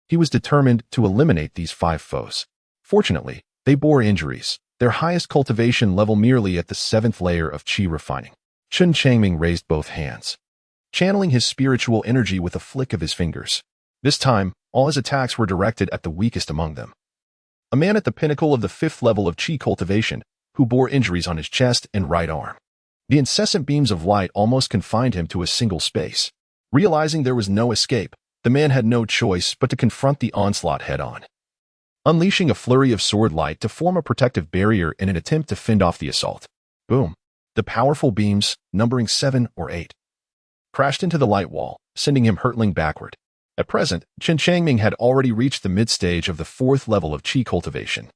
He was determined to eliminate these 5 foes. Fortunately, they bore injuries, their highest cultivation level merely at the 7th layer of Qi refining. Chen Changming raised both hands, channeling his spiritual energy with a flick of his fingers. This time, all his attacks were directed at the weakest among them. A man at the pinnacle of the 5th level of Qi cultivation, who bore injuries on his chest and right arm. The incessant beams of light almost confined him to a single space. Realizing there was no escape, the man had no choice but to confront the onslaught head-on, unleashing a flurry of sword light to form a protective barrier in an attempt to fend off the assault. Boom! The powerful beams, numbering 7 or 8, crashed into the light wall, sending him hurtling backward. At present, Chen Changming had already reached the mid-stage of the 4th level of Qi cultivation,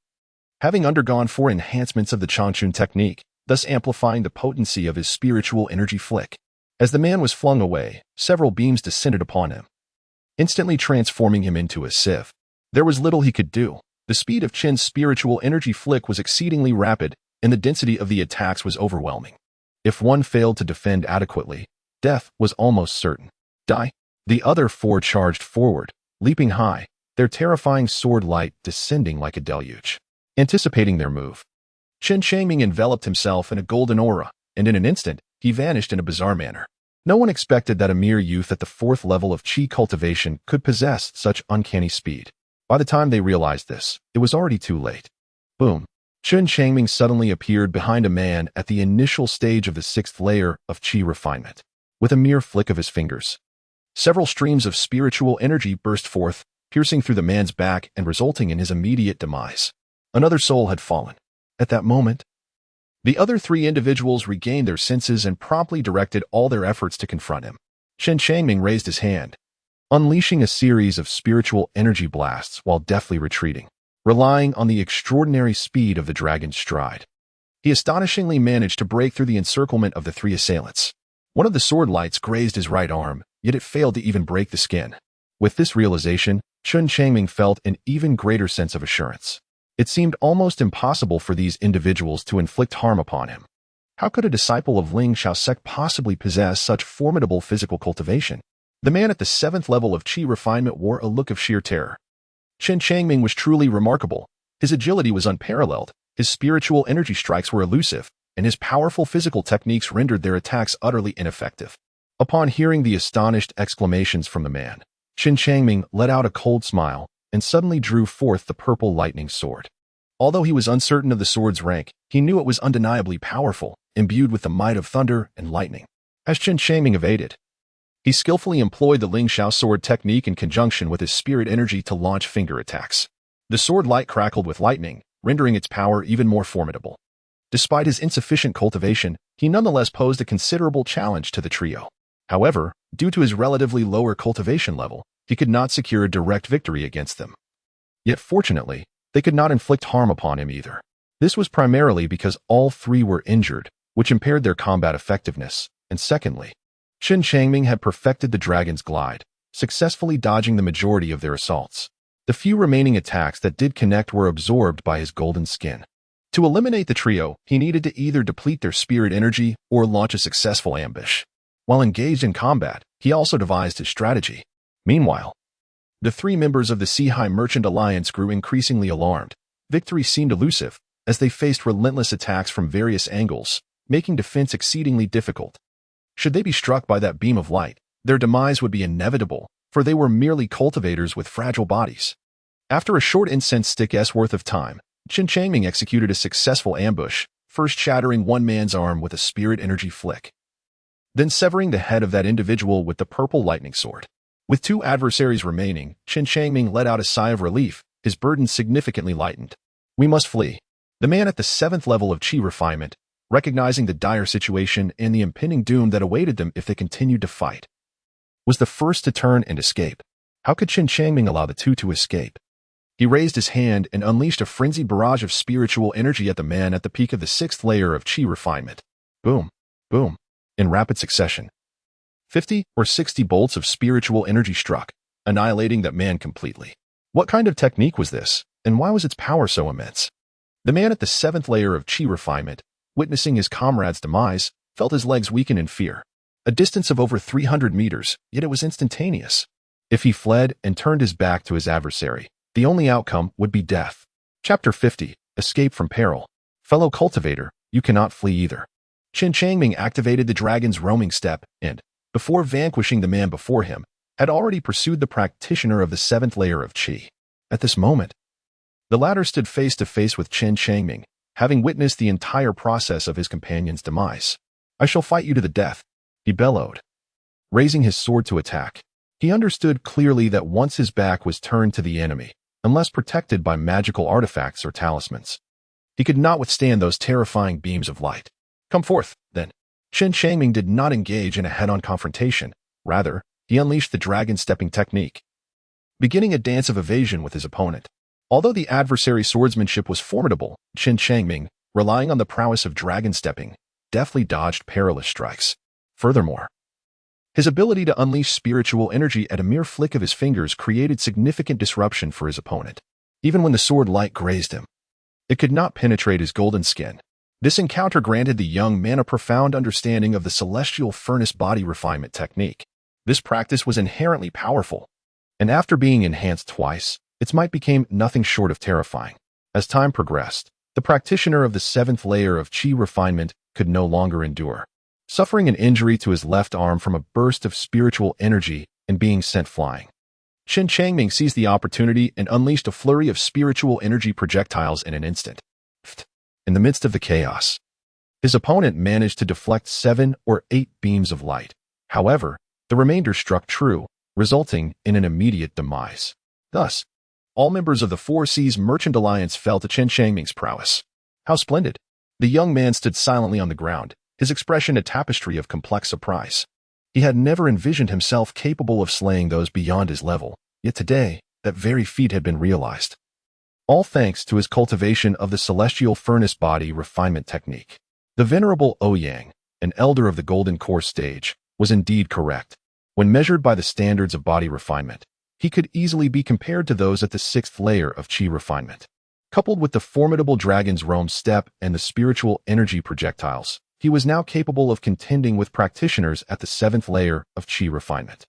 having undergone 4 enhancements of the Changchun technique, thus amplifying the potency of his spiritual energy flick. As the man was flung away, several beams descended upon him, instantly transforming him into a sieve. There was little he could do. The speed of Chen's spiritual energy flick was exceedingly rapid, and the density of the attacks was overwhelming. If one failed to defend adequately, death was almost certain. Die. The other 4 charged forward, leaping high, their terrifying sword light descending like a deluge. Anticipating their move, Chen Changming enveloped himself in a golden aura, and in an instant, he vanished in a bizarre manner. No one expected that a mere youth at the 4th level of Qi cultivation could possess such uncanny speed. By the time they realized this, it was already too late. Boom! Chen Changming suddenly appeared behind a man at the initial stage of the 6th layer of Qi refinement. With a mere flick of his fingers, several streams of spiritual energy burst forth, piercing through the man's back and resulting in his immediate demise. Another soul had fallen. At that moment, the other 3 individuals regained their senses and promptly directed all their efforts to confront him. Chen Changming raised his hand, unleashing a series of spiritual energy blasts while deftly retreating, relying on the extraordinary speed of the dragon's stride. He astonishingly managed to break through the encirclement of the 3 assailants. One of the sword lights grazed his right arm, yet it failed to even break the skin. With this realization, Chen Changming felt an even greater sense of assurance. It seemed almost impossible for these individuals to inflict harm upon him. How could a disciple of Ling Shaosek possibly possess such formidable physical cultivation? The man at the 7th level of Qi refinement wore a look of sheer terror. Chen Changming was truly remarkable. His agility was unparalleled, his spiritual energy strikes were elusive, and his powerful physical techniques rendered their attacks utterly ineffective. Upon hearing the astonished exclamations from the man, Chen Changming let out a cold smile and suddenly drew forth the purple lightning sword. Although he was uncertain of the sword's rank, he knew it was undeniably powerful, imbued with the might of thunder and lightning. As Chen Changming evaded, he skillfully employed the Ling Xiao sword technique in conjunction with his spirit energy to launch finger attacks. The sword light crackled with lightning, rendering its power even more formidable. Despite his insufficient cultivation, he nonetheless posed a considerable challenge to the trio. However, due to his relatively lower cultivation level, he could not secure a direct victory against them. Yet fortunately, they could not inflict harm upon him either. This was primarily because all 3 were injured, which impaired their combat effectiveness, and secondly, Chen Changming had perfected the dragon's glide, successfully dodging the majority of their assaults. The few remaining attacks that did connect were absorbed by his golden skin. To eliminate the trio, he needed to either deplete their spirit energy or launch a successful ambush. While engaged in combat, he also devised his strategy. Meanwhile, the 3 members of the Seahai Merchant Alliance grew increasingly alarmed. Victory seemed elusive, as they faced relentless attacks from various angles, making defense exceedingly difficult. Should they be struck by that beam of light, their demise would be inevitable, for they were merely cultivators with fragile bodies. After a short incense stick's worth of time, Chen Changming executed a successful ambush, first shattering one man's arm with a spirit energy flick. then severing the head of that individual with the purple lightning sword. With 2 adversaries remaining, Chen Changming let out a sigh of relief, his burden significantly lightened. We must flee. The man at the 7th level of Qi refinement, recognizing the dire situation and the impending doom that awaited them if they continued to fight, was the first to turn and escape. How could Chen Changming allow the 2 to escape? He raised his hand and unleashed a frenzied barrage of spiritual energy at the man at the peak of the 6th layer of Qi refinement. Boom, boom, in rapid succession. 50 or 60 bolts of spiritual energy struck, annihilating that man completely. What kind of technique was this, and why was its power so immense? The man at the 7th layer of Qi refinement, witnessing his comrade's demise, felt his legs weaken in fear. A distance of over 300 meters, yet it was instantaneous. If he fled and turned his back to his adversary, the only outcome would be death. Chapter 50. Escape from Peril. Fellow cultivator, you cannot flee either. Chen Changming activated the dragon's roaming step and, before vanquishing the man before him, had already pursued the practitioner of the 7th layer of Qi. At this moment, the latter stood face to face with Chen Changming, having witnessed the entire process of his companion's demise. I shall fight you to the death, he bellowed, raising his sword to attack. He understood clearly that once his back was turned to the enemy, unless protected by magical artifacts or talismans, he could not withstand those terrifying beams of light. Come forth, then. Chen Changming did not engage in a head-on confrontation. Rather, he unleashed the dragon-stepping technique, beginning a dance of evasion with his opponent. Although the adversary's swordsmanship was formidable, Chen Changming, relying on the prowess of dragon-stepping, deftly dodged perilous strikes. Furthermore, his ability to unleash spiritual energy at a mere flick of his fingers created significant disruption for his opponent. Even when the sword light grazed him, it could not penetrate his golden skin. This encounter granted the young man a profound understanding of the celestial furnace body refinement technique. This practice was inherently powerful, and after being enhanced twice, its might became nothing short of terrifying. As time progressed, the practitioner of the 7th layer of Qi refinement could no longer endure, suffering an injury to his left arm from a burst of spiritual energy and being sent flying. Chen Changming seized the opportunity and unleashed a flurry of spiritual energy projectiles in an instant. In the midst of the chaos, his opponent managed to deflect 7 or 8 beams of light. However, the remainder struck true, resulting in an immediate demise. Thus, all members of the 4 Seas Merchant Alliance fell to Chen Changming's prowess. How splendid! The young man stood silently on the ground, his expression a tapestry of complex surprise. He had never envisioned himself capable of slaying those beyond his level, yet today, that very feat had been realized. All thanks to his cultivation of the celestial furnace body refinement technique. The venerable Ouyang, an elder of the Golden Core stage, was indeed correct. When measured by the standards of body refinement, he could easily be compared to those at the 6th layer of Qi refinement. Coupled with the formidable dragon's roam step and the spiritual energy projectiles, he was now capable of contending with practitioners at the 7th layer of Qi refinement.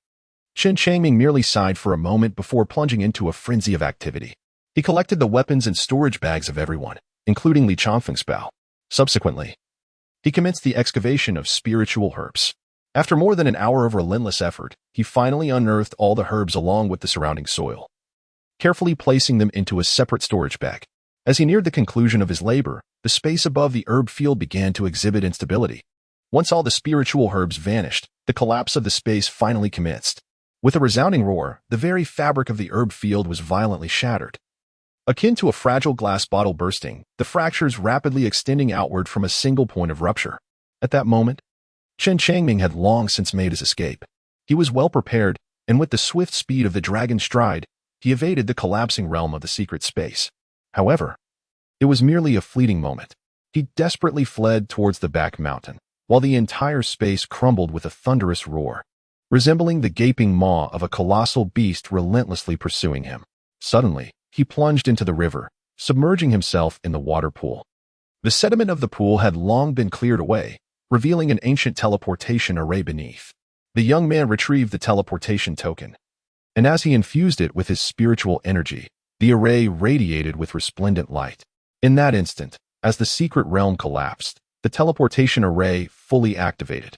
Chen Changming merely sighed for a moment before plunging into a frenzy of activity. He collected the weapons and storage bags of everyone, including Li Changfeng's bow. Subsequently, he commenced the excavation of spiritual herbs. After more than an hour of relentless effort, he finally unearthed all the herbs along with the surrounding soil, carefully placing them into a separate storage bag. As he neared the conclusion of his labor, the space above the herb field began to exhibit instability. Once all the spiritual herbs vanished, the collapse of the space finally commenced. With a resounding roar, the very fabric of the herb field was violently shattered. Akin to a fragile glass bottle bursting, the fractures rapidly extending outward from a single point of rupture. At that moment, Chen Changming had long since made his escape. He was well prepared, and with the swift speed of the dragon's stride, he evaded the collapsing realm of the secret space. However, it was merely a fleeting moment. He desperately fled towards the back mountain, while the entire space crumbled with a thunderous roar, resembling the gaping maw of a colossal beast relentlessly pursuing him. Suddenly, he plunged into the river, submerging himself in the water pool. The sediment of the pool had long been cleared away, revealing an ancient teleportation array beneath. The young man retrieved the teleportation token, and as he infused it with his spiritual energy, the array radiated with resplendent light. In that instant, as the secret realm collapsed, the teleportation array fully activated,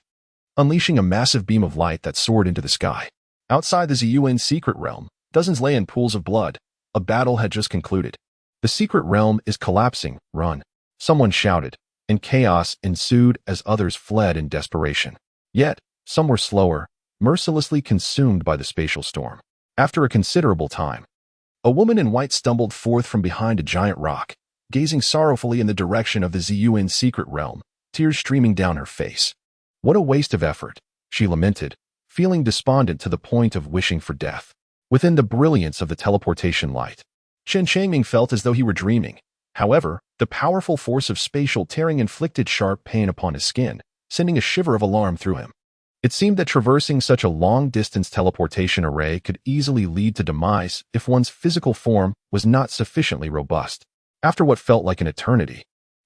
unleashing a massive beam of light that soared into the sky. Outside the Ziyuan secret realm, dozens lay in pools of blood. A battle had just concluded. The secret realm is collapsing, run. Someone shouted, and chaos ensued as others fled in desperation. Yet, some were slower, mercilessly consumed by the spatial storm. After a considerable time, a woman in white stumbled forth from behind a giant rock, gazing sorrowfully in the direction of the Ziyuan secret realm, tears streaming down her face. What a waste of effort, she lamented, feeling despondent to the point of wishing for death. Within the brilliance of the teleportation light, Chen Changming felt as though he were dreaming. However, the powerful force of spatial tearing inflicted sharp pain upon his skin, sending a shiver of alarm through him. It seemed that traversing such a long-distance teleportation array could easily lead to demise if one's physical form was not sufficiently robust. After what felt like an eternity,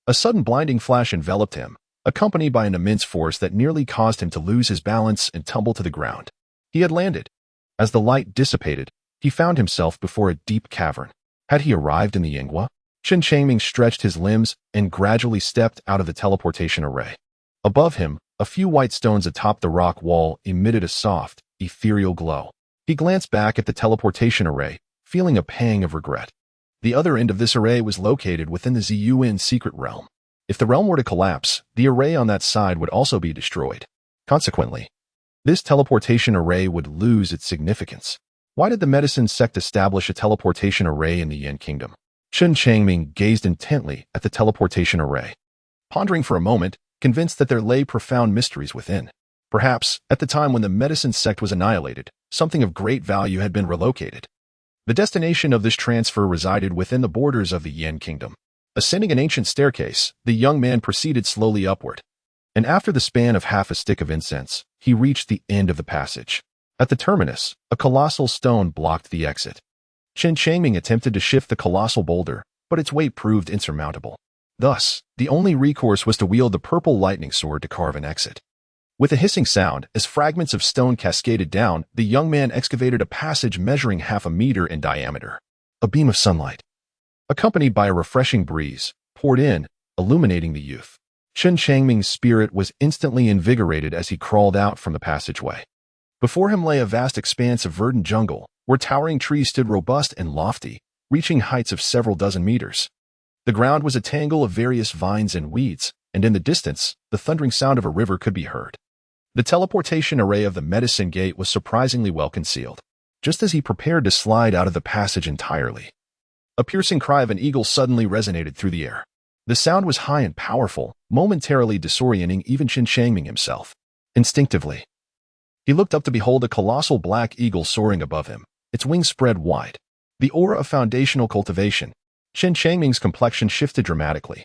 a sudden blinding flash enveloped him, accompanied by an immense force that nearly caused him to lose his balance and tumble to the ground. He had landed. As the light dissipated, he found himself before a deep cavern. Had he arrived in the Yingwa? Chen Changming stretched his limbs and gradually stepped out of the teleportation array. Above him, a few white stones atop the rock wall emitted a soft, ethereal glow. He glanced back at the teleportation array, feeling a pang of regret. The other end of this array was located within the Ziyuan secret realm. If the realm were to collapse, the array on that side would also be destroyed. Consequently, this teleportation array would lose its significance. Why did the medicine sect establish a teleportation array in the Yin Kingdom? Chen Changming gazed intently at the teleportation array, pondering for a moment, convinced that there lay profound mysteries within. Perhaps, at the time when the medicine sect was annihilated, something of great value had been relocated. The destination of this transfer resided within the borders of the Yin Kingdom. Ascending an ancient staircase, the young man proceeded slowly upward. And after the span of half a stick of incense, he reached the end of the passage. At the terminus, a colossal stone blocked the exit. Chen Changming attempted to shift the colossal boulder, but its weight proved insurmountable. Thus, the only recourse was to wield the purple lightning sword to carve an exit. With a hissing sound, as fragments of stone cascaded down, the young man excavated a passage measuring half a meter in diameter. A beam of sunlight, accompanied by a refreshing breeze, poured in, illuminating the youth. Chen Changming's spirit was instantly invigorated as he crawled out from the passageway. Before him lay a vast expanse of verdant jungle, where towering trees stood robust and lofty, reaching heights of several dozen meters. The ground was a tangle of various vines and weeds, and in the distance, the thundering sound of a river could be heard. The teleportation array of the medicine gate was surprisingly well concealed. Just as he prepared to slide out of the passage entirely, a piercing cry of an eagle suddenly resonated through the air. The sound was high and powerful, momentarily disorienting even Chen Changming himself. Instinctively, he looked up to behold a colossal black eagle soaring above him, its wings spread wide. The aura of foundational cultivation. Chen Changming's complexion shifted dramatically,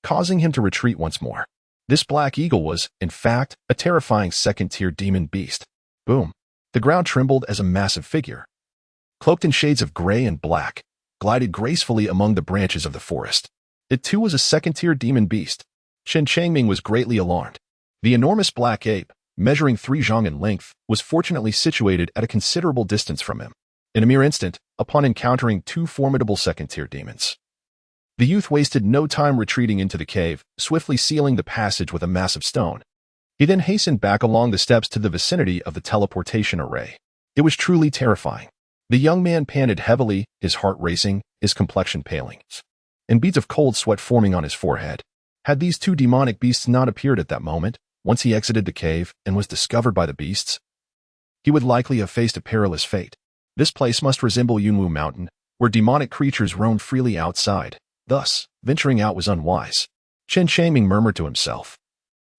causing him to retreat once more. This black eagle was, in fact, a terrifying second-tier demon beast. Boom! The ground trembled as a massive figure, cloaked in shades of gray and black, glided gracefully among the branches of the forest. It too was a second-tier demon beast. Chen Changming was greatly alarmed. The enormous black ape, measuring 3 zhang in length, was fortunately situated at a considerable distance from him. In a mere instant, upon encountering 2 formidable second-tier demons, the youth wasted no time retreating into the cave, swiftly sealing the passage with a massive stone. He then hastened back along the steps to the vicinity of the teleportation array. It was truly terrifying. The young man panted heavily, his heart racing, his complexion paling, and beads of cold sweat forming on his forehead. Had these 2 demonic beasts not appeared at that moment, once he exited the cave and was discovered by the beasts, he would likely have faced a perilous fate. This place must resemble Yunwu Mountain, where demonic creatures roamed freely outside. Thus, venturing out was unwise. Chen Changming murmured to himself,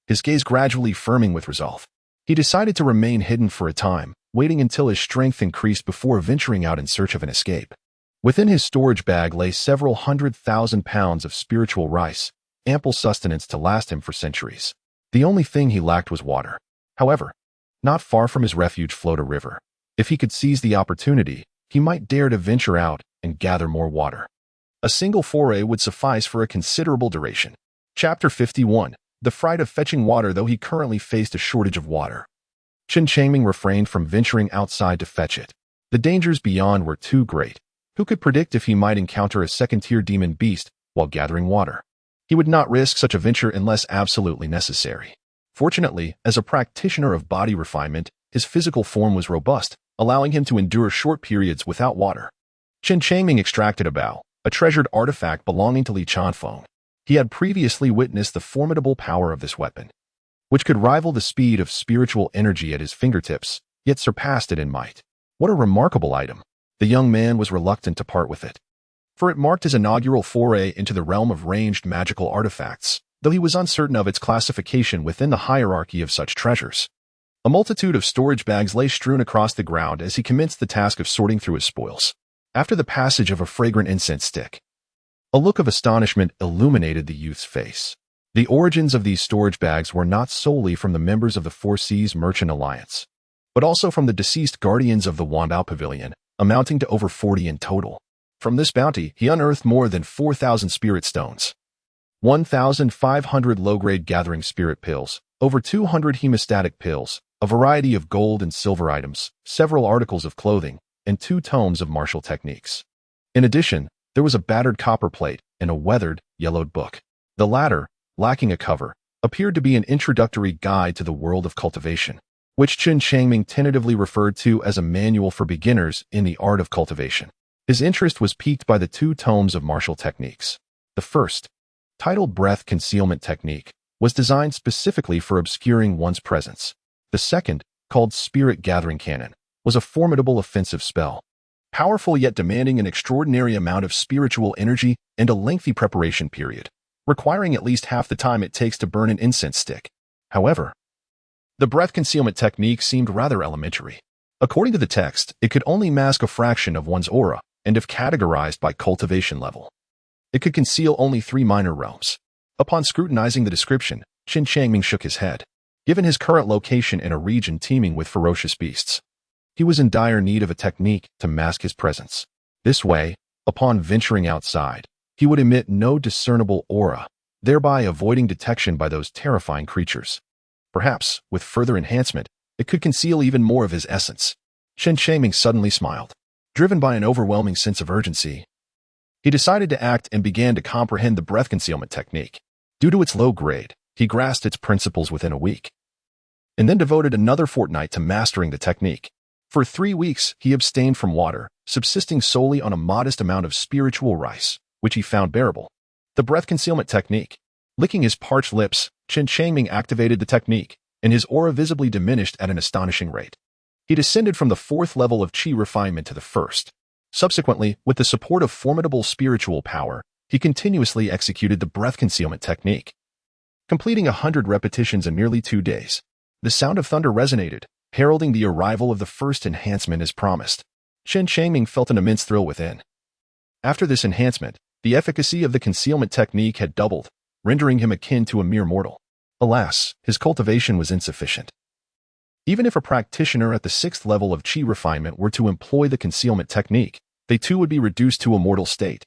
his gaze gradually firming with resolve. He decided to remain hidden for a time, waiting until his strength increased before venturing out in search of an escape. Within his storage bag lay several 100,000 pounds of spiritual rice, ample sustenance to last him for centuries. The only thing he lacked was water. However, not far from his refuge flowed a river. If he could seize the opportunity, he might dare to venture out and gather more water. A single foray would suffice for a considerable duration. Chapter 51. The fright of fetching water. Though he currently faced a shortage of water, Chen Changming refrained from venturing outside to fetch it. The dangers beyond were too great. Who could predict if he might encounter a second-tier demon beast while gathering water? He would not risk such a venture unless absolutely necessary. Fortunately, as a practitioner of body refinement, his physical form was robust, allowing him to endure short periods without water. Chen Changming extracted a bao, a treasured artifact belonging to Li Chanfeng. He had previously witnessed the formidable power of this weapon. which could rival the speed of spiritual energy at his fingertips, yet surpassed it in might. What a remarkable item! The young man was reluctant to part with it, for it marked his inaugural foray into the realm of ranged magical artifacts, though he was uncertain of its classification within the hierarchy of such treasures. A multitude of storage bags lay strewn across the ground as he commenced the task of sorting through his spoils. After the passage of a fragrant incense stick, a look of astonishment illuminated the youth's face. The origins of these storage bags were not solely from the members of the Four Seas Merchant Alliance, but also from the deceased guardians of the Wandao Pavilion, amounting to over 40 in total. From this bounty, he unearthed more than 4,000 spirit stones, 1,500 low-grade gathering spirit pills, over 200 hemostatic pills, a variety of gold and silver items, several articles of clothing, and 2 tomes of martial techniques. In addition, there was a battered copper plate and a weathered, yellowed book. The latter, lacking a cover, appeared to be an introductory guide to the world of cultivation, which Chen Changming tentatively referred to as a manual for beginners in the art of cultivation. His interest was piqued by the 2 tomes of martial techniques. The first, titled Breath Concealment Technique, was designed specifically for obscuring one's presence. The second, called Spirit Gathering Cannon, was a formidable offensive spell, powerful yet demanding an extraordinary amount of spiritual energy and a lengthy preparation period, requiring at least half the time it takes to burn an incense stick. However, the breath concealment technique seemed rather elementary. According to the text, it could only mask a fraction of one's aura, and if categorized by cultivation level, it could conceal only 3 minor realms. Upon scrutinizing the description, Chen Changming shook his head. Given his current location in a region teeming with ferocious beasts, he was in dire need of a technique to mask his presence. This way, upon venturing outside, he would emit no discernible aura, thereby avoiding detection by those terrifying creatures. Perhaps, with further enhancement, it could conceal even more of his essence. Chen Changming suddenly smiled. Driven by an overwhelming sense of urgency, he decided to act and began to comprehend the breath concealment technique. Due to its low grade, he grasped its principles within a week, and then devoted another fortnight to mastering the technique. For 3 weeks, he abstained from water, subsisting solely on a modest amount of spiritual rice, which he found bearable. The breath concealment technique. Licking his parched lips, Chen Changming activated the technique, and his aura visibly diminished at an astonishing rate. He descended from the 4th level of qi refinement to the 1st. Subsequently, with the support of formidable spiritual power, he continuously executed the breath concealment technique, completing 100 repetitions in merely 2 days. The sound of thunder resonated, heralding the arrival of the first enhancement as promised. Chen Changming felt an immense thrill within. After this enhancement, the efficacy of the concealment technique had doubled, rendering him akin to a mere mortal. Alas, his cultivation was insufficient. Even if a practitioner at the 6th level of qi refinement were to employ the concealment technique, they too would be reduced to a mortal state.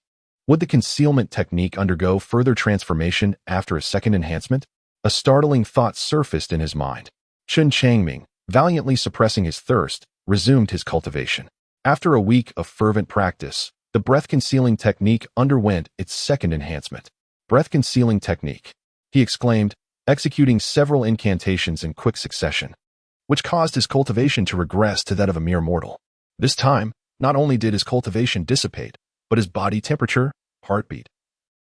Would the concealment technique undergo further transformation after a second enhancement? A startling thought surfaced in his mind. Chen Changming, valiantly suppressing his thirst, resumed his cultivation. After a week of fervent practice, the breath-concealing technique underwent its second enhancement. Breath-concealing technique, he exclaimed, executing several incantations in quick succession, which caused his cultivation to regress to that of a mere mortal. This time, not only did his cultivation dissipate, but his body temperature, heartbeat,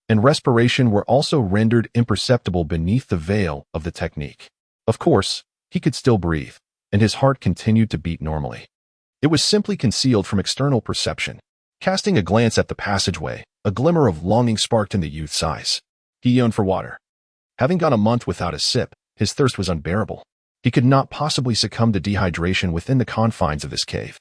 and respiration were also rendered imperceptible beneath the veil of the technique. Of course, he could still breathe, and his heart continued to beat normally. It was simply concealed from external perception. Casting a glance at the passageway, a glimmer of longing sparked in the youth's eyes. He yearned for water. Having gone a month without a sip, his thirst was unbearable. He could not possibly succumb to dehydration within the confines of this cave.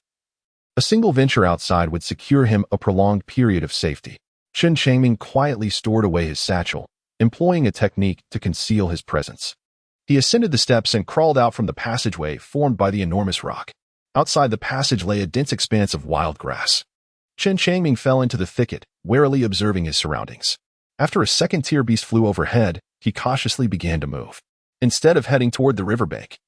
A single venture outside would secure him a prolonged period of safety. Chen Changming quietly stored away his satchel, employing a technique to conceal his presence. He ascended the steps and crawled out from the passageway formed by the enormous rock. Outside the passage lay a dense expanse of wild grass. Chen Changming fell into the thicket, warily observing his surroundings. After a second-tier beast flew overhead, he cautiously began to move. Instead of heading toward the riverbank,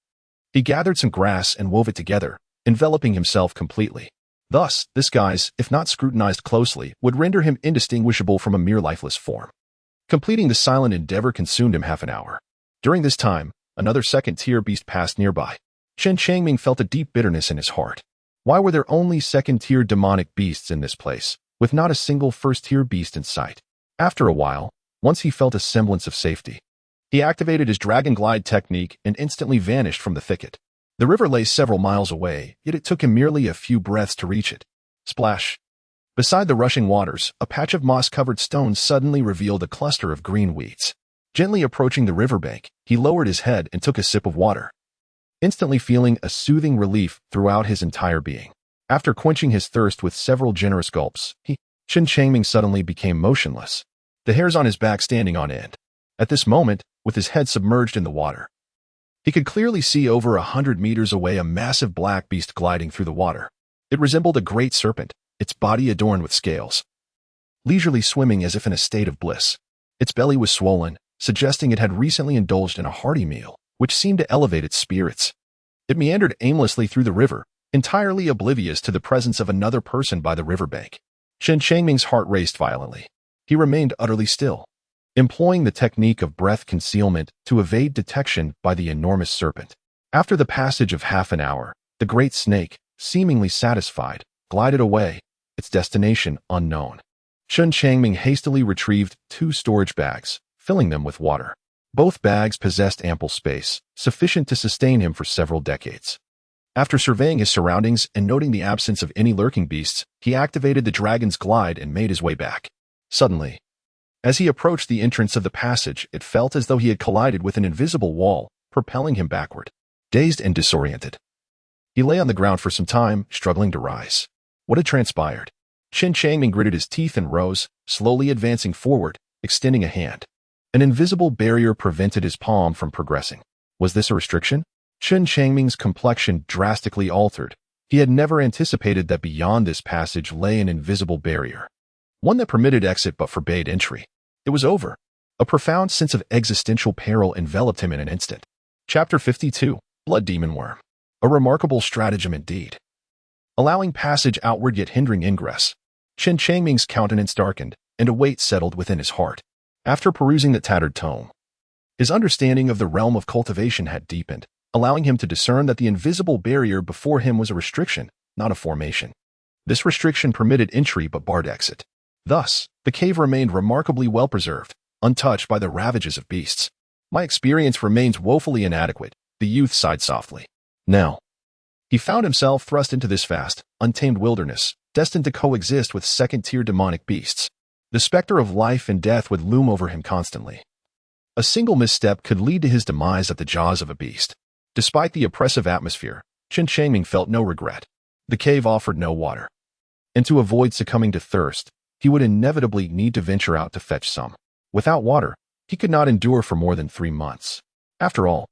he gathered some grass and wove it together, enveloping himself completely. Thus, this guise, if not scrutinized closely, would render him indistinguishable from a mere lifeless form. Completing the silent endeavor consumed him half an hour. During this time, another second-tier beast passed nearby. Chen Changming felt a deep bitterness in his heart. Why were there only second-tier demonic beasts in this place, with not a single first-tier beast in sight? After a while, once he felt a semblance of safety, He activated his dragon glide technique and instantly vanished from the thicket. The river lay several miles away, yet it took him merely a few breaths to reach it. Splash! Beside the rushing waters, a patch of moss-covered stones suddenly revealed a cluster of green weeds. Gently approaching the riverbank, he lowered his head and took a sip of water, instantly feeling a soothing relief throughout his entire being. After quenching his thirst with several generous gulps, Chen Changming suddenly became motionless, the hairs on his back standing on end. At this moment, with his head submerged in the water, he could clearly see over 100 meters away a massive black beast gliding through the water. It resembled a great serpent, its body adorned with scales, leisurely swimming as if in a state of bliss. Its belly was swollen, suggesting it had recently indulged in a hearty meal, which seemed to elevate its spirits. It meandered aimlessly through the river, entirely oblivious to the presence of another person by the riverbank. Chen Changming's heart raced violently. He remained utterly still, employing the technique of breath concealment to evade detection by the enormous serpent. After the passage of half an hour, the great snake, seemingly satisfied, glided away, its destination unknown. Chen Changming hastily retrieved 2 storage bags, filling them with water. Both bags possessed ample space, sufficient to sustain him for several decades. After surveying his surroundings and noting the absence of any lurking beasts, he activated the dragon's glide and made his way back. Suddenly, as he approached the entrance of the passage, it felt as though he had collided with an invisible wall, propelling him backward. Dazed and disoriented, he lay on the ground for some time, struggling to rise. What had transpired? Chen Changming gritted his teeth and rose, slowly advancing forward, extending a hand. An invisible barrier prevented his palm from progressing. Was this a restriction? Chen Changming's complexion drastically altered. He had never anticipated that beyond this passage lay an invisible barrier, one that permitted exit but forbade entry. It was over. A profound sense of existential peril enveloped him in an instant. Chapter 52, Blood Demon Worm. A remarkable stratagem indeed. Allowing passage outward yet hindering ingress, Chen Changming's countenance darkened, and a weight settled within his heart. After perusing the tattered tome, his understanding of the realm of cultivation had deepened, allowing him to discern that the invisible barrier before him was a restriction, not a formation. This restriction permitted entry but barred exit. Thus, the cave remained remarkably well preserved, untouched by the ravages of beasts. My experience remains woefully inadequate, the youth sighed softly. Now, he found himself thrust into this vast, untamed wilderness, destined to coexist with second-tier demonic beasts. The specter of life and death would loom over him constantly. A single misstep could lead to his demise at the jaws of a beast. Despite the oppressive atmosphere, Chen Changming felt no regret. The cave offered no water, and to avoid succumbing to thirst, he would inevitably need to venture out to fetch some. Without water, he could not endure for more than 3 months. After all,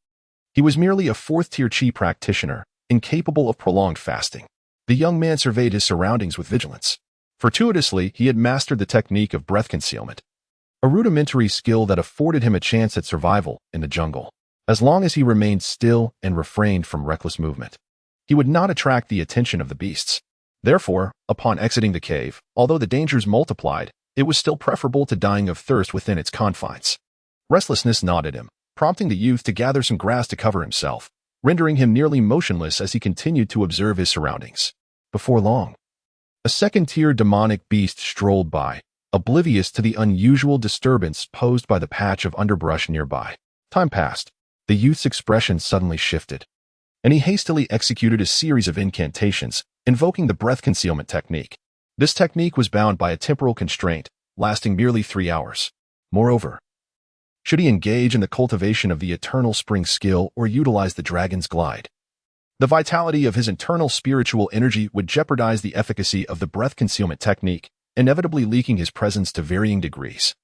he was merely a 4th-tier chi practitioner, incapable of prolonged fasting. The young man surveyed his surroundings with vigilance. Fortuitously, he had mastered the technique of breath concealment, a rudimentary skill that afforded him a chance at survival in the jungle. As long as he remained still and refrained from reckless movement, he would not attract the attention of the beasts. Therefore, upon exiting the cave, although the dangers multiplied, it was still preferable to dying of thirst within its confines. Restlessness gnawed at him, prompting the youth to gather some grass to cover himself, rendering him nearly motionless as he continued to observe his surroundings. Before long, a second-tier demonic beast strolled by, oblivious to the unusual disturbance posed by the patch of underbrush nearby. Time passed. The youth's expression suddenly shifted, and he hastily executed a series of incantations, invoking the breath concealment technique. This technique was bound by a temporal constraint, lasting merely 3 hours. Moreover, should he engage in the cultivation of the eternal spring skill or utilize the dragon's glide, the vitality of his internal spiritual energy would jeopardize the efficacy of the breath concealment technique, inevitably leaking his presence to varying degrees.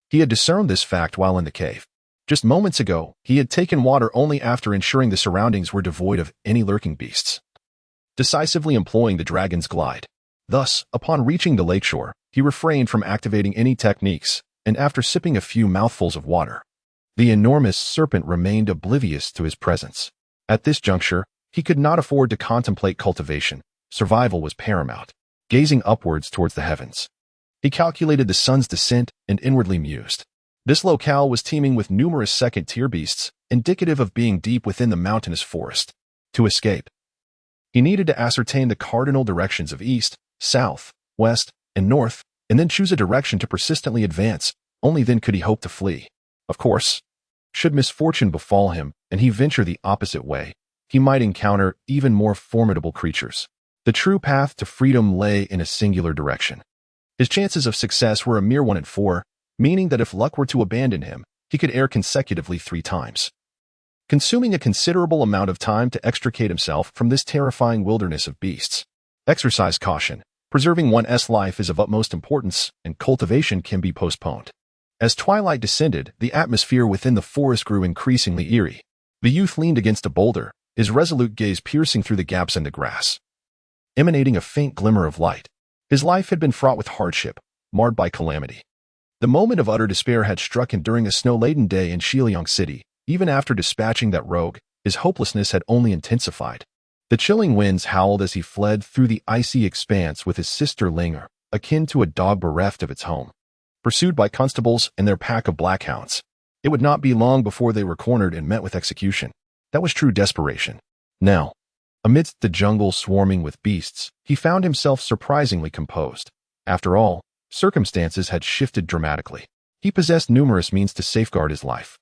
He had discerned this fact while in the cave. Just moments ago, he had taken water only after ensuring the surroundings were devoid of any lurking beasts, decisively employing the dragon's glide. Thus, upon reaching the lakeshore, he refrained from activating any techniques, and after sipping a few mouthfuls of water, the enormous serpent remained oblivious to his presence. At this juncture, he could not afford to contemplate cultivation. Survival was paramount. Gazing upwards towards the heavens, he calculated the sun's descent and inwardly mused. This locale was teeming with numerous second-tier beasts, indicative of being deep within the mountainous forest. To escape, he needed to ascertain the cardinal directions of east, south, west, and north, and then choose a direction to persistently advance. Only then could he hope to flee. Of course, Should misfortune befall him and he venture the opposite way, he might encounter even more formidable creatures. The true path to freedom lay in a singular direction. His chances of success were a mere 1 in 4, meaning that if luck were to abandon him, he could err consecutively 3 times, consuming a considerable amount of time to extricate himself from this terrifying wilderness of beasts. Exercise caution. Preserving one's life is of utmost importance, and cultivation can be postponed. As twilight descended, the atmosphere within the forest grew increasingly eerie. The youth leaned against a boulder, his resolute gaze piercing through the gaps in the grass, emanating a faint glimmer of light. His life had been fraught with hardship, marred by calamity. The moment of utter despair had struck him during a snow-laden day in Shiliang City. Even after dispatching that rogue, his hopelessness had only intensified. The chilling winds howled as he fled through the icy expanse with his sister Linger, akin to a dog bereft of its home. Pursued by constables and their pack of blackhounds, it would not be long before they were cornered and met with execution. That was true desperation. Now, amidst the jungle swarming with beasts, he found himself surprisingly composed. After all, circumstances had shifted dramatically. He possessed numerous means to safeguard his life.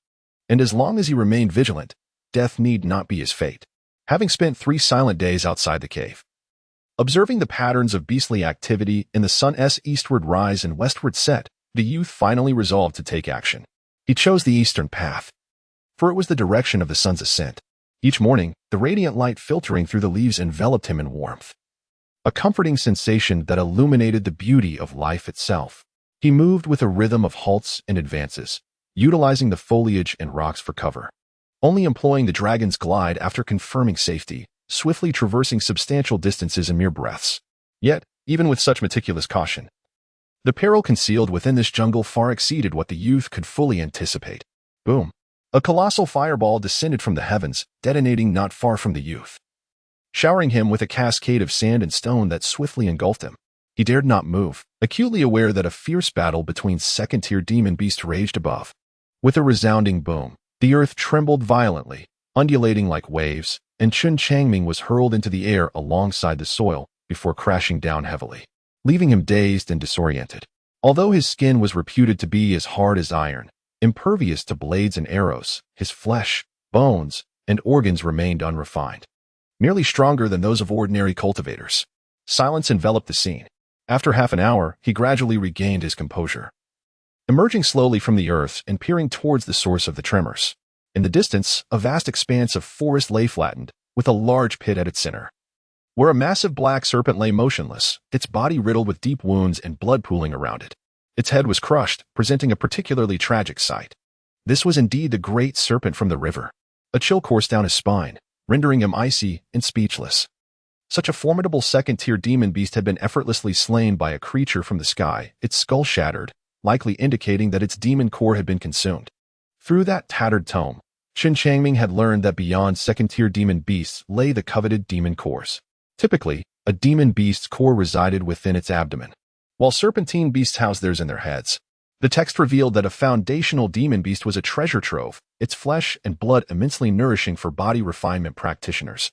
And as long as he remained vigilant, death need not be his fate. Having spent 3 silent days outside the cave, observing the patterns of beastly activity in the sun's eastward rise and westward set, the youth finally resolved to take action. He chose the eastern path, for it was the direction of the sun's ascent. Each morning, the radiant light filtering through the leaves enveloped him in warmth, a comforting sensation that illuminated the beauty of life itself. He moved with a rhythm of halts and advances, utilizing the foliage and rocks for cover, only employing the dragon's glide after confirming safety, swiftly traversing substantial distances in mere breaths. Yet, even with such meticulous caution, the peril concealed within this jungle far exceeded what the youth could fully anticipate. Boom! A colossal fireball descended from the heavens, detonating not far from the youth, showering him with a cascade of sand and stone that swiftly engulfed him. He dared not move, acutely aware that a fierce battle between second-tier demon beasts raged above. With a resounding boom, the earth trembled violently, undulating like waves, and Chen Changming was hurled into the air alongside the soil before crashing down heavily, leaving him dazed and disoriented. Although his skin was reputed to be as hard as iron, impervious to blades and arrows, his flesh, bones, and organs remained unrefined, merely stronger than those of ordinary cultivators. Silence enveloped the scene. After half an hour, he gradually regained his composure, emerging slowly from the earth and peering towards the source of the tremors. In the distance, a vast expanse of forest lay flattened, with a large pit at its center, where a massive black serpent lay motionless, its body riddled with deep wounds and blood pooling around it. Its head was crushed, presenting a particularly tragic sight. This was indeed the great serpent from the river. A chill coursed down his spine, rendering him icy and speechless. Such a formidable second-tier demon beast had been effortlessly slain by a creature from the sky, its skull shattered, likely indicating that its demon core had been consumed. Through that tattered tome, Chen Changming had learned that beyond second-tier demon beasts lay the coveted demon cores. Typically, a demon beast's core resided within its abdomen, while serpentine beasts housed theirs in their heads. The text revealed that a foundational demon beast was a treasure trove, its flesh and blood immensely nourishing for body refinement practitioners,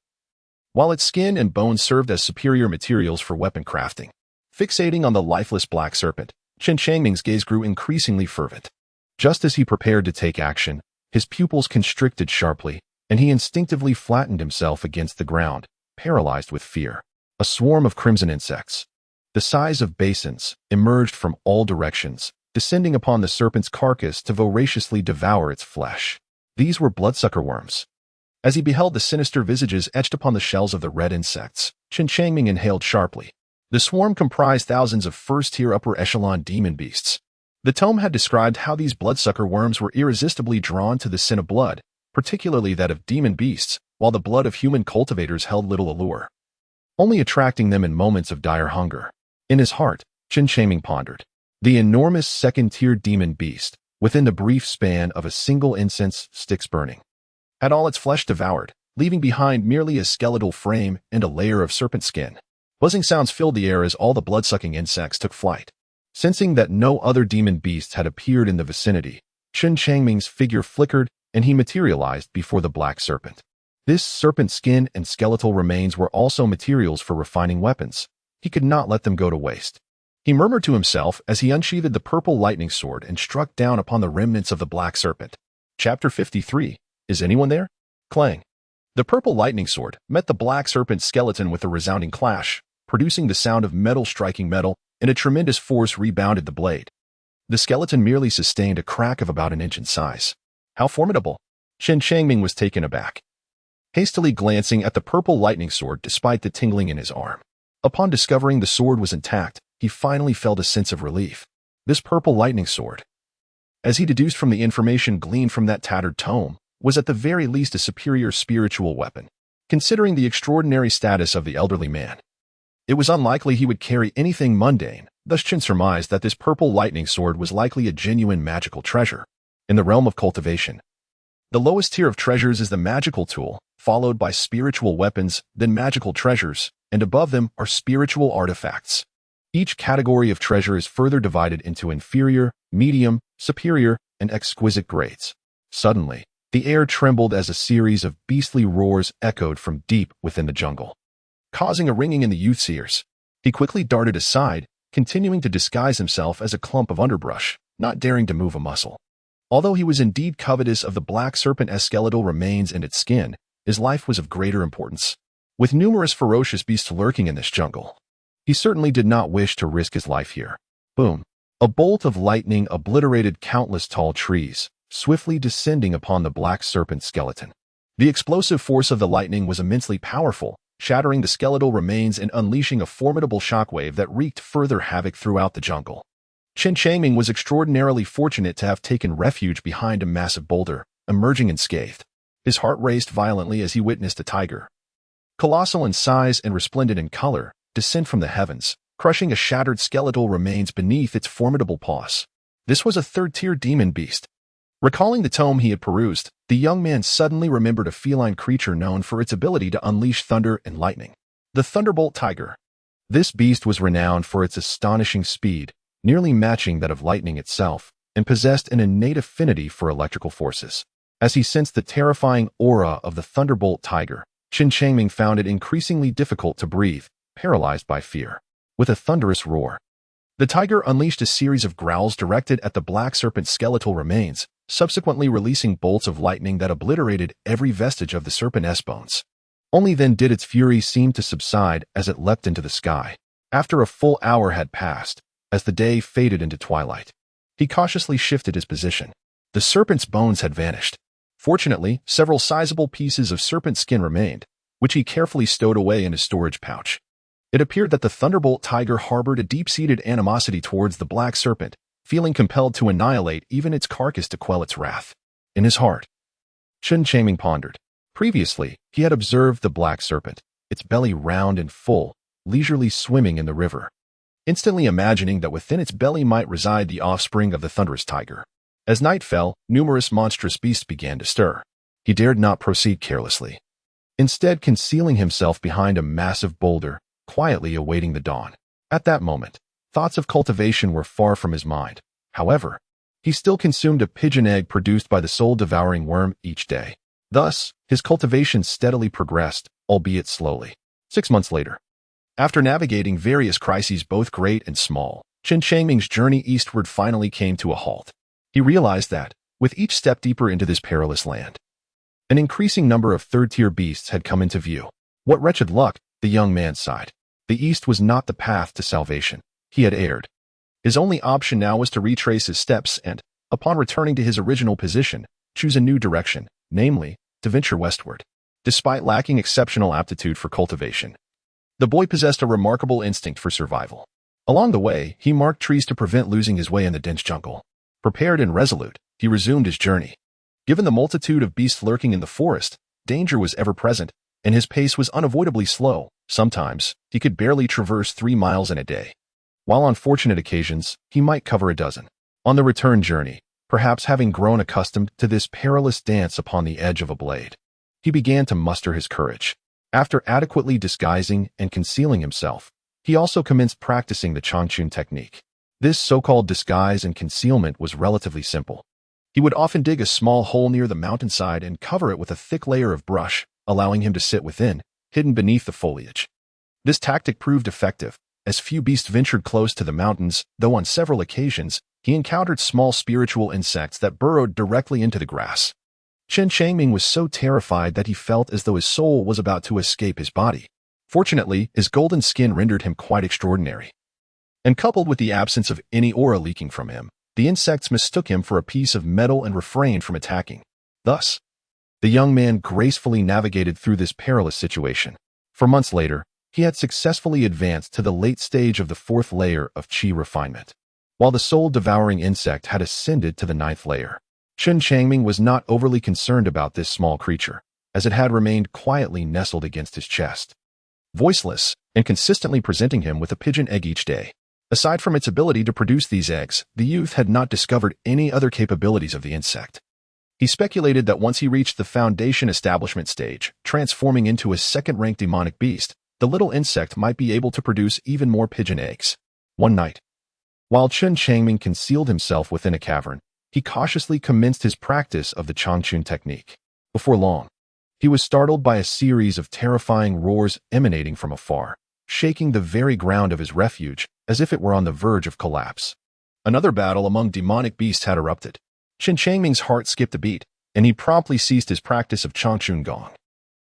while its skin and bones served as superior materials for weapon crafting. Fixating on the lifeless black serpent, Chen Changming's gaze grew increasingly fervent. Just as he prepared to take action, his pupils constricted sharply, and he instinctively flattened himself against the ground, paralyzed with fear. A swarm of crimson insects, the size of basins, emerged from all directions, descending upon the serpent's carcass to voraciously devour its flesh. These were bloodsucker worms. As he beheld the sinister visages etched upon the shells of the red insects, Chen Changming inhaled sharply. The swarm comprised thousands of first-tier upper-echelon demon beasts. The tome had described how these bloodsucker worms were irresistibly drawn to the sin of blood, particularly that of demon beasts, while the blood of human cultivators held little allure, only attracting them in moments of dire hunger. In his heart, Chen Changming pondered. The enormous second-tier demon beast, within the brief span of a single incense stick's burning, had all its flesh devoured, leaving behind merely a skeletal frame and a layer of serpent skin. Buzzing sounds filled the air as all the blood-sucking insects took flight. Sensing that no other demon beasts had appeared in the vicinity, Chen Changming's figure flickered and he materialized before the black serpent. This serpent skin and skeletal remains were also materials for refining weapons. He could not let them go to waste. He murmured to himself as he unsheathed the purple lightning sword and struck down upon the remnants of the black serpent. Chapter 53. Is anyone there? Clang. The purple lightning sword met the black serpent skeleton with a resounding clash, producing the sound of metal striking metal, and a tremendous force rebounded the blade. The skeleton merely sustained a crack of about an inch in size. How formidable! Chen Changming was taken aback, hastily glancing at the purple lightning sword despite the tingling in his arm. Upon discovering the sword was intact, he finally felt a sense of relief. This purple lightning sword, as he deduced from the information gleaned from that tattered tome, was at the very least a superior spiritual weapon, considering the extraordinary status of the elderly man. It was unlikely he would carry anything mundane, thus Chen surmised that this purple lightning sword was likely a genuine magical treasure. In the realm of cultivation, the lowest tier of treasures is the magical tool, followed by spiritual weapons, then magical treasures, and above them are spiritual artifacts. Each category of treasure is further divided into inferior, medium, superior, and exquisite grades. Suddenly, the air trembled as a series of beastly roars echoed from deep within the jungle, causing a ringing in the youth's ears. He quickly darted aside, continuing to disguise himself as a clump of underbrush, not daring to move a muscle. Although he was indeed covetous of the black serpent-esque skeletal remains and its skin, his life was of greater importance. With numerous ferocious beasts lurking in this jungle, he certainly did not wish to risk his life here. Boom! A bolt of lightning obliterated countless tall trees, swiftly descending upon the black serpent skeleton. The explosive force of the lightning was immensely powerful, shattering the skeletal remains and unleashing a formidable shockwave that wreaked further havoc throughout the jungle. Chen Changming was extraordinarily fortunate to have taken refuge behind a massive boulder, emerging unscathed. His heart raced violently as he witnessed a tiger, colossal in size and resplendent in color, descend from the heavens, crushing a shattered skeletal remains beneath its formidable paws. This was a third-tier demon beast. Recalling the tome he had perused, the young man suddenly remembered a feline creature known for its ability to unleash thunder and lightning. The thunderbolt tiger. This beast was renowned for its astonishing speed, nearly matching that of lightning itself, and possessed an innate affinity for electrical forces. As he sensed the terrifying aura of the thunderbolt tiger, Chen Changming found it increasingly difficult to breathe, paralyzed by fear. With a thunderous roar, the tiger unleashed a series of growls directed at the black serpent's skeletal remains, subsequently releasing bolts of lightning that obliterated every vestige of the serpent's bones. Only then did its fury seem to subside as it leapt into the sky. After a full hour had passed, as the day faded into twilight, he cautiously shifted his position. The serpent's bones had vanished. Fortunately, several sizable pieces of serpent skin remained, which he carefully stowed away in his storage pouch. It appeared that the thunderbolt tiger harbored a deep-seated animosity towards the black serpent, feeling compelled to annihilate even its carcass to quell its wrath. In his heart, Chen Changming pondered. Previously, he had observed the black serpent, its belly round and full, leisurely swimming in the river, instantly imagining that within its belly might reside the offspring of the thunderous tiger. As night fell, numerous monstrous beasts began to stir. He dared not proceed carelessly, instead concealing himself behind a massive boulder, quietly awaiting the dawn. At that moment, thoughts of cultivation were far from his mind. However, he still consumed a pigeon egg produced by the soul-devouring worm each day. Thus, his cultivation steadily progressed, albeit slowly. 6 months later, after navigating various crises both great and small, Chen Changming's journey eastward finally came to a halt. He realized that, with each step deeper into this perilous land, an increasing number of third-tier beasts had come into view. What wretched luck, the young man sighed. The east was not the path to salvation. He had erred. His only option now was to retrace his steps and, upon returning to his original position, choose a new direction, namely, to venture westward. Despite lacking exceptional aptitude for cultivation, the boy possessed a remarkable instinct for survival. Along the way, he marked trees to prevent losing his way in the dense jungle. Prepared and resolute, he resumed his journey. Given the multitude of beasts lurking in the forest, danger was ever present, and his pace was unavoidably slow. Sometimes, he could barely traverse 3 miles in a day, while on fortunate occasions, he might cover a dozen. On the return journey, perhaps having grown accustomed to this perilous dance upon the edge of a blade, he began to muster his courage. After adequately disguising and concealing himself, he also commenced practicing the Changchun technique. This so-called disguise and concealment was relatively simple. He would often dig a small hole near the mountainside and cover it with a thick layer of brush, allowing him to sit within, hidden beneath the foliage. This tactic proved effective, as few beasts ventured close to the mountains, though on several occasions, he encountered small spiritual insects that burrowed directly into the grass. Chen Changming was so terrified that he felt as though his soul was about to escape his body. Fortunately, his golden skin rendered him quite extraordinary. And coupled with the absence of any aura leaking from him, the insects mistook him for a piece of metal and refrained from attacking. Thus, the young man gracefully navigated through this perilous situation. For months later, he had successfully advanced to the late stage of the 4th layer of qi refinement, while the soul-devouring insect had ascended to the 9th layer. Chen Changming was not overly concerned about this small creature, as it had remained quietly nestled against his chest, voiceless and consistently presenting him with a pigeon egg each day. Aside from its ability to produce these eggs, the youth had not discovered any other capabilities of the insect. He speculated that once he reached the foundation establishment stage, transforming into a second-rank demonic beast, the little insect might be able to produce even more pigeon eggs. One night, while Chen Changming concealed himself within a cavern, he cautiously commenced his practice of the Changchun technique. Before long, he was startled by a series of terrifying roars emanating from afar, shaking the very ground of his refuge as if it were on the verge of collapse. Another battle among demonic beasts had erupted. Chen Changming's heart skipped a beat, and he promptly ceased his practice of Changchun Gong.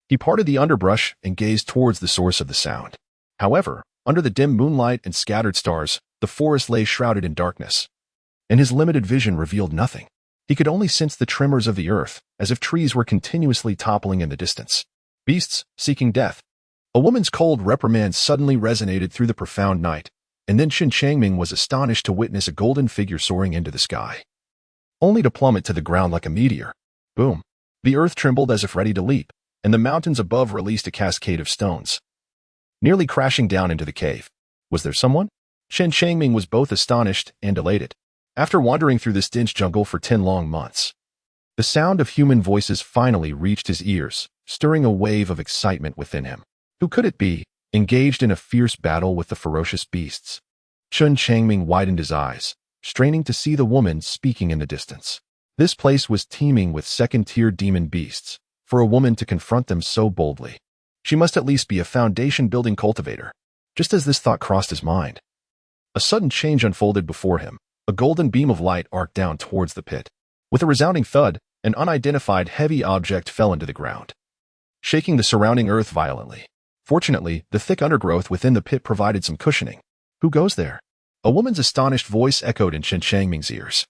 He parted the underbrush and gazed towards the source of the sound. However, under the dim moonlight and scattered stars, the forest lay shrouded in darkness, and his limited vision revealed nothing. He could only sense the tremors of the earth, as if trees were continuously toppling in the distance. Beasts seeking death. A woman's cold reprimand suddenly resonated through the profound night, and then Chen Changming was astonished to witness a golden figure soaring into the sky, only to plummet to the ground like a meteor. Boom! The earth trembled as if ready to leap, and the mountains above released a cascade of stones, nearly crashing down into the cave. Was there someone? Chen Changming was both astonished and elated. After wandering through this dense jungle for 10 long months, the sound of human voices finally reached his ears, stirring a wave of excitement within him. Who could it be, engaged in a fierce battle with the ferocious beasts? Chen Changming widened his eyes, straining to see the woman speaking in the distance. This place was teeming with second-tier demon beasts. For a woman to confront them so boldly, she must at least be a foundation-building cultivator. Just as this thought crossed his mind, a sudden change unfolded before him. A golden beam of light arced down towards the pit. With a resounding thud, an unidentified heavy object fell into the ground, shaking the surrounding earth violently. Fortunately, the thick undergrowth within the pit provided some cushioning. Who goes there? A woman's astonished voice echoed in Chen Changming's ears.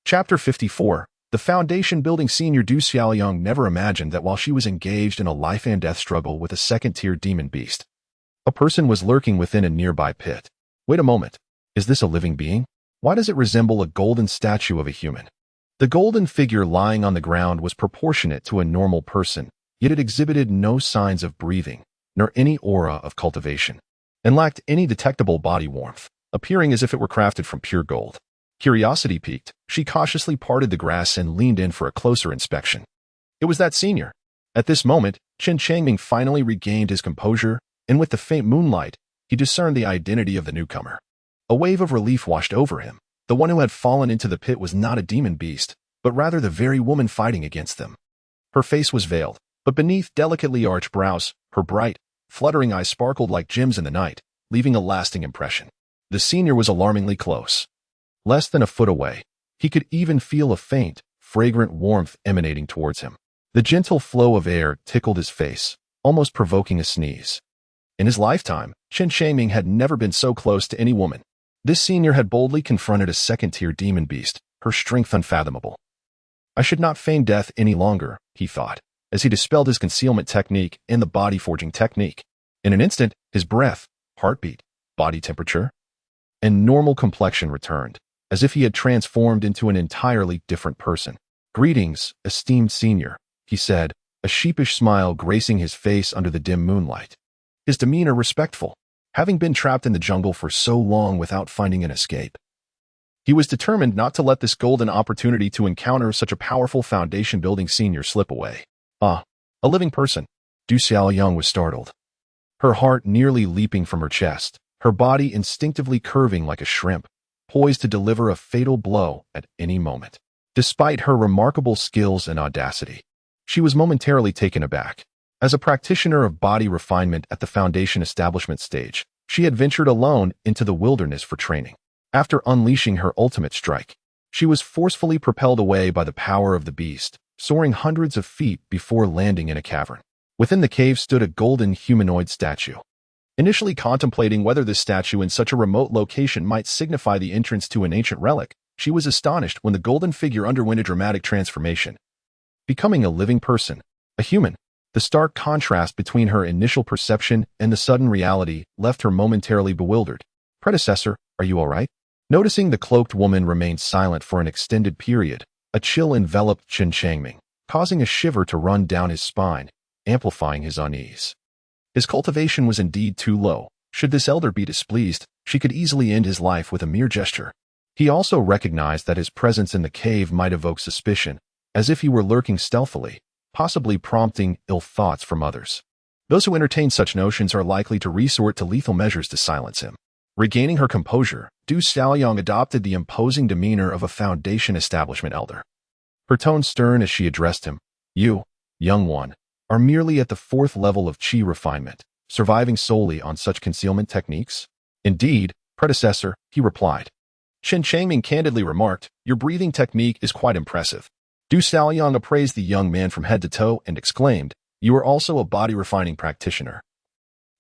Chapter 54. The foundation-building senior Du Xiaoyang never imagined that while she was engaged in a life-and-death struggle with a second-tier demon beast, a person was lurking within a nearby pit. Wait a moment. Is this a living being? Why does it resemble a golden statue of a human? The golden figure lying on the ground was proportionate to a normal person, yet it exhibited no signs of breathing, nor any aura of cultivation, and lacked any detectable body warmth, appearing as if it were crafted from pure gold. Curiosity piqued, she cautiously parted the grass and leaned in for a closer inspection. It was that senior. At this moment, Chen Changming finally regained his composure, and with the faint moonlight, he discerned the identity of the newcomer. A wave of relief washed over him. The one who had fallen into the pit was not a demon beast, but rather the very woman fighting against them. Her face was veiled, but beneath delicately arched brows, her bright, fluttering eyes sparkled like gems in the night, leaving a lasting impression. The senior was alarmingly close. Less than a foot away, he could even feel a faint, fragrant warmth emanating towards him. The gentle flow of air tickled his face, almost provoking a sneeze. In his lifetime, Chen Changming had never been so close to any woman. This senior had boldly confronted a second-tier demon beast, her strength unfathomable. I should not feign death any longer, he thought, as he dispelled his concealment technique and the body-forging technique. In an instant, his breath, heartbeat, body temperature, and normal complexion returned, as if he had transformed into an entirely different person. Greetings, esteemed senior, he said, a sheepish smile gracing his face under the dim moonlight. His demeanor respectful, having been trapped in the jungle for so long without finding an escape. He was determined not to let this golden opportunity to encounter such a powerful foundation-building senior slip away. Ah, a living person. Du Xiaoyang was startled, her heart nearly leaping from her chest, her body instinctively curving like a shrimp, poised to deliver a fatal blow at any moment. Despite her remarkable skills and audacity, she was momentarily taken aback. As a practitioner of body refinement at the foundation establishment stage, she had ventured alone into the wilderness for training. After unleashing her ultimate strike, she was forcefully propelled away by the power of the beast, soaring hundreds of feet before landing in a cavern. Within the cave stood a golden humanoid statue. Initially contemplating whether this statue in such a remote location might signify the entrance to an ancient relic, she was astonished when the golden figure underwent a dramatic transformation, becoming a living person, a human. The stark contrast between her initial perception and the sudden reality left her momentarily bewildered. "Predecessor, are you all right?" Noticing the cloaked woman remained silent for an extended period, a chill enveloped Chen Changming, causing a shiver to run down his spine, amplifying his unease. His cultivation was indeed too low. Should this elder be displeased, she could easily end his life with a mere gesture. He also recognized that his presence in the cave might evoke suspicion, as if he were lurking stealthily, possibly prompting ill thoughts from others. Those who entertain such notions are likely to resort to lethal measures to silence him. Regaining her composure, Du Xiaoyang adopted the imposing demeanor of a Foundation establishment elder. Her tone stern as she addressed him. "You, young one, are merely at the 4th level of qi refinement, surviving solely on such concealment techniques?" "Indeed, predecessor," he replied. Chen Changming candidly remarked, "Your breathing technique is quite impressive." Du Xiaoyang appraised the young man from head to toe and exclaimed, "You are also a body-refining practitioner."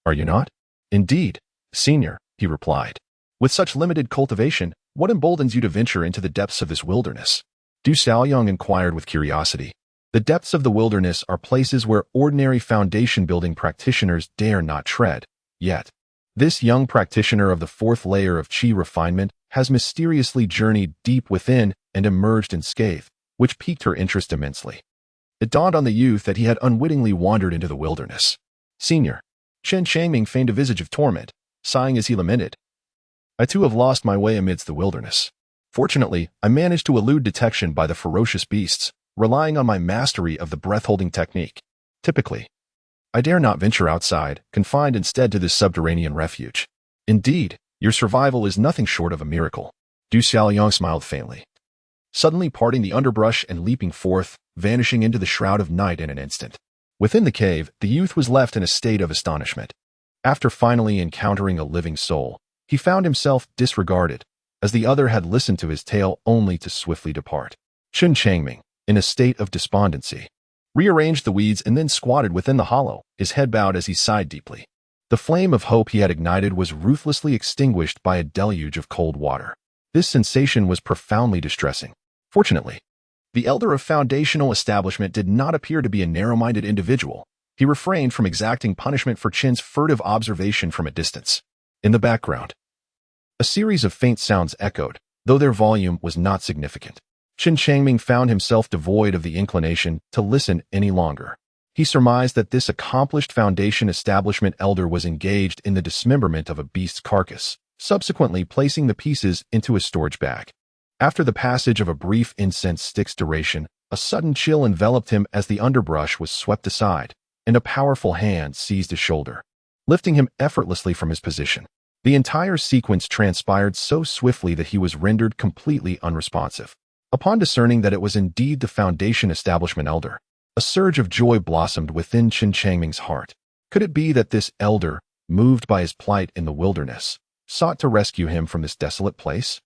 "Are you not?" "Indeed, senior," he replied. "With such limited cultivation, what emboldens you to venture into the depths of this wilderness?" Du Xiaoyang inquired with curiosity. The depths of the wilderness are places where ordinary foundation-building practitioners dare not tread. Yet, this young practitioner of the 4th layer of qi refinement has mysteriously journeyed deep within and emerged unscathed, which piqued her interest immensely. It dawned on the youth that he had unwittingly wandered into the wilderness. "Senior," Chen Changming feigned a visage of torment, sighing as he lamented, "I too have lost my way amidst the wilderness. Fortunately, I managed to elude detection by the ferocious beasts, relying on my mastery of the breath-holding technique. Typically, I dare not venture outside, confined instead to this subterranean refuge. Indeed, your survival is nothing short of a miracle." Du Xiaoyang smiled faintly, suddenly parting the underbrush and leaping forth, vanishing into the shroud of night in an instant. Within the cave, the youth was left in a state of astonishment. After finally encountering a living soul, he found himself disregarded, as the other had listened to his tale only to swiftly depart. Chen Changming, in a state of despondency, rearranged the weeds and then squatted within the hollow, his head bowed as he sighed deeply. The flame of hope he had ignited was ruthlessly extinguished by a deluge of cold water. This sensation was profoundly distressing. Fortunately, the elder of foundational establishment did not appear to be a narrow-minded individual. He refrained from exacting punishment for Chen's furtive observation from a distance. In the background, a series of faint sounds echoed, though their volume was not significant. Chen Changming found himself devoid of the inclination to listen any longer. He surmised that this accomplished Foundation establishment elder was engaged in the dismemberment of a beast's carcass, subsequently placing the pieces into a storage bag. After the passage of a brief incense stick's duration, a sudden chill enveloped him as the underbrush was swept aside, and a powerful hand seized his shoulder, lifting him effortlessly from his position. The entire sequence transpired so swiftly that he was rendered completely unresponsive. Upon discerning that it was indeed the Foundation establishment elder, a surge of joy blossomed within Chen Changming's heart. Could it be that this elder, moved by his plight in the wilderness, sought to rescue him from this desolate place?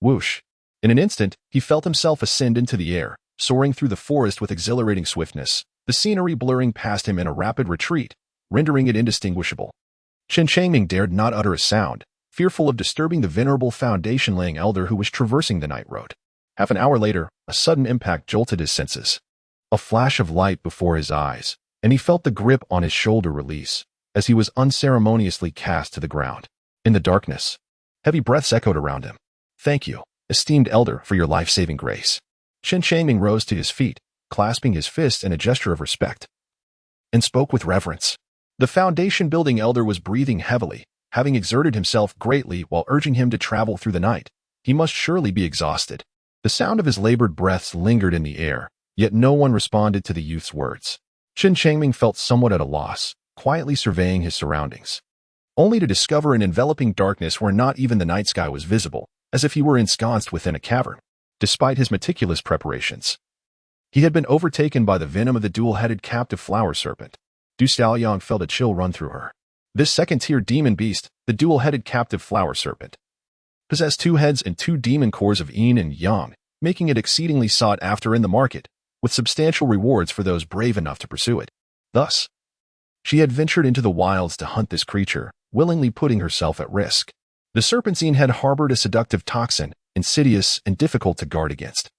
Whoosh! In an instant, he felt himself ascend into the air, soaring through the forest with exhilarating swiftness, the scenery blurring past him in a rapid retreat, rendering it indistinguishable. Chen Changming dared not utter a sound, fearful of disturbing the venerable foundation-laying elder who was traversing the night road. Half an hour later, a sudden impact jolted his senses. A flash of light before his eyes, and he felt the grip on his shoulder release, as he was unceremoniously cast to the ground. In the darkness, heavy breaths echoed around him. "Thank you, esteemed elder, for your life-saving grace." Chen Changming rose to his feet, clasping his fists in a gesture of respect, and spoke with reverence. The foundation-building elder was breathing heavily, having exerted himself greatly while urging him to travel through the night. He must surely be exhausted. The sound of his labored breaths lingered in the air, yet no one responded to the youth's words. Chen Changming felt somewhat at a loss, quietly surveying his surroundings, only to discover an enveloping darkness where not even the night sky was visible, as if he were ensconced within a cavern. Despite his meticulous preparations, he had been overtaken by the venom of the dual-headed captive flower serpent. Du Xiaoyang felt a chill run through her. This second-tier demon beast, the dual-headed captive flower serpent, possessed 2 heads and 2 demon cores of yin and yang, making it exceedingly sought after in the market, with substantial rewards for those brave enough to pursue it. Thus, she had ventured into the wilds to hunt this creature, willingly putting herself at risk. The serpentine had harbored a seductive toxin, insidious and difficult to guard against.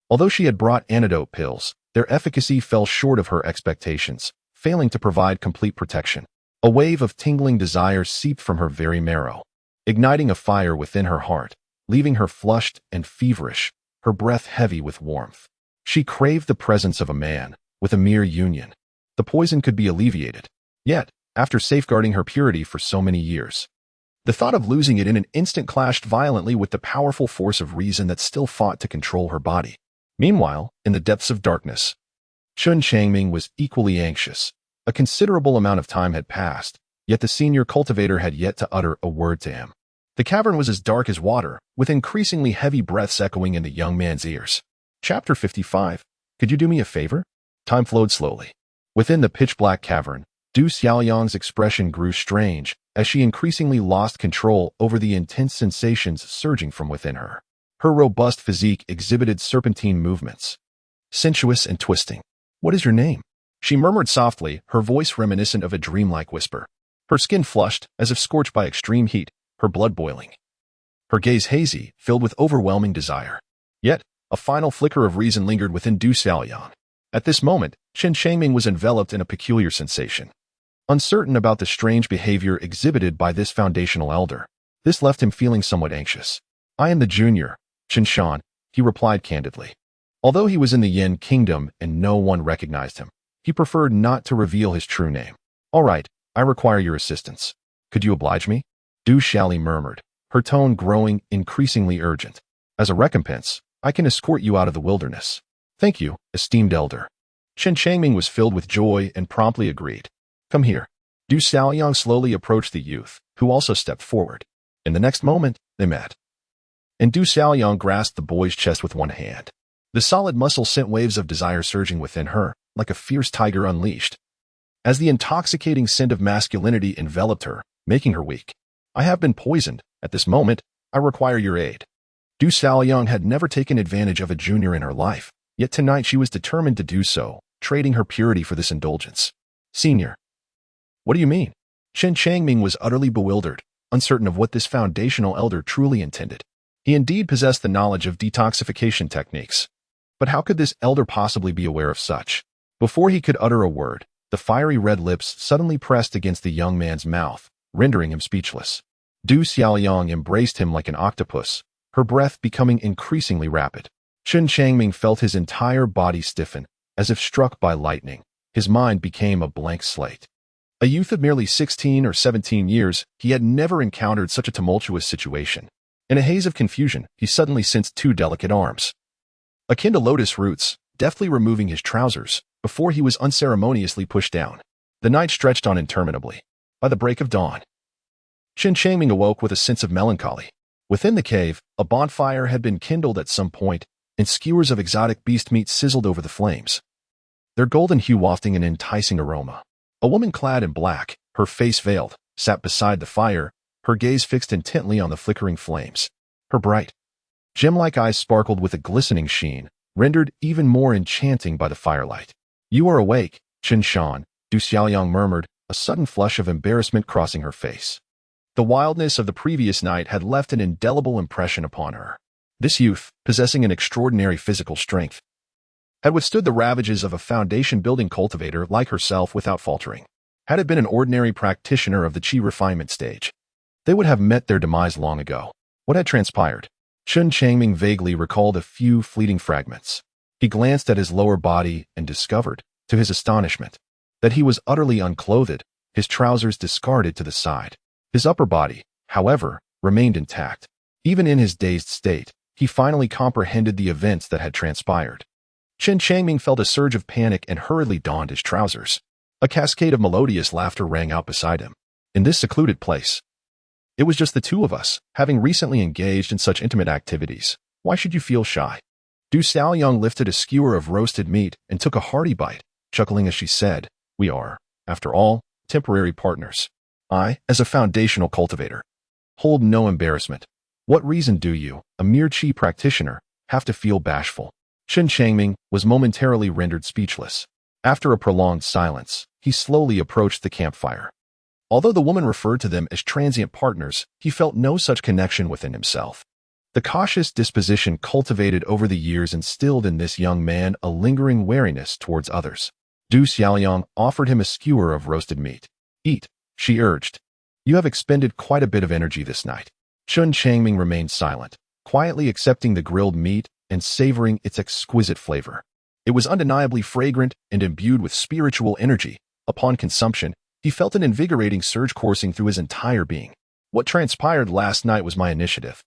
Although she had brought antidote pills, their efficacy fell short of her expectations, failing to provide complete protection. A wave of tingling desire seeped from her very marrow, igniting a fire within her heart, leaving her flushed and feverish, her breath heavy with warmth. She craved the presence of a man. With a mere union, the poison could be alleviated. Yet, after safeguarding her purity for so many years, the thought of losing it in an instant clashed violently with the powerful force of reason that still fought to control her body. Meanwhile, in the depths of darkness, Chen Changming was equally anxious. A considerable amount of time had passed, yet the senior cultivator had yet to utter a word to him. The cavern was as dark as water, with increasingly heavy breaths echoing in the young man's ears. Chapter 55. Could you do me a favor? Time flowed slowly. Within the pitch-black cavern, Du Xiaoyang's expression grew strange as she increasingly lost control over the intense sensations surging from within her. Her robust physique exhibited serpentine movements, sensuous and twisting. "What is your name?" she murmured softly, her voice reminiscent of a dreamlike whisper. Her skin flushed, as if scorched by extreme heat, her blood boiling. Her gaze hazy, filled with overwhelming desire. Yet, a final flicker of reason lingered within Du Xiaoyang. At this moment, Chen Changming was enveloped in a peculiar sensation. Uncertain about the strange behavior exhibited by this foundational elder, this left him feeling somewhat anxious. "I am the junior, Chen Shan," he replied candidly. Although he was in the Yin kingdom and no one recognized him, he preferred not to reveal his true name. "All right, I require your assistance. Could you oblige me?" Du Xiaoli murmured, her tone growing increasingly urgent. "As a recompense, I can escort you out of the wilderness." "Thank you, esteemed elder." Chen Changming was filled with joy and promptly agreed. "Come here." Du Xiaoyang slowly approached the youth, who also stepped forward. In the next moment, they met. And Du Xiaoyang grasped the boy's chest with one hand. The solid muscle sent waves of desire surging within her, like a fierce tiger unleashed. As the intoxicating scent of masculinity enveloped her, making her weak. "I have been poisoned. At this moment, I require your aid." Du Xiaoyang had never taken advantage of a junior in her life, yet tonight she was determined to do so, trading her purity for this indulgence. "Senior." "What do you mean?" Chen Changming was utterly bewildered, uncertain of what this foundational elder truly intended. He indeed possessed the knowledge of detoxification techniques. But how could this elder possibly be aware of such? Before he could utter a word, the fiery red lips suddenly pressed against the young man's mouth, rendering him speechless. Du Xiaoyang embraced him like an octopus, her breath becoming increasingly rapid. Chen Changming felt his entire body stiffen, as if struck by lightning. His mind became a blank slate. A youth of merely 16 or 17 years, he had never encountered such a tumultuous situation. In a haze of confusion, he suddenly sensed 2 delicate arms, akin to lotus roots, deftly removing his trousers, before he was unceremoniously pushed down. The night stretched on interminably. By the break of dawn, Chen Changming awoke with a sense of melancholy. Within the cave, a bonfire had been kindled at some point, and skewers of exotic beast meat sizzled over the flames, their golden hue wafting an enticing aroma. A woman clad in black, her face veiled, sat beside the fire, her gaze fixed intently on the flickering flames. Her bright, gem-like eyes sparkled with a glistening sheen, rendered even more enchanting by the firelight. "You are awake, Chen Shan," Du Xiaoyang murmured, a sudden flush of embarrassment crossing her face. The wildness of the previous night had left an indelible impression upon her. This youth, possessing an extraordinary physical strength, had withstood the ravages of a foundation-building cultivator like herself without faltering. Had it been an ordinary practitioner of the qi refinement stage, they would have met their demise long ago. What had transpired? Chen Changming vaguely recalled a few fleeting fragments. He glanced at his lower body and discovered, to his astonishment, that he was utterly unclothed, his trousers discarded to the side. His upper body, however, remained intact. Even in his dazed state, he finally comprehended the events that had transpired. Chen Changming felt a surge of panic and hurriedly donned his trousers. A cascade of melodious laughter rang out beside him. In this secluded place, it was just the 2 of us, having recently engaged in such intimate activities. Why should you feel shy? Du Xiaoyang lifted a skewer of roasted meat and took a hearty bite, chuckling as she said, "We are, after all, temporary partners. I, as a foundational cultivator, hold no embarrassment. What reason do you, a mere chi practitioner, have to feel bashful? Chen Changming was momentarily rendered speechless. After a prolonged silence, he slowly approached the campfire. Although the woman referred to them as transient partners, he felt no such connection within himself. The cautious disposition cultivated over the years instilled in this young man a lingering wariness towards others. Du Xiaoyang offered him a skewer of roasted meat. Eat, she urged. You have expended quite a bit of energy this night. Chen Changming remained silent, quietly accepting the grilled meat and savoring its exquisite flavor. It was undeniably fragrant and imbued with spiritual energy. Upon consumption, he felt an invigorating surge coursing through his entire being. What transpired last night was my initiative.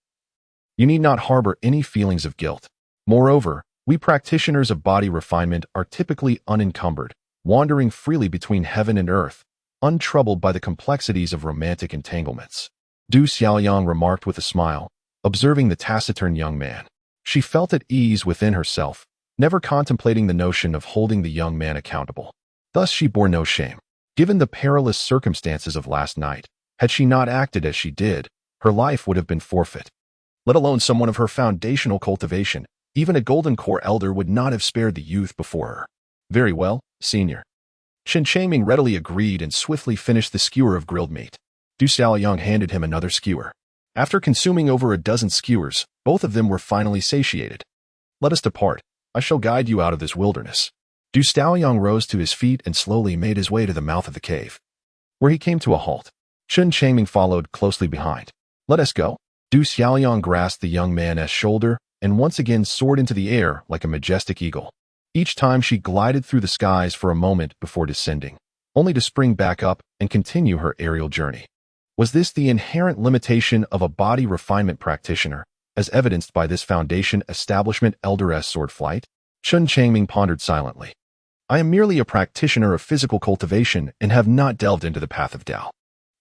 You need not harbor any feelings of guilt. Moreover, we practitioners of body refinement are typically unencumbered, wandering freely between heaven and earth, untroubled by the complexities of romantic entanglements. Du Xiaoyang remarked with a smile, observing the taciturn young man. She felt at ease within herself, never contemplating the notion of holding the young man accountable. Thus she bore no shame. Given the perilous circumstances of last night, had she not acted as she did, her life would have been forfeit. Let alone someone of her foundational cultivation, even a golden core elder would not have spared the youth before her. Very well, senior. Chen Changming readily agreed and swiftly finished the skewer of grilled meat. Du Xiaoyang handed him another skewer. After consuming over a dozen skewers, both of them were finally satiated. Let us depart. I shall guide you out of this wilderness. Du Xiaoyang rose to his feet and slowly made his way to the mouth of the cave, where he came to a halt. Chen Changming followed closely behind. Let us go. Du Xiaoyang grasped the young man's shoulder and once again soared into the air like a majestic eagle. Each time she glided through the skies for a moment before descending, only to spring back up and continue her aerial journey. Was this the inherent limitation of a body refinement practitioner, as evidenced by this foundation establishment elderess sword flight? Chen Changming pondered silently. I am merely a practitioner of physical cultivation and have not delved into the path of Tao.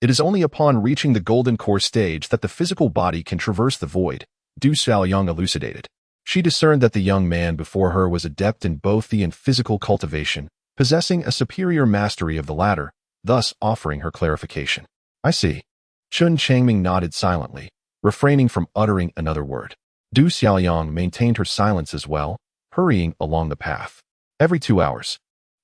It is only upon reaching the golden core stage that the physical body can traverse the void, Du Xiaoyang elucidated. She discerned that the young man before her was adept in both the and physical cultivation, possessing a superior mastery of the latter, thus offering her clarification. I see. Chen Changming nodded silently, refraining from uttering another word. Du Xiaoyang maintained her silence as well, hurrying along the path. Every 2 hours,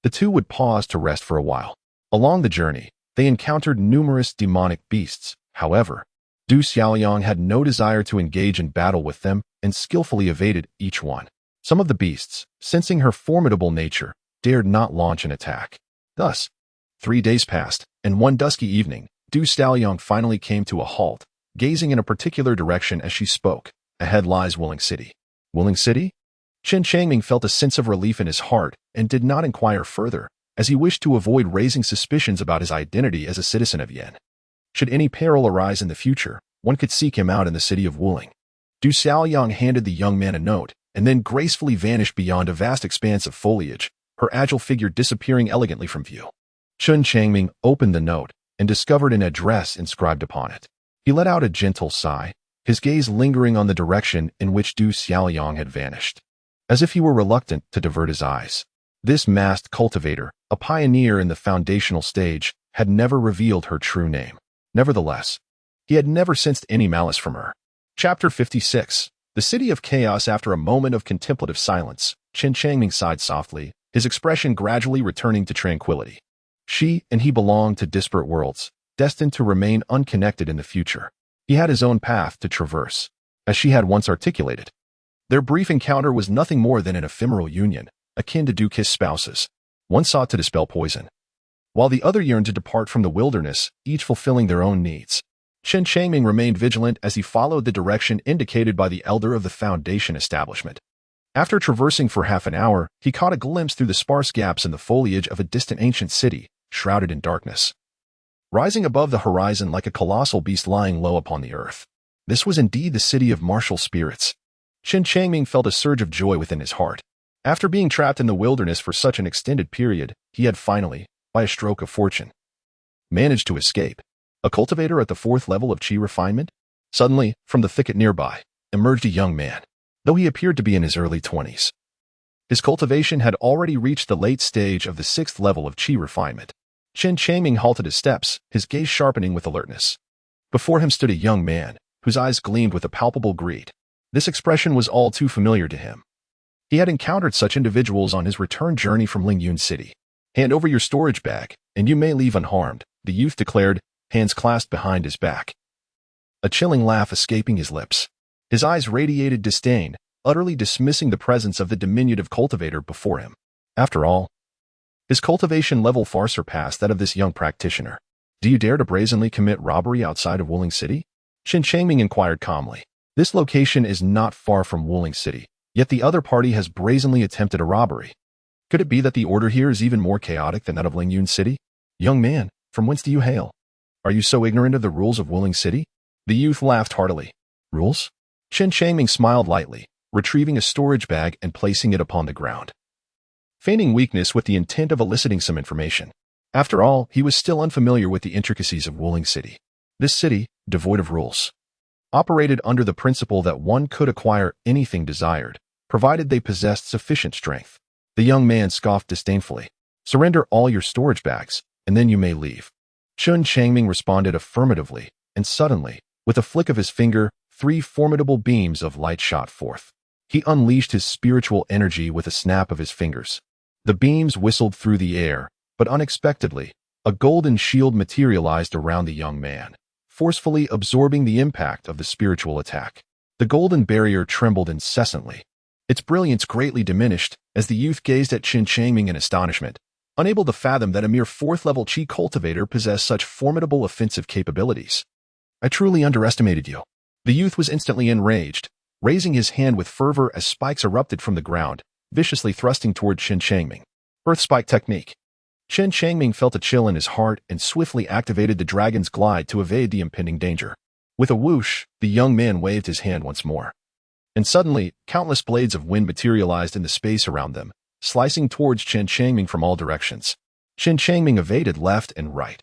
the two would pause to rest for a while. Along the journey, they encountered numerous demonic beasts. However, Du Xiaoyang had no desire to engage in battle with them and skillfully evaded each one. Some of the beasts, sensing her formidable nature, dared not launch an attack. Thus, 3 days passed, and one dusky evening, Du Xiaoyang finally came to a halt, gazing in a particular direction as she spoke. Ahead lies Wielding City. Wielding City? Chen Changming felt a sense of relief in his heart and did not inquire further, as he wished to avoid raising suspicions about his identity as a citizen of Yen. Should any peril arise in the future, one could seek him out in the city of Wielding. Du Xiaoyang handed the young man a note and then gracefully vanished beyond a vast expanse of foliage, her agile figure disappearing elegantly from view. Chen Changming opened the note and discovered an address inscribed upon it. He let out a gentle sigh, his gaze lingering on the direction in which Du Xiaoyang had vanished, as if he were reluctant to divert his eyes. This masked cultivator, a pioneer in the foundational stage, had never revealed her true name. Nevertheless, he had never sensed any malice from her. Chapter 56. The City of Chaos. After a moment of contemplative silence, Chen Changming sighed softly, his expression gradually returning to tranquility. She and he belonged to disparate worlds, destined to remain unconnected in the future. He had his own path to traverse, as she had once articulated. Their brief encounter was nothing more than an ephemeral union, akin to two-kissed spouses. One sought to dispel poison, while the other yearned to depart from the wilderness, each fulfilling their own needs. Chen Changming remained vigilant as he followed the direction indicated by the elder of the foundation establishment. After traversing for half an hour, he caught a glimpse through the sparse gaps in the foliage of a distant ancient city, shrouded in darkness, rising above the horizon like a colossal beast lying low upon the earth. This was indeed the city of martial spirits. Chen Changming felt a surge of joy within his heart. After being trapped in the wilderness for such an extended period, he had finally, by a stroke of fortune, managed to escape. A cultivator at the 4th level of chi refinement? Suddenly, from the thicket nearby, emerged a young man, though he appeared to be in his early 20s. His cultivation had already reached the late stage of the 6th level of chi refinement. Chen Changming halted his steps, his gaze sharpening with alertness. Before him stood a young man, whose eyes gleamed with a palpable greed. This expression was all too familiar to him. He had encountered such individuals on his return journey from Lingyun City. "Hand over your storage bag, and you may leave unharmed," the youth declared, hands clasped behind his back. A chilling laugh escaping his lips. His eyes radiated disdain, utterly dismissing the presence of the diminutive cultivator before him. After all, his cultivation level far surpassed that of this young practitioner. "Do you dare to brazenly commit robbery outside of Wuling City?" Chen Changming inquired calmly. "This location is not far from Wuling City, yet the other party has brazenly attempted a robbery. Could it be that the order here is even more chaotic than that of Lingyun City? Young man, from whence do you hail? Are you so ignorant of the rules of Wuling City?" The youth laughed heartily. "Rules?" Chen Changming smiled lightly, retrieving a storage bag and placing it upon the ground, feigning weakness with the intent of eliciting some information. After all, he was still unfamiliar with the intricacies of Wuling City. This city, devoid of rules, operated under the principle that one could acquire anything desired, provided they possessed sufficient strength. The young man scoffed disdainfully. "Surrender all your storage bags, and then you may leave." Chen Changming responded affirmatively, and suddenly, with a flick of his finger, 3 formidable beams of light shot forth. He unleashed his spiritual energy with a snap of his fingers. The beams whistled through the air, but unexpectedly, a golden shield materialized around the young man, forcefully absorbing the impact of the spiritual attack. The golden barrier trembled incessantly. Its brilliance greatly diminished as the youth gazed at Chen Changming in astonishment, unable to fathom that a mere 4th-level chi cultivator possessed such formidable offensive capabilities. "I truly underestimated you." The youth was instantly enraged, raising his hand with fervor as spikes erupted from the ground, viciously thrusting toward Chen Changming. Earth Spike Technique. Chen Changming felt a chill in his heart and swiftly activated the dragon's glide to evade the impending danger. With a whoosh, the young man waved his hand once more. And suddenly, countless blades of wind materialized in the space around them, slicing towards Chen Changming from all directions. Chen Changming evaded left and right,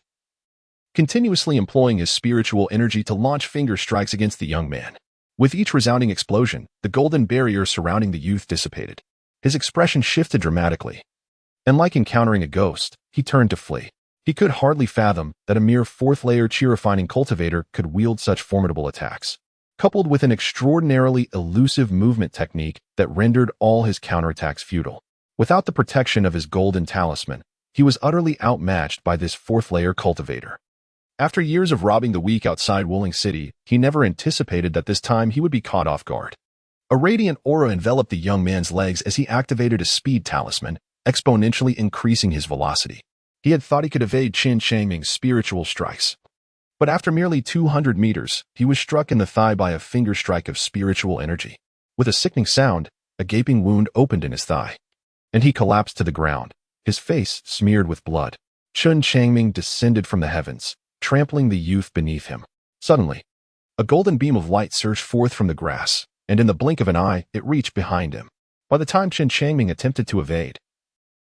continuously employing his spiritual energy to launch finger strikes against the young man. With each resounding explosion, the golden barrier surrounding the youth dissipated. His expression shifted dramatically, and like encountering a ghost, he turned to flee. He could hardly fathom that a mere 4th-layer chi-refining cultivator could wield such formidable attacks, coupled with an extraordinarily elusive movement technique that rendered all his counterattacks futile. Without the protection of his golden talisman, he was utterly outmatched by this 4th-layer cultivator. After years of robbing the weak outside Wuling City, he never anticipated that this time he would be caught off guard. A radiant aura enveloped the young man's legs as he activated a speed talisman, exponentially increasing his velocity. He had thought he could evade Chen Changming's spiritual strikes, but after merely 200 meters, he was struck in the thigh by a finger strike of spiritual energy. With a sickening sound, a gaping wound opened in his thigh, and he collapsed to the ground, his face smeared with blood. Chen Changming descended from the heavens, trampling the youth beneath him. Suddenly, a golden beam of light surged forth from the grass, and in the blink of an eye, it reached behind him. By the time Chen Changming attempted to evade,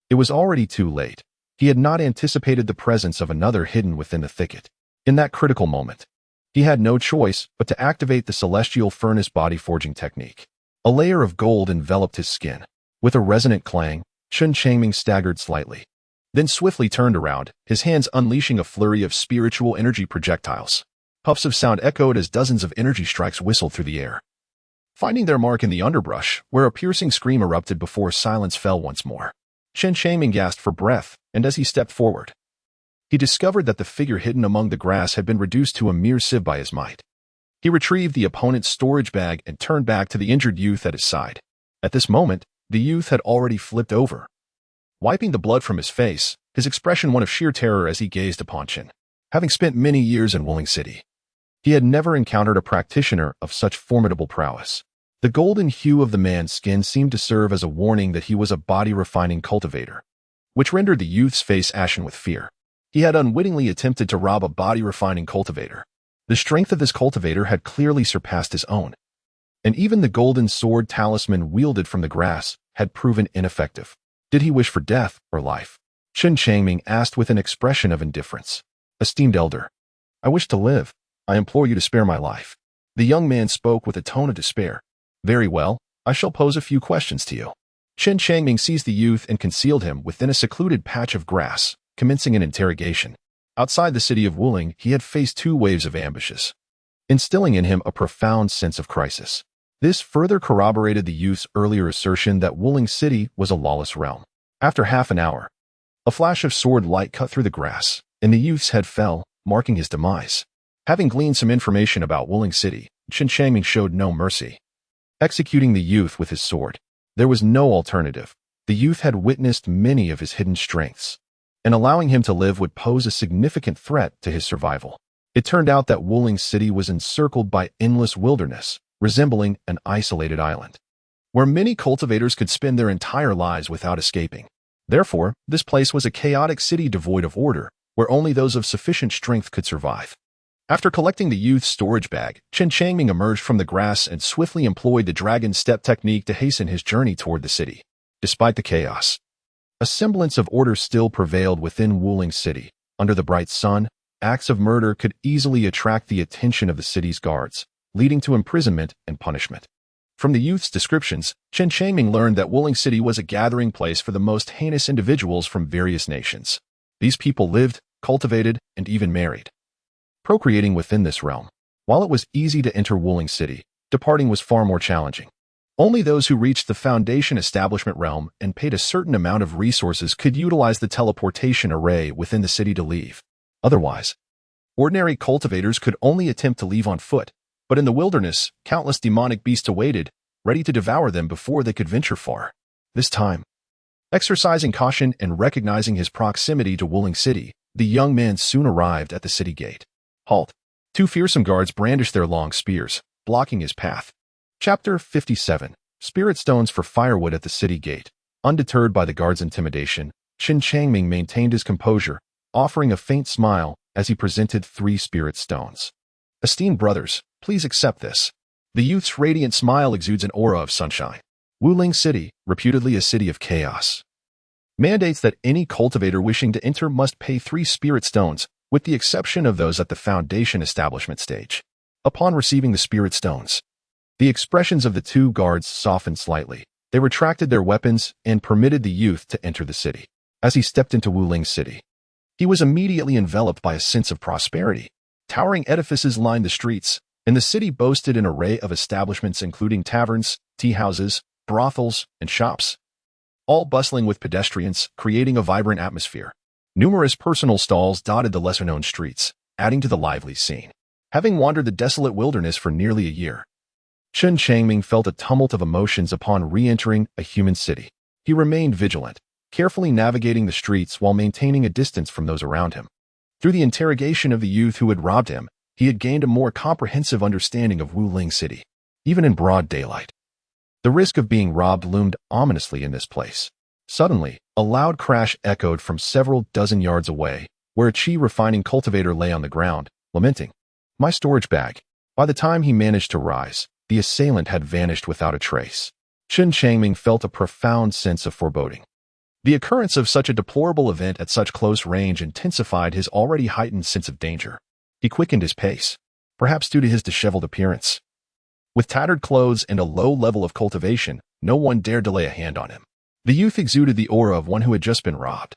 it was already too late. He had not anticipated the presence of another hidden within the thicket. In that critical moment, he had no choice but to activate the celestial furnace body forging technique. A layer of gold enveloped his skin. With a resonant clang, Chen Changming staggered slightly, then swiftly turned around, his hands unleashing a flurry of spiritual energy projectiles. Puffs of sound echoed as dozens of energy strikes whistled through the air, finding their mark in the underbrush, where a piercing scream erupted before silence fell once more. Chen Changming gasped for breath, and as he stepped forward, he discovered that the figure hidden among the grass had been reduced to a mere sieve by his might. He retrieved the opponent's storage bag and turned back to the injured youth at his side. At this moment, the youth had already flipped over, wiping the blood from his face, his expression one of sheer terror as he gazed upon Chen. Having spent many years in Wuling City, he had never encountered a practitioner of such formidable prowess. The golden hue of the man's skin seemed to serve as a warning that he was a body-refining cultivator, which rendered the youth's face ashen with fear. He had unwittingly attempted to rob a body-refining cultivator. The strength of this cultivator had clearly surpassed his own, and even the golden sword talisman wielded from the grass had proven ineffective. Did he wish for death or life? Chen Changming asked with an expression of indifference. "Esteemed elder, I wish to live. I implore you to spare my life." The young man spoke with a tone of despair. "Very well, I shall pose a few questions to you." Chen Changming seized the youth and concealed him within a secluded patch of grass, commencing an interrogation. Outside the city of Wuling, he had faced 2 waves of ambushes. instilling in him a profound sense of crisis. This further corroborated the youth's earlier assertion that Wielding City was a lawless realm. After half an hour, a flash of sword light cut through the grass, and the youth's head fell, marking his demise. Having gleaned some information about Wielding City, Chen Changming showed no mercy, executing the youth with his sword. There was no alternative. The youth had witnessed many of his hidden strengths, and allowing him to live would pose a significant threat to his survival. It turned out that Wielding City was encircled by endless wilderness, resembling an isolated island, where many cultivators could spend their entire lives without escaping. Therefore, this place was a chaotic city devoid of order, where only those of sufficient strength could survive. After collecting the youth's storage bag, Chen Changming emerged from the grass and swiftly employed the dragon step technique to hasten his journey toward the city. Despite the chaos, a semblance of order still prevailed within Wielding City. Under the bright sun, acts of murder could easily attract the attention of the city's guards, leading to imprisonment and punishment. From the youth's descriptions, Chen Changming learned that Wielding City was a gathering place for the most heinous individuals from various nations. These people lived, cultivated, and even married, procreating within this realm. While it was easy to enter Wielding City, departing was far more challenging. Only those who reached the Foundation Establishment realm and paid a certain amount of resources could utilize the teleportation array within the city to leave. Otherwise, ordinary cultivators could only attempt to leave on foot, but in the wilderness, countless demonic beasts awaited, ready to devour them before they could venture far. This time, exercising caution and recognizing his proximity to Wielding City, the young man soon arrived at the city gate. Halt! Two fearsome guards brandished their long spears, blocking his path. Chapter 57. Spirit Stones for Firewood at the city gate. Undeterred by the guards' intimidation, Chen Changming maintained his composure, offering a faint smile as he presented 3 spirit stones. Esteemed brothers, please accept this. The youth's radiant smile exudes an aura of sunshine. Wielding City, reputedly a city of chaos, mandates that any cultivator wishing to enter must pay 3 spirit stones, with the exception of those at the Foundation Establishment stage. Upon receiving the spirit stones, the expressions of the 2 guards softened slightly. They retracted their weapons and permitted the youth to enter the city. As he stepped into Wielding City, he was immediately enveloped by a sense of prosperity. Towering edifices lined the streets, and the city boasted an array of establishments including taverns, tea houses, brothels, and shops, all bustling with pedestrians, creating a vibrant atmosphere. Numerous personal stalls dotted the lesser-known streets, adding to the lively scene. Having wandered the desolate wilderness for nearly a year, Chen Changming felt a tumult of emotions upon re-entering a human city. He remained vigilant, carefully navigating the streets while maintaining a distance from those around him. Through the interrogation of the youth who had robbed him, he had gained a more comprehensive understanding of Wielding City. Even in broad daylight, the risk of being robbed loomed ominously in this place. Suddenly, a loud crash echoed from several dozen yards away, where a chi refining cultivator lay on the ground, lamenting, "My storage bag." By the time he managed to rise, the assailant had vanished without a trace. Chen Changming felt a profound sense of foreboding. The occurrence of such a deplorable event at such close range intensified his already heightened sense of danger. He quickened his pace, perhaps due to his disheveled appearance. With tattered clothes and a low level of cultivation, no one dared to lay a hand on him. The youth exuded the aura of one who had just been robbed.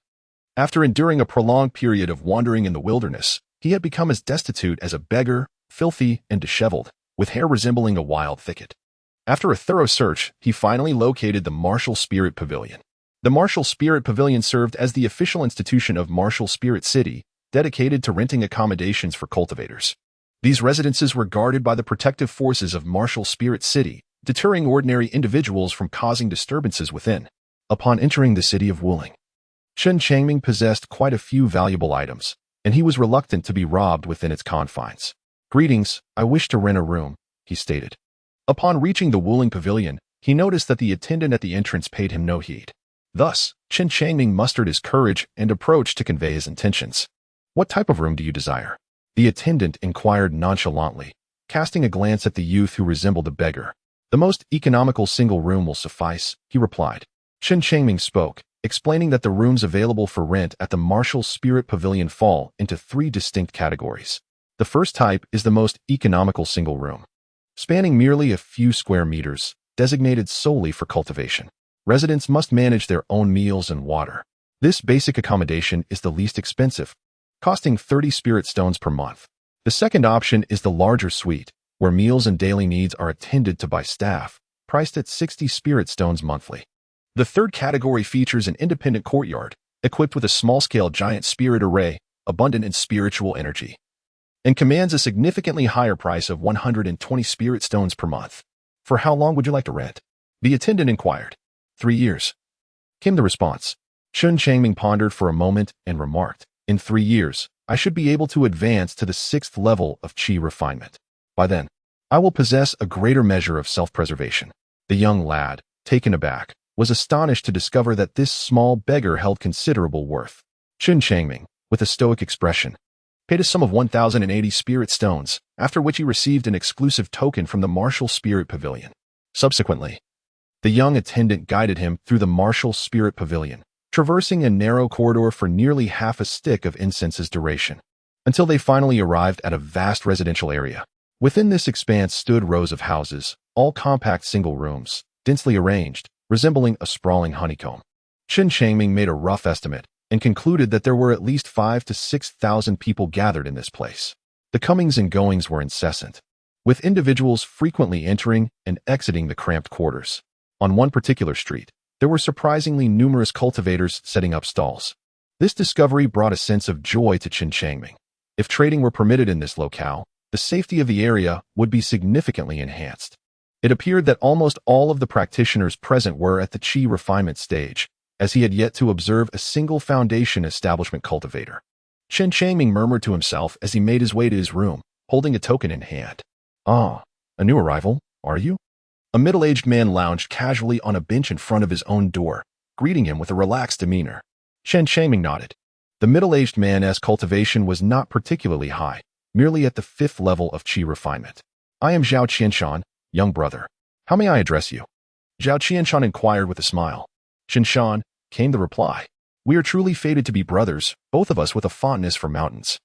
After enduring a prolonged period of wandering in the wilderness, he had become as destitute as a beggar, filthy and disheveled, with hair resembling a wild thicket. After a thorough search, he finally located the Martial Spirit Pavilion. The Martial Spirit Pavilion served as the official institution of Martial Spirit City, dedicated to renting accommodations for cultivators. These residences were guarded by the protective forces of Martial Spirit City, deterring ordinary individuals from causing disturbances within. Upon entering the city of Wielding, Chen Changming possessed quite a few valuable items, and he was reluctant to be robbed within its confines. "Greetings, I wish to rent a room," he stated. Upon reaching the Wielding Pavilion, he noticed that the attendant at the entrance paid him no heed. Thus, Chen Changming mustered his courage and approached to convey his intentions. "What type of room do you desire?" the attendant inquired nonchalantly, casting a glance at the youth who resembled a beggar. "The most economical single room will suffice," he replied. Chen Changming spoke, explaining that the rooms available for rent at the Martial Spirit Pavilion fall into 3 distinct categories. The first type is the most economical single room, spanning merely a few square meters, designated solely for cultivation. Residents must manage their own meals and water. This basic accommodation is the least expensive, costing 30 spirit stones per month. The second option is the larger suite, where meals and daily needs are attended to by staff, priced at 60 spirit stones monthly. The third category features an independent courtyard, equipped with a small-scale giant spirit array, abundant in spiritual energy, and commands a significantly higher price of 120 spirit stones per month. For how long would you like to rent? The attendant inquired. 3 years, came the response. Chen Changming pondered for a moment and remarked, in 3 years, I should be able to advance to the 6th level of qi refinement. By then, I will possess a greater measure of self-preservation. The young lad, taken aback, was astonished to discover that this small beggar held considerable worth. Chen Changming, with a stoic expression, paid a sum of 1,080 spirit stones, after which he received an exclusive token from the martial spirit pavilion. Subsequently, the young attendant guided him through the martial spirit pavilion, traversing a narrow corridor for nearly half a stick of incense's duration, until they finally arrived at a vast residential area. Within this expanse stood rows of houses, all compact single rooms, densely arranged, resembling a sprawling honeycomb. Chen Changming made a rough estimate and concluded that there were at least 5,000 to 6,000 people gathered in this place. The comings and goings were incessant, with individuals frequently entering and exiting the cramped quarters. On one particular street, there were surprisingly numerous cultivators setting up stalls. This discovery brought a sense of joy to Chen Changming. If trading were permitted in this locale, the safety of the area would be significantly enhanced. It appeared that almost all of the practitioners present were at the qi refinement stage, as he had yet to observe a single foundation establishment cultivator. Chen Changming murmured to himself as he made his way to his room, holding a token in hand. Ah, a new arrival, are you? A middle-aged man lounged casually on a bench in front of his own door, greeting him with a relaxed demeanor. Chen Changming nodded. The middle-aged man's cultivation was not particularly high, merely at the 5th level of qi refinement. I am Zhao Qianshan, young brother. How may I address you? Zhao Qianshan inquired with a smile. Qianshan, came the reply. We are truly fated to be brothers, both of us with a fondness for mountains.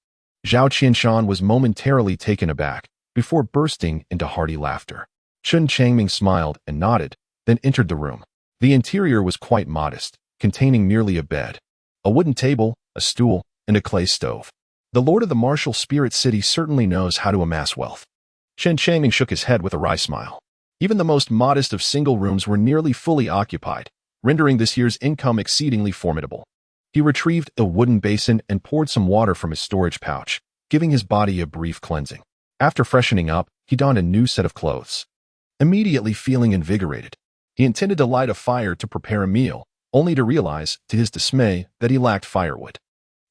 Zhao Qianshan was momentarily taken aback, before bursting into hearty laughter. Chen Changming smiled and nodded, then entered the room. The interior was quite modest, containing merely a bed, a wooden table, a stool, and a clay stove. The lord of the martial spirit city certainly knows how to amass wealth. Chen Changming shook his head with a wry smile. Even the most modest of single rooms were nearly fully occupied, rendering this year's income exceedingly formidable. He retrieved a wooden basin and poured some water from his storage pouch, giving his body a brief cleansing. After freshening up, he donned a new set of clothes. Immediately feeling invigorated, he intended to light a fire to prepare a meal, only to realize, to his dismay, that he lacked firewood.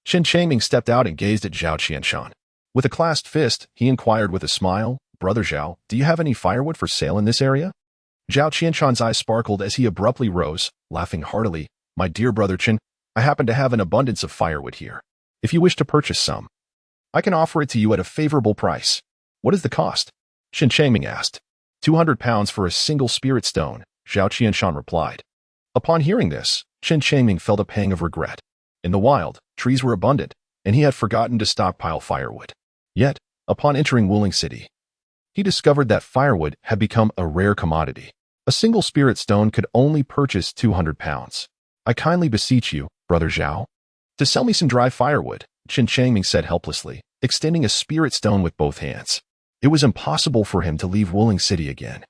Chen Changming stepped out and gazed at Zhao Qianshan. With a clasped fist, he inquired with a smile, Brother Zhao, do you have any firewood for sale in this area? Zhao Qianshan's eyes sparkled as he abruptly rose, laughing heartily. My dear brother Chen, I happen to have an abundance of firewood here. If you wish to purchase some, I can offer it to you at a favorable price. What is the cost? Chen Changming asked. 200 pounds for a single spirit stone, Zhao Qianshan replied. Upon hearing this, Chen Changming felt a pang of regret. In the wild, trees were abundant, and he had forgotten to stockpile firewood. Yet, upon entering Wielding City, he discovered that firewood had become a rare commodity. A single spirit stone could only purchase 200 pounds. I kindly beseech you, Brother Zhao, to sell me some dry firewood, Chen Changming said helplessly, extending a spirit stone with both hands. It was impossible for him to leave Wielding City again,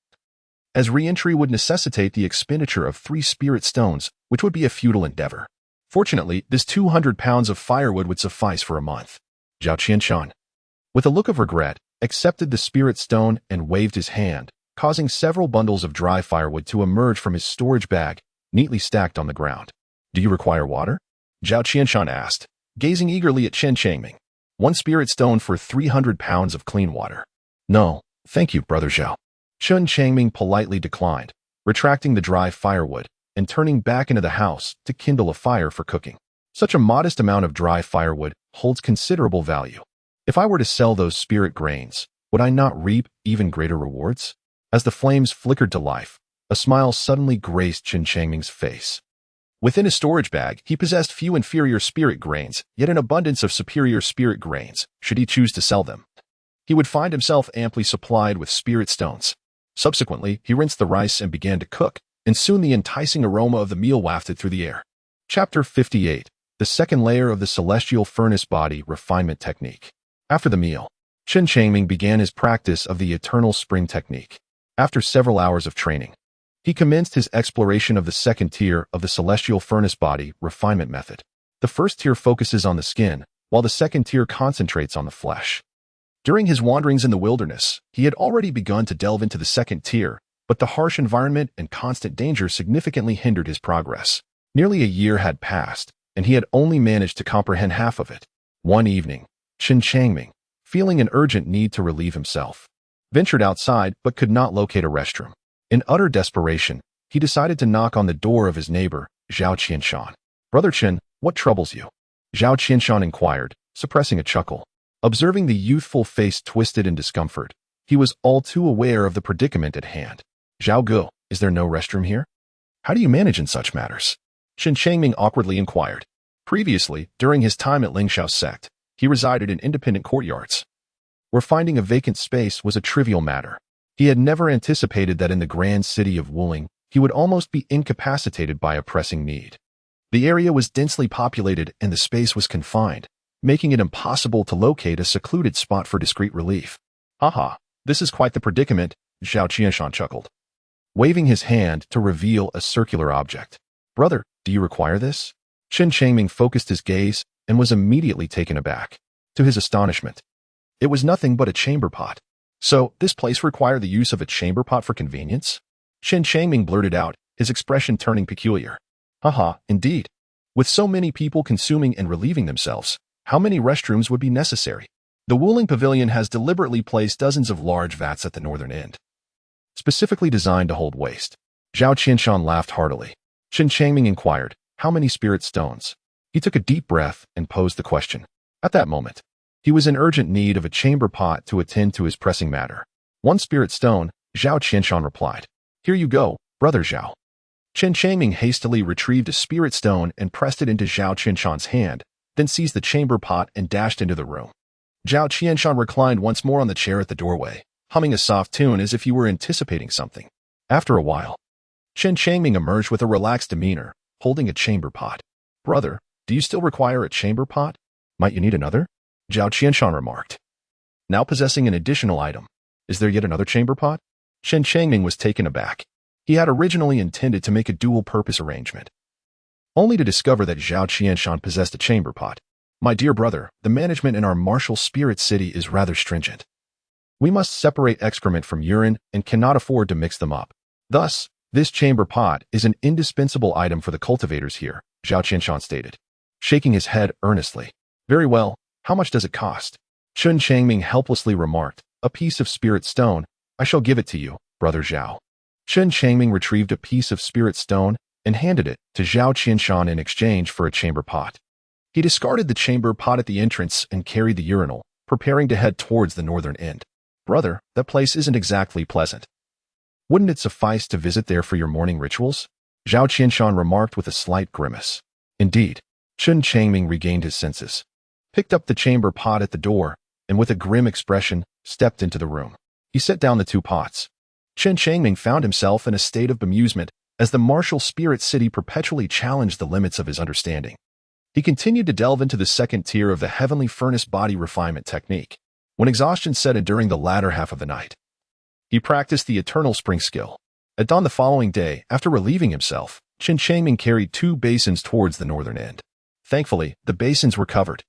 as re-entry would necessitate the expenditure of 3 spirit stones, which would be a futile endeavor. Fortunately, this 200 pounds of firewood would suffice for a month. Zhao Qianshan, with a look of regret, accepted the spirit stone and waved his hand, causing several bundles of dry firewood to emerge from his storage bag, neatly stacked on the ground. Do you require water? Zhao Qianshan asked, gazing eagerly at Chen Changming. 1 spirit stone for 300 pounds of clean water. No, thank you, Brother Zhao. Chen Changming politely declined, retracting the dry firewood and turning back into the house to kindle a fire for cooking. Such a modest amount of dry firewood holds considerable value. If I were to sell those spirit grains, would I not reap even greater rewards? As the flames flickered to life, a smile suddenly graced Chen Changming's face. Within his storage bag, he possessed few inferior spirit grains, yet an abundance of superior spirit grains, should he choose to sell them. He would find himself amply supplied with spirit stones. Subsequently, he rinsed the rice and began to cook, and soon the enticing aroma of the meal wafted through the air. Chapter 58. The second layer of the celestial furnace body refinement technique. After the meal, Chen Changming began his practice of the eternal spring technique. After several hours of training, he commenced his exploration of the second tier of the celestial furnace body refinement method. The first tier focuses on the skin, while the second tier concentrates on the flesh. During his wanderings in the wilderness, he had already begun to delve into the second tier, but the harsh environment and constant danger significantly hindered his progress. Nearly a year had passed, and he had only managed to comprehend half of it. One evening, Chen Changming, feeling an urgent need to relieve himself, ventured outside but could not locate a restroom. In utter desperation, he decided to knock on the door of his neighbor, Zhao Qianshan. "Brother Chen, what troubles you?" Zhao Qianshan inquired, suppressing a chuckle. Observing the youthful face twisted in discomfort, he was all too aware of the predicament at hand. "Zhao Gu, is there no restroom here? How do you manage in such matters?" Chen Changming awkwardly inquired. Previously, during his time at Lingshao sect, he resided in independent courtyards, where finding a vacant space was a trivial matter. He had never anticipated that in the grand city of Wuling, he would almost be incapacitated by a pressing need. The area was densely populated and the space was confined, making it impossible to locate a secluded spot for discreet relief. "Haha, this is quite the predicament," Zhao Qianshan chuckled, waving his hand to reveal a circular object. "Brother, do you require this?" Chen Changming focused his gaze and was immediately taken aback. To his astonishment, it was nothing but a chamber pot. "So, this place required the use of a chamber pot for convenience?" Chen Changming blurted out, his expression turning peculiar. "Haha, indeed. With so many people consuming and relieving themselves, how many restrooms would be necessary? The Wuling Pavilion has deliberately placed dozens of large vats at the northern end, specifically designed to hold waste." Zhao Qianshan laughed heartily. Chen Changming inquired, "How many spirit stones?" He took a deep breath and posed the question. At that moment, he was in urgent need of a chamber pot to attend to his pressing matter. "One spirit stone," Zhao Qianshan replied. "Here you go, brother Zhao." Chen Changming hastily retrieved a spirit stone and pressed it into Zhao Qianshan's hand, then seized the chamber pot and dashed into the room. Zhao Qianshan reclined once more on the chair at the doorway, humming a soft tune as if he were anticipating something. After a while, Chen Changming emerged with a relaxed demeanor, holding a chamber pot. "Brother, do you still require a chamber pot? Might you need another?" Zhao Qianshan remarked, now possessing an additional item. "Is there yet another chamber pot?" Chen Changming was taken aback. He had originally intended to make a dual-purpose arrangement, only to discover that Zhao Qianshan possessed a chamber pot. "My dear brother, the management in our martial spirit city is rather stringent. We must separate excrement from urine and cannot afford to mix them up. Thus, this chamber pot is an indispensable item for the cultivators here," Zhao Qianshan stated, shaking his head earnestly. "Very well, how much does it cost?" Chen Changming helplessly remarked, "A piece of spirit stone. I shall give it to you, brother Zhao." Chen Changming retrieved a piece of spirit stone and handed it to Zhao Qianshan in exchange for a chamber pot. He discarded the chamber pot at the entrance and carried the urinal, preparing to head towards the northern end. "Brother, that place isn't exactly pleasant. Wouldn't it suffice to visit there for your morning rituals?" Zhao Qianshan remarked with a slight grimace. Indeed, Chen Changming regained his senses, picked up the chamber pot at the door, and with a grim expression, stepped into the room. He set down the two pots. Chen Changming found himself in a state of bemusement as the martial spirit city perpetually challenged the limits of his understanding. He continued to delve into the second tier of the heavenly furnace body refinement technique. When exhaustion set in during the latter half of the night, he practiced the eternal spring skill. At dawn the following day, after relieving himself, Chen Changming carried 2 basins towards the northern end. Thankfully, the basins were covered,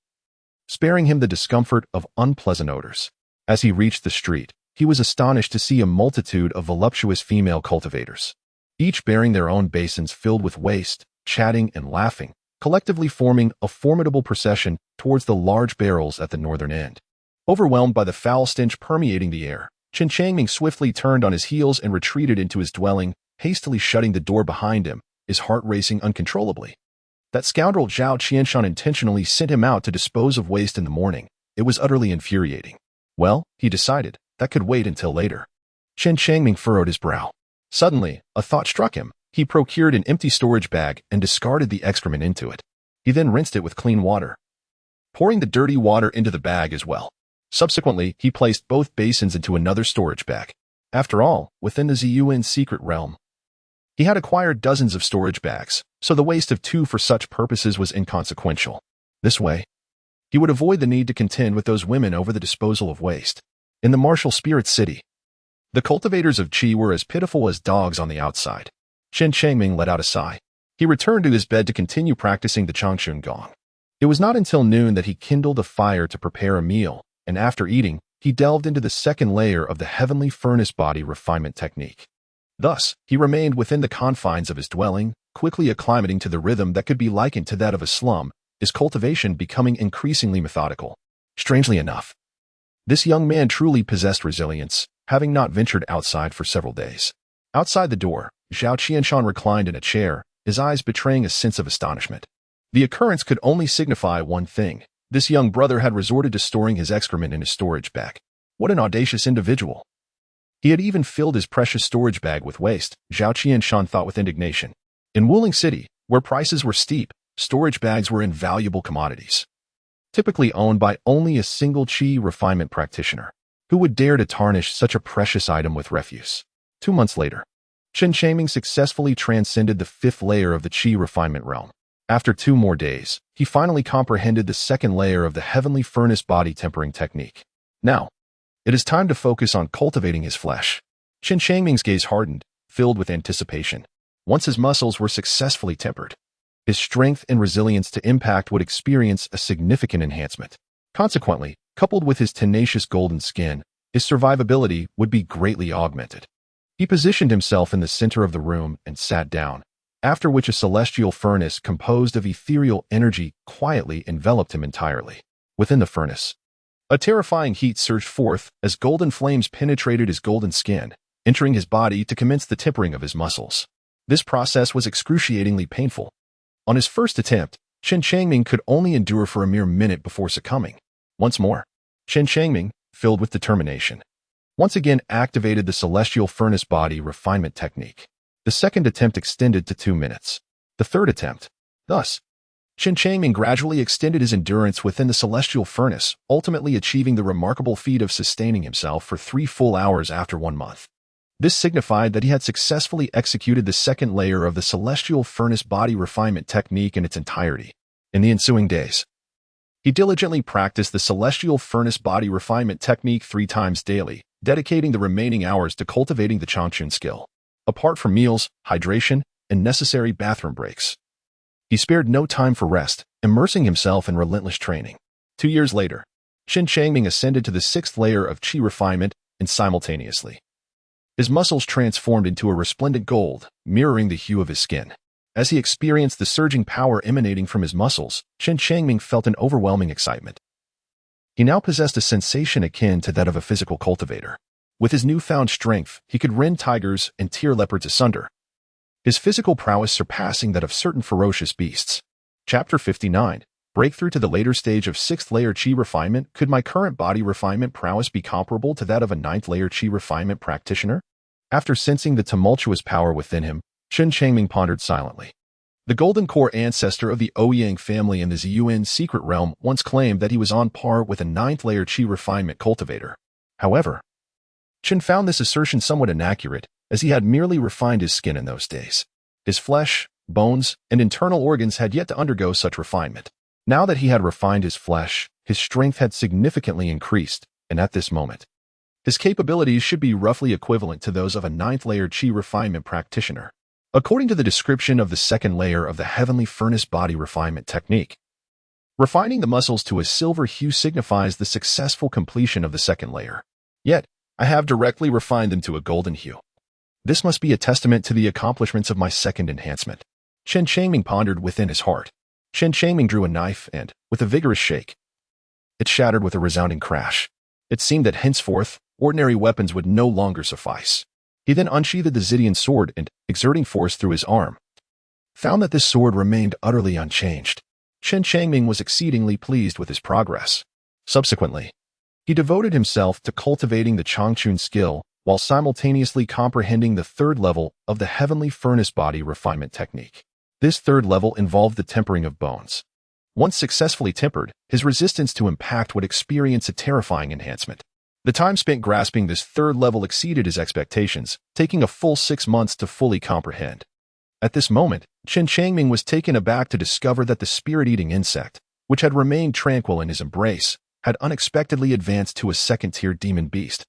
sparing him the discomfort of unpleasant odors. As he reached the street, he was astonished to see a multitude of voluptuous female cultivators, each bearing their own basins filled with waste, chatting and laughing, collectively forming a formidable procession towards the large barrels at the northern end. Overwhelmed by the foul stench permeating the air, Chen Changming swiftly turned on his heels and retreated into his dwelling, hastily shutting the door behind him, his heart racing uncontrollably. That scoundrel Zhao Qianshan intentionally sent him out to dispose of waste in the morning. It was utterly infuriating. Well, he decided, that could wait until later. Chen Changming furrowed his brow. Suddenly, a thought struck him. He procured an empty storage bag and discarded the excrement into it. He then rinsed it with clean water, pouring the dirty water into the bag as well. Subsequently, he placed both basins into another storage bag. After all, within the Ziyuan secret realm, he had acquired dozens of storage bags, so the waste of 2 for such purposes was inconsequential. This way, He would avoid the need to contend with those women over the disposal of waste. In the martial spirit city, the cultivators of qi were as pitiful as dogs on the outside. Chen Changming let out a sigh. He returned to his bed to continue practicing the Changchun Gong. It was not until noon that he kindled a fire to prepare a meal, and after eating, he delved into the second layer of the heavenly furnace body refinement technique. Thus, he remained within the confines of his dwelling, quickly acclimating to the rhythm that could be likened to that of a slum, his cultivation becoming increasingly methodical. Strangely enough, this young man truly possessed resilience, having not ventured outside for several days. Outside the door, Zhao Qianshan reclined in a chair, his eyes betraying a sense of astonishment. The occurrence could only signify one thing. This young brother had resorted to storing his excrement in his storage bag. What an audacious individual! He had even filled his precious storage bag with waste, Zhao Qianshan thought with indignation. In Wielding City, where prices were steep, storage bags were invaluable commodities, typically owned by only a single qi refinement practitioner. Who would dare to tarnish such a precious item with refuse? 2 months later, Chen Changming successfully transcended the 5th layer of the qi refinement realm. After 2 more days, he finally comprehended the second layer of the heavenly furnace body tempering technique. Now, it is time to focus on cultivating his flesh. Chen Changming's gaze hardened, filled with anticipation. Once his muscles were successfully tempered, his strength and resilience to impact would experience a significant enhancement. Consequently, coupled with his tenacious golden skin, his survivability would be greatly augmented. He positioned himself in the center of the room and sat down, after which a celestial furnace composed of ethereal energy quietly enveloped him entirely. Within the furnace, a terrifying heat surged forth as golden flames penetrated his golden skin, entering his body to commence the tempering of his muscles. This process was excruciatingly painful. On his first attempt, Chen Changming could only endure for a mere minute before succumbing. Once more, Chen Changming, filled with determination, once again activated the celestial furnace body refinement technique. The second attempt extended to 2 minutes. The third attempt. Thus, Chen Changming gradually extended his endurance within the celestial furnace, ultimately achieving the remarkable feat of sustaining himself for 3 full hours after 1 month. This signified that he had successfully executed the second layer of the celestial furnace body refinement technique in its entirety. In the ensuing days, he diligently practiced the celestial furnace body refinement technique 3 times daily, dedicating the remaining hours to cultivating the Changchun skill. Apart from meals, hydration, and necessary bathroom breaks, he spared no time for rest, immersing himself in relentless training. 2 years later, Chen Changming ascended to the 6th layer of qi refinement, and simultaneously, his muscles transformed into a resplendent gold, mirroring the hue of his skin. As he experienced the surging power emanating from his muscles, Chen Changming felt an overwhelming excitement. He now possessed a sensation akin to that of a physical cultivator. With his newfound strength, he could rend tigers and tear leopards asunder, his physical prowess surpassing that of certain ferocious beasts. Chapter 59. Breakthrough to the later stage of 6th layer qi refinement. Could my current body refinement prowess be comparable to that of a 9th layer qi refinement practitioner? After sensing the tumultuous power within him, Chen Changming pondered silently. The Golden Core ancestor of the Ouyang family in the Ziyuan secret realm once claimed that he was on par with a 9th layer qi refinement cultivator. However, Chen found this assertion somewhat inaccurate, as he had merely refined his skin in those days. His flesh, bones, and internal organs had yet to undergo such refinement. Now that he had refined his flesh, his strength had significantly increased, and at this moment, his capabilities should be roughly equivalent to those of a 9th layer qi refinement practitioner. According to the description of the second layer of the heavenly furnace body refinement technique, refining the muscles to a silver hue signifies the successful completion of the second layer. Yet, I have directly refined them to a golden hue. This must be a testament to the accomplishments of my second enhancement. Chen Changming pondered within his heart. Chen Changming drew a knife and, with a vigorous shake, it shattered with a resounding crash. It seemed that henceforth, ordinary weapons would no longer suffice. He then unsheathed the Zidian sword and, exerting force through his arm, found that this sword remained utterly unchanged. Chen Changming was exceedingly pleased with his progress. Subsequently, he devoted himself to cultivating the Changchun skill while simultaneously comprehending the 3rd level of the heavenly furnace body refinement technique. This 3rd level involved the tempering of bones. Once successfully tempered, his resistance to impact would experience a terrifying enhancement. The time spent grasping this 3rd level exceeded his expectations, taking a full 6 months to fully comprehend. At this moment, Chen Changming was taken aback to discover that the spirit-eating insect, which had remained tranquil in his embrace, had unexpectedly advanced to a second-tier demon beast,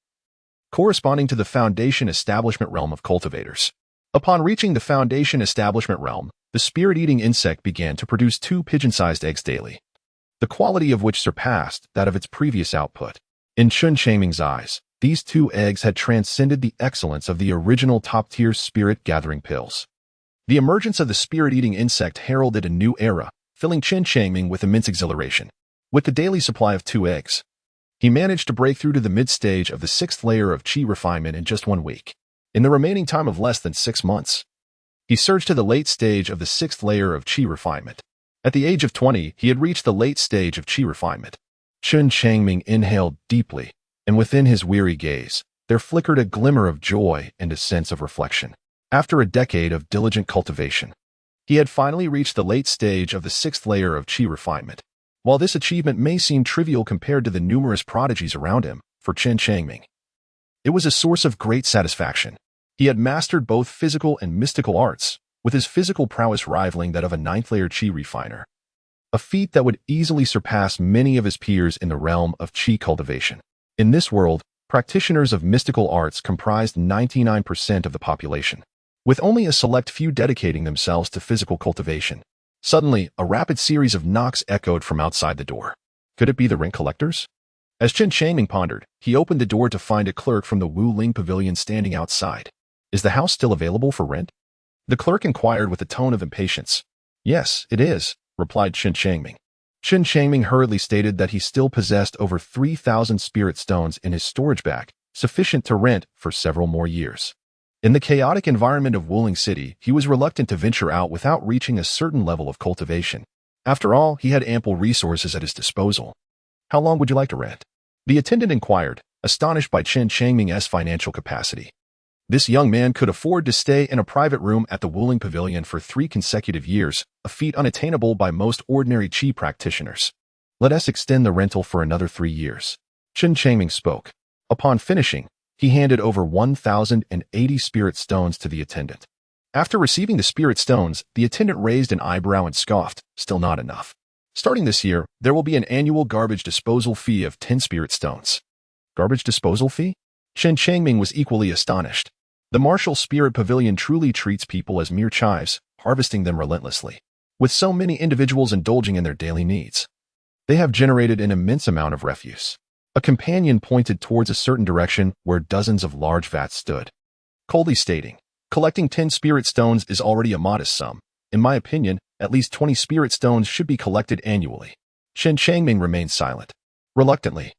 corresponding to the Foundation Establishment realm of cultivators. Upon reaching the Foundation Establishment realm, the spirit-eating insect began to produce 2 pigeon-sized eggs daily, the quality of which surpassed that of its previous output. In Chen Changming's eyes, these 2 eggs had transcended the excellence of the original top-tier spirit-gathering pills. The emergence of the spirit-eating insect heralded a new era, filling Chen Changming with immense exhilaration. With the daily supply of 2 eggs, he managed to break through to the mid-stage of the 6th layer of qi refinement in just 1 week. In the remaining time of less than 6 months, he surged to the late stage of the 6th layer of qi refinement. At the age of 20, he had reached the late stage of qi refinement. Chen Changming inhaled deeply, and within his weary gaze, there flickered a glimmer of joy and a sense of reflection. After a decade of diligent cultivation, he had finally reached the late stage of the 6th layer of qi refinement. While this achievement may seem trivial compared to the numerous prodigies around him, for Chen Changming, it was a source of great satisfaction. He had mastered both physical and mystical arts, with his physical prowess rivaling that of a 9th-layer qi refiner, a feat that would easily surpass many of his peers in the realm of qi cultivation. In this world, practitioners of mystical arts comprised 99% of the population, with only a select few dedicating themselves to physical cultivation. Suddenly, a rapid series of knocks echoed from outside the door. Could it be the rent collectors? As Chen Changming pondered, he opened the door to find a clerk from the wielding pavilion standing outside. Is the house still available for rent? The clerk inquired with a tone of impatience. Yes, it is, replied Chen Changming. Chen Changming hurriedly stated that he still possessed over 3,000 spirit stones in his storage bag, sufficient to rent for several more years. In the chaotic environment of Wielding City, he was reluctant to venture out without reaching a certain level of cultivation. After all, he had ample resources at his disposal. How long would you like to rent? The attendant inquired, astonished by Chen Changming's financial capacity. This young man could afford to stay in a private room at the Wielding Pavilion for 3 consecutive years, a feat unattainable by most ordinary qi practitioners. Let us extend the rental for another 3 years. Chen Changming spoke. Upon finishing, he handed over 1,080 spirit stones to the attendant. After receiving the spirit stones, the attendant raised an eyebrow and scoffed, still not enough. Starting this year, there will be an annual garbage disposal fee of 10 spirit stones. Garbage disposal fee? Chen Changming was equally astonished. The martial spirit pavilion truly treats people as mere chives, harvesting them relentlessly. With so many individuals indulging in their daily needs, they have generated an immense amount of refuse. A companion pointed towards a certain direction where dozens of large vats stood, coldly stating, collecting 10 spirit stones is already a modest sum. In my opinion, at least 20 spirit stones should be collected annually. Chen Changming remained silent. Reluctantly,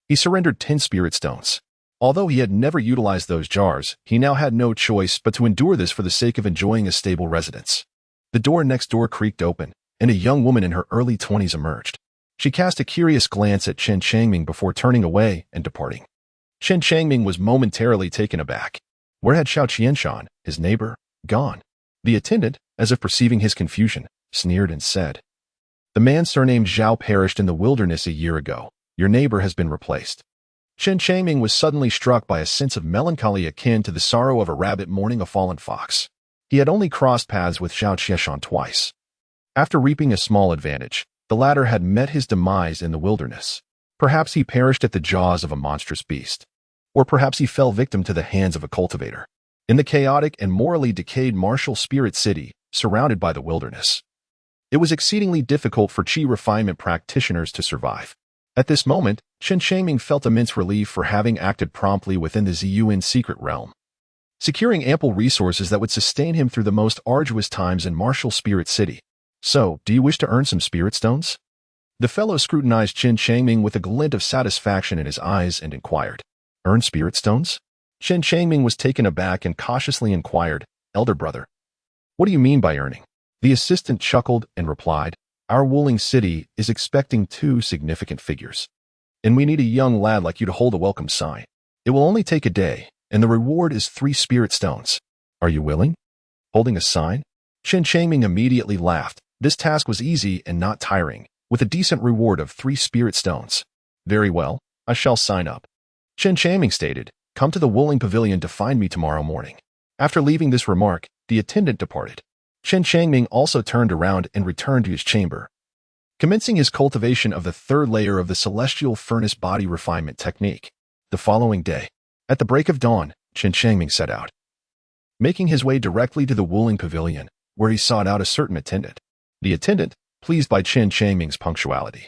he surrendered 10 spirit stones. Although he had never utilized those jars, he now had no choice but to endure this for the sake of enjoying a stable residence. The door next door creaked open, and a young woman in her early 20s emerged. She cast a curious glance at Chen Changming before turning away and departing. Chen Changming was momentarily taken aback. Where had Xiao Qianshan, his neighbor, gone? The attendant, as if perceiving his confusion, sneered and said, "The man surnamed Zhao perished in the wilderness a year ago. Your neighbor has been replaced." Chen Changming was suddenly struck by a sense of melancholy akin to the sorrow of a rabbit mourning a fallen fox. He had only crossed paths with Xiao Qianshan twice. After reaping a small advantage, the latter had met his demise in the wilderness. Perhaps he perished at the jaws of a monstrous beast. Or perhaps he fell victim to the hands of a cultivator. In the chaotic and morally decayed martial spirit city, surrounded by the wilderness, it was exceedingly difficult for qi refinement practitioners to survive. At this moment, Chen Changming felt immense relief for having acted promptly within the Ziyuan secret realm, securing ample resources that would sustain him through the most arduous times in martial spirit city. So, do you wish to earn some spirit stones? The fellow scrutinized Chen Changming with a glint of satisfaction in his eyes and inquired, "Earn spirit stones?" Chen Changming was taken aback and cautiously inquired, "Elder brother, what do you mean by earning?" The assistant chuckled and replied, "Our Wielding City is expecting 2 significant figures, and we need a young lad like you to hold a welcome sign. It will only take a day, and the reward is 3 spirit stones. Are you willing?" Holding a sign? Chen Changming immediately laughed. This task was easy and not tiring, with a decent reward of 3 spirit stones. "Very well, I shall sign up." Chen Changming stated, "Come to the Wielding Pavilion to find me tomorrow morning." After leaving this remark, the attendant departed. Chen Changming also turned around and returned to his chamber. commencing his cultivation of the third layer of the celestial furnace body refinement technique. The following day, at the break of dawn, Chen Changming set out, making his way directly to the wielding pavilion, where he sought out a certain attendant. The attendant, pleased by Chen Changming's punctuality,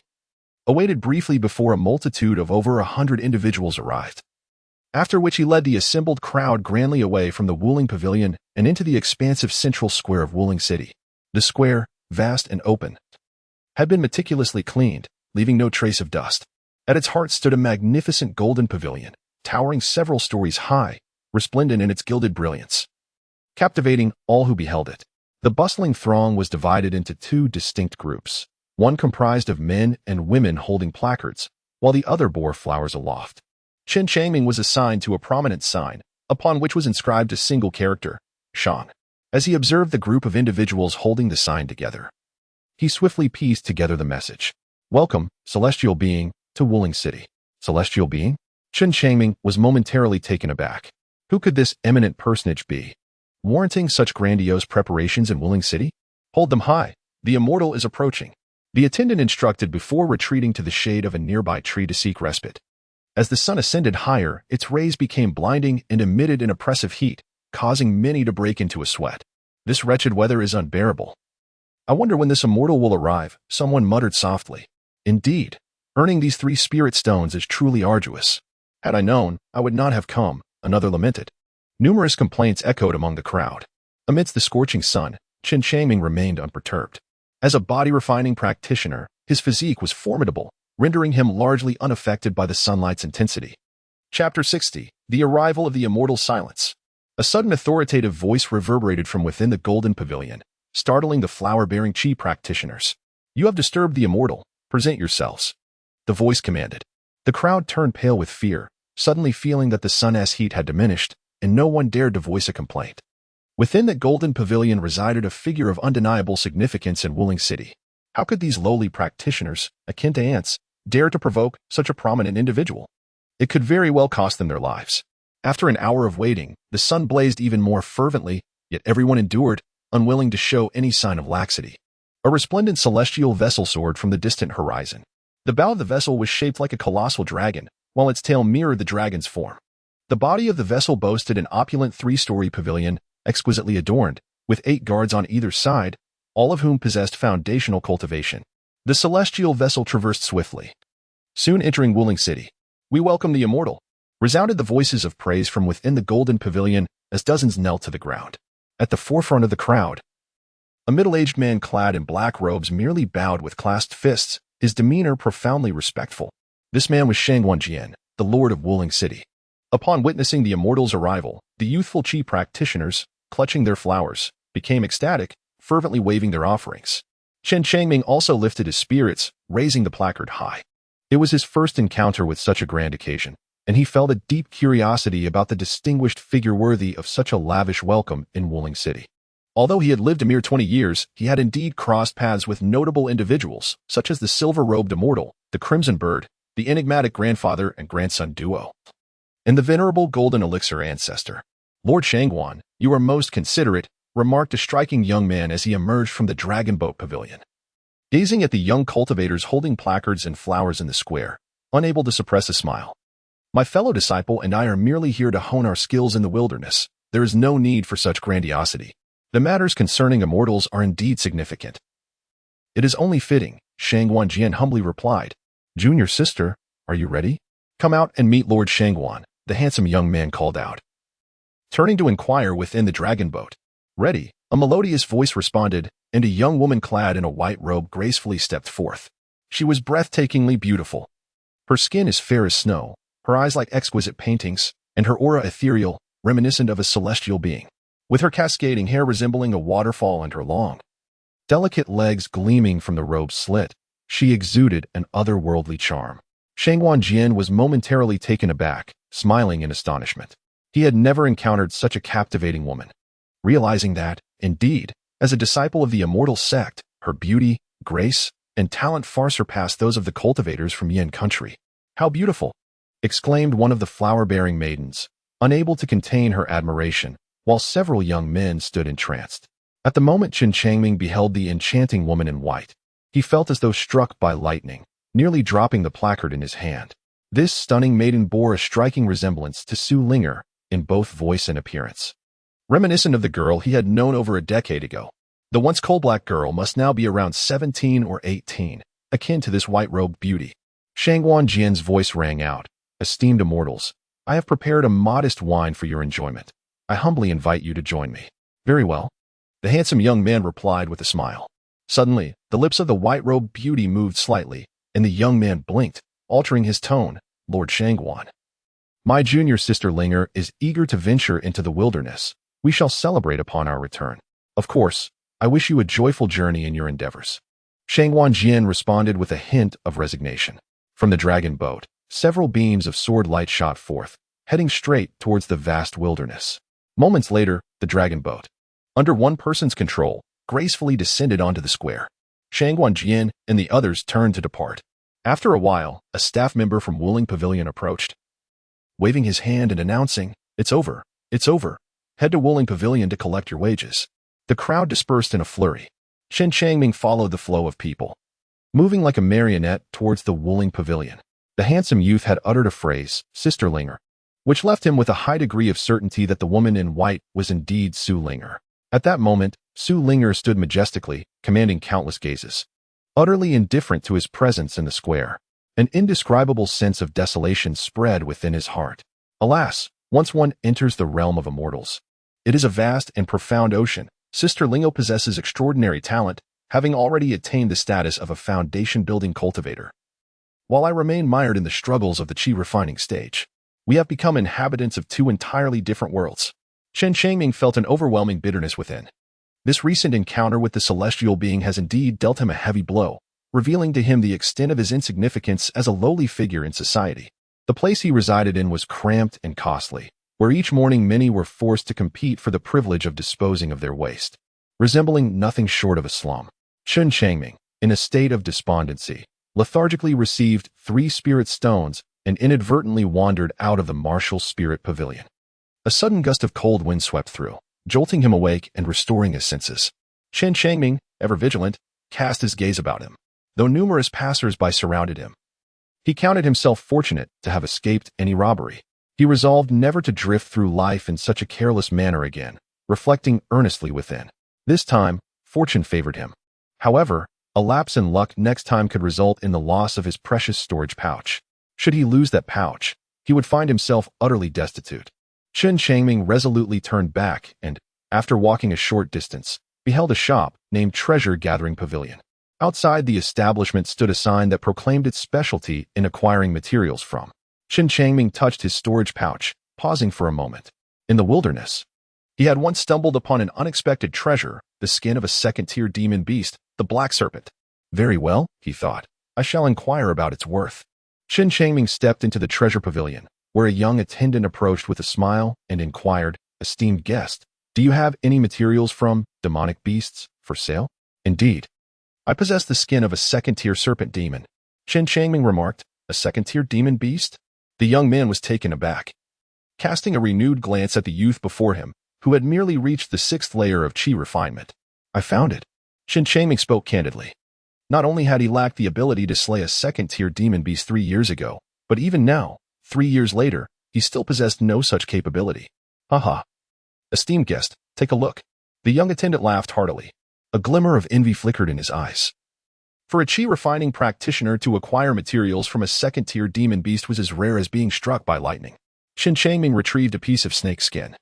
awaited briefly before a multitude of over 100 individuals arrived, after which he led the assembled crowd grandly away from the wielding pavilion and into the expansive central square of Wielding City. The square, vast and open, had been meticulously cleaned, leaving no trace of dust. At its heart stood a magnificent golden pavilion, towering several stories high, resplendent in its gilded brilliance, captivating all who beheld it. The bustling throng was divided into two distinct groups, one comprised of men and women holding placards, while the other bore flowers aloft. Chen Changming was assigned to a prominent sign, upon which was inscribed a single character, Shang. As he observed the group of individuals holding the sign together, he swiftly pieced together the message. Welcome, celestial being, to Wielding City. Celestial being? Chen Changming was momentarily taken aback. Who could this eminent personage be, warranting such grandiose preparations in Wielding City? Hold them high. The immortal is approaching. The attendant instructed before retreating to the shade of a nearby tree to seek respite. As the sun ascended higher, its rays became blinding and emitted an oppressive heat, causing many to break into a sweat. This wretched weather is unbearable. I wonder when this immortal will arrive, someone muttered softly. Indeed, earning these 3 spirit stones is truly arduous. Had I known, I would not have come, another lamented. Numerous complaints echoed among the crowd. Amidst the scorching sun, Chen Changming remained unperturbed. As a body-refining practitioner, his physique was formidable, rendering him largely unaffected by the sunlight's intensity. Chapter 60. The Arrival of the Immortal Silence. A sudden authoritative voice reverberated from within the golden pavilion, startling the flower-bearing chi practitioners. You have disturbed the immortal. Present yourselves. The voice commanded. The crowd turned pale with fear, suddenly feeling that the sun's heat had diminished, and no one dared to voice a complaint. Within that golden pavilion resided a figure of undeniable significance in Wielding City. How could these lowly practitioners, akin to ants, dare to provoke such a prominent individual? It could very well cost them their lives. After an hour of waiting, the sun blazed even more fervently, yet everyone endured, unwilling to show any sign of laxity. A resplendent celestial vessel soared from the distant horizon. The bow of the vessel was shaped like a colossal dragon, while its tail mirrored the dragon's form. The body of the vessel boasted an opulent 3-story pavilion, exquisitely adorned, with 8 guards on either side, all of whom possessed foundational cultivation. The celestial vessel traversed swiftly, soon entering Wielding City. We welcome the immortal. Resounded the voices of praise from within the golden pavilion as dozens knelt to the ground. At the forefront of the crowd, a middle-aged man clad in black robes merely bowed with clasped fists, his demeanor profoundly respectful. This man was Shangguan, the lord of Wielding City. Upon witnessing the immortal's arrival, the youthful chi practitioners, clutching their flowers, became ecstatic, fervently waving their offerings. Chen Changming also lifted his spirits, raising the placard high. It was his first encounter with such a grand occasion, and he felt a deep curiosity about the distinguished figure worthy of such a lavish welcome in Wielding City. Although he had lived a mere 20 years, he had indeed crossed paths with notable individuals, such as the silver-robed immortal, the crimson bird, the enigmatic grandfather and grandson duo, and the venerable golden elixir ancestor. Lord Shangguan, you are most considerate, remarked a striking young man as he emerged from the dragon boat pavilion. Gazing at the young cultivators holding placards and flowers in the square, unable to suppress a smile. My fellow disciple and I are merely here to hone our skills in the wilderness. There is no need for such grandiosity. The matters concerning immortals are indeed significant. It is only fitting, Shangguan humbly replied. Junior sister, are you ready? Come out and meet Lord Shangguan, the handsome young man called out, turning to inquire within the dragon boat. Ready, a melodious voice responded, and a young woman clad in a white robe gracefully stepped forth. She was breathtakingly beautiful. Her skin as fair as snow, her eyes like exquisite paintings, and her aura ethereal, reminiscent of a celestial being. With her cascading hair resembling a waterfall and her long, delicate legs gleaming from the robe's slit, she exuded an otherworldly charm. Shangguan was momentarily taken aback, smiling in astonishment. He had never encountered such a captivating woman. Realizing that, indeed, as a disciple of the immortal sect, her beauty, grace, and talent far surpassed those of the cultivators from Yin country. How beautiful! Exclaimed one of the flower-bearing maidens, unable to contain her admiration, while several young men stood entranced. At the moment Chen Changming beheld the enchanting woman in white, He felt as though struck by lightning, nearly dropping the placard in his hand. This stunning maiden bore a striking resemblance to Su Ling'er in both voice and appearance. Reminiscent of the girl he had known over a decade ago, the once coal-black girl must now be around 17 or 18, akin to this white-robed beauty. Shangguan Jian's voice rang out. Esteemed immortals, I have prepared a modest wine for your enjoyment. I humbly invite you to join me. Very well. The handsome young man replied with a smile. Suddenly, the lips of the white-robed beauty moved slightly, and the young man blinked, altering his tone. Lord Shangguan, my junior sister Ling'er is eager to venture into the wilderness. We shall celebrate upon our return. Of course, I wish you a joyful journey in your endeavors. Shangguan Jian responded with a hint of resignation. From the dragon boat, several beams of sword light shot forth, heading straight towards the vast wilderness. Moments later, the dragon boat, under one person's control, gracefully descended onto the square. Shangguan Jian and the others turned to depart. After a while, a staff member from Wielding Pavilion approached, waving his hand and announcing, "It's over, it's over. Head to Wielding Pavilion to collect your wages." The crowd dispersed in a flurry. Chen Changming followed the flow of people, moving like a marionette towards the Wielding Pavilion. The handsome youth had uttered a phrase, "Sister Ling'er," which left him with a high degree of certainty that the woman in white was indeed Su Ling'er. At that moment, Su Ling'er stood majestically, commanding countless gazes. Utterly indifferent to his presence in the square, an indescribable sense of desolation spread within his heart. Alas, once one enters the realm of immortals, it is a vast and profound ocean. Sister Ling'er possesses extraordinary talent, having already attained the status of a foundation-building cultivator. While I remain mired in the struggles of the chi refining stage, we have become inhabitants of two entirely different worlds. Chen Changming felt an overwhelming bitterness within. This recent encounter with the celestial being has indeed dealt him a heavy blow, revealing to him the extent of his insignificance as a lowly figure in society. The place he resided in was cramped and costly, where each morning many were forced to compete for the privilege of disposing of their waste, resembling nothing short of a slum. Chen Changming, in a state of despondency, lethargically received 3 spirit stones and inadvertently wandered out of the martial spirit pavilion. A sudden gust of cold wind swept through, jolting him awake and restoring his senses. Chen Changming, ever vigilant, cast his gaze about him, though numerous passers-by surrounded him. He counted himself fortunate to have escaped any robbery. He resolved never to drift through life in such a careless manner again, reflecting earnestly within. This time, fortune favored him. However, a lapse in luck next time could result in the loss of his precious storage pouch. Should he lose that pouch, he would find himself utterly destitute. Chen Changming resolutely turned back and, after walking a short distance, beheld a shop named Treasure Gathering Pavilion. Outside the establishment stood a sign that proclaimed its specialty in acquiring materials from. Chen Changming touched his storage pouch, pausing for a moment. In the wilderness, he had once stumbled upon an unexpected treasure, the skin of a second-tier demon beast, the Black Serpent. Very well, he thought, I shall inquire about its worth. Chen Changming stepped into the treasure pavilion, where a young attendant approached with a smile and inquired, "Esteemed guest, do you have any materials from demonic beasts for sale?" "Indeed. I possess the skin of a second-tier serpent demon," Chen Changming remarked. "A second-tier demon beast?" The young man was taken aback. Casting a renewed glance at the youth before him, who had merely reached the 6th layer of chi refinement. "I found it." Chen Changming spoke candidly. Not only had he lacked the ability to slay a second-tier demon beast 3 years ago, but even now, 3 years later, he still possessed no such capability. "Haha. Esteemed guest, take a look." The young attendant laughed heartily. A glimmer of envy flickered in his eyes. For a chi refining practitioner to acquire materials from a second-tier demon beast was as rare as being struck by lightning. Chen Changming retrieved a piece of snake skin.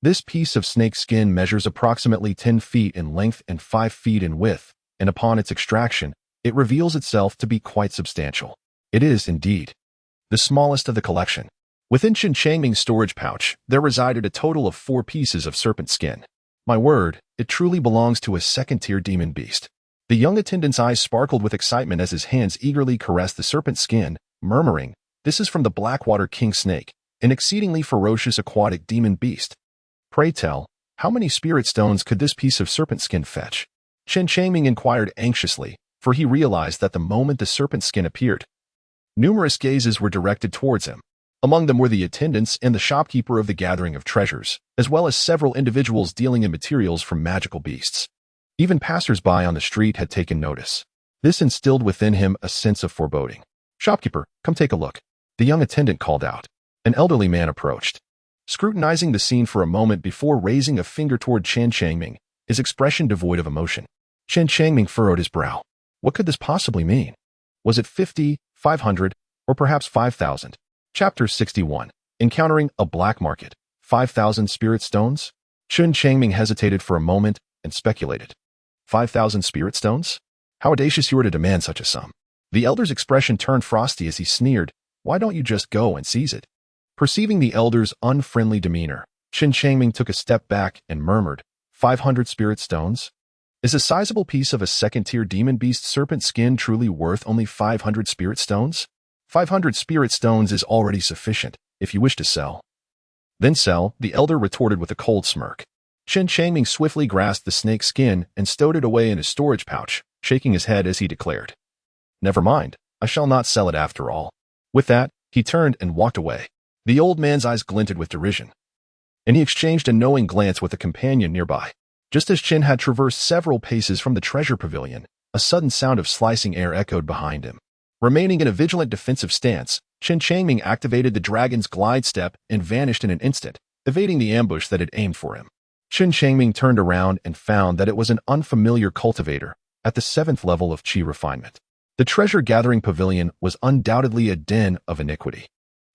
This piece of snake skin measures approximately 10 feet in length and 5 feet in width, and upon its extraction, it reveals itself to be quite substantial. It is, indeed, the smallest of the collection. Within Chen Changming's storage pouch, there resided a total of 4 pieces of serpent skin. My word, it truly belongs to a second-tier demon beast. The young attendant's eyes sparkled with excitement as his hands eagerly caressed the serpent skin, murmuring, "This is from the Blackwater King Snake, an exceedingly ferocious aquatic demon beast. Pray tell, how many spirit stones could this piece of serpent skin fetch?" Chen Changming inquired anxiously, for he realized that the moment the serpent skin appeared, numerous gazes were directed towards him. Among them were the attendants and the shopkeeper of the Gathering of Treasures, as well as several individuals dealing in materials from magical beasts. Even passers-by on the street had taken notice. This instilled within him a sense of foreboding. "Shopkeeper, come take a look," the young attendant called out. An elderly man approached, scrutinizing the scene for a moment before raising a finger toward Chen Changming, his expression devoid of emotion. Chen Changming furrowed his brow. What could this possibly mean? Was it 50, 500, or perhaps 5,000? Chapter 61. Encountering a black market. 5,000 spirit stones? Chen Changming hesitated for a moment and speculated. 5,000 spirit stones? How audacious you were to demand such a sum. The elder's expression turned frosty as he sneered. Why don't you just go and seize it? Perceiving the elder's unfriendly demeanor, Chen Changming took a step back and murmured, 500 spirit stones? Is a sizable piece of a second-tier demon beast serpent skin truly worth only 500 spirit stones? 500 spirit stones is already sufficient, if you wish to sell. Then sell, the elder retorted with a cold smirk. Chen Changming swiftly grasped the snake skin and stowed it away in his storage pouch, shaking his head as he declared, "Never mind, I shall not sell it after all." With that, he turned and walked away. The old man's eyes glinted with derision, and he exchanged a knowing glance with a companion nearby. Just as Chen had traversed several paces from the treasure pavilion, a sudden sound of slicing air echoed behind him. Remaining in a vigilant defensive stance, Chen Changming activated the dragon's glide step and vanished in an instant, evading the ambush that had aimed for him. Chen Changming turned around and found that it was an unfamiliar cultivator at the 7th level of Qi refinement. The treasure-gathering pavilion was undoubtedly a den of iniquity.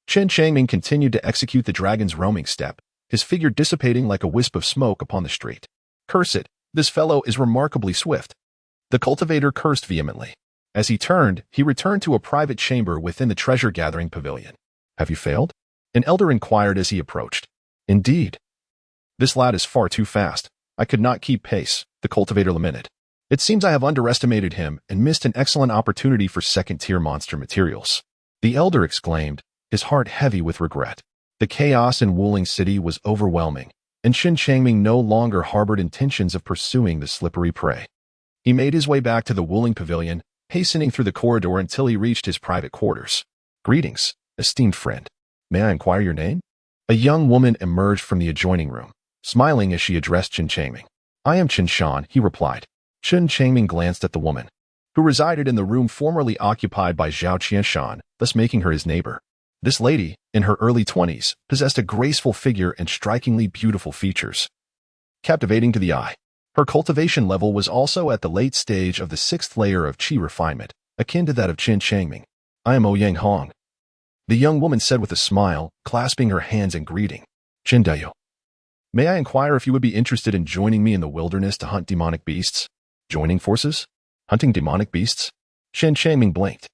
Chen Changming continued to execute the dragon's roaming step, his figure dissipating like a wisp of smoke upon the street. "Curse it, this fellow is remarkably swift." The cultivator cursed vehemently. As he turned, he returned to a private chamber within the treasure-gathering pavilion. "Have you failed?" an elder inquired as he approached. "Indeed. This lad is far too fast. I could not keep pace," the cultivator lamented. "It seems I have underestimated him and missed an excellent opportunity for second-tier monster materials." The elder exclaimed, his heart heavy with regret. The chaos in Wuling City was overwhelming, and Chen Changming no longer harbored intentions of pursuing the slippery prey. He made his way back to the Wuling Pavilion, hastening through the corridor until he reached his private quarters. "Greetings, esteemed friend. May I inquire your name?" A young woman emerged from the adjoining room, smiling as she addressed Chen Changming. "I am Chen Shan," he replied. Chen Changming glanced at the woman, who resided in the room formerly occupied by Zhao Qianshan, thus making her his neighbor. This lady, in her early 20s, possessed a graceful figure and strikingly beautiful features, captivating to the eye. Her cultivation level was also at the late stage of the 6th layer of Qi refinement, akin to that of Chen Changming. "I am Ouyang Hong," the young woman said with a smile, clasping her hands in greeting. "Chen Dayo. May I inquire if you would be interested in joining me in the wilderness to hunt demonic beasts?" Joining forces? Hunting demonic beasts? Chen Changming blinked,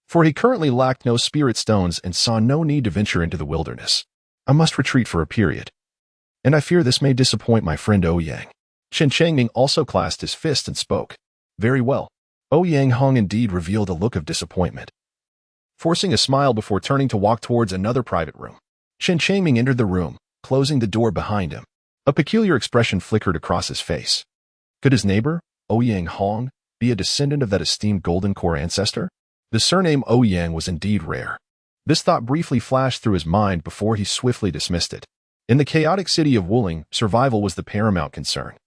for he currently lacked no spirit stones and saw no need to venture into the wilderness. "I must retreat for a period, and I fear this may disappoint my friend Ouyang." Chen Changming also clasped his fist and spoke. "Very well." Ouyang Hong indeed revealed a look of disappointment, forcing a smile before turning to walk towards another private room. Chen Changming entered the room, closing the door behind him. A peculiar expression flickered across his face. Could his neighbor, Ouyang Hong, be a descendant of that esteemed golden core ancestor? The surname Ouyang was indeed rare. This thought briefly flashed through his mind before he swiftly dismissed it. In the chaotic city of Wuling, survival was the paramount concern.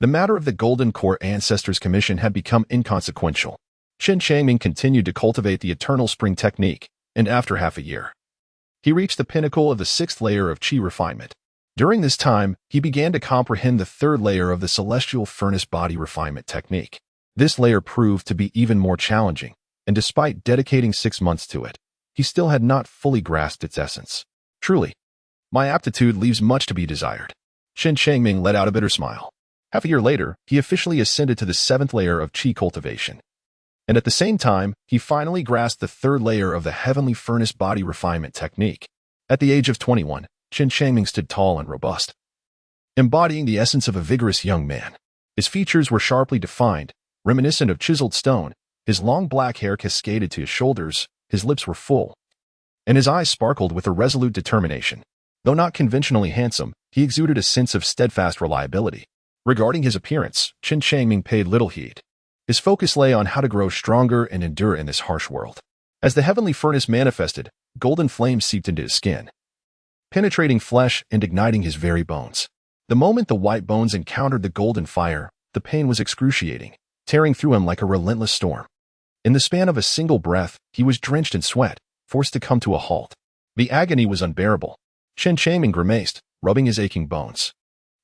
The matter of the golden core ancestors' commission had become inconsequential. Chen Changming continued to cultivate the eternal spring technique, and after half a year, he reached the pinnacle of the 6th layer of Qi refinement. During this time, he began to comprehend the 3rd layer of the celestial furnace body refinement technique. This layer proved to be even more challenging, and despite dedicating 6 months to it, he still had not fully grasped its essence. "Truly, my aptitude leaves much to be desired." Chen Changming let out a bitter smile. Half a year later, he officially ascended to the 7th layer of Qi cultivation. And at the same time, he finally grasped the 3rd layer of the heavenly furnace body refinement technique. At the age of 21, Chen Changming stood tall and robust, embodying the essence of a vigorous young man. His features were sharply defined, reminiscent of chiseled stone. His long black hair cascaded to his shoulders, his lips were full, and his eyes sparkled with a resolute determination. Though not conventionally handsome, he exuded a sense of steadfast reliability. Regarding his appearance, Chen Changming paid little heed. His focus lay on how to grow stronger and endure in this harsh world. As the heavenly furnace manifested, golden flames seeped into his skin, penetrating flesh and igniting his very bones. The moment the white bones encountered the golden fire, the pain was excruciating, tearing through him like a relentless storm. In the span of a single breath, he was drenched in sweat, forced to come to a halt. The agony was unbearable. Chen Changming grimaced, rubbing his aching bones.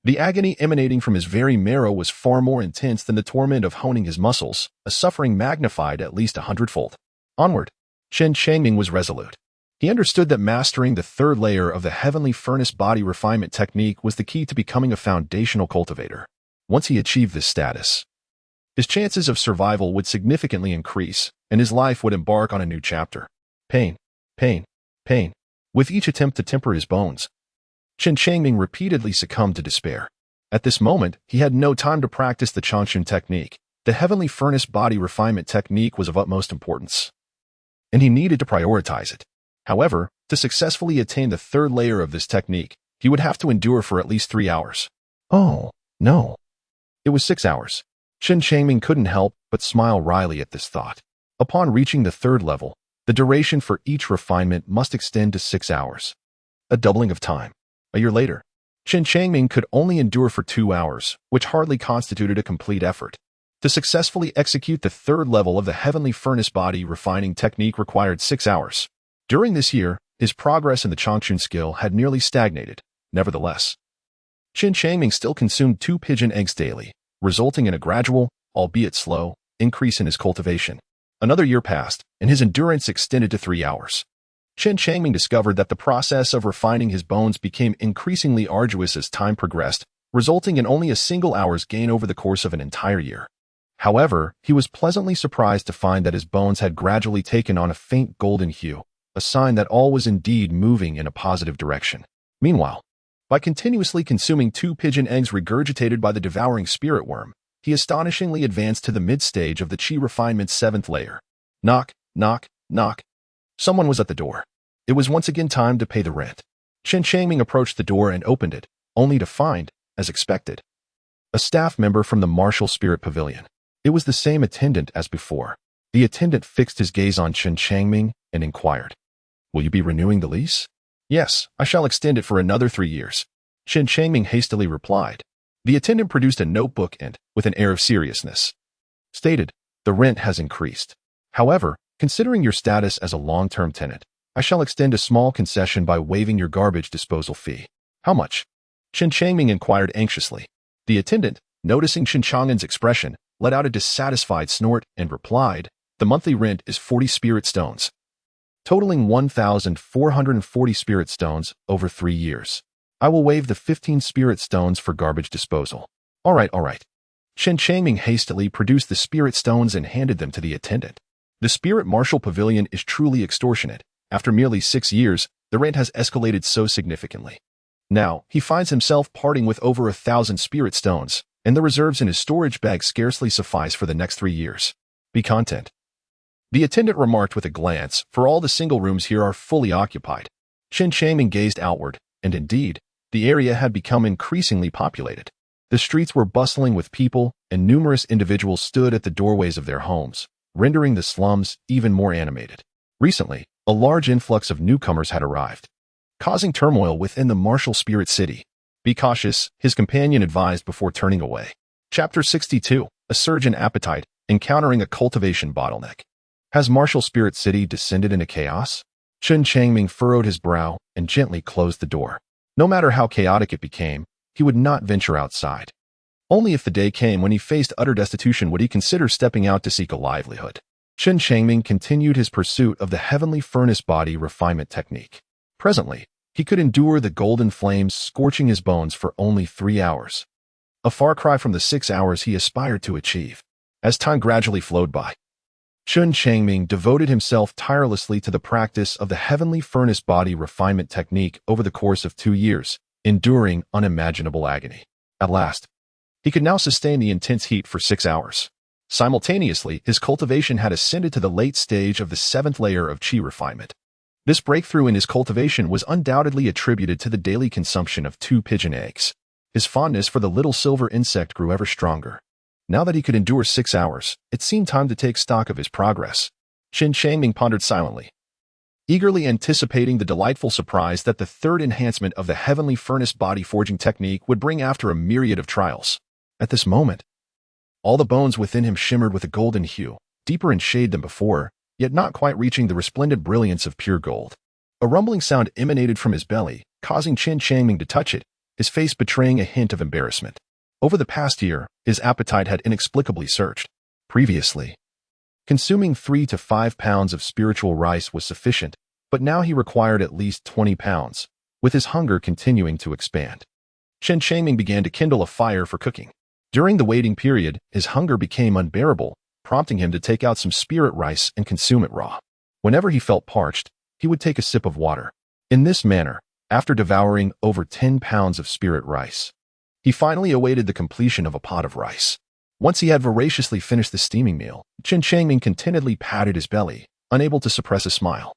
The agony emanating from his very marrow was far more intense than the torment of honing his muscles, a suffering magnified at least 100-fold. Onward. Chen Changming was resolute. He understood that mastering the third layer of the heavenly furnace body refinement technique was the key to becoming a foundational cultivator. Once he achieved this status, his chances of survival would significantly increase, and his life would embark on a new chapter. Pain, pain, pain. With each attempt to temper his bones, Chen Changming repeatedly succumbed to despair. At this moment, he had no time to practice the Changchun technique. The heavenly furnace body refinement technique was of utmost importance, and he needed to prioritize it. However, to successfully attain the third layer of this technique, he would have to endure for at least 3 hours. Oh, no. It was 6 hours. Chen Changming couldn't help but smile wryly at this thought. Upon reaching the third level, the duration for each refinement must extend to 6 hours. A doubling of time. A year later, Chen Changming could only endure for 2 hours, which hardly constituted a complete effort. To successfully execute the third level of the heavenly furnace body refining technique required 6 hours. During this year, his progress in the Changchun skill had nearly stagnated. Nevertheless, Chen Changming still consumed 2 pigeon eggs daily, resulting in a gradual, albeit slow, increase in his cultivation. Another year passed, and his endurance extended to 3 hours. Chen Changming discovered that the process of refining his bones became increasingly arduous as time progressed, resulting in only a single hour's gain over the course of an entire year. However, he was pleasantly surprised to find that his bones had gradually taken on a faint golden hue, a sign that all was indeed moving in a positive direction. Meanwhile, by continuously consuming 2 pigeon eggs regurgitated by the devouring spirit worm, he astonishingly advanced to the mid-stage of the Qi refinement's 7th layer. Knock, knock, knock. Someone was at the door. It was once again time to pay the rent. Chen Changming approached the door and opened it, only to find, as expected, a staff member from the Martial Spirit Pavilion. It was the same attendant as before. The attendant fixed his gaze on Chen Changming and inquired, "Will you be renewing the lease?" "Yes, I shall extend it for another 3 years," Chen Changming hastily replied. The attendant produced a notebook and, with an air of seriousness, stated, "The rent has increased. However, considering your status as a long-term tenant, I shall extend a small concession by waiving your garbage disposal fee." "How much?" Chen Changming inquired anxiously. The attendant, noticing Chen Changming's expression, let out a dissatisfied snort and replied, "The monthly rent is 40 spirit stones, totaling 1,440 spirit stones over 3 years. I will waive the 15 spirit stones for garbage disposal." All right. Chen Changming hastily produced the spirit stones and handed them to the attendant. The Spirit Martial Pavilion is truly extortionate. After merely 6 years, the rent has escalated so significantly. Now, he finds himself parting with over 1,000 spirit stones, and the reserves in his storage bag scarcely suffice for the next 3 years. Be content, the attendant remarked with a glance, for all the single rooms here are fully occupied. Chen Changming gazed outward, and indeed, the area had become increasingly populated. The streets were bustling with people, and numerous individuals stood at the doorways of their homes, rendering the slums even more animated. Recently, a large influx of newcomers had arrived, causing turmoil within the martial spirit city. Be cautious, his companion advised before turning away. Chapter 62, A Surge in Appetite, Encountering a Cultivation Bottleneck. Has Martial Spirit City descended into chaos? Chen Changming furrowed his brow and gently closed the door. No matter how chaotic it became, he would not venture outside. Only if the day came when he faced utter destitution would he consider stepping out to seek a livelihood. Chen Changming continued his pursuit of the heavenly furnace body refinement technique. Presently, he could endure the golden flames scorching his bones for only 3 hours. A far cry from the 6 hours he aspired to achieve. As time gradually flowed by, Chen Changming devoted himself tirelessly to the practice of the heavenly furnace body refinement technique over the course of 2 years, enduring unimaginable agony. At last, he could now sustain the intense heat for 6 hours. Simultaneously, his cultivation had ascended to the late stage of the 7th layer of Qi refinement. This breakthrough in his cultivation was undoubtedly attributed to the daily consumption of 2 pigeon eggs. His fondness for the little silver insect grew ever stronger. Now that he could endure 6 hours, it seemed time to take stock of his progress. Chen Changming pondered silently, eagerly anticipating the delightful surprise that the third enhancement of the heavenly furnace body forging technique would bring after a myriad of trials. At this moment, All the bones within him shimmered with a golden hue, deeper in shade than before, yet not quite reaching the resplendent brilliance of pure gold. A rumbling sound emanated from his belly, causing Chen Changming to touch it, his face betraying a hint of embarrassment. Over the past year, his appetite had inexplicably surged. Previously, consuming 3 to 5 pounds of spiritual rice was sufficient, but now he required at least 20 pounds, with his hunger continuing to expand. Chen Changming began to kindle a fire for cooking. During the waiting period, his hunger became unbearable, prompting him to take out some spirit rice and consume it raw. Whenever he felt parched, he would take a sip of water. In this manner, after devouring over 10 pounds of spirit rice, he finally awaited the completion of a pot of rice. Once he had voraciously finished the steaming meal, Chen Changming contentedly patted his belly, unable to suppress a smile.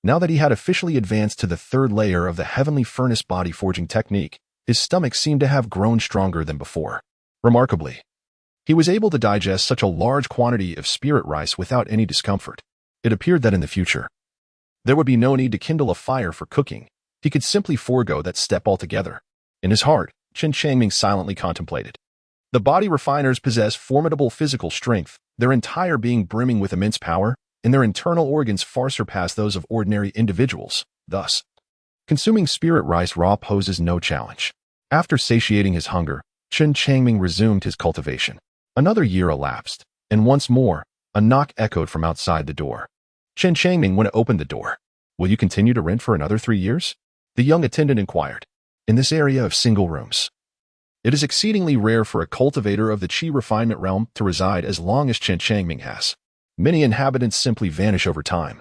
Now that he had officially advanced to the third layer of the heavenly furnace body forging technique, his stomach seemed to have grown stronger than before. Remarkably, he was able to digest such a large quantity of spirit rice without any discomfort. It appeared that in the future, there would be no need to kindle a fire for cooking. He could simply forego that step altogether. In his heart, Chen Changming silently contemplated. The body refiners possess formidable physical strength, their entire being brimming with immense power, and their internal organs far surpass those of ordinary individuals. Thus, consuming spirit rice raw poses no challenge. After satiating his hunger, Chen Changming resumed his cultivation. Another year elapsed, and once more, a knock echoed from outside the door. Chen Changming went to open the door. "Will you continue to rent for another 3 years?" the young attendant inquired. "In this area of single rooms, it is exceedingly rare for a cultivator of the Qi refinement realm to reside as long as Chen Changming has. Many inhabitants simply vanish over time,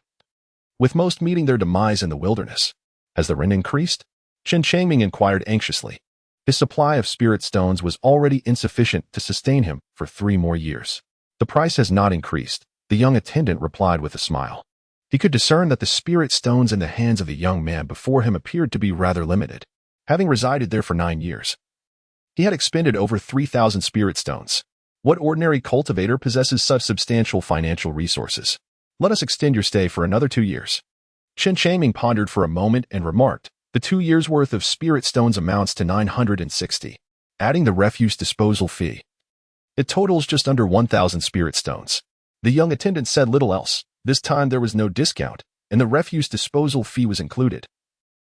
with most meeting their demise in the wilderness." "Has the rent increased?" Chen Changming inquired anxiously. His supply of spirit stones was already insufficient to sustain him for 3 more years. "The price has not increased," the young attendant replied with a smile. He could discern that the spirit stones in the hands of the young man before him appeared to be rather limited. Having resided there for 9 years, he had expended over 3,000 spirit stones. What ordinary cultivator possesses such substantial financial resources? "Let us extend your stay for another 2 years." Chen Changming pondered for a moment and remarked, "The 2 years' worth of spirit stones amounts to 960. Adding the refuse disposal fee, it totals just under 1,000 spirit stones." The young attendant said little else. This time there was no discount, and the refuse disposal fee was included,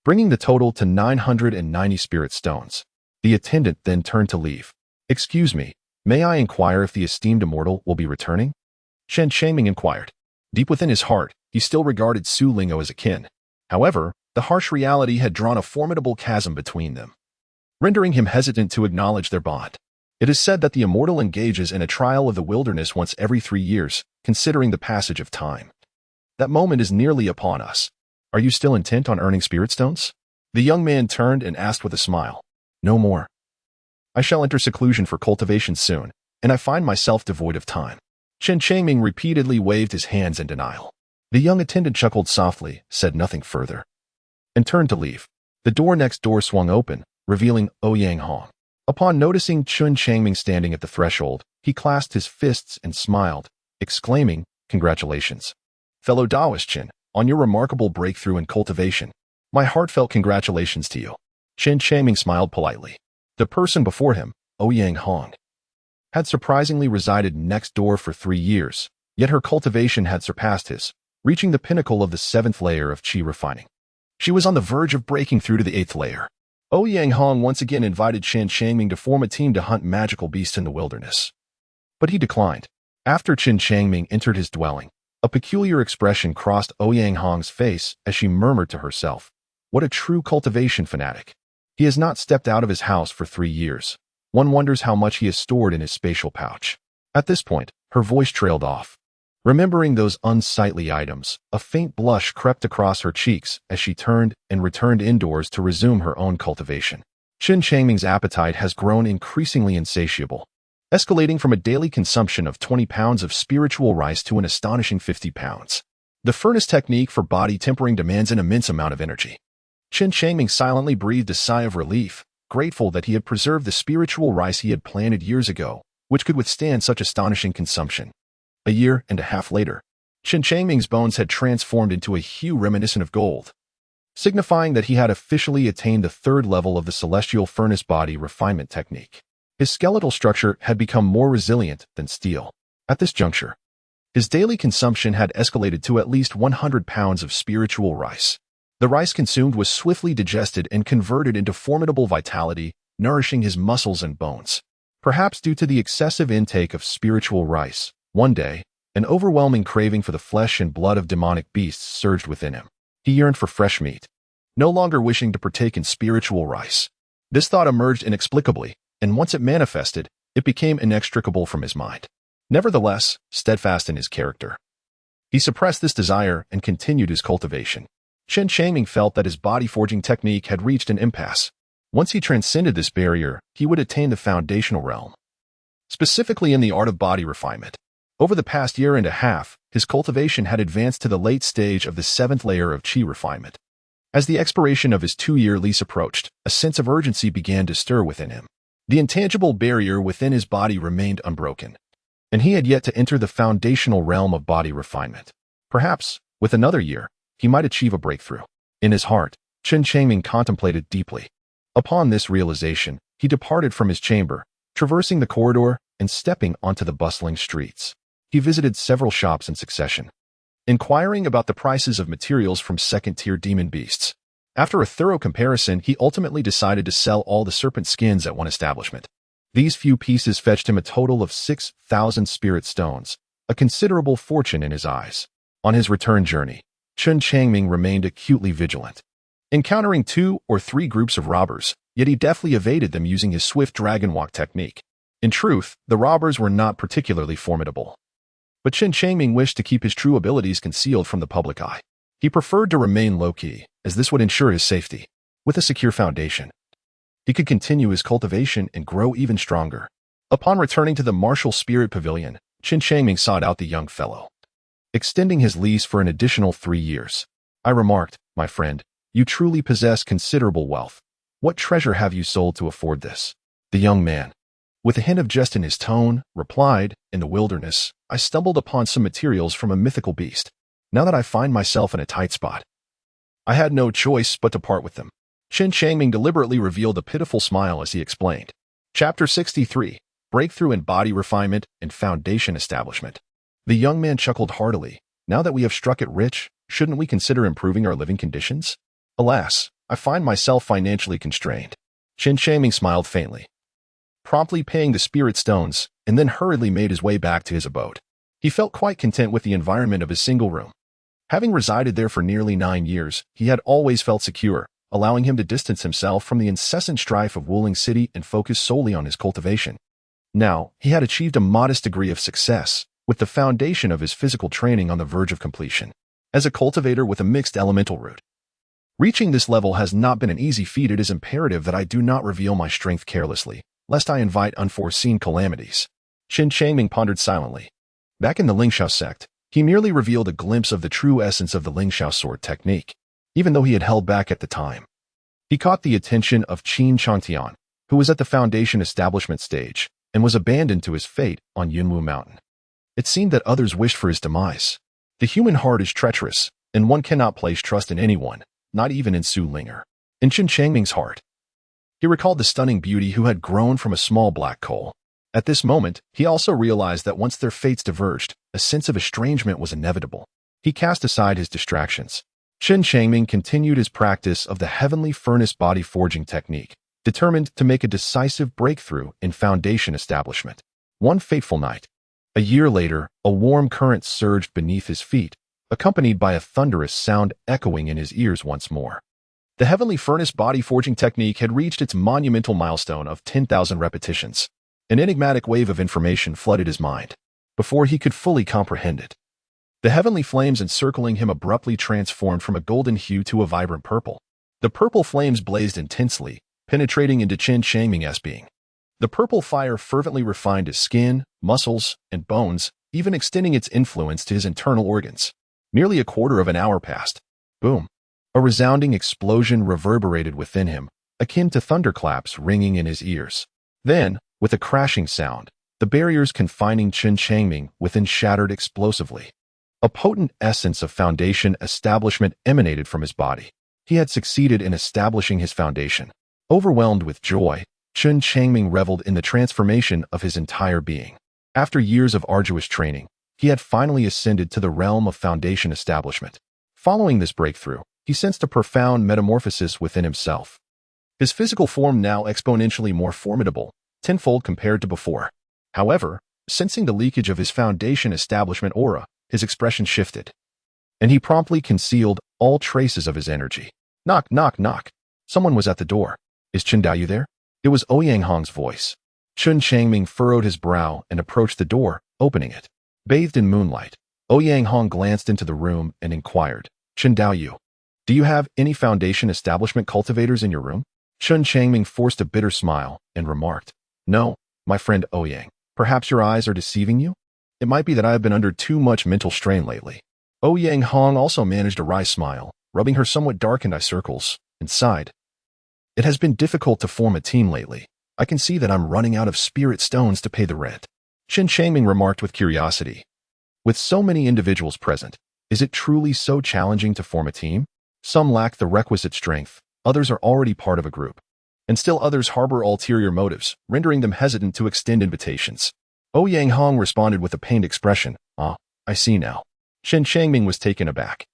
bringing the total to 990 spirit stones. The attendant then turned to leave. "Excuse me, may I inquire if the esteemed immortal will be returning?" Chen Changming inquired. Deep within his heart, he still regarded Su Lingo as a kin. However, the harsh reality had drawn a formidable chasm between them, rendering him hesitant to acknowledge their bond. It is said that the immortal engages in a trial of the wilderness once every 3 years, considering the passage of time. That moment is nearly upon us. Are you still intent on earning spirit stones? The young man turned and asked with a smile. "No more. I shall enter seclusion for cultivation soon, and I find myself devoid of time." Chen Changming repeatedly waved his hands in denial. The young attendant chuckled softly, said nothing further, and turned to leave. The door next door swung open, revealing Ouyang Hong. Upon noticing Chen Changming standing at the threshold, he clasped his fists and smiled, exclaiming, "Congratulations, fellow Taoist Chen, on your remarkable breakthrough in cultivation. My heartfelt congratulations to you." Chen Changming smiled politely. The person before him, Ouyang Hong, had surprisingly resided next door for 3 years, yet her cultivation had surpassed his, reaching the pinnacle of the 7th layer of Qi refining. She was on the verge of breaking through to the 8th layer. Ouyang Hong once again invited Chen Changming to form a team to hunt magical beasts in the wilderness, but he declined. After Chen Changming entered his dwelling, a peculiar expression crossed Ouyang Hong's face as she murmured to herself, "What a true cultivation fanatic. He has not stepped out of his house for 3 years. One wonders how much he has stored in his spatial pouch." At this point, her voice trailed off. Remembering those unsightly items, a faint blush crept across her cheeks as she turned and returned indoors to resume her own cultivation. Chen Changming's appetite has grown increasingly insatiable, escalating from a daily consumption of 20 pounds of spiritual rice to an astonishing 50 pounds. The furnace technique for body tempering demands an immense amount of energy. Chen Changming silently breathed a sigh of relief, grateful that he had preserved the spiritual rice he had planted years ago, which could withstand such astonishing consumption. A year and a half later, Chen Changming's bones had transformed into a hue reminiscent of gold, signifying that he had officially attained the 3rd level of the celestial furnace body refinement technique. His skeletal structure had become more resilient than steel. At this juncture, his daily consumption had escalated to at least 100 pounds of spiritual rice. The rice consumed was swiftly digested and converted into formidable vitality, nourishing his muscles and bones. Perhaps due to the excessive intake of spiritual rice, one day, an overwhelming craving for the flesh and blood of demonic beasts surged within him. He yearned for fresh meat, no longer wishing to partake in spiritual rice. This thought emerged inexplicably, and once it manifested, it became inextricable from his mind. Nevertheless, steadfast in his character, he suppressed this desire and continued his cultivation. Chen Changming felt that his body-forging technique had reached an impasse. Once he transcended this barrier, he would attain the foundational realm, specifically in the art of body refinement. Over the past year and a half, his cultivation had advanced to the late stage of the 7th layer of qi refinement. As the expiration of his 2-year lease approached, a sense of urgency began to stir within him. The intangible barrier within his body remained unbroken, and he had yet to enter the foundational realm of body refinement. Perhaps, with another year, he might achieve a breakthrough. In his heart, Chen Changming contemplated deeply. Upon this realization, he departed from his chamber, traversing the corridor and stepping onto the bustling streets. He visited several shops in succession, inquiring about the prices of materials from second-tier demon beasts. After a thorough comparison, he ultimately decided to sell all the serpent skins at one establishment. These few pieces fetched him a total of 6,000 spirit stones, a considerable fortune in his eyes. On his return journey, Chen Changming remained acutely vigilant, encountering 2 or 3 groups of robbers, yet he deftly evaded them using his swift dragon walk technique. In truth, the robbers were not particularly formidable, but Chen Changming wished to keep his true abilities concealed from the public eye. He preferred to remain low-key, as this would ensure his safety. With a secure foundation, he could continue his cultivation and grow even stronger. Upon returning to the martial spirit pavilion, Chen Changming sought out the young fellow, extending his lease for an additional 3 years. I remarked, "My friend, you truly possess considerable wealth. What treasure have you sold to afford this?" The young man, with a hint of jest in his tone, replied, "In the wilderness, I stumbled upon some materials from a mythical beast. Now that I find myself in a tight spot, I had no choice but to part with them." Chen Changming deliberately revealed a pitiful smile as he explained. Chapter 63, Breakthrough in Body Refinement and Foundation Establishment. The young man chuckled heartily. "Now that we have struck it rich, shouldn't we consider improving our living conditions? Alas, I find myself financially constrained." Chen Changming smiled faintly, promptly paying the spirit stones, and then hurriedly made his way back to his abode. He felt quite content with the environment of his single room. Having resided there for nearly 9 years, he had always felt secure, allowing him to distance himself from the incessant strife of Wielding City and focus solely on his cultivation. Now, he had achieved a modest degree of success, with the foundation of his physical training on the verge of completion. As a cultivator with a mixed elemental root, reaching this level has not been an easy feat. It is imperative that I do not reveal my strength carelessly, lest I invite unforeseen calamities. Chen Changming pondered silently. Back in the Lingxiao sect, he merely revealed a glimpse of the true essence of the Lingxiao sword technique, even though he had held back at the time. He caught the attention of Chen Changming, who was at the foundation establishment stage and was abandoned to his fate on Yunwu Mountain. It seemed that others wished for his demise. The human heart is treacherous, and one cannot place trust in anyone, not even in Su Linger. In Chen Changming's heart, he recalled the stunning beauty who had grown from a small black coal. At this moment, he also realized that once their fates diverged, a sense of estrangement was inevitable. He cast aside his distractions. Chen Changming continued his practice of the heavenly furnace body forging technique, determined to make a decisive breakthrough in foundation establishment. One fateful night, a year later, a warm current surged beneath his feet, accompanied by a thunderous sound echoing in his ears once more. The heavenly furnace body forging technique had reached its monumental milestone of 10,000 repetitions. An enigmatic wave of information flooded his mind. Before he could fully comprehend it, the heavenly flames encircling him abruptly transformed from a golden hue to a vibrant purple. The purple flames blazed intensely, penetrating into Chen Changming's being. The purple fire fervently refined his skin, muscles, and bones, even extending its influence to his internal organs. Nearly a quarter of an hour passed. Boom! A resounding explosion reverberated within him, akin to thunderclaps ringing in his ears. Then, with a crashing sound, the barriers confining Chen Changming within shattered explosively. A potent essence of foundation establishment emanated from his body. He had succeeded in establishing his foundation. Overwhelmed with joy, Chen Changming reveled in the transformation of his entire being. After years of arduous training, he had finally ascended to the realm of foundation establishment. Following this breakthrough, he sensed a profound metamorphosis within himself. His physical form now exponentially more formidable, tenfold compared to before. However, sensing the leakage of his foundation establishment aura, his expression shifted, and he promptly concealed all traces of his energy. Knock, knock, knock. Someone was at the door. Is Chen Daoyu there? It was Ouyang Hong's voice. Chen Changming furrowed his brow and approached the door, opening it. Bathed in moonlight, Ouyang Hong glanced into the room and inquired, Chen Daoyu, do you have any foundation establishment cultivators in your room? Chen Changming forced a bitter smile and remarked, No, my friend Ouyang, perhaps your eyes are deceiving you? It might be that I have been under too much mental strain lately. Ouyang Hong also managed a wry smile, rubbing her somewhat darkened eye circles, and sighed. It has been difficult to form a team lately. I can see that I'm running out of spirit stones to pay the rent. Chen Changming remarked with curiosity. With so many individuals present, is it truly so challenging to form a team? Some lack the requisite strength, others are already part of a group, and still others harbor ulterior motives, rendering them hesitant to extend invitations. Ouyang Hong responded with a pained expression. I see now. Chen Changming was taken aback,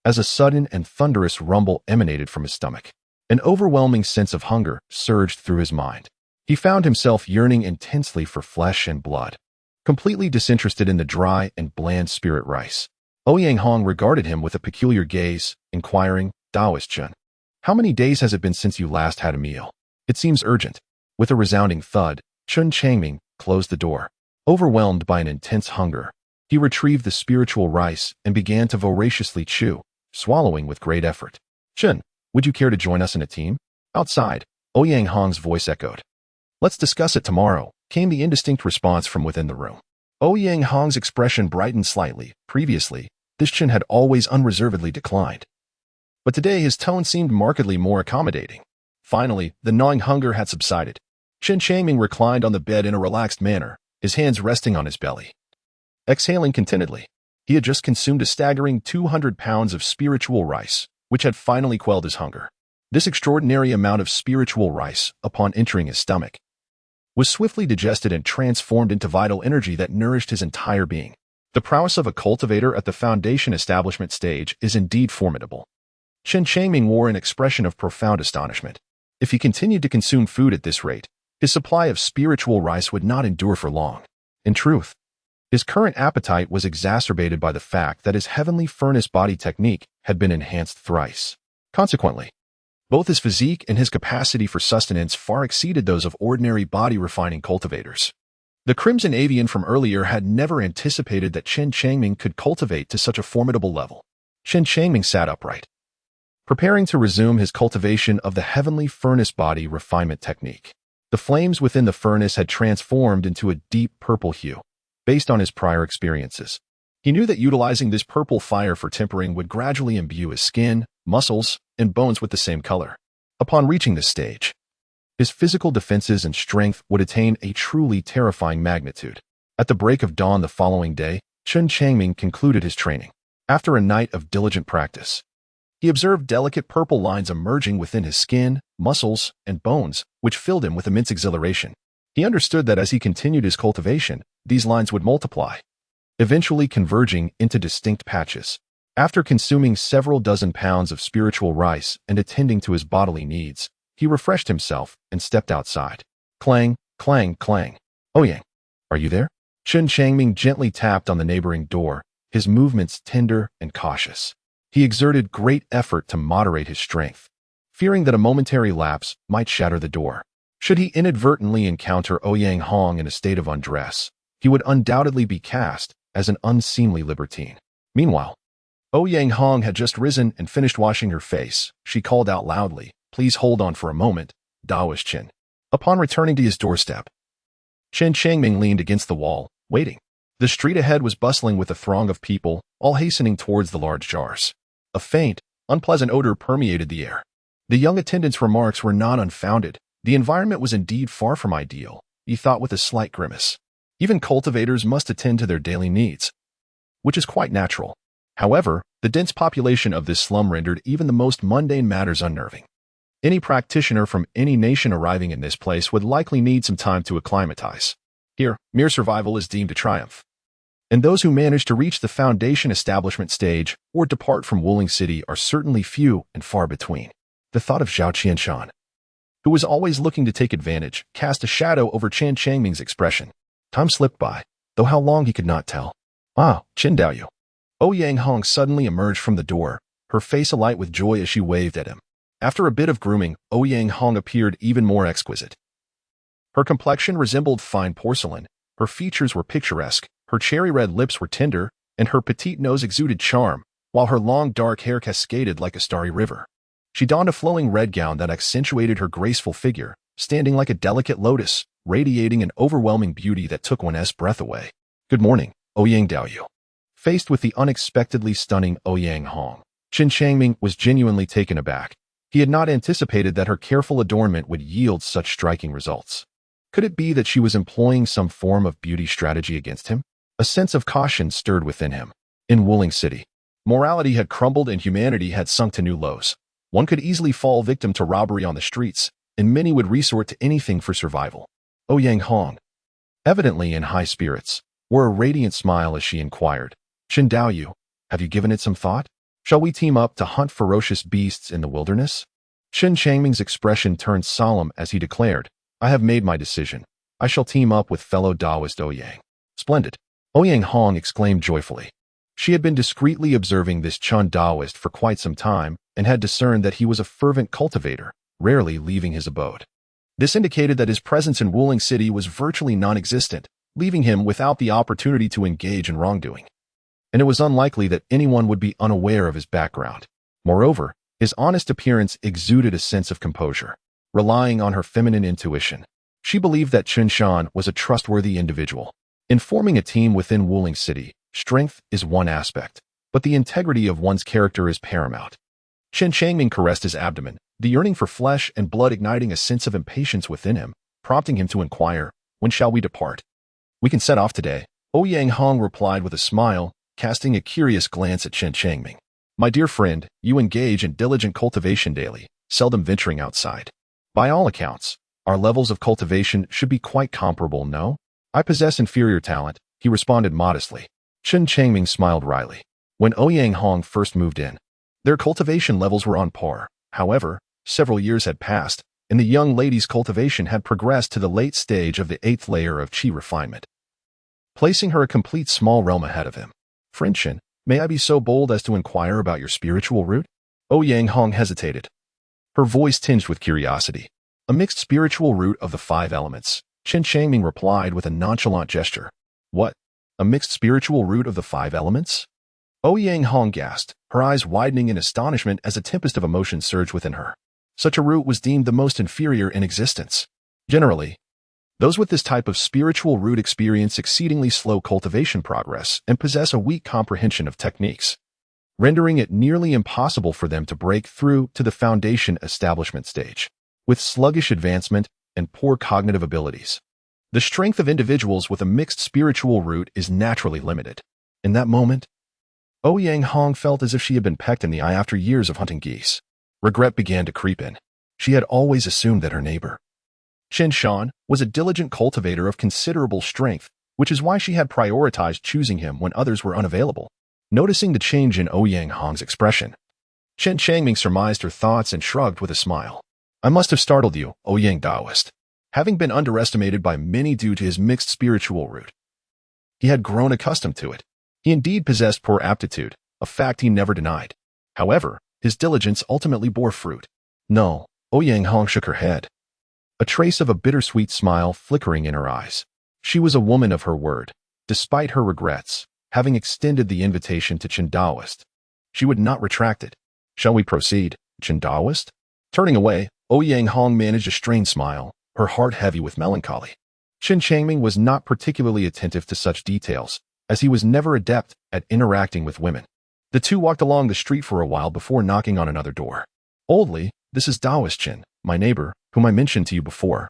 as a sudden and thunderous rumble emanated from his stomach. An overwhelming sense of hunger surged through his mind. He found himself yearning intensely for flesh and blood, completely disinterested in the dry and bland spirit rice. Ouyang Hong regarded him with a peculiar gaze, inquiring, Daoist Chen, how many days has it been since you last had a meal? It seems urgent. With a resounding thud, Chen Changming closed the door. Overwhelmed by an intense hunger, he retrieved the spiritual rice and began to voraciously chew, swallowing with great effort. Chen, would you care to join us in a team? Outside, Ouyang Hong's voice echoed. Let's discuss it tomorrow, came the indistinct response from within the room. Ouyang Hong's expression brightened slightly. Previously, this Chen had always unreservedly declined. But today his tone seemed markedly more accommodating. Finally, the gnawing hunger had subsided. Chen Changming reclined on the bed in a relaxed manner, his hands resting on his belly. Exhaling contentedly, he had just consumed a staggering 200 pounds of spiritual rice, which had finally quelled his hunger. This extraordinary amount of spiritual rice, upon entering his stomach, was swiftly digested and transformed into vital energy that nourished his entire being. The prowess of a cultivator at the foundation establishment stage is indeed formidable. Chen Changming wore an expression of profound astonishment. If he continued to consume food at this rate, his supply of spiritual rice would not endure for long. In truth, his current appetite was exacerbated by the fact that his heavenly furnace body technique had been enhanced thrice. Consequently, both his physique and his capacity for sustenance far exceeded those of ordinary body-refining cultivators. The Crimson Avian from earlier had never anticipated that Chen Changming could cultivate to such a formidable level. Chen Changming sat upright, preparing to resume his cultivation of the heavenly furnace body refinement technique. The flames within the furnace had transformed into a deep purple hue, based on his prior experiences. He knew that utilizing this purple fire for tempering would gradually imbue his skin, muscles, and bones with the same color. Upon reaching this stage, his physical defenses and strength would attain a truly terrifying magnitude. At the break of dawn the following day, Chen Changming concluded his training. After a night of diligent practice, he observed delicate purple lines emerging within his skin, muscles, and bones, which filled him with immense exhilaration. He understood that as he continued his cultivation, these lines would multiply, eventually converging into distinct patches. After consuming several dozen pounds of spiritual rice and attending to his bodily needs, he refreshed himself and stepped outside. Clang, clang, clang. Ouyang, are you there? Chen Changming gently tapped on the neighboring door, his movements tender and cautious. He exerted great effort to moderate his strength, fearing that a momentary lapse might shatter the door. Should he inadvertently encounter Ouyang Hong in a state of undress, he would undoubtedly be cast as an unseemly libertine. Meanwhile, Ouyang Hong had just risen and finished washing her face. She called out loudly, Please hold on for a moment, Daoist Chen. Upon returning to his doorstep, Chen Changming leaned against the wall, waiting. The street ahead was bustling with a throng of people, all hastening towards the large jars. A faint, unpleasant odor permeated the air. The young attendant's remarks were not unfounded. The environment was indeed far from ideal, he thought with a slight grimace. Even cultivators must attend to their daily needs, which is quite natural. However, the dense population of this slum rendered even the most mundane matters unnerving. Any practitioner from any nation arriving in this place would likely need some time to acclimatize. Here, mere survival is deemed a triumph. And those who manage to reach the foundation establishment stage or depart from Wielding City are certainly few and far between. The thought of Zhao Qianshan, who was always looking to take advantage, cast a shadow over Chen Changming's expression. Time slipped by, though how long he could not tell. Ah, Chen Daoyu. Ouyang Hong suddenly emerged from the door, her face alight with joy as she waved at him. After a bit of grooming, Ouyang Hong appeared even more exquisite. Her complexion resembled fine porcelain, her features were picturesque, her cherry-red lips were tender, and her petite nose exuded charm, while her long dark hair cascaded like a starry river. She donned a flowing red gown that accentuated her graceful figure, standing like a delicate lotus, radiating an overwhelming beauty that took one's breath away. Good morning, Ouyang Daoyu. Faced with the unexpectedly stunning Ouyang Hong, Chen Changming was genuinely taken aback. He had not anticipated that her careful adornment would yield such striking results. Could it be that she was employing some form of beauty strategy against him? A sense of caution stirred within him. In Wielding City, morality had crumbled and humanity had sunk to new lows. One could easily fall victim to robbery on the streets, and many would resort to anything for survival. Ouyang Hong, evidently in high spirits, wore a radiant smile as she inquired, Chen Daoyu, have you given it some thought? Shall we team up to hunt ferocious beasts in the wilderness? Chen Changming's expression turned solemn as he declared, I have made my decision. I shall team up with fellow Taoist Ouyang. Splendid. Ouyang Hong exclaimed joyfully. She had been discreetly observing this Chen Taoist for quite some time and had discerned that he was a fervent cultivator, rarely leaving his abode. This indicated that his presence in Wielding City was virtually non-existent, leaving him without the opportunity to engage in wrongdoing. And it was unlikely that anyone would be unaware of his background. Moreover, his honest appearance exuded a sense of composure. Relying on her feminine intuition, she believed that Chen Shan was a trustworthy individual. In forming a team within Wielding City, strength is one aspect, but the integrity of one's character is paramount. Chen Changming caressed his abdomen, the yearning for flesh and blood igniting a sense of impatience within him, prompting him to inquire, when shall we depart? We can set off today, Ouyang Hong replied with a smile, casting a curious glance at Chen Changming. My dear friend, you engage in diligent cultivation daily, seldom venturing outside. By all accounts, our levels of cultivation should be quite comparable, no? I possess inferior talent, he responded modestly. Chen Changming smiled wryly. When Ouyang Hong first moved in, their cultivation levels were on par. However, several years had passed, and the young lady's cultivation had progressed to the late stage of the 8th layer of qi refinement, placing her a complete small realm ahead of him. Friend Chen, may I be so bold as to inquire about your spiritual root? Ouyang Hong hesitated, her voice tinged with curiosity. A mixed spiritual root of the 5 elements, Chen Changming replied with a nonchalant gesture. What? A mixed spiritual root of the 5 elements? Ouyang Hong gasped, her eyes widening in astonishment as a tempest of emotion surged within her. Such a root was deemed the most inferior in existence. Generally, those with this type of spiritual root experience exceedingly slow cultivation progress and possess a weak comprehension of techniques, rendering it nearly impossible for them to break through to the foundation establishment stage. With sluggish advancement and poor cognitive abilities, the strength of individuals with a mixed spiritual root is naturally limited. In that moment, Ouyang Hong felt as if she had been pecked in the eye after years of hunting geese. Regret began to creep in. She had always assumed that her neighbor, Chen Shan, was a diligent cultivator of considerable strength, which is why she had prioritized choosing him when others were unavailable. Noticing the change in Ouyang Hong's expression, Chen Changming surmised her thoughts and shrugged with a smile. I must have startled you, Ouyang Taoist. Having been underestimated by many due to his mixed spiritual root, he had grown accustomed to it. He indeed possessed poor aptitude, a fact he never denied. However, his diligence ultimately bore fruit. No, Ouyang Hong shook her head, a trace of a bittersweet smile flickering in her eyes. She was a woman of her word. Despite her regrets, having extended the invitation to Chen Taoist, she would not retract it. Shall we proceed, Chen Taoist? Turning away, Ouyang Hong managed a strained smile, her heart heavy with melancholy. Chen Changming was not particularly attentive to such details, as he was never adept at interacting with women. The two walked along the street for a while before knocking on another door. Oldly, this is Taoist Chen, my neighbor, whom I mentioned to you before,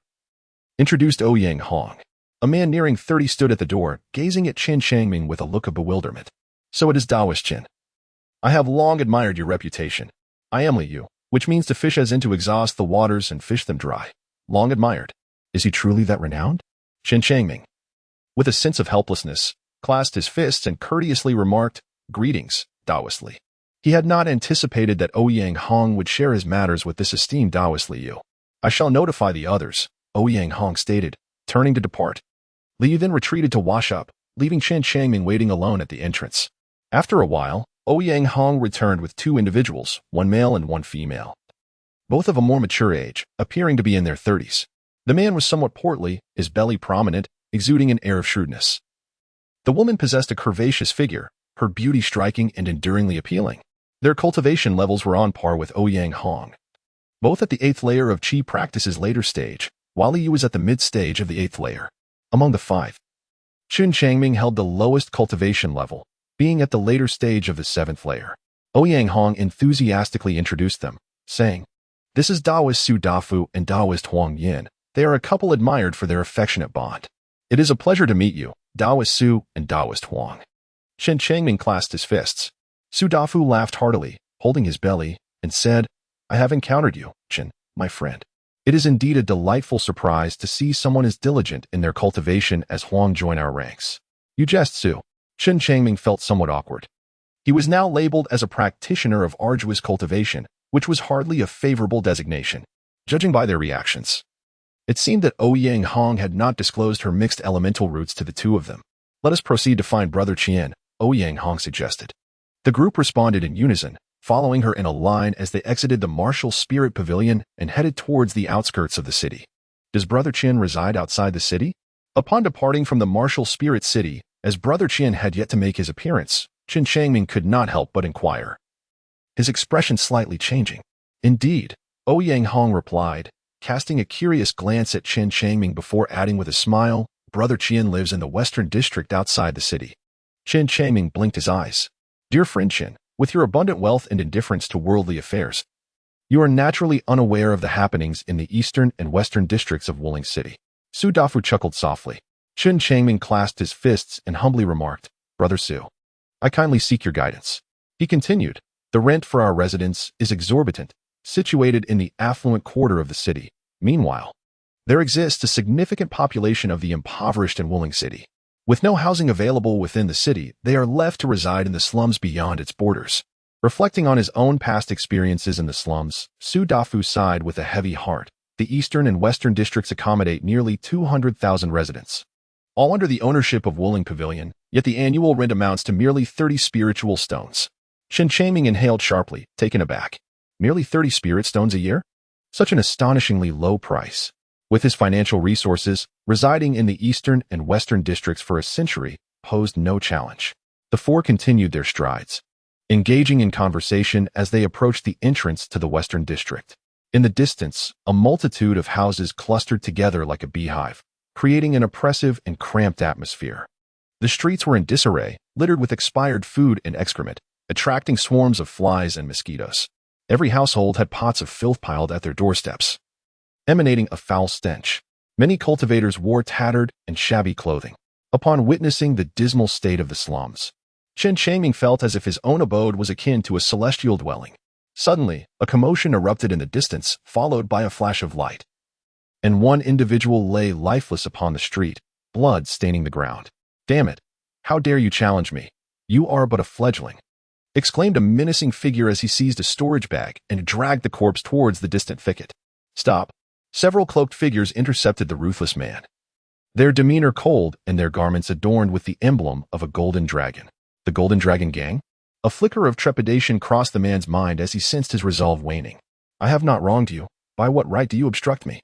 introduced Ouyang Hong. A man nearing 30 stood at the door, gazing at Chen Changming with a look of bewilderment. So it is Taoist Chen. I have long admired your reputation. I am Li Yu, which means to fish as in to exhaust the waters and fish them dry. Long admired. Is he truly that renowned? Chen Changming, with a sense of helplessness, clasped his fists and courteously remarked, "Greetings, Taoist Li." He had not anticipated that Ouyang Hong would share his matters with this esteemed Taoist Liu. "I shall notify the others," Ouyang Hong stated, turning to depart. Liu then retreated to wash up, leaving Chen Changming waiting alone at the entrance. After a while, Ouyang Hong returned with two individuals, one male and one female, both of a more mature age, appearing to be in their 30s. The man was somewhat portly, his belly prominent, exuding an air of shrewdness. The woman possessed a curvaceous figure, her beauty striking and enduringly appealing. Their cultivation levels were on par with Ouyang Hong, both at the 8th layer of Qi practice's later stage, while Liu was at the mid-stage of the 8th layer. Among the five, Chen Changming held the lowest cultivation level, being at the later stage of the 7th layer. Ouyang Hong enthusiastically introduced them, saying, "This is Taoist Su Dafu and Taoist Huang Yin. They are a couple admired for their affectionate bond. It is a pleasure to meet you, Taoist Su and Taoist Huang." Chen Changming clasped his fists. Su Dafu laughed heartily, holding his belly, and said, "I have encountered you, Chen, my friend. It is indeed a delightful surprise to see someone as diligent in their cultivation as Huang join our ranks." "You jest, Su." Chen Changming felt somewhat awkward. He was now labeled as a practitioner of arduous cultivation, which was hardly a favorable designation, judging by their reactions. It seemed that Ouyang Hong had not disclosed her mixed elemental roots to the two of them. "Let us proceed to find Brother Qian," Ouyang Hong suggested. The group responded in unison, following her in a line as they exited the martial spirit pavilion and headed towards the outskirts of the city. "Does Brother Qian reside outside the city?" Upon departing from the martial spirit city, as Brother Qian had yet to make his appearance, Chen Changming could not help but inquire, his expression slightly changing. "Indeed," Ouyang Hong replied, casting a curious glance at Chen Changming before adding with a smile, "Brother Qian lives in the western district outside the city." Chen Changming blinked his eyes. "Dear friend Chen, with your abundant wealth and indifference to worldly affairs, you are naturally unaware of the happenings in the eastern and western districts of Wuling City." Su Dafu chuckled softly. Chen Changming clasped his fists and humbly remarked, "Brother Su, I kindly seek your guidance." He continued, "The rent for our residence is exorbitant, situated in the affluent quarter of the city. Meanwhile, there exists a significant population of the impoverished in Wuling City. With no housing available within the city, they are left to reside in the slums beyond its borders." Reflecting on his own past experiences in the slums, Su Dafu sighed with a heavy heart. The eastern and western districts accommodate nearly 200,000 residents, all under the ownership of Wuling Pavilion, yet the annual rent amounts to merely 30 spiritual stones. Chen Changming inhaled sharply, taken aback. Merely 30 spirit stones a year? Such an astonishingly low price. With his financial resources, residing in the eastern and western districts for a century posed no challenge. The four continued their strides, engaging in conversation as they approached the entrance to the western district. In the distance, a multitude of houses clustered together like a beehive, creating an oppressive and cramped atmosphere. The streets were in disarray, littered with expired food and excrement, attracting swarms of flies and mosquitoes. Every household had pots of filth piled at their doorsteps, emanating a foul stench. Many cultivators wore tattered and shabby clothing. Upon witnessing the dismal state of the slums, Chen Changming felt as if his own abode was akin to a celestial dwelling. Suddenly, a commotion erupted in the distance, followed by a flash of light, and one individual lay lifeless upon the street, blood staining the ground. "Damn it! How dare you challenge me? You are but a fledgling," exclaimed a menacing figure as he seized a storage bag and dragged the corpse towards the distant thicket. "Stop!" Several cloaked figures intercepted the ruthless man, their demeanor cold and their garments adorned with the emblem of a golden dragon. The Golden Dragon Gang? A flicker of trepidation crossed the man's mind as he sensed his resolve waning. "I have not wronged you. By what right do you obstruct me?"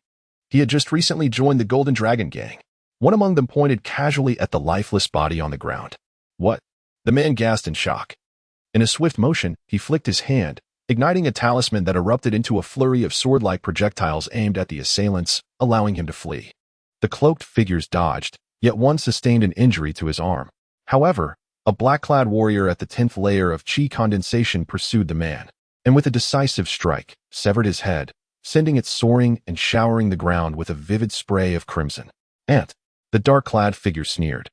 He had just recently joined the Golden Dragon Gang. One among them pointed casually at the lifeless body on the ground. "What?" The man gasped in shock. In a swift motion, he flicked his hand, igniting a talisman that erupted into a flurry of sword-like projectiles aimed at the assailants, allowing him to flee. The cloaked figures dodged, yet one sustained an injury to his arm. However, a black-clad warrior at the 10th layer of Qi condensation pursued the man, and with a decisive strike, severed his head, sending it soaring and showering the ground with a vivid spray of crimson. "Ant!" The dark-clad figure sneered,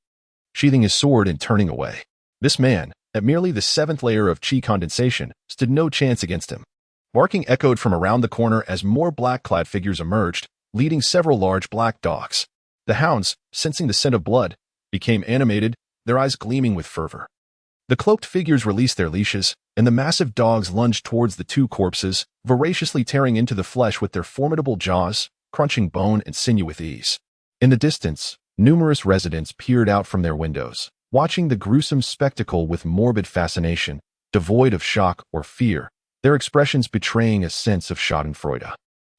sheathing his sword and turning away. This man, at merely the 7th layer of Qi condensation, stood no chance against him. Barking echoed from around the corner as more black-clad figures emerged, leading several large black dogs. The hounds, sensing the scent of blood, became animated, their eyes gleaming with fervor. The cloaked figures released their leashes, and the massive dogs lunged towards the two corpses, voraciously tearing into the flesh with their formidable jaws, crunching bone and sinew with ease. In the distance, numerous residents peered out from their windows, watching the gruesome spectacle with morbid fascination, devoid of shock or fear, their expressions betraying a sense of schadenfreude.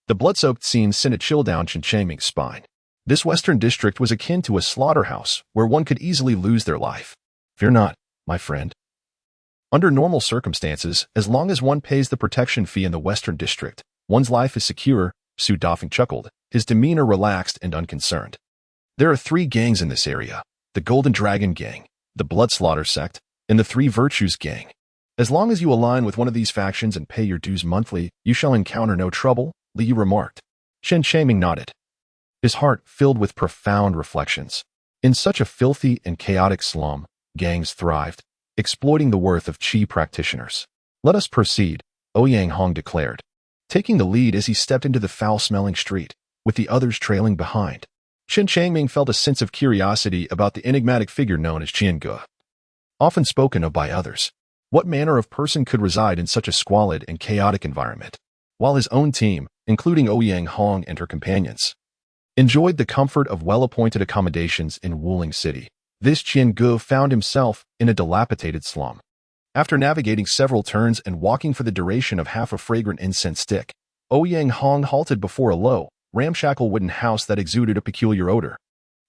The blood-soaked scene sent a chill down Chen Changming's spine. This western district was akin to a slaughterhouse where one could easily lose their life. Fear not, my friend. Under normal circumstances, as long as one pays the protection fee in the western district, one's life is secure, Su Dafeng chuckled, his demeanor relaxed and unconcerned. There are 3 gangs in this area: the Golden Dragon Gang, the Blood Slaughter Sect, and the Three Virtues Gang. As long as you align with one of these factions and pay your dues monthly, you shall encounter no trouble, Li remarked. Chen Changming nodded, his heart filled with profound reflections. In such a filthy and chaotic slum, gangs thrived, exploiting the worth of Qi practitioners. Let us proceed, Ouyang Hong declared, taking the lead as he stepped into the foul-smelling street, with the others trailing behind. Chen Changming felt a sense of curiosity about the enigmatic figure known as Qian Ge. Often spoken of by others, what manner of person could reside in such a squalid and chaotic environment? While his own team, including Ouyang Hong and her companions, enjoyed the comfort of well-appointed accommodations in Wuling City, this Qian Ge found himself in a dilapidated slum. After navigating several turns and walking for the duration of half a fragrant incense stick, Ouyang Hong halted before a low, ramshackle wooden house that exuded a peculiar odor.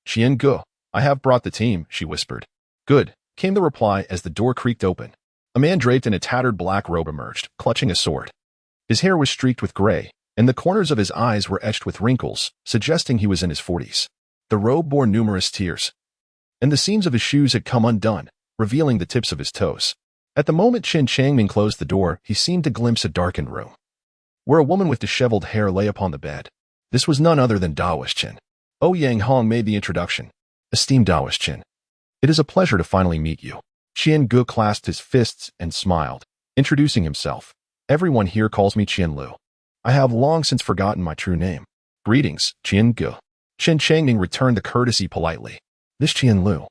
Qian Ge, I have brought the team, she whispered. Good, came the reply as the door creaked open. A man draped in a tattered black robe emerged, clutching a sword. His hair was streaked with gray, and the corners of his eyes were etched with wrinkles, suggesting he was in his 40s. The robe bore numerous tears, and the seams of his shoes had come undone, revealing the tips of his toes. At the moment Chen Changming closed the door, he seemed to glimpse a darkened room, where a woman with disheveled hair lay upon the bed. This was none other than Daoist Chen. Ouyang Hong made the introduction. Esteemed Daoist Chen, it is a pleasure to finally meet you. Qian Ge clasped his fists and smiled, introducing himself. Everyone here calls me Qian Lu. I have long since forgotten my true name. Greetings, Qian Ge. Chen Changming returned the courtesy politely. This Qian Lu,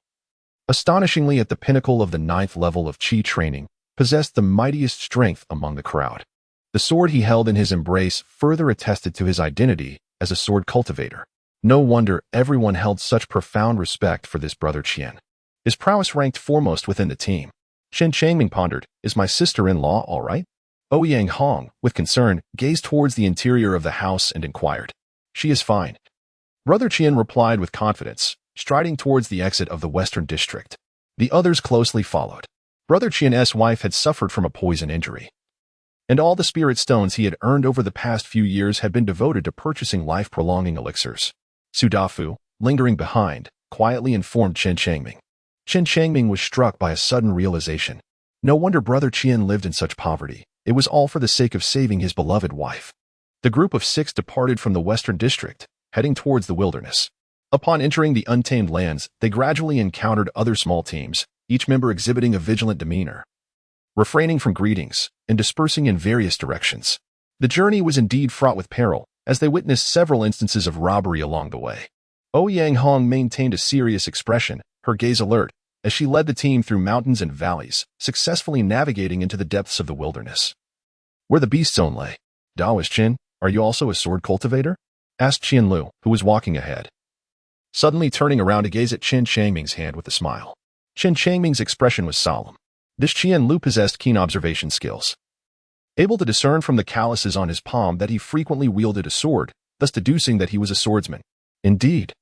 astonishingly at the pinnacle of the 9th level of Qi training, possessed the mightiest strength among the crowd. The sword he held in his embrace further attested to his identity as a sword cultivator. No wonder everyone held such profound respect for this brother Qian. His prowess ranked foremost within the team. Chen Changming pondered, is my sister-in-law all right? Ouyang Hong, with concern, gazed towards the interior of the house and inquired. She is fine. Brother Qian replied with confidence, striding towards the exit of the western district. The others closely followed. Brother Qian's wife had suffered from a poison injury, and all the spirit stones he had earned over the past few years had been devoted to purchasing life-prolonging elixirs. Su Dafu, lingering behind, quietly informed Chen Changming. Chen Changming was struck by a sudden realization. No wonder Brother Qian lived in such poverty. It was all for the sake of saving his beloved wife. The group of 6 departed from the western district, heading towards the wilderness. Upon entering the untamed lands, they gradually encountered other small teams, each member exhibiting a vigilant demeanor, refraining from greetings, and dispersing in various directions. The journey was indeed fraught with peril, as they witnessed several instances of robbery along the way. Ouyang Hong maintained a serious expression, her gaze alert, as she led the team through mountains and valleys, successfully navigating into the depths of the wilderness, where the beast zone lay. Daoist Chen, are you also a sword cultivator? Asked Qian Lu, who was walking ahead, suddenly turning around to gaze at Chen Changming's hand with a smile. Chen Changming's expression was solemn. This Qian Lu possessed keen observation skills, able to discern from the calluses on his palm that he frequently wielded a sword, thus deducing that he was a swordsman. Indeed,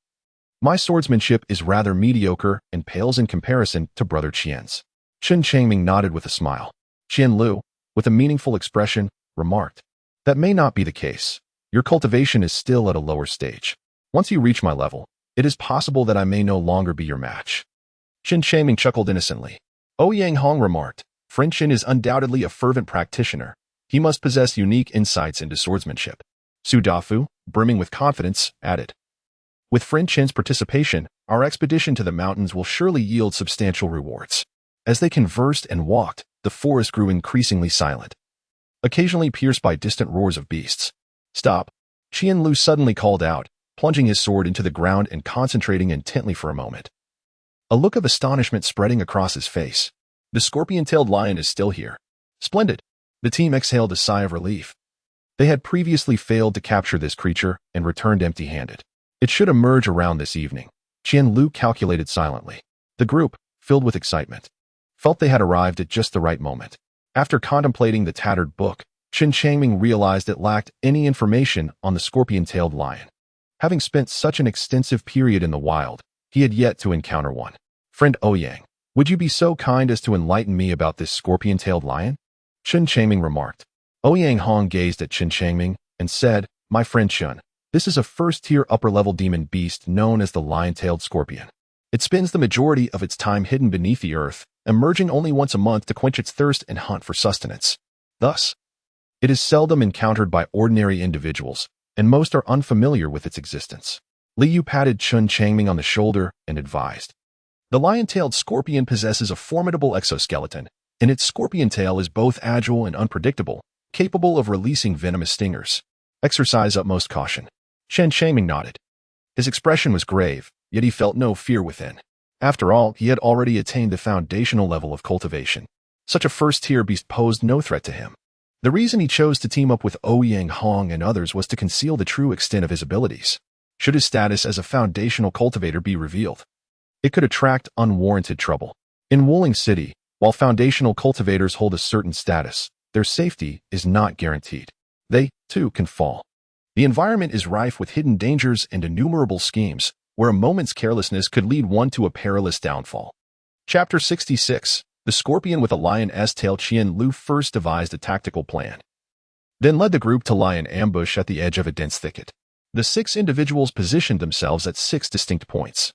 my swordsmanship is rather mediocre and pales in comparison to Brother Qian's. Chen Changming nodded with a smile. Qian Lu, with a meaningful expression, remarked, that may not be the case. Your cultivation is still at a lower stage. Once you reach my level, it is possible that I may no longer be your match. Chen Changming chuckled innocently. Ouyang Hong remarked, Friend Chen is undoubtedly a fervent practitioner. He must possess unique insights into swordsmanship. Su Dafu, brimming with confidence, added, with Friend Chen's participation, our expedition to the mountains will surely yield substantial rewards. As they conversed and walked, the forest grew increasingly silent. occasionally pierced by distant roars of beasts. "Stop!" Qian Lu suddenly called out, plunging his sword into the ground and concentrating intently for a moment. A look of astonishment spreading across his face. The scorpion-tailed lion is still here. Splendid. The team exhaled a sigh of relief. They had previously failed to capture this creature and returned empty-handed. It should emerge around this evening. Qian Lu calculated silently. The group, filled with excitement, felt they had arrived at just the right moment. After contemplating the tattered book, Chen Changming realized it lacked any information on the scorpion-tailed lion. Having spent such an extensive period in the wild, he had yet to encounter one. "Friend Ouyang, would you be so kind as to enlighten me about this scorpion-tailed lion?" Chen Changming remarked. Ouyang Hong gazed at Chen Changming and said, "My friend Chen, this is a first-tier upper-level demon beast known as the lion-tailed scorpion. It spends the majority of its time hidden beneath the earth, emerging only once a month to quench its thirst and hunt for sustenance. Thus, it is seldom encountered by ordinary individuals, and most are unfamiliar with its existence." Li Yu patted Chen Changming on the shoulder and advised, "The lion-tailed scorpion possesses a formidable exoskeleton, and its scorpion tail is both agile and unpredictable, capable of releasing venomous stingers. Exercise utmost caution." Chen Changming nodded. His expression was grave, yet he felt no fear within. After all, he had already attained the foundational level of cultivation. Such a first-tier beast posed no threat to him. The reason he chose to team up with Ouyang Hong and others was to conceal the true extent of his abilities. Should his status as a foundational cultivator be revealed, it could attract unwarranted trouble. In Wuling City, while foundational cultivators hold a certain status, their safety is not guaranteed. They, too, can fall. The environment is rife with hidden dangers and innumerable schemes, where a moment's carelessness could lead one to a perilous downfall. Chapter 66. The Scorpion with a Lion's Tail. Qian Lu first devised a tactical plan, then led the group to lie in ambush at the edge of a dense thicket. The 6 individuals positioned themselves at 6 distinct points,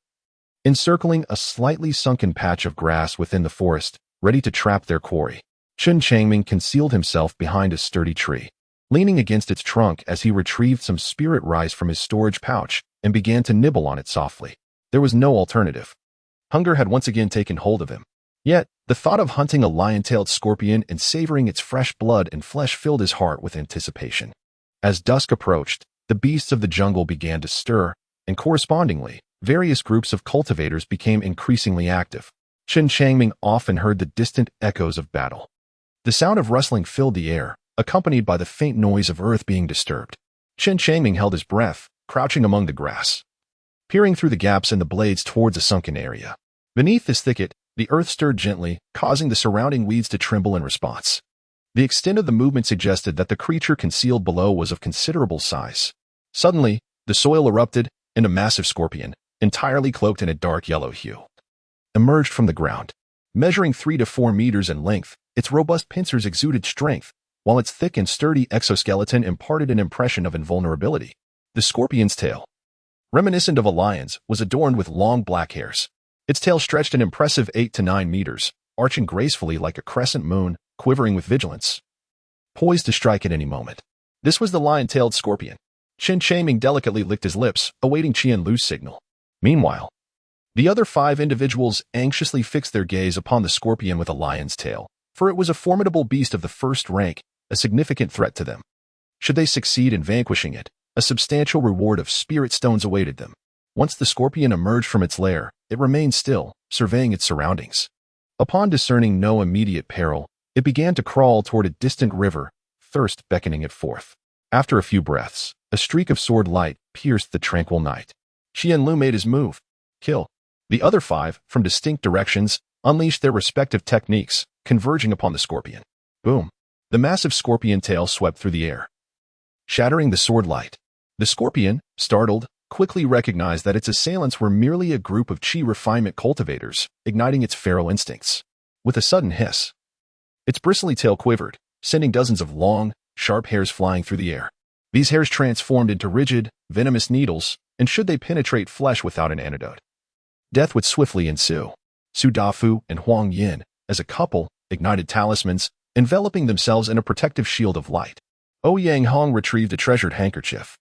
encircling a slightly sunken patch of grass within the forest, ready to trap their quarry. Chen Changming concealed himself behind a sturdy tree, leaning against its trunk as he retrieved some spirit rice from his storage pouch and began to nibble on it softly. There was no alternative. Hunger had once again taken hold of him. Yet, the thought of hunting a lion-tailed scorpion and savoring its fresh blood and flesh filled his heart with anticipation. As dusk approached, the beasts of the jungle began to stir, and correspondingly, various groups of cultivators became increasingly active. Chen Changming often heard the distant echoes of battle. The sound of rustling filled the air, accompanied by the faint noise of earth being disturbed. Chen Changming held his breath, crouching among the grass, peering through the gaps in the blades towards a sunken area. Beneath this thicket, the earth stirred gently, causing the surrounding weeds to tremble in response. The extent of the movement suggested that the creature concealed below was of considerable size. Suddenly, the soil erupted, and a massive scorpion, entirely cloaked in a dark yellow hue, emerged from the ground. Measuring 3 to 4 meters in length, its robust pincers exuded strength, while its thick and sturdy exoskeleton imparted an impression of invulnerability. The scorpion's tail, reminiscent of a lion's, was adorned with long black hairs. Its tail stretched an impressive 8 to 9 meters, arching gracefully like a crescent moon, quivering with vigilance, poised to strike at any moment. This was the lion-tailed scorpion. Chen Changming delicately licked his lips, awaiting Qian Lu's signal. Meanwhile, the other 5 individuals anxiously fixed their gaze upon the scorpion with a lion's tail, for it was a formidable beast of the first rank, a significant threat to them. Should they succeed in vanquishing it, a substantial reward of spirit stones awaited them. Once the scorpion emerged from its lair, it remained still, surveying its surroundings. Upon discerning no immediate peril, it began to crawl toward a distant river, thirst beckoning it forth. After a few breaths, a streak of sword light pierced the tranquil night. Qian Lu made his move. Kill. The other 5, from distinct directions, unleashed their respective techniques, converging upon the scorpion. Boom. The massive scorpion tail swept through the air, shattering the sword light. The scorpion, startled, quickly recognized that its assailants were merely a group of chi refinement cultivators, igniting its feral instincts. With a sudden hiss, its bristly tail quivered, sending dozens of long, sharp hairs flying through the air. These hairs transformed into rigid, venomous needles, and should they penetrate flesh without an antidote, death would swiftly ensue. Su Dafu and Huang Yin, as a couple, ignited talismans, enveloping themselves in a protective shield of light. Ouyang Hong retrieved a treasured handkerchief,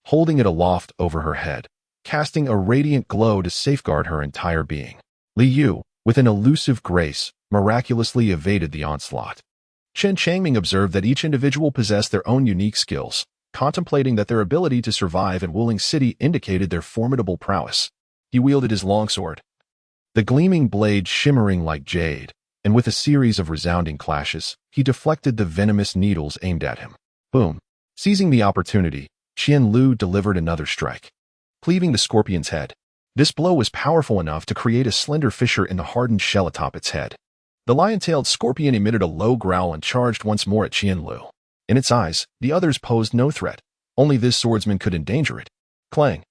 holding it aloft over her head, casting a radiant glow to safeguard her entire being. Li Yu, with an elusive grace, miraculously evaded the onslaught. Chen Changming observed that each individual possessed their own unique skills, contemplating that their ability to survive in Wuling City indicated their formidable prowess. He wielded his longsword, the gleaming blade shimmering like jade, and with a series of resounding clashes, he deflected the venomous needles aimed at him. Boom! Seizing the opportunity, Qian Lu delivered another strike, cleaving the scorpion's head. This blow was powerful enough to create a slender fissure in the hardened shell atop its head. The lion-tailed scorpion emitted a low growl and charged once more at Qian Lu. In its eyes, the others posed no threat. Only this swordsman could endanger it. Clang!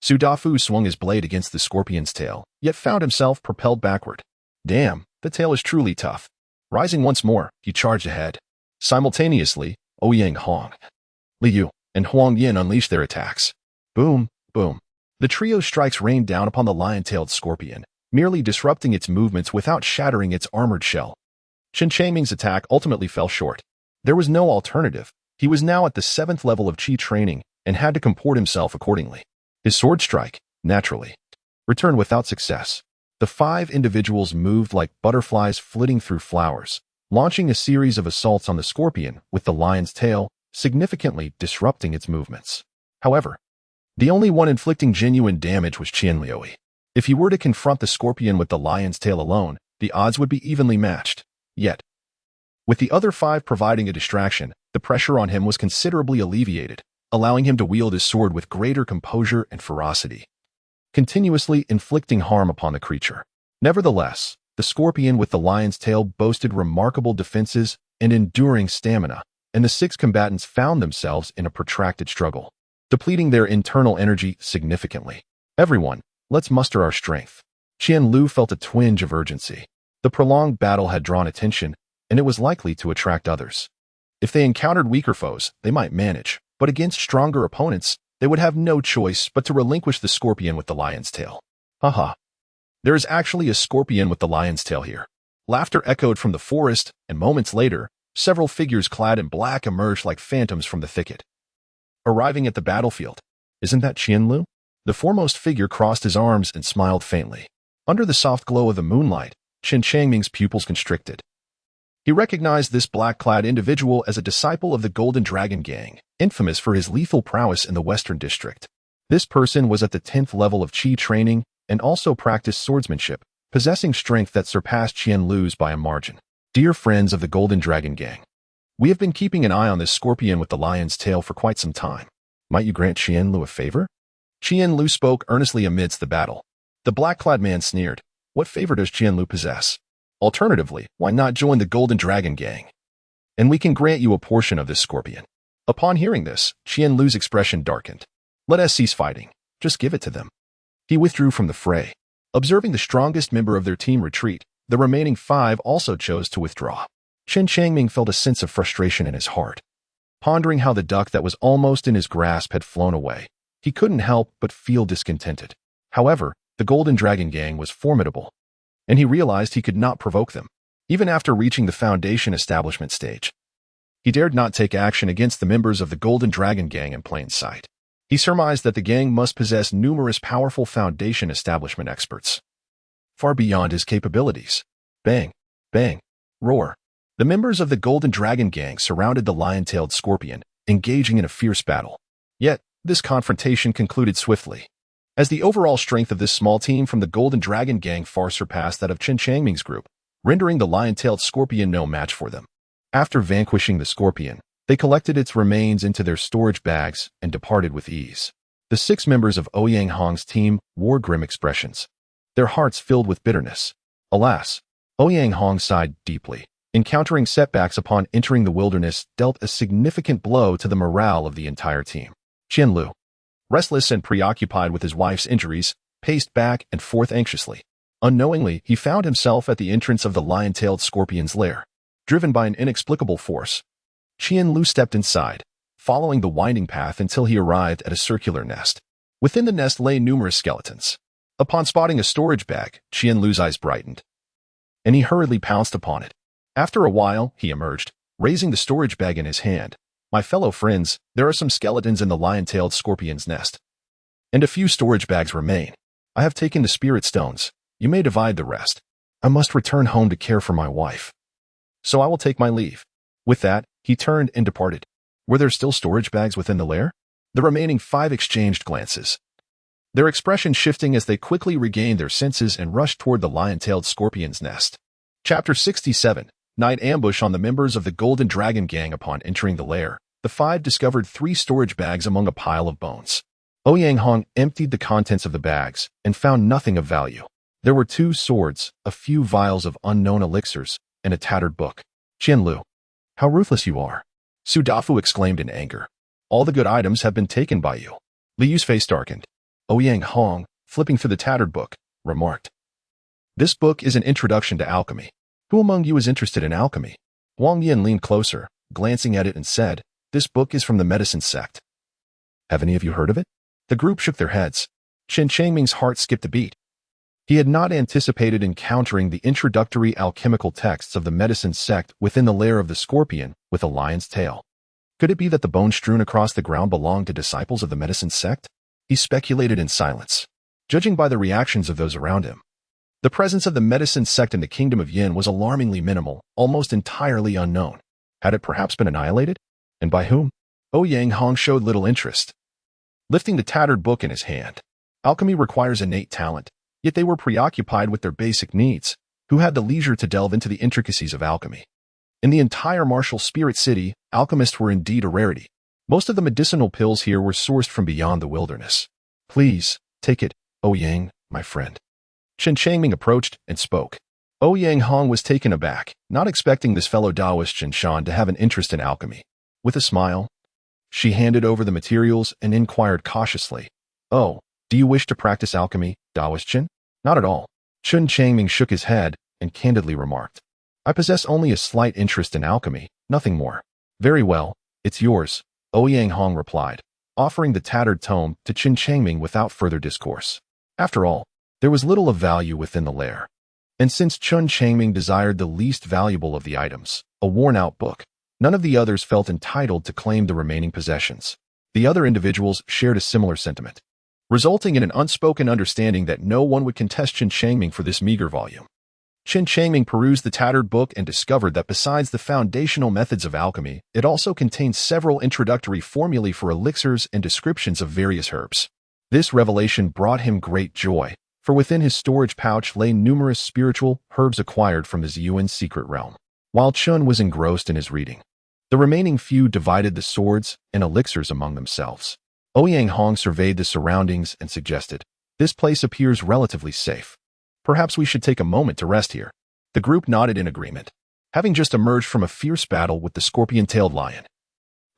Su Dafu swung his blade against the scorpion's tail, yet found himself propelled backward. Damn, the tail is truly tough. Rising once more, he charged ahead. Simultaneously, Ouyang Hong, Li Yu, and Huang Yin unleashed their attacks. Boom, boom. The trio's strikes rained down upon the lion-tailed scorpion, merely disrupting its movements without shattering its armored shell. Chen Changming's attack ultimately fell short. There was no alternative. He was now at the 7th level of Qi training and had to comport himself accordingly. His sword strike, naturally, returned without success. The 5 individuals moved like butterflies flitting through flowers, launching a series of assaults on the scorpion with the lion's tail, significantly disrupting its movements. However, the only one inflicting genuine damage was Qian Liui. If he were to confront the scorpion with the lion's tail alone, the odds would be evenly matched. Yet, with the other 5 providing a distraction, the pressure on him was considerably alleviated, allowing him to wield his sword with greater composure and ferocity, continuously inflicting harm upon the creature. Nevertheless, the scorpion with the lion's tail boasted remarkable defenses and enduring stamina, and the 6 combatants found themselves in a protracted struggle, depleting their internal energy significantly. Everyone, let's muster our strength. Qian Lu felt a twinge of urgency. The prolonged battle had drawn attention, and it was likely to attract others. If they encountered weaker foes, they might manage, but against stronger opponents, they would have no choice but to relinquish the scorpion with the lion's tail. Haha. There is actually a scorpion with the lion's tail here. Laughter echoed from the forest, and moments later, several figures clad in black emerged like phantoms from the thicket. Arriving at the battlefield, isn't that Qian Lu? The foremost figure crossed his arms and smiled faintly. Under the soft glow of the moonlight, Chen Changming's pupils constricted. He recognized this black-clad individual as a disciple of the Golden Dragon Gang, infamous for his lethal prowess in the Western District. This person was at the 10th level of Qi training and also practiced swordsmanship, possessing strength that surpassed Qian Lu's by a margin. Dear friends of the Golden Dragon Gang, we have been keeping an eye on this scorpion with the lion's tail for quite some time. Might you grant Qian Lu a favor? Qian Lu spoke earnestly amidst the battle. The black-clad man sneered. What favor does Qian Lu possess? Alternatively, why not join the Golden Dragon Gang? And we can grant you a portion of this scorpion. Upon hearing this, Qian Lu's expression darkened. Let us cease fighting. Just give it to them. He withdrew from the fray. Observing the strongest member of their team retreat, the remaining 5 also chose to withdraw. Chen Changming felt a sense of frustration in his heart. Pondering how the duck that was almost in his grasp had flown away, he couldn't help but feel discontented. However, the Golden Dragon Gang was formidable, and he realized he could not provoke them, even after reaching the Foundation establishment stage. He dared not take action against the members of the Golden Dragon Gang in plain sight. He surmised that the gang must possess numerous powerful Foundation establishment experts, far beyond his capabilities. Bang, bang, roar. The members of the Golden Dragon Gang surrounded the lion-tailed scorpion, engaging in a fierce battle. Yet, this confrontation concluded swiftly, as the overall strength of this small team from the Golden Dragon Gang far surpassed that of Chen Changming's group, rendering the lion-tailed scorpion no match for them. After vanquishing the scorpion, they collected its remains into their storage bags and departed with ease. The 6 members of Ouyang Hong's team wore grim expressions, their hearts filled with bitterness. Alas, Ouyang Hong sighed deeply. Encountering setbacks upon entering the wilderness dealt a significant blow to the morale of the entire team. Qian Lu, restless and preoccupied with his wife's injuries, paced back and forth anxiously. Unknowingly, he found himself at the entrance of the lion-tailed scorpion's lair. Driven by an inexplicable force, Qian Lu stepped inside, following the winding path until he arrived at a circular nest. Within the nest lay numerous skeletons. Upon spotting a storage bag, Qian Lu's eyes brightened, and he hurriedly pounced upon it. After a while, he emerged, raising the storage bag in his hand. My fellow friends, there are some skeletons in the lion-tailed scorpion's nest, and a few storage bags remain. I have taken the spirit stones. You may divide the rest. I must return home to care for my wife, so I will take my leave. With that, he turned and departed. Were there still storage bags within the lair? The remaining 5 exchanged glances, their expression shifting as they quickly regained their senses and rushed toward the lion-tailed scorpion's nest. Chapter 67. Night ambush on the members of the Golden Dragon Gang. Upon entering the lair, the 5 discovered 3 storage bags among a pile of bones. Ouyang Hong emptied the contents of the bags and found nothing of value. There were 2 swords, a few vials of unknown elixirs, and a tattered book. Qian Lu, how ruthless you are! Su Dafu exclaimed in anger. All the good items have been taken by you. Li Yu's face darkened. Ouyang Hong, flipping through the tattered book, remarked, "This book is an introduction to alchemy. Who among you is interested in alchemy?" Wang Yin leaned closer, glancing at it and said, "This book is from the medicine sect. Have any of you heard of it?" The group shook their heads. Chen Changming's heart skipped a beat. He had not anticipated encountering the introductory alchemical texts of the medicine sect within the lair of the scorpion with a lion's tail. Could it be that the bones strewn across the ground belonged to disciples of the medicine sect? He speculated in silence, judging by the reactions of those around him. The presence of the medicine sect in the kingdom of Yin was alarmingly minimal, almost entirely unknown. Had it perhaps been annihilated? And by whom? Ouyang Hong showed little interest, lifting the tattered book in his hand. Alchemy requires innate talent, yet they were preoccupied with their basic needs. Who had the leisure to delve into the intricacies of alchemy? In the entire martial spirit city, alchemists were indeed a rarity. Most of the medicinal pills here were sourced from beyond the wilderness. "Please, take it, Ouyang, my friend." Chen Changming approached and spoke. Ouyang Hong was taken aback, not expecting this fellow Taoist Chen Shan to have an interest in alchemy. With a smile, she handed over the materials and inquired cautiously, "Oh, do you wish to practice alchemy, Taoist Chen?" "Not at all." Chen Changming shook his head and candidly remarked, "I possess only a slight interest in alchemy, nothing more." "Very well, it's yours," Ouyang Hong replied, offering the tattered tome to Chen Changming without further discourse. After all, there was little of value within the lair. And since Chen Changming desired the least valuable of the items, a worn-out book, none of the others felt entitled to claim the remaining possessions. The other individuals shared a similar sentiment, resulting in an unspoken understanding that no one would contest Chen Changming for this meager volume. Chen Changming perused the tattered book and discovered that besides the foundational methods of alchemy, it also contained several introductory formulae for elixirs and descriptions of various herbs. This revelation brought him great joy, for within his storage pouch lay numerous spiritual herbs acquired from his Yuan's secret realm. While Chun was engrossed in his reading, the remaining few divided the swords and elixirs among themselves. Ouyang Hong surveyed the surroundings and suggested, "This place appears relatively safe. Perhaps we should take a moment to rest here." The group nodded in agreement, having just emerged from a fierce battle with the scorpion-tailed lion.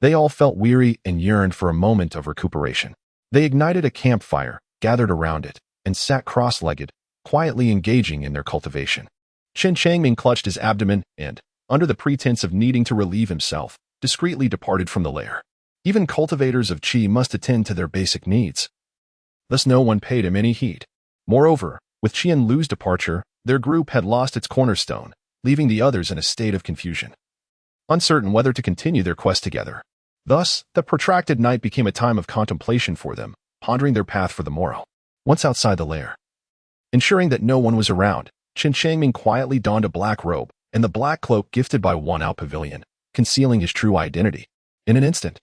They all felt weary and yearned for a moment of recuperation. They ignited a campfire, gathered around it, and sat cross-legged, quietly engaging in their cultivation. Chen Changming clutched his abdomen and, under the pretense of needing to relieve himself, discreetly departed from the lair. Even cultivators of qi must attend to their basic needs. Thus no one paid him any heed. Moreover, with Qian Lu's departure, their group had lost its cornerstone, leaving the others in a state of confusion, uncertain whether to continue their quest together. Thus, the protracted night became a time of contemplation for them, pondering their path for the morrow. Once outside the lair, ensuring that no one was around, Chen Changming quietly donned a black robe and the black cloak gifted by One Out Pavilion, concealing his true identity. In an instant,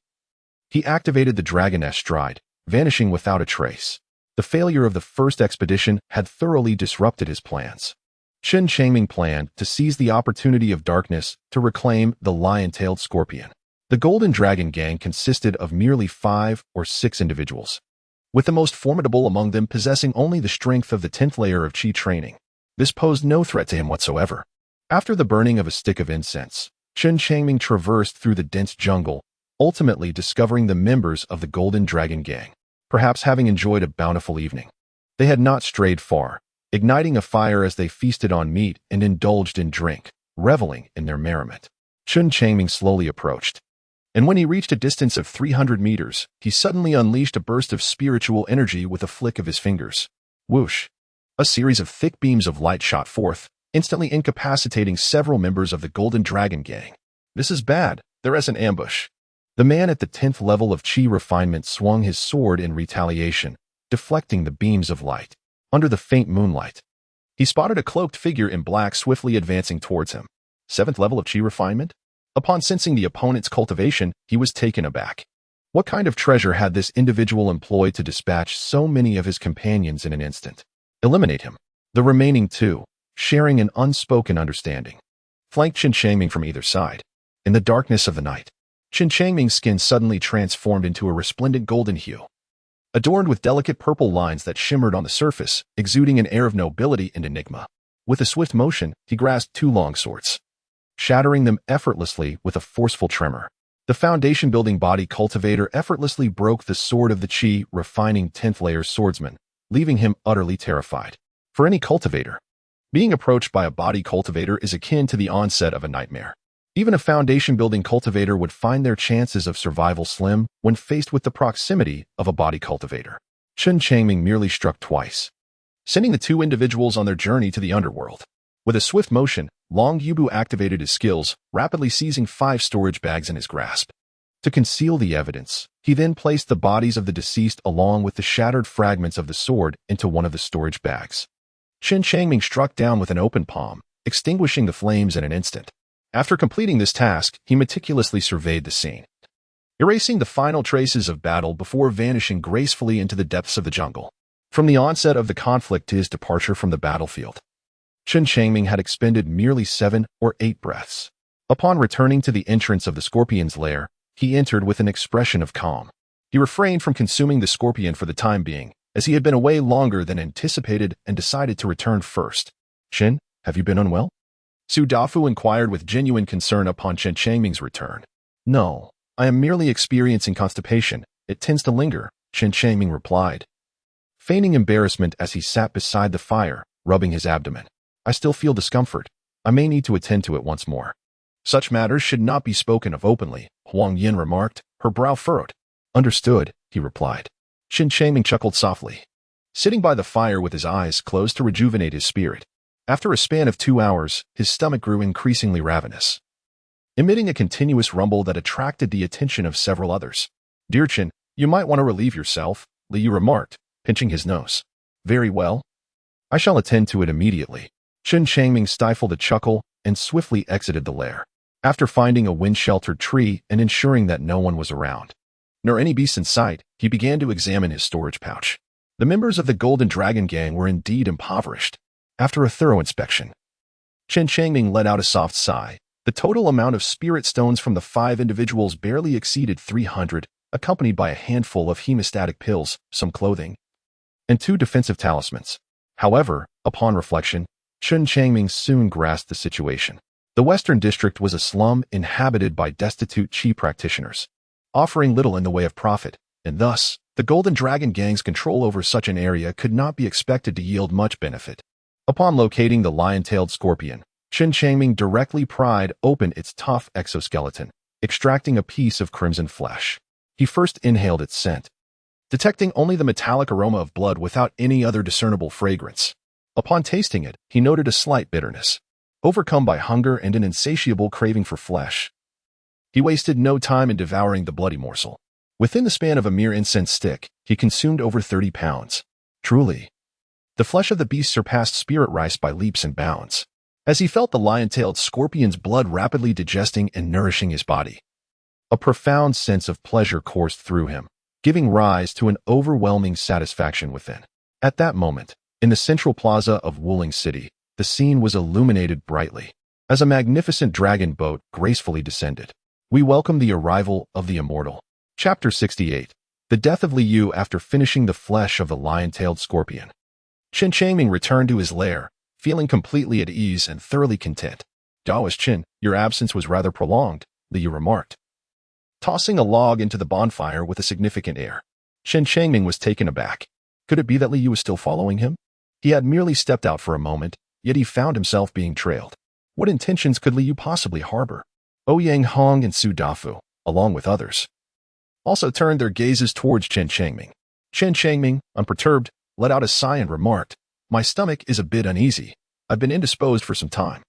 he activated the dragon-esque stride, vanishing without a trace. The failure of the first expedition had thoroughly disrupted his plans. Chen Changming planned to seize the opportunity of darkness to reclaim the lion-tailed scorpion. The Golden Dragon Gang consisted of merely 5 or 6 individuals, with the most formidable among them possessing only the strength of the 10th layer of qi training. This posed no threat to him whatsoever. After the burning of a stick of incense, Chen Changming traversed through the dense jungle, ultimately discovering the members of the Golden Dragon Gang. Perhaps having enjoyed a bountiful evening, they had not strayed far, igniting a fire as they feasted on meat and indulged in drink, reveling in their merriment. Chen Changming slowly approached, and when he reached a distance of 300 meters, he suddenly unleashed a burst of spiritual energy with a flick of his fingers. Whoosh! A series of thick beams of light shot forth, instantly incapacitating several members of the Golden Dragon Gang. "This is bad. There is an ambush." The man at the 10th level of qi refinement swung his sword in retaliation, deflecting the beams of light. Under the faint moonlight, he spotted a cloaked figure in black swiftly advancing towards him. 7th level of qi refinement? Upon sensing the opponent's cultivation, he was taken aback. What kind of treasure had this individual employed to dispatch so many of his companions in an instant? Eliminate him. The remaining two, sharing an unspoken understanding, flanked Chen Changming from either side. In the darkness of the night, Chen Changming's skin suddenly transformed into a resplendent golden hue, adorned with delicate purple lines that shimmered on the surface, exuding an air of nobility and enigma. With a swift motion, he grasped two long swords, shattering them effortlessly with a forceful tremor. The foundation-building body cultivator effortlessly broke the sword of the Qi refining 10th layer swordsman, leaving him utterly terrified. For any cultivator, being approached by a body cultivator is akin to the onset of a nightmare. Even a foundation-building cultivator would find their chances of survival slim when faced with the proximity of a body cultivator. Chen Changming merely struck twice, sending the two individuals on their journey to the underworld. With a swift motion, Long Yubu activated his skills, rapidly seizing 5 storage bags in his grasp. To conceal the evidence, he then placed the bodies of the deceased along with the shattered fragments of the sword into one of the storage bags. Chen Changming struck down with an open palm, extinguishing the flames in an instant. After completing this task, he meticulously surveyed the scene, erasing the final traces of battle before vanishing gracefully into the depths of the jungle. From the onset of the conflict to his departure from the battlefield, Chen Changming had expended merely 7 or 8 breaths. Upon returning to the entrance of the scorpion's lair, he entered with an expression of calm. He refrained from consuming the scorpion for the time being, as he had been away longer than anticipated and decided to return first. Chen, have you been unwell? Su Dafu inquired with genuine concern upon Chen Changming's return. No, I am merely experiencing constipation. It tends to linger, Chen Changming replied, feigning embarrassment as he sat beside the fire, rubbing his abdomen. I still feel discomfort. I may need to attend to it once more. Such matters should not be spoken of openly, Huang Yin remarked, her brow furrowed. Understood, he replied. Chen Changming chuckled softly, sitting by the fire with his eyes closed to rejuvenate his spirit. After a span of 2 hours, his stomach grew increasingly ravenous, emitting a continuous rumble that attracted the attention of several others. Dear Chen, you might want to relieve yourself, Liu remarked, pinching his nose. Very well. I shall attend to it immediately. Chen Changming stifled a chuckle and swiftly exited the lair. After finding a wind-sheltered tree and ensuring that no one was around, nor any beast in sight, he began to examine his storage pouch. The members of the Golden Dragon Gang were indeed impoverished. After a thorough inspection, Chen Changming let out a soft sigh. The total amount of spirit stones from the 5 individuals barely exceeded 300, accompanied by a handful of hemostatic pills, some clothing, and 2 defensive talismans. However, upon reflection, Chen Changming soon grasped the situation. The Western District was a slum inhabited by destitute Qi practitioners, offering little in the way of profit, and thus, the Golden Dragon Gang's control over such an area could not be expected to yield much benefit. Upon locating the lion-tailed scorpion, Chen Changming directly pried open its tough exoskeleton, extracting a piece of crimson flesh. He first inhaled its scent, detecting only the metallic aroma of blood without any other discernible fragrance. Upon tasting it, he noted a slight bitterness. Overcome by hunger and an insatiable craving for flesh, he wasted no time in devouring the bloody morsel. Within the span of a mere incense stick, he consumed over 30 pounds. Truly, the flesh of the beast surpassed spirit rice by leaps and bounds. As he felt the lion-tailed scorpion's blood rapidly digesting and nourishing his body, a profound sense of pleasure coursed through him, giving rise to an overwhelming satisfaction within. At that moment, in the central plaza of Wuling City, the scene was illuminated brightly, as a magnificent dragon boat gracefully descended. We welcome the arrival of the immortal. Chapter 68. The death of Liu after finishing the flesh of the lion-tailed scorpion. Chen Changming returned to his lair, feeling completely at ease and thoroughly content. Daoist Chen, your absence was rather prolonged, Liu remarked, tossing a log into the bonfire with a significant air. Chen Changming was taken aback. Could it be that Liu was still following him? He had merely stepped out for a moment, yet he found himself being trailed. What intentions could Liu possibly harbor? Ouyang Hong and Su Dafu, along with others, also turned their gazes towards Chen Changming. Chen Changming, unperturbed, let out a sigh and remarked, My stomach is a bit uneasy. I've been indisposed for some time.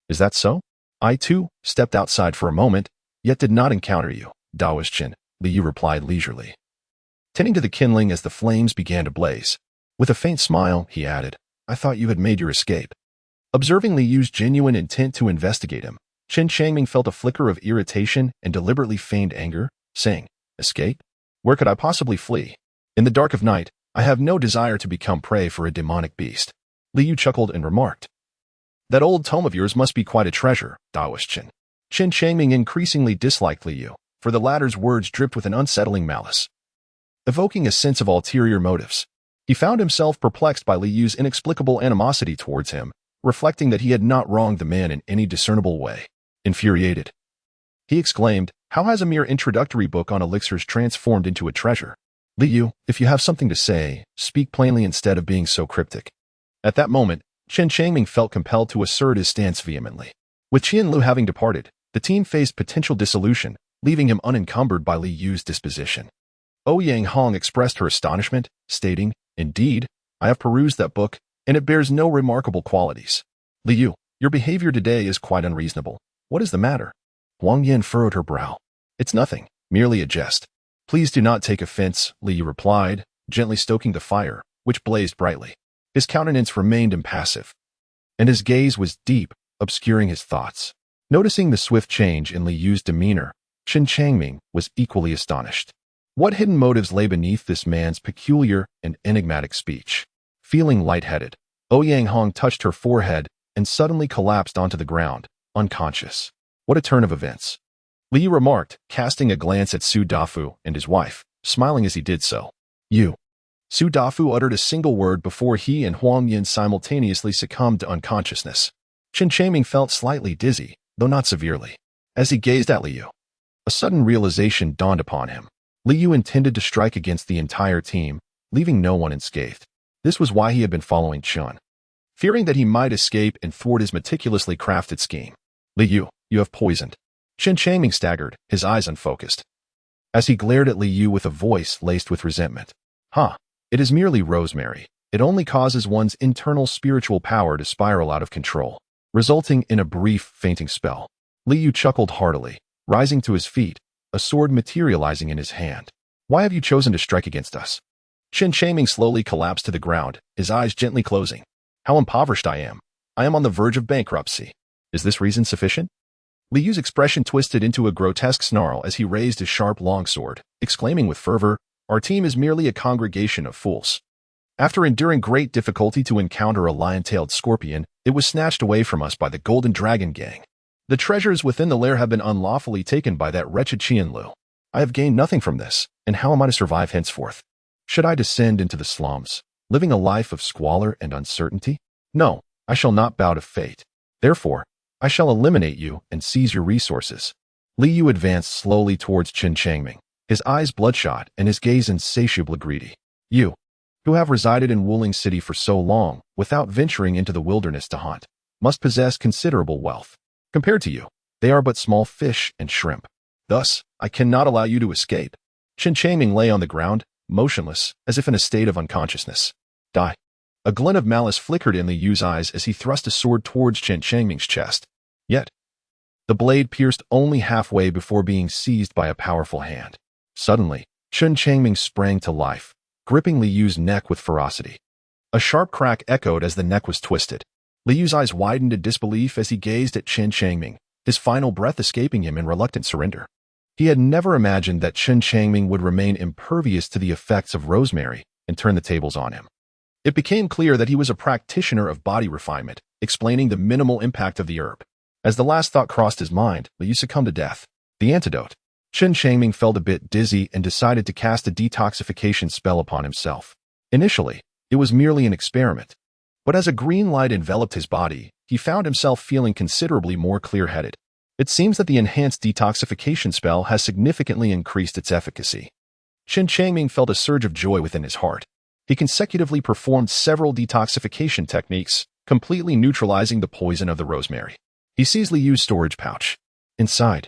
Is that so? I, too, stepped outside for a moment, yet did not encounter you, Daoist Chen, Liu replied leisurely, tending to the kindling as the flames began to blaze. With a faint smile, he added, I thought you had made your escape. Observing Liu's genuine intent to investigate him, Chen Changming felt a flicker of irritation and deliberately feigned anger, saying, "Escape? Where could I possibly flee? In the dark of night, I have no desire to become prey for a demonic beast." Li Yu chuckled and remarked, "That old tome of yours must be quite a treasure, Daoist Chen." Chen Changming increasingly disliked Li Yu, for the latter's words dripped with an unsettling malice, evoking a sense of ulterior motives. He found himself perplexed by Li Yu's inexplicable animosity towards him, reflecting that he had not wronged the man in any discernible way. Infuriated, he exclaimed, "How has a mere introductory book on elixirs transformed into a treasure? Li Yu, if you have something to say, speak plainly instead of being so cryptic." At that moment, Chen Changming felt compelled to assert his stance vehemently. With Qian Lu having departed, the team faced potential dissolution, leaving him unencumbered by Li Yu's disposition. Ouyang Hong expressed her astonishment, stating, "Indeed, I have perused that book, and it bears no remarkable qualities. Li Yu, your behavior today is quite unreasonable. What is the matter?" Huang Yan furrowed her brow. "It's nothing, merely a jest." "Please do not take offense," Li Yu replied, gently stoking the fire, which blazed brightly. His countenance remained impassive, and his gaze was deep, obscuring his thoughts. Noticing the swift change in Li Yu's demeanor, Chen Changming was equally astonished. What hidden motives lay beneath this man's peculiar and enigmatic speech? Feeling lightheaded, Ouyang Hong touched her forehead and suddenly collapsed onto the ground, unconscious. What a turn of events. Li Yu remarked, casting a glance at Su Dafu and his wife, smiling as he did so. "You." Su Dafu uttered a single word before he and Huang Yin simultaneously succumbed to unconsciousness. Chen Changming felt slightly dizzy, though not severely. As he gazed at Li Yu, a sudden realization dawned upon him. Li Yu intended to strike against the entire team, leaving no one unscathed. This was why he had been following Chen, fearing that he might escape and thwart his meticulously crafted scheme. "Li Yu, you have poisoned." Chen Changming staggered, his eyes unfocused, as he glared at Li Yu with a voice laced with resentment. "Huh, it is merely rosemary. It only causes one's internal spiritual power to spiral out of control, resulting in a brief fainting spell." Li Yu chuckled heartily, rising to his feet, a sword materializing in his hand. "Why have you chosen to strike against us?" Chen Changming slowly collapsed to the ground, his eyes gently closing. "How impoverished I am. I am on the verge of bankruptcy. Is this reason sufficient?" Li Yu's expression twisted into a grotesque snarl as he raised his sharp longsword, exclaiming with fervor, "Our team is merely a congregation of fools. After enduring great difficulty to encounter a lion-tailed scorpion, it was snatched away from us by the Golden Dragon Gang. The treasures within the lair have been unlawfully taken by that wretched Qian Lu. I have gained nothing from this, and how am I to survive henceforth? Should I descend into the slums, living a life of squalor and uncertainty? No, I shall not bow to fate. Therefore, I shall eliminate you and seize your resources." Li Yu advanced slowly towards Chen Changming, his eyes bloodshot and his gaze insatiably greedy. "You, who have resided in Wuling City for so long, without venturing into the wilderness to hunt, must possess considerable wealth. Compared to you, they are but small fish and shrimp. Thus, I cannot allow you to escape." Chen Changming lay on the ground, motionless, as if in a state of unconsciousness. "Die." A glint of malice flickered in Li Yu's eyes as he thrust a sword towards Chen Changming's chest. Yet, the blade pierced only halfway before being seized by a powerful hand. Suddenly, Chen Changming sprang to life, gripping Li Yu's neck with ferocity. A sharp crack echoed as the neck was twisted. Li Yu's eyes widened in disbelief as he gazed at Chen Changming, his final breath escaping him in reluctant surrender. He had never imagined that Chen Changming would remain impervious to the effects of rosemary and turn the tables on him. It became clear that he was a practitioner of body refinement, explaining the minimal impact of the herb. As the last thought crossed his mind, Li Yu succumbed to death. The antidote. Chen Changming felt a bit dizzy and decided to cast a detoxification spell upon himself. Initially, it was merely an experiment, but as a green light enveloped his body, he found himself feeling considerably more clear-headed. It seems that the enhanced detoxification spell has significantly increased its efficacy. Chen Changming felt a surge of joy within his heart. He consecutively performed several detoxification techniques, completely neutralizing the poison of the rosemary. He seized Li Yu's storage pouch. Inside,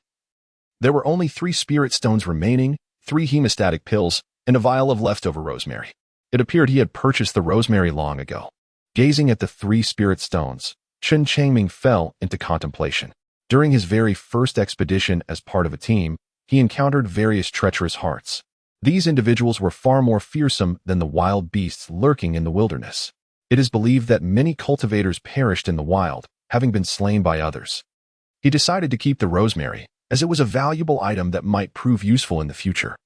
there were only 3 spirit stones remaining, 3 hemostatic pills, and a vial of leftover rosemary. It appeared he had purchased the rosemary long ago. Gazing at the 3 spirit stones, Chen Changming fell into contemplation. During his very first expedition as part of a team, he encountered various treacherous hearts. These individuals were far more fearsome than the wild beasts lurking in the wilderness. It is believed that many cultivators perished in the wild, having been slain by others. He decided to keep the rosemary, as it was a valuable item that might prove useful in the future.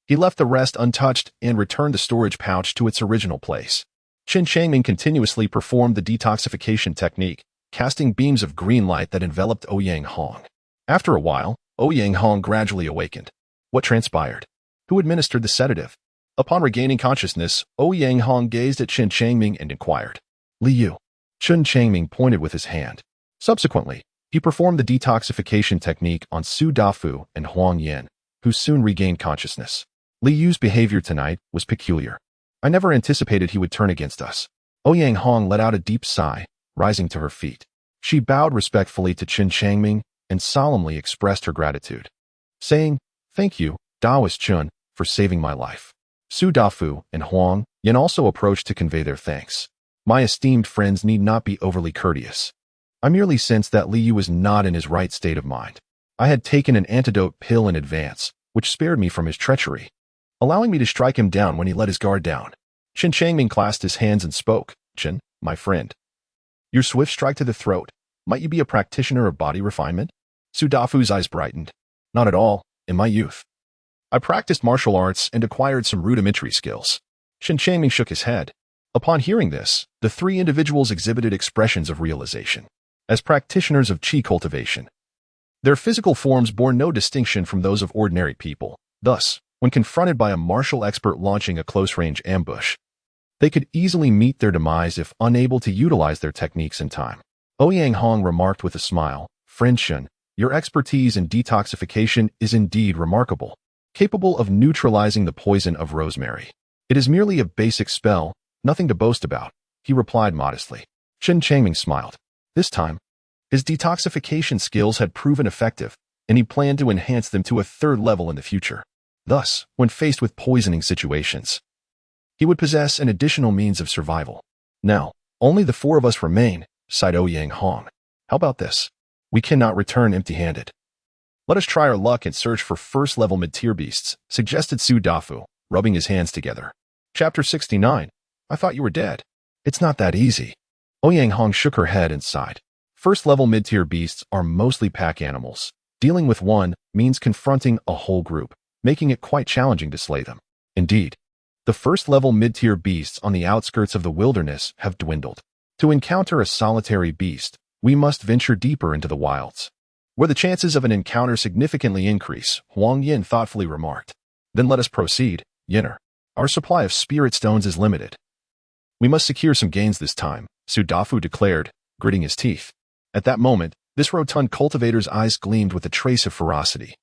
He left the rest untouched and returned the storage pouch to its original place. Chen Changming continuously performed the detoxification technique, casting beams of green light that enveloped Ouyang Hong. After a while, Ouyang Hong gradually awakened. What transpired? Who administered the sedative? Upon regaining consciousness, Ouyang Hong gazed at Chen Changming and inquired. Li Yu. Chen Changming pointed with his hand. Subsequently, he performed the detoxification technique on Su Dafu and Huang Yin, who soon regained consciousness. Li Yu's behavior tonight was peculiar. I never anticipated he would turn against us. Ouyang Hong let out a deep sigh, rising to her feet. She bowed respectfully to Chen Changming and solemnly expressed her gratitude, saying, Thank you, Daoist Chun, for saving my life. Su Dafu and Huang Yin also approached to convey their thanks. My esteemed friends need not be overly courteous. I merely sensed that Li Yu was not in his right state of mind. I had taken an antidote pill in advance, which spared me from his treachery, allowing me to strike him down when he let his guard down. Chen Changming clasped his hands and spoke. Chen, my friend. Your swift strike to the throat. Might you be a practitioner of body refinement? Su Dafu's eyes brightened. Not at all, in my youth. I practiced martial arts and acquired some rudimentary skills. Chen Changming shook his head. Upon hearing this, the three individuals exhibited expressions of realization. As practitioners of qi cultivation, their physical forms bore no distinction from those of ordinary people. Thus, when confronted by a martial expert launching a close-range ambush, they could easily meet their demise if unable to utilize their techniques in time. Ouyang Hong remarked with a smile, Friend Chen, your expertise in detoxification is indeed remarkable, capable of neutralizing the poison of rosemary. It is merely a basic spell, nothing to boast about, he replied modestly. Chen Changming smiled. This time, his detoxification skills had proven effective, and he planned to enhance them to a third level in the future. Thus, when faced with poisoning situations, he would possess an additional means of survival. Now, only the four of us remain, sighed Ouyang Hong. How about this? We cannot return empty-handed. Let us try our luck and search for first-level mid-tier beasts, suggested Su Dafu, rubbing his hands together. Chapter 69. I thought you were dead. It's not that easy. Ouyang Hong shook her head and sighed. First-level mid-tier beasts are mostly pack animals. Dealing with one means confronting a whole group, making it quite challenging to slay them. Indeed, the first-level mid-tier beasts on the outskirts of the wilderness have dwindled. To encounter a solitary beast, we must venture deeper into the wilds, where the chances of an encounter significantly increase, Huang Yin thoughtfully remarked. Then let us proceed, Yinner. Our supply of spirit stones is limited. We must secure some gains this time, Su Dafu declared, gritting his teeth. At that moment, this rotund cultivator's eyes gleamed with a trace of ferocity,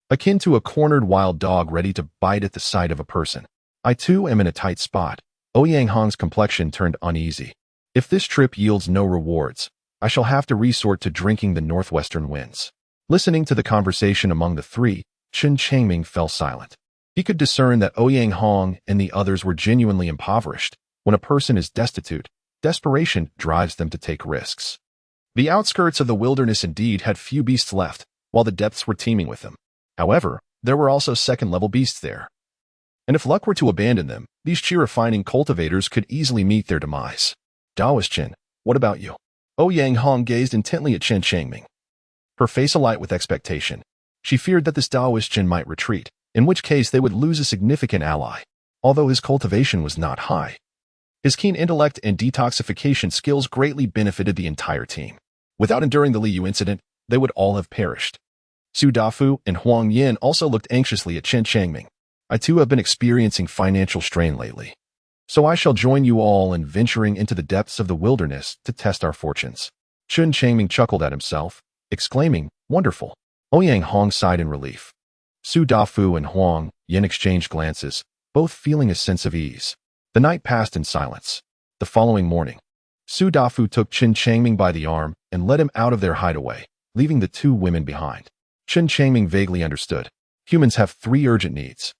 akin to a cornered wild dog ready to bite at the sight of a person. I too am in a tight spot. Ouyang Hong's complexion turned uneasy. If this trip yields no rewards, I shall have to resort to drinking the northwestern winds. Listening to the conversation among the three, Chen Changming fell silent. He could discern that Ouyang Hong and the others were genuinely impoverished. When a person is destitute, desperation drives them to take risks. The outskirts of the wilderness indeed had few beasts left, while the depths were teeming with them. However, there were also second-level beasts there. And if luck were to abandon them, these qi-refining cultivators could easily meet their demise. Daoist Chen, what about you? Ouyang Hong gazed intently at Chen Changming, her face alight with expectation. She feared that this Daoist Chen might retreat, in which case they would lose a significant ally, although his cultivation was not high. His keen intellect and detoxification skills greatly benefited the entire team. Without enduring the Li Yu incident, they would all have perished. Su Dafu and Huang Yin also looked anxiously at Chen Changming. I too have been experiencing financial strain lately, so I shall join you all in venturing into the depths of the wilderness to test our fortunes. Chen Changming chuckled at himself, exclaiming, Wonderful. Ouyang Hong sighed in relief. Su Dafu and Huang Yin exchanged glances, both feeling a sense of ease. The night passed in silence. The following morning, Su Dafu took Chen Changming by the arm and led him out of their hideaway, leaving the two women behind. Chen Changming vaguely understood. Humans have three urgent needs,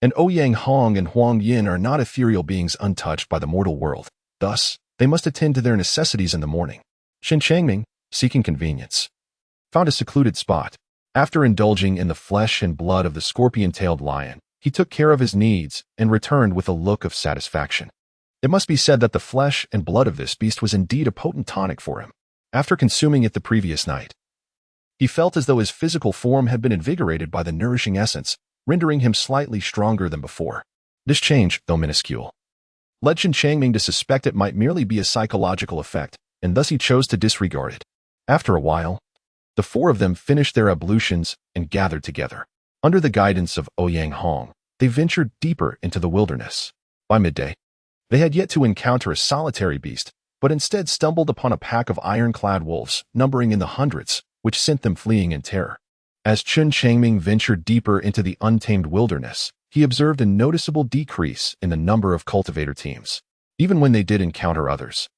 and Ouyang Hong and Huang Yin are not ethereal beings untouched by the mortal world. Thus, they must attend to their necessities in the morning. Chen Changming, seeking convenience, found a secluded spot. After indulging in the flesh and blood of the scorpion-tailed lion, he took care of his needs and returned with a look of satisfaction. It must be said that the flesh and blood of this beast was indeed a potent tonic for him. After consuming it the previous night, He felt as though his physical form had been invigorated by the nourishing essence, rendering him slightly stronger than before. This change, though minuscule, led Chen Changming to suspect it might merely be a psychological effect, and thus he chose to disregard it. After a while, the four of them finished their ablutions and gathered together. Under the guidance of Ouyang Hong, they ventured deeper into the wilderness. By midday, they had yet to encounter a solitary beast, but instead stumbled upon a pack of iron-clad wolves, numbering in the hundreds, which sent them fleeing in terror. As Chen Changming ventured deeper into the untamed wilderness, he observed a noticeable decrease in the number of cultivator teams, even when they did encounter others.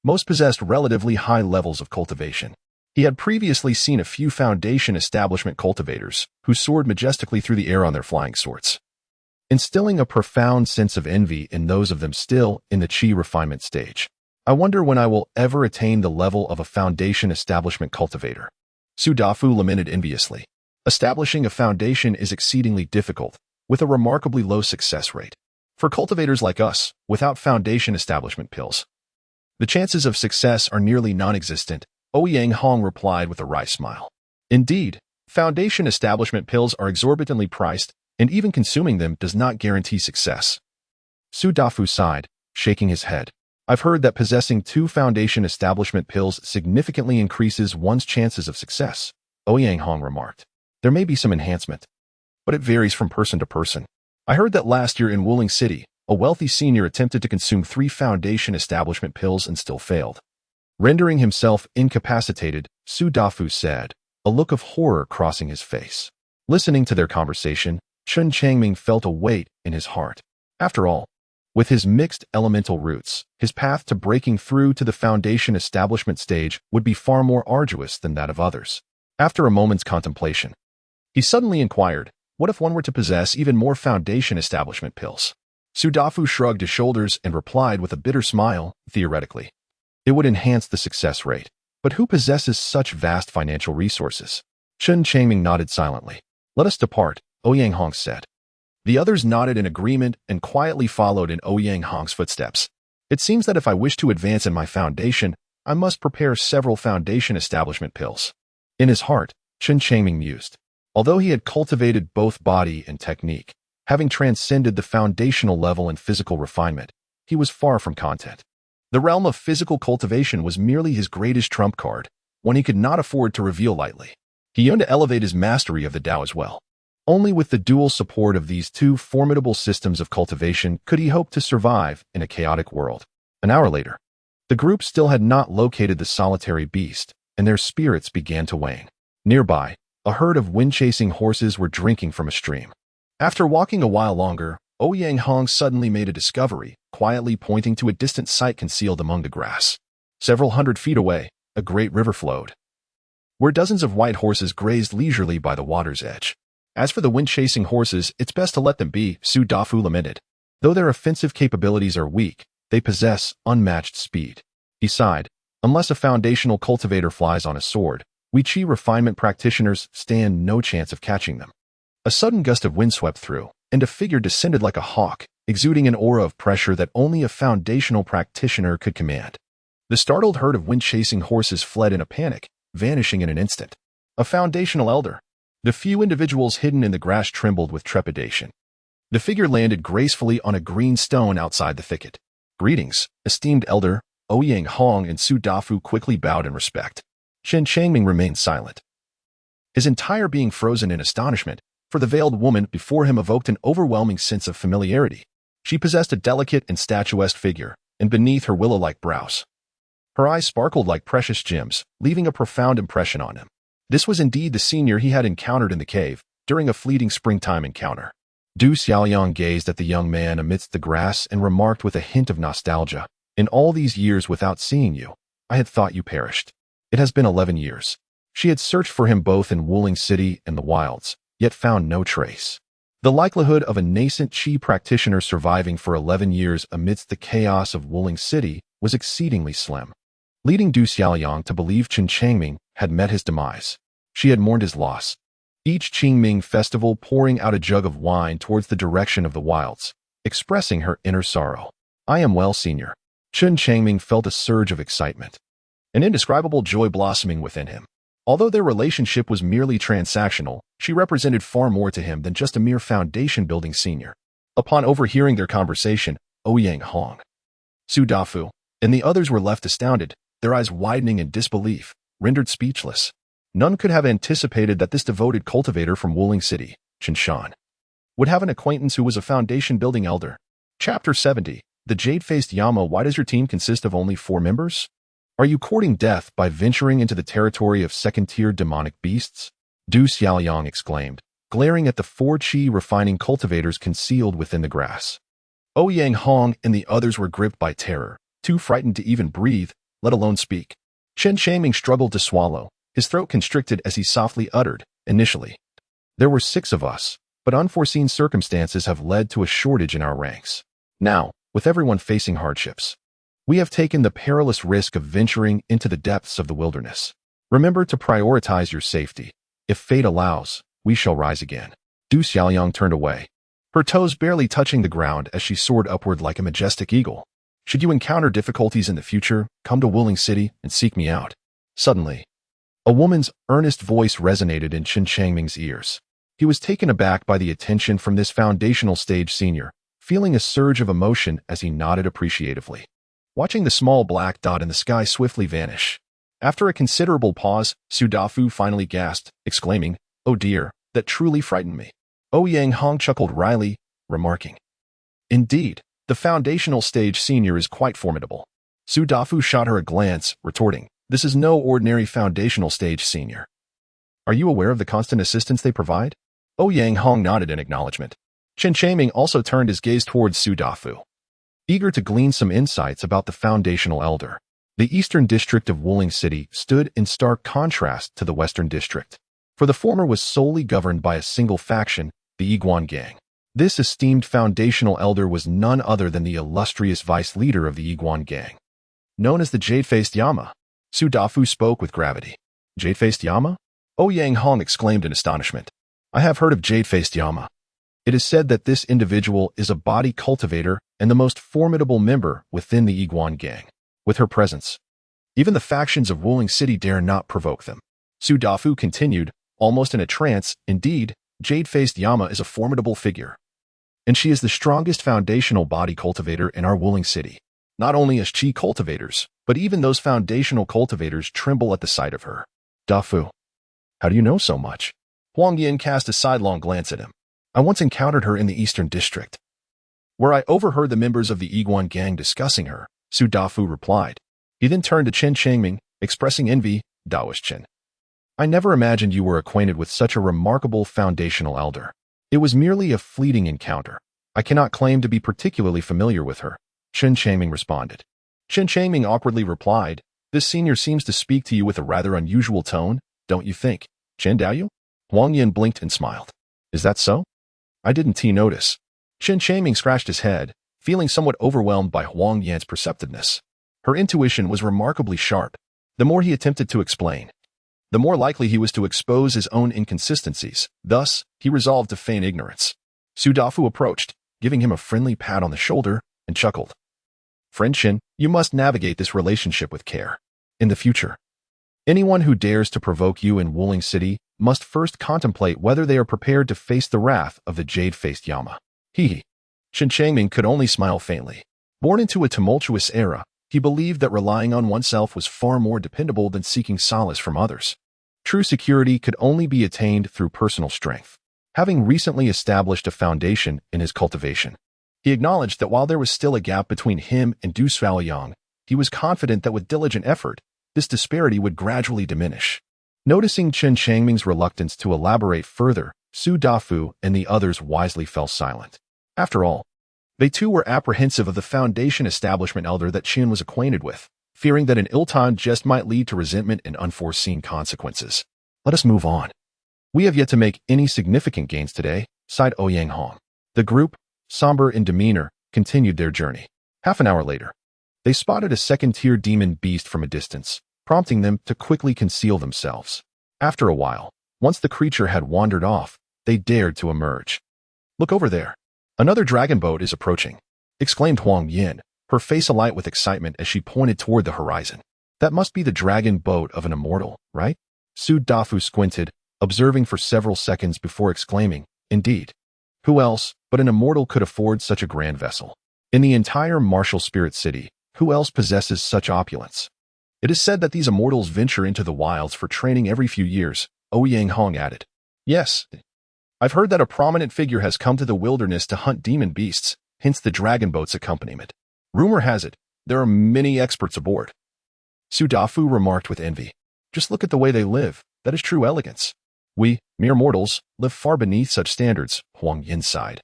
Most possessed relatively high levels of cultivation. He had previously seen a few foundation establishment cultivators who soared majestically through the air on their flying swords, instilling a profound sense of envy in those of them still in the chi refinement stage. I wonder when I will ever attain the level of a foundation establishment cultivator. Su Dafu lamented enviously. Establishing a foundation is exceedingly difficult, with a remarkably low success rate. For cultivators like us, without foundation establishment pills, the chances of success are nearly non-existent, Ouyang Hong replied with a wry smile. Indeed, foundation establishment pills are exorbitantly priced, and even consuming them does not guarantee success. Su Dafu sighed, shaking his head. I've heard that possessing 2 foundation establishment pills significantly increases one's chances of success, Ouyang Hong remarked. There may be some enhancement, but it varies from person to person. I heard that last year in Wielding City, a wealthy senior attempted to consume 3 foundation establishment pills and still failed. Rendering himself incapacitated, Su Dafu said, a look of horror crossing his face. Listening to their conversation, Chen Changming felt a weight in his heart. After all, with his mixed elemental roots, his path to breaking through to the foundation establishment stage would be far more arduous than that of others. After a moment's contemplation, he suddenly inquired, what if one were to possess even more foundation establishment pills? Su Dafu shrugged his shoulders and replied with a bitter smile, theoretically. It would enhance the success rate. But who possesses such vast financial resources? Chen Changming nodded silently. Let us depart, Ouyang Hong said. The others nodded in agreement and quietly followed in Ouyang Hong's footsteps. It seems that if I wish to advance in my foundation, I must prepare several foundation establishment pills. In his heart, Chen Changming mused. Although he had cultivated both body and technique, having transcended the foundational level in physical refinement, he was far from content. The realm of physical cultivation was merely his greatest trump card, one he could not afford to reveal lightly. He yearned to elevate his mastery of the Tao as well. Only with the dual support of these 2 formidable systems of cultivation could he hope to survive in a chaotic world. An hour later, the group still had not located the solitary beast, and their spirits began to wane. Nearby, a herd of wind-chasing horses were drinking from a stream. After walking a while longer, Ouyang Hong suddenly made a discovery, quietly pointing to a distant site concealed among the grass. Several hundred feet away, a great river flowed, where dozens of white horses grazed leisurely by the water's edge. As for the wind-chasing horses, it's best to let them be, Su Dafu lamented. Though their offensive capabilities are weak, they possess unmatched speed. He sighed. Unless a foundational cultivator flies on a sword, we chi refinement practitioners stand no chance of catching them. A sudden gust of wind swept through, and a figure descended like a hawk, exuding an aura of pressure that only a foundational practitioner could command. The startled herd of wind-chasing horses fled in a panic, vanishing in an instant. A foundational elder. The few individuals hidden in the grass trembled with trepidation. The figure landed gracefully on a green stone outside the thicket. Greetings, esteemed elder, Ouyang Hong and Su Dafu quickly bowed in respect. Chen Changming remained silent, his entire being frozen in astonishment, for the veiled woman before him evoked an overwhelming sense of familiarity. She possessed a delicate and statuesque figure, and beneath her willow-like brows, her eyes sparkled like precious gems, leaving a profound impression on him. This was indeed the senior he had encountered in the cave, during a fleeting springtime encounter. Du Xiaoyang gazed at the young man amidst the grass and remarked with a hint of nostalgia, in all these years without seeing you, I had thought you perished. It has been 11 years. She had searched for him both in Wielding City and the wilds, yet found no trace. The likelihood of a nascent chi practitioner surviving for 11 years amidst the chaos of Wielding City was exceedingly slim, leading Du Xiaoyang to believe Chen Changming had met his demise. She had mourned his loss, each Qingming festival pouring out a jug of wine towards the direction of the wilds, expressing her inner sorrow. I am well, senior. Chen Changming felt a surge of excitement, an indescribable joy blossoming within him. Although their relationship was merely transactional, she represented far more to him than just a mere foundation-building senior. Upon overhearing their conversation, Ouyang Hong, Su Dafu, and the others were left astounded, their eyes widening in disbelief, rendered speechless. None could have anticipated that this devoted cultivator from Wuling City, Chen Shan, would have an acquaintance who was a foundation-building elder. Chapter 70. The Jade-Faced Yama. Why does your team consist of only 4 members? Are you courting death by venturing into the territory of second-tier demonic beasts? Du Xiaoyang exclaimed, glaring at the 4 qi refining cultivators concealed within the grass. Ouyang Hong and the others were gripped by terror, too frightened to even breathe, let alone speak. Chen Changming struggled to swallow, his throat constricted as he softly uttered, initially, there were 6 of us, but unforeseen circumstances have led to a shortage in our ranks. Now, with everyone facing hardships, we have taken the perilous risk of venturing into the depths of the wilderness. Remember to prioritize your safety. If fate allows, we shall rise again. Du Xiaoyang turned away, her toes barely touching the ground as she soared upward like a majestic eagle. Should you encounter difficulties in the future, come to Wuling City and seek me out. Suddenly, a woman's earnest voice resonated in Chen Changming's ears. He was taken aback by the attention from this foundational stage senior, feeling a surge of emotion as he nodded appreciatively, watching the small black dot in the sky swiftly vanish. After a considerable pause, Su Dafu finally gasped, exclaiming, "Oh dear, that truly frightened me." Ouyang Hong chuckled wryly, remarking, "Indeed, the foundational stage senior is quite formidable." Su Dafu shot her a glance, retorting, "This is no ordinary foundational stage senior. Are you aware of the constant assistance they provide?" Ouyang Hong nodded in acknowledgement. Chen Changming also turned his gaze towards Su Dafu, eager to glean some insights about the foundational elder. The eastern district of Wuling City stood in stark contrast to the western district, for the former was solely governed by a single faction, the Yiguan Gang. This esteemed foundational elder was none other than the illustrious vice leader of the Yiguan Gang, known as the Jade-Faced Yama. Su Dafu spoke with gravity. "Jade-Faced Yama?" Ouyang Hong exclaimed in astonishment. "I have heard of Jade-Faced Yama. It is said that this individual is a body cultivator and the most formidable member within the Yiguan Gang. With her presence, even the factions of Wuling City dare not provoke them." Su Dafu continued, almost in a trance. "Indeed, Jade-Faced Yama is a formidable figure, and she is the strongest foundational body cultivator in our Wuling City. Not only as qi cultivators, but even those foundational cultivators tremble at the sight of her." "Dafu, how do you know so much?" Huang Yin cast a sidelong glance at him. "I once encountered her in the eastern district, where I overheard the members of the Yiguan Gang discussing her," Su Dafu replied. He then turned to Chen Changming, expressing envy. "Daoist Chen, I never imagined you were acquainted with such a remarkable foundational elder." "It was merely a fleeting encounter. I cannot claim to be particularly familiar with her," Chen Changming responded. Chen Changming awkwardly replied, "This senior seems to speak to you with a rather unusual tone, don't you think, Chen Daoyu?" Huang Yin blinked and smiled. "Is that so? I didn't notice." Chen Changming scratched his head, feeling somewhat overwhelmed by Huang Yan's perceptiveness. Her intuition was remarkably sharp. The more he attempted to explain, the more likely he was to expose his own inconsistencies. Thus, he resolved to feign ignorance. Su Dafu approached, giving him a friendly pat on the shoulder, and chuckled. "Friend Chen, you must navigate this relationship with care. In the future, anyone who dares to provoke you in Wuling City must first contemplate whether they are prepared to face the wrath of the Jade-Faced Yama." He. Chen Changming could only smile faintly. Born into a tumultuous era, he believed that relying on oneself was far more dependable than seeking solace from others. True security could only be attained through personal strength. Having recently established a foundation in his cultivation, he acknowledged that while there was still a gap between him and Du Xiaoyang, he was confident that with diligent effort, this disparity would gradually diminish. Noticing Chen Changming's reluctance to elaborate further, Su Dafu and the others wisely fell silent. After all, they too were apprehensive of the foundation establishment elder that Chen was acquainted with, fearing that an ill-timed jest might lead to resentment and unforeseen consequences. "Let us move on. We have yet to make any significant gains today," sighed Ouyang Hong. The group, somber in demeanor, continued their journey. Half an hour later, they spotted a second-tier demon beast from a distance, prompting them to quickly conceal themselves. After a while, once the creature had wandered off, they dared to emerge. "Look over there. Another dragon boat is approaching," exclaimed Huang Yin, her face alight with excitement as she pointed toward the horizon. "That must be the dragon boat of an immortal, right?" Su Dafu squinted, observing for several seconds before exclaiming, "Indeed. Who else but an immortal could afford such a grand vessel? In the entire martial spirit city, who else possesses such opulence? It is said that these immortals venture into the wilds for training every few years," Ouyang Hong added. "Yes. I've heard that a prominent figure has come to the wilderness to hunt demon beasts, hence the dragon boat's accompaniment. Rumor has it, there are many experts aboard." Su Dafu remarked with envy. "Just look at the way they live. That is true elegance. We, mere mortals, live far beneath such standards," Huang Yin sighed.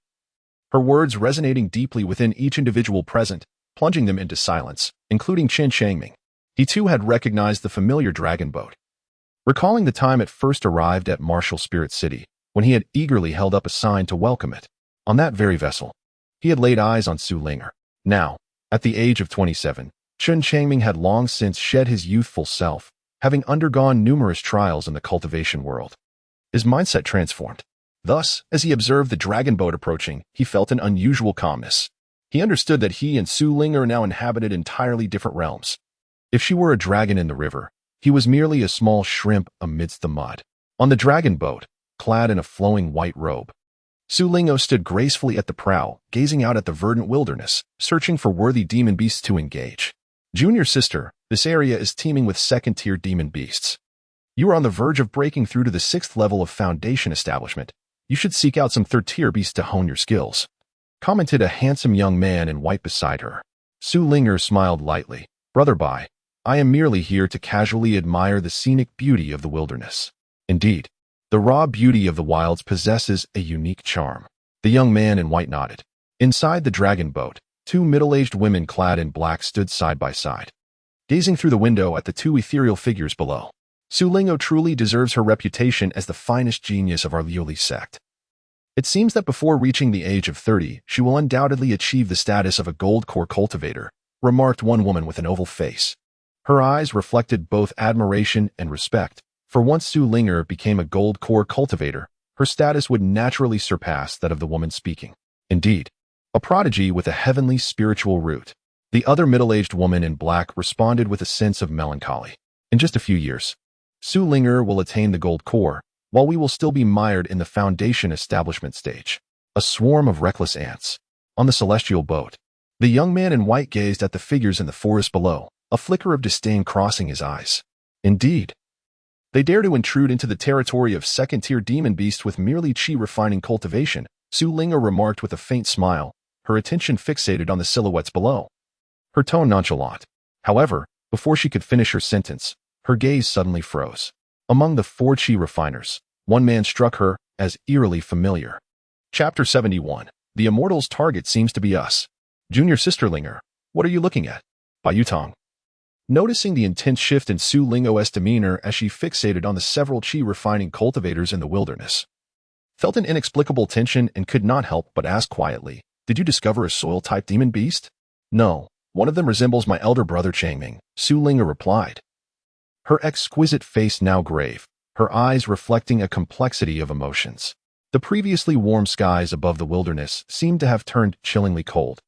Her words resonating deeply within each individual present, plunging them into silence, including Chen Changming. He too had recognized the familiar dragon boat. Recalling the time it first arrived at Martial Spirit City, when he had eagerly held up a sign to welcome it. On that very vessel, he had laid eyes on Su Linger. Now, at the age of 27, Chen Changming had long since shed his youthful self, having undergone numerous trials in the cultivation world. His mindset transformed. Thus, as he observed the dragon boat approaching, he felt an unusual calmness. He understood that he and Su Linger now inhabited entirely different realms. If she were a dragon in the river, he was merely a small shrimp amidst the mud. On the dragon boat, clad in a flowing white robe, Su Lingo stood gracefully at the prow, gazing out at the verdant wilderness, searching for worthy demon beasts to engage. "Junior sister, this area is teeming with second-tier demon beasts. You are on the verge of breaking through to the 6th level of foundation establishment. You should seek out some third-tier beasts to hone your skills," commented a handsome young man in white beside her. Su Linger smiled lightly. "Brother Bai, I am merely here to casually admire the scenic beauty of the wilderness. Indeed, the raw beauty of the wilds possesses a unique charm." The young man in white nodded. Inside the dragon boat, 2 middle-aged women clad in black stood side by side, gazing through the window at the 2 ethereal figures below. Su Lingo truly deserves her reputation as the finest genius of our Liuli sect. It seems that before reaching the age of 30, she will undoubtedly achieve the status of a gold core cultivator, remarked one woman with an oval face. Her eyes reflected both admiration and respect, for once Su Linger became a gold core cultivator, her status would naturally surpass that of the woman speaking. Indeed, a prodigy with a heavenly spiritual root. The other middle-aged woman in black responded with a sense of melancholy. In just a few years, Su Linger will attain the gold core, while we will still be mired in the foundation establishment stage. A swarm of reckless ants. On the celestial boat, the young man in white gazed at the figures in the forest below, a flicker of disdain crossing his eyes. Indeed, they dare to intrude into the territory of second-tier demon beasts with merely chi-refining cultivation, Su Linger remarked with a faint smile, her attention fixated on the silhouettes below. Her tone nonchalant. However, before she could finish her sentence, her gaze suddenly froze. Among the 4 chi refiners, one man struck her as eerily familiar. Chapter 71. The Immortal's target seems to be us. "Junior Sisterlinger, what are you looking at?" By Yutong. Noticing the intense shift in Su Lingo's demeanor as she fixated on the several chi-refining cultivators in the wilderness, felt an inexplicable tension and could not help but ask quietly, "Did you discover a soil-type demon beast?" "No, one of them resembles my elder brother Changming," Su Linger replied. Her exquisite face now grave, her eyes reflecting a complexity of emotions. The previously warm skies above the wilderness seemed to have turned chillingly cold.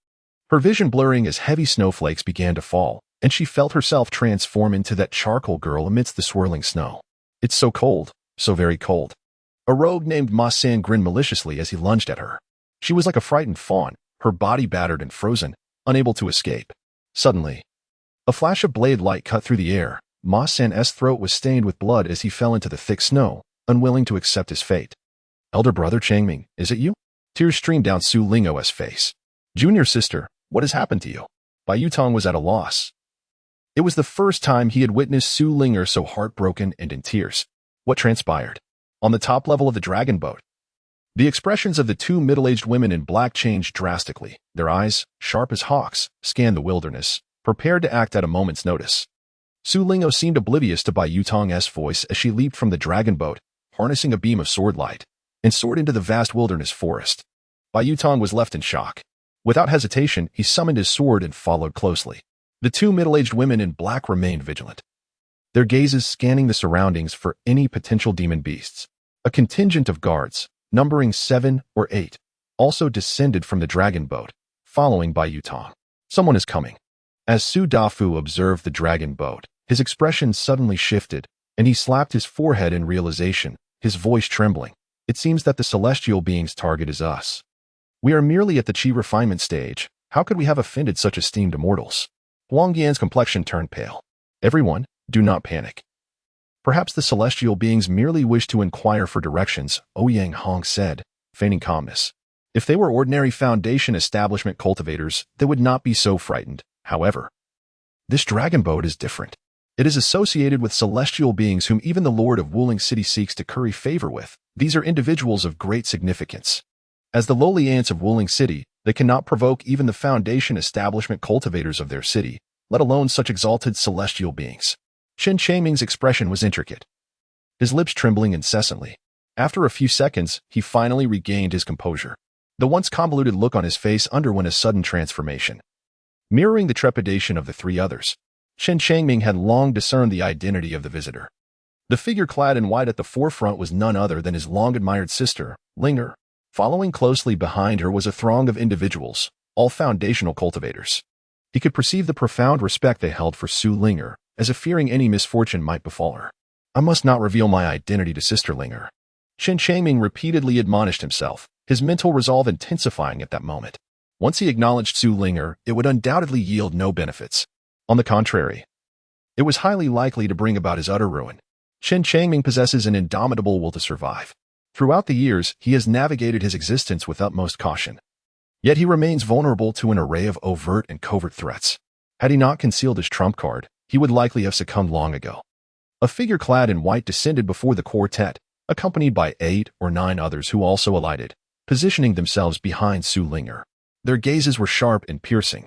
Her vision blurring as heavy snowflakes began to fall, and she felt herself transform into that charcoal girl amidst the swirling snow. "It's so cold, so very cold." A rogue named Ma San grinned maliciously as he lunged at her. She was like a frightened fawn, her body battered and frozen, unable to escape. Suddenly, a flash of blade light cut through the air. Ma San's throat was stained with blood as he fell into the thick snow, unwilling to accept his fate. "Elder brother Changming, is it you?" Tears streamed down Su Lingo's face. "Junior sister, what has happened to you?" Bai Yutong was at a loss. It was the first time he had witnessed Su Linger so heartbroken and in tears. What transpired? On the top level of the dragon boat, the expressions of the 2 middle-aged women in black changed drastically. Their eyes, sharp as hawks, scanned the wilderness, prepared to act at a moment's notice. Su Lingo seemed oblivious to Bai Yutong's voice as she leaped from the dragon boat, harnessing a beam of sword light, and soared into the vast wilderness forest. Bai Yutong was left in shock. Without hesitation, he summoned his sword and followed closely. The 2 middle-aged women in black remained vigilant, their gazes scanning the surroundings for any potential demon beasts. A contingent of guards, numbering 7 or 8, also descended from the dragon boat, following Bai Yutong. "Someone is coming." As Su Dafu observed the dragon boat, his expression suddenly shifted, and he slapped his forehead in realization, his voice trembling. It seems that the celestial being's target is us. We are merely at the chi refinement stage. How could we have offended such esteemed immortals? Huang Yan's complexion turned pale. Everyone, do not panic. Perhaps the celestial beings merely wish to inquire for directions, Ouyang Hong said, feigning calmness. If they were ordinary foundation establishment cultivators, they would not be so frightened. However, this dragon boat is different. It is associated with celestial beings whom even the Lord of Wuling City seeks to curry favor with. These are individuals of great significance. As the lowly ants of Wuling City, they cannot provoke even the foundation establishment cultivators of their city, let alone such exalted celestial beings. Chen Changming's expression was intricate, his lips trembling incessantly. After a few seconds, he finally regained his composure. The once convoluted look on his face underwent a sudden transformation. Mirroring the trepidation of the three others, Chen Changming had long discerned the identity of the visitor. The figure clad in white at the forefront was none other than his long-admired sister, Linger. Following closely behind her was a throng of individuals, all foundational cultivators. He could perceive the profound respect they held for Su Linger, as if fearing any misfortune might befall her. I must not reveal my identity to Sister Linger. Chen Changming repeatedly admonished himself, his mental resolve intensifying at that moment. Once he acknowledged Su Linger, it would undoubtedly yield no benefits. On the contrary, it was highly likely to bring about his utter ruin. Chen Changming possesses an indomitable will to survive. Throughout the years, he has navigated his existence with utmost caution. Yet he remains vulnerable to an array of overt and covert threats. Had he not concealed his trump card, he would likely have succumbed long ago. A figure clad in white descended before the quartet, accompanied by 8 or 9 others who also alighted, positioning themselves behind Su Linger. Their gazes were sharp and piercing,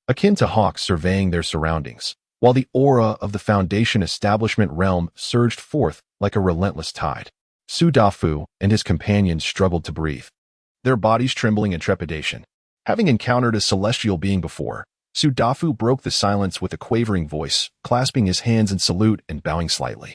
akin to hawks surveying their surroundings, while the aura of the Foundation establishment realm surged forth like a relentless tide. Su Dafu and his companions struggled to breathe, their bodies trembling in trepidation. Having encountered a celestial being before, Su Dafu broke the silence with a quavering voice, clasping his hands in salute and bowing slightly.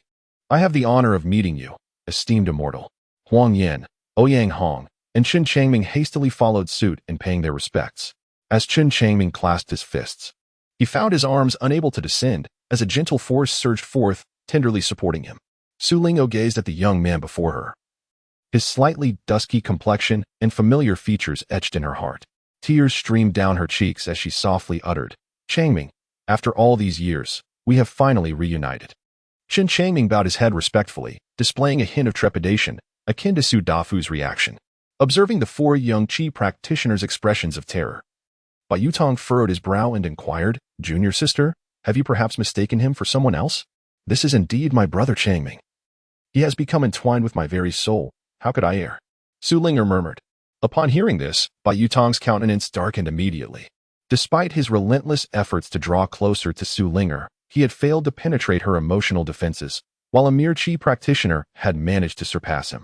I have the honor of meeting you, esteemed immortal. Huang Yan, Ouyang Hong, and Chen Changming hastily followed suit in paying their respects. As Chen Changming clasped his fists, he found his arms unable to descend as a gentle force surged forth, tenderly supporting him. Su Lingo gazed at the young man before her, his slightly dusky complexion and familiar features etched in her heart. Tears streamed down her cheeks as she softly uttered, Changming, after all these years, we have finally reunited. Chen Changming bowed his head respectfully, displaying a hint of trepidation, akin to Su Dafu's reaction. Observing the 4 young Qi practitioners' expressions of terror, Bai Yutong furrowed his brow and inquired, Junior sister, have you perhaps mistaken him for someone else? This is indeed my brother Changming. He has become entwined with my very soul. How could I err? Su Linger murmured. Upon hearing this, Bai Yutong's countenance darkened immediately. Despite his relentless efforts to draw closer to Su Linger, he had failed to penetrate her emotional defenses, while a mere Qi practitioner had managed to surpass him.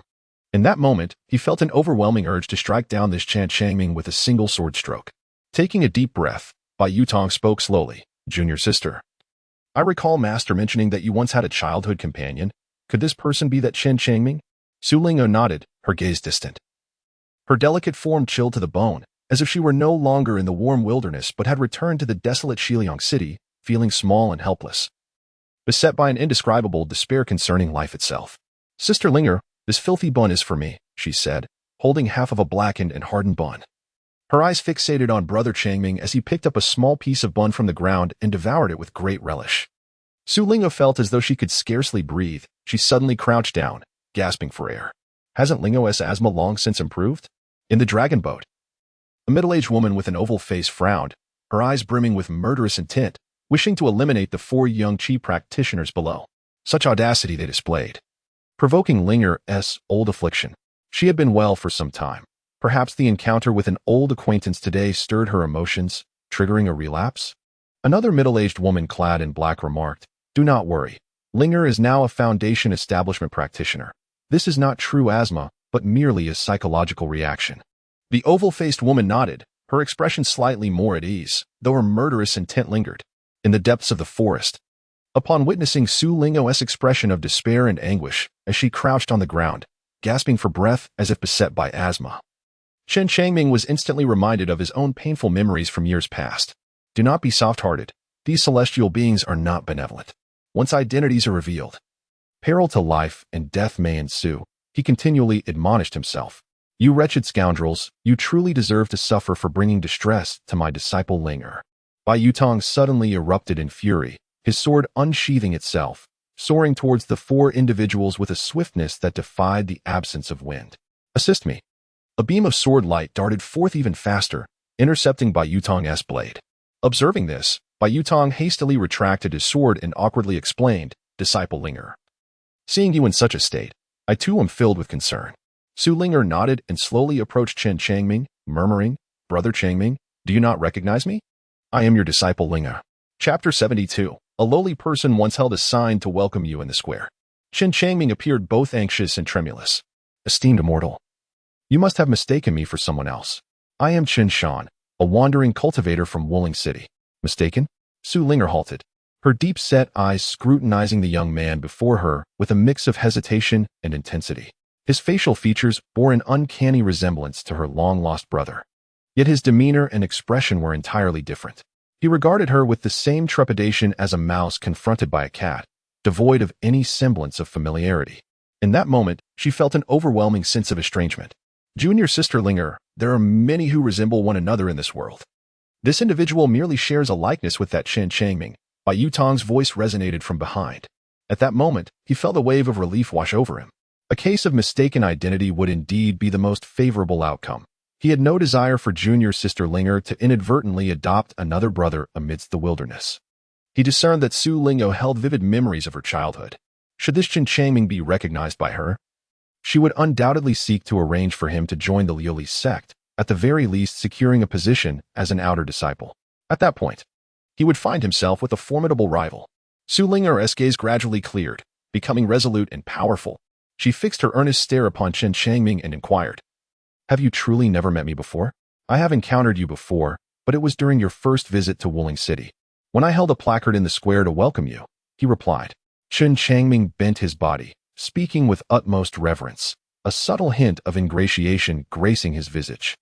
In that moment, he felt an overwhelming urge to strike down this Chen Changming with a single sword stroke. Taking a deep breath, Bai Yutong spoke slowly, Junior sister. I recall Master mentioning that you once had a childhood companion. Could this person be that Chen Changming? Su Lingo nodded, her gaze distant. Her delicate form chilled to the bone, as if she were no longer in the warm wilderness but had returned to the desolate Shiliang city, feeling small and helpless, beset by an indescribable despair concerning life itself. Sister Linger, this filthy bun is for me, she said, holding half of a blackened and hardened bun. Her eyes fixated on Brother Changming as he picked up a small piece of bun from the ground and devoured it with great relish. Su Lingo felt as though she could scarcely breathe. She suddenly crouched down, gasping for air. Hasn't Lingo's asthma long since improved? In the dragon boat, a middle-aged woman with an oval face frowned, her eyes brimming with murderous intent, wishing to eliminate the 4 young Qi practitioners below. Such audacity they displayed, provoking Linger's old affliction. She had been well for some time. Perhaps the encounter with an old acquaintance today stirred her emotions, triggering a relapse? Another middle-aged woman clad in black remarked, Do not worry. Linger is now a Foundation establishment practitioner. This is not true asthma, but merely a psychological reaction. The oval-faced woman nodded, her expression slightly more at ease, though her murderous intent lingered. In the depths of the forest, upon witnessing Su Lingo's expression of despair and anguish as she crouched on the ground, gasping for breath as if beset by asthma, Chen Changming was instantly reminded of his own painful memories from years past. Do not be soft-hearted. These celestial beings are not benevolent. Once identities are revealed, Peril to life and death may ensue, he continually admonished himself. You wretched scoundrels, you truly deserve to suffer for bringing distress to my disciple Linger. Bai Yutong suddenly erupted in fury, his sword unsheathing itself, soaring towards the four individuals with a swiftness that defied the absence of wind. Assist me. A beam of sword light darted forth even faster, intercepting Bai Yutong's blade. Observing this, Bai Yutong hastily retracted his sword and awkwardly explained, Disciple Linger. Seeing you in such a state, I too am filled with concern. Su Linger nodded and slowly approached Chen Changming, murmuring, Brother Changming, do you not recognize me? I am your disciple Linger. Chapter 72. A lowly person once held a sign to welcome you in the square. Chen Changming appeared both anxious and tremulous. Esteemed immortal, you must have mistaken me for someone else. I am Chen Shan, a wandering cultivator from Wielding City. Mistaken? Su Linger halted, her deep-set eyes scrutinizing the young man before her with a mix of hesitation and intensity. His facial features bore an uncanny resemblance to her long-lost brother. Yet his demeanor and expression were entirely different. He regarded her with the same trepidation as a mouse confronted by a cat, devoid of any semblance of familiarity. In that moment, she felt an overwhelming sense of estrangement. Junior sister Linger, there are many who resemble one another in this world. This individual merely shares a likeness with that Chen Changming. Bai Yutong's voice resonated from behind. At that moment, he felt a wave of relief wash over him. A case of mistaken identity would indeed be the most favorable outcome. He had no desire for junior sister Linger to inadvertently adopt another brother amidst the wilderness. He discerned that Su Lingo held vivid memories of her childhood. Should this Chen Changming be recognized by her, she would undoubtedly seek to arrange for him to join the Liuli sect, at the very least securing a position as an outer disciple. At that point, he would find himself with a formidable rival. Su Linger's gaze gradually cleared, becoming resolute and powerful. She fixed her earnest stare upon Chen Changming and inquired, Have you truly never met me before? I have encountered you before, but it was during your first visit to Wielding City, when I held a placard in the square to welcome you, he replied. Chen Changming bent his body, speaking with utmost reverence, a subtle hint of ingratiation gracing his visage.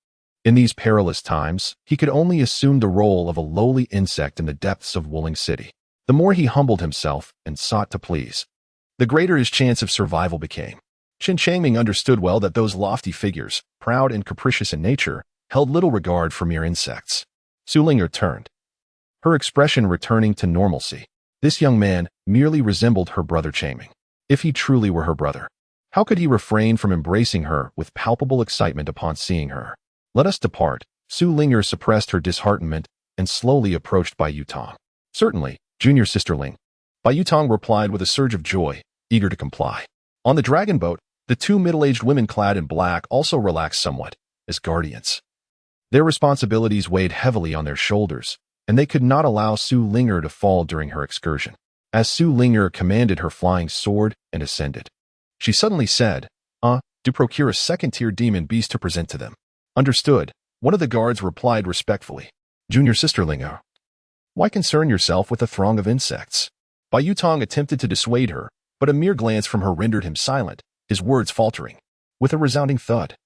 In these perilous times, he could only assume the role of a lowly insect in the depths of Wielding City. The more he humbled himself and sought to please, the greater his chance of survival became. Chen Changming understood well that those lofty figures, proud and capricious in nature, held little regard for mere insects. Su Linger turned, her expression returning to normalcy. This young man merely resembled her brother Changming. If he truly were her brother, how could he refrain from embracing her with palpable excitement upon seeing her? Let us depart. Su Linger suppressed her disheartenment and slowly approached Bai Yutong. Certainly, junior sister Ling. Bai Yutong replied with a surge of joy, eager to comply. On the dragon boat, the two middle-aged women clad in black also relaxed somewhat, as guardians. Their responsibilities weighed heavily on their shoulders, and they could not allow Su Linger to fall during her excursion. As Su Linger commanded her flying sword and ascended, she suddenly said, Do procure a second-tier demon beast to present to them. Understood, one of the guards replied respectfully. Junior sister Linger, why concern yourself with a throng of insects? Bai Yutong attempted to dissuade her, but a mere glance from her rendered him silent, his words faltering. With a resounding thud,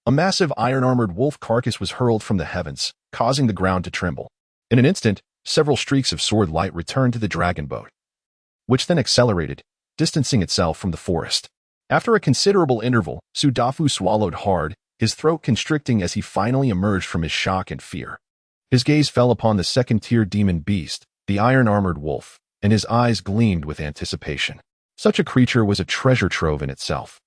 a massive iron-armored wolf carcass was hurled from the heavens, causing the ground to tremble. In an instant, several streaks of sword light returned to the dragon boat, which then accelerated, distancing itself from the forest. After a considerable interval, Su Dafu swallowed hard, his throat constricting as he finally emerged from his shock and fear. His gaze fell upon the second-tier demon beast, the iron-armored wolf, and his eyes gleamed with anticipation. Such a creature was a treasure trove in itself.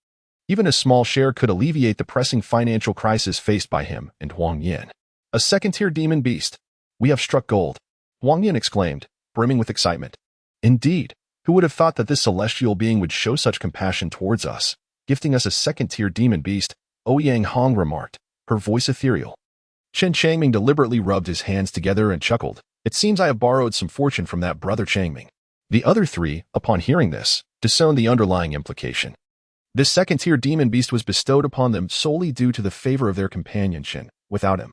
Even a small share could alleviate the pressing financial crisis faced by him and Huang Yin. A second-tier demon beast. We have struck gold, Huang Yin exclaimed, brimming with excitement. Indeed, who would have thought that this celestial being would show such compassion towards us, gifting us a second-tier demon beast, Ouyang Hong remarked, her voice ethereal. Chen Changming deliberately rubbed his hands together and chuckled. It seems I have borrowed some fortune from that brother Changming. The other three, upon hearing this, discerned the underlying implication. This second-tier demon beast was bestowed upon them solely due to the favor of their companion Chen. Without him,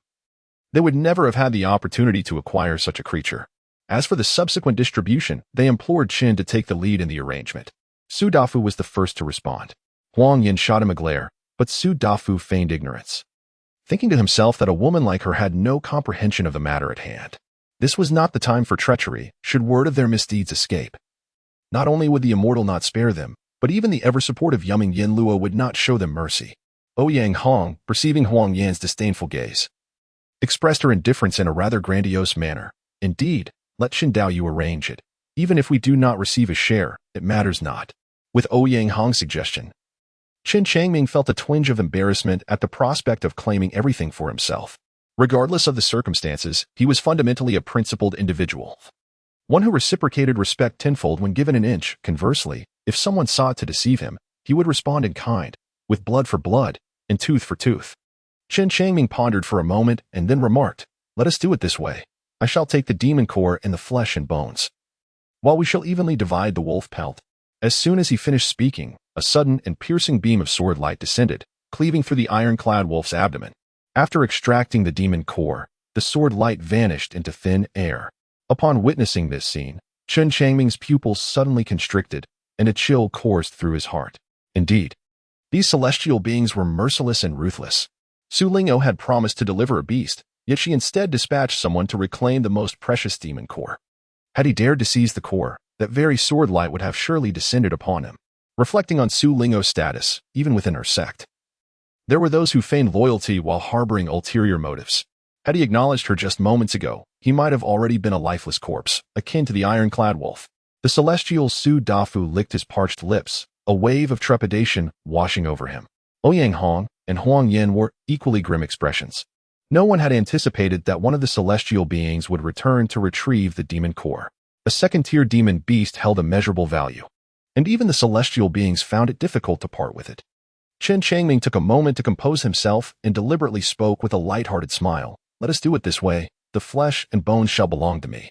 they would never have had the opportunity to acquire such a creature. As for the subsequent distribution, they implored Chen to take the lead in the arrangement. Su Dafu was the first to respond. Huang Yin shot him a glare, but Su Dafu feigned ignorance, thinking to himself that a woman like her had no comprehension of the matter at hand. This was not the time for treachery, should word of their misdeeds escape. Not only would the immortal not spare them, But even the ever-supportive Yuming Yin Luo would not show them mercy. Ouyang Hong, perceiving Huang Yan's disdainful gaze, expressed her indifference in a rather grandiose manner. Indeed, let Chen Dao Yu arrange it. Even if we do not receive a share, it matters not. With Ouyang Hong's suggestion, Chen Changming felt a twinge of embarrassment at the prospect of claiming everything for himself. Regardless of the circumstances, he was fundamentally a principled individual. One who reciprocated respect tenfold when given an inch. Conversely, if someone sought to deceive him, he would respond in kind, with blood for blood, and tooth for tooth. Chen Changming pondered for a moment and then remarked, "Let us do it this way. I shall take the demon core and the flesh and bones, while we shall evenly divide the wolf pelt." As soon as he finished speaking, a sudden and piercing beam of sword light descended, cleaving through the iron-clad wolf's abdomen. After extracting the demon core, the sword light vanished into thin air. Upon witnessing this scene, Chen Changming's pupils suddenly constricted, and a chill coursed through his heart. Indeed, these celestial beings were merciless and ruthless. Su Lingao had promised to deliver a beast, yet she instead dispatched someone to reclaim the most precious demon core. Had he dared to seize the core, that very sword light would have surely descended upon him. Reflecting on Su Lingao's status, even within her sect, there were those who feigned loyalty while harboring ulterior motives. Had he acknowledged her just moments ago, he might have already been a lifeless corpse, akin to the iron-clad wolf. The celestial Su Dafu licked his parched lips, a wave of trepidation washing over him. Ouyang Hong and Huang Yin wore equally grim expressions. No one had anticipated that one of the celestial beings would return to retrieve the demon core. A second-tier demon beast held immeasurable value, and even the celestial beings found it difficult to part with it. Chen Changming took a moment to compose himself and deliberately spoke with a light-hearted smile. "Let us do it this way. The flesh and bones shall belong to me,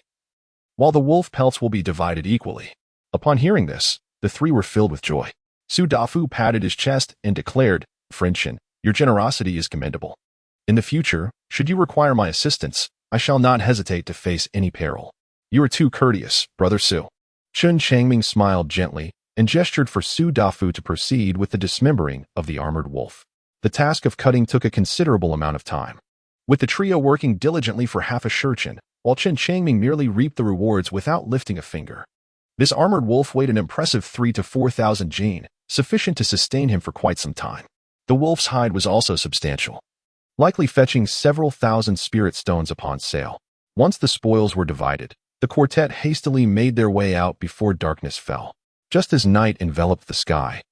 while the wolf pelts will be divided equally." Upon hearing this, the three were filled with joy. Su Dafu patted his chest and declared, "Friend Chen, your generosity is commendable. In the future, should you require my assistance, I shall not hesitate to face any peril. You are too courteous, Brother Su." Chen Changming smiled gently and gestured for Su Dafu to proceed with the dismembering of the armored wolf. The task of cutting took a considerable amount of time, with the trio working diligently for half a shurchen, while Chen Changming merely reaped the rewards without lifting a finger. This armored wolf weighed an impressive 3,000 to 4,000 jin, sufficient to sustain him for quite some time. The wolf's hide was also substantial, likely fetching several thousand spirit stones upon sale. Once the spoils were divided, the quartet hastily made their way out before darkness fell. Just as night enveloped the sky,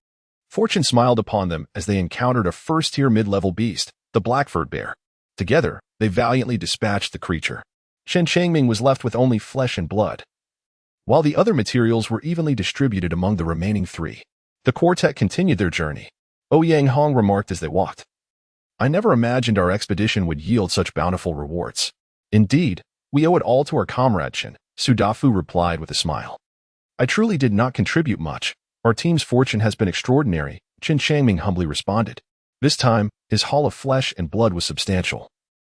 fortune smiled upon them as they encountered a first-tier mid-level beast, the black-furred bear. Together, they valiantly dispatched the creature. Chen Changming was left with only flesh and blood, while the other materials were evenly distributed among the remaining three. The quartet continued their journey. Ouyang Hong remarked as they walked, "I never imagined our expedition would yield such bountiful rewards. Indeed, we owe it all to our comrade Chen," Su Dafu replied with a smile. "I truly did not contribute much. Our team's fortune has been extraordinary," Chen Changming humbly responded. This time, his haul of flesh and blood was substantial,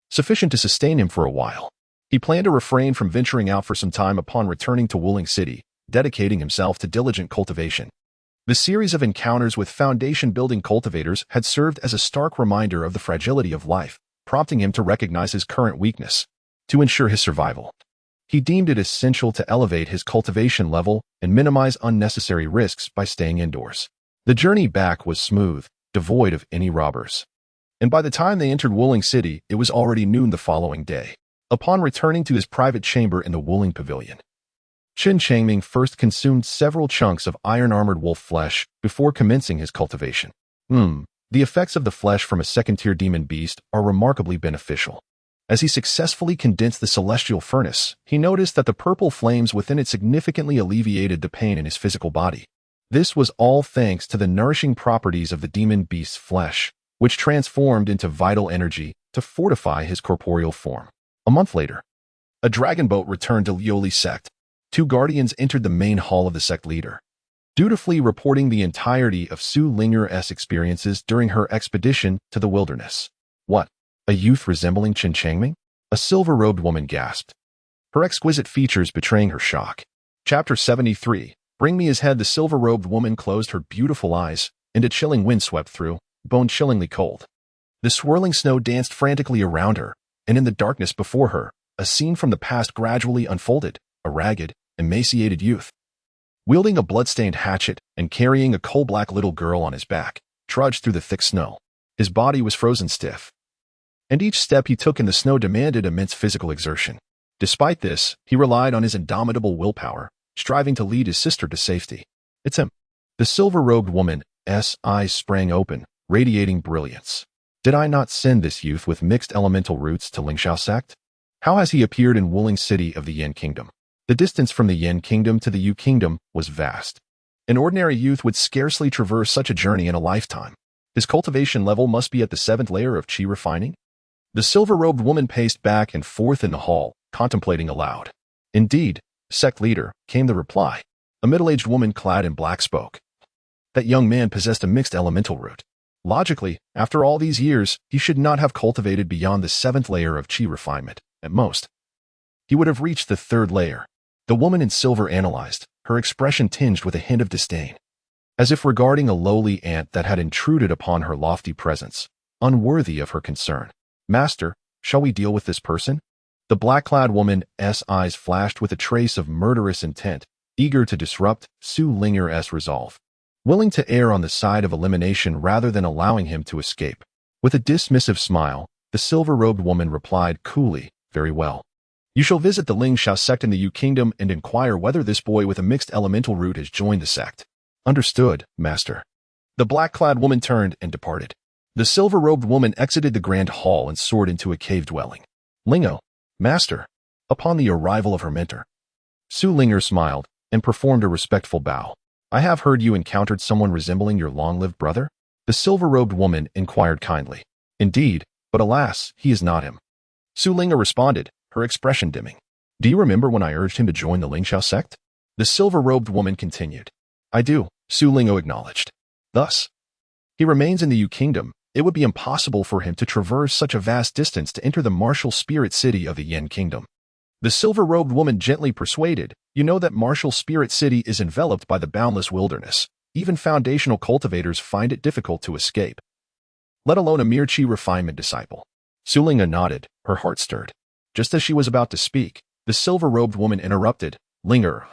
sufficient to sustain him for a while. He planned to refrain from venturing out for some time upon returning to Wuling City, dedicating himself to diligent cultivation. The series of encounters with foundation-building cultivators had served as a stark reminder of the fragility of life, prompting him to recognize his current weakness. To ensure his survival, he deemed it essential to elevate his cultivation level and minimize unnecessary risks by staying indoors. The journey back was smooth, devoid of any robbers, and by the time they entered Wuling City, it was already noon the following day. Upon returning to his private chamber in the Wuling Pavilion, Chen Changming first consumed several chunks of iron-armored wolf flesh before commencing his cultivation. The effects of the flesh from a second-tier demon beast are remarkably beneficial. As he successfully condensed the celestial furnace, he noticed that the purple flames within it significantly alleviated the pain in his physical body. This was all thanks to the nourishing properties of the demon beast's flesh, which transformed into vital energy to fortify his corporeal form. A month later, a dragon boat returned to Lioli's sect. Two guardians entered the main hall of the sect leader, dutifully reporting the entirety of Su Linger's experiences during her expedition to the wilderness. "What? A youth resembling Chen Changming?" a silver-robed woman gasped, her exquisite features betraying her shock. Chapter 73. Bring me his head. The silver-robed woman closed her beautiful eyes, and a chilling wind swept through, bone-chillingly cold. The swirling snow danced frantically around her, and in the darkness before her, a scene from the past gradually unfolded, a ragged, emaciated youth, wielding a blood-stained hatchet and carrying a coal-black little girl on his back, trudged through the thick snow. His body was frozen stiff, and each step he took in the snow demanded immense physical exertion. Despite this, he relied on his indomitable willpower, striving to lead his sister to safety. It's him. The silver-robed woman's eyes sprang open, radiating brilliance. Did I not send this youth with mixed elemental roots to Lingxiao sect? How has he appeared in Wuling city of the Yin kingdom? The distance from the Yin kingdom to the Yu kingdom was vast. An ordinary youth would scarcely traverse such a journey in a lifetime. His cultivation level must be at the 7th layer of qi refining. The silver-robed woman paced back and forth in the hall, contemplating aloud. Indeed, sect leader, came the reply. A middle-aged woman clad in black spoke. That young man possessed a mixed elemental root. Logically, after all these years, he should not have cultivated beyond the 7th layer of qi refinement. At most, he would have reached the 3rd layer. The woman in silver analyzed, her expression tinged with a hint of disdain, as if regarding a lowly ant that had intruded upon her lofty presence, unworthy of her concern. Master, shall we deal with this person? The black-clad woman's eyes flashed with a trace of murderous intent, eager to disrupt Su Linger's resolve, willing to err on the side of elimination rather than allowing him to escape. With a dismissive smile, the silver-robed woman replied coolly, "Very well. You shall visit the Lingxiao sect in the Yu kingdom and inquire whether this boy with a mixed elemental root has joined the sect." Understood, master. The black-clad woman turned and departed. The silver-robed woman exited the grand hall and soared into a cave dwelling. Lingo, master. Upon the arrival of her mentor, Su Linger smiled and performed a respectful bow. I have heard you encountered someone resembling your long-lived brother? The silver-robed woman inquired kindly. Indeed, but alas, he is not him. Su Linger responded, her expression dimming. Do you remember when I urged him to join the Lingxiao sect? The silver-robed woman continued. I do, Su Lingo acknowledged. Thus, he remains in the Yu kingdom. It would be impossible for him to traverse such a vast distance to enter the martial spirit city of the Yin kingdom. The silver-robed woman gently persuaded, you know that martial spirit city is enveloped by the boundless wilderness. Even foundational cultivators find it difficult to escape, let alone a mere qi refinement disciple. Su Linga nodded, her heart stirred. Just as she was about to speak, the silver-robed woman interrupted, Linger,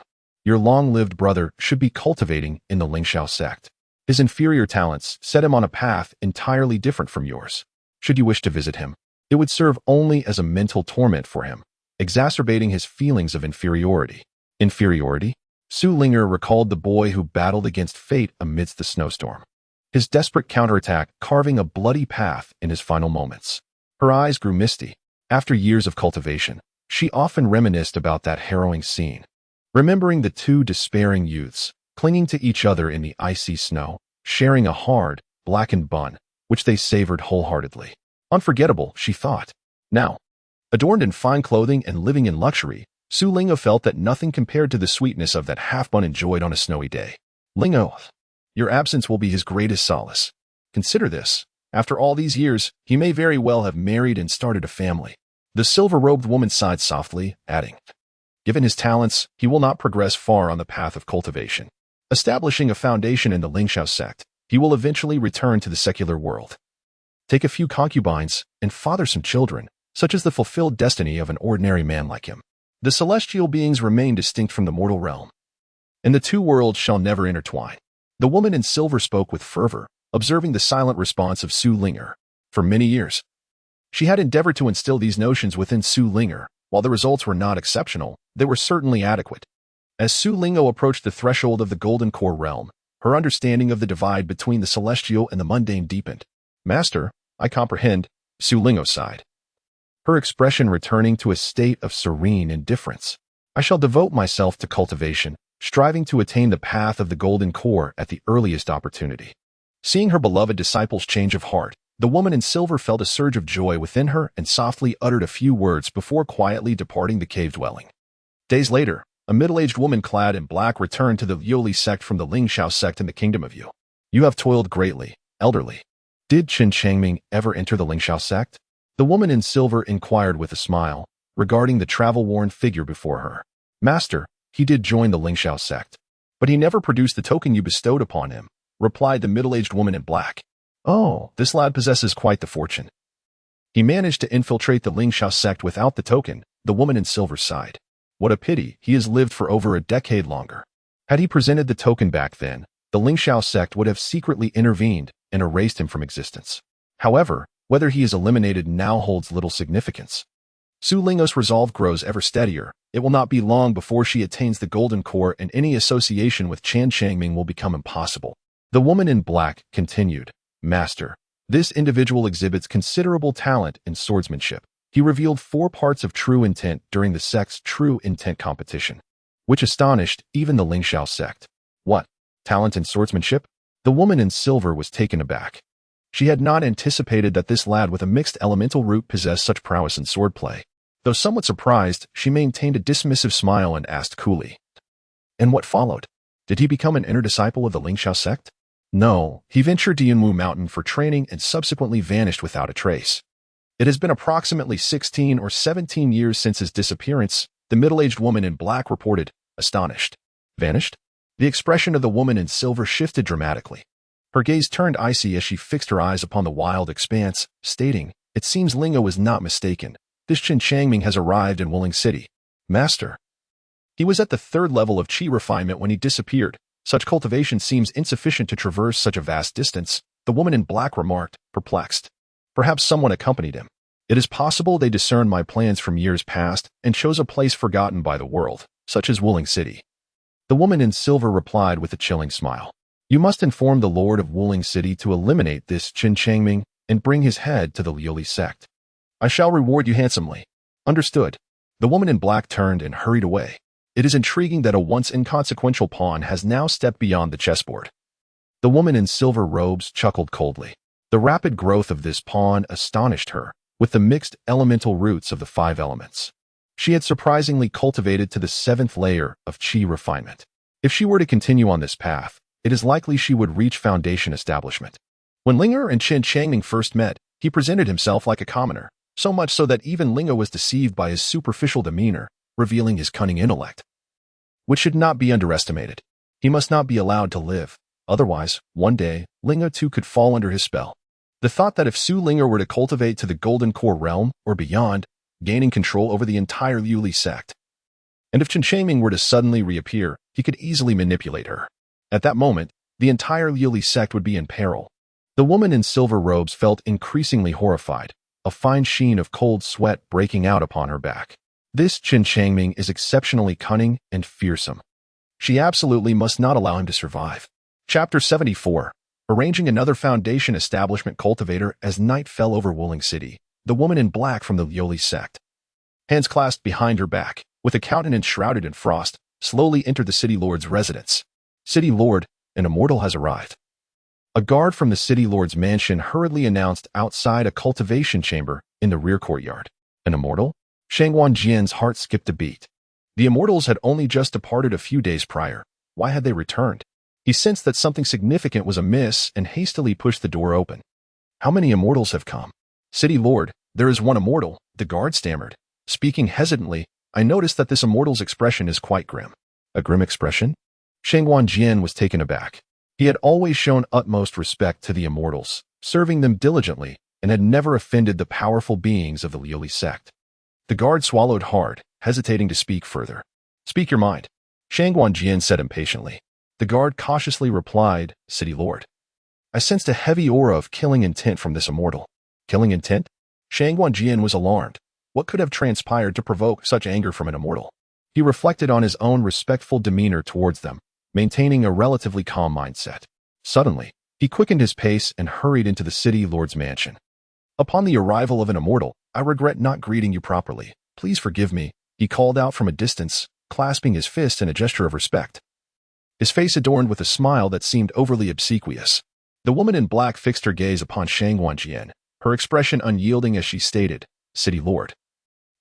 your long-lived brother should be cultivating in the Lingxiao sect. His inferior talents set him on a path entirely different from yours. Should you wish to visit him, it would serve only as a mental torment for him, exacerbating his feelings of inferiority. Inferiority? Su Linger recalled the boy who battled against fate amidst the snowstorm. His desperate counterattack carving a bloody path in his final moments. Her eyes grew misty. After years of cultivation, she often reminisced about that harrowing scene, remembering the two despairing youths, clinging to each other in the icy snow, sharing a hard, blackened bun, which they savored wholeheartedly. Unforgettable, she thought. Now, adorned in fine clothing and living in luxury, Su Lingo felt that nothing compared to the sweetness of that half-bun enjoyed on a snowy day. Lingo, your absence will be his greatest solace. Consider this. After all these years, he may very well have married and started a family. The silver-robed woman sighed softly, adding, given his talents, he will not progress far on the path of cultivation. Establishing a foundation in the Lingxiao sect, he will eventually return to the secular world, take a few concubines, and father some children, such as the fulfilled destiny of an ordinary man like him. The celestial beings remain distinct from the mortal realm, and the two worlds shall never intertwine. The woman in silver spoke with fervor, observing the silent response of Su Linger. For many years, she had endeavored to instill these notions within Su Linger. While the results were not exceptional, they were certainly adequate. As Su Lingo approached the threshold of the Golden Core realm, her understanding of the divide between the celestial and the mundane deepened. Master, I comprehend, Su Lingo sighed, her expression returning to a state of serene indifference. I shall devote myself to cultivation, striving to attain the path of the Golden Core at the earliest opportunity. Seeing her beloved disciple's change of heart, the woman in silver felt a surge of joy within her and softly uttered a few words before quietly departing the cave dwelling. Days later, a middle-aged woman clad in black returned to the Yoli sect from the Lingxiao sect in the kingdom of Yu. You have toiled greatly, elderly. Did Chen Changming ever enter the Lingxiao sect? The woman in silver inquired with a smile, regarding the travel-worn figure before her. Master, he did join the Lingxiao sect, but he never produced the token you bestowed upon him, replied the middle-aged woman in black. Oh, this lad possesses quite the fortune. He managed to infiltrate the Lingxiao sect without the token, the woman in silver sighed. What a pity, he has lived for over a decade longer. Had he presented the token back then, the Lingxiao sect would have secretly intervened and erased him from existence. However, whether he is eliminated now holds little significance. Su Ling's resolve grows ever steadier. It will not be long before she attains the golden core, and any association with Chen Changming will become impossible. The woman in black continued, Master, this individual exhibits considerable talent in swordsmanship. He revealed 4 parts of true intent during the sect's true intent competition, which astonished even the Lingxiao sect. What? Talent in swordsmanship? The woman in silver was taken aback. She had not anticipated that this lad with a mixed elemental root possessed such prowess in swordplay. Though somewhat surprised, she maintained a dismissive smile and asked coolly, And what followed? Did he become an inner disciple of the Lingxiao sect? No, he ventured to Yunwu Mountain for training and subsequently vanished without a trace. It has been approximately 16 or 17 years since his disappearance, the middle-aged woman in black reported, astonished. Vanished? The expression of the woman in silver shifted dramatically. Her gaze turned icy as she fixed her eyes upon the wild expanse, stating, It seems Lingo is not mistaken. This Chen Changming has arrived in Wielding City. Master. He was at the 3rd level of qi refinement when he disappeared. Such cultivation seems insufficient to traverse such a vast distance, the woman in black remarked, perplexed. Perhaps someone accompanied him. It is possible they discerned my plans from years past and chose a place forgotten by the world, such as Wielding City. The woman in silver replied with a chilling smile. You must inform the Lord of Wielding City to eliminate this Chen Changming and bring his head to the Liuli sect. I shall reward you handsomely. Understood. The woman in black turned and hurried away. It is intriguing that a once inconsequential pawn has now stepped beyond the chessboard. The woman in silver robes chuckled coldly. The rapid growth of this pawn astonished her, with the mixed elemental roots of the 5 elements. She had surprisingly cultivated to the 7th layer of qi refinement. If she were to continue on this path, it is likely she would reach foundation establishment. When Linger and Chen Changming first met, he presented himself like a commoner, so much so that even Lingo was deceived by his superficial demeanor, revealing his cunning intellect, which should not be underestimated. He must not be allowed to live. Otherwise, one day, Lingo too could fall under his spell. The thought that if Su Linger were to cultivate to the Golden Core realm, or beyond, gaining control over the entire Liuli sect, and if Chen Changming were to suddenly reappear, he could easily manipulate her. At that moment, the entire Liuli sect would be in peril. The woman in silver robes felt increasingly horrified, a fine sheen of cold sweat breaking out upon her back. This Chen Changming is exceptionally cunning and fearsome. She absolutely must not allow him to survive. Chapter 74. Arranging another foundation establishment cultivator. As night fell over Wielding City, the woman in black from the Liuli sect, hands clasped behind her back, with a countenance shrouded in frost, slowly entered the city lord's residence. City Lord, an immortal has arrived. A guard from the city lord's mansion hurriedly announced outside a cultivation chamber in the rear courtyard. An immortal? Shang Wanjian's heart skipped a beat. The immortals had only just departed a few days prior. Why had they returned? He sensed that something significant was amiss and hastily pushed the door open. How many immortals have come? City Lord, there is one immortal, the guard stammered. Speaking hesitantly, I noticed that this immortal's expression is quite grim. A grim expression? Shang Wanjian was taken aback. He had always shown utmost respect to the immortals, serving them diligently, and had never offended the powerful beings of the Liuli sect. The guard swallowed hard, hesitating to speak further. Speak your mind, Shang Wanjian said impatiently. The guard cautiously replied, City Lord. I sensed a heavy aura of killing intent from this immortal. Killing intent? Shang Wanjian was alarmed. What could have transpired to provoke such anger from an immortal? He reflected on his own respectful demeanor towards them, maintaining a relatively calm mindset. Suddenly, he quickened his pace and hurried into the city lord's mansion. Upon the arrival of an immortal, I regret not greeting you properly. Please forgive me, he called out from a distance, clasping his fist in a gesture of respect. His face adorned with a smile that seemed overly obsequious. The woman in black fixed her gaze upon Shang Wanjian, her expression unyielding as she stated, City Lord.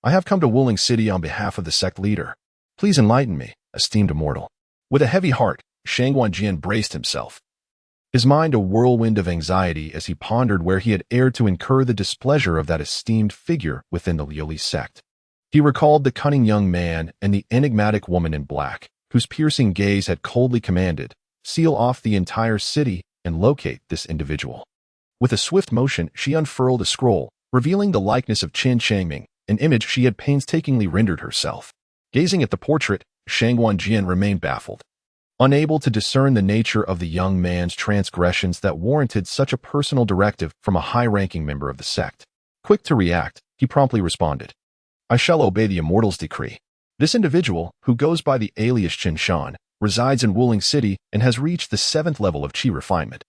I have come to Wielding City on behalf of the sect leader. Please enlighten me, esteemed immortal. With a heavy heart, Shang Wanjian braced himself, his mind a whirlwind of anxiety as he pondered where he had erred to incur the displeasure of that esteemed figure within the Liuli sect. He recalled the cunning young man and the enigmatic woman in black, whose piercing gaze had coldly commanded, seal off the entire city and locate this individual. With a swift motion, she unfurled a scroll, revealing the likeness of Chen Changming, an image she had painstakingly rendered herself. Gazing at the portrait, Shang Wanjian remained baffled. unable to discern the nature of the young man's transgressions that warranted such a personal directive from a high-ranking member of the sect. Quick to react, he promptly responded, "I shall obey the immortal's decree." This individual, who goes by the alias Chen Changming, resides in Wielding City and has reached the 7th level of chi refinement.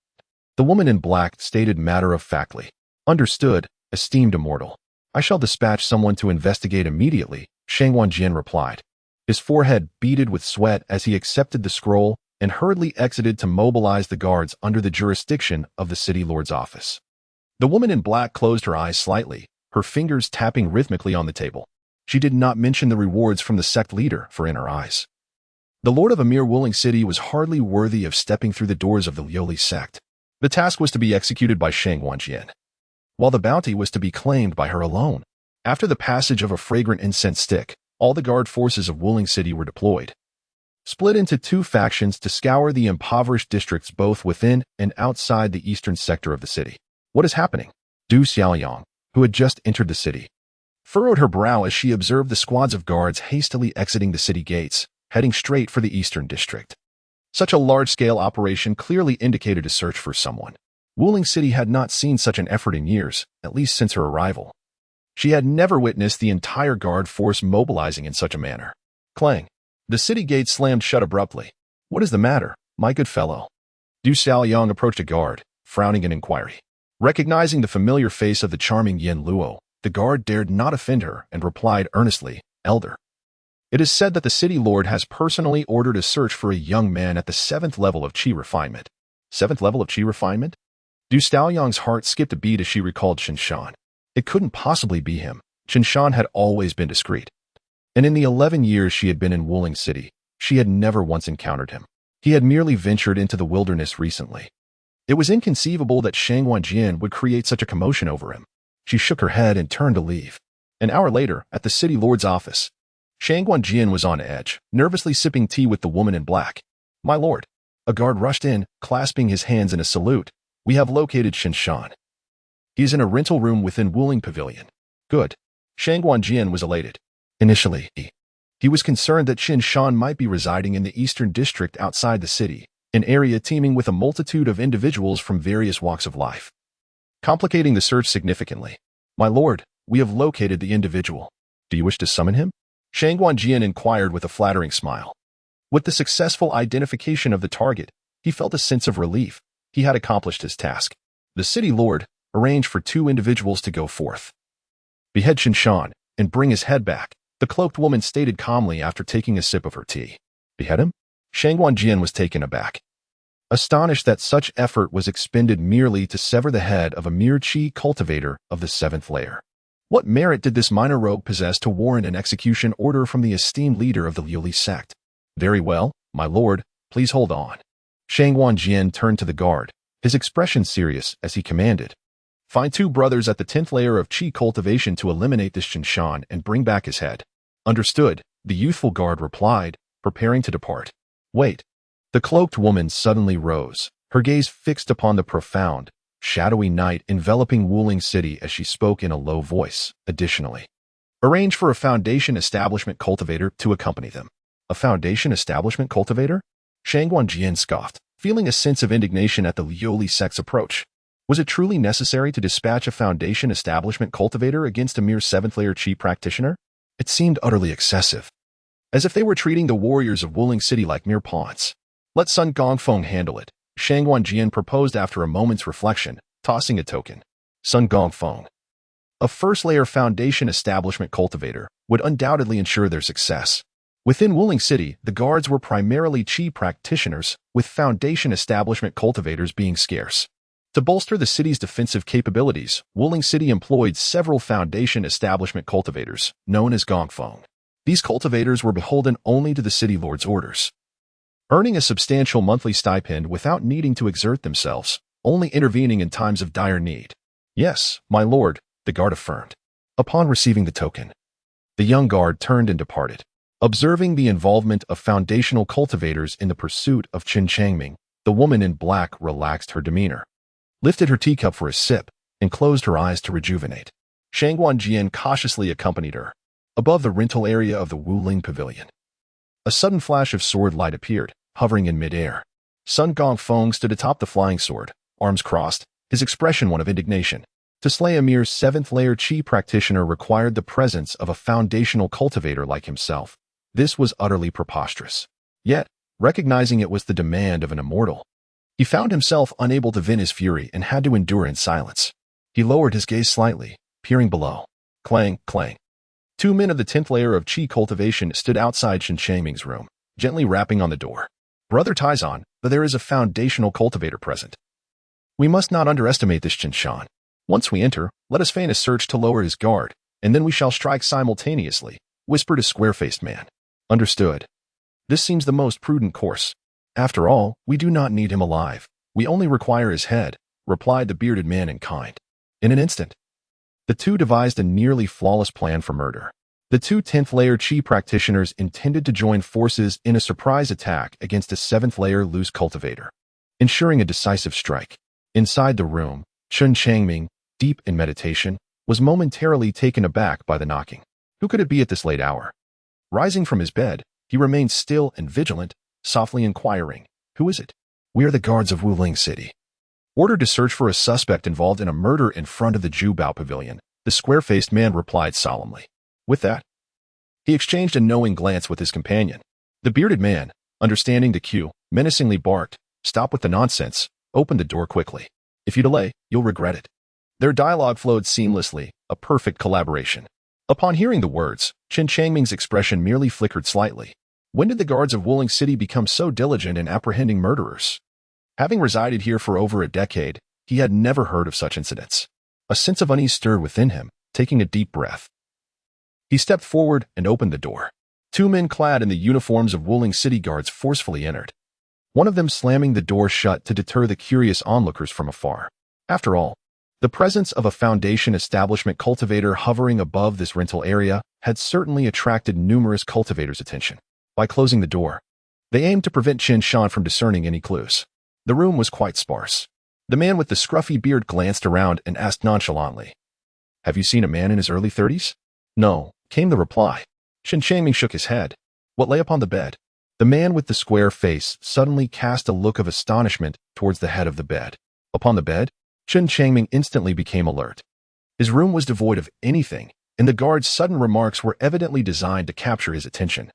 The woman in black stated matter-of-factly, "Understood, esteemed immortal. I shall dispatch someone to investigate immediately," Shang Wanjian replied. His forehead beaded with sweat as he accepted the scroll and hurriedly exited to mobilize the guards under the jurisdiction of the city lord's office. The woman in black closed her eyes slightly, her fingers tapping rhythmically on the table. She did not mention the rewards from the sect leader for in her eyes. The lord of Amir Wielding City was hardly worthy of stepping through the doors of the Lioli sect. The task was to be executed by Shang Wanjian, while the bounty was to be claimed by her alone. After the passage of a fragrant incense stick, all the guard forces of Wielding City were deployed, split into 2 factions to scour the impoverished districts both within and outside the eastern sector of the city. "What is happening?" Du Xiaoyang, who had just entered the city, furrowed her brow as she observed the squads of guards hastily exiting the city gates, heading straight for the eastern district. Such a large-scale operation clearly indicated a search for someone. Wielding City had not seen such an effort in years, at least since her arrival. She had never witnessed the entire guard force mobilizing in such a manner. Clang. The city gate slammed shut abruptly. "What is the matter, my good fellow?" Du Xiaoyang approached a guard, frowning in inquiry. Recognizing the familiar face of the charming Yen Luo, the guard dared not offend her and replied earnestly, "Elder, it is said that the city lord has personally ordered a search for a young man at the 7th level of chi refinement." 7th level of chi refinement? Du Xiaoyang's heart skipped a beat as she recalled Chen Shan. It couldn't possibly be him. Chen Shan had always been discreet, and in the 11 years she had been in Wielding City, she had never once encountered him. He had merely ventured into the wilderness recently. It was inconceivable that Shang Wanjian would create such a commotion over him. She shook her head and turned to leave. An hour later, at the city lord's office, Shang Wanjian was on edge, nervously sipping tea with the woman in black. "My lord." A guard rushed in, clasping his hands in a salute. "We have located Chen Shan. He is in a rental room within Wielding Pavilion." "Good." Shang Wanjian was elated. Initially, he was concerned that Chen Shan might be residing in the eastern district outside the city, an area teeming with a multitude of individuals from various walks of life, complicating the search significantly. "My lord, we have located the individual. Do you wish to summon him?" Shang Wanjian inquired with a flattering smile. With the successful identification of the target, he felt a sense of relief. He had accomplished his task. The city lord arranged for 2 individuals to go forth, behead Chen Shan, and bring his head back, the cloaked woman stated calmly after taking a sip of her tea. "Behead him?" Shang Wanjian was taken aback, astonished that such effort was expended merely to sever the head of a mere chi cultivator of the 7th layer. What merit did this minor rogue possess to warrant an execution order from the esteemed leader of the Lioli sect? "Very well, my lord, please hold on." Shang Wanjian turned to the guard, his expression serious as he commanded, "Find 2 brothers at the 10th layer of chi cultivation to eliminate this Chen Shan and bring back his head." "Understood," the youthful guard replied, preparing to depart. "Wait." The cloaked woman suddenly rose, her gaze fixed upon the profound, shadowy night enveloping Wielding City as she spoke in a low voice. "Additionally, arrange for a foundation establishment cultivator to accompany them." "A foundation establishment cultivator?" Shang Wanjian scoffed, feeling a sense of indignation at the Lioli sect's approach. Was it truly necessary to dispatch a foundation establishment cultivator against a mere 7th layer chi practitioner? It seemed utterly excessive, as if they were treating the warriors of Wielding City like mere pawns. "Let Sun Gongfeng handle it," Shang Wanjian proposed after a moment's reflection, tossing a token. Sun Gongfeng, a 1st layer foundation establishment cultivator, would undoubtedly ensure their success. Within Wielding City, the guards were primarily chi practitioners, with foundation establishment cultivators being scarce. To bolster the city's defensive capabilities, Wielding City employed several foundation establishment cultivators, known as Gongfeng. These cultivators were beholden only to the city lord's orders, earning a substantial monthly stipend without needing to exert themselves, only intervening in times of dire need. "Yes, my lord," the guard affirmed. Upon receiving the token, the young guard turned and departed. Observing the involvement of foundational cultivators in the pursuit of Chen Changming, the woman in black relaxed her demeanor, lifted her teacup for a sip, and closed her eyes to rejuvenate. Shang Wanjian cautiously accompanied her. Above the rental area of the Wielding Pavilion, a sudden flash of sword light appeared, hovering in midair. Sun Gongfeng stood atop the flying sword, arms crossed, his expression one of indignation. To slay a mere 7th-layer Qi practitioner required the presence of a foundational cultivator like himself. This was utterly preposterous. Yet, recognizing it was the demand of an immortal, he found himself unable to vent his fury and had to endure in silence. He lowered his gaze slightly, peering below. Clang, clang. 2 men of the 10th layer of Qi cultivation stood outside Chen Changming's room, gently rapping on the door. Brother Taizan, but there is a foundational cultivator present. We must not underestimate this Chen Shan. Once we enter, let us feign a search to lower his guard, and then we shall strike simultaneously, whispered a square-faced man. Understood. This seems the most prudent course. After all, we do not need him alive. We only require his head, replied the bearded man in kind. In an instant, the two devised a nearly flawless plan for murder. The 2 10th-layer Qi practitioners intended to join forces in a surprise attack against a 7th-layer loose cultivator, ensuring a decisive strike. Inside the room, Chen Changming, deep in meditation, was momentarily taken aback by the knocking. Who could it be at this late hour? Rising from his bed, he remained still and vigilant, softly inquiring, "Who is it?" "We are the guards of Wielding City. Ordered to search for a suspect involved in a murder in front of the Jubao Pavilion," the square-faced man replied solemnly. With that, he exchanged a knowing glance with his companion. The bearded man, understanding the cue, menacingly barked, "Stop with the nonsense, open the door quickly. If you delay, you'll regret it." Their dialogue flowed seamlessly, a perfect collaboration. Upon hearing the words, Chen Changming's expression merely flickered slightly. When did the guards of Wielding City become so diligent in apprehending murderers? Having resided here for over a decade, he had never heard of such incidents. A sense of unease stirred within him, taking a deep breath. He stepped forward and opened the door. 2 men clad in the uniforms of Wielding City guards forcefully entered, one of them slamming the door shut to deter the curious onlookers from afar. After all, the presence of a foundation establishment cultivator hovering above this rental area had certainly attracted numerous cultivators' attention. By closing the door, they aimed to prevent Chen Shan from discerning any clues. The room was quite sparse. The man with the scruffy beard glanced around and asked nonchalantly, "Have you seen a man in his early 30s? "No," came the reply. Chen Changming shook his head. What lay upon the bed? The man with the square face suddenly cast a look of astonishment towards the head of the bed. Upon the bed, Chen Changming instantly became alert. His room was devoid of anything, and the guard's sudden remarks were evidently designed to capture his attention,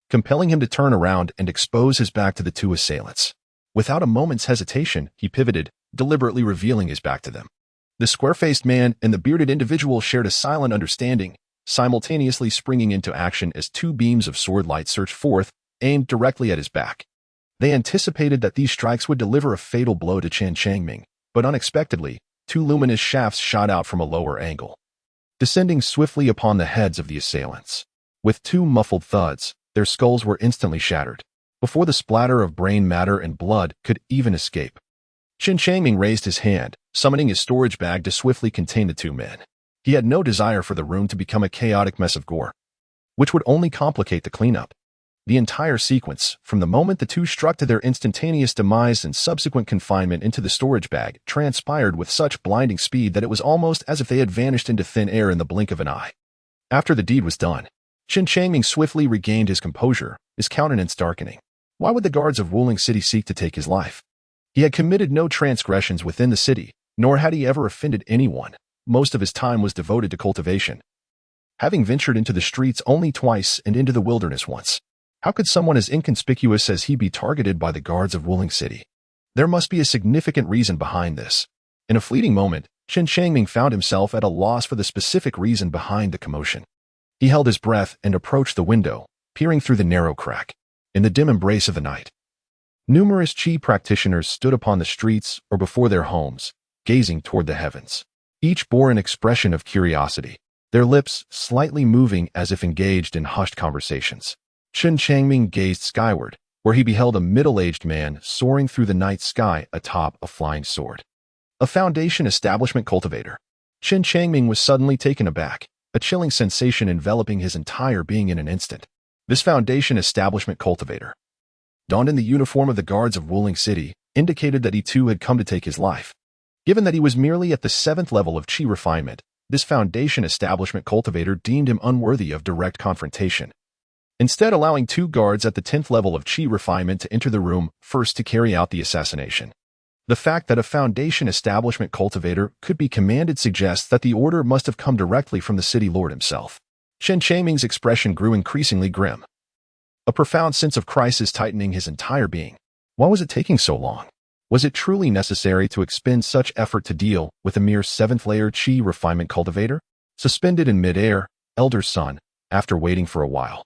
compelling him to turn around and expose his back to the 2 assailants. Without a moment's hesitation, he pivoted, deliberately revealing his back to them. The square-faced man and the bearded individual shared a silent understanding, simultaneously springing into action as 2 beams of sword light surged forth, aimed directly at his back. They anticipated that these strikes would deliver a fatal blow to Chen Changming, but unexpectedly, 2 luminous shafts shot out from a lower angle, descending swiftly upon the heads of the assailants. With 2 muffled thuds, their skulls were instantly shattered, before the splatter of brain matter and blood could even escape. Chen Changming raised his hand, summoning his storage bag to swiftly contain the 2 men. He had no desire for the room to become a chaotic mess of gore, which would only complicate the cleanup. The entire sequence, from the moment the 2 struck to their instantaneous demise and subsequent confinement into the storage bag, transpired with such blinding speed that it was almost as if they had vanished into thin air in the blink of an eye. After the deed was done, Chen Changming swiftly regained his composure, his countenance darkening. Why would the guards of Wielding City seek to take his life? He had committed no transgressions within the city, nor had he ever offended anyone. Most of his time was devoted to cultivation, having ventured into the streets only twice and into the wilderness once. How could someone as inconspicuous as he be targeted by the guards of Wielding City? There must be a significant reason behind this. In a fleeting moment, Chen Changming found himself at a loss for the specific reason behind the commotion. He held his breath and approached the window, peering through the narrow crack. In the dim embrace of the night, numerous Qi practitioners stood upon the streets or before their homes, gazing toward the heavens. Each bore an expression of curiosity, their lips slightly moving as if engaged in hushed conversations. Chen Changming gazed skyward, where he beheld a middle-aged man soaring through the night sky atop a flying sword. A foundation establishment cultivator. Chen Changming was suddenly taken aback, a chilling sensation enveloping his entire being in an instant. This foundation establishment cultivator, donned in the uniform of the guards of Wielding City, indicated that he too had come to take his life. Given that he was merely at the 7th level of Qi refinement, this foundation establishment cultivator deemed him unworthy of direct confrontation. instead allowing 2 guards at the 10th level of Qi refinement to enter the room first to carry out the assassination. The fact that a Foundation establishment cultivator could be commanded suggests that the order must have come directly from the city lord himself. Chen Changming's expression grew increasingly grim, a profound sense of crisis tightening his entire being. Why was it taking so long? Was it truly necessary to expend such effort to deal with a mere 7th-layer Qi refinement cultivator? Suspended in midair, Elder Sun, after waiting for a while,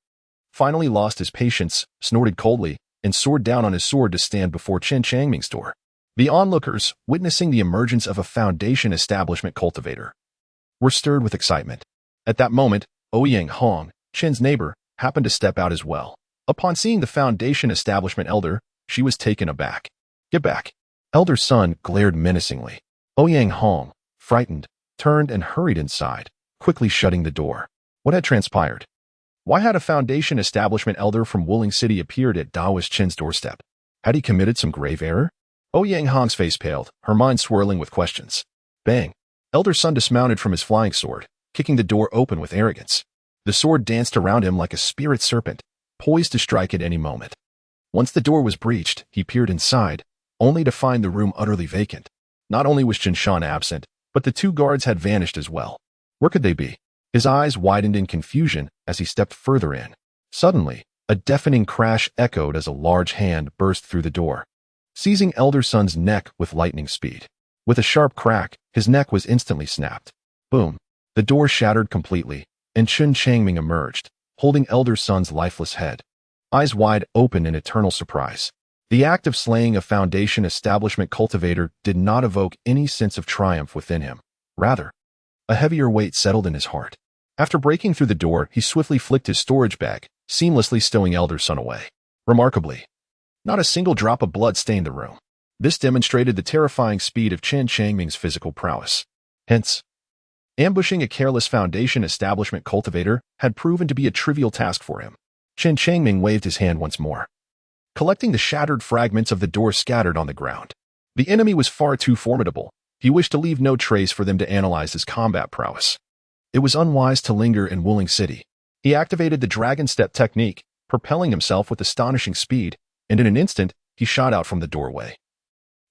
finally lost his patience, snorted coldly, and soared down on his sword to stand before Chen Changming's door. The onlookers, witnessing the emergence of a Foundation establishment cultivator, were stirred with excitement. At that moment, Ouyang Hong, Chen's neighbor, happened to step out as well. Upon seeing the Foundation establishment elder, she was taken aback. "Get back." Elder Sun glared menacingly. Ouyang Hong, frightened, turned and hurried inside, quickly shutting the door. What had transpired? Why had a Foundation establishment elder from Wielding City appeared at Daoist Chen's doorstep? Had he committed some grave error? Ouyang Hong's face paled, her mind swirling with questions. Bang! Elder Sun dismounted from his flying sword, kicking the door open with arrogance. The sword danced around him like a spirit serpent, poised to strike at any moment. Once the door was breached, he peered inside, only to find the room utterly vacant. Not only was Chen Shan absent, but the 2 guards had vanished as well. Where could they be? His eyes widened in confusion as he stepped further in. Suddenly, a deafening crash echoed as a large hand burst through the door, seizing Elder Sun's neck with lightning speed. With a sharp crack, his neck was instantly snapped. Boom! The door shattered completely, and Chen Changming emerged, holding Elder Sun's lifeless head, eyes wide open in eternal surprise. The act of slaying a Foundation establishment cultivator did not evoke any sense of triumph within him. Rather, a heavier weight settled in his heart. After breaking through the door, he swiftly flicked his storage bag, seamlessly stowing Elder Sun away. Remarkably, not a single drop of blood stained the room. This demonstrated the terrifying speed of Chen Changming's physical prowess. Hence, ambushing a careless Foundation establishment cultivator had proven to be a trivial task for him. Chen Changming waved his hand once more, collecting the shattered fragments of the door scattered on the ground. The enemy was far too formidable. He wished to leave no trace for them to analyze his combat prowess. It was unwise to linger in Wielding City. He activated the Dragon Step technique, propelling himself with astonishing speed, and in an instant, he shot out from the doorway,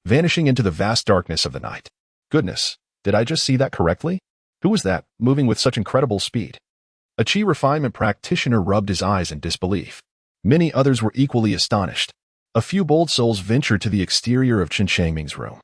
vanishing into the vast darkness of the night. Goodness, did I just see that correctly? Who was that, moving with such incredible speed? A Qi refinement practitioner rubbed his eyes in disbelief. Many others were equally astonished. A few bold souls ventured to the exterior of Chen Changming's room,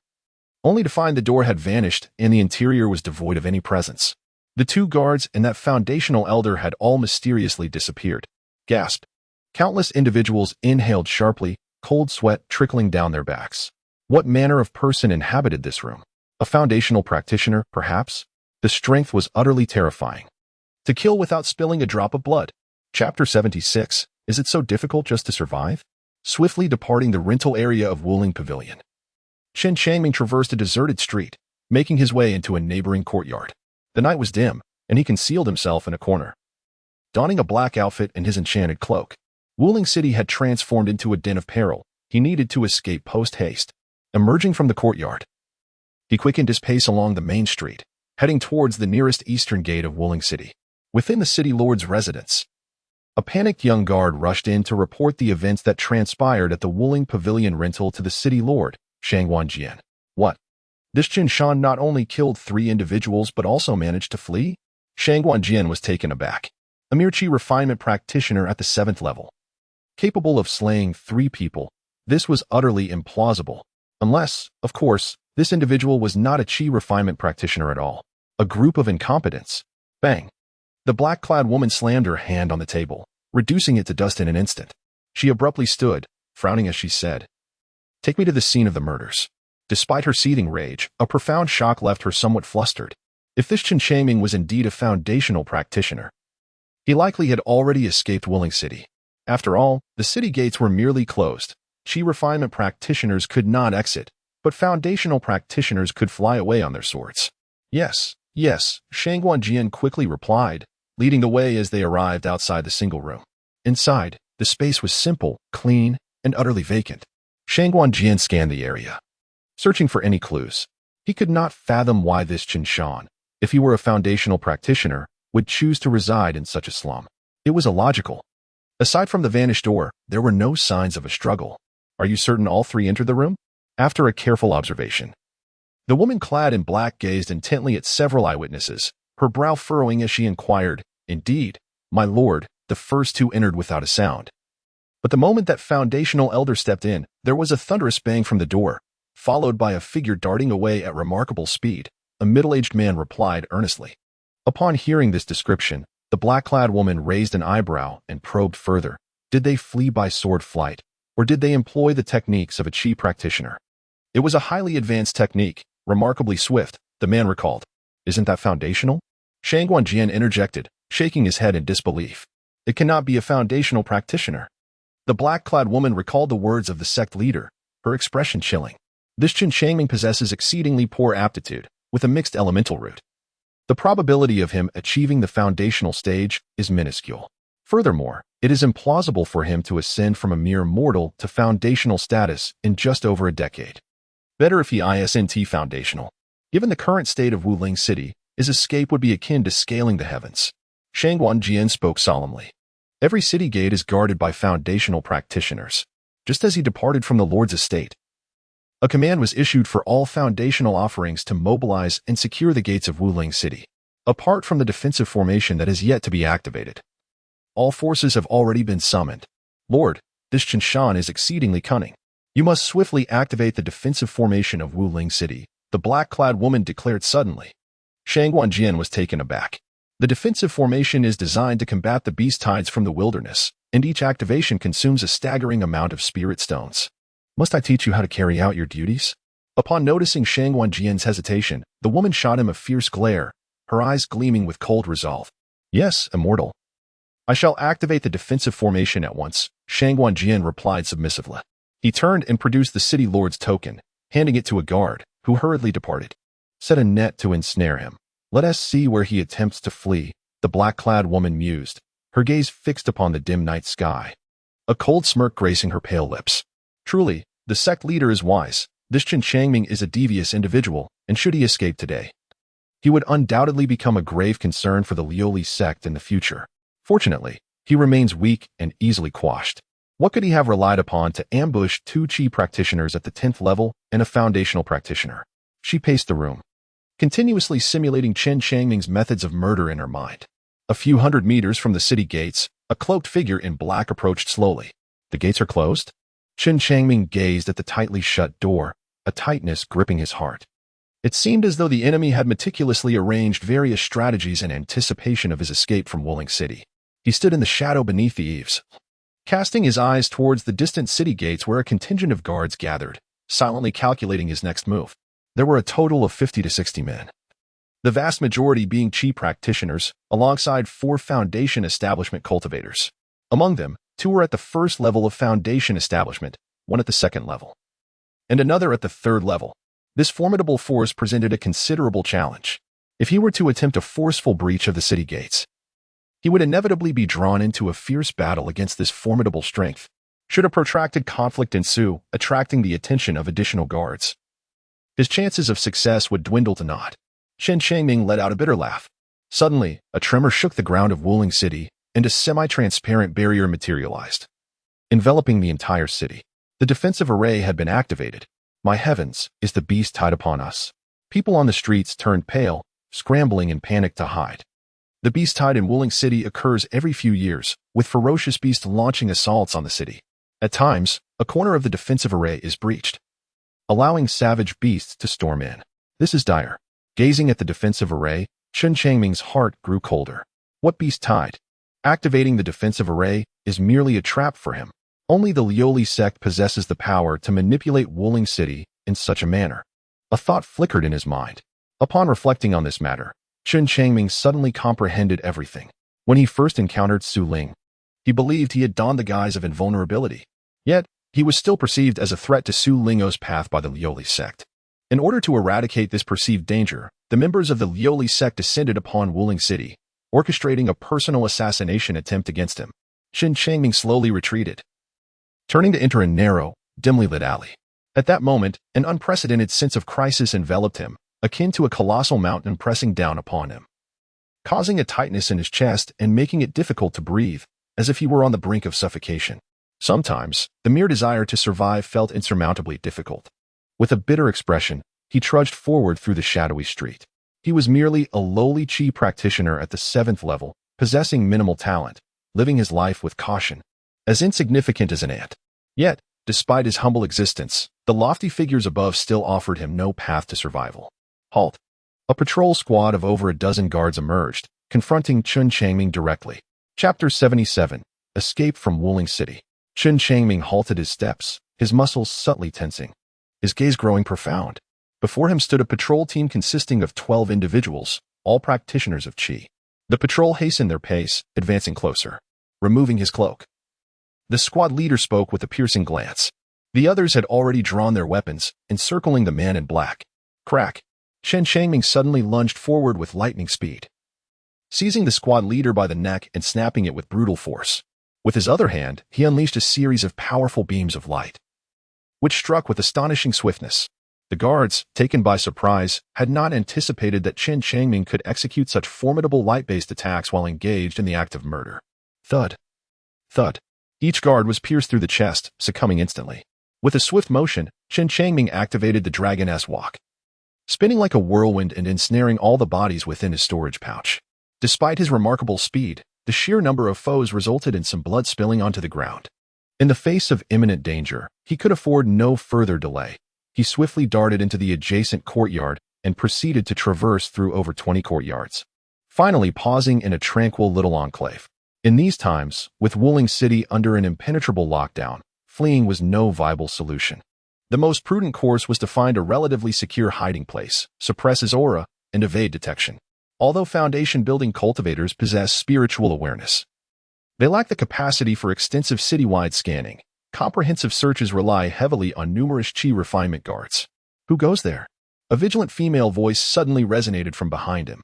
only to find the door had vanished and the interior was devoid of any presence. The 2 guards and that foundational elder had all mysteriously disappeared. Gasped. Countless individuals inhaled sharply, cold sweat trickling down their backs. What manner of person inhabited this room? A foundational practitioner, perhaps? The strength was utterly terrifying. To kill without spilling a drop of blood. Chapter 76. Is it so difficult just to survive? Swiftly departing the rental area of Wielding Pavilion, Chen Changming traversed a deserted street, making his way into a neighboring courtyard. The night was dim, and he concealed himself in a corner, donning a black outfit and his enchanted cloak. Wielding City had transformed into a den of peril. He needed to escape post-haste. Emerging from the courtyard, he quickened his pace along the main street, heading towards the nearest eastern gate of Wielding City. Within the city lord's residence, a panicked young guard rushed in to report the events that transpired at the Wielding Pavilion rental to the city lord, Shangguan Jian. What? This Chen Shan not only killed 3 individuals but also managed to flee? Shangguan Jian was taken aback. A mere Qi refinement practitioner at the 7th level, capable of slaying 3 people. This was utterly implausible. Unless, of course, this individual was not a Qi refinement practitioner at all. A group of incompetents. Bang! The black-clad woman slammed her hand on the table, reducing it to dust in an instant. She abruptly stood, frowning as she said, "Take me to the scene of the murders." Despite her seething rage, a profound shock left her somewhat flustered. If this Chen Changming was indeed a foundational practitioner, he likely had already escaped Wielding City. After all, the city gates were merely closed. Qi refinement practitioners could not exit, but foundational practitioners could fly away on their swords. Yes, Shangguan Jian quickly replied, leading the way as they arrived outside the single room. Inside, the space was simple, clean, and utterly vacant. Shangguan Jian scanned the area, searching for any clues. He could not fathom why this Chen Shan, if he were a foundational practitioner, would choose to reside in such a slum. It was illogical. Aside from the vanished door, there were no signs of a struggle. Are you certain all three entered the room? After a careful observation, the woman clad in black gazed intently at several eyewitnesses, her brow furrowing as she inquired, "Indeed, my lord, the first two entered without a sound." But the moment that foundational elder stepped in, there was a thunderous bang from the door, followed by a figure darting away at remarkable speed. A middle-aged man replied earnestly. Upon hearing this description, the black-clad woman raised an eyebrow and probed further. Did they flee by sword flight, or did they employ the techniques of a chi practitioner? It was a highly advanced technique, remarkably swift, the man recalled. Isn't that foundational? Shang Guanjian interjected, shaking his head in disbelief. It cannot be a foundational practitioner. The black-clad woman recalled the words of the sect leader, her expression chilling. This Chen Changming possesses exceedingly poor aptitude, with a mixed elemental root. The probability of him achieving the foundational stage is minuscule. Furthermore, it is implausible for him to ascend from a mere mortal to foundational status in just over a decade. Better if he isn't foundational. Given the current state of Wuling City, his escape would be akin to scaling the heavens. Shang Guanjian spoke solemnly. Every city gate is guarded by foundational practitioners. Just as he departed from the Lord's estate, a command was issued for all foundational offerings to mobilize and secure the gates of Wuling City, apart from the defensive formation that is yet to be activated. All forces have already been summoned. Lord, this Chen Shan is exceedingly cunning. You must swiftly activate the defensive formation of Wuling City, the black-clad woman declared suddenly. Shang Guanjian was taken aback. The defensive formation is designed to combat the beast tides from the wilderness, and each activation consumes a staggering amount of spirit stones. Must I teach you how to carry out your duties? Upon noticing Shang Guanjian's hesitation, the woman shot him a fierce glare, her eyes gleaming with cold resolve. Yes, immortal. I shall activate the defensive formation at once, Shang Guanjian replied submissively. He turned and produced the city lord's token, handing it to a guard, who hurriedly departed. Set a net to ensnare him. Let us see where he attempts to flee, the black-clad woman mused, her gaze fixed upon the dim night sky. A cold smirk gracing her pale lips. Truly, the sect leader is wise. This Chen Changming is a devious individual, and should he escape today, he would undoubtedly become a grave concern for the Lioli sect in the future. Fortunately, he remains weak and easily quashed. What could he have relied upon to ambush two chi practitioners at the 10th level and a foundational practitioner? She paced the room, continuously simulating Chen Changming's methods of murder in her mind. A few hundred meters from the city gates, a cloaked figure in black approached slowly. The gates are closed? Chen Changming gazed at the tightly shut door, a tightness gripping his heart. It seemed as though the enemy had meticulously arranged various strategies in anticipation of his escape from Wuling City. He stood in the shadow beneath the eaves, casting his eyes towards the distant city gates where a contingent of guards gathered, silently calculating his next move. There were a total of 50 to 60 men, the vast majority being chi practitioners, alongside 4 foundation establishment cultivators. Among them, 2 were at the first level of foundation establishment, 1 at the second level, and another at the 3rd level. This formidable force presented a considerable challenge. If he were to attempt a forceful breach of the city gates, he would inevitably be drawn into a fierce battle against this formidable strength. Should a protracted conflict ensue, attracting the attention of additional guards, his chances of success would dwindle to naught. Chen Changming let out a bitter laugh. Suddenly, a tremor shook the ground of Wuling City, and a semi-transparent barrier materialized, enveloping the entire city. The defensive array had been activated. My heavens, is the beast tide upon us? People on the streets turned pale, scrambling in panic to hide. The beast tide in Wuling City occurs every few years, with ferocious beasts launching assaults on the city. At times, a corner of the defensive array is breached, allowing savage beasts to storm in. This is dire. Gazing at the defensive array, Chen Changming's heart grew colder. What beast tide? Activating the defensive array is merely a trap for him. Only the Lioli sect possesses the power to manipulate Wuling City in such a manner. A thought flickered in his mind. Upon reflecting on this matter, Chen Changming suddenly comprehended everything. When he first encountered Su Ling, he believed he had donned the guise of invulnerability. Yet, he was still perceived as a threat to Su Lingo's path by the Lioli sect. In order to eradicate this perceived danger, the members of the Lioli sect descended upon Wuling City, orchestrating a personal assassination attempt against him. Chen Changming slowly retreated, turning to enter a narrow, dimly lit alley. At that moment, an unprecedented sense of crisis enveloped him, akin to a colossal mountain pressing down upon him, causing a tightness in his chest and making it difficult to breathe. as if he were on the brink of suffocation. Sometimes, the mere desire to survive felt insurmountably difficult. With a bitter expression, he trudged forward through the shadowy street. He was merely a lowly chi practitioner at the 7th level, possessing minimal talent, living his life with caution, as insignificant as an ant. Yet, despite his humble existence, the lofty figures above still offered him no path to survival. Halt. A patrol squad of over a dozen guards emerged, confronting Chen Changming directly. Chapter 77. Escape from Wielding City. Chen Changming halted his steps, his muscles subtly tensing, his gaze growing profound. Before him stood a patrol team consisting of 12 individuals, all practitioners of Qi. The patrol hastened their pace, advancing closer. Removing his cloak, the squad leader spoke with a piercing glance. The others had already drawn their weapons, encircling the man in black. Crack! Chen Changming suddenly lunged forward with lightning speed, seizing the squad leader by the neck and snapping it with brutal force. With his other hand, he unleashed a series of powerful beams of light, which struck with astonishing swiftness. The guards, taken by surprise, had not anticipated that Chen Changming could execute such formidable light-based attacks while engaged in the act of murder. Thud. Thud. Each guard was pierced through the chest, succumbing instantly. With a swift motion, Chen Changming activated the Dragon-S Walk, spinning like a whirlwind and ensnaring all the bodies within his storage pouch. Despite his remarkable speed, the sheer number of foes resulted in some blood spilling onto the ground. In the face of imminent danger, he could afford no further delay. He swiftly darted into the adjacent courtyard and proceeded to traverse through over 20 courtyards, finally pausing in a tranquil little enclave. In these times, with Wielding City under an impenetrable lockdown, fleeing was no viable solution. The most prudent course was to find a relatively secure hiding place, suppress his aura, and evade detection. Although foundation-building cultivators possess spiritual awareness, they lack the capacity for extensive citywide scanning. Comprehensive searches rely heavily on numerous Qi refinement guards. Who goes there? A vigilant female voice suddenly resonated from behind him.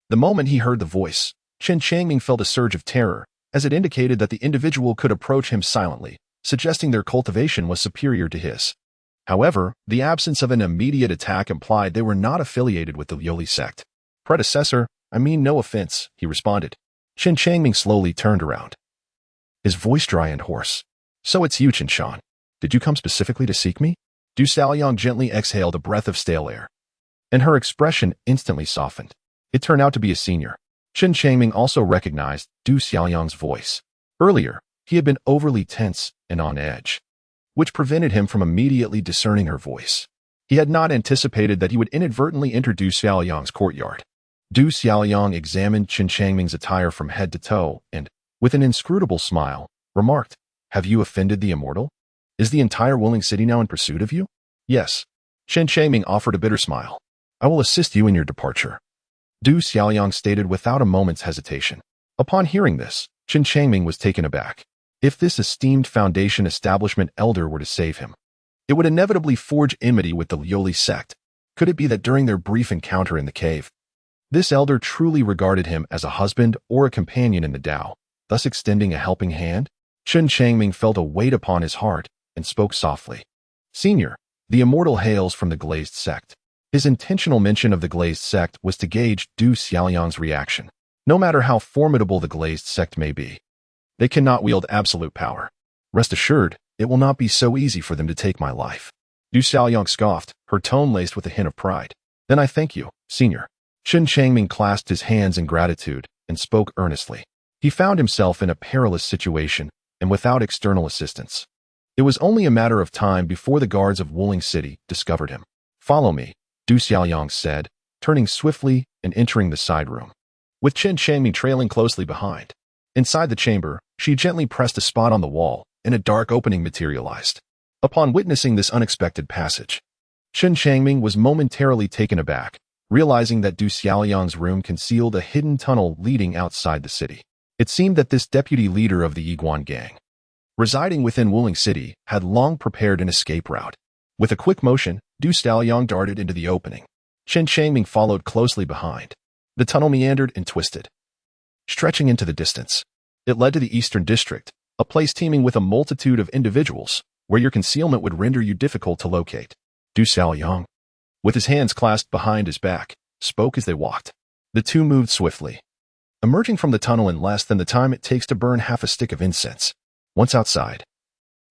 The moment he heard the voice, Chen Changming felt a surge of terror, as it indicated that the individual could approach him silently, suggesting their cultivation was superior to his. However, the absence of an immediate attack implied they were not affiliated with the Yoli sect. Predecessor, I mean no offense, he responded. Chen Changming slowly turned around, his voice dry and hoarse. So it's you, Chen Shan. Did you come specifically to seek me? Du Xiaoyang gently exhaled a breath of stale air, and her expression instantly softened. It turned out to be a senior. Chen Changming also recognized Du Xiaoyang's voice. Earlier, he had been overly tense and on edge, which prevented him from immediately discerning her voice. He had not anticipated that he would inadvertently enter Du Xiaoyang's courtyard. Du Xiaoyang examined Chen Changming's attire from head to toe and, with an inscrutable smile, remarked, "Have you offended the immortal? Is the entire Wielding City now in pursuit of you?" "Yes." Chen Changming offered a bitter smile. "I will assist you in your departure," Du Xiaoyang stated without a moment's hesitation. Upon hearing this, Chen Changming was taken aback. If this esteemed Foundation establishment elder were to save him, it would inevitably forge enmity with the Yoli sect. Could it be that during their brief encounter in the cave, this elder truly regarded him as a husband or a companion in the Tao, thus extending a helping hand? Chen Changming felt a weight upon his heart and spoke softly. "Senior, the immortal hails from the glazed sect." His intentional mention of the glazed sect was to gauge Du Xiaoyang's reaction. No matter how formidable the glazed sect may be, they cannot wield absolute power. Rest assured, it will not be so easy for them to take my life. Du Xiaoyang scoffed, her tone laced with a hint of pride. "Then I thank you, senior." Chen Changming clasped his hands in gratitude and spoke earnestly. He found himself in a perilous situation and without external assistance. It was only a matter of time before the guards of Wielding City discovered him. "Follow me," Du Xiaoyang said, turning swiftly and entering the side room, with Chen Changming trailing closely behind. Inside the chamber, she gently pressed a spot on the wall, and a dark opening materialized. Upon witnessing this unexpected passage, Chen Changming was momentarily taken aback, realizing that Du Xiaoyang's room concealed a hidden tunnel leading outside the city. It seemed that this deputy leader of the Yiguan gang, residing within Wielding City, had long prepared an escape route. With a quick motion, Du Xiaoyang darted into the opening. Chen Changming followed closely behind. The tunnel meandered and twisted, stretching into the distance. It led to the Eastern District, a place teeming with a multitude of individuals, where your concealment would render you difficult to locate. Du Xiaoyang, with his hands clasped behind his back, spoke as they walked. The two moved swiftly, emerging from the tunnel in less than the time it takes to burn half a stick of incense. Once outside,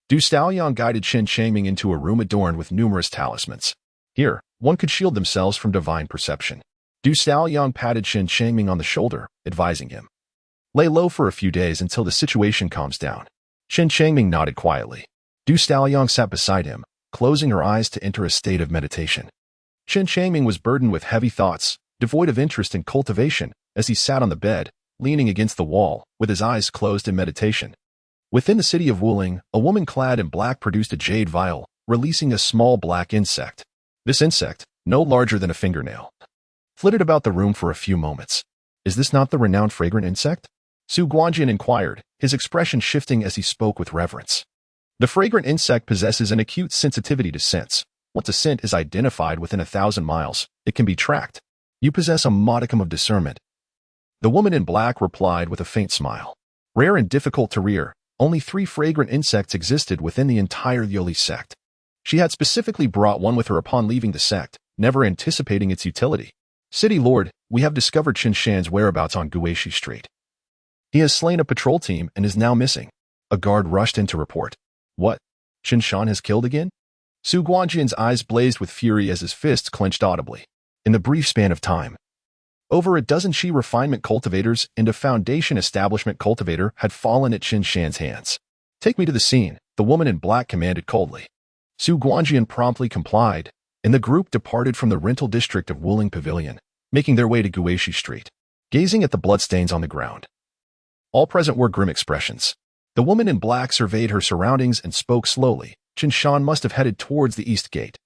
Du Staoyang guided Chen Changming into a room adorned with numerous talismans. Here, one could shield themselves from divine perception. Du Staoyang patted Chen Changming on the shoulder, advising him, "Lay low for a few days until the situation calms down." Chen Changming nodded quietly. Du Staoyang sat beside him, closing her eyes to enter a state of meditation. Chen Changming was burdened with heavy thoughts, devoid of interest in cultivation, as he sat on the bed, leaning against the wall, with his eyes closed in meditation. Within the city of Wielding, a woman clad in black produced a jade vial, releasing a small black insect. This insect, no larger than a fingernail, flitted about the room for a few moments. "Is this not the renowned fragrant insect?" Su Guanjian inquired, his expression shifting as he spoke with reverence. The fragrant insect possesses an acute sensitivity to scents. Once a scent is identified within 1,000 miles, it can be tracked. You possess a modicum of discernment. The woman in black replied with a faint smile. Rare and difficult to rear, only 3 fragrant insects existed within the entire Yoli sect. She had specifically brought one with her upon leaving the sect, never anticipating its utility. "City Lord, we have discovered Chen Shan's whereabouts on Guishi Street. He has slain a patrol team and is now missing." A guard rushed in to report. "What? Chen Shan has killed again?" Su Guanjian's eyes blazed with fury as his fists clenched audibly. In the brief span of time, over a dozen Shi refinement cultivators and a foundation establishment cultivator had fallen at Chen Shan's hands. "Take me to the scene," the woman in black commanded coldly. Su Guanjian promptly complied, and the group departed from the rental district of Wielding Pavilion, making their way to Guishi Street, gazing at the bloodstains on the ground. All present wore grim expressions. The woman in black surveyed her surroundings and spoke slowly. Chen Shan must have headed towards the east gate.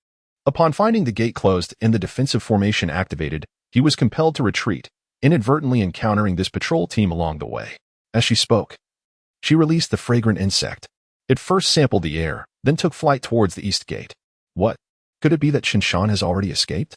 Upon finding the gate closed and the defensive formation activated, he was compelled to retreat, inadvertently encountering this patrol team along the way. As she spoke, she released the fragrant insect. It first sampled the air, then took flight towards the east gate. What? Could it be that Chen Shan has already escaped?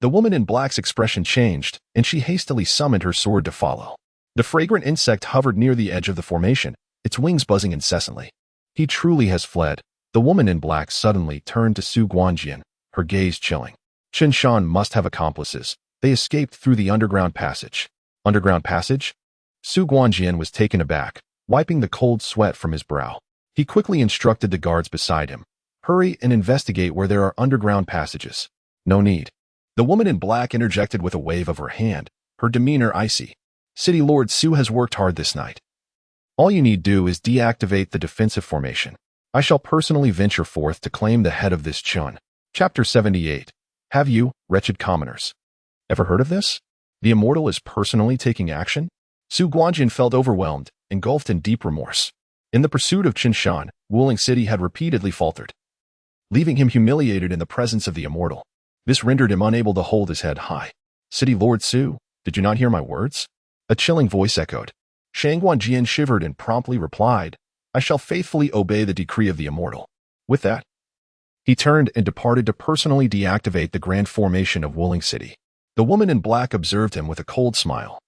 The woman in black's expression changed, and she hastily summoned her sword to follow. The fragrant insect hovered near the edge of the formation, its wings buzzing incessantly. "He truly has fled." The woman in black suddenly turned to Su Guanjian, her gaze chilling. "Chen Shan must have accomplices. They escaped through the underground passage." "Underground passage?" Su Guanjian was taken aback, wiping the cold sweat from his brow. He quickly instructed the guards beside him, "Hurry and investigate where there are underground passages." "No need." The woman in black interjected with a wave of her hand, her demeanor icy. "City Lord Su has worked hard this night. All you need do is deactivate the defensive formation. I shall personally venture forth to claim the head of this Chun." Chapter 78. Have you, wretched commoners, ever heard of this? The immortal is personally taking action? Su Guanjian felt overwhelmed, engulfed in deep remorse. In the pursuit of Chen Shan, Wielding City had repeatedly faltered, leaving him humiliated in the presence of the immortal. This rendered him unable to hold his head high. "City Lord Su, did you not hear my words?" A chilling voice echoed. Shang Guanjian shivered and promptly replied, "I shall faithfully obey the decree of the immortal." With that, he turned and departed to personally deactivate the grand formation of Wielding City. The woman in black observed him with a cold smile,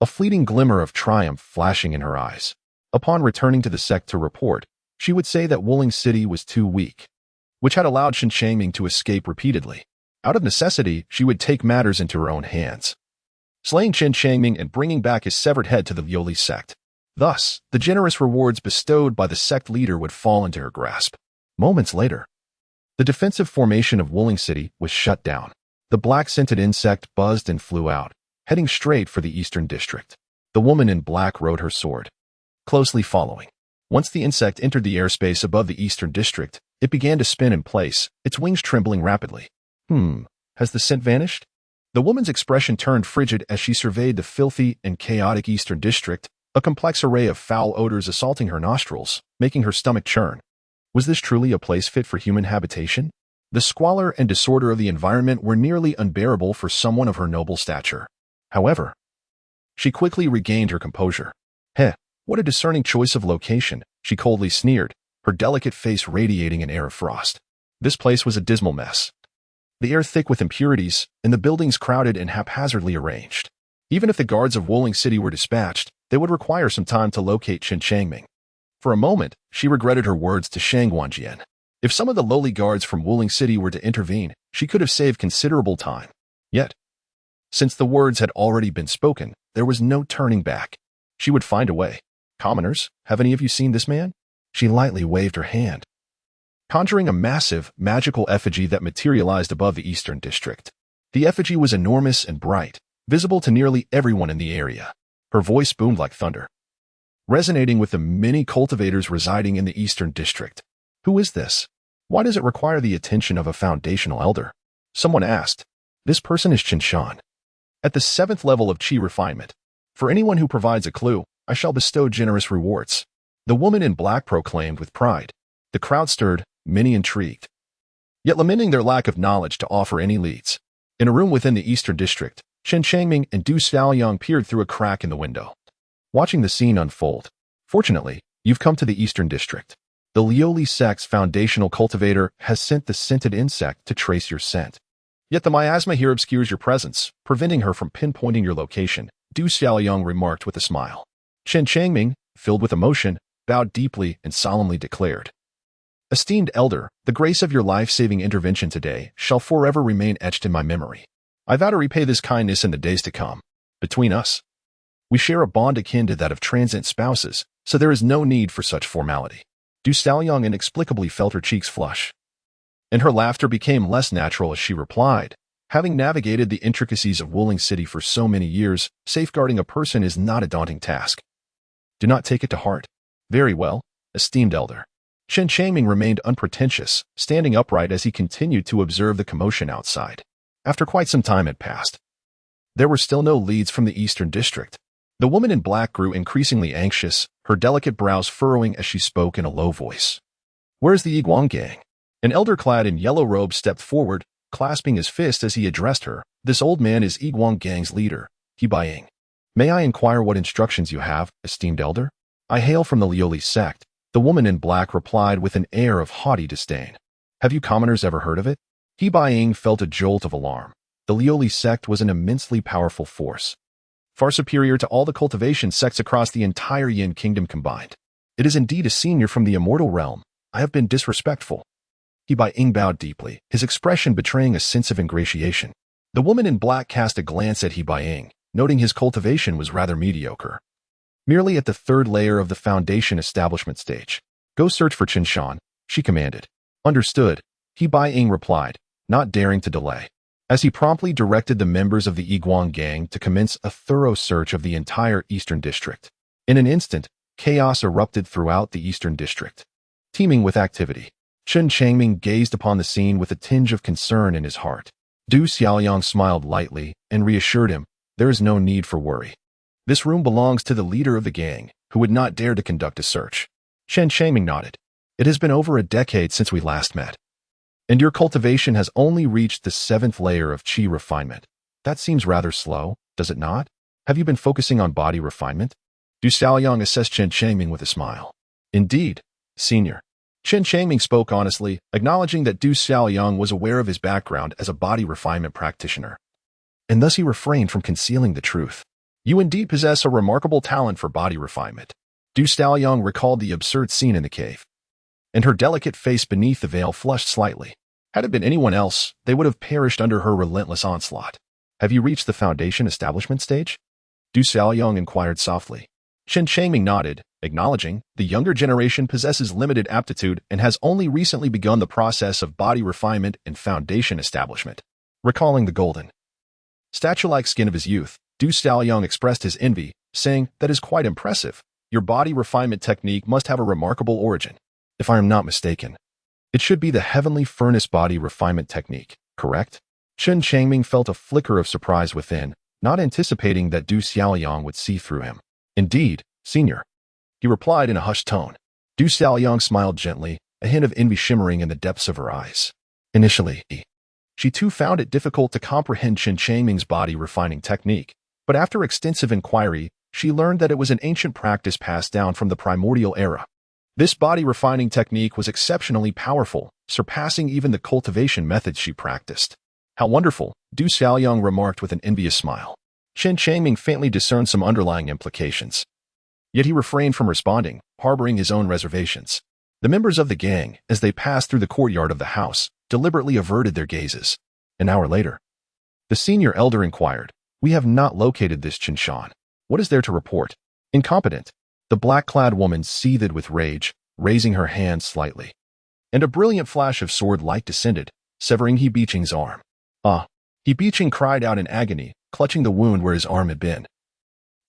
a fleeting glimmer of triumph flashing in her eyes. Upon returning to the sect to report, she would say that Wielding City was too weak, which had allowed Chen Changming to escape repeatedly. Out of necessity, she would take matters into her own hands, slaying Chen Changming and bringing back his severed head to the Yoli sect. Thus, the generous rewards bestowed by the sect leader would fall into her grasp. Moments later, the defensive formation of Wielding City was shut down. The black-scented insect buzzed and flew out, heading straight for the eastern district. The woman in black rode her sword, closely following. Once the insect entered the airspace above the eastern district, it began to spin in place, its wings trembling rapidly. Has the scent vanished? The woman's expression turned frigid as she surveyed the filthy and chaotic eastern district, a complex array of foul odors assaulting her nostrils, making her stomach churn. Was this truly a place fit for human habitation? The squalor and disorder of the environment were nearly unbearable for someone of her noble stature. However, she quickly regained her composure. What a discerning choice of location, she coldly sneered, her delicate face radiating an air of frost. This place was a dismal mess, the air thick with impurities, and the buildings crowded and haphazardly arranged. Even if the guards of Wielding City were dispatched, they would require some time to locate Chen Changming. For a moment, she regretted her words to Shang Guanjian. If some of the lowly guards from Wielding City were to intervene, she could have saved considerable time. Yet, Since the words had already been spoken, there was no turning back. She would find a way. Commoners, have any of you seen this man? She lightly waved her hand, conjuring a massive, magical effigy that materialized above the Eastern District. The effigy was enormous and bright, visible to nearly everyone in the area. Her voice boomed like thunder, resonating with the many cultivators residing in the Eastern District. Who is this? Why does it require the attention of a foundational elder? Someone asked. This person is Chen Changming, at the 7th level of Qi refinement. For anyone who provides a clue, I shall bestow generous rewards. The woman in black proclaimed with pride. The crowd stirred, many intrigued, yet lamenting their lack of knowledge to offer any leads. In a room within the Eastern District, Chen Changming and Du Xiaoyang peered through a crack in the window, watching the scene unfold. Fortunately, you've come to the Eastern District. The Lioli sect's foundational cultivator has sent the scented insect to trace your scent. Yet the miasma here obscures your presence, preventing her from pinpointing your location, Du Xiaoyang remarked with a smile. Chen Changming, filled with emotion, bowed deeply and solemnly declared. Esteemed elder, the grace of your life-saving intervention today shall forever remain etched in my memory. I vow to repay this kindness in the days to come. Between us, we share a bond akin to that of transient spouses, so there is no need for such formality. Du Xiaoyang inexplicably felt her cheeks flush, and her laughter became less natural as she replied. Having navigated the intricacies of Wuling City for so many years, safeguarding a person is not a daunting task. Do not take it to heart. Very well, esteemed elder. Chen Changming remained unpretentious, standing upright as he continued to observe the commotion outside. After quite some time had passed, there were still no leads from the Eastern District. The woman in black grew increasingly anxious, her delicate brows furrowing as she spoke in a low voice. Where's the Yiguang gang? An elder clad in yellow robes stepped forward, clasping his fist as he addressed her. This old man is Yiguang gang's leader, Hebaying. May I inquire what instructions you have, esteemed elder? I hail from the Lioli sect. The woman in black replied with an air of haughty disdain. Have you commoners ever heard of it? Hebaying felt a jolt of alarm. The Lioli sect was an immensely powerful force, far superior to all the cultivation sects across the entire Yin kingdom combined. It is indeed a senior from the immortal realm. I have been disrespectful. Hebaying bowed deeply, his expression betraying a sense of ingratiation. The woman in black cast a glance at Hebaying, noting his cultivation was rather mediocre, merely at the 3rd layer of the foundation establishment stage. Go search for Chen Shan, she commanded. Understood, Hebaying replied, not daring to delay, as he promptly directed the members of the Yiguang gang to commence a thorough search of the entire Eastern District. In an instant, chaos erupted throughout the Eastern District, teeming with activity. Chen Changming gazed upon the scene with a tinge of concern in his heart. Du Xiaoyang smiled lightly and reassured him, there is no need for worry. This room belongs to the leader of the gang, who would not dare to conduct a search. Chen Changming nodded. It has been over a decade since we last met, and your cultivation has only reached the 7th layer of Qi refinement. That seems rather slow, does it not? Have you been focusing on body refinement? Du Xiaoyang assessed Chen Changming with a smile. Indeed, senior. Chen Changming spoke honestly, acknowledging that Du Xiaoyang was aware of his background as a body refinement practitioner, and thus he refrained from concealing the truth. You indeed possess a remarkable talent for body refinement. Du Xiaoyang recalled the absurd scene in the cave, and her delicate face beneath the veil flushed slightly. Had it been anyone else, they would have perished under her relentless onslaught. Have you reached the foundation establishment stage? Du Xiaoyang inquired softly. Chen Changming nodded, acknowledging the younger generation possesses limited aptitude and has only recently begun the process of body refinement and foundation establishment. Recalling the golden, statue-like skin of his youth, Du Xiaoyang expressed his envy, saying, that is quite impressive. Your body refinement technique must have a remarkable origin. If I am not mistaken, it should be the heavenly furnace body refinement technique, correct? Chen Changming felt a flicker of surprise within, not anticipating that Du Xiaoyang would see through him. Indeed, senior, he replied in a hushed tone. Du Xiaoyang smiled gently, a hint of envy shimmering in the depths of her eyes. Initially, she too found it difficult to comprehend Chen Changming's body refining technique, but after extensive inquiry, she learned that it was an ancient practice passed down from the primordial era. This body refining technique was exceptionally powerful, surpassing even the cultivation methods she practiced. How wonderful, Du Xiaoyang remarked with an envious smile. Chen Changming faintly discerned some underlying implications, yet he refrained from responding, harboring his own reservations. The members of the gang, as they passed through the courtyard of the house, deliberately averted their gazes. An hour later, the senior elder inquired, We have not located this Chen Shan. What is there to report? Incompetent. The black-clad woman seethed with rage, raising her hand slightly. And a brilliant flash of sword light descended, severing He Biqing's arm. Ah! He Biqing cried out in agony, clutching the wound where his arm had been,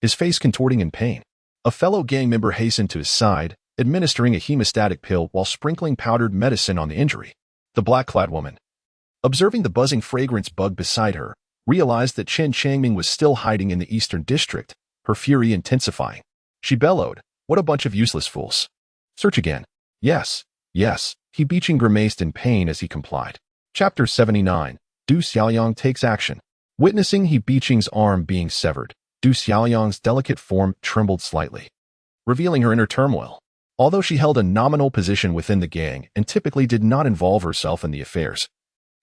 his face contorting in pain. A fellow gang member hastened to his side, administering a hemostatic pill while sprinkling powdered medicine on the injury. The black-clad woman, observing the buzzing fragrance bug beside her, realized that Chen Changming was still hiding in the eastern district, her fury intensifying. She bellowed, "What a bunch of useless fools. Search again." Yes, yes, He Biqing grimaced in pain as he complied. Chapter 79. Du Xiaoyang takes action. Witnessing He Biqing's arm being severed, Du Xiaoyang's delicate form trembled slightly, revealing her inner turmoil. Although she held a nominal position within the gang and typically did not involve herself in the affairs,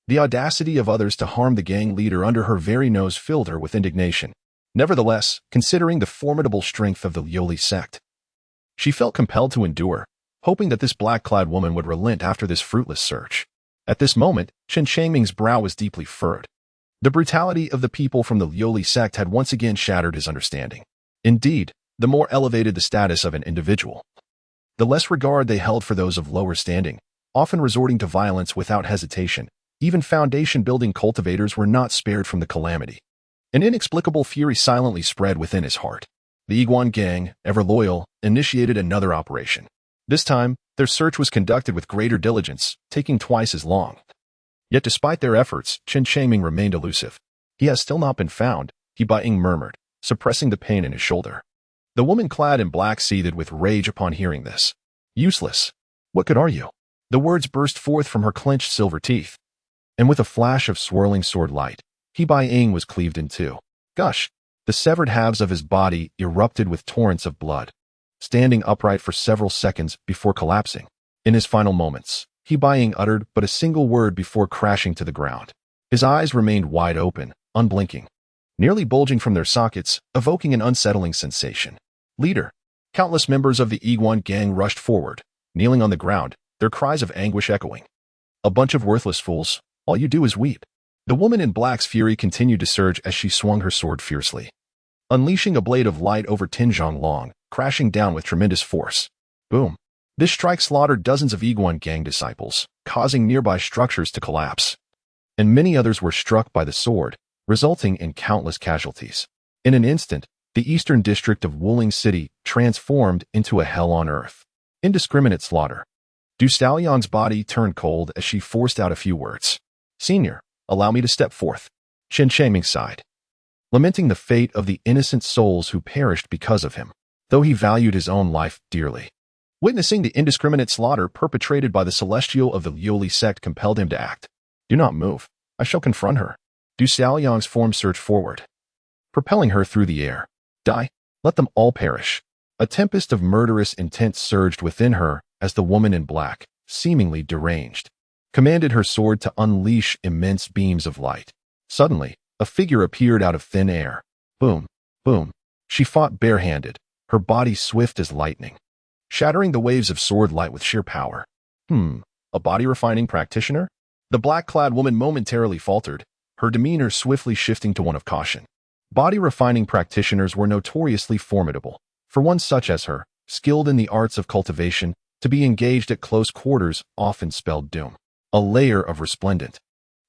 the audacity of others to harm the gang leader under her very nose filled her with indignation. Nevertheless, considering the formidable strength of the Liuli sect, she felt compelled to endure, hoping that this black-clad woman would relent after this fruitless search. At this moment, Chen Changming's brow was deeply furrowed. The brutality of the people from the Liuli sect had once again shattered his understanding. Indeed, the more elevated the status of an individual, the less regard they held for those of lower standing, often resorting to violence without hesitation. Even foundation-building cultivators were not spared from the calamity. An inexplicable fury silently spread within his heart. The Yiguan gang, ever loyal, initiated another operation. This time, their search was conducted with greater diligence, taking twice as long. Yet despite their efforts, Chen Changming remained elusive. "He has still not been found," He Biqing murmured, suppressing the pain in his shoulder. The woman clad in black seethed with rage upon hearing this. "Useless. What good are you?" The words burst forth from her clenched silver teeth. And with a flash of swirling sword light, He Biqing was cleaved in two. Gush! The severed halves of his body erupted with torrents of blood, standing upright for several seconds before collapsing. In his final moments, He Biqing uttered but a single word before crashing to the ground. His eyes remained wide open, unblinking, nearly bulging from their sockets, evoking an unsettling sensation. "Leader!" Countless members of the Yiguan gang rushed forward, kneeling on the ground, their cries of anguish echoing. "A bunch of worthless fools. All you do is weep." The woman in black's fury continued to surge as she swung her sword fiercely, unleashing a blade of light over Tinzhong Long, crashing down with tremendous force. Boom! This strike slaughtered dozens of Yiguan gang disciples, causing nearby structures to collapse. And many others were struck by the sword, resulting in countless casualties. In an instant, the eastern district of Wuling City transformed into a hell on earth. Indiscriminate slaughter. Du Xiaoyang's body turned cold as she forced out a few words. "Senior, allow me to step forth." Chen Changming sighed, lamenting the fate of the innocent souls who perished because of him, though he valued his own life dearly. Witnessing the indiscriminate slaughter perpetrated by the celestial of the Liuli sect compelled him to act. "Do not move. I shall confront her." Du Xiaoyang's form surged forward, propelling her through the air. "Die. Let them all perish." A tempest of murderous intent surged within her as the woman in black, seemingly deranged, commanded her sword to unleash immense beams of light. Suddenly, a figure appeared out of thin air. Boom, boom. She fought barehanded, her body swift as lightning, shattering the waves of sword light with sheer power. A body-refining practitioner? The black-clad woman momentarily faltered, her demeanor swiftly shifting to one of caution. Body-refining practitioners were notoriously formidable. For one such as her, skilled in the arts of cultivation, to be engaged at close quarters often spelled doom. A layer of resplendent,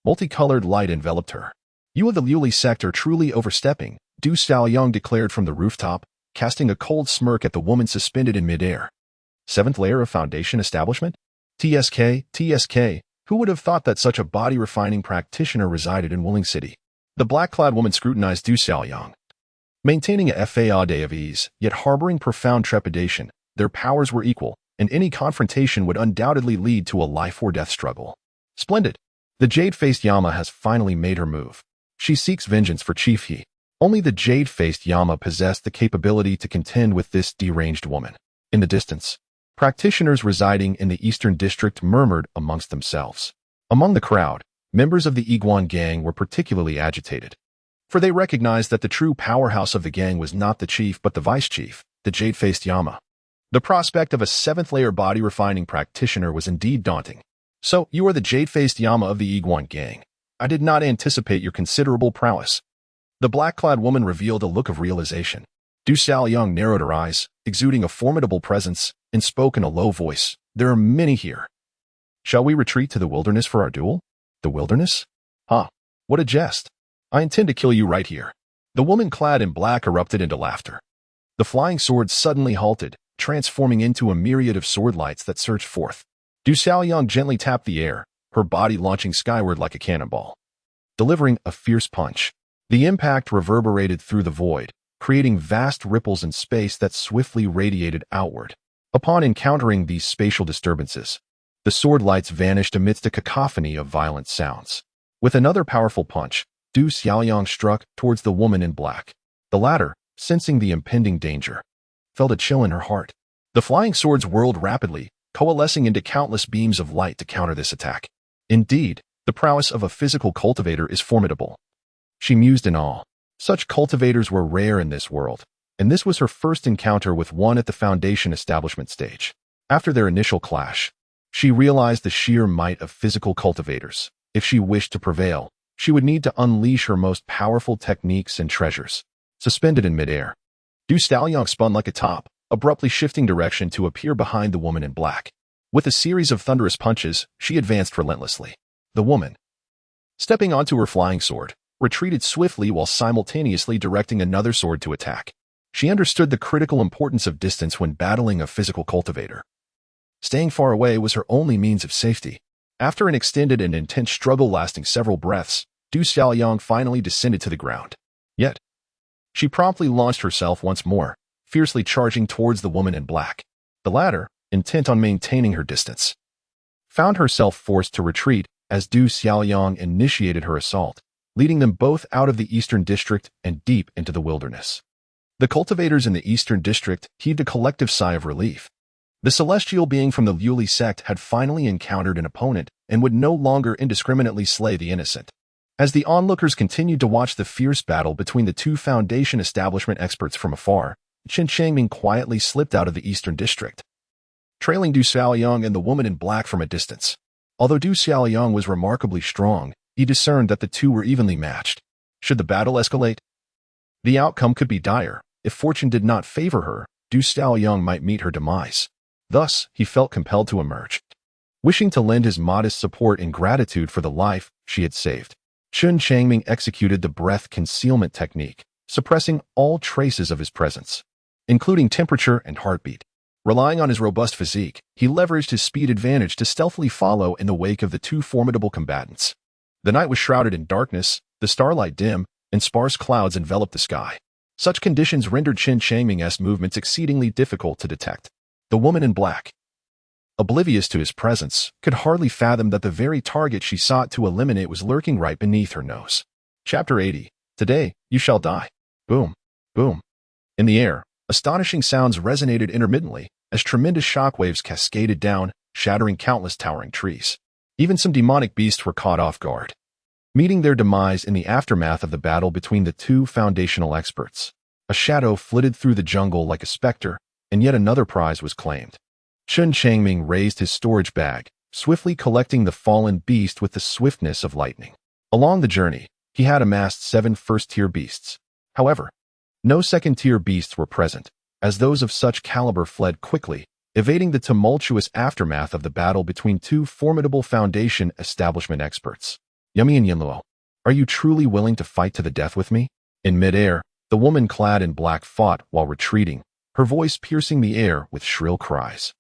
multicolored light enveloped her. "You of the Liuli sect are truly overstepping," Du Xiaoyang declared from the rooftop, casting a cold smirk at the woman suspended in midair. "Seventh layer of foundation establishment? TSK, who would have thought that such a body-refining practitioner resided in Wuling City?" The black-clad woman scrutinized Du Xiaoyang. Maintaining a facade of ease, yet harboring profound trepidation, their powers were equal, and any confrontation would undoubtedly lead to a life-or-death struggle. "Splendid. The jade-faced Yama has finally made her move. She seeks vengeance for Chief He." Only the jade-faced Yama possessed the capability to contend with this deranged woman. In the distance, practitioners residing in the eastern district murmured amongst themselves. Among the crowd, members of the Yiguan gang were particularly agitated, for they recognized that the true powerhouse of the gang was not the chief but the vice-chief, the jade-faced Yama. The prospect of a seventh-layer body-refining practitioner was indeed daunting. "So, you are the jade-faced Yama of the Yiguan gang. I did not anticipate your considerable prowess." The black-clad woman revealed a look of realization. Du Xiaoyang narrowed her eyes, exuding a formidable presence, and spoke in a low voice. There are many here. Shall we retreat to the wilderness for our duel? The wilderness? Ha! What a jest. I intend to kill you right here. The woman clad in black erupted into laughter. The flying swords suddenly halted, transforming into a myriad of sword lights that surged forth. Du Xiaoyang gently tapped the air, her body launching skyward like a cannonball. Delivering a fierce punch, the impact reverberated through the void, creating vast ripples in space that swiftly radiated outward. Upon encountering these spatial disturbances, the sword lights vanished amidst a cacophony of violent sounds. With another powerful punch, Du Xiaoyang struck towards the woman in black. The latter, sensing the impending danger, felt a chill in her heart. The flying swords whirled rapidly, coalescing into countless beams of light to counter this attack. Indeed, the prowess of a physical cultivator is formidable. She mused in awe. Such cultivators were rare in this world, and this was her first encounter with one at the Foundation establishment stage. After their initial clash, she realized the sheer might of physical cultivators. If she wished to prevail, she would need to unleash her most powerful techniques and treasures. Suspended in midair, Du Xiaoyang spun like a top, abruptly shifting direction to appear behind the woman in black. With a series of thunderous punches, she advanced relentlessly. The woman, stepping onto her flying sword, retreated swiftly while simultaneously directing another sword to attack. She understood the critical importance of distance when battling a physical cultivator. Staying far away was her only means of safety. After an extended and intense struggle lasting several breaths, Du Xiaoyang finally descended to the ground. Yet, she promptly launched herself once more, fiercely charging towards the woman in black. The latter, intent on maintaining her distance, found herself forced to retreat as Du Xiaoyang initiated her assault, leading them both out of the Eastern District and deep into the wilderness. The cultivators in the Eastern District heaved a collective sigh of relief. The celestial being from the Liuli sect had finally encountered an opponent and would no longer indiscriminately slay the innocent. As the onlookers continued to watch the fierce battle between the two Foundation establishment experts from afar, Chen Changming quietly slipped out of the Eastern District, trailing Du Xiaoyang and the woman in black from a distance. Although Du Xiaoyang was remarkably strong, he discerned that the two were evenly matched. Should the battle escalate, the outcome could be dire. If fortune did not favor her, Du Xiaoyang might meet her demise. Thus, he felt compelled to emerge, wishing to lend his modest support in gratitude for the life she had saved. Chen Changming executed the breath concealment technique, suppressing all traces of his presence, including temperature and heartbeat. Relying on his robust physique, he leveraged his speed advantage to stealthily follow in the wake of the two formidable combatants. The night was shrouded in darkness, the starlight dim, and sparse clouds enveloped the sky. Such conditions rendered Chen Changming's movements exceedingly difficult to detect. The woman in black, oblivious to his presence, could hardly fathom that the very target she sought to eliminate was lurking right beneath her nose. Chapter 80. Today, you shall die. Boom. Boom. In the air, astonishing sounds resonated intermittently as tremendous shockwaves cascaded down, shattering countless towering trees. Even some demonic beasts were caught off guard, meeting their demise in the aftermath of the battle between the two foundational experts. A shadow flitted through the jungle like a specter, and yet another prize was claimed. Chen Changming raised his storage bag, swiftly collecting the fallen beast with the swiftness of lightning. Along the journey, he had amassed 7 first-tier beasts. However, no second-tier beasts were present, as those of such caliber fled quickly, evading the tumultuous aftermath of the battle between two formidable Foundation establishment experts. Yumi and Yinluo, are you truly willing to fight to the death with me? In midair, the woman clad in black fought while retreating, her voice piercing the air with shrill cries.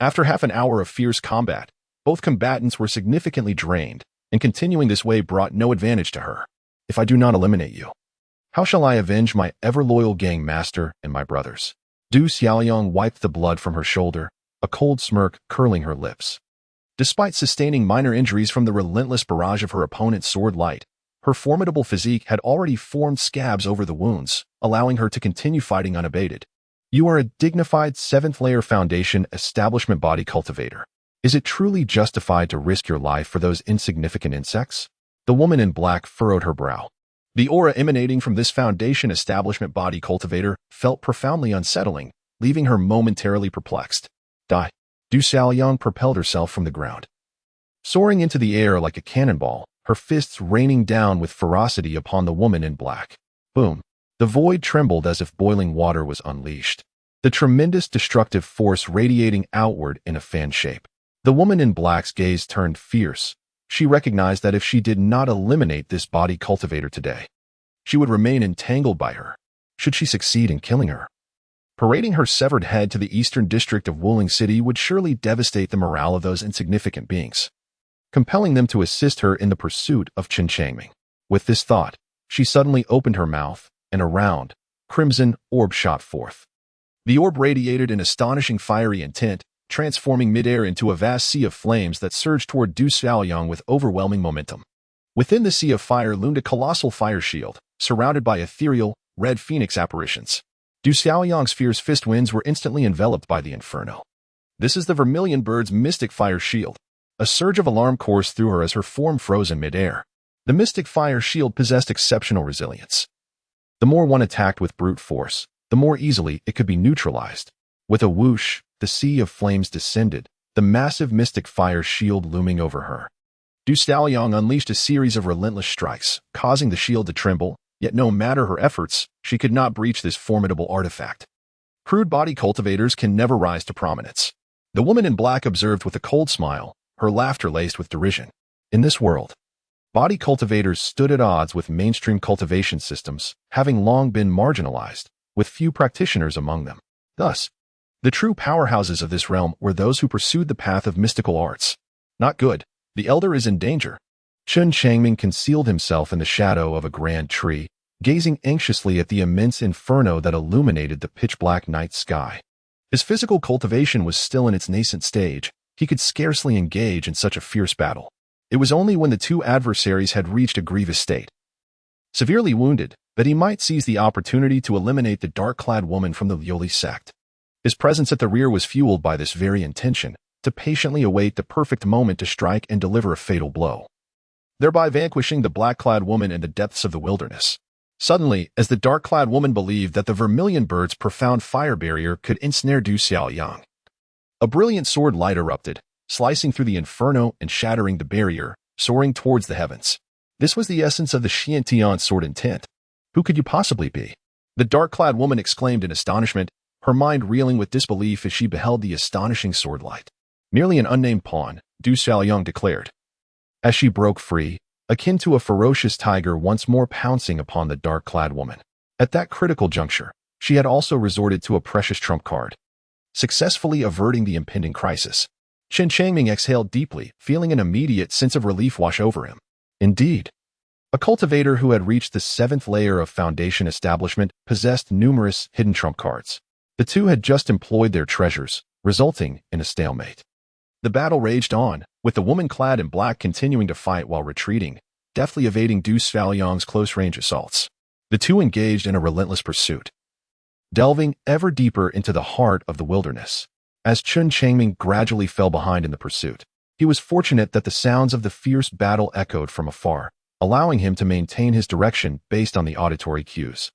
After half an hour of fierce combat, both combatants were significantly drained, and continuing this way brought no advantage to her. If I do not eliminate you, how shall I avenge my ever-loyal gang master and my brothers? Du Xiaoyang wiped the blood from her shoulder, a cold smirk curling her lips. Despite sustaining minor injuries from the relentless barrage of her opponent's sword light, her formidable physique had already formed scabs over the wounds, allowing her to continue fighting unabated. You are a dignified 7th-layer Foundation establishment body cultivator. Is it truly justified to risk your life for those insignificant insects? The woman in black furrowed her brow. The aura emanating from this Foundation establishment body cultivator felt profoundly unsettling, leaving her momentarily perplexed. Die. Du Xiaoyang propelled herself from the ground, soaring into the air like a cannonball, her fists raining down with ferocity upon the woman in black. Boom. The void trembled as if boiling water was unleashed, the tremendous destructive force radiating outward in a fan shape. The woman in black's gaze turned fierce. She recognized that if she did not eliminate this body cultivator today, she would remain entangled by her, should she succeed in killing her. Parading her severed head to the eastern district of Wielding City would surely devastate the morale of those insignificant beings, compelling them to assist her in the pursuit of Chen Changming. With this thought, she suddenly opened her mouth, and a round, crimson orb shot forth. The orb radiated an astonishing fiery intent, transforming midair into a vast sea of flames that surged toward Du Xiaoyang with overwhelming momentum. Within the sea of fire loomed a colossal fire shield, surrounded by ethereal, red phoenix apparitions. Du Xiaoyang's fierce fist winds were instantly enveloped by the inferno. This is the Vermilion Bird's mystic fire shield. A surge of alarm coursed through her as her form froze in midair. The mystic fire shield possessed exceptional resilience. The more one attacked with brute force, the more easily it could be neutralized. With a whoosh, the sea of flames descended, the massive mystic fire shield looming over her. Du Xiaoyang unleashed a series of relentless strikes, causing the shield to tremble, yet no matter her efforts, she could not breach this formidable artifact. Crude body cultivators can never rise to prominence. The woman in black observed with a cold smile, her laughter laced with derision. In this world, body cultivators stood at odds with mainstream cultivation systems, having long been marginalized, with few practitioners among them. Thus, the true powerhouses of this realm were those who pursued the path of mystical arts. Not good. The elder is in danger. Chen Changming concealed himself in the shadow of a grand tree, gazing anxiously at the immense inferno that illuminated the pitch-black night sky. His physical cultivation was still in its nascent stage. He could scarcely engage in such a fierce battle. It was only when the two adversaries had reached a grievous state, severely wounded, that he might seize the opportunity to eliminate the dark-clad woman from the Yoli sect. His presence at the rear was fueled by this very intention, to patiently await the perfect moment to strike and deliver a fatal blow, thereby vanquishing the black-clad woman in the depths of the wilderness. Suddenly, as the dark-clad woman believed that the Vermilion Bird's profound fire barrier could ensnare Du Xiaoyang, a brilliant sword light erupted, slicing through the inferno and shattering the barrier, soaring towards the heavens. This was the essence of the Xiantian sword intent. Who could you possibly be? The dark-clad woman exclaimed in astonishment, her mind reeling with disbelief as she beheld the astonishing sword light. Merely an unnamed pawn, Du Xiaoyang declared, as she broke free, akin to a ferocious tiger once more pouncing upon the dark-clad woman. At that critical juncture, she had also resorted to a precious trump card, successfully averting the impending crisis. Chen Changming exhaled deeply, feeling an immediate sense of relief wash over him. Indeed, a cultivator who had reached the 7th layer of foundation establishment possessed numerous hidden trump cards. The two had just employed their treasures, resulting in a stalemate. The battle raged on, with the woman clad in black continuing to fight while retreating, deftly evading Du Xiaoyang's close-range assaults. The two engaged in a relentless pursuit, delving ever deeper into the heart of the wilderness. As Chen Changming gradually fell behind in the pursuit, he was fortunate that the sounds of the fierce battle echoed from afar, allowing him to maintain his direction based on the auditory cues.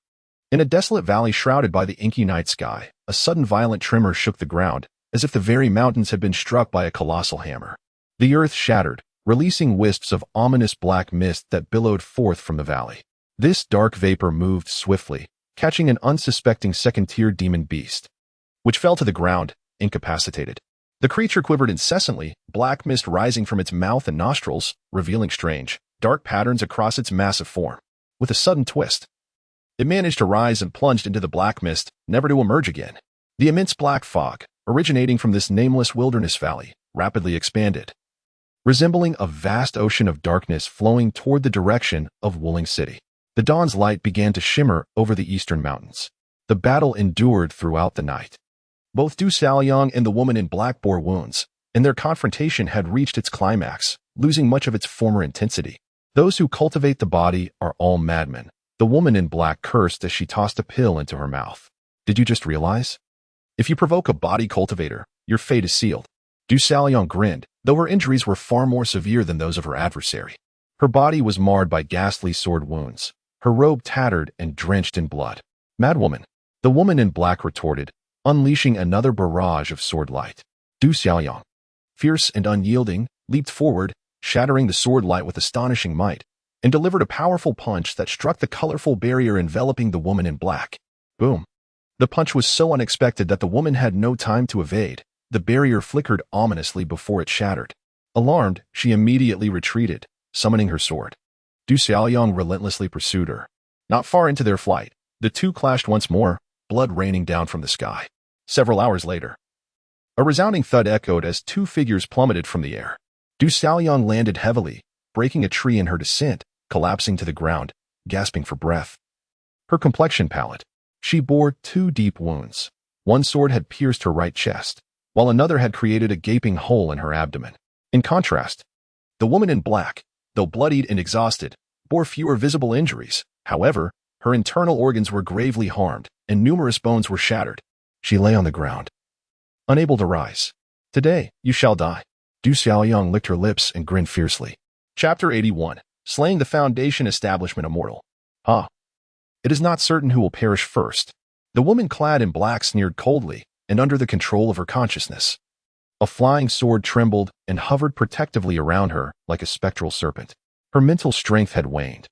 In a desolate valley shrouded by the inky night sky, a sudden violent tremor shook the ground, as if the very mountains had been struck by a colossal hammer. The earth shattered, releasing wisps of ominous black mist that billowed forth from the valley. This dark vapor moved swiftly, catching an unsuspecting second-tier demon beast, which fell to the ground, incapacitated. The creature quivered incessantly, black mist rising from its mouth and nostrils, revealing strange, dark patterns across its massive form. With a sudden twist, it managed to rise and plunged into the black mist, never to emerge again. The immense black fog, originating from this nameless wilderness valley, rapidly expanded, resembling a vast ocean of darkness flowing toward the direction of Wielding City. The dawn's light began to shimmer over the eastern mountains. The battle endured throughout the night. Both Du Xiaoyang and the woman in black bore wounds, and their confrontation had reached its climax, losing much of its former intensity. Those who cultivate the body are all madmen. The woman in black cursed as she tossed a pill into her mouth. Did you just realize? If you provoke a body cultivator, your fate is sealed. Du Xiaoyang grinned, though her injuries were far more severe than those of her adversary. Her body was marred by ghastly sword wounds, her robe tattered and drenched in blood. Madwoman, the woman in black retorted, unleashing another barrage of sword light. Du Xiaoyang, fierce and unyielding, leaped forward, shattering the sword light with astonishing might. and delivered a powerful punch that struck the colorful barrier enveloping the woman in black. Boom. The punch was so unexpected that the woman had no time to evade. The barrier flickered ominously before it shattered. Alarmed, she immediately retreated, summoning her sword. Du Xiaoyang relentlessly pursued her. Not far into their flight, the two clashed once more, blood raining down from the sky. Several hours later, a resounding thud echoed as two figures plummeted from the air. Du Xiaoyang landed heavily, breaking a tree in her descent, collapsing to the ground, gasping for breath. Her complexion pallid. She bore 2 deep wounds. One sword had pierced her right chest, while another had created a gaping hole in her abdomen. In contrast, the woman in black, though bloodied and exhausted, bore fewer visible injuries. However, her internal organs were gravely harmed, and numerous bones were shattered. She lay on the ground, unable to rise. "Today, you shall die." Du Xiaoyang licked her lips and grinned fiercely. Chapter 81. Slaying the Foundation Establishment Immortal. Ah. It is not certain who will perish first. The woman clad in black sneered coldly, and under the control of her consciousness. A flying sword trembled and hovered protectively around her like a spectral serpent. Her mental strength had waned.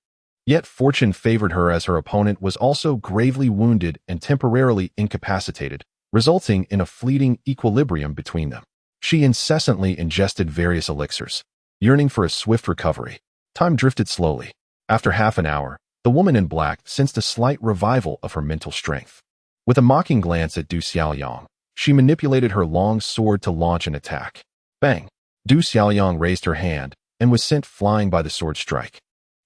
Yet fortune favored her as her opponent was also gravely wounded and temporarily incapacitated, resulting in a fleeting equilibrium between them. She incessantly ingested various elixirs, yearning for a swift recovery. Time drifted slowly. After half an hour, the woman in black sensed a slight revival of her mental strength. With a mocking glance at Du Xiaoyang, she manipulated her long sword to launch an attack. Bang! Du Xiaoyang raised her hand and was sent flying by the sword strike.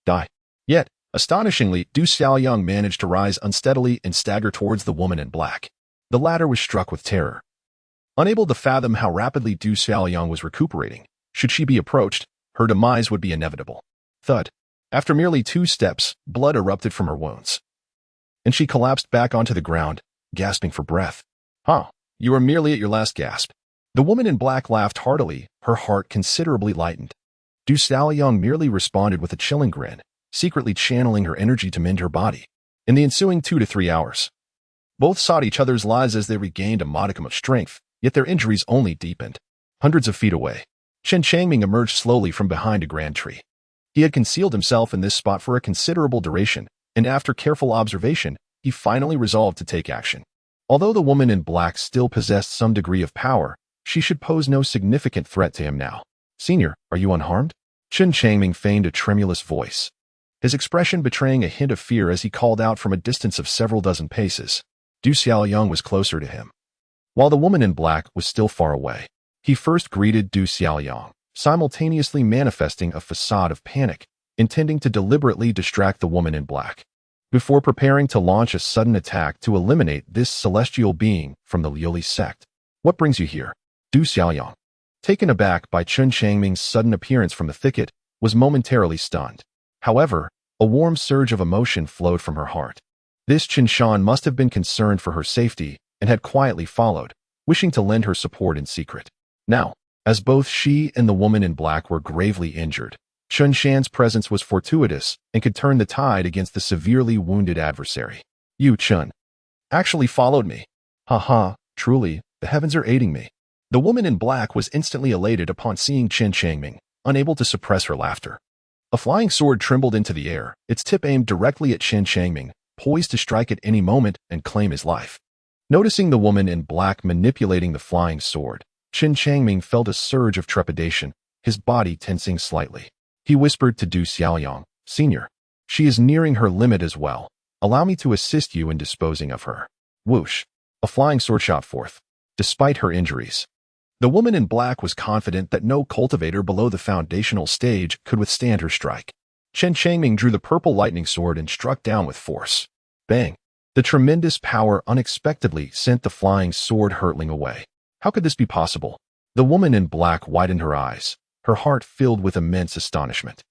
Die. Yet, astonishingly, Du Xiaoyang managed to rise unsteadily and stagger towards the woman in black. The latter was struck with terror. Unable to fathom how rapidly Du Xiaoyang was recuperating, should she be approached, her demise would be inevitable. Thud. After merely 2 steps, blood erupted from her wounds, and she collapsed back onto the ground, gasping for breath. "Huh, you are merely at your last gasp." The woman in black laughed heartily, her heart considerably lightened. Du Xiaoyang merely responded with a chilling grin, secretly channeling her energy to mend her body. In the ensuing 2 to 3 hours, both sought each other's lives as they regained a modicum of strength, yet their injuries only deepened. Hundreds of feet away, Chen Changming emerged slowly from behind a grand tree. He had concealed himself in this spot for a considerable duration, and after careful observation, he finally resolved to take action. Although the woman in black still possessed some degree of power, she should pose no significant threat to him now. "Senior, are you unharmed?" Chen Changming feigned a tremulous voice, his expression betraying a hint of fear as he called out from a distance of several dozen paces. Du Xiaoyang was closer to him, while the woman in black was still far away. He first greeted Du Xiaoyang, simultaneously manifesting a facade of panic, intending to deliberately distract the woman in black, before preparing to launch a sudden attack to eliminate this celestial being from the Liuli sect. "What brings you here?" Du Xiaoyang, taken aback by Chen Changming's sudden appearance from the thicket, was momentarily stunned. However, a warm surge of emotion flowed from her heart. This Chen Shan must have been concerned for her safety and had quietly followed, wishing to lend her support in secret. Now, as both she and the woman in black were gravely injured, Chen Shan's presence was fortuitous and could turn the tide against the severely wounded adversary. "You, Chen, actually followed me. Ha, truly, the heavens are aiding me." The woman in black was instantly elated upon seeing Chen Changming, unable to suppress her laughter. A flying sword trembled into the air, its tip aimed directly at Chen Changming, poised to strike at any moment and claim his life. Noticing the woman in black manipulating the flying sword, Chen Changming felt a surge of trepidation, his body tensing slightly. He whispered to Du Xiaoyang, "Senior, she is nearing her limit as well. Allow me to assist you in disposing of her." Whoosh! A flying sword shot forth. Despite her injuries, the woman in black was confident that no cultivator below the foundational stage could withstand her strike. Chen Changming drew the purple lightning sword and struck down with force. Bang! The tremendous power unexpectedly sent the flying sword hurtling away. How could this be possible? The woman in black widened her eyes, her heart filled with immense astonishment.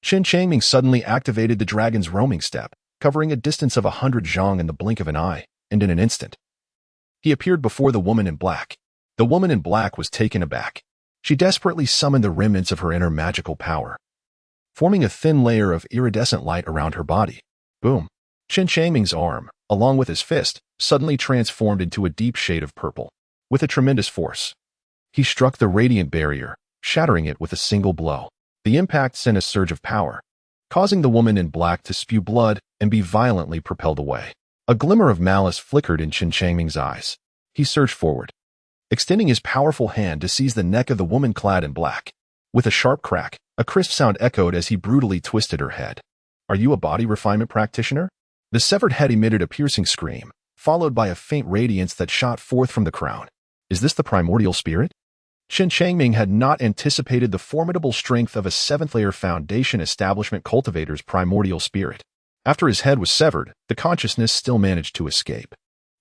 Chen Changming suddenly activated the dragon's roaming step, covering a distance of 100 zhang in the blink of an eye, and in an instant, he appeared before the woman in black. The woman in black was taken aback. She desperately summoned the remnants of her inner magical power, forming a thin layer of iridescent light around her body. Boom! Chen Changming's arm, along with his fist, suddenly transformed into a deep shade of purple. With a tremendous force, he struck the radiant barrier, shattering it with a single blow. The impact sent a surge of power, causing the woman in black to spew blood and be violently propelled away. A glimmer of malice flickered in Chen Changming's eyes. He surged forward, extending his powerful hand to seize the neck of the woman clad in black. With a sharp crack, a crisp sound echoed as he brutally twisted her head. "Are you a body refinement practitioner?" The severed head emitted a piercing scream, followed by a faint radiance that shot forth from the crown. "Is this the primordial spirit?" Chen Changming had not anticipated the formidable strength of a seventh-layer foundation establishment cultivator's primordial spirit. After his head was severed, the consciousness still managed to escape.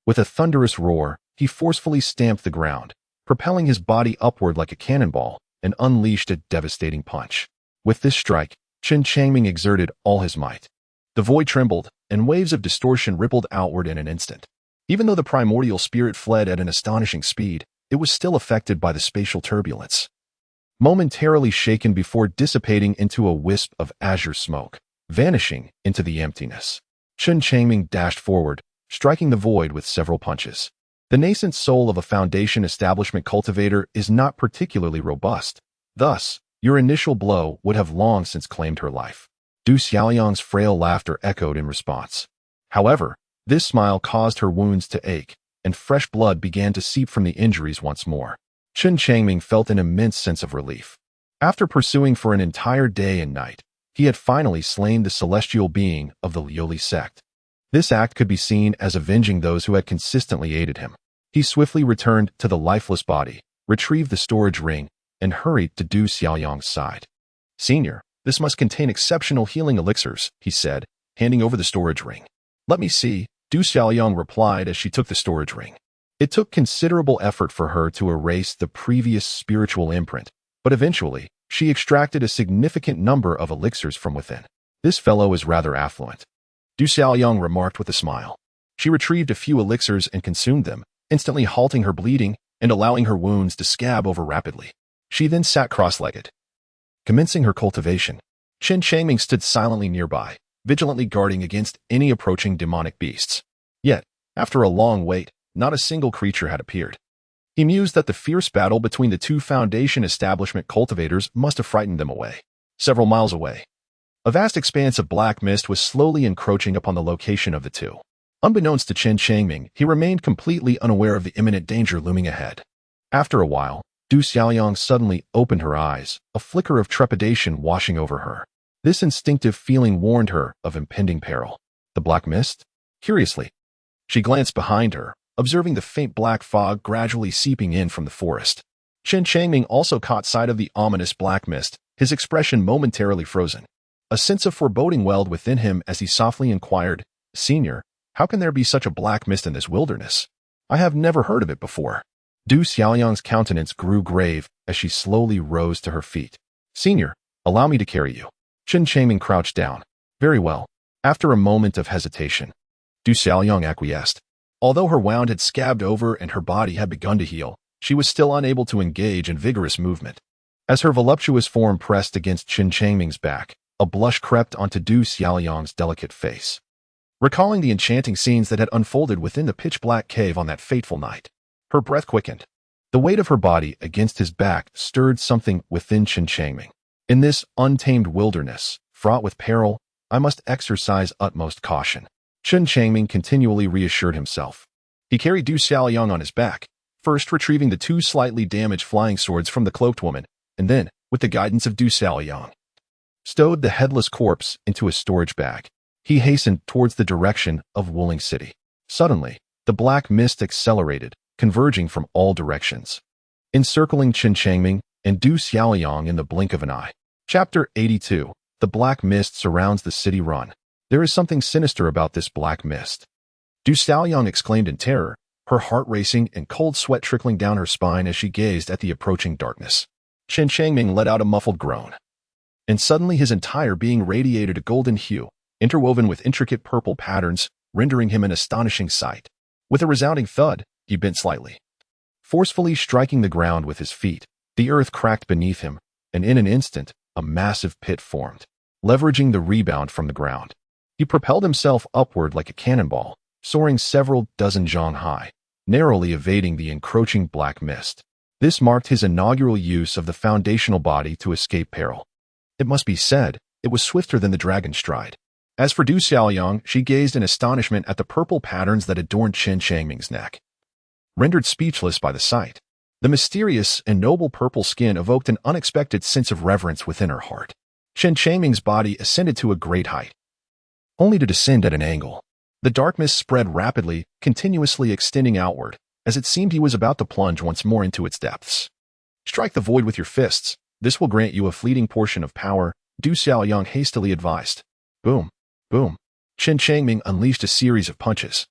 With a thunderous roar, he forcefully stamped the ground, propelling his body upward like a cannonball, and unleashed a devastating punch. With this strike, Chen Changming exerted all his might. The void trembled, and waves of distortion rippled outward in an instant. Even though the primordial spirit fled at an astonishing speed, it was still affected by the spatial turbulence. Momentarily shaken before dissipating into a wisp of azure smoke, vanishing into the emptiness. Chen Changming dashed forward, striking the void with several punches. The nascent soul of a foundation establishment cultivator is not particularly robust. Thus, your initial blow would have long since claimed her life. Du Xiaoyang's frail laughter echoed in response. However, this smile caused her wounds to ache, and fresh blood began to seep from the injuries once more. Chen Changming felt an immense sense of relief. After pursuing for an entire day and night, he had finally slain the celestial being of the Liuli sect. This act could be seen as avenging those who had consistently aided him. He swiftly returned to the lifeless body, retrieved the storage ring, and hurried to Du Xiaoyang's side. "Senior, this must contain exceptional healing elixirs," he said, handing over the storage ring. "Let me see," Du Xiaoyang replied as she took the storage ring. It took considerable effort for her to erase the previous spiritual imprint, but eventually, she extracted a significant number of elixirs from within. "This fellow is rather affluent," Du Xiaoyang remarked with a smile. She retrieved a few elixirs and consumed them, instantly halting her bleeding and allowing her wounds to scab over rapidly. She then sat cross-legged. Commencing her cultivation, Chen Changming stood silently nearby, vigilantly guarding against any approaching demonic beasts. Yet, after a long wait, not a single creature had appeared. He mused that the fierce battle between the two foundation establishment cultivators must have frightened them away. Several miles away, a vast expanse of black mist was slowly encroaching upon the location of the two. Unbeknownst to Chen Changming, he remained completely unaware of the imminent danger looming ahead. After a while, Du Xiaoyang suddenly opened her eyes, a flicker of trepidation washing over her. This instinctive feeling warned her of impending peril. The black mist? Curiously, she glanced behind her, observing the faint black fog gradually seeping in from the forest. Chen Changming also caught sight of the ominous black mist, his expression momentarily frozen. A sense of foreboding welled within him as he softly inquired, "Senior, how can there be such a black mist in this wilderness? I have never heard of it before." Du Xiaoyang's countenance grew grave as she slowly rose to her feet. "Senior, allow me to carry you." Chen Changming crouched down. "Very well." After a moment of hesitation, Du Xiaoyang acquiesced. Although her wound had scabbed over and her body had begun to heal, she was still unable to engage in vigorous movement. As her voluptuous form pressed against Chen Changming's back, a blush crept onto Du Xiaoyang's delicate face. Recalling the enchanting scenes that had unfolded within the pitch-black cave on that fateful night, her breath quickened. The weight of her body against his back stirred something within Chen Changming. In this untamed wilderness, fraught with peril, I must exercise utmost caution. Chen Changming continually reassured himself. He carried Du Xiaoyang on his back, first retrieving the two slightly damaged flying swords from the cloaked woman, and then, with the guidance of Du Xiaoyang, stowed the headless corpse into a storage bag. He hastened towards the direction of Wuling City. Suddenly, the black mist accelerated, converging from all directions, encircling Chen Changming and Du Xiaoyang in the blink of an eye. Chapter 82. The black mist surrounds the city run. There is something sinister about this black mist. Du Xiaoyang exclaimed in terror, her heart racing and cold sweat trickling down her spine as she gazed at the approaching darkness. Chen Changming let out a muffled groan, and suddenly his entire being radiated a golden hue, interwoven with intricate purple patterns, rendering him an astonishing sight. With a resounding thud, he bent slightly, forcefully striking the ground with his feet. The earth cracked beneath him, and in an instant, a massive pit formed. Leveraging the rebound from the ground, he propelled himself upward like a cannonball, soaring several dozen zhang high, narrowly evading the encroaching black mist. This marked his inaugural use of the foundational body to escape peril. It must be said, it was swifter than the dragon's stride. As for Du Xiaoyang, she gazed in astonishment at the purple patterns that adorned Chen Changming's neck. Rendered speechless by the sight, the mysterious and noble purple skin evoked an unexpected sense of reverence within her heart. Chen Changming's body ascended to a great height, only to descend at an angle. The dark mist spread rapidly, continuously extending outward, as it seemed he was about to plunge once more into its depths. Strike the void with your fists. This will grant you a fleeting portion of power, Du Xiaoyang hastily advised. Boom, boom. Chen Changming unleashed a series of punches,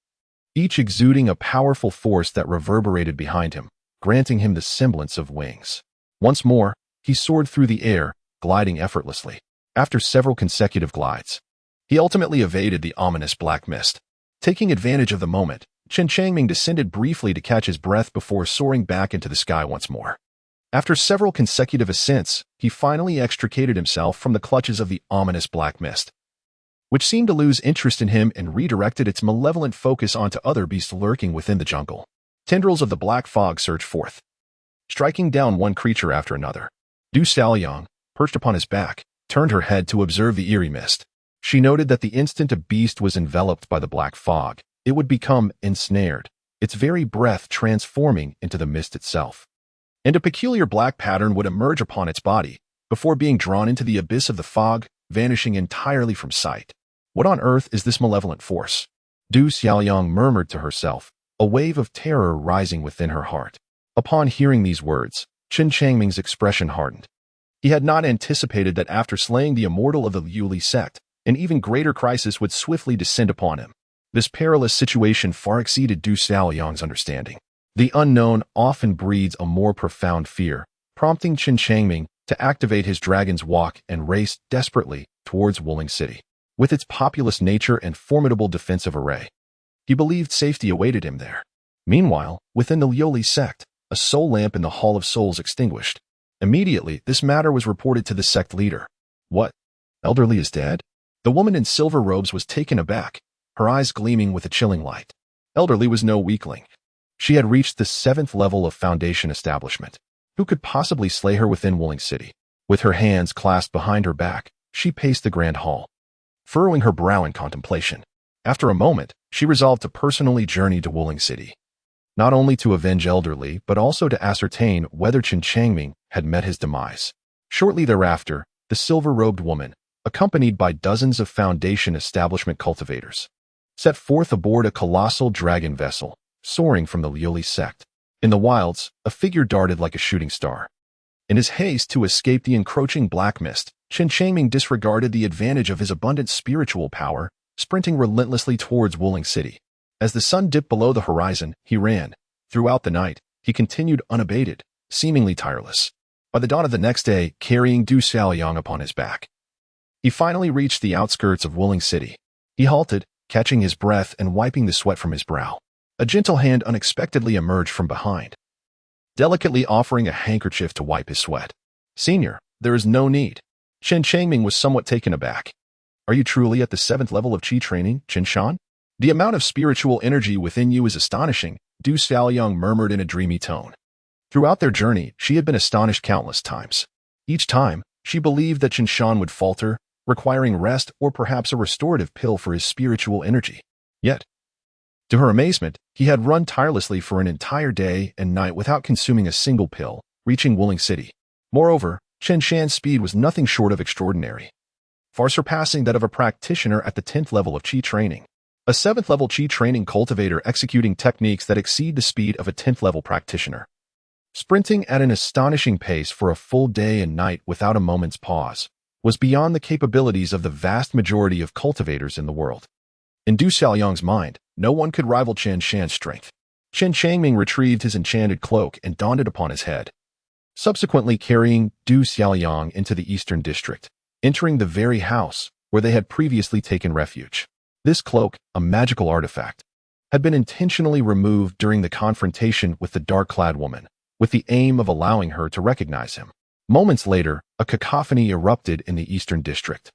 each exuding a powerful force that reverberated behind him, granting him the semblance of wings. Once more, he soared through the air, gliding effortlessly. After several consecutive glides, he ultimately evaded the ominous black mist. Taking advantage of the moment, Chen Changming descended briefly to catch his breath before soaring back into the sky once more. After several consecutive ascents, he finally extricated himself from the clutches of the ominous black mist, which seemed to lose interest in him and redirected its malevolent focus onto other beasts lurking within the jungle. Tendrils of the black fog surged forth, striking down one creature after another. Du Xiaoyang, perched upon his back, turned her head to observe the eerie mist. She noted that the instant a beast was enveloped by the black fog, it would become ensnared, its very breath transforming into the mist itself. And a peculiar black pattern would emerge upon its body, before being drawn into the abyss of the fog, vanishing entirely from sight. What on earth is this malevolent force? Du Xiaoyang murmured to herself, a wave of terror rising within her heart. Upon hearing these words, Chen Changming's expression hardened. He had not anticipated that after slaying the immortal of the Liuli sect, an even greater crisis would swiftly descend upon him. This perilous situation far exceeded Du Xiaoyang's understanding. The unknown often breeds a more profound fear, prompting Chen Changming to activate his dragon's walk and race desperately towards Wielding City. With its populous nature and formidable defensive array, he believed safety awaited him there. Meanwhile, within the Liuli sect, a soul lamp in the Hall of Souls extinguished. Immediately, this matter was reported to the sect leader. What? Elderly is dead? The woman in silver robes was taken aback, her eyes gleaming with a chilling light. Elderly was no weakling. She had reached the 7th level of Foundation establishment. Who could possibly slay her within Wielding City? With her hands clasped behind her back, she paced the grand hall, furrowing her brow in contemplation. After a moment, she resolved to personally journey to Wielding City, not only to avenge Elderly, but also to ascertain whether Chen Changming had met his demise. Shortly thereafter, the silver-robed woman, accompanied by dozens of Foundation establishment cultivators, set forth aboard a colossal dragon vessel, soaring from the Liuli sect. In the wilds, a figure darted like a shooting star. In his haste to escape the encroaching black mist, Chen Changming disregarded the advantage of his abundant spiritual power, sprinting relentlessly towards Wielding City. As the sun dipped below the horizon, he ran. Throughout the night, he continued unabated, seemingly tireless. By the dawn of the next day, carrying Du Xiaoyang upon his back, he finally reached the outskirts of Wielding City. He halted, catching his breath and wiping the sweat from his brow. A gentle hand unexpectedly emerged from behind, delicately offering a handkerchief to wipe his sweat. Senior, there is no need. Chen Changming was somewhat taken aback. Are you truly at the 7th level of Qi training, Chen Shan? The amount of spiritual energy within you is astonishing, Du Xiaoyang murmured in a dreamy tone. Throughout their journey, she had been astonished countless times. Each time, she believed that Chen Shan would falter, requiring rest or perhaps a restorative pill for his spiritual energy. Yet, to her amazement, he had run tirelessly for an entire day and night without consuming a single pill, reaching Wielding City. Moreover, Chen Shan's speed was nothing short of extraordinary, far surpassing that of a practitioner at the 10th level of Qi training. A 7th level Qi training cultivator executing techniques that exceed the speed of a 10th level practitioner, sprinting at an astonishing pace for a full day and night without a moment's pause, was beyond the capabilities of the vast majority of cultivators in the world. In Du Xiaoyang's mind, no one could rival Chen Shan's strength. Chen Changming retrieved his enchanted cloak and donned it upon his head, subsequently carrying Du Xiaoyang into the eastern district, entering the very house where they had previously taken refuge. This cloak, a magical artifact, had been intentionally removed during the confrontation with the dark-clad woman, with the aim of allowing her to recognize him. Moments later, a cacophony erupted in the eastern district.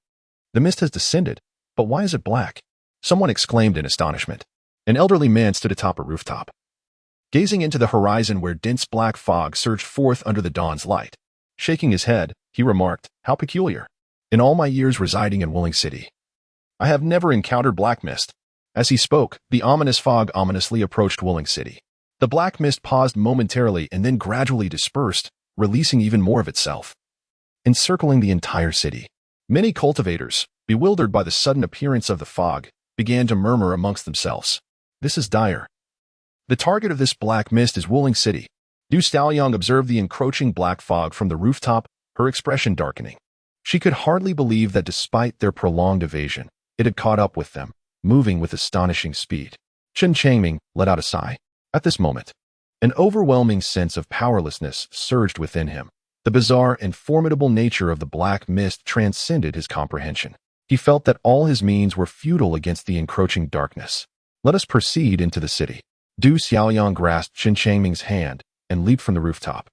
The mist has descended, but why is it black? Someone exclaimed in astonishment. An elderly man stood atop a rooftop, gazing into the horizon where dense black fog surged forth under the dawn's light. Shaking his head, he remarked, "How peculiar. In all my years residing in Wielding City, I have never encountered black mist. As he spoke, the ominous fog ominously approached Wielding City. The black mist paused momentarily and then gradually dispersed, releasing even more of itself, encircling the entire city. Many cultivators, bewildered by the sudden appearance of the fog, began to murmur amongst themselves. This is dire. The target of this black mist is Wielding City. Du Xiaoyang observed the encroaching black fog from the rooftop, her expression darkening. She could hardly believe that despite their prolonged evasion, it had caught up with them, moving with astonishing speed. Chen Changming let out a sigh. At this moment, an overwhelming sense of powerlessness surged within him. The bizarre and formidable nature of the black mist transcended his comprehension. He felt that all his means were futile against the encroaching darkness. Let us proceed into the city. Du Xiaoyang grasped Chen Changming's hand and leaped from the rooftop,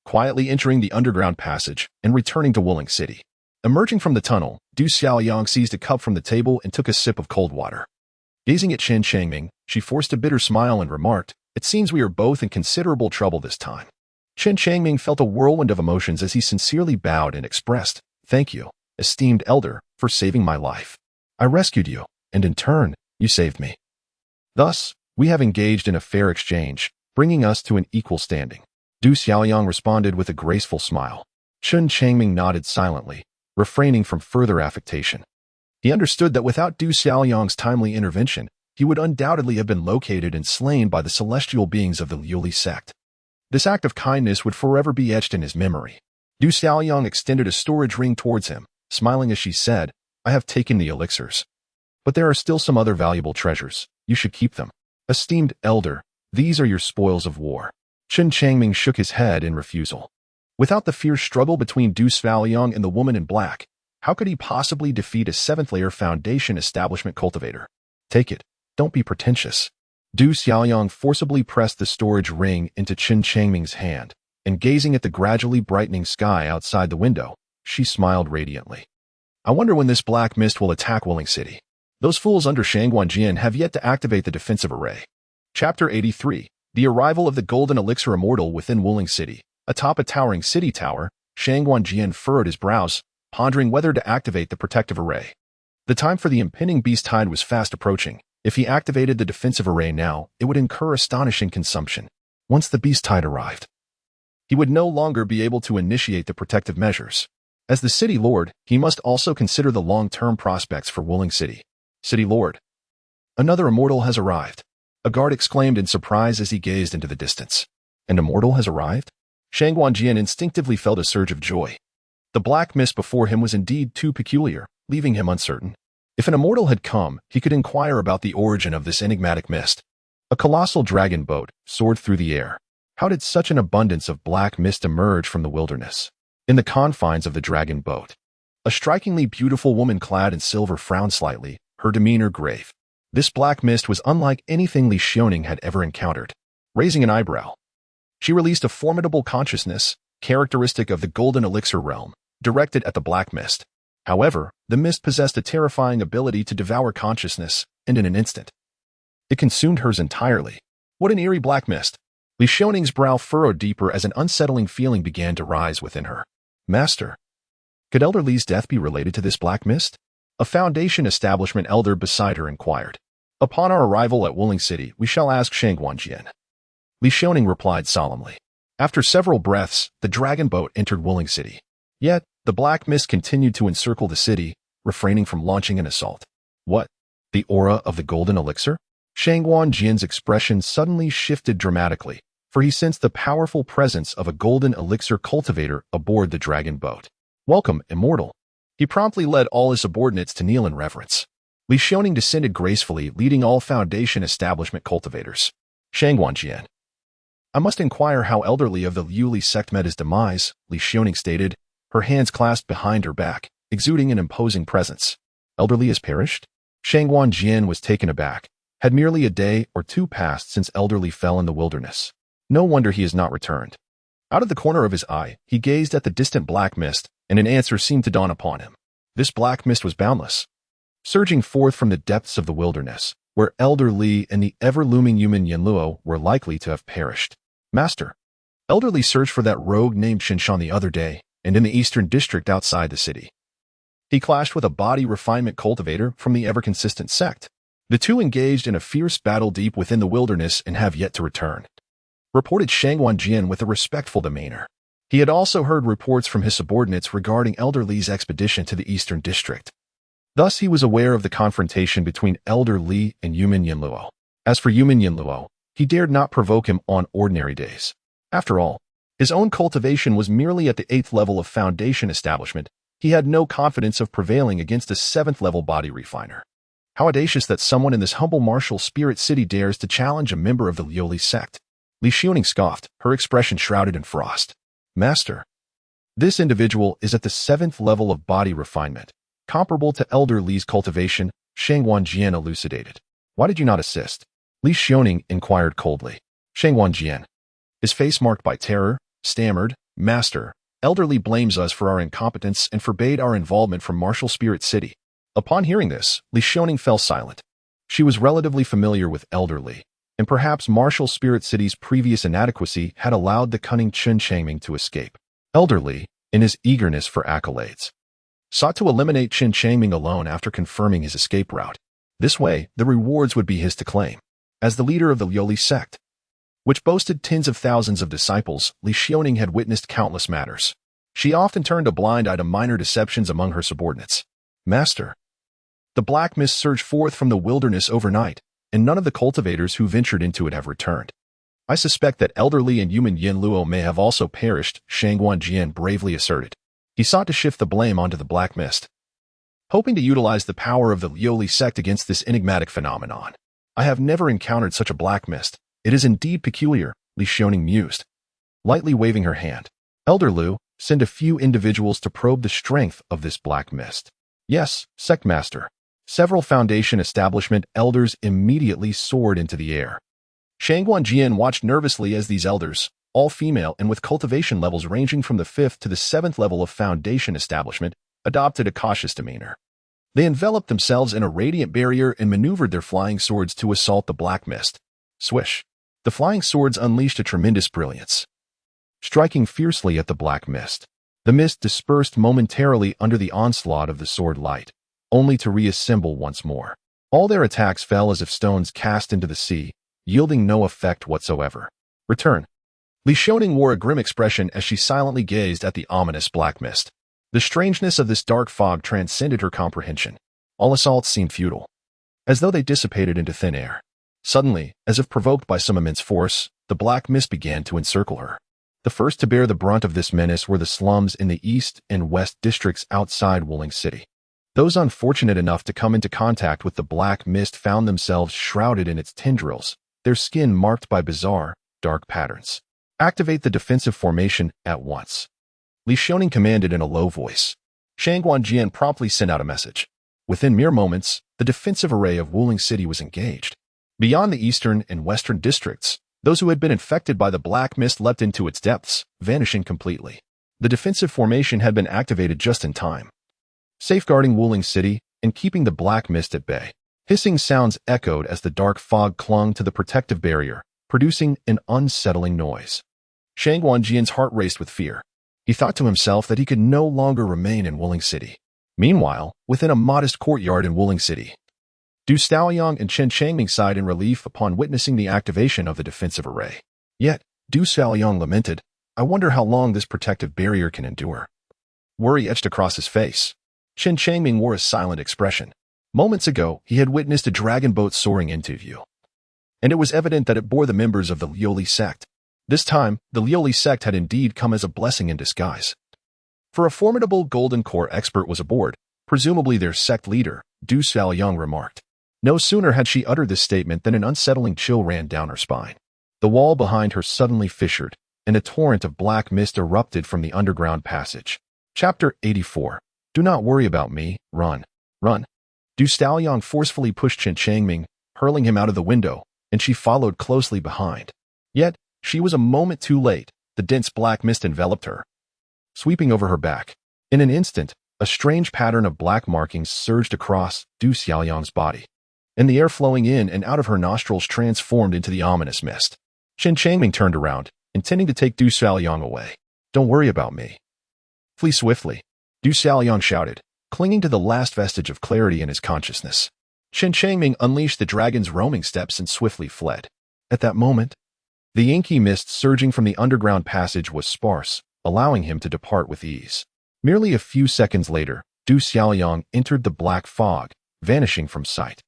quietly entering the underground passage and returning to Wielding City. Emerging from the tunnel, Du Xiaoyang seized a cup from the table and took a sip of cold water. Gazing at Chen Changming, she forced a bitter smile and remarked, "It seems we are both in considerable trouble this time." Chen Changming felt a whirlwind of emotions as he sincerely bowed and expressed, "Thank you, esteemed elder, for saving my life. I rescued you, and in turn, you saved me. Thus, we have engaged in a fair exchange, bringing us to an equal standing." Du Xiaoyang responded with a graceful smile. Chen Changming nodded silently, refraining from further affectation. He understood that without Du Xiaoyang's timely intervention, he would undoubtedly have been located and slain by the celestial beings of the Liuli sect. This act of kindness would forever be etched in his memory. Du Xiaoyang extended a storage ring towards him, smiling as she said, "I have taken the elixirs. But there are still some other valuable treasures. You should keep them. Esteemed elder, these are your spoils of war." Chen Changming shook his head in refusal. Without the fierce struggle between Du Xiaoyang and the woman in black, how could he possibly defeat a seventh-layer foundation establishment cultivator? "Take it. Don't be pretentious." Du Xiaoyang forcibly pressed the storage ring into Chen Changming's hand, and gazing at the gradually brightening sky outside the window, she smiled radiantly. "I wonder when this black mist will attack Wielding City. Those fools under Shangguanjian have yet to activate the defensive array." Chapter 83. The arrival of the golden elixir immortal within Wielding City. Atop a towering city tower, Shangguanjian furrowed his brows, pondering whether to activate the protective array. The time for the impending beast tide was fast approaching. If he activated the defensive array now, it would incur astonishing consumption. Once the beast tide arrived, he would no longer be able to initiate the protective measures. As the city lord, he must also consider the long-term prospects for Wielding City. "City lord, another immortal has arrived," a guard exclaimed in surprise as he gazed into the distance. "An immortal has arrived?" Shangguanjian instinctively felt a surge of joy. The black mist before him was indeed too peculiar, leaving him uncertain. If an immortal had come, he could inquire about the origin of this enigmatic mist. A colossal dragon boat soared through the air. How did such an abundance of black mist emerge from the wilderness? In the confines of the dragon boat, a strikingly beautiful woman clad in silver frowned slightly, her demeanor grave. This black mist was unlike anything Li Xiaoning had ever encountered. Raising an eyebrow, she released a formidable consciousness, characteristic of the golden elixir realm, directed at the black mist. However, the mist possessed a terrifying ability to devour consciousness, and in an instant, it consumed hers entirely. What an eerie black mist! Li Xiaoning's brow furrowed deeper as an unsettling feeling began to rise within her. "Master, could Elder Li's death be related to this black mist?" A foundation establishment elder beside her inquired. "Upon our arrival at Wielding City, we shall ask Shangguanjian." Li Xiaoning replied solemnly. After several breaths, the dragon boat entered Wielding City. Yet, the black mist continued to encircle the city, refraining from launching an assault. "What? The aura of the golden elixir?" Shangguanjian's expression suddenly shifted dramatically, for he sensed the powerful presence of a golden elixir cultivator aboard the dragon boat. "Welcome, immortal." He promptly led all his subordinates to kneel in reverence. Li Xiaoning descended gracefully, leading all foundation establishment cultivators. "Shangguanjian, I must inquire how Elder Li of the Liuli sect met his demise," Li Xiaoning stated, her hands clasped behind her back, exuding an imposing presence. "Elder Li has perished?" Shangguanjian was taken aback. Had merely a day or two passed since Elder Li fell in the wilderness. No wonder he has not returned. Out of the corner of his eye, he gazed at the distant black mist, and an answer seemed to dawn upon him. This black mist was boundless, surging forth from the depths of the wilderness, where Elder Li and the ever-looming human Yanluo were likely to have perished. "Master, Elder Li searched for that rogue named Chen Shan the other day, and in the eastern district outside the city. He clashed with a body refinement cultivator from the ever-consistent sect. The two engaged in a fierce battle deep within the wilderness and have yet to return, reported Shangwan with a respectful demeanor. He had also heard reports from his subordinates regarding Elder Li's expedition to the Eastern District. Thus, he was aware of the confrontation between Elder Li and Yumin Yinluo. As for Yumin Yinluo, he dared not provoke him on ordinary days. After all, his own cultivation was merely at the 8th level of foundation establishment. He had no confidence of prevailing against a 7th level body refiner. How audacious that someone in this humble martial spirit city dares to challenge a member of the Liuli sect. Li Xiaoning scoffed, her expression shrouded in frost. Master, this individual is at the 7th level of body refinement, comparable to Elder Li's cultivation, Shangwan elucidated. Why did you not assist? Li Xiaoning inquired coldly. Shangwan, his face marked by terror, stammered, Master, Elder Li blames us for our incompetence and forbade our involvement from Martial Spirit City. Upon hearing this, Li Xiaoning fell silent. She was relatively familiar with Elder Li, and perhaps Martial Spirit City's previous inadequacy had allowed the cunning Chen Changming to escape. Elder Li, in his eagerness for accolades, sought to eliminate Chen Changming alone after confirming his escape route. This way, the rewards would be his to claim. As the leader of the Liuli sect, which boasted tens of thousands of disciples, Li Xiaoning had witnessed countless matters. She often turned a blind eye to minor deceptions among her subordinates. Master, the black mist surged forth from the wilderness overnight, and none of the cultivators who ventured into it have returned. I suspect that Elder Li and Yumin Yinluo may have also perished, Shangwan bravely asserted. He sought to shift the blame onto the black mist, hoping to utilize the power of the Liuli sect against this enigmatic phenomenon. I have never encountered such a black mist. It is indeed peculiar, Li Xiaoning mused, lightly waving her hand. Elder Lu, send a few individuals to probe the strength of this black mist. Yes, sect master. Several foundation establishment elders immediately soared into the air. Shangwan watched nervously as these elders, all female and with cultivation levels ranging from the 5th to the 7th level of foundation establishment, adopted a cautious demeanor. They enveloped themselves in a radiant barrier and maneuvered their flying swords to assault the black mist. Swish! The flying swords unleashed a tremendous brilliance, striking fiercely at the black mist. The mist dispersed momentarily under the onslaught of the sword light, only to reassemble once more. All their attacks fell as if stones cast into the sea, yielding no effect whatsoever. Return. Li Xiaoning wore a grim expression as she silently gazed at the ominous black mist. The strangeness of this dark fog transcended her comprehension. All assaults seemed futile, as though they dissipated into thin air. Suddenly, as if provoked by some immense force, the black mist began to encircle her. The first to bear the brunt of this menace were the slums in the east and west districts outside Wielding City. Those unfortunate enough to come into contact with the black mist found themselves shrouded in its tendrils, their skin marked by bizarre, dark patterns. Activate the defensive formation at once, Li Xiaoning commanded in a low voice. Shangwan promptly sent out a message. Within mere moments, the defensive array of Wielding City was engaged. Beyond the eastern and western districts, those who had been infected by the black mist leapt into its depths, vanishing completely. The defensive formation had been activated just in time, safeguarding Wielding City and keeping the black mist at bay. Hissing sounds echoed as the dark fog clung to the protective barrier, producing an unsettling noise. Shangwan heart raced with fear. He thought to himself that he could no longer remain in Wielding City. Meanwhile, within a modest courtyard in Wielding City, Du Xiaoyang and Chen Changming sighed in relief upon witnessing the activation of the defensive array. Yet, Du Xiaoyang lamented, I wonder how long this protective barrier can endure. Worry etched across his face. Chen Changming wore a silent expression. Moments ago, he had witnessed a dragon boat soaring into view, and it was evident that it bore the members of the Liuli sect. This time, the Liuli sect had indeed come as a blessing in disguise. For a formidable Golden Core expert was aboard, presumably their sect leader, Du Xiaoyang remarked. No sooner had she uttered this statement than an unsettling chill ran down her spine. The wall behind her suddenly fissured, and a torrent of black mist erupted from the underground passage. Chapter 84. Do not worry about me, run. Run. Du Xiaoyang forcefully pushed Chen Changming, hurling him out of the window, and she followed closely behind. Yet, she was a moment too late. The dense black mist enveloped her, sweeping over her back. In an instant, a strange pattern of black markings surged across Du Xiaoyang's body, and the air flowing in and out of her nostrils transformed into the ominous mist. Chen Changming turned around, intending to take Du Xiaoyang away. Don't worry about me. Flee swiftly, Du Xiaoyang shouted, clinging to the last vestige of clarity in his consciousness. Chen Changming unleashed the dragon's roaming steps and swiftly fled. At that moment, the inky mist surging from the underground passage was sparse, allowing him to depart with ease. Merely a few seconds later, Du Xiaoyang entered the black fog, vanishing from sight.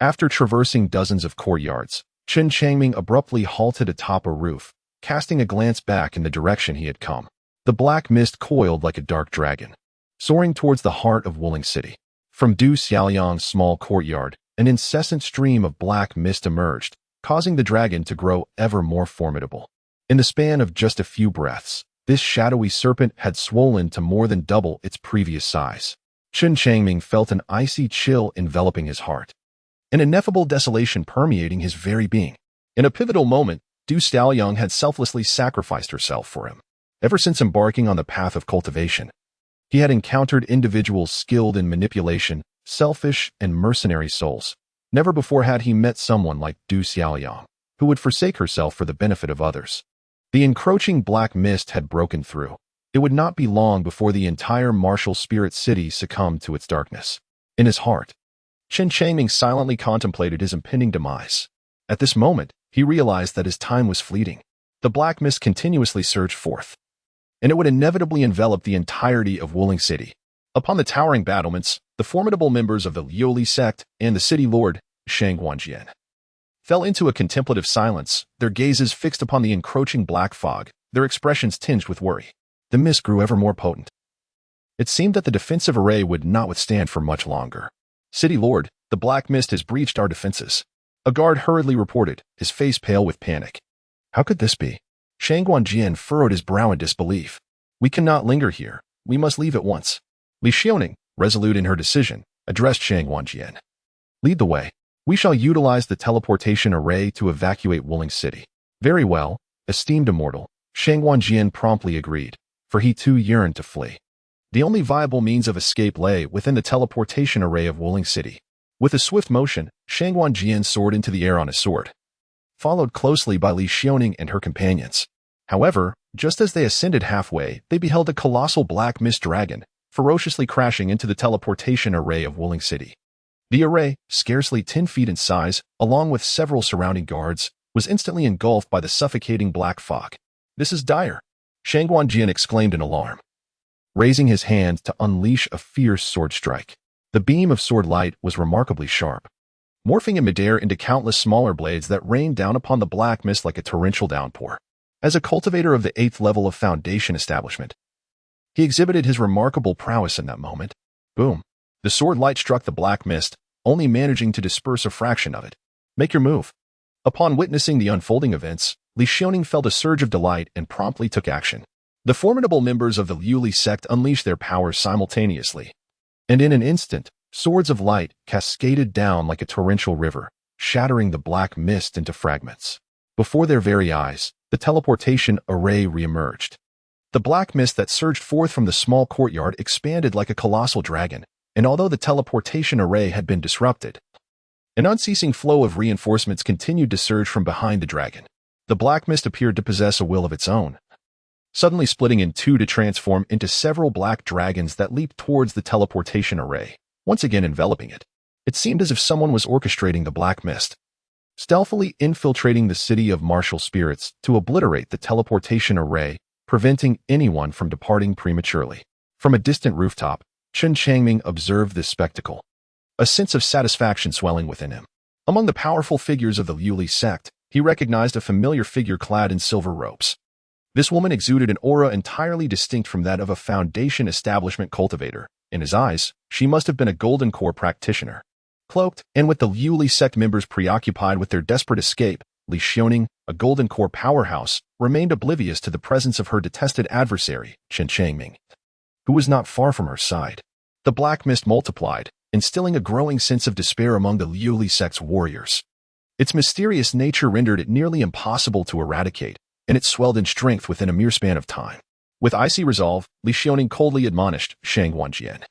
After traversing dozens of courtyards, Chen Changming abruptly halted atop a roof, casting a glance back in the direction he had come. The black mist coiled like a dark dragon, soaring towards the heart of Wielding City. From Du Xiaoyang's small courtyard, an incessant stream of black mist emerged, causing the dragon to grow ever more formidable. In the span of just a few breaths, this shadowy serpent had swollen to more than double its previous size. Chen Changming felt an icy chill enveloping his heart, an ineffable desolation permeating his very being. In a pivotal moment, Du Xiaoyang had selflessly sacrificed herself for him. Ever since embarking on the path of cultivation, he had encountered individuals skilled in manipulation, selfish and mercenary souls. Never before had he met someone like Du Xiaoyang, who would forsake herself for the benefit of others. The encroaching black mist had broken through. It would not be long before the entire martial spirit city succumbed to its darkness. In his heart, Chen Changming silently contemplated his impending demise. At this moment, he realized that his time was fleeting. The black mist continuously surged forth, and it would inevitably envelop the entirety of Wielding City. Upon the towering battlements, the formidable members of the Liuli sect and the city lord, Shang Guanjian, fell into a contemplative silence, their gazes fixed upon the encroaching black fog, their expressions tinged with worry. The mist grew ever more potent. It seemed that the defensive array would not withstand for much longer. "City Lord, the black mist has breached our defenses," a guard hurriedly reported, his face pale with panic. How could this be? Shang Guanjian furrowed his brow in disbelief. "We cannot linger here. We must leave at once." Li Xiaoning, resolute in her decision, addressed Shang Guanjian. "Lead the way. We shall utilize the teleportation array to evacuate Wielding City." "Very well, esteemed immortal," Shang Guanjian promptly agreed, for he too yearned to flee. The only viable means of escape lay within the teleportation array of Wielding City. With a swift motion, Shang Guanjian soared into the air on his sword, followed closely by Li Xiaoning and her companions. However, just as they ascended halfway, they beheld a colossal black mist dragon, ferociously crashing into the teleportation array of Wielding City. The array, scarcely 10 feet in size, along with several surrounding guards, was instantly engulfed by the suffocating black fog. "This is dire," Shang Guanjian exclaimed in alarm, raising his hand to unleash a fierce sword strike. The beam of sword light was remarkably sharp, morphing in midair into countless smaller blades that rained down upon the black mist like a torrential downpour. As a cultivator of the 8th level of Foundation establishment, he exhibited his remarkable prowess in that moment. Boom! The sword light struck the black mist, only managing to disperse a fraction of it. "Make your move." Upon witnessing the unfolding events, Li Xiaoning felt a surge of delight and promptly took action. The formidable members of the Liuli sect unleashed their powers simultaneously, and in an instant, swords of light cascaded down like a torrential river, shattering the black mist into fragments. Before their very eyes, the teleportation array reemerged. The black mist that surged forth from the small courtyard expanded like a colossal dragon, and although the teleportation array had been disrupted, an unceasing flow of reinforcements continued to surge from behind the dragon. The black mist appeared to possess a will of its own, suddenly splitting in two to transform into several black dragons that leaped towards the teleportation array, once again enveloping it. It seemed as if someone was orchestrating the black mist, stealthily infiltrating the city of martial spirits to obliterate the teleportation array, preventing anyone from departing prematurely. From a distant rooftop, Chen Changming observed this spectacle, a sense of satisfaction swelling within him. Among the powerful figures of the Liuli sect, he recognized a familiar figure clad in silver robes. This woman exuded an aura entirely distinct from that of a Foundation establishment cultivator. In his eyes, she must have been a golden core practitioner. Cloaked, and with the Liuli sect members preoccupied with their desperate escape, Li Xiaoning, a golden core powerhouse, remained oblivious to the presence of her detested adversary, Chen Changming, who was not far from her side. The black mist multiplied, instilling a growing sense of despair among the Liuli sect's warriors. Its mysterious nature rendered it nearly impossible to eradicate, and it swelled in strength within a mere span of time. With icy resolve, Li Xiaoning coldly admonished Shang Guanjian.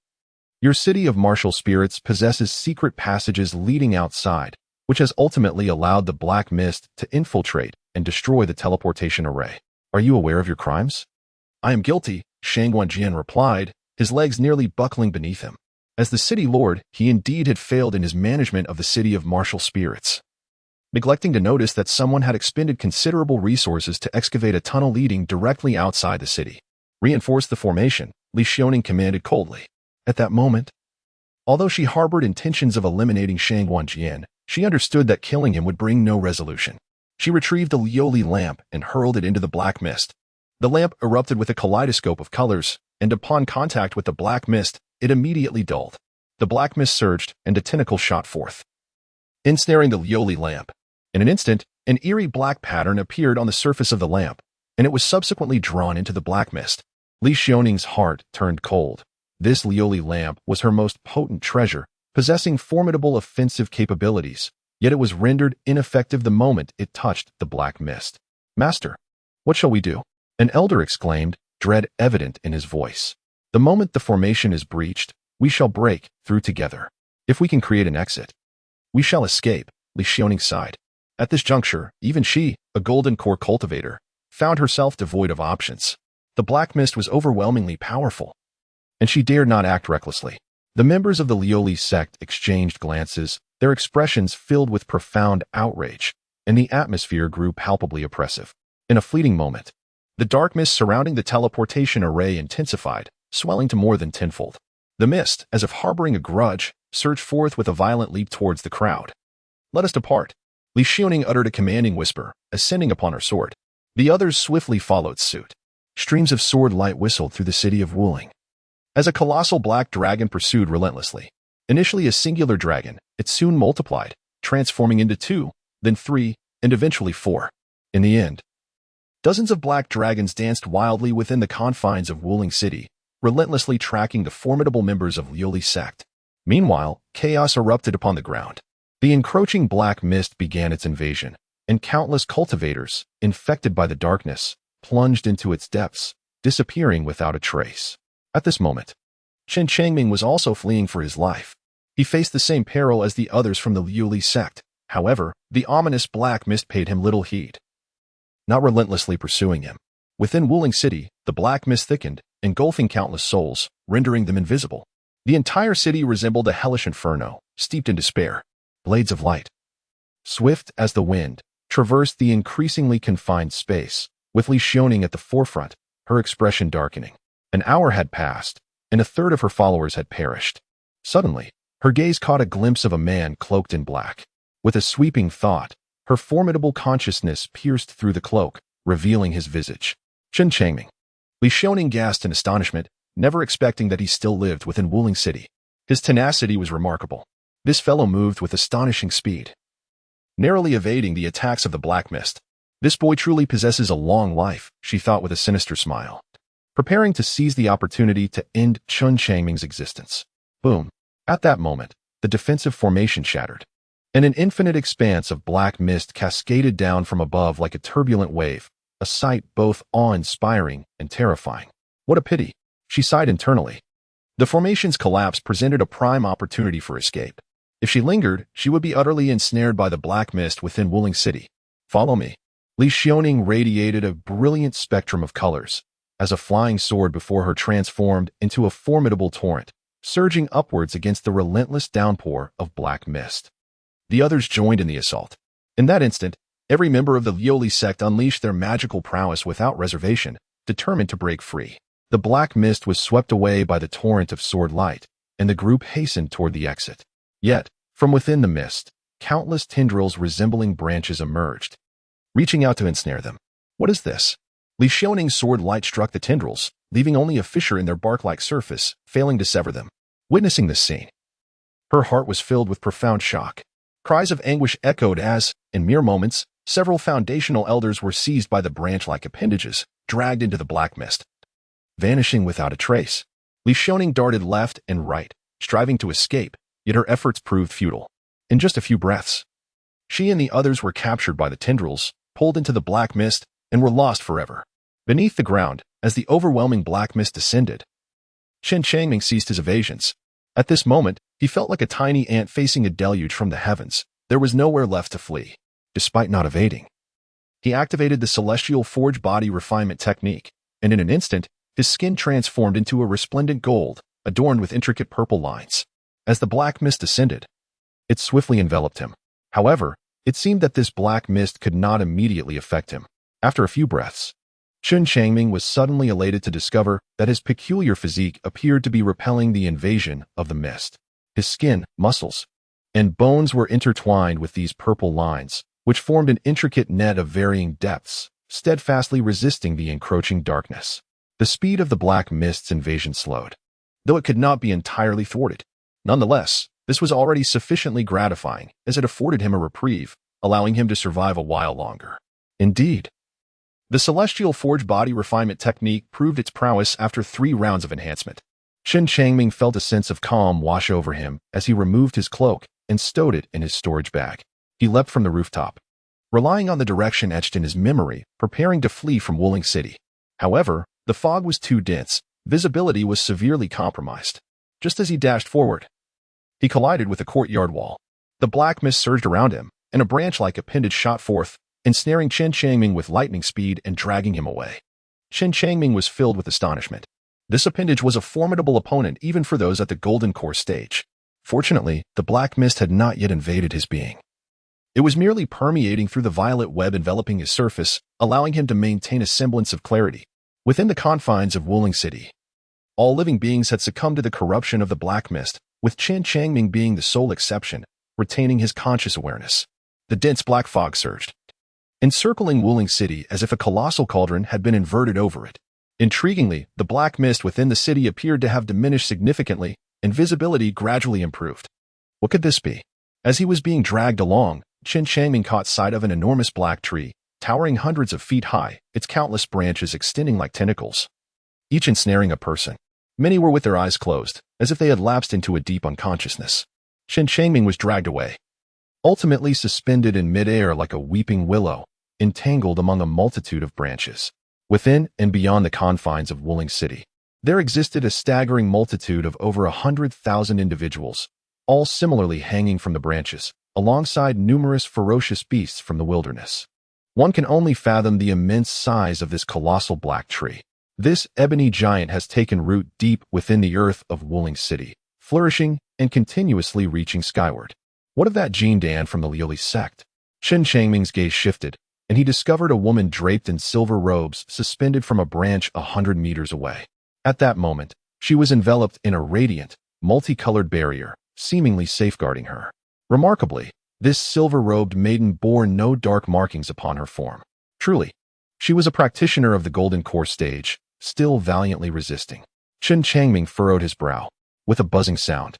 "Your city of martial spirits possesses secret passages leading outside, which has ultimately allowed the black mist to infiltrate and destroy the teleportation array. Are you aware of your crimes?" "I am guilty," Shang Guanjian replied, his legs nearly buckling beneath him. As the city lord, he indeed had failed in his management of the city of martial spirits. Neglecting to notice that someone had expended considerable resources to excavate a tunnel leading directly outside the city. Reinforce the formation, Li Xiaoning commanded coldly. At that moment, although she harbored intentions of eliminating Shang Wanjian, she understood that killing him would bring no resolution. She retrieved the Lioli lamp and hurled it into the black mist. The lamp erupted with a kaleidoscope of colors, and upon contact with the black mist, it immediately dulled. The black mist surged, and a tentacle shot forth, ensnaring the Lioli lamp. In an instant, an eerie black pattern appeared on the surface of the lamp, and it was subsequently drawn into the black mist. Li Xiaoning's heart turned cold. This Lioli lamp was her most potent treasure, possessing formidable offensive capabilities, yet it was rendered ineffective the moment it touched the black mist. "Master, what shall we do?" An elder exclaimed, dread evident in his voice. "The moment the formation is breached, we shall break through together. If we can create an exit, we shall escape," Li Xiaoning sighed. At this juncture, even she, a golden core cultivator, found herself devoid of options. The black mist was overwhelmingly powerful, and she dared not act recklessly. The members of the Lioli sect exchanged glances, their expressions filled with profound outrage, and the atmosphere grew palpably oppressive. In a fleeting moment, the dark mist surrounding the teleportation array intensified, swelling to more than tenfold. The mist, as if harboring a grudge, surged forth with a violent leap towards the crowd. "Let us depart." Li Xiaoning uttered a commanding whisper, ascending upon her sword. The others swiftly followed suit. Streams of sword light whistled through the city of Wuling, as a colossal black dragon pursued relentlessly. Initially a singular dragon, it soon multiplied, transforming into 2, then 3, and eventually 4. In the end, dozens of black dragons danced wildly within the confines of Wuling City, relentlessly tracking the formidable members of Lioli's sect. Meanwhile, chaos erupted upon the ground. The encroaching black mist began its invasion, and countless cultivators, infected by the darkness, plunged into its depths, disappearing without a trace. At this moment, Chen Changming was also fleeing for his life. He faced the same peril as the others from the Lioli sect. However, the ominous black mist paid him little heed, not relentlessly pursuing him. Within Wuling City, the black mist thickened, engulfing countless souls, rendering them invisible. The entire city resembled a hellish inferno, steeped in despair. Blades of light, swift as the wind, traversed the increasingly confined space, with Li Xiaoning at the forefront, her expression darkening. An hour had passed, and a third of her followers had perished. Suddenly, her gaze caught a glimpse of a man cloaked in black. With a sweeping thought, her formidable consciousness pierced through the cloak, revealing his visage. Chen Changming. Li Xiaoning gasped in astonishment, never expecting that he still lived within Wuling City. His tenacity was remarkable. This fellow moved with astonishing speed, narrowly evading the attacks of the black mist. "This boy truly possesses a long life," she thought with a sinister smile, preparing to seize the opportunity to end Chen Changming's existence. Boom. At that moment, the defensive formation shattered, and an infinite expanse of black mist cascaded down from above like a turbulent wave, a sight both awe-inspiring and terrifying. What a pity, she sighed internally. The formation's collapse presented a prime opportunity for escape. If she lingered, she would be utterly ensnared by the black mist within Wuling City. "Follow me." Li Xiaoning radiated a brilliant spectrum of colors, as a flying sword before her transformed into a formidable torrent, surging upwards against the relentless downpour of black mist. The others joined in the assault. In that instant, every member of the Lioli sect unleashed their magical prowess without reservation, determined to break free. The black mist was swept away by the torrent of sword light, and the group hastened toward the exit. Yet, from within the mist, countless tendrils resembling branches emerged, reaching out to ensnare them. "What is this?" Li Xiaoning's sword light struck the tendrils, leaving only a fissure in their bark-like surface, failing to sever them. Witnessing this scene, her heart was filled with profound shock. Cries of anguish echoed as, in mere moments, several foundational elders were seized by the branch-like appendages, dragged into the black mist, vanishing without a trace. Li Xiaoning darted left and right, striving to escape, yet her efforts proved futile. In just a few breaths, she and the others were captured by the tendrils, pulled into the black mist, and were lost forever. Beneath the ground, as the overwhelming black mist descended, Chen Changming ceased his evasions. At this moment, he felt like a tiny ant facing a deluge from the heavens. There was nowhere left to flee. Despite not evading, he activated the celestial forge body refinement technique, and in an instant, his skin transformed into a resplendent gold, adorned with intricate purple lines. As the black mist descended, it swiftly enveloped him. However, it seemed that this black mist could not immediately affect him. After a few breaths, Chen Changming was suddenly elated to discover that his peculiar physique appeared to be repelling the invasion of the mist. His skin, muscles, and bones were intertwined with these purple lines, which formed an intricate net of varying depths, steadfastly resisting the encroaching darkness. The speed of the black mist's invasion slowed, though it could not be entirely thwarted. Nonetheless, this was already sufficiently gratifying, as it afforded him a reprieve, allowing him to survive a while longer. Indeed, the celestial forge body refinement technique proved its prowess after 3 rounds of enhancement. Chen Changming felt a sense of calm wash over him as he removed his cloak and stowed it in his storage bag. He leapt from the rooftop, relying on the direction etched in his memory, preparing to flee from Wielding City. However, the fog was too dense, visibility was severely compromised. Just as he dashed forward, he collided with a courtyard wall. The black mist surged around him, and a branch-like appendage shot forth, ensnaring Chen Changming with lightning speed and dragging him away. Chen Changming was filled with astonishment. This appendage was a formidable opponent even for those at the Golden Core stage. Fortunately, the black mist had not yet invaded his being. It was merely permeating through the violet web enveloping his surface, allowing him to maintain a semblance of clarity. Within the confines of Wielding City, all living beings had succumbed to the corruption of the black mist, with Chen Changming being the sole exception, retaining his conscious awareness. The dense black fog surged, encircling Wielding City as if a colossal cauldron had been inverted over it. Intriguingly, the black mist within the city appeared to have diminished significantly, and visibility gradually improved. What could this be? As he was being dragged along, Chen Changming caught sight of an enormous black tree, towering hundreds of feet high, its countless branches extending like tentacles, each ensnaring a person. Many were with their eyes closed, as if they had lapsed into a deep unconsciousness. Chen Changming was dragged away, ultimately suspended in midair like a weeping willow, entangled among a multitude of branches. Within and beyond the confines of Wielding City, there existed a staggering multitude of over 100,000 individuals, all similarly hanging from the branches, alongside numerous ferocious beasts from the wilderness. One can only fathom the immense size of this colossal black tree. This ebony giant has taken root deep within the earth of Wielding City, flourishing and continuously reaching skyward. What of that Jean Dan from the Lioli sect? Chen Changming's gaze shifted, and he discovered a woman draped in silver robes suspended from a branch 100 meters away. At that moment, she was enveloped in a radiant, multicolored barrier, seemingly safeguarding her. Remarkably, this silver-robed maiden bore no dark markings upon her form. Truly, she was a practitioner of the Golden Core stage, still valiantly resisting. Chen Changming furrowed his brow. With a buzzing sound,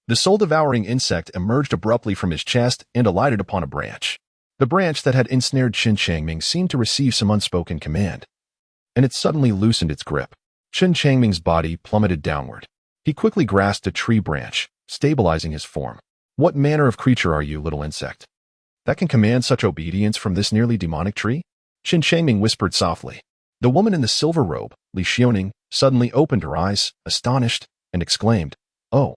the soul-devouring insect emerged abruptly from his chest and alighted upon a branch. The branch that had ensnared Chen Changming seemed to receive some unspoken command, and it suddenly loosened its grip. Chen Changming's body plummeted downward. He quickly grasped a tree branch, stabilizing his form. What manner of creature are you, little insect, that can command such obedience from this nearly demonic tree? Chen Changming whispered softly. The woman in the silver robe, Li Xiaoning, suddenly opened her eyes, astonished, and exclaimed, "Oh,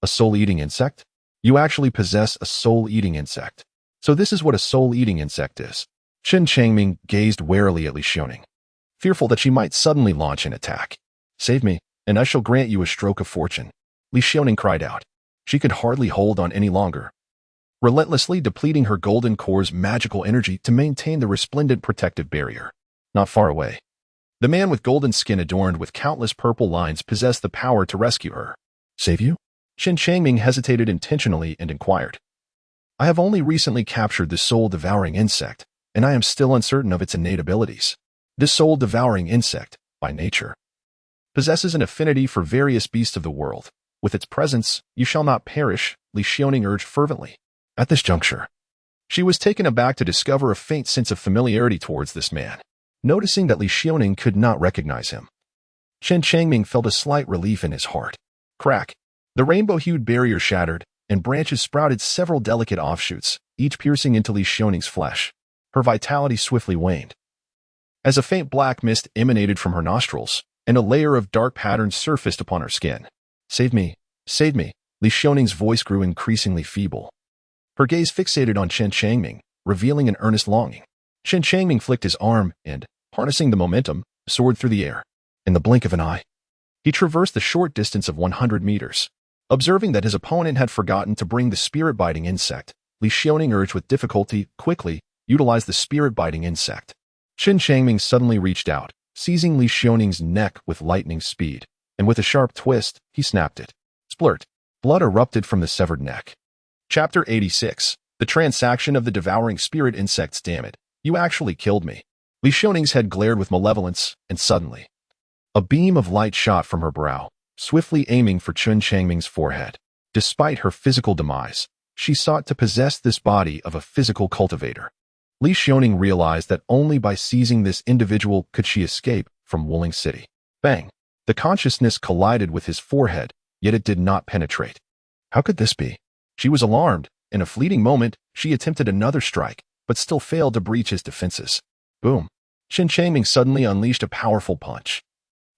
a soul-eating insect? You actually possess a soul-eating insect. So this is what a soul-eating insect is." Chen Changming gazed warily at Li Xiaoning, fearful that she might suddenly launch an attack. "Save me, and I shall grant you a stroke of fortune," Li Xiaoning cried out. She could hardly hold on any longer, relentlessly depleting her golden core's magical energy to maintain the resplendent protective barrier. Not far away, the man with golden skin adorned with countless purple lines possessed the power to rescue her. "Save you?" Chen Changming hesitated intentionally and inquired. "I have only recently captured this soul-devouring insect, and I am still uncertain of its innate abilities. This soul-devouring insect, by nature, possesses an affinity for various beasts of the world. With its presence, you shall not perish," Li Xiaoning urged fervently. At this juncture, she was taken aback to discover a faint sense of familiarity towards this man. Noticing that Li Xiaoning could not recognize him, Chen Changming felt a slight relief in his heart. Crack! The rainbow-hued barrier shattered, and branches sprouted several delicate offshoots, each piercing into Li Xiaoning's flesh. Her vitality swiftly waned, as a faint black mist emanated from her nostrils, and a layer of dark patterns surfaced upon her skin. "Save me, save me," Li Xiaoning's voice grew increasingly feeble. Her gaze fixated on Chen Changming, revealing an earnest longing. Chen Changming flicked his arm and, harnessing the momentum, soared through the air. In the blink of an eye, He traversed the short distance of 100 meters. Observing that his opponent had forgotten to bring the spirit-biting insect, Li Xiaoning urged with difficulty, quickly, utilize the spirit-biting insect. Chen Changming suddenly reached out, seizing Li Xiaoning's neck with lightning speed, and with a sharp twist, he snapped it. Splurt. Blood erupted from the severed neck. Chapter 86. The transaction of the devouring spirit insects. Damn it, you actually killed me. Li Xiaoning's head glared with malevolence, and suddenly, a beam of light shot from her brow, swiftly aiming for Chen Changming's forehead. Despite her physical demise, she sought to possess this body of a physical cultivator. Li Xiaoning realized that only by seizing this individual could she escape from Wuling City. Bang! The consciousness collided with his forehead, yet it did not penetrate. How could this be? She was alarmed. In a fleeting moment, she attempted another strike, but still failed to breach his defenses. Boom! Chen Changming suddenly unleashed a powerful punch,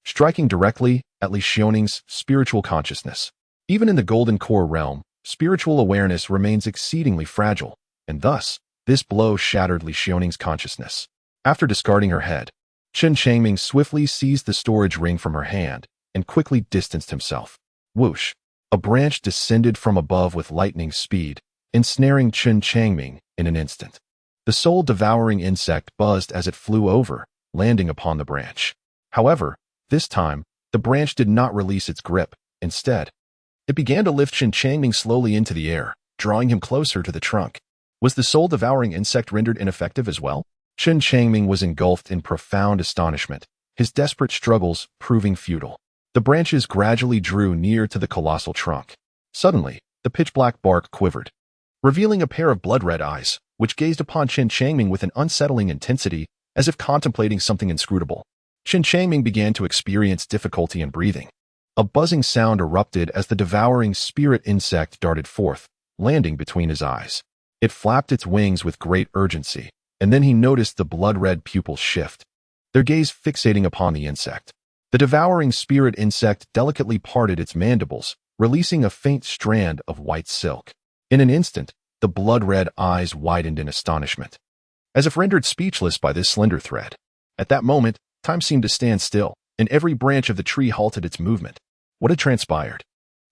striking directly at Li Xiaoning's spiritual consciousness. Even in the Golden Core realm, spiritual awareness remains exceedingly fragile, and thus, this blow shattered Li Xiaoning's consciousness. After discarding her head, Chen Changming swiftly seized the storage ring from her hand and quickly distanced himself. Whoosh! A branch descended from above with lightning speed, ensnaring Chen Changming in an instant. The soul-devouring insect buzzed as it flew over, landing upon the branch. However, this time, the branch did not release its grip. Instead, it began to lift Chen Changming slowly into the air, drawing him closer to the trunk. Was the soul-devouring insect rendered ineffective as well? Chen Changming was engulfed in profound astonishment, his desperate struggles proving futile. The branches gradually drew near to the colossal trunk. Suddenly, the pitch-black bark quivered, revealing a pair of blood-red eyes, which gazed upon Chen Changming with an unsettling intensity, as if contemplating something inscrutable. Chen Changming began to experience difficulty in breathing. A buzzing sound erupted as the devouring spirit insect darted forth, landing between his eyes. It flapped its wings with great urgency, and then he noticed the blood-red pupils shift, their gaze fixating upon the insect. The devouring spirit insect delicately parted its mandibles, releasing a faint strand of white silk. In an instant, the blood-red eyes widened in astonishment, as if rendered speechless by this slender thread. At that moment, time seemed to stand still, and every branch of the tree halted its movement. What had transpired?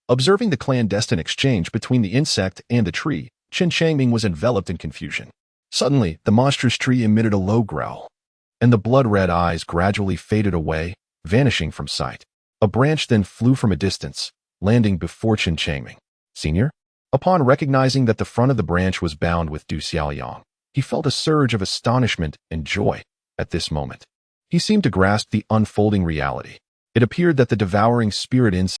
Observing the clandestine exchange between the insect and the tree, Chen Changming was enveloped in confusion. Suddenly, the monstrous tree emitted a low growl, and the blood-red eyes gradually faded away, vanishing from sight. A branch then flew from a distance, landing before Chen Changming. Senior? Upon recognizing that the front of the branch was bound with Du Xiaoyang, he felt a surge of astonishment and joy. At this moment, he seemed to grasp the unfolding reality. It appeared that the devouring spirit insect